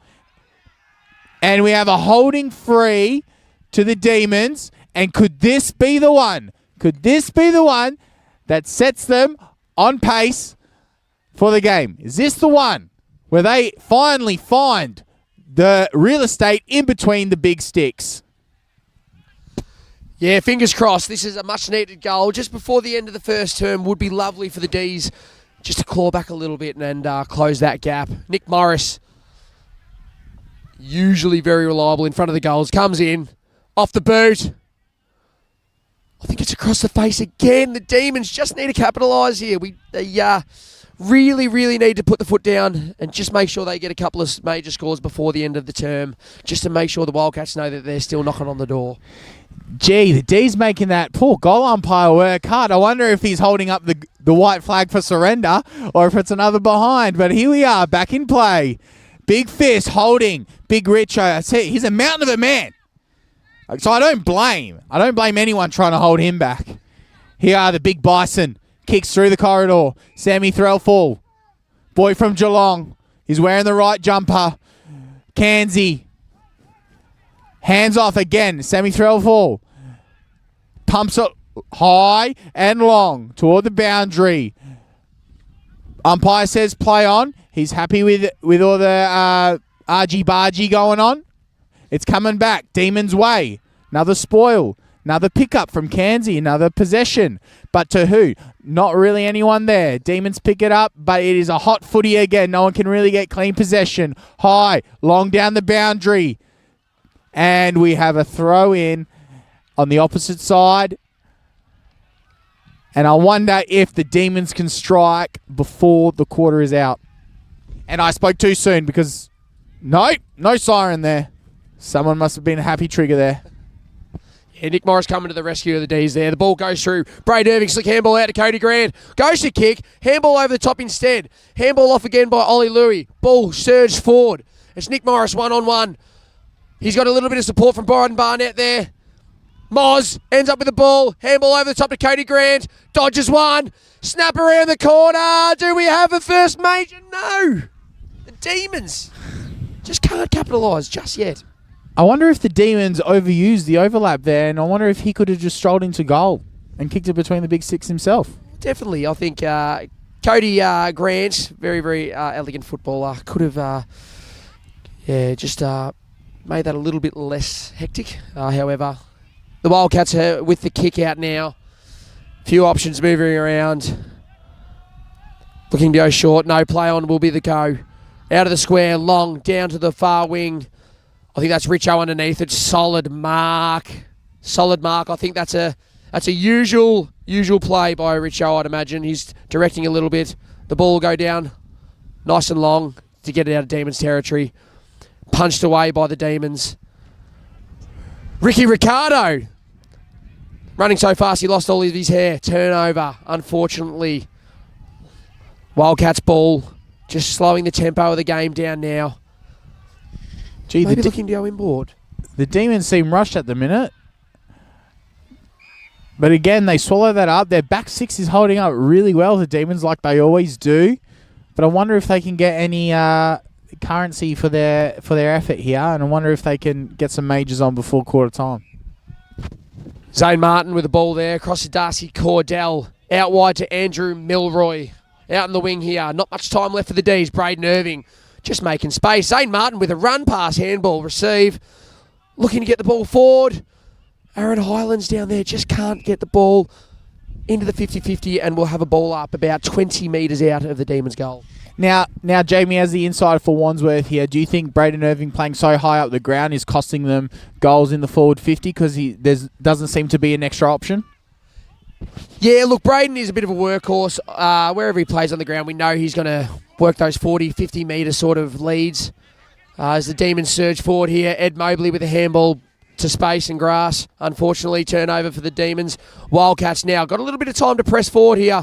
And we have a holding free to the Demons. And could this be the one? Could this be the one that sets them on pace for the game? Is this the one where they finally find the real estate in between the big sticks? Yeah, fingers crossed. This is a much-needed goal. Just before the end of the first term would be lovely for the Ds just to claw back a little bit and close that gap. Nick Morris, usually very reliable in front of the goals, comes in, off the boot. I think it's across the face again. The Demons just need to capitalise here. They really, really need to put the foot down and just make sure they get a couple of major scores before the end of the term, just to make sure the Wildcats know that they're still knocking on the door. Gee, the D's making that poor goal umpire work hard. I wonder if he's holding up the white flag for surrender or if it's another behind. But here we are, back in play. Big fist holding Big Richo. He's a mountain of a man. So I don't blame anyone trying to hold him back. Here are the Big Bison. Kicks through the corridor. Sammy Threlfall. Boy from Geelong. He's wearing the right jumper. Kanzi. Hands off again. Sammy Threlfall. Pumps it high and long toward the boundary. Umpire says play on. He's happy with all the argy-bargy going on. It's coming back. Demons' way. Another spoil. Another pickup from Kanzi. Another possession. But to who? Not really anyone there. Demons pick it up, but it is a hot footy again. No one can really get clean possession. High. Long down the boundary. And we have a throw in on the opposite side. And I wonder if the Demons can strike before the quarter is out. And I spoke too soon because no siren there. Someone must have been a happy trigger there. Yeah, Nick Morris coming to the rescue of the D's there. The ball goes through. Braid Irving, slick handball out to Cody Grant. Goes to kick. Handball over the top instead. Handball off again by Ollie Louie. Ball surged forward. It's Nick Morris one-on-one. He's got a little bit of support from Byron Barnett there. Moz ends up with the ball. Handball over the top to Cody Grant. Dodges one. Snap around the corner. Do we have a first major? No. The Demons just can't capitalise just yet. I wonder if the Demons overused the overlap there, and I wonder if he could have just strolled into goal and kicked it between the big six himself. Definitely. I think Cody Grant, very, very elegant footballer, could have just made that a little bit less hectic. However, the Wildcats are with the kick out now. Few options moving around. Looking to go short. No, play on will be the go. Out of the square, long, down to the far wing. I think that's Richo underneath it. Solid mark. I think that's a usual play by Richo, I'd imagine. He's directing a little bit. The ball will go down nice and long to get it out of Demons territory. Punched away by the Demons. Ricky Ricardo. Running so fast he lost all of his hair. Turnover, unfortunately. Wildcats ball. Just slowing the tempo of the game down now. Gee, maybe looking to go inboard. The Demons seem rushed at the minute. But again, they swallow that up. Their back six is holding up really well, the Demons, like they always do. But I wonder if they can get any currency for their effort here. And I wonder if they can get some majors on before quarter time. Zane Martin with the ball there. Across to Darcy Cordell. Out wide to Andrew Milroy. Out in the wing here. Not much time left for the Ds. Braden Irving just making space. Zane Martin with a run pass, handball, receive. Looking to get the ball forward. Aaron Highlands down there just can't get the ball into the 50-50 and will have a ball up about 20 metres out of the Demons' goal. Now, Jamie, as the insider for Wandsworth here, do you think Braden Irving playing so high up the ground is costing them goals in the forward 50 because there doesn't seem to be an extra option? Yeah, look, Braden is a bit of a workhorse. Wherever he plays on the ground, we know he's going to work those 40, 50 metre sort of leads. As the Demons surge forward here, Ed Mobley with a handball to space and grass. Unfortunately, turnover for the Demons. Wildcats now got a little bit of time to press forward here.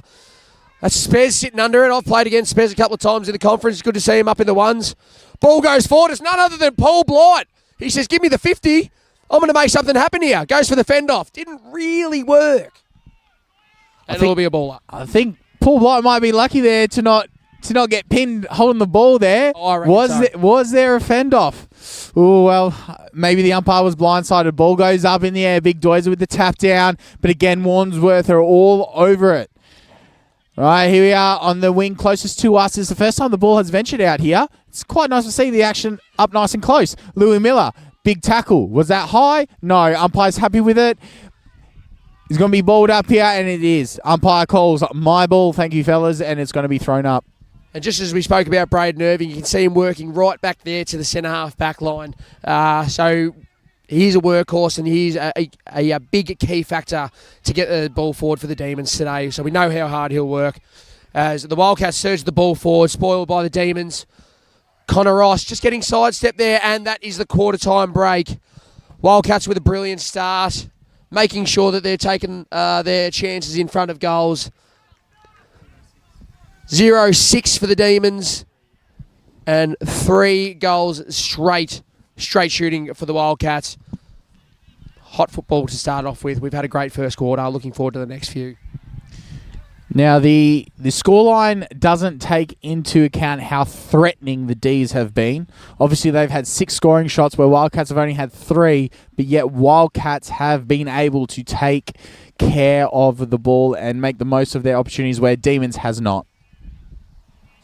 That's Spez sitting under it. I've played against Spez a couple of times in the conference. It's good to see him up in the ones. Ball goes forward. It's none other than Paul Blight. He says, give me the 50. I'm going to make something happen here. Goes for the fend off. Didn't really work. And it'll be a ball up. I think Paul Blight might be lucky there to not get pinned holding the ball there. I reckon so. Was there a fend off? Oh, well, maybe the umpire was blindsided. Ball goes up in the air. Big Doiser with the tap down. But again, Wandsworth are all over it. Right, here we are on the wing closest to us. It's the first time the ball has ventured out here. It's quite nice to see the action up nice and close. Louis Miller, big tackle. Was that high? No, umpire's happy with it. He's going to be balled up here, and it is. Umpire calls my ball, thank you, fellas, and it's going to be thrown up. And just as we spoke about Braden Irving, you can see him working right back there to the centre-half back line. So he's a workhorse, and he's a big key factor to get the ball forward for the Demons today. So we know how hard he'll work. As the Wildcats surge the ball forward, spoiled by the Demons. Connor Ross just getting sidestep there, and that is the quarter-time break. Wildcats with a brilliant start, making sure that they're taking their chances in front of goals. 0-6 for the Demons, and 3 goals straight shooting for the Wildcats. Hot football to start off with. We've had a great first quarter. Looking forward to the next few. Now, the scoreline doesn't take into account how threatening the Ds have been. Obviously, they've had 6 scoring shots where Wildcats have only had 3, but yet Wildcats have been able to take care of the ball and make the most of their opportunities where Demons has not.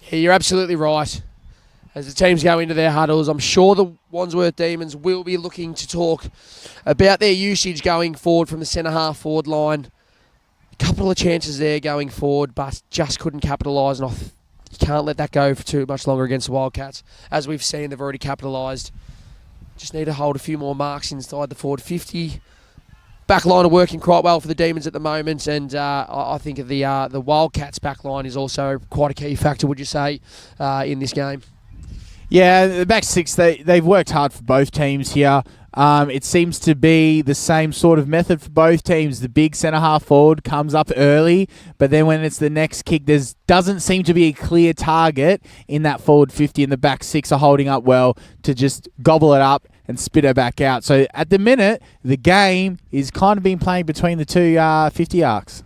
Yeah, you're absolutely right. As the teams go into their huddles, I'm sure the Wandsworth Demons will be looking to talk about their usage going forward from the centre-half forward line. A couple of chances there going forward, but just couldn't capitalise. And you can't let that go for too much longer against the Wildcats. As we've seen, they've already capitalised. Just need to hold a few more marks inside the forward 50. Back line are working quite well for the Demons at the moment, and I think the Wildcats back line is also quite a key factor, would you say, in this game? Yeah, the back 6, they've worked hard for both teams here. It seems to be the same sort of method for both teams. The big centre-half forward comes up early, but then when it's the next kick, there doesn't seem to be a clear target in that forward 50, and the back 6 are holding up well to just gobble it up and spit her back out. So at the minute, the game is kind of being played between the two 50 arcs.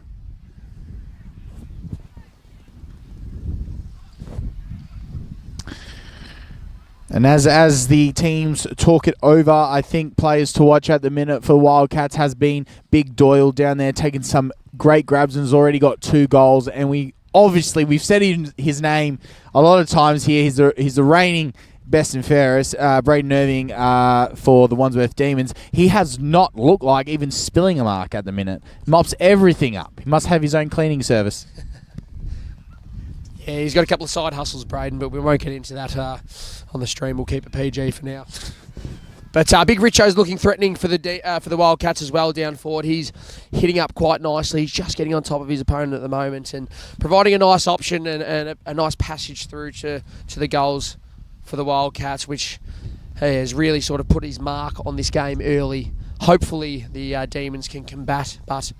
And as the teams talk it over, I think players to watch at the minute for Wildcats has been Big Doyle down there taking some great grabs and has already got 2 goals. And we've said his name a lot of times here. He's the reigning best and fairest, Braden Irving for the Wandsworth Demons. He has not looked like even spilling a mark at the minute. Mops everything up. He must have his own cleaning service. Yeah, he's got a couple of side hustles, Braden, but we won't get into that on the stream. We'll keep it PG for now. But Big Richo's looking threatening for the Wildcats as well down forward. He's hitting up quite nicely. He's just getting on top of his opponent at the moment and providing a nice option and a nice passage through to the goals for the Wildcats, which has really sort of put his mark on this game early. Hopefully the Demons can combat, but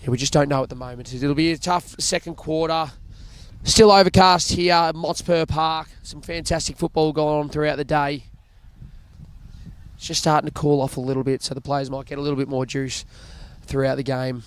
yeah, we just don't know at the moment. It'll be a tough second quarter. Still overcast here at Motspur Park. Some fantastic football going on throughout the day. It's just starting to cool off a little bit, so the players might get a little bit more juice throughout the game.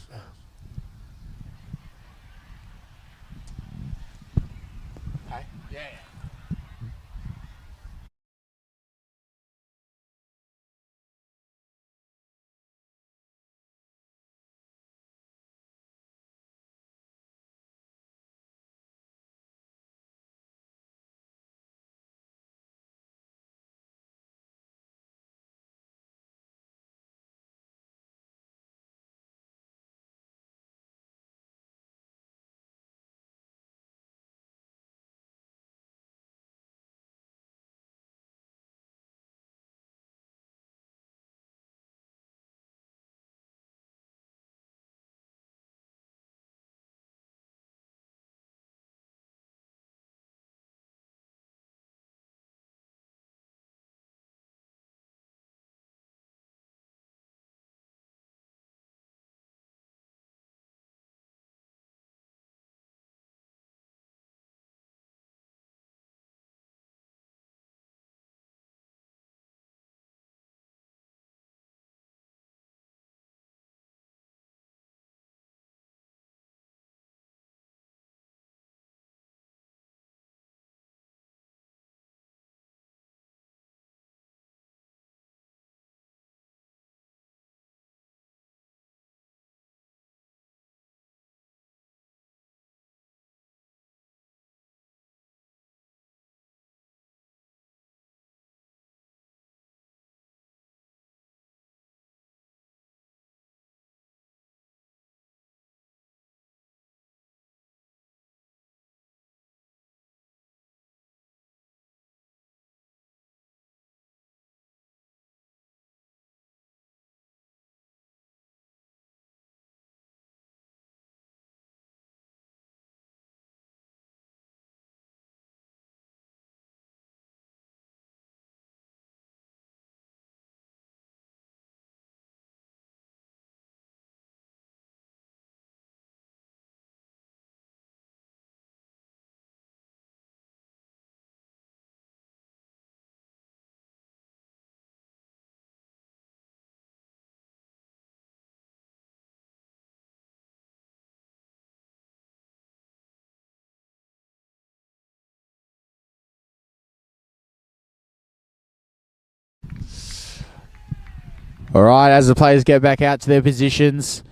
All right, as the players get back out to their positions,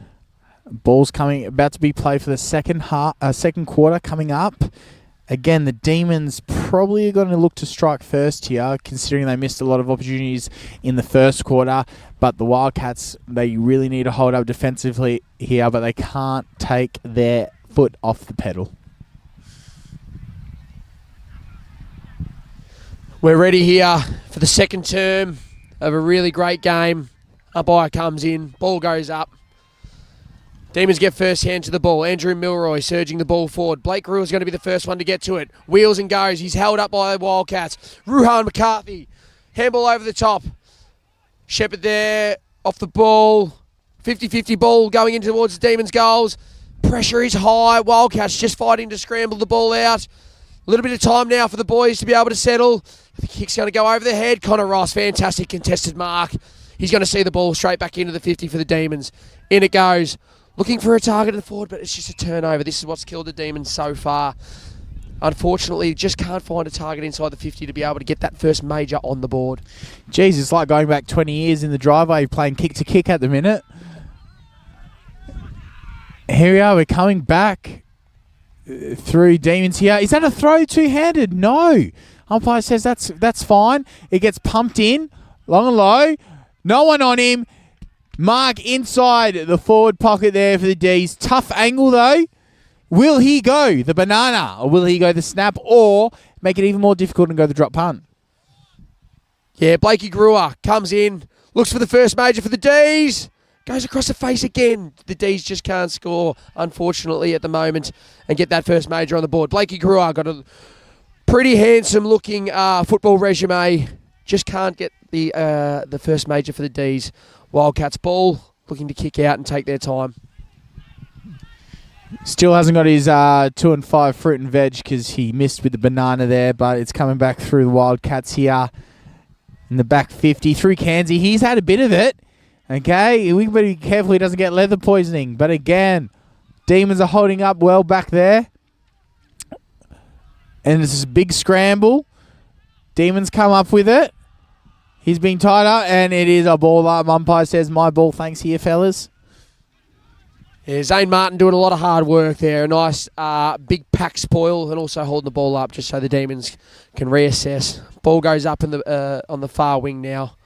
ball's about to be played for the second quarter coming up. Again, the Demons probably are going to look to strike first here, considering they missed a lot of opportunities in the first quarter. But the Wildcats, they really need to hold up defensively here, but they can't take their foot off the pedal. We're ready here for the second term of a really great game. Umpire comes in, ball goes up. Demons get first hand to the ball. Andrew Milroy surging the ball forward. Blake Rule is going to be the first one to get to it. Wheels and goes. He's held up by the Wildcats. Ruhan McCarthy. Handball over the top. Shepherd there off the ball. 50-50 ball going in towards the Demons' goals. Pressure is high. Wildcats just fighting to scramble the ball out. A little bit of time now for the boys to be able to settle. The kick's going to go over the head. Connor Ross, fantastic contested mark. He's going to see the ball straight back into the 50 for the Demons. In it goes. Looking for a target in the forward, but it's just a turnover. This is what's killed the Demons so far. Unfortunately, just can't find a target inside the 50 to be able to get that first major on the board. Jeez, it's like going back 20 years in the driveway playing kick to kick at the minute. Here we are, we're coming back through Demons here. Is that a throw two-handed? No. Umpire says that's fine. It gets pumped in, long and low. No one on him. Mark inside the forward pocket there for the D's. Tough angle though. Will he go the banana or will he go the snap or make it even more difficult and go the drop punt? Yeah, Blakey Brewer comes in, looks for the first major for the D's. Goes across the face again. The D's just can't score, unfortunately, at the moment and get that first major on the board. Blakey Brewer got a pretty handsome looking football resume. Just can't get the first major for the D's. Wildcats ball, looking to kick out and take their time. Still hasn't got his 2 and 5 fruit and veg because he missed with the banana there, but it's coming back through the Wildcats here in the back 50. Through Kansi, he's had a bit of it. Okay, we better be careful he doesn't get leather poisoning. But again, Demons are holding up well back there. And this is a big scramble. Demons come up with it. He's been tied up, and it is a ball up. Umpire says, my ball, thanks here, fellas. Yeah, Zane Martin doing a lot of hard work there. A nice big pack spoil and also holding the ball up just so the Demons can reassess. Ball goes up in the on the far wing now.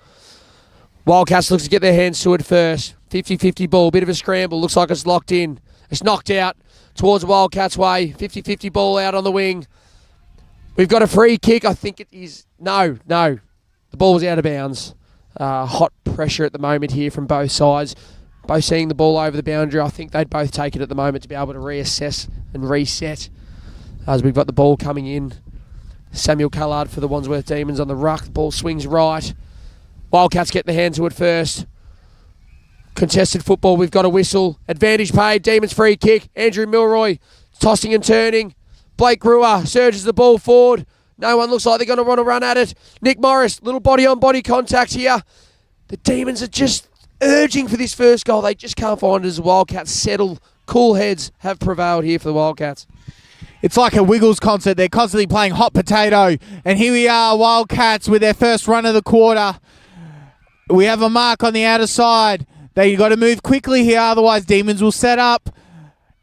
Wildcats looks to get their hands to it first. 50-50 ball, bit of a scramble. Looks like it's locked in. It's knocked out towards the Wildcats' way. 50-50 ball out on the wing. We've got a free kick. I think it is... No. The ball was out of bounds. Hot pressure at the moment here from both sides. Both seeing the ball over the boundary. I think they'd both take it at the moment to be able to reassess and reset. As we've got the ball coming in. Samuel Callard for the Wandsworth Demons on the ruck. The ball swings right. Wildcats get the hand to it first. Contested football. We've got a whistle. Advantage paid. Demons free kick. Andrew Milroy tossing and turning. Blake Brewer surges the ball forward. No one looks like they're going to want to run at it. Nick Morris, little body-on-body contact here. The Demons are just urging for this first goal. They just can't find it as the Wildcats settle. Cool heads have prevailed here for the Wildcats. It's like a Wiggles concert. They're constantly playing hot potato. And here we are, Wildcats with their first run of the quarter. We have a mark on the outer side. They've got to move quickly here, otherwise Demons will set up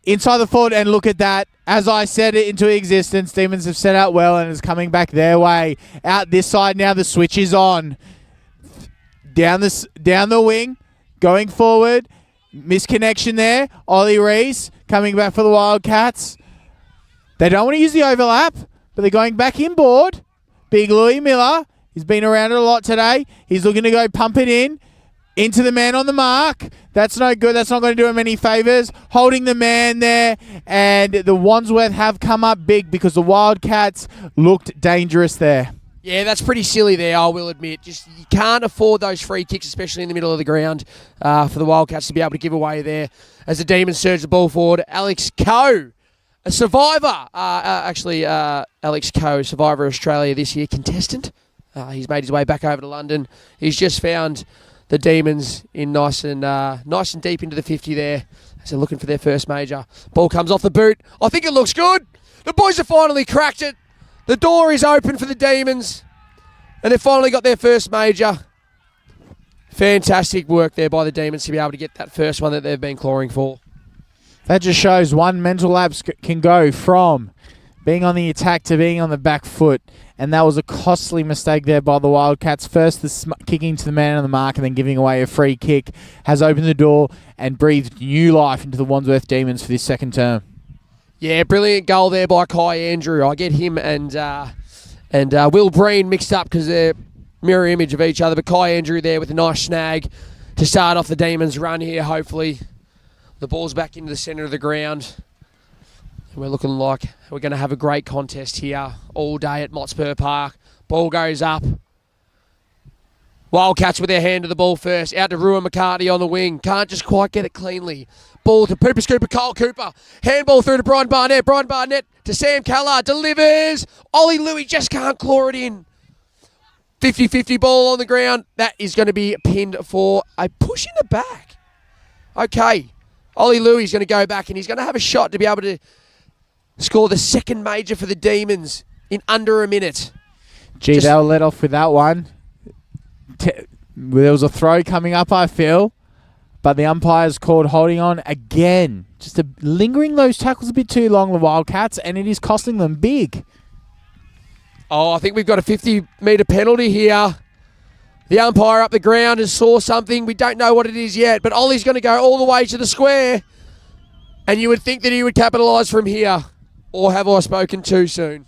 inside the forward, and look at that. As I said it into existence, Demons have set out well and it's coming back their way. Out this side now, the switch is on. Down the wing, going forward. Misconnection there. Ollie Reese coming back for the Wildcats. They don't want to use the overlap, but they're going back inboard. Big Louis Miller. He's been around it a lot today. He's looking to go pump it in. Into the man on the mark. That's no good. That's not going to do him any favours. Holding the man there. And the Wandsworth have come up big because the Wildcats looked dangerous there. Yeah, that's pretty silly there, I will admit. Just you can't afford those free kicks, especially in the middle of the ground, for the Wildcats to be able to give away there. As the Demons surge the ball forward, Alex Coe, a survivor. Alex Coe, survivor of Australia this year, contestant. He's made his way back over to London. He's just found the Demons in nice and deep into the 50 there as they're looking for their first major. Ball comes off the boot. I think it looks good. The boys have finally cracked it. The door is open for the Demons and they've finally got their first major. Fantastic work there by the Demons to be able to get that first one that they've been clawing for. That just shows one mental lapse can go from being on the attack to being on the back foot. And that was a costly mistake there by the Wildcats. First, the kicking to the man on the mark and then giving away a free kick has opened the door and breathed new life into the Wandsworth Demons for this second term. Yeah, brilliant goal there by Kai Andrew. I get him and Will Breen mixed up because they're mirror image of each other. But Kai Andrew there with a nice snag to start off the Demons' run here, hopefully. The ball's back into the centre of the ground. And we're looking like we're going to have a great contest here all day at Motspur Park. Ball goes up. Wildcats with their hand to the ball first. Out to Ruan McCartney on the wing. Can't just quite get it cleanly. Ball to Pooper Scooper, Cole Cooper. Handball through to Brian Barnett. Brian Barnett to Sam Callard. Delivers. Ollie Louis just can't claw it in. 50-50 ball on the ground. That is going to be pinned for a push in the back. Okay. Ollie Louis is going to go back and he's going to have a shot to be able to score the second major for the Demons in under a minute. Gee, they'll let off with that one. There was a throw coming up, I feel, but the umpire's called holding on again. Just lingering those tackles a bit too long, the Wildcats, and it is costing them big. Oh, I think we've got a 50-metre penalty here. The umpire up the ground has saw something. We don't know what it is yet, but Ollie's going to go all the way to the square, and you would think that he would capitalise from here. Or have I spoken too soon?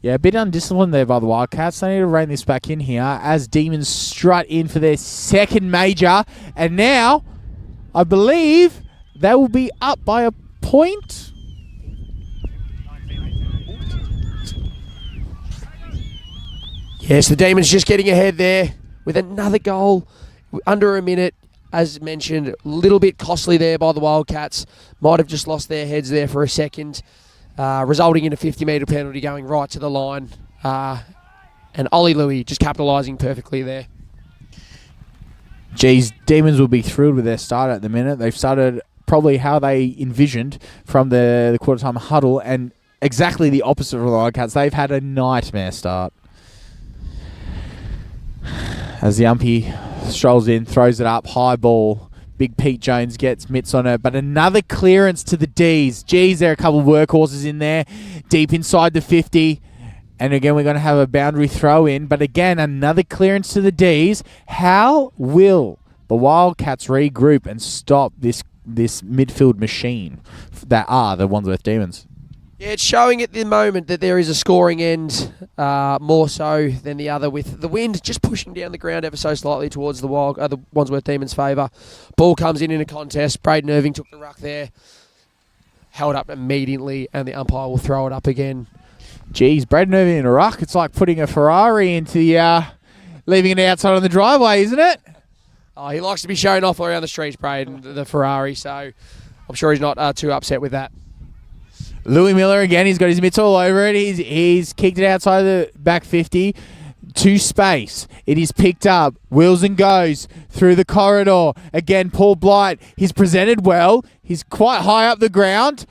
Yeah, a bit undisciplined there by the Wildcats. They need to rein this back in here as Demons strut in for their second major. And now, I believe they will be up by a point. Yes, the Demons just getting ahead there with another goal under a minute. As mentioned, a little bit costly there by the Wildcats. Might have just lost their heads there for a second. Resulting in a 50-metre penalty going right to the line. And Ollie Louis just capitalising perfectly there. Geez, Demons will be thrilled with their start at the minute. They've started probably how they envisioned from the quarter-time huddle and exactly the opposite of the Wildcats. They've had a nightmare start. As the umpy strolls in, throws it up, high ball. Big Pete Jones gets mitts on her, but another clearance to the Ds. Geez, there are a couple of workhorses in there, deep inside the 50. And again, we're going to have a boundary throw in, but again, another clearance to the Ds. How will the Wildcats regroup and stop this midfield machine that are the Wandsworth Demons? Yeah, it's showing at the moment that there is a scoring end more so than the other, with the wind just pushing down the ground ever so slightly towards the Wandsworth Demons' favour. Ball comes in a contest. Braden Irving took the ruck there. Held up immediately, and the umpire will throw it up again. Geez, Braden Irving in a ruck. It's like putting a Ferrari into the... leaving it outside on the driveway, isn't it? Oh, he likes to be shown off around the streets, Braden, the Ferrari, so I'm sure he's not too upset with that. Louis Miller again, he's got his mitts all over it. He's kicked it outside the back 50 to space. It is picked up. Wheels and goes through the corridor. Again, Paul Blight. He's presented well. He's quite high up the ground.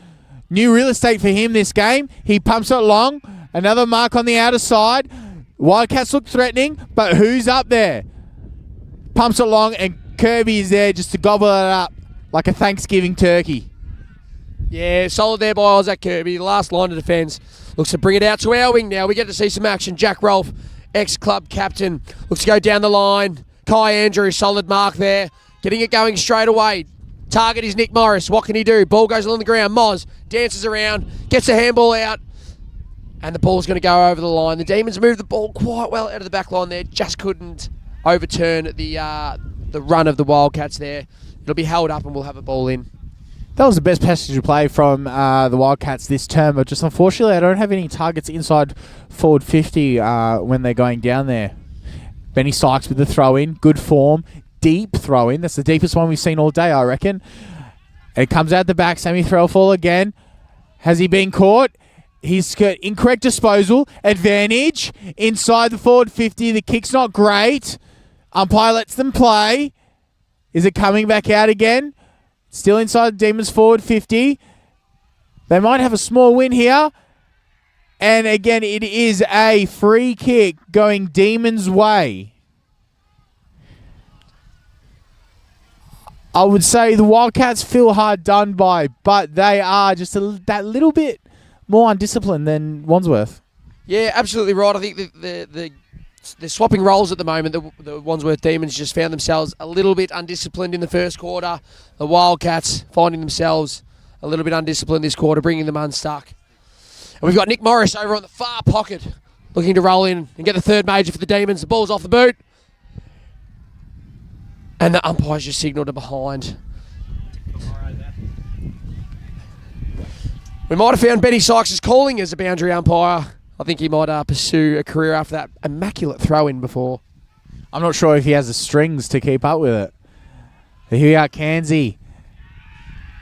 New real estate for him this game. He pumps it long. Another mark on the outer side. Wildcats look threatening, but who's up there? Pumps it long, and Kirby is there just to gobble it up like a Thanksgiving turkey. Yeah, solid there by Isaac Kirby. The last line of defence looks to bring it out to our wing now. We get to see some action. Jack Rolfe, ex-club captain, looks to go down the line. Kai Andrew, solid mark there. Getting it going straight away. Target is Nick Morris. What can he do? Ball goes along the ground. Moz dances around, gets a handball out, and the ball's going to go over the line. The Demons move the ball quite well out of the back line there. Just couldn't overturn the run of the Wildcats there. It'll be held up and we'll have a ball in. That was the best passage of play from the Wildcats this term, but just unfortunately I don't have any targets inside forward 50 when they're going down there. Benny Sykes with the throw-in, good form, deep throw-in. That's the deepest one we've seen all day, I reckon. It comes out the back, Sammy Threlfall again. Has he been caught? He's got incorrect disposal, advantage inside the forward 50. The kick's not great. Umpire lets them play. Is it coming back out again? Still inside the Demons forward 50. They might have a small win here. And again, it is a free kick going Demons' way. I would say the Wildcats feel hard done by, but they are just that little bit more undisciplined than Wandsworth. Yeah, absolutely right. I think they're swapping roles at the moment. The Wandsworth Demons just found themselves a little bit undisciplined in the first quarter. The Wildcats finding themselves a little bit undisciplined this quarter, bringing them unstuck. And we've got Nick Morris over on the far pocket, looking to roll in and get the third major for the Demons. The ball's off the boot. And the umpire's just signalled to behind. We might have found Benny Sykes' calling as a boundary umpire. I think he might pursue a career after that immaculate throw-in before. I'm not sure if he has the strings to keep up with it. But here we are, Kanzi.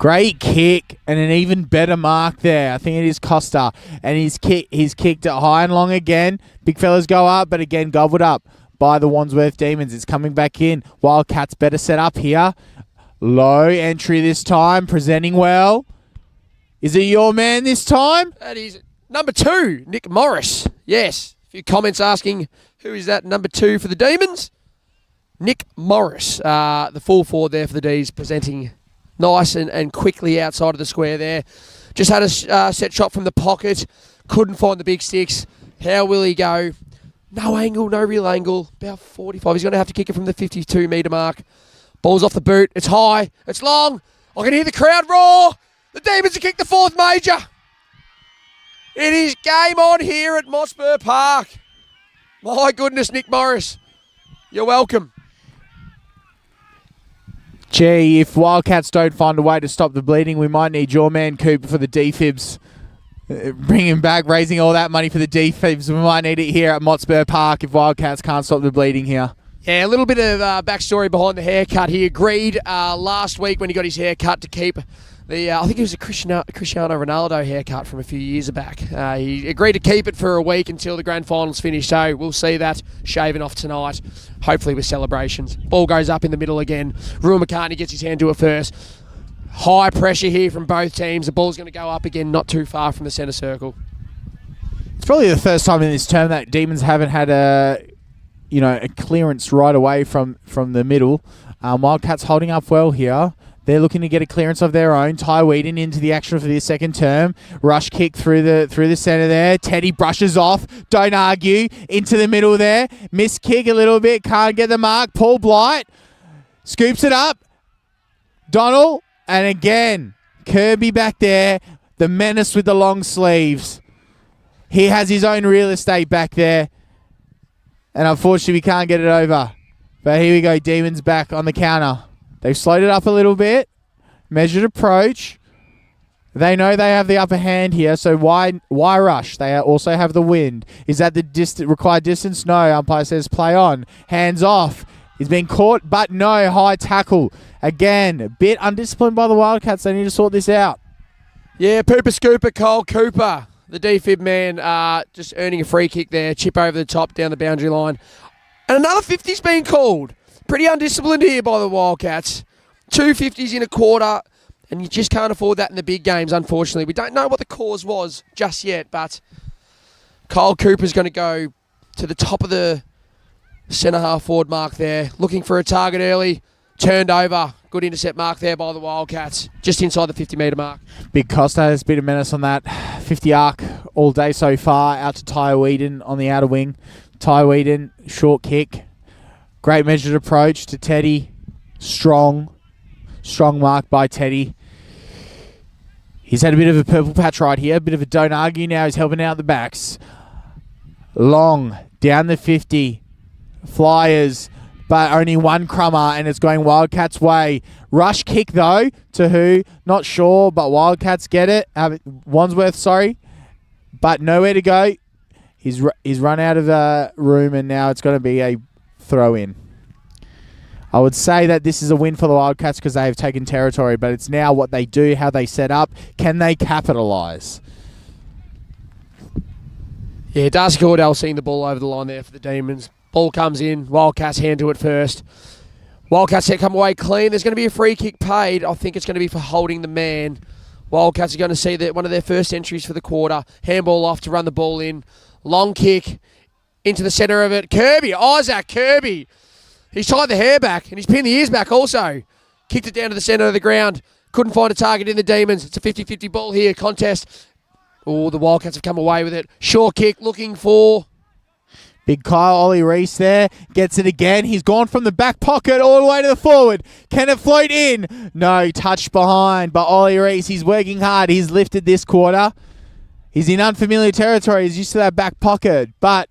Great kick and an even better mark there. I think it is Costa. And he's kicked it high and long again. Big fellas go up, but again gobbled up by the Wandsworth Demons. It's coming back in. Wildcats better set up here. Low entry this time, presenting well. Is it your man this time? That is number 2, Nick Morris. Yes. A few comments asking who is that number 2 for the Demons? Nick Morris, the full forward there for the D's, presenting nice and quickly outside of the square there. Just had a set shot from the pocket. Couldn't find the big sticks. How will he go? No angle, no real angle. About 45. He's going to have to kick it from the 52-metre mark. Ball's off the boot. It's high. It's long. I can hear the crowd roar. The Demons have kicked the 4th major. It is game on here at Motspur Park. My goodness, Nick Morris. You're welcome. Gee, if Wildcats don't find a way to stop the bleeding, we might need your man Cooper for the defibs. Bring him back, raising all that money for the defibs. We might need it here at Motspur Park if Wildcats can't stop the bleeding here. Yeah, a little bit of backstory behind the haircut. He agreed last week when he got his haircut to keep the, I think it was a Cristiano Ronaldo haircut from a few years back. He agreed to keep it for a week until the grand finals finish. So we'll see that shaving off tonight, hopefully with celebrations. Ball goes up in the middle again. Ruel McCartney gets his hand to it first. High pressure here from both teams. The ball's going to go up again, not too far from the centre circle. It's probably the first time in this term that Demons haven't had a clearance right away from the middle. Wildcats holding up well here. They're looking to get a clearance of their own. Ty Whedon into the action for the second term. Rush kick through the centre there. Teddy brushes off. Don't argue. Into the middle there. Miss kick a little bit. Can't get the mark. Paul Blight scoops it up. Donald. And again, Kirby back there. The menace with the long sleeves. He has his own real estate back there. And unfortunately, we can't get it over. But here we go. Demons back on the counter. They've slowed it up a little bit. Measured approach. They know they have the upper hand here, so why rush? They also have the wind. Is that the required distance? No. Umpire says play on. Hands off. He's been caught, but no. High tackle. Again, a bit undisciplined by the Wildcats. They need to sort this out. Yeah, Pooper Scooper, Cole Cooper, the defib man, just earning a free kick there. Chip over the top down the boundary line. And another 50's been called. Pretty undisciplined here by the Wildcats. 2 50s in a quarter, and you just can't afford that in the big games, unfortunately. We don't know what the cause was just yet, but Cole Cooper's going to go to the top of the centre half forward mark there, looking for a target early. Turned over. Good intercept mark there by the Wildcats, just inside the 50-metre mark. Big Costa has been a menace on that 50 arc all day so far. Out to Ty Whedon on the outer wing. Ty Whedon, short kick. Great measured approach to Teddy. Strong mark by Teddy. He's had a bit of a purple patch right here. A bit of a don't argue now. He's helping out the backs. Long, down the 50. Flyers, but only one crummer, and it's going Wildcats' way. Rush kick, though, to who? Not sure, but Wildcats get it. Wandsworth, sorry. But nowhere to go. He's run out of room, and now it's going to be a throw-in. I would say that this is a win for the Wildcats because they have taken territory, but it's now what they do, how they set up. Can they capitalise? Yeah, Darcy Cordell seeing the ball over the line there for the Demons. Ball comes in. Wildcats hand to it first. Wildcats come away clean. There's going to be a free kick paid. I think it's going to be for holding the man. Wildcats are going to see that one of their first entries for the quarter. Handball off to run the ball in. Long kick into the centre of it. Isaac Kirby. He's tied the hair back and he's pinned the ears back also. Kicked it down to the centre of the ground. Couldn't find a target in the Demons. It's a 50-50 ball here, contest. Oh, the Wildcats have come away with it. Short kick looking for... Big Kyle Ollie Reese there. Gets it again. He's gone from the back pocket all the way to the forward. Can it float in? No, touched behind. But Ollie Reese, he's working hard. He's lifted this quarter. He's in unfamiliar territory. He's used to that back pocket. But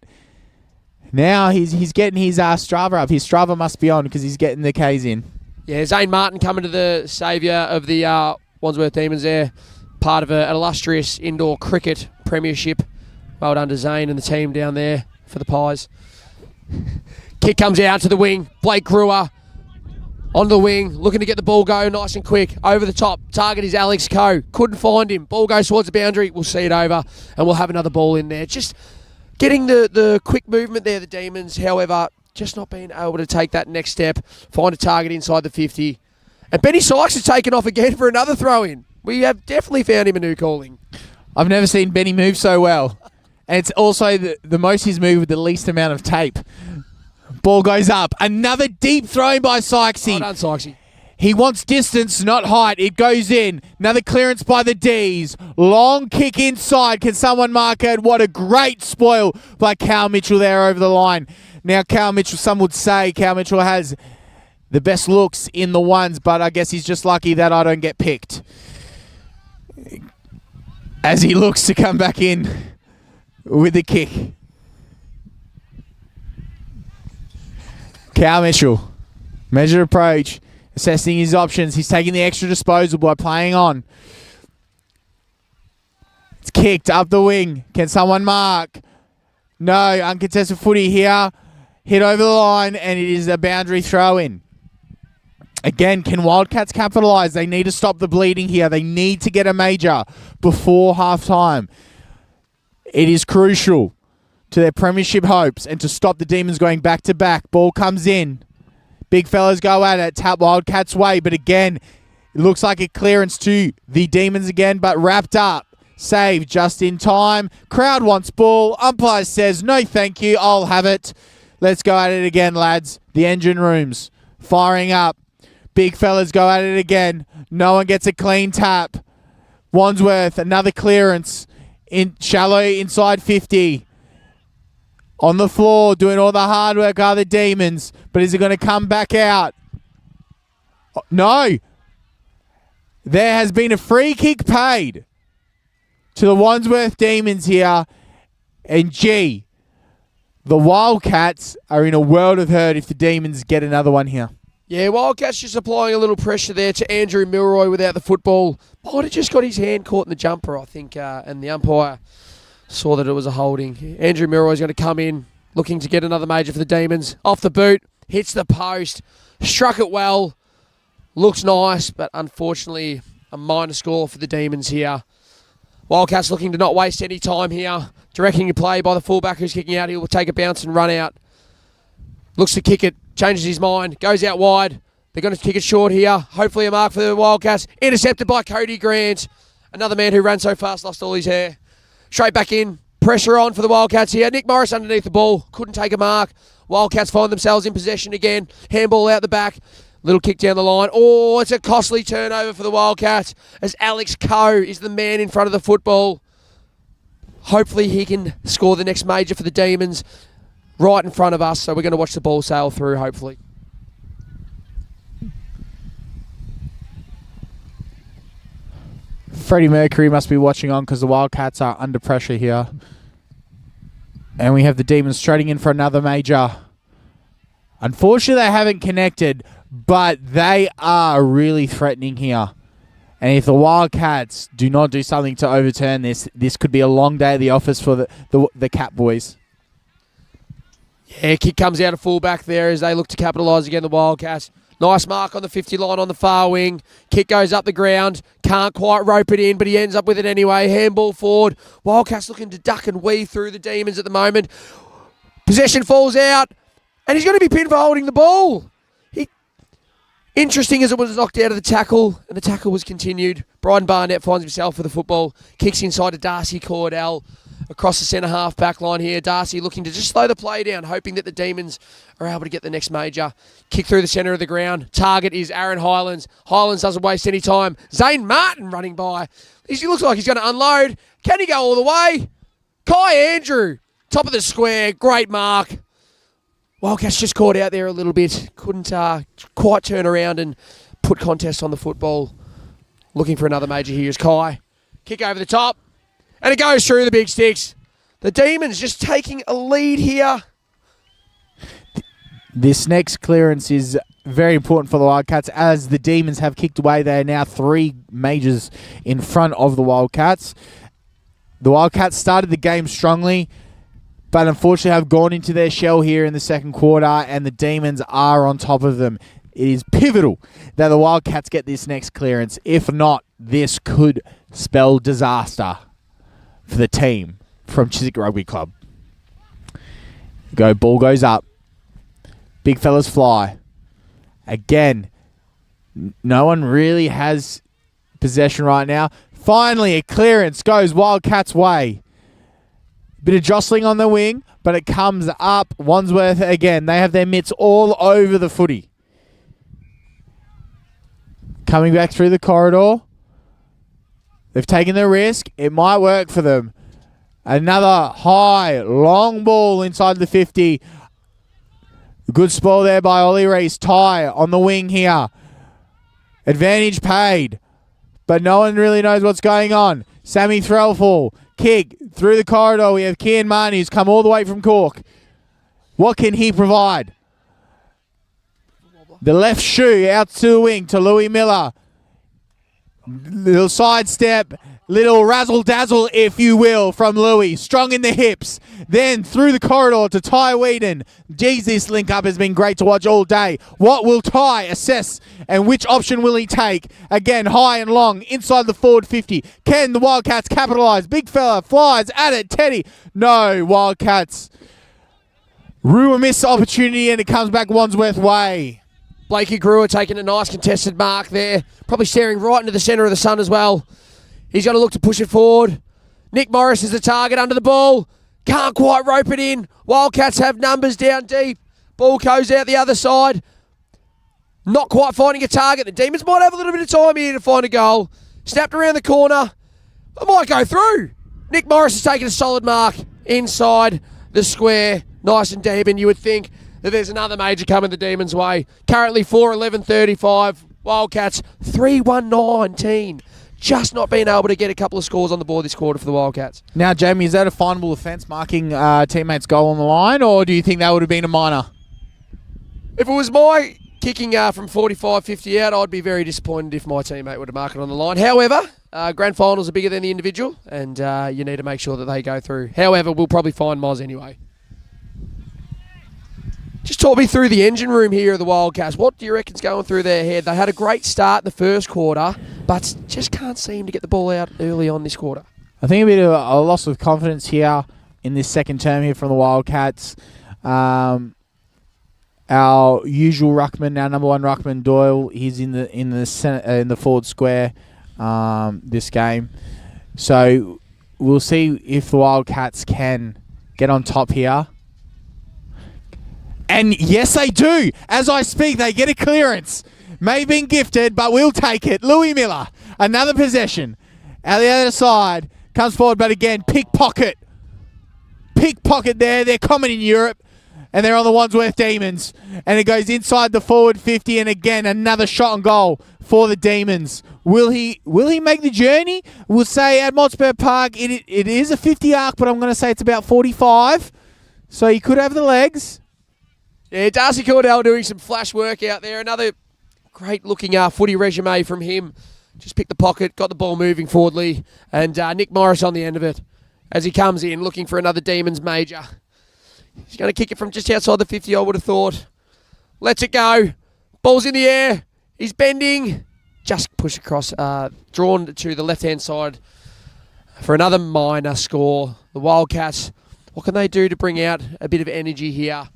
now he's getting his Strava up. His Strava must be on because he's getting the Ks in. Yeah, Zane Martin coming to the saviour of the Wandsworth Demons there. Part of an illustrious indoor cricket premiership. Well done to Zane and the team down there for the Pies. Kick comes out to the wing. Blake Brewer on the wing, looking to get the ball go nice and quick. Over the top. Target is Alex Coe. Couldn't find him. Ball goes towards the boundary. We'll see it over and we'll have another ball in there. Just getting the quick movement there, the Demons. However, just not being able to take that next step. Find a target inside the 50. And Benny Sykes has taken off again for another throw-in. We have definitely found him a new calling. I've never seen Benny move so well. And it's also the most he's moved with the least amount of tape. Ball goes up. Another deep throw by Sykesy. Well done, Sykesy. He wants distance, not height. It goes in. Another clearance by the Ds. Long kick inside. Can someone mark it? What a great spoil by Cal Mitchell there over the line. Now, Cal Mitchell, some would say Cal Mitchell has the best looks in the ones, but I guess he's just lucky that I don't get picked. As he looks to come back in with the kick. Cal Mitchell, measured approach, assessing his options. He's taking the extra disposal by playing on. It's kicked up the wing. Can someone mark? No, uncontested footy here. Hit over the line, and it is a boundary throw-in. Again, can Wildcats capitalise? They need to stop the bleeding here. They need to get a major before half-time. It is crucial to their premiership hopes and to stop the Demons going back-to-back. Ball comes in. Big fellas go at it. Tap Wildcats' way. But again, it looks like a clearance to the Demons again, but wrapped up. Saved just in time. Crowd wants ball. Umpire says, no thank you, I'll have it. Let's go at it again, lads. The engine room's firing up. Big fellas go at it again. No one gets a clean tap. Wandsworth, another clearance. In shallow inside 50. On the floor, doing all the hard work are the Demons. But is it going to come back out? No. There has been a free kick paid to the Wandsworth Demons here. And gee, the Wildcats are in a world of hurt if the Demons get another one here. Yeah, Wildcats just applying a little pressure there to Andrew Milroy without the football. Might have just got his hand caught in the jumper, I think, and the umpire saw that it was a holding. Andrew Milroy's going to come in, looking to get another major for the Demons. Off the boot, hits the post, struck it well, looks nice, but unfortunately a minor score for the Demons here. Wildcats looking to not waste any time here. Directing a play by the fullback who's kicking out. He will take a bounce and run out. Looks to kick it. Changes his mind. Goes out wide. They're going to kick it short here. Hopefully a mark for the Wildcats. Intercepted by Cody Grant. Another man who ran so fast, lost all his hair. Straight back in. Pressure on for the Wildcats here. Nick Morris underneath the ball. Couldn't take a mark. Wildcats find themselves in possession again. Handball out the back. Little kick down the line. Oh, it's a costly turnover for the Wildcats as Alex Coe is the man in front of the football. Hopefully he can score the next major for the Demons right in front of us. So we're going to watch the ball sail through, hopefully. Freddie Mercury must be watching on because the Wildcats are under pressure here. And we have the Demons trading in for another major. Unfortunately, they haven't connected, but they are really threatening here. And if the Wildcats do not do something to overturn this, this could be a long day at the office for the Cat boys. Yeah, kick comes out of fullback there as they look to capitalise again, the Wildcats. Nice mark on the 50 line on the far wing. Kick goes up the ground. Can't quite rope it in, but he ends up with it anyway. Handball forward. Wildcats looking to duck and weave through the Demons at the moment. Possession falls out. And he's going to be pinned for holding the ball. Interesting as it was knocked out of the tackle, and the tackle was continued. Bryden Barnett finds himself with the football. Kicks inside to Darcy Cordell. across the centre half back line here. Darcy looking to just slow the play down, hoping that the Demons are able to get the next major. Kick through the centre of the ground. Target is Aaron Highlands. Highlands doesn't waste any time. Zane Martin running by. He looks like he's going to unload. Can he go all the way? Kai Andrew, top of the square. Great mark. Wildcats just caught out there a little bit. Couldn't quite turn around and put contest on the football. Looking for another major here is Kai. Kick over the top. And it goes through the big sticks. The Demons just taking a lead here. This next clearance is very important for the Wildcats as the Demons have kicked away. They are now 3 majors in front of the Wildcats. The Wildcats started the game strongly, but unfortunately have gone into their shell here in the second quarter, and the Demons are on top of them. It is pivotal that the Wildcats get this next clearance. If not, this could spell disaster for the team from Chiswick Rugby Club. Ball goes up. Big fellas fly. Again, no one really has possession right now. Finally, a clearance goes Wildcats' way. Bit of jostling on the wing, but it comes up. Wandsworth again. They have their mitts all over the footy. Coming back through the corridor. They've taken the risk. It might work for them. Another high, long ball inside the 50. Good spoil there by Ollie Reese. Ty on the wing here. Advantage paid. But no one really knows what's going on. Sammy Threlfall. Kick through the corridor. We have Kian Marnie who's come all the way from Cork. What can he provide? The left shoe out to the wing to Louis Miller. Little sidestep, little razzle-dazzle, if you will, from Louis. Strong in the hips. Then through the corridor to Ty Whedon. Geez, this link-up has been great to watch all day. What will Ty assess and which option will he take? Again, high and long, inside the forward 50. Can the Wildcats capitalise? Big fella flies at it. Teddy. No, Wildcats. Rue a missed opportunity and it comes back Wandsworth way. Blakey Brewer taking a nice contested mark there. Probably staring right into the centre of the sun as well. He's going to look to push it forward. Nick Morris is the target under the ball. Can't quite rope it in. Wildcats have numbers down deep. Ball goes out the other side. Not quite finding a target. The Demons might have a little bit of time here to find a goal. Snapped around the corner. It might go through. Nick Morris has taken a solid mark inside the square. Nice and deep, and you would think that there's another major coming the Demons' way. Currently 4-11-35. Wildcats 3-1-19. Just not being able to get a couple of scores on the board this quarter for the Wildcats. Now, Jamie, is that a finable offence, marking teammates' goal on the line, or do you think that would have been a minor? If it was my kicking from 45, 50 out, I'd be very disappointed if my teammate would have marked it on the line. However, grand finals are bigger than the individual, and you need to make sure that they go through. However, we'll probably find Moz anyway. Just talk me through the engine room here of the Wildcats. What do you reckon's going through their head? They had a great start in the first quarter, but just can't seem to get the ball out early on this quarter. I think a bit of a loss of confidence here in this second term here from the Wildcats. Our usual ruckman, our number one ruckman, Doyle, he's in the forward square this game. So we'll see if the Wildcats can get on top here. And yes, they do. As I speak, they get a clearance. May have been gifted, but we'll take it. Louis Miller, another possession. Out the other side, comes forward, but again, pickpocket. Pickpocket there. They're common in Europe, and they're on the Wandsworth Demons. And it goes inside the forward 50, and again, another shot on goal for the Demons. Will he make the journey? We'll say at Motspur Park, it is a 50 arc, but I'm going to say it's about 45. So he could have the legs. Yeah, Darcy Cordell doing some flash work out there. Another great-looking footy resume from him. Just picked the pocket, got the ball moving forwardly, and Nick Morris on the end of it as he comes in looking for another Demons major. He's going to kick it from just outside the 50, I would have thought. Lets it go. Ball's in the air. He's bending. Just push across, drawn to the left-hand side for another minor score. The Wildcats, what can they do to bring out a bit of energy here?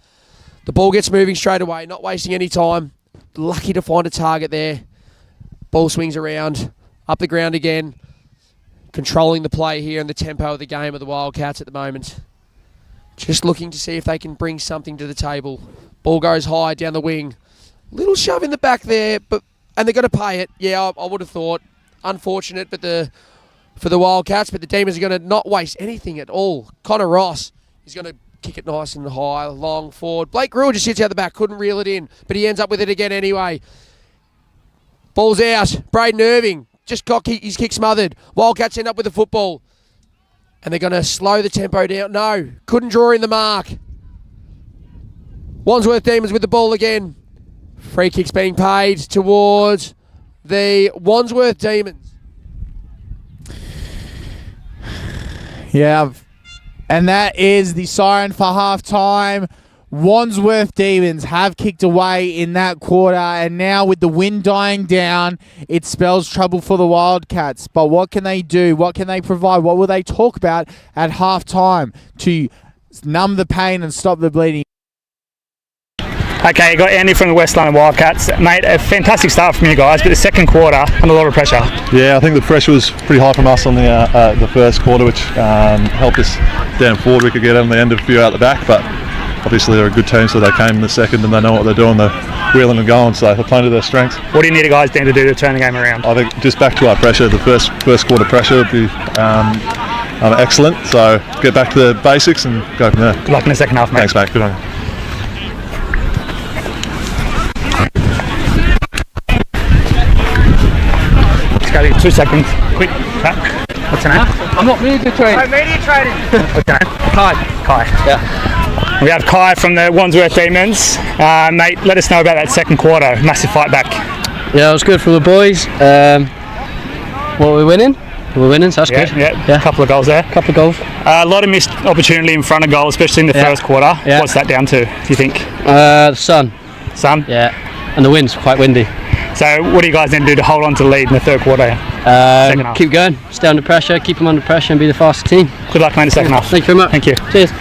The ball gets moving straight away, not wasting any time. Lucky to find a target there. Ball swings around, up the ground again. controlling the play here and the tempo of the game of the Wildcats at the moment. Just looking to see if they can bring something to the table. Ball goes high down the wing. Little shove in the back there, and they're going to pay it. Yeah, I would have thought. Unfortunate for the Wildcats, but the Demons are going to not waste anything at all. Connor Ross is going to kick it nice and high, long forward. Blake Grewal just sits out the back, couldn't reel it in, but he ends up with it again anyway. Ball's out. Braden Irving just got his kick smothered. Wildcats end up with the football. And they're going to slow the tempo down. No, couldn't draw in the mark. Wandsworth Demons with the ball again. Free kick's being paid towards the Wandsworth Demons. Yeah, and that is the siren for half-time. Wandsworth Demons have kicked away in that quarter, and now with the wind dying down, it spells trouble for the Wildcats. But what can they do? What can they provide? What will they talk about at half-time to numb the pain and stop the bleeding? Okay, you got Andy from the West London Wildcats. Mate, a fantastic start from you guys, but the second quarter, under a lot of pressure. Yeah, I think the pressure was pretty high from us on the first quarter, which helped us down forward. We could get on the end of a few out the back, but obviously they're a good team, so they came in the second and they know what they're doing. They're wheeling and going, so they're playing to their strengths. What do you need the guys to do to turn the game around? I think just back to our pressure. The first quarter pressure would be excellent, so get back to the basics and go from there. Good luck in the second half, mate. Thanks, mate. Good on you. Go 2 seconds. Quick. What's your name? I'm not media trading. I'm media trading. What's your name? Kai. Yeah. We have Kai from the Wandsworth Demons. Mate, let us know about that second quarter. Massive fight back. Yeah, it was good for the boys. What were we winning? We're winning, so that's good. Yeah, a couple of goals there. Couple of goals. A lot of missed opportunity in front of goal, especially in the first quarter. Yeah. What's that down to, do you think? The sun. Sun? Yeah. And the wind's quite windy. So what do you guys need to do to hold on to the lead in the third quarter? Second half. Keep going, stay under pressure, keep them under pressure and be the fastest team. Good luck, mate, in the second half. Thank you very much. Thank you. Cheers.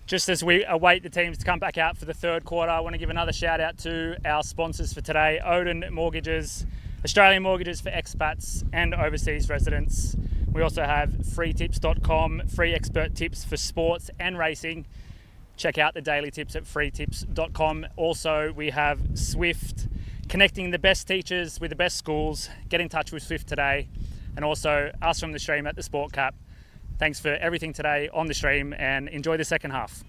Just as we await the teams to come back out for the third quarter, I want to give another shout out to our sponsors for today, Odin Mortgages, Australian Mortgages for expats and overseas residents. We also have freetips.com, free expert tips for sports and racing. Check out the daily tips at freetips.com. Also, we have Swift, connecting the best teachers with the best schools. Get in touch with Swift today. And also us from the stream at the Sport Cap. Thanks for everything today on the stream and enjoy the second half.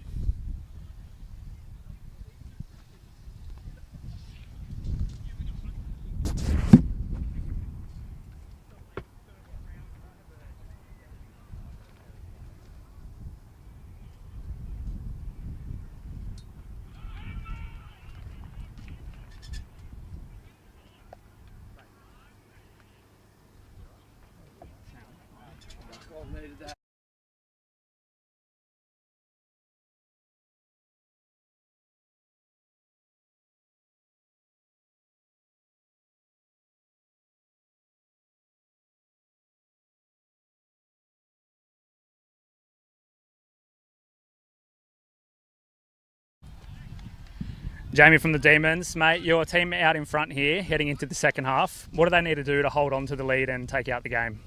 Jamie from the Demons, mate, your team out in front here, heading into the second half. What do they need to do to hold on to the lead and take out the game?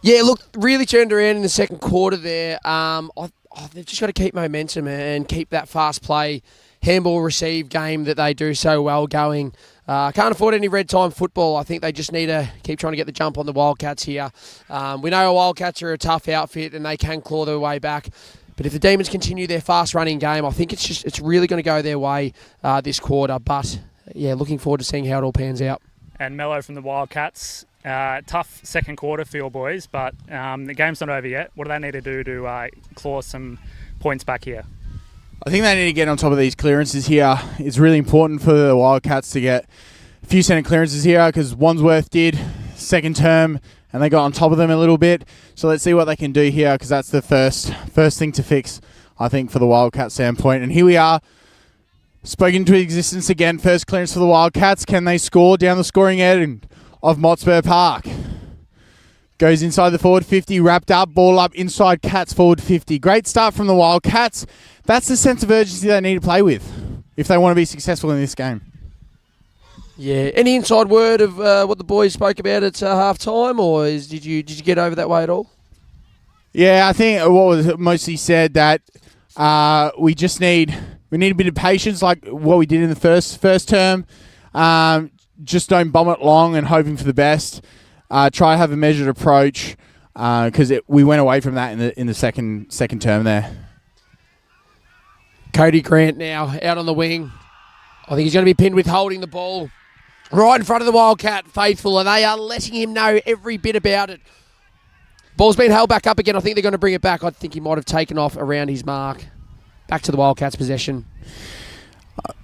Yeah, look, really turned around in the second quarter there. They've just got to keep momentum and keep that fast play, handball receive game that they do so well going. Can't afford any red time football. I think they just need to keep trying to get the jump on the Wildcats here. We know Wildcats are a tough outfit and they can claw their way back. But if the Demons continue their fast-running game, I think it's really going to go their way this quarter. But, yeah, looking forward to seeing how it all pans out. And Mello from the Wildcats. Tough second quarter for your boys, but the game's not over yet. What do they need to do to claw some points back here? I think they need to get on top of these clearances here. It's really important for the Wildcats to get a few centre clearances here because Wandsworth did second term and they got on top of them a little bit. So let's see what they can do here because that's the first thing to fix, I think, for the Wildcats standpoint. And here we are, spoken to existence again. First clearance for the Wildcats. Can they score down the scoring end of Motspur Park? Goes inside the forward 50, wrapped up, ball up inside Cats forward 50. Great start from the Wildcats. That's the sense of urgency they need to play with if they want to be successful in this game. Yeah. Any inside word of what the boys spoke about at half time, or did you get over that way at all? Yeah, I think what was mostly said that we need a bit of patience, like what we did in the first term. Just don't bomb it long and hoping for the best. Try to have a measured approach because we went away from that in the second term there. Cody Grant now out on the wing. I think he's going to be pinned with holding the ball right in front of the Wildcat faithful, and they are letting him know every bit about it. Ball's been held back up again. I think they're going to bring it back. I think he might have taken off around his mark. Back to the Wildcats' possession.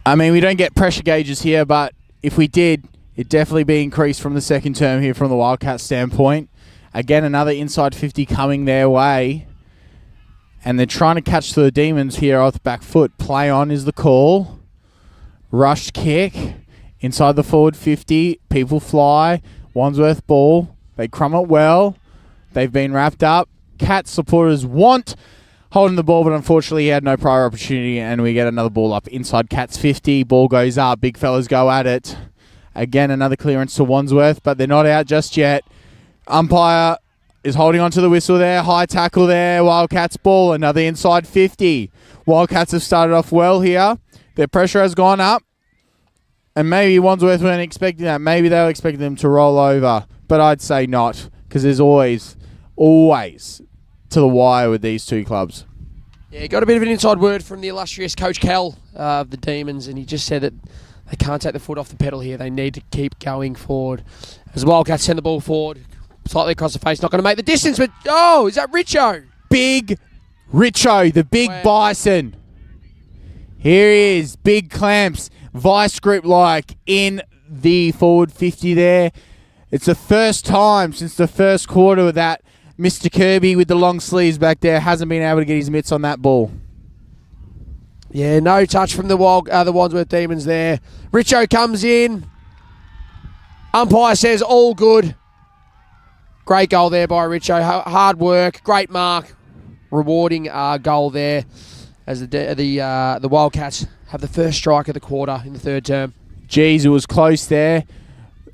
I mean, we don't get pressure gauges here, but if we did, it'd definitely be increased from the second term here from the Wildcats standpoint. Again, another inside 50 coming their way. And they're trying to catch the Demons here off the back foot. Play on is the call. Rushed kick. Inside the forward 50. People fly. Wandsworth ball. They crumb it well. They've been wrapped up. Cats supporters want holding the ball, but unfortunately he had no prior opportunity, and we get another ball up inside Cats 50. Ball goes up. Big fellas go at it. Again, another clearance to Wandsworth, but they're not out just yet. Umpire is holding on to the whistle there. High tackle there. Wildcats ball. Another inside 50. Wildcats have started off well here. Their pressure has gone up. And maybe Wandsworth weren't expecting that. Maybe they were expecting them to roll over. But I'd say not, because there's always to the wire with these two clubs. Yeah, got a bit of an inside word from the illustrious Coach Kell of the Demons, and he just said that they can't take the foot off the pedal here. They need to keep going forward. As the Wildcats send the ball forward, slightly across the face, not going to make the distance, but is that Richo? Big Richo, the big bison. Here he is, big clamps, vice grip like in the forward 50 there. It's the first time since the first quarter that Mr. Kirby with the long sleeves back there hasn't been able to get his mitts on that ball. Yeah, no touch from the Wandsworth Demons there. Richo comes in. Umpire says all good. Great goal there by Richo. Hard work, great mark. Rewarding goal there. as the Wildcats have the first strike of the quarter in the third term. Geez, it was close there.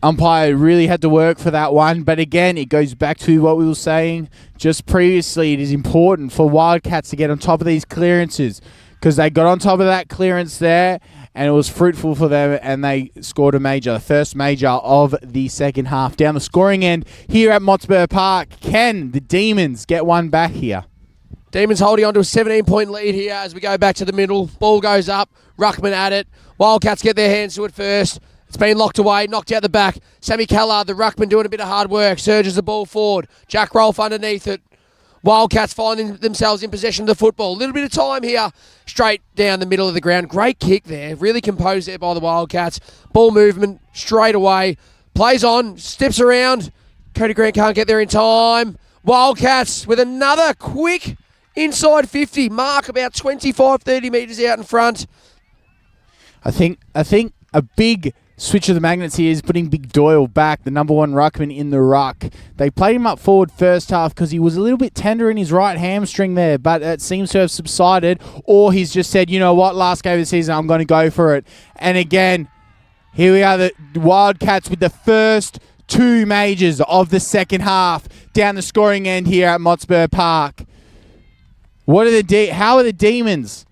Umpire really had to work for that one. But again, it goes back to what we were saying just previously. It is important for Wildcats to get on top of these clearances because they got on top of that clearance there and it was fruitful for them and they scored a major, the first major of the second half. Down the scoring end here at Motspur Park, can the Demons get one back here? Demons holding on to a 17-point lead here as we go back to the middle. Ball goes up. Ruckman at it. Wildcats get their hands to it first. It's been locked away, knocked out the back. Sammy Callard, the ruckman, doing a bit of hard work. Surges the ball forward. Jack Rolfe underneath it. Wildcats finding themselves in possession of the football. A little bit of time here. Straight down the middle of the ground. Great kick there. Really composed there by the Wildcats. Ball movement straight away. Plays on. Steps around. Cody Grant can't get there in time. Wildcats with another quick inside 50. Mark about 25, 30 metres out in front. I think a big switch of the magnets here is putting Big Doyle back, the number one ruckman in the ruck. They played him up forward first half because he was a little bit tender in his right hamstring there, but it seems to have subsided, or he's just said, you know what, last game of the season, I'm going to go for it. And again, here we are, the Wildcats with the first two majors of the second half down the scoring end here at Motspur Park. How are the Demons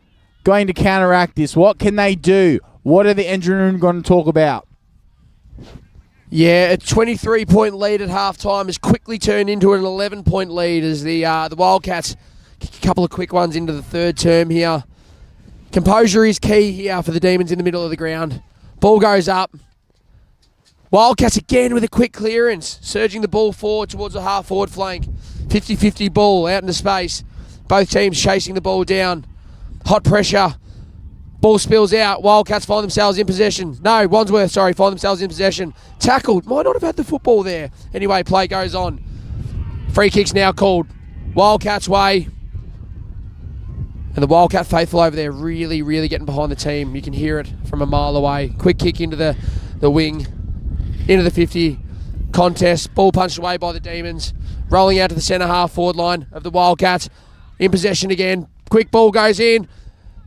going to counteract this? What can they do? What are the engine room going to talk about? Yeah, a 23-point lead at halftime has quickly turned into an 11-point lead as the Wildcats kick a couple of quick ones into the third term here. Composure is key here for the Demons in the middle of the ground. Ball goes up. Wildcats again with a quick clearance, surging the ball forward towards the half-forward flank. 50-50 ball out into space. Both teams chasing the ball down. Hot pressure. Ball spills out. Wildcats find themselves in possession. No, Wandsworth, find themselves in possession. Tackled. Might not have had the football there. Anyway, play goes on. Free kick's now called. Wildcats way. And the Wildcat faithful over there really, really getting behind the team. You can hear it from a mile away. Quick kick into the wing. Into the 50. Contest. Ball punched away by the Demons. Rolling out to the centre half forward line of the Wildcats. In possession again. Quick ball goes in.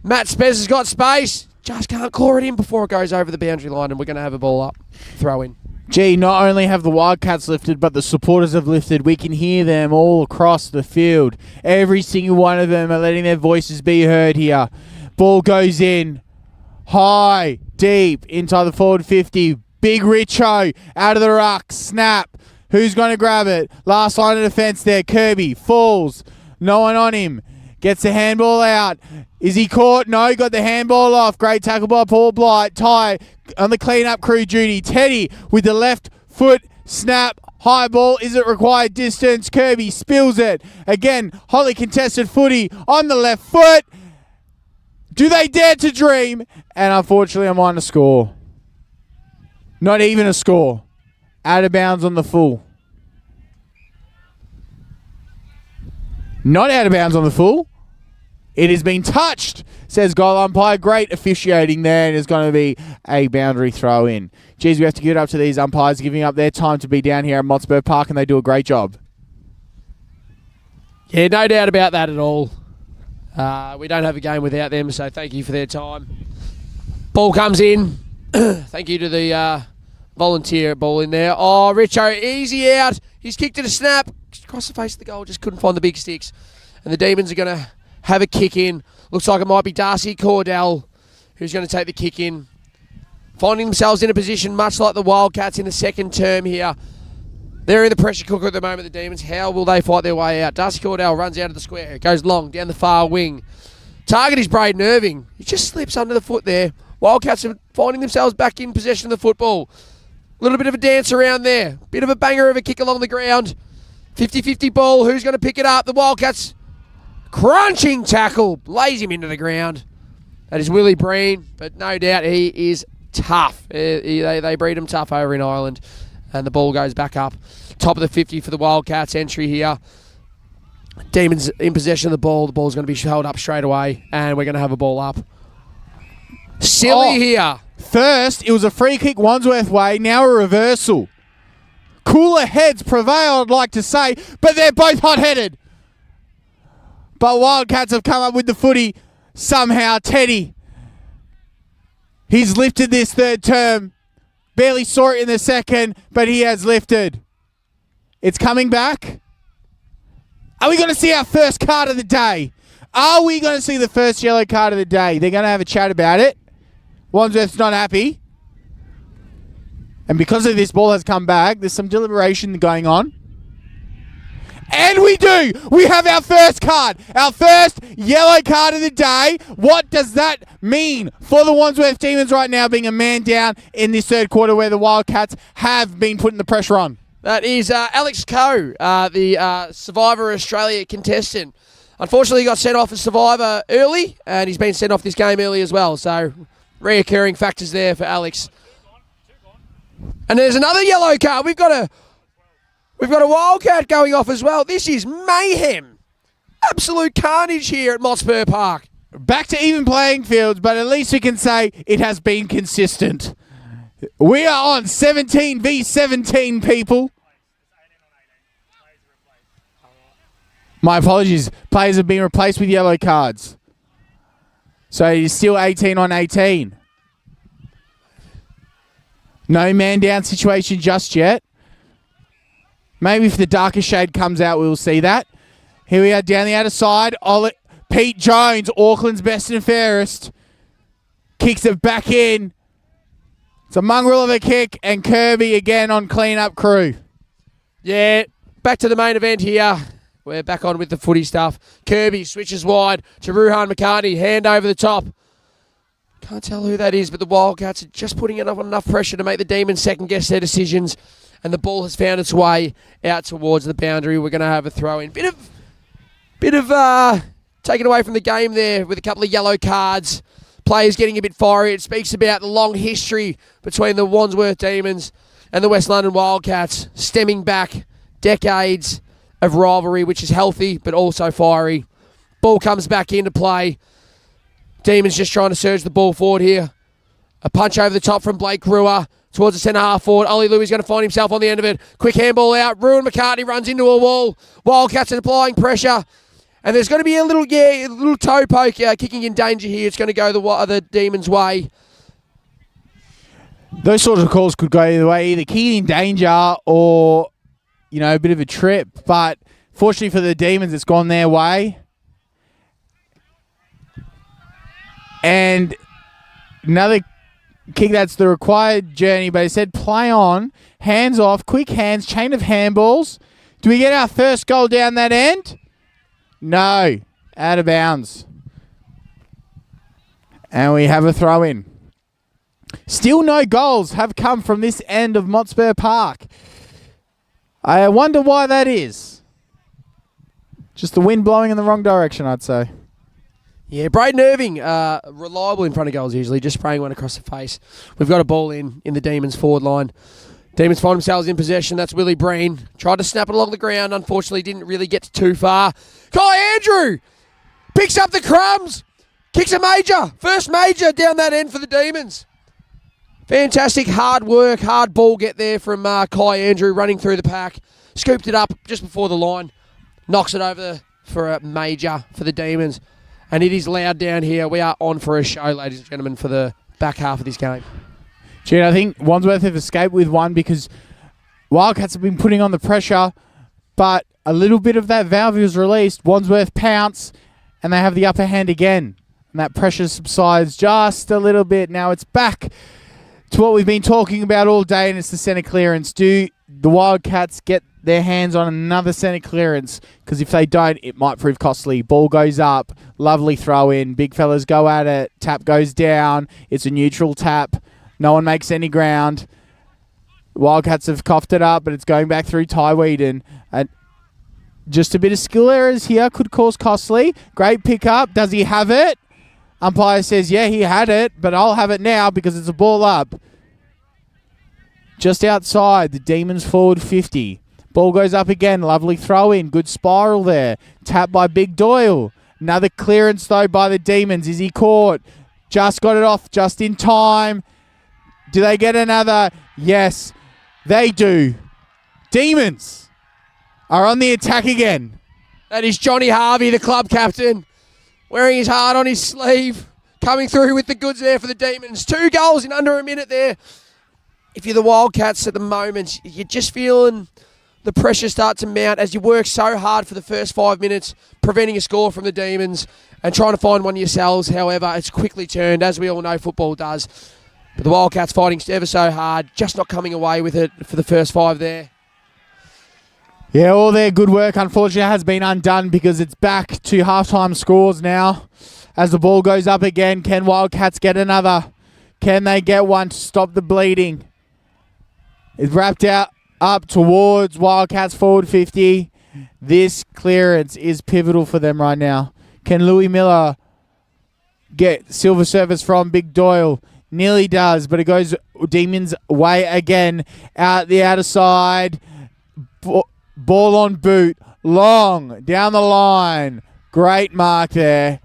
Matt Spez has got space. Just can't claw it in before it goes over the boundary line, and we're going to have a ball up. Throw in. Gee, not only have the Wildcats lifted, but the supporters have lifted. We can hear them all across the field. Every single one of them are letting their voices be heard here. Ball goes in. High, deep, inside the forward 50. Big Richo out of the ruck. Snap. Who's going to grab it? Last line of defence there. Kirby falls. No one on him. Gets the handball out. Is he caught? No, got the handball off. Great tackle by Paul Blight. Ty on the clean-up crew duty. Teddy with the left foot snap. High ball. Is it required distance? Kirby spills it. Again, hotly contested footy on the left foot. Do they dare to dream? And unfortunately, I'm on a score. Not even a score. Out of bounds on the full. Not out of bounds on the full. It has been touched, says goal umpire. Great officiating there, and it's going to be a boundary throw in. Geez, we have to give it up to these umpires giving up their time to be down here at Motspur Park, and they do a great job. Yeah, no doubt about that at all. We don't have a game without them, so thank you for their time. Ball comes in. Thank you to the volunteer ball in there. Oh, Richo, easy out. He's kicked it a snap. Across the face of the goal, just couldn't find the big sticks. And the Demons are going to have a kick in. Looks like it might be Darcy Cordell who's going to take the kick in. Finding themselves in a position much like the Wildcats in the second term here. They're in the pressure cooker at the moment, the Demons. How will they fight their way out? Darcy Cordell runs out of the square. Goes long down the far wing. Target is Braden Irving. He just slips under the foot there. Wildcats are finding themselves back in possession of the football. A little bit of a dance around there. Bit of a banger of a kick along the ground. 50-50 ball. Who's going to pick it up? The Wildcats. Crunching tackle. Lays him into the ground. That is Willie Breen, but no doubt he is tough. They breed him tough over in Ireland. And the ball goes back up. Top of the 50 for the Wildcats entry here. Demons in possession of the ball. The ball's going to be held up straight away. And we're going to have a ball up. Silly here. First, it was a free kick Wandsworth way. Now a reversal. Cooler heads prevail, I'd like to say, but they're both hot-headed. But Wildcats have come up with the footy. somehow Teddy. He's lifted this third term. Barely saw it in the second, but he has lifted. It's coming back. Are we going to see our first card of the day? Are we going to see the first yellow card of the day? They're going to have a chat about it. Wandsworth's not happy. And because of this, ball has come back. There's some deliberation going on. And we do! We have our first card. Our first yellow card of the day. What does that mean for the Wandsworth Demons right now being a man down in this third quarter where the Wildcats have been putting the pressure on? That is Alex Coe, the Survivor Australia contestant. Unfortunately, he got sent off as Survivor early, and he's been sent off this game early as well. So, reoccurring factors there for Alex. And there's another yellow card. We've got a Wildcat going off as well. This is mayhem. Absolute carnage here at Motspur Park. Back to even playing fields, but at least we can say it has been consistent. We are on 17 v 17, people. My apologies. Players have been replaced with yellow cards. So it is still 18 on 18. No man down situation just yet. Maybe if the darker shade comes out, we'll see that. Here we are down the outer side. Pete Jones, Auckland's best and fairest. Kicks it back in. It's a mongrel of a kick, and Kirby again on clean-up crew. Yeah, back to the main event here. We're back on with the footy stuff. Kirby switches wide to Ruhan McCartney. Hand over the top. Can't tell who that is, but the Wildcats are just putting enough pressure to make the Demons second-guess their decisions. And the ball has found its way out towards the boundary. We're going to have a throw-in. Bit of taken away from the game there with a couple of yellow cards. Players getting a bit fiery. It speaks about the long history between the Wandsworth Demons and the West London Wildcats, stemming back decades of rivalry, which is healthy but also fiery. Ball comes back into play. Demons just trying to surge the ball forward here. A punch over the top from Blake Brewer towards the centre half forward. Ollie Louie's going to find himself on the end of it. Quick handball out. Ruhan McCartney runs into a wall. Wildcats are applying pressure. And there's going to be a little toe poke kicking in danger here. It's going to go the Demons' way. Those sorts of calls could go either way, either key in danger or, a bit of a trip. But fortunately for the Demons, it's gone their way. And another kick, that's the required journey, but it said play on, hands off, quick hands, chain of handballs. Do we get our first goal down that end? No, out of bounds. And we have a throw in. Still no goals have come from this end of Motspur Park. I wonder why that is. Just the wind blowing in the wrong direction, I'd say. Yeah, Braden Irving, reliable in front of goals usually, just spraying one across the face. We've got a ball in the Demons forward line. Demons find themselves in possession. That's Willie Breen. Tried to snap it along the ground. Unfortunately, didn't really get too far. Kai Andrew picks up the crumbs. Kicks a major. First major down that end for the Demons. Fantastic hard work, hard ball get there from Kai Andrew running through the pack. Scooped it up just before the line. Knocks it over for a major for the Demons. And it is loud down here. We are on for a show, ladies and gentlemen, for the back half of this game. Gene, I think Wandsworth have escaped with one because Wildcats have been putting on the pressure, but a little bit of that valve was released. Wandsworth pounce, and they have the upper hand again. And that pressure subsides just a little bit. Now it's back to what we've been talking about all day, and it's the centre clearance. Do the Wildcats get their hands on another centre clearance? Because if they don't, it might prove costly. Ball goes up, lovely throw in, big fellas go at it, tap goes down, it's a neutral tap, no one makes any ground. Wildcats have coughed it up, but it's going back through Ty Whedon. And just a bit of skill errors here could cause costly. Great pick up. Does he have it? Umpire says, yeah, he had it, but I'll have it now because it's a ball up. Just outside, the Demons forward 50. Ball goes up again. Lovely throw in. Good spiral there. Tap by Big Doyle. Another clearance, though, by the Demons. Is he caught? Just got it off just in time. Do they get another? Yes, they do. Demons are on the attack again. That is Johnny Harvey, the club captain. wearing his heart on his sleeve, coming through with the goods there for the Demons. 2 goals in under a minute there. If you're the Wildcats at the moment, you're just feeling the pressure start to mount as you work so hard for the first 5 minutes, preventing a score from the Demons and trying to find one yourselves. However, it's quickly turned, as we all know football does. But the Wildcats fighting ever so hard, just not coming away with it for the first 5 there. Yeah, all their good work, unfortunately, has been undone because it's back to halftime scores now. As the ball goes up again, can Wildcats get another? Can they get one to stop the bleeding? It's wrapped out up towards Wildcats forward 50. This clearance is pivotal for them right now. Can Louis Miller get silver service from Big Doyle? Nearly does, but it goes Demons' way again. Out the outer side. Ball on boot. Long. Down the line. Great mark there.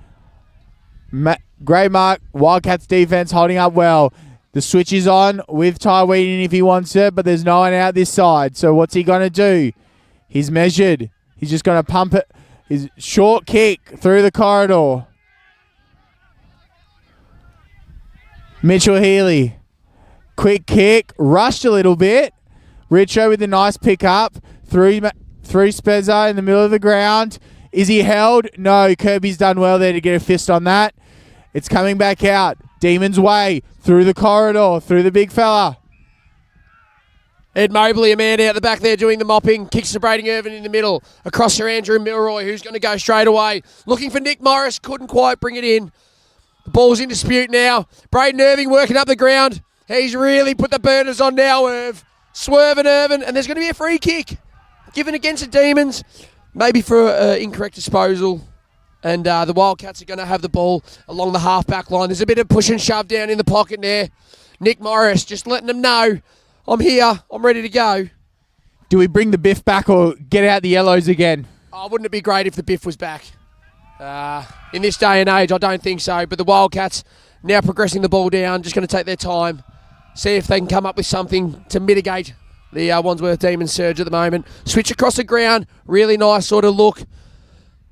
Great mark. Wildcats defense holding up well. The switch is on with Ty Wheaton if he wants it, but there's no one out this side. So what's he going to do? He's measured. He's just going to pump it. His short kick through the corridor. Mitchell Healy. Quick kick. Rushed a little bit. Richo with a nice pick up. Through Spezza in the middle of the ground. Is he held? No. Kirby's done well there to get a fist on that. It's coming back out. Demons' way. Through the corridor. Through the big fella. Ed Mobley, a man out the back there doing the mopping. Kicks to Braden Irvin in the middle. Across to Andrew Milroy, who's going to go straight away. Looking for Nick Morris. Couldn't quite bring it in. The ball's in dispute now. Braden Irving working up the ground. He's really put the burners on now, Irv. Swerving Irvin, and there's going to be a free kick given against the Demons. Maybe for incorrect disposal. And the Wildcats are going to have the ball along the half-back line. There's a bit of push and shove down in the pocket there. Nick Morris just letting them know, I'm here, I'm ready to go. Do we bring the Biff back or get out the yellows again? Oh, wouldn't it be great if the Biff was back? In this day and age, I don't think so. But the Wildcats now progressing the ball down, just going to take their time, see if they can come up with something to mitigate the Wandsworth Demons surge at the moment. Switch across the ground, really nice sort of look.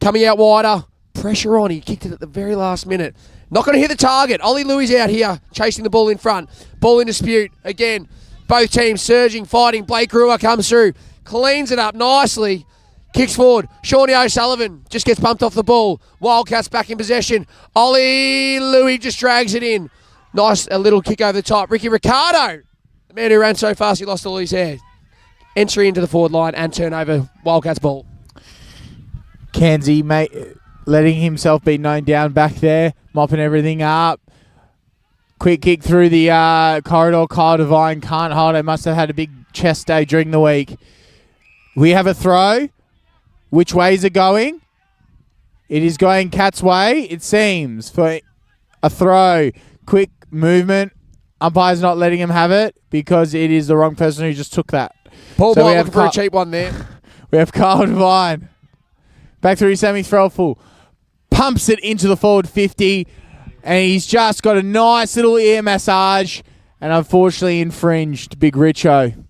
Coming out wider, pressure on. He kicked it at the very last minute. Not going to hit the target. Ollie Louis out here, chasing the ball in front. Ball in dispute. Again, both teams surging, fighting. Blake Brewer comes through, cleans it up nicely. Kicks forward. Shawnee O'Sullivan just gets bumped off the ball. Wildcats back in possession. Ollie Louis just drags it in. Nice, a little kick over the top. Ricky Ricardo, the man who ran so fast he lost all his hair. Entry into the forward line and turnover. Wildcats ball. Kenzie letting himself be known down back there, mopping everything up. Quick kick through the corridor. Kyle Devine can't hold it. Must have had a big chest day during the week. We have a throw. Which way is it going? It is going Cats' way, it seems, for a throw. Quick movement. Umpire's not letting him have it because it is the wrong person who just took that. Paul White looking for a cheap one there. We have Kyle Devine. Back through Sammy Threlful. Pumps it into the forward 50. And he's just got a nice little ear massage. And unfortunately infringed Big Richo.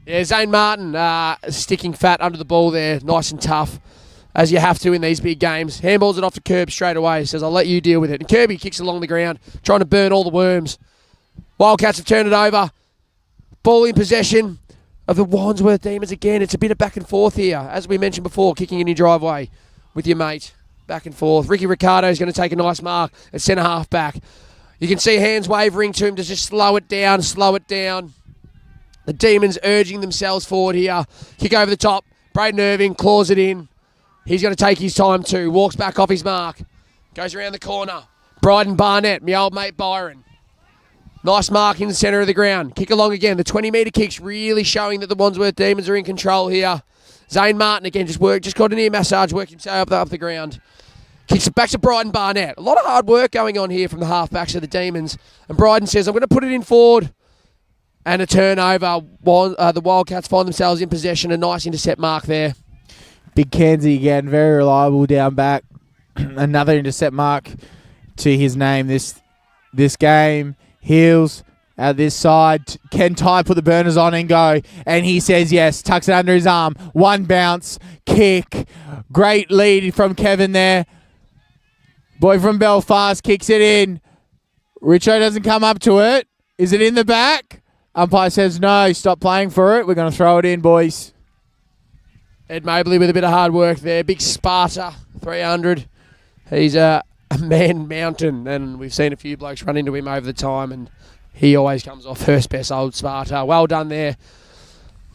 Yeah, Zane Martin sticking fat under the ball there. Nice and tough, as you have to in these big games. Handballs it off to Kirby straight away. Says, I'll let you deal with it. And Kirby kicks along the ground, trying to burn all the worms. Wildcats have turned it over. Ball in possession of the Wandsworth Demons again. It's a bit of back and forth here. As we mentioned before, kicking in your driveway with your mate. Back and forth. Ricky Ricardo is going to take a nice mark at centre half back. You can see hands wavering to him to just slow it down, slow it down. The Demons urging themselves forward here. Kick over the top. Braden Irving claws it in. He's going to take his time too. Walks back off his mark. Goes around the corner. Bryden Barnett, my old mate Byron. Nice mark in the centre of the ground. Kick along again. The 20-metre kick's really showing that the Wandsworth Demons are in control here. Zane Martin again just got an ear massage, worked himself up the ground. Kicks it back to Bryden Barnett. A lot of hard work going on here from the halfbacks of the Demons. And Bryden says, I'm going to put it in forward. And a turnover. The Wildcats find themselves in possession. A nice intercept mark there. Big Kenzie again. Very reliable down back. Another intercept mark to his name this game. Heels at this side. Can Ty put the burners on and go? And he says yes. Tucks it under his arm. One bounce. Kick. Great lead from Kevin there. Boy from Belfast kicks it in. Richo doesn't come up to it. Is it in the back? Umpire says no, stop playing for it. We're going to throw it in, boys. Ed Mabley with a bit of hard work there. Big Sparta, 300. He's a man mountain, and we've seen a few blokes run into him over the time, and he always comes off first best, old Sparta. Well done there.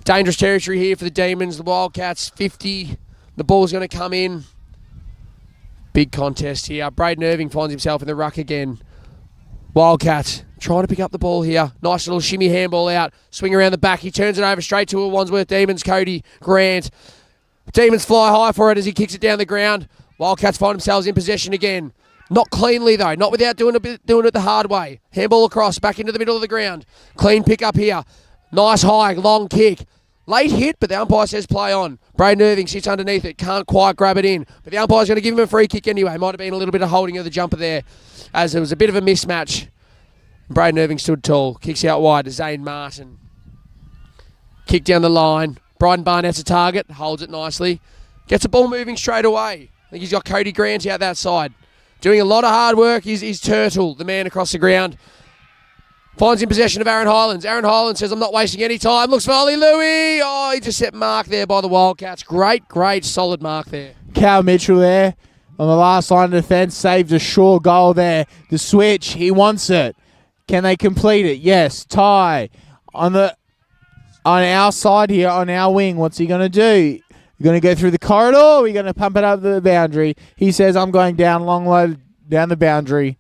Dangerous territory here for the Demons. The Wildcats, 50. The ball's going to come in. Big contest here. Braden Irving finds himself in the ruck again. Wildcats trying to pick up the ball here. Nice little shimmy handball out. Swing around the back. He turns it over straight to a Wandsworth Demons. Cody Grant. Demons fly high for it as he kicks it down the ground. Wildcats find themselves in possession again. Not cleanly though. Not without doing it the hard way. Handball across. Back into the middle of the ground. Clean pick up here. Nice high. Long kick. Late hit, but the umpire says play on. Braden Irving sits underneath it. Can't quite grab it in. But the umpire's going to give him a free kick anyway. Might have been a little bit of holding of the jumper there, as it was a bit of a mismatch. Braden Irving stood tall. Kicks out wide to Zane Martin. Kick down the line. Bryden Barnett's a target. Holds it nicely. Gets the ball moving straight away. I think he's got Cody Grant out that side. Doing a lot of hard work. He's Turtle, the man across the ground. Finds in possession of Aaron Highlands. Aaron Highlands says, I'm not wasting any time. Looks for Ollie Louis. Oh, he just set mark there by the Wildcats. Great, solid mark there. Cal Mitchell there on the last line of defence. Saved a sure goal there. The switch, he wants it. Can they complete it? Yes. Ty on our side here, on our wing. What's he going to do? You're going to go through the corridor, or are you going to pump it up the boundary? He says, I'm going down, long load down the boundary.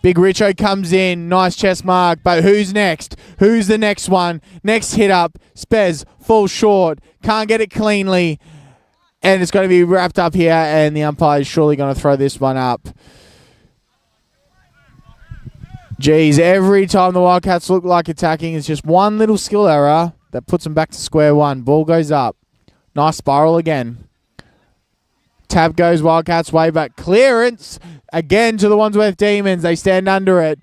Big Richo comes in, nice chest mark, but who's next? Who's the next one? Next hit up, Spez falls short, can't get it cleanly, and it's going to be wrapped up here, and the umpire is surely going to throw this one up. Geez, every time the Wildcats look like attacking, it's just one little skill error that puts them back to square one. Ball goes up. Nice spiral again. Tap goes Wildcats way back. Clearance again to the Wandsworth Demons. They stand under it.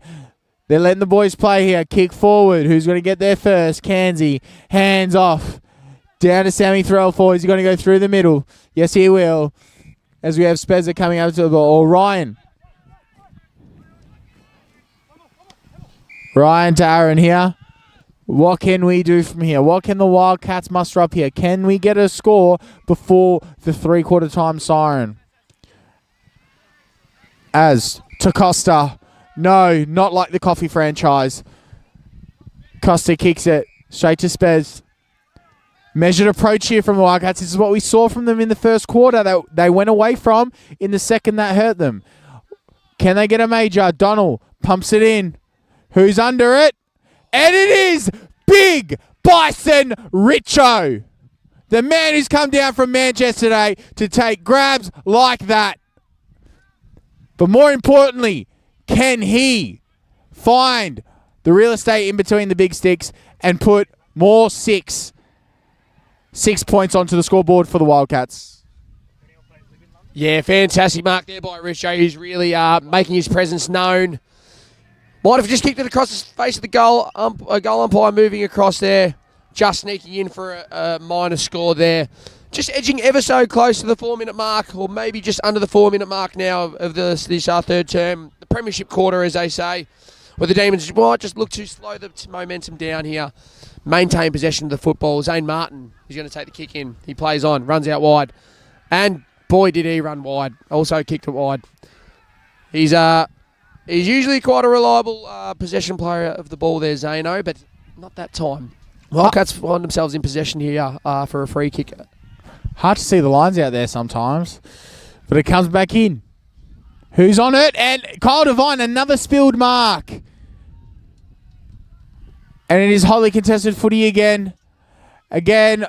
They're letting the boys play here. Kick forward. Who's going to get there first? Kansi. Hands off. Down to Sammy Threlford. He's going to go through the middle. Yes, he will. As we have Spezza coming up to the ball. Or Ryan. Ryan to Aaron here. What can we do from here? What can the Wildcats muster up here? Can we get a score before the three-quarter time siren? As to Costa. No, not like the coffee franchise. Costa kicks it straight to Spez. Measured approach here from the Wildcats. This is what we saw from them in the first quarter that they went away from in the second that hurt them. Can they get a major? Donald pumps it in. Who's under it? And it is Big Bison Richo. The man who's come down from Manchester today to take grabs like that. But more importantly, can he find the real estate in between the big sticks and put more 6 points onto the scoreboard for the Wildcats? Yeah, fantastic mark there by Richo, who's really making his presence known. Might have just kicked it across the face of the goal. A goal umpire moving across there. Just sneaking in for a minor score there. Just edging ever so close to the 4-minute mark, or maybe just under the 4-minute mark now of this third term. The Premiership quarter, as they say, where the Demons might just look to slow the momentum down here. Maintain possession of the football. Zane Martin is going to take the kick in. He plays on, runs out wide. And boy, did he run wide. Also kicked it wide. He's usually quite a reliable possession player of the ball there, Zano, but not that time. Wildcats find themselves in possession here for a free kick. Hard to see the lines out there sometimes, but it comes back in. Who's on it? And Kyle Devine, another spilled mark. And it is hotly contested footy again. Again,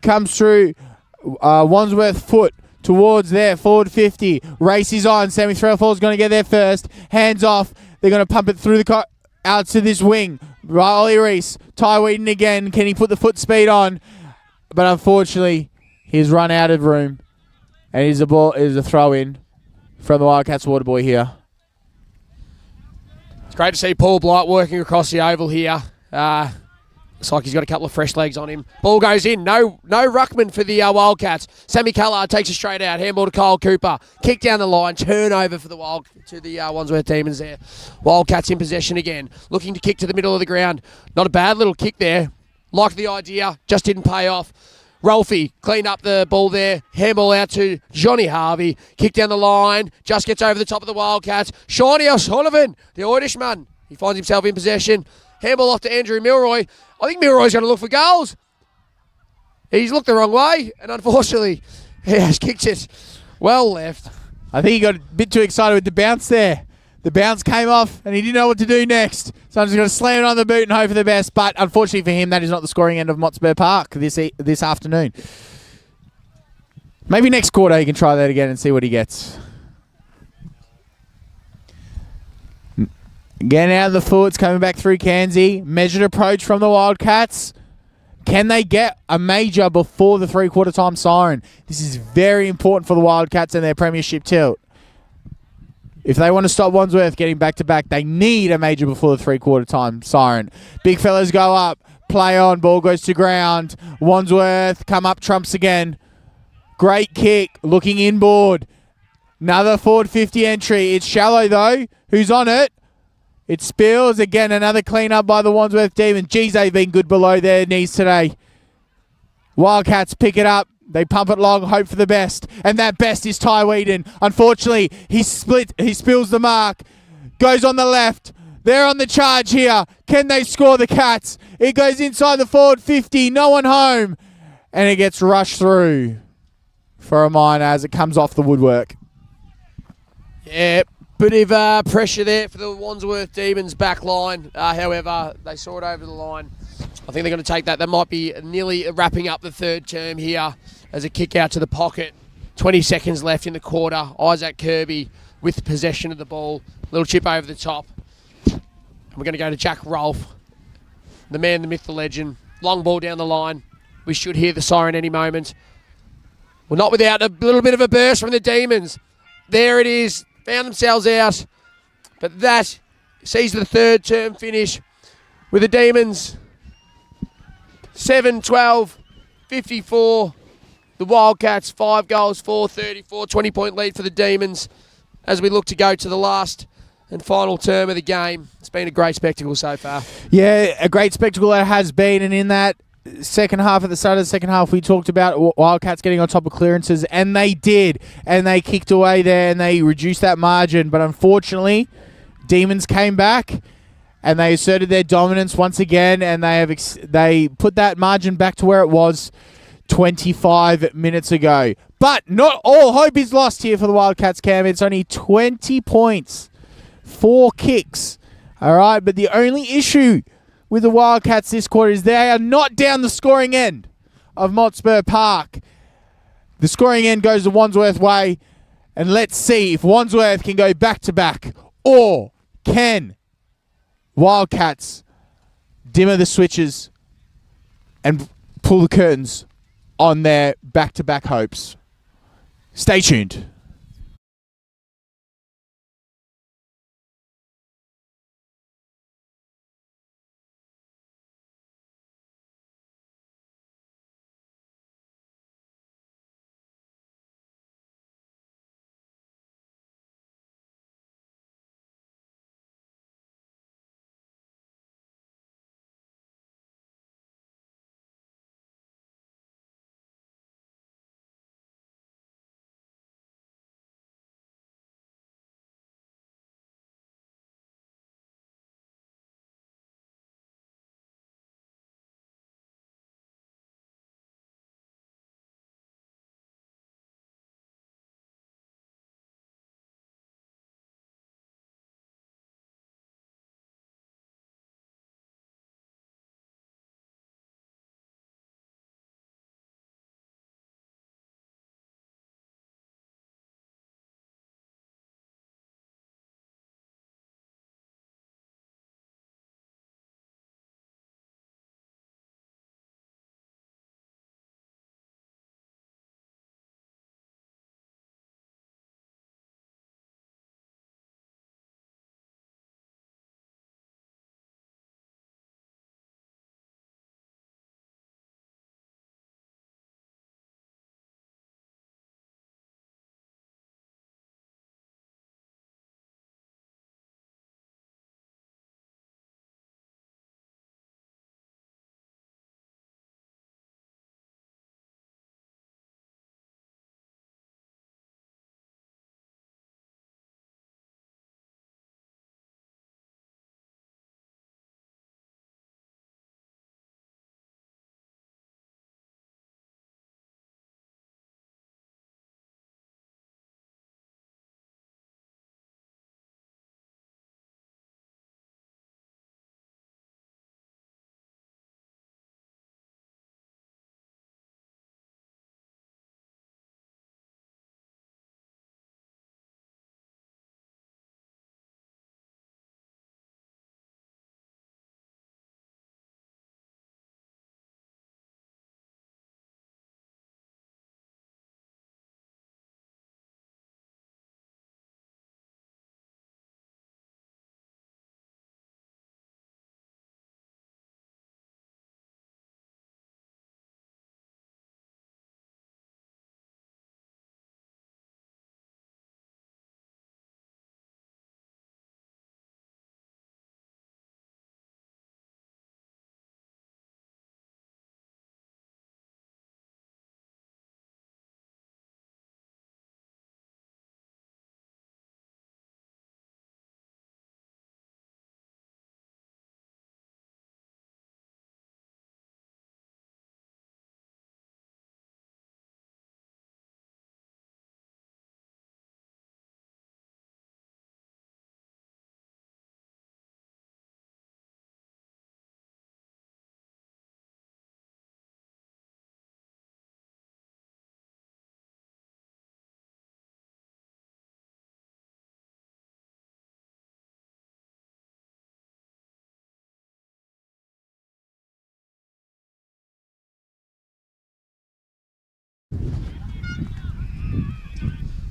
comes through Wandsworth foot. Towards there, forward 50. Race is on. Sammy Threlford's going to get there first. Hands off. They're going to pump it through the out to this wing. Ollie Reese. Ty Wheaton again. Can he put the foot speed on? But unfortunately, he's run out of room. And it is a throw in from the Wildcats water boy here. It's great to see Paul Blight working across the oval here. Looks like he's got a couple of fresh legs on him. Ball goes in. No ruckman for the Wildcats. Sammy Callard takes it straight out. Handball to Kyle Cooper. Kick down the line. Turnover for the Wandsworth Demons there. Wildcats in possession again. Looking to kick to the middle of the ground. Not a bad little kick there. Liked the idea. Just didn't pay off. Rolfie cleaned up the ball there. Handball out to Johnny Harvey. Kick down the line. Just gets over the top of the Wildcats. Shawnee O'Sullivan, the Irishman. He finds himself in possession. Handball off to Andrew Milroy. I think Milroy's going to look for goals. He's looked the wrong way, and unfortunately, he has kicked it well left. I think he got a bit too excited with the bounce there. The bounce came off, and he didn't know what to do next. So I'm just going to slam it on the boot and hope for the best. But unfortunately for him, that is not the scoring end of Motspur Park this afternoon. Maybe next quarter he can try that again and see what he gets. Getting out of the forwards, coming back through Cairnsey. Measured approach from the Wildcats. Can they get a major before the three-quarter time siren? This is very important for the Wildcats and their premiership tilt. If they want to stop Wandsworth getting back-to-back, they need a major before the three-quarter time siren. Big fellas go up. Play on. Ball goes to ground. Wandsworth come up trumps again. Great kick. Looking inboard. Another forward 50 entry. It's shallow, though. Who's on it? It spills. Again, another clean up by the Wandsworth Demons. Geez, they've been good below their knees today. Wildcats pick it up. They pump it long, hope for the best. And that best is Ty Whedon. Unfortunately, he spills the mark. Goes on the left. They're on the charge here. Can they score the Cats? It goes inside the forward 50. No one home. And it gets rushed through for a minor as it comes off the woodwork. Yeah. Bit of pressure there for the Wandsworth Demons back line. However, they saw it over the line. I think they're going to take that. That might be nearly wrapping up the third term here as a kick out to the pocket. 20 seconds left in the quarter. Isaac Kirby with possession of the ball. Little chip over the top. And we're going to go to Jack Rolfe, the man, the myth, the legend. Long ball down the line. We should hear the siren any moment. Well, not without a little bit of a burst from the Demons. There it is. Found themselves out, but that sees the third term finish with the Demons 7-12-54. The Wildcats 5 goals, 4-34, 20-point lead for the Demons as we look to go to the last and final term of the game. It's been a great spectacle so far. Yeah, a great spectacle it has been, and in that second half, at the start of the second half, we talked about Wildcats getting on top of clearances, and they did, and they kicked away there and they reduced that margin, but unfortunately Demons came back and they asserted their dominance once again, and they put that margin back to where it was 25 minutes ago. But not all hope is lost here for the Wildcats, Cam. It's only 20 points, 4 kicks, all right, but the only issue with the Wildcats this quarter is they are not down the scoring end of Motspur Park. The scoring end goes the Wandsworth way, and let's see if Wandsworth can go back-to-back, or can Wildcats dimmer the switches and pull the curtains on their back-to-back hopes. Stay tuned.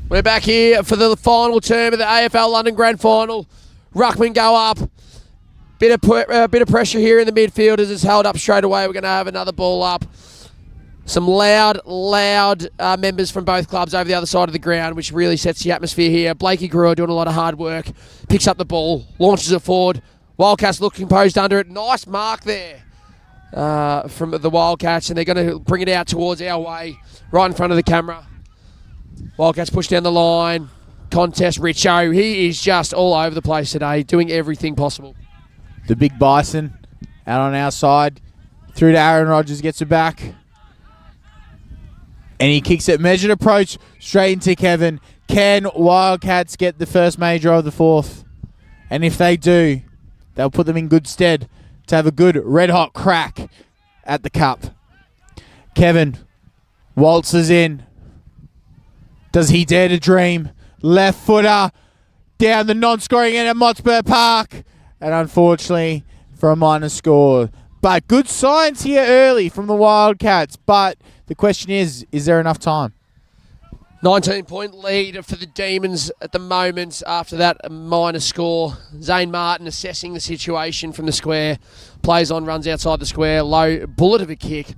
We're back here for the final term of the AFL London Grand Final. Ruckman go up. Bit of pressure here in the midfield as it's held up straight away. We're going to have another ball up. Some loud members from both clubs over the other side of the ground, which really sets the atmosphere here. Blakey Greer doing a lot of hard work. Picks up the ball, launches it forward. Wildcats look composed under it. Nice mark there from the Wildcats, and they're going to bring it out towards our way, right in front of the camera. Wildcats push down the line. Contest, Richo. He is just all over the place today, doing everything possible. The big Bison out on our side. Through to Aaron Rodgers, gets it back. And he kicks it. Measured approach straight into Kevin. Can Wildcats get the first major of the fourth? And if they do, they'll put them in good stead to have a good red-hot crack at the cup. Kevin waltzes in. Does he dare to dream? Left footer down the non-scoring end at Motspur Park. And unfortunately, for a minor score. But good signs here early from the Wildcats. But the question is there enough time? 19-point lead for the Demons at the moment after that minor score. Zane Martin assessing the situation from the square. Plays on, runs outside the square. Low bullet of a kick.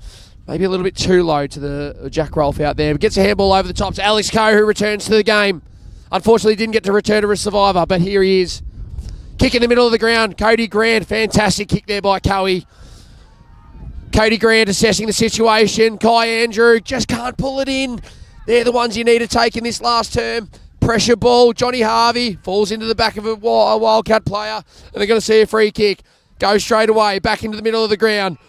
Maybe a little bit too low to the Jack Rolfe out there. But gets a handball over the top to Alex Coe, who returns to the game. Unfortunately, didn't get to return to a survivor, but here he is. Kick in the middle of the ground. Cody Grant, fantastic kick there by Coe. Cody Grant assessing the situation. Kai Andrew just can't pull it in. They're the ones you need to take in this last term. Pressure ball. Johnny Harvey falls into the back of a Wildcat player. And they're going to see a free kick. Goes straight away. Back into the middle of the ground.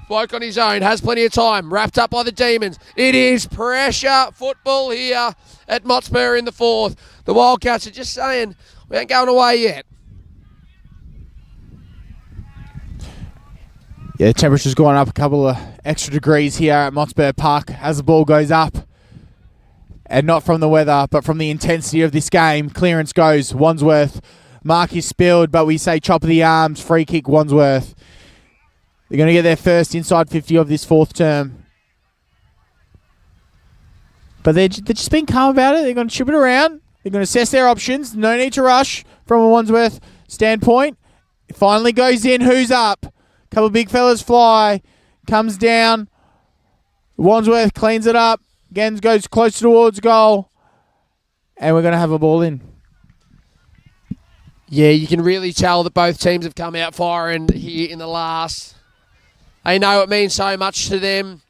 Bloke on his own. Has plenty of time. Wrapped up by the Demons. It is pressure football here at Motspur in the fourth. The Wildcats are just saying, we ain't going away yet. Yeah, temperature's gone up a couple of extra degrees here at Motspur Park as the ball goes up. And not from the weather, but from the intensity of this game. Clearance goes, Wandsworth. Mark is spilled, but we say chop of the arms, free kick, Wandsworth. They're going to get their first inside 50 of this fourth term. But they're just being calm about it. They're going to chip it around. They're going to assess their options. No need to rush from a Wandsworth standpoint. It finally goes in. Who's up? Couple of big fellas fly. Comes down. Wandsworth cleans it up. Again, goes close towards goal. And we're going to have a ball in. Yeah, you can really tell that both teams have come out firing here in the last. They know it means so much to them.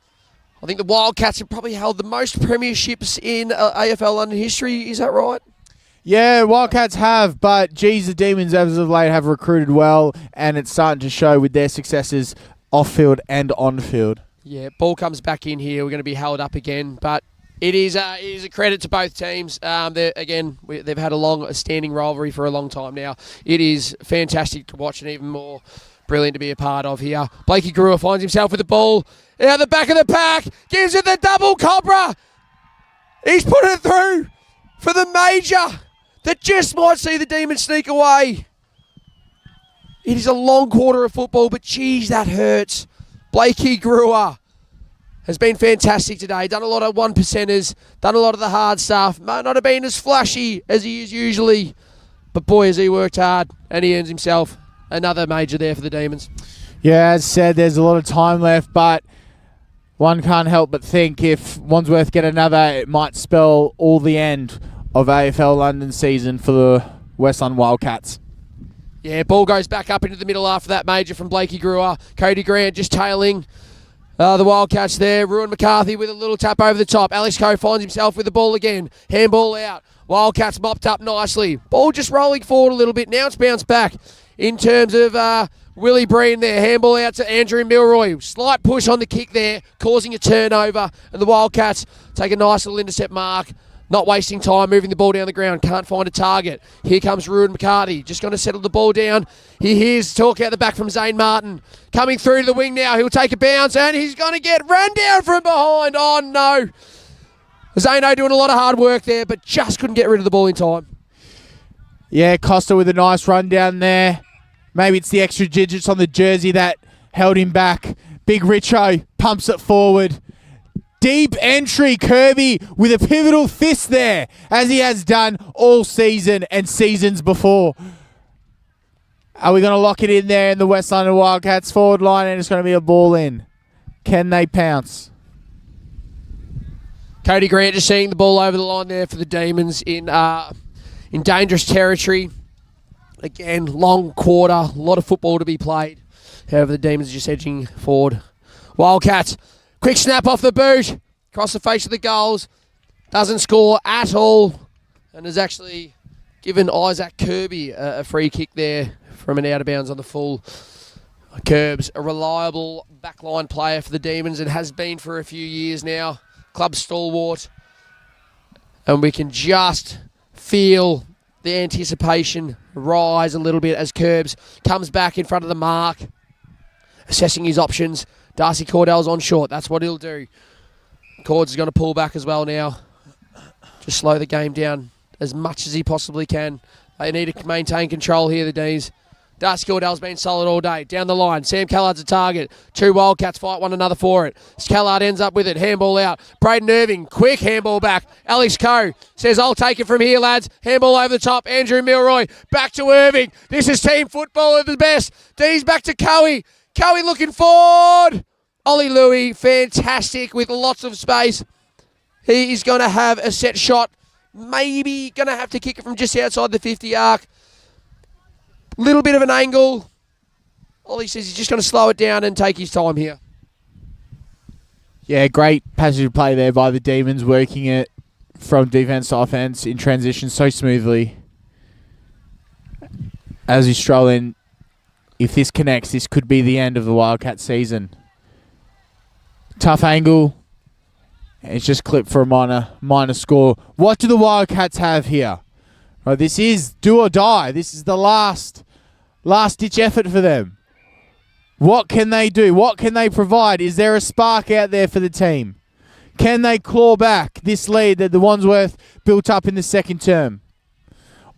I think the Wildcats have probably held the most premierships in AFL London history. Is that right? Yeah, Wildcats have, but geez, the Demons as of late have recruited well, and it's starting to show with their successes off-field and on-field. Yeah, ball comes back in here. We're going to be held up again, but it is a credit to both teams. They've had a long-standing rivalry for a long time now. It is fantastic to watch and even more brilliant to be a part of here. Blakey Greer finds himself with the ball out the back of the pack, gives it the double cobra. He's put it through for the major that just might see the Demons sneak away. It is a long quarter of football, but geez, that hurts. Blakey Greer has been fantastic today. Done a lot of 1%ers, done a lot of the hard stuff. Might not have been as flashy as he is usually, but boy, has he worked hard, and he earns himself another major there for the Demons. Yeah, as said, there's a lot of time left, but one can't help but think if Wandsworth get another, it might spell all the end of AFL London season for the West London Wildcats. Yeah, ball goes back up into the middle after that major from Blakey Greer. Cody Grant just tailing the Wildcats there. Ruan McCarthy with a little tap over the top. Alex Coe finds himself with the ball again. Handball out. Wildcats mopped up nicely. Ball just rolling forward a little bit. Now it's bounced back in terms of Willie Breen there. Handball out to Andrew Milroy. Slight push on the kick there, causing a turnover. And the Wildcats take a nice little intercept mark. Not wasting time, moving the ball down the ground. Can't find a target. Here comes Ruan McCarthy. Just going to settle the ball down. He hears talk out the back from Zane Martin. Coming through to the wing now. He'll take a bounce and he's going to get run down from behind. Oh, no. Zano doing a lot of hard work there, but just couldn't get rid of the ball in time. Yeah, Costa with a nice run down there. Maybe it's the extra digits on the jersey that held him back. Big Richo pumps it forward. Deep entry, Kirby with a pivotal fist there, as he has done all season and seasons before. Are we going to lock it in there in the West London Wildcats forward line, and it's going to be a ball in? Can they pounce? Cody Grant just seeing the ball over the line there for the Demons in dangerous territory. Again, long quarter, a lot of football to be played. However, the Demons are just edging forward. Wildcats, quick snap off the boot, across the face of the goals. Doesn't score at all, and has actually given Isaac Kirby a free kick there from an out of bounds on the full. Kerb's a reliable backline player for the Demons and has been for a few years now. Club stalwart. And we can just feel the anticipation rise a little bit as Kerbs comes back in front of the mark, assessing his options. Darcy Cordell's on short. That's what he'll do. Cords is going to pull back as well now. Just slow the game down as much as he possibly can. They need to maintain control here, the D's. Darcy Cordell's been solid all day. Down the line, Sam Callard's a target. Two Wildcats fight one another for it. Callard ends up with it. Handball out. Braden Irving, quick handball back. Alex Coe says, I'll take it from here, lads. Handball over the top. Andrew Milroy, back to Irving. This is team football at the best. D's back to Coe. Coe looking forward. Ollie Louis, fantastic with lots of space. He is going to have a set shot. Maybe going to have to kick it from just outside the 50 arc. Little bit of an angle. Ollie says he's just going to slow it down and take his time here. Yeah, great passage of play there by the Demons, working it from defence to offence in transition so smoothly. As we stroll in, if this connects, this could be the end of the Wildcat season. Tough angle. And it's just clipped for a minor score. What do the Wildcats have here? Right, this is do or die. This is the last ditch effort for them. What can they do? What can they provide? Is there a spark out there for the team? Can they claw back this lead that the Wandsworth built up in the second term?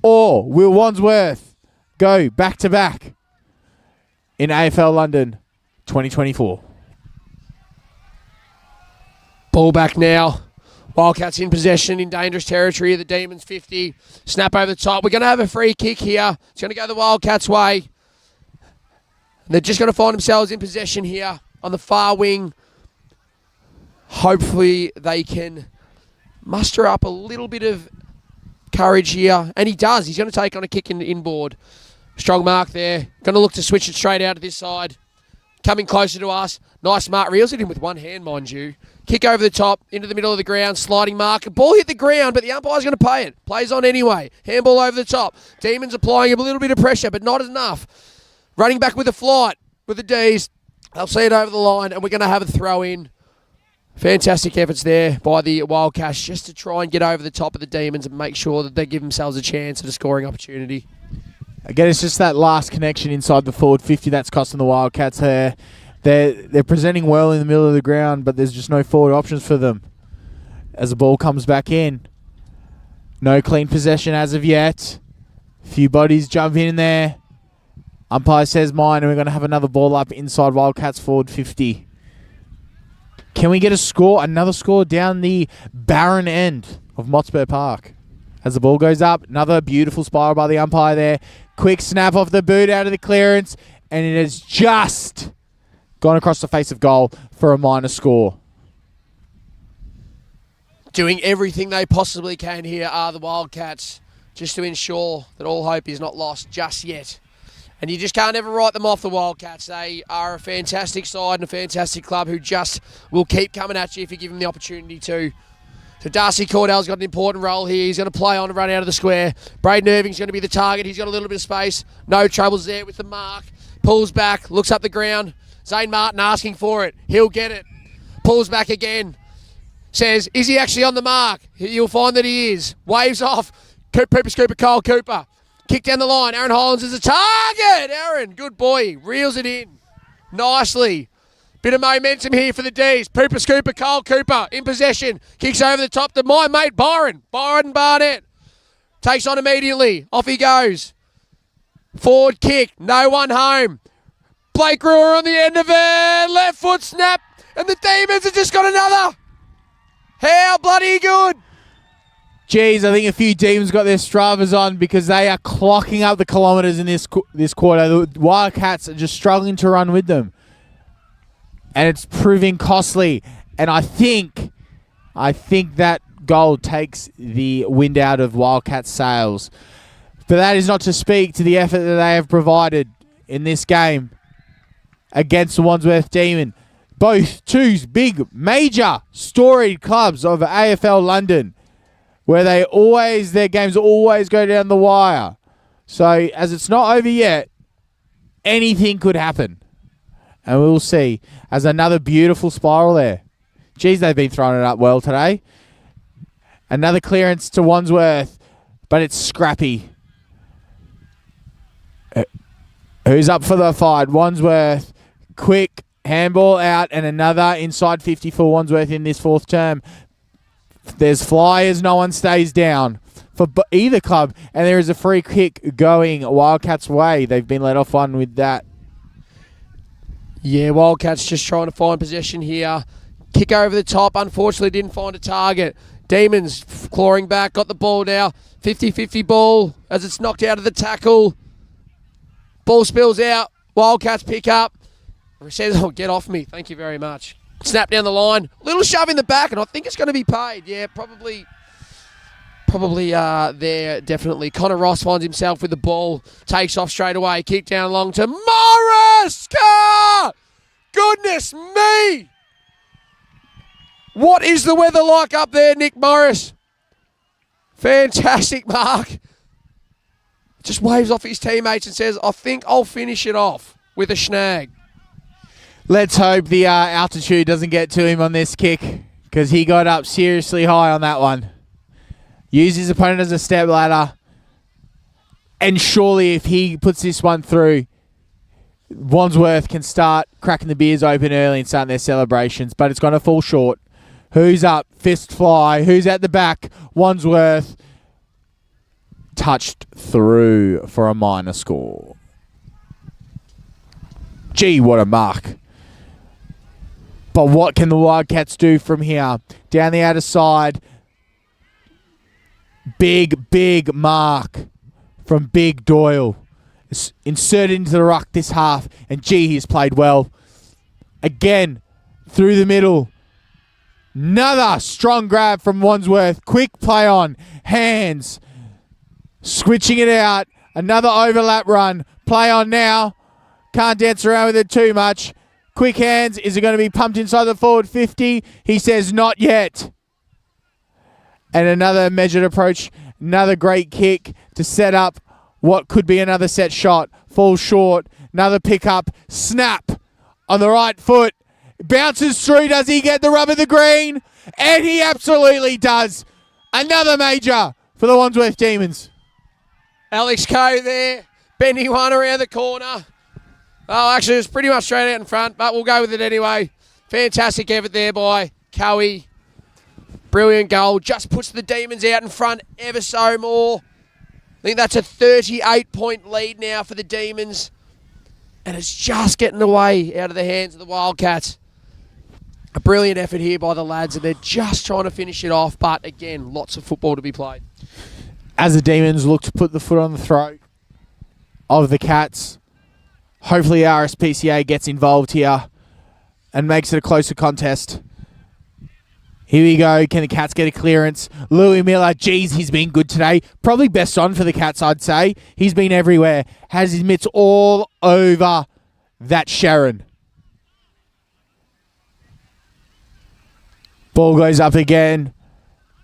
Or will Wandsworth go back to back in AFL London 2024? Ball back now. Wildcats in possession in dangerous territory of the Demons 50. Snap over the top. We're going to have a free kick here. It's going to go the Wildcats' way. They're just going to find themselves in possession here on the far wing. Hopefully they can muster up a little bit of courage here. And he does. He's going to take on a kick inboard. Strong mark there. Going to look to switch it straight out to this side. Coming closer to us. Nice mark. Reels it in with one hand, mind you. Kick over the top, into the middle of the ground, sliding mark. Ball hit the ground, but the umpire's going to pay it. Plays on anyway. Handball over the top. Demons applying a little bit of pressure, but not enough. Running back with a flight with the D's. They'll see it over the line, and we're going to have a throw in. Fantastic efforts there by the Wildcats just to try and get over the top of the Demons and make sure that they give themselves a chance at a scoring opportunity. Again, it's just that last connection inside the forward 50 that's costing the Wildcats there. They're presenting well in the middle of the ground, but there's just no forward options for them as the ball comes back in. No clean possession as of yet. Few bodies jump in there. Umpire says mine, and we're going to have another ball up inside Wildcats forward 50. Can we get a score, another score down the barren end of Motspur Park? As the ball goes up, another beautiful spiral by the umpire there. Quick snap off the boot out of the clearance, and it has just gone across the face of goal for a minor score. Doing everything they possibly can here are the Wildcats, just to ensure that all hope is not lost just yet. And you just can't ever write them off, the Wildcats. They are a fantastic side and a fantastic club who just will keep coming at you if you give them the opportunity to. So Darcy Cordell's got an important role here. He's going to play on and run out of the square. Braden Irving's going to be the target. He's got a little bit of space. No troubles there with the mark. Pulls back, looks up the ground. Zane Martin asking for it. He'll get it. Pulls back again. Says, is he actually on the mark? You'll find that he is. Waves off. Cooper Scooper, Cole Cooper. Kick down the line. Aaron Hollins is a target. Aaron, good boy. Reels it in nicely. Bit of momentum here for the D's. Pooper Scooper, Cole Cooper in possession. Kicks over the top to my mate Byron. Byron Barnett. Takes on immediately. Off he goes. Forward kick. No one home. Blake Brewer on the end of it. Left foot snap. And the Demons have just got another. How bloody good! Geez, I think a few teams got their Stravas on because they are clocking up the kilometres in this quarter. The Wildcats are just struggling to run with them. And it's proving costly. And I think that goal takes the wind out of Wildcats' sails. But that is not to speak to the effort that they have provided in this game against the Wandsworth Demon. Both two big, major, storied clubs of AFL London, where their games always go down the wire. So, as it's not over yet, anything could happen. And we'll see. As another beautiful spiral there. Geez, they've been throwing it up well today. Another clearance to Wandsworth, but it's scrappy. Who's up for the fight? Wandsworth. Quick handball out and another inside 50 for Wandsworth in this fourth term. There's flyers. No one stays down for either club. And there is a free kick going Wildcats' way. They've been let off one with that. Yeah, Wildcats just trying to find possession here. Kick over the top. Unfortunately, didn't find a target. Demons clawing back. Got the ball now. 50-50 ball as it's knocked out of the tackle. Ball spills out. Wildcats pick up. Says, "Oh, get off me." Thank you very much. Snap down the line. Little shove in the back, and I think it's going to be paid. Yeah, probably there, definitely. Connor Ross finds himself with the ball. Takes off straight away. Kick down long to Morris. Goodness me. What is the weather like up there, Nick Morris? Fantastic mark. Just waves off his teammates and says, "I think I'll finish it off with a snag." Let's hope the altitude doesn't get to him on this kick because he got up seriously high on that one. Used his opponent as a step ladder. And surely if he puts this one through, Wandsworth can start cracking the beers open early and starting their celebrations. But it's going to fall short. Who's up? Fist fly. Who's at the back? Wandsworth. Touched through for a minor score. Gee, what a mark. But what can the Wildcats do from here? Down the outer side. Big mark from Big Doyle. It's inserted into the ruck this half. And gee, he's played well. Again, through the middle. Another strong grab from Wandsworth. Quick play on. Hands. Switching it out. Another overlap run. Play on now. Can't dance around with it too much. Quick hands. Is it going to be pumped inside the forward 50? He says not yet. And another measured approach. Another great kick to set up what could be another set shot. Falls short. Another pickup. Snap on the right foot. Bounces through. Does he get the rub of the green? And he absolutely does. Another major for the Wandsworth Demons. Alex Coe there. Bending one around the corner. Oh, actually, it was pretty much straight out in front, but we'll go with it anyway. Fantastic effort there by Coe. Brilliant goal. Just puts the Demons out in front ever so more. I think that's a 38-point lead now for the Demons. And it's just getting away out of the hands of the Wildcats. A brilliant effort here by the lads, and they're just trying to finish it off. But again, lots of football to be played. As the Demons look to put the foot on the throat of the Cats, hopefully RSPCA gets involved here and makes it a closer contest. Here we go. Can the Cats get a clearance? Louis Miller, geez, he's been good today. Probably best on for the Cats, I'd say. He's been everywhere. Has his mitts all over that Sharon. Ball goes up again.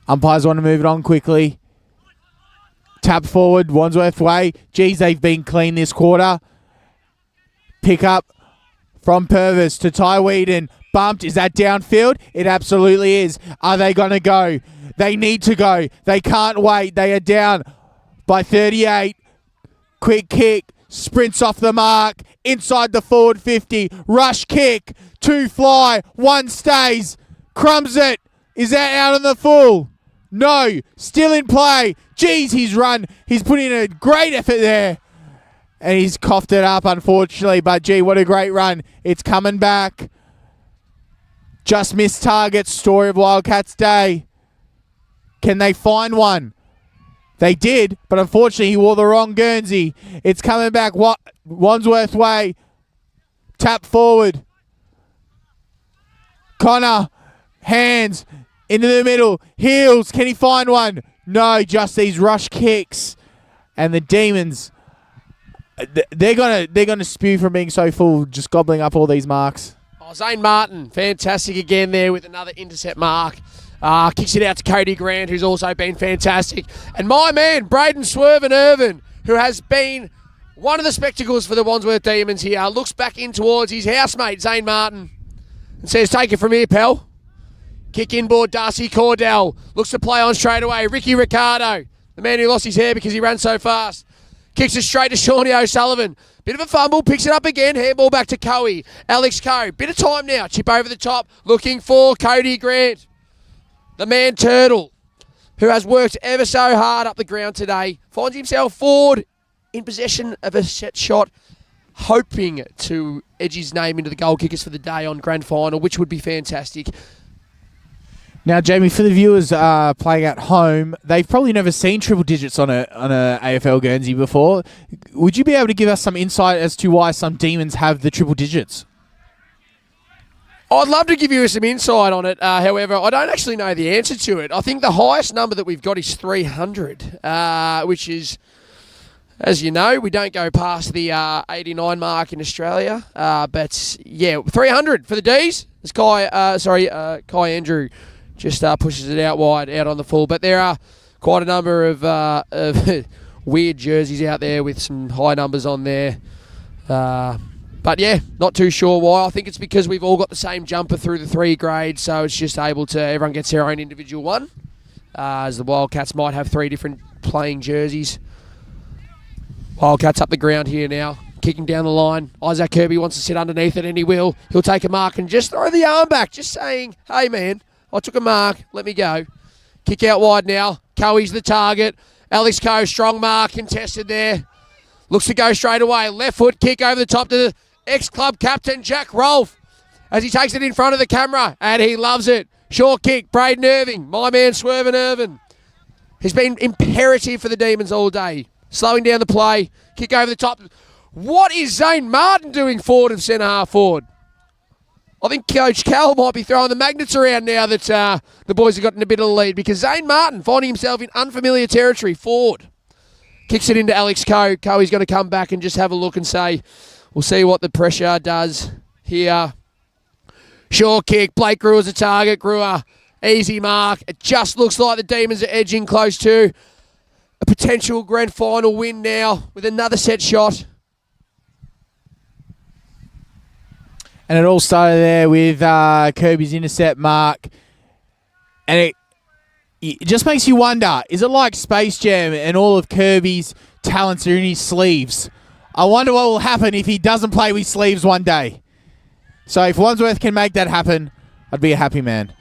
Umpires want to move it on quickly. Tap forward, Wandsworth way. Geez, they've been clean this quarter. Pick up from Purvis to Ty Whedon. Bumped. Is that downfield? It absolutely is. Are they going to go? They need to go. They can't wait. They are down by 38. Quick kick. Sprints off the mark. Inside the forward 50. Rush kick. 2 fly. 1 stays. Crumbs it. Is that out on the full? No. Still in play. Geez, he's run. He's put in a great effort there. And he's coughed it up, unfortunately. But, gee, what a great run. It's coming back. Just missed target, story of Wildcats Day. Can they find one? They did, but unfortunately he wore the wrong Guernsey. It's coming back Wandsworth way. Tap forward. Connor, hands into the middle. Heels, can he find one? No, just these rush kicks. And the Demons, they're gonna spew from being so full, just gobbling up all these marks. Oh, Zane Martin, fantastic again there with another intercept mark. Kicks it out to Cody Grant, who's also been fantastic. And my man, Braden Swerven Irvin, who has been one of the spectacles for the Wandsworth Demons here, looks back in towards his housemate, Zane Martin, and says, take it from here, pal. Kick inboard, Darcy Cordell. Looks to play on straight away. Ricky Ricardo, the man who lost his hair because he ran so fast. Kicks it straight to Shawnee O'Sullivan. Bit of a fumble, picks it up again. Handball back to Coe. Alex Coe. Bit of time now. Chip over the top. Looking for Cody Grant. The man Turtle, who has worked ever so hard up the ground today. Finds himself forward in possession of a set shot. Hoping to edge his name into the goal kickers for the day on grand final, which would be fantastic. Now, Jamie, for the viewers playing at home, they've probably never seen triple digits on a AFL Guernsey before. Would you be able to give us some insight as to why some Demons have the triple digits? I'd love to give you some insight on it. However, I don't actually know the answer to it. I think the highest number that we've got is 300, which is, as you know, we don't go past the 89 mark in Australia. But, yeah, 300 for the Ds. As Kai Andrew just pushes it out wide, out on the full. But there are quite a number of weird jerseys out there with some high numbers on there. But yeah, not too sure why. I think it's because we've all got the same jumper through the 3 grades, so it's just able to, everyone gets their own individual one. As the Wildcats might have 3 different playing jerseys. Wildcats up the ground here now, kicking down the line. Isaac Kirby wants to sit underneath it, and he will. He'll take a mark and just throw the arm back, just saying, hey man, I took a mark, let me go. Kick out wide now. Coe's the target. Alex Coe, strong mark, contested there. Looks to go straight away. Left foot kick over the top to the ex-club captain, Jack Rolfe, as he takes it in front of the camera, and he loves it. Short kick, Braden Irving, my man Swerven Irvin. He's been imperative for the Demons all day. Slowing down the play, kick over the top. What is Zane Martin doing forward of centre half forward? I think Coach Cal might be throwing the magnets around now that the boys have gotten a bit of a lead, because Zane Martin finding himself in unfamiliar territory forward. Kicks it into Alex Coe. Coe's going to come back and just have a look and say, we'll see what the pressure does here. Short kick. Blake Brewer's a target. Brewer, easy mark. It just looks like the Demons are edging close to a potential grand final win now with another set shot. And it all started there with Kirby's intercept mark. And it just makes you wonder, is it like Space Jam and all of Kirby's talents are in his sleeves? I wonder what will happen if he doesn't play with sleeves one day. So if Wandsworth can make that happen, I'd be a happy man.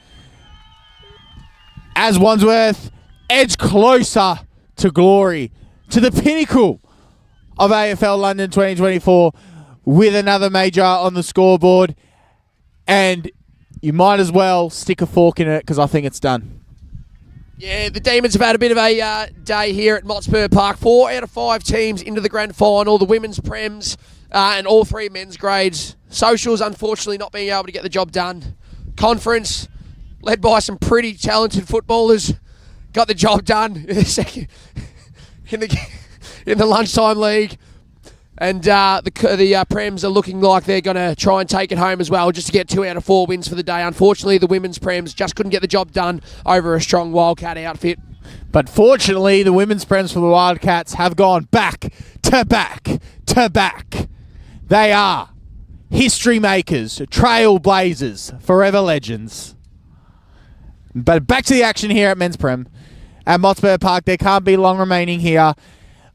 As Wandsworth edge closer to glory, to the pinnacle of AFL London 2024, with another major on the scoreboard. And you might as well stick a fork in it, because I think it's done. Yeah, the Demons have had a bit of a day here at Motspur Park. 4 out of 5 teams into the grand final, the women's prems and all 3 men's grades. Socials, unfortunately, not being able to get the job done. Conference, led by some pretty talented footballers, got the job done in the second in the lunchtime league. And the Prems are looking like they're going to try and take it home as well, just to get 2 out of 4 wins for the day. Unfortunately, the women's Prems just couldn't get the job done over a strong Wildcat outfit. But fortunately, the women's Prems for the Wildcats have gone back to back to back. They are history makers, trailblazers, forever legends. But back to the action here at men's Prem. At Motspur Park, there can't be long remaining here.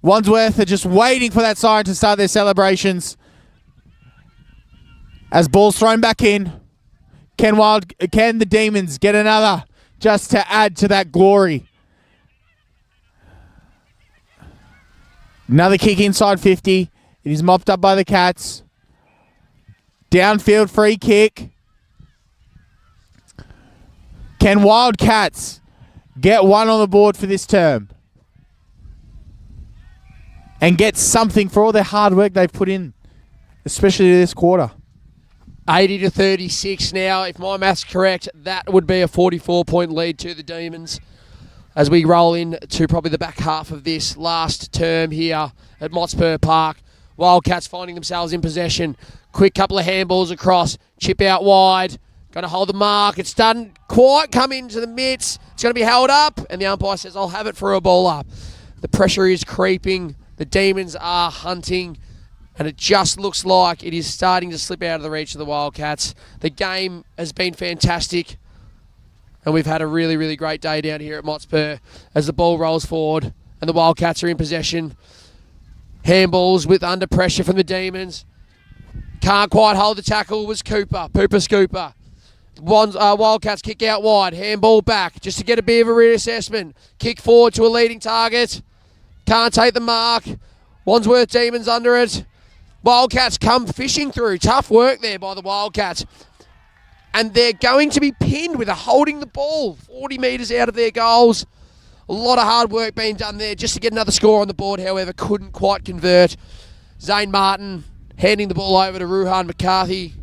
Wandsworth are just waiting for that siren to start their celebrations. As ball's thrown back in, can the Demons get another just to add to that glory? Another kick inside 50. It is mopped up by the Cats. Downfield free kick. Can Wildcats get one on the board for this term? And get something for all their hard work they've put in, especially this quarter. 80-36 now. If my math's correct, that would be a 44-point lead to the Demons as we roll in to probably the back half of this last term here at Motspur Park. Wildcats finding themselves in possession. Quick couple of handballs across. Chip out wide. Going to hold the mark. It's done quite come into the midst. It's going to be held up. And the umpire says, I'll have it for a ball up. The pressure is creeping. The Demons are hunting. And it just looks like it is starting to slip out of the reach of the Wildcats. The game has been fantastic. And we've had a really, really great day down here at Motspur as the ball rolls forward and the Wildcats are in possession. Handballs with under pressure from the Demons. Can't quite hold the tackle was Cooper. Pooper Scooper. Wildcats kick out wide. Handball back just to get a bit of a reassessment. Kick forward to a leading target. Can't take the mark. Wandsworth Demons under it. Wildcats come fishing through. Tough work there by the Wildcats. And they're going to be pinned with a holding the ball 40 metres out of their goals. A lot of hard work being done there just to get another score on the board, however, couldn't quite convert. Zane Martin handing the ball over to Ruhan McCarthy.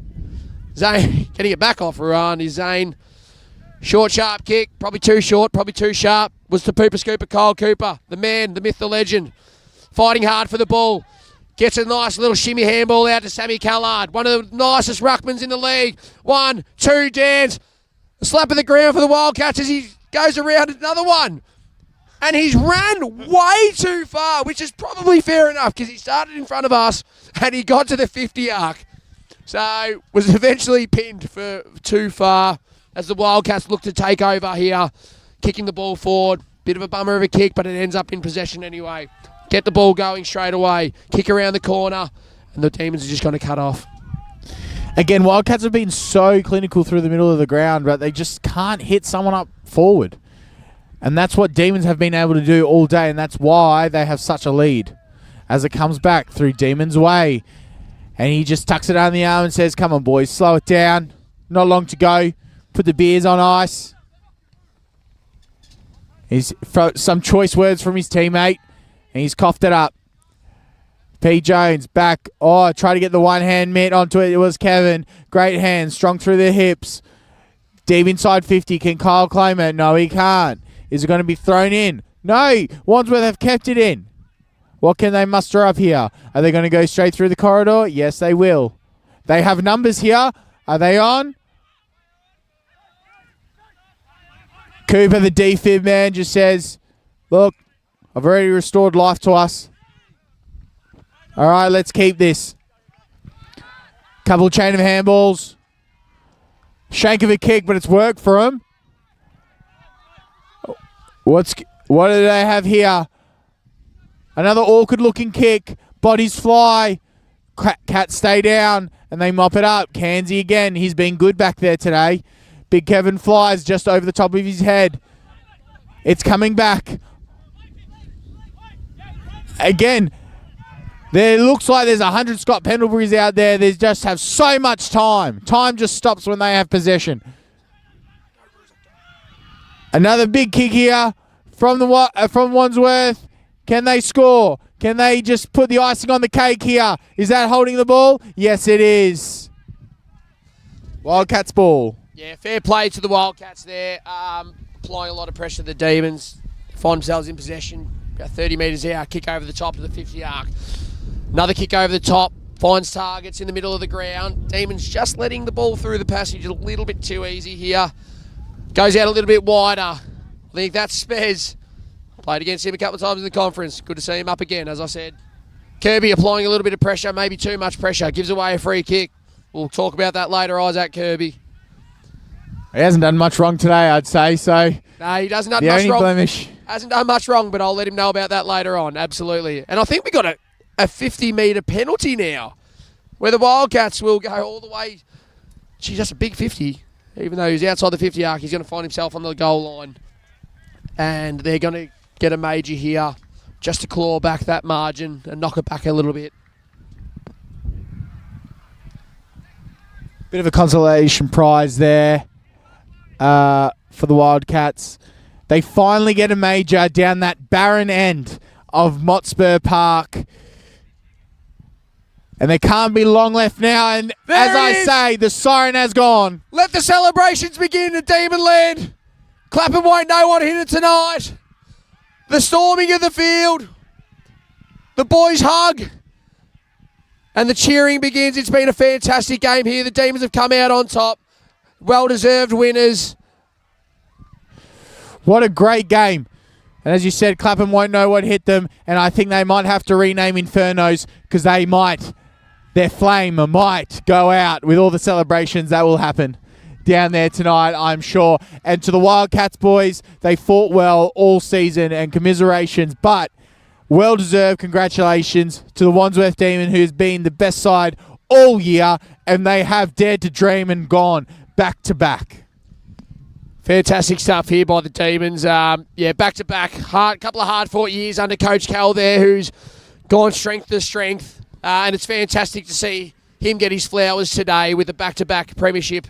Zane getting it back off Ruhan is Zane. Short, sharp kick, probably too short, probably too sharp. Was to Pooper Scooper, Kyle Cooper, the man, the myth, the legend. Fighting hard for the ball. Gets a nice little shimmy handball out to Sammy Callard. One of the nicest ruckmans in the league. 1, 2, dance. A slap of the ground for the Wildcats as he goes around another one. And he's ran way too far, which is probably fair enough because he started in front of us and he got to the 50 arc. So was eventually pinned for too far as the Wildcats look to take over here. Kicking the ball forward. Bit of a bummer of a kick, but it ends up in possession anyway. Get the ball going straight away. Kick around the corner. And the Demons are just going to cut off. Again, Wildcats have been so clinical through the middle of the ground, but they just can't hit someone up forward. And that's what Demons have been able to do all day, and that's why they have such a lead. As it comes back through Demons' way. And he just tucks it under the arm and says, come on, boys, slow it down. Not long to go. Put the beers on ice. He's some choice words from his teammate. And he's coughed it up. P. Jones back. Oh, try to get the one-hand mitt onto it. It was Kevin. Great hands. Strong through the hips. Deep inside 50. Can Kyle claim it? No, he can't. Is it going to be thrown in? No. Wandsworth have kept it in. What can they muster up here? Are they going to go straight through the corridor? Yes, they will. They have numbers here. Are they on? Cooper, the defib man, just says, look, I've already restored life to us. All right, let's keep this. Couple chain of handballs. Shank of a kick, but it's worked for him. What do they have here? Another awkward-looking kick. Bodies fly. Cats stay down, and they mop it up. Kanzi again. He's been good back there today. Big Kevin flies just over the top of his head. It's coming back. Again, there looks like there's 100 Scott Pendleburys out there. They just have so much time. Time just stops when they have possession. Another big kick here from Wandsworth. Can they score? Can they just put the icing on the cake here? Is that holding the ball? Yes, it is. Wildcats ball. Yeah, fair play to the Wildcats there. Applying a lot of pressure to the Demons. Find themselves in possession. About 30 metres out. Kick over the top to the 50 arc. Another kick over the top. Finds targets in the middle of the ground. Demons just letting the ball through the passage a little bit too easy here. Goes out a little bit wider. I think that's Spez. Played against him a couple of times in the conference. Good to see him up again, as I said. Kirby applying a little bit of pressure, maybe too much pressure. Gives away a free kick. We'll talk about that later, Isaac Kirby. He hasn't done much wrong today, I'd say, so... No, he doesn't done the much only wrong. blemish. Hasn't done much wrong, but I'll let him know about that later on, absolutely. And I think we got a 50-metre penalty now, where the Wildcats will go all the way... Geez, that's a big 50. Even though he's outside the 50 arc, he's going to find himself on the goal line. And they're going to get a major here just to claw back that margin and knock it back a little bit. Bit of a consolation prize there for the Wildcats. They finally get a major down that barren end of Motspur Park. And there can't be long left now. And as I say, the siren has gone. Let the celebrations begin at Demon Land. Clapham won't know what hit it tonight. The storming of the field. The boys hug. And the cheering begins. It's been a fantastic game here. The Demons have come out on top. Well-deserved winners. What a great game. And as you said, Clapham won't know what hit them. And I think they might have to rename Infernos because their flame might go out with all the celebrations that will happen down there tonight, I'm sure. And to the Wildcats boys, they fought well all season and commiserations, but well-deserved congratulations to the Wandsworth Demon, who has been the best side all year, and they have dared to dream and gone back-to-back. Fantastic stuff here by the Demons. Back-to-back. Couple of hard-fought years under Coach Cal there, who's gone strength to strength. And it's fantastic to see him get his flowers today with the back-to-back premiership.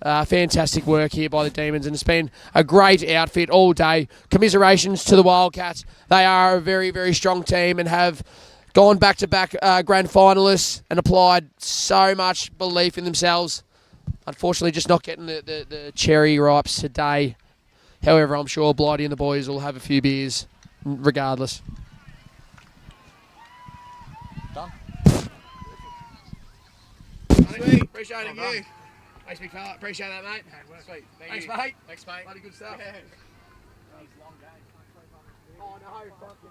Fantastic work here by the Demons, and it's been a great outfit all day. Commiserations to the Wildcats. They are a very, very strong team and have gone back-to-back grand finalists and applied so much belief in themselves. Unfortunately, just not getting the cherry ripes today. However, I'm sure Blighty and the boys will have a few beers regardless. Done. Sweet. Appreciate it, you. Thanks, big fella. Appreciate that, mate. Sweet. Thanks, mate. Thanks, mate. Bloody good stuff. Yeah. Oh, no. Fucking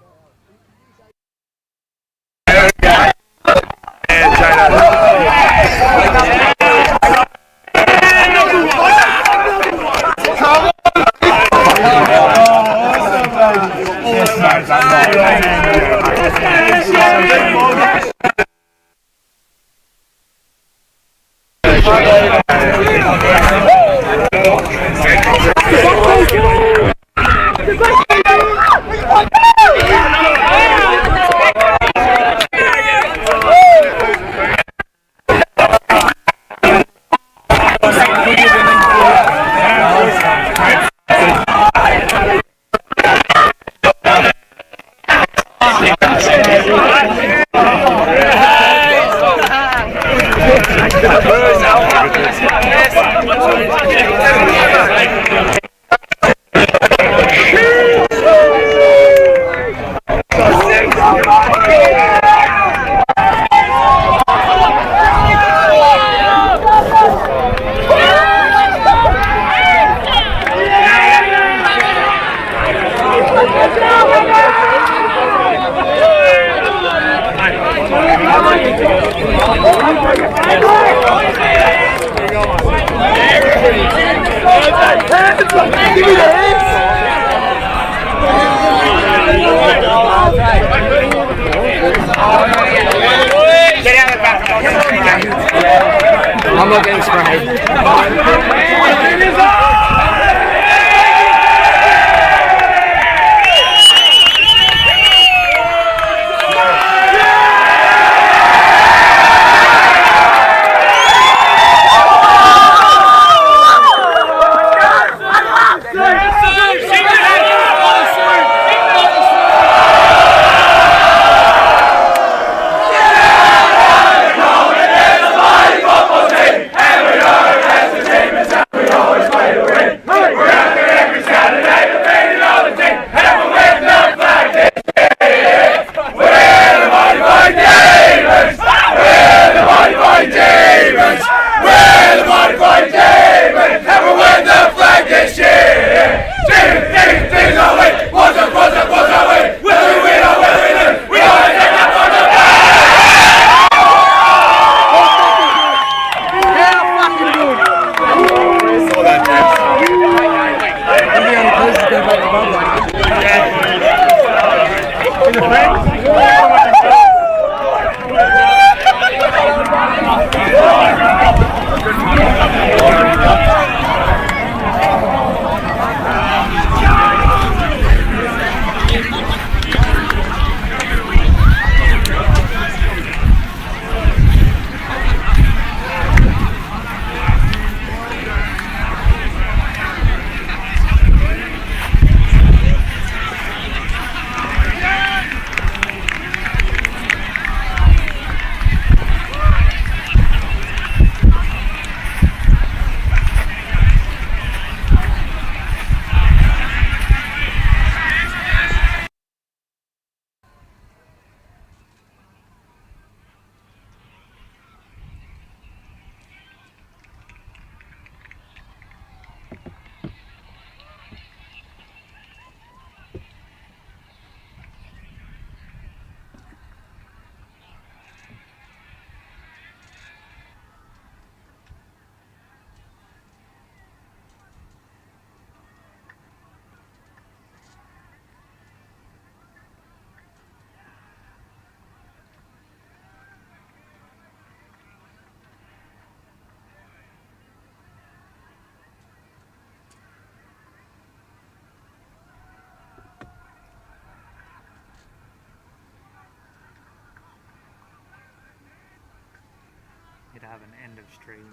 I'm not getting sprayed. Every have an end of stream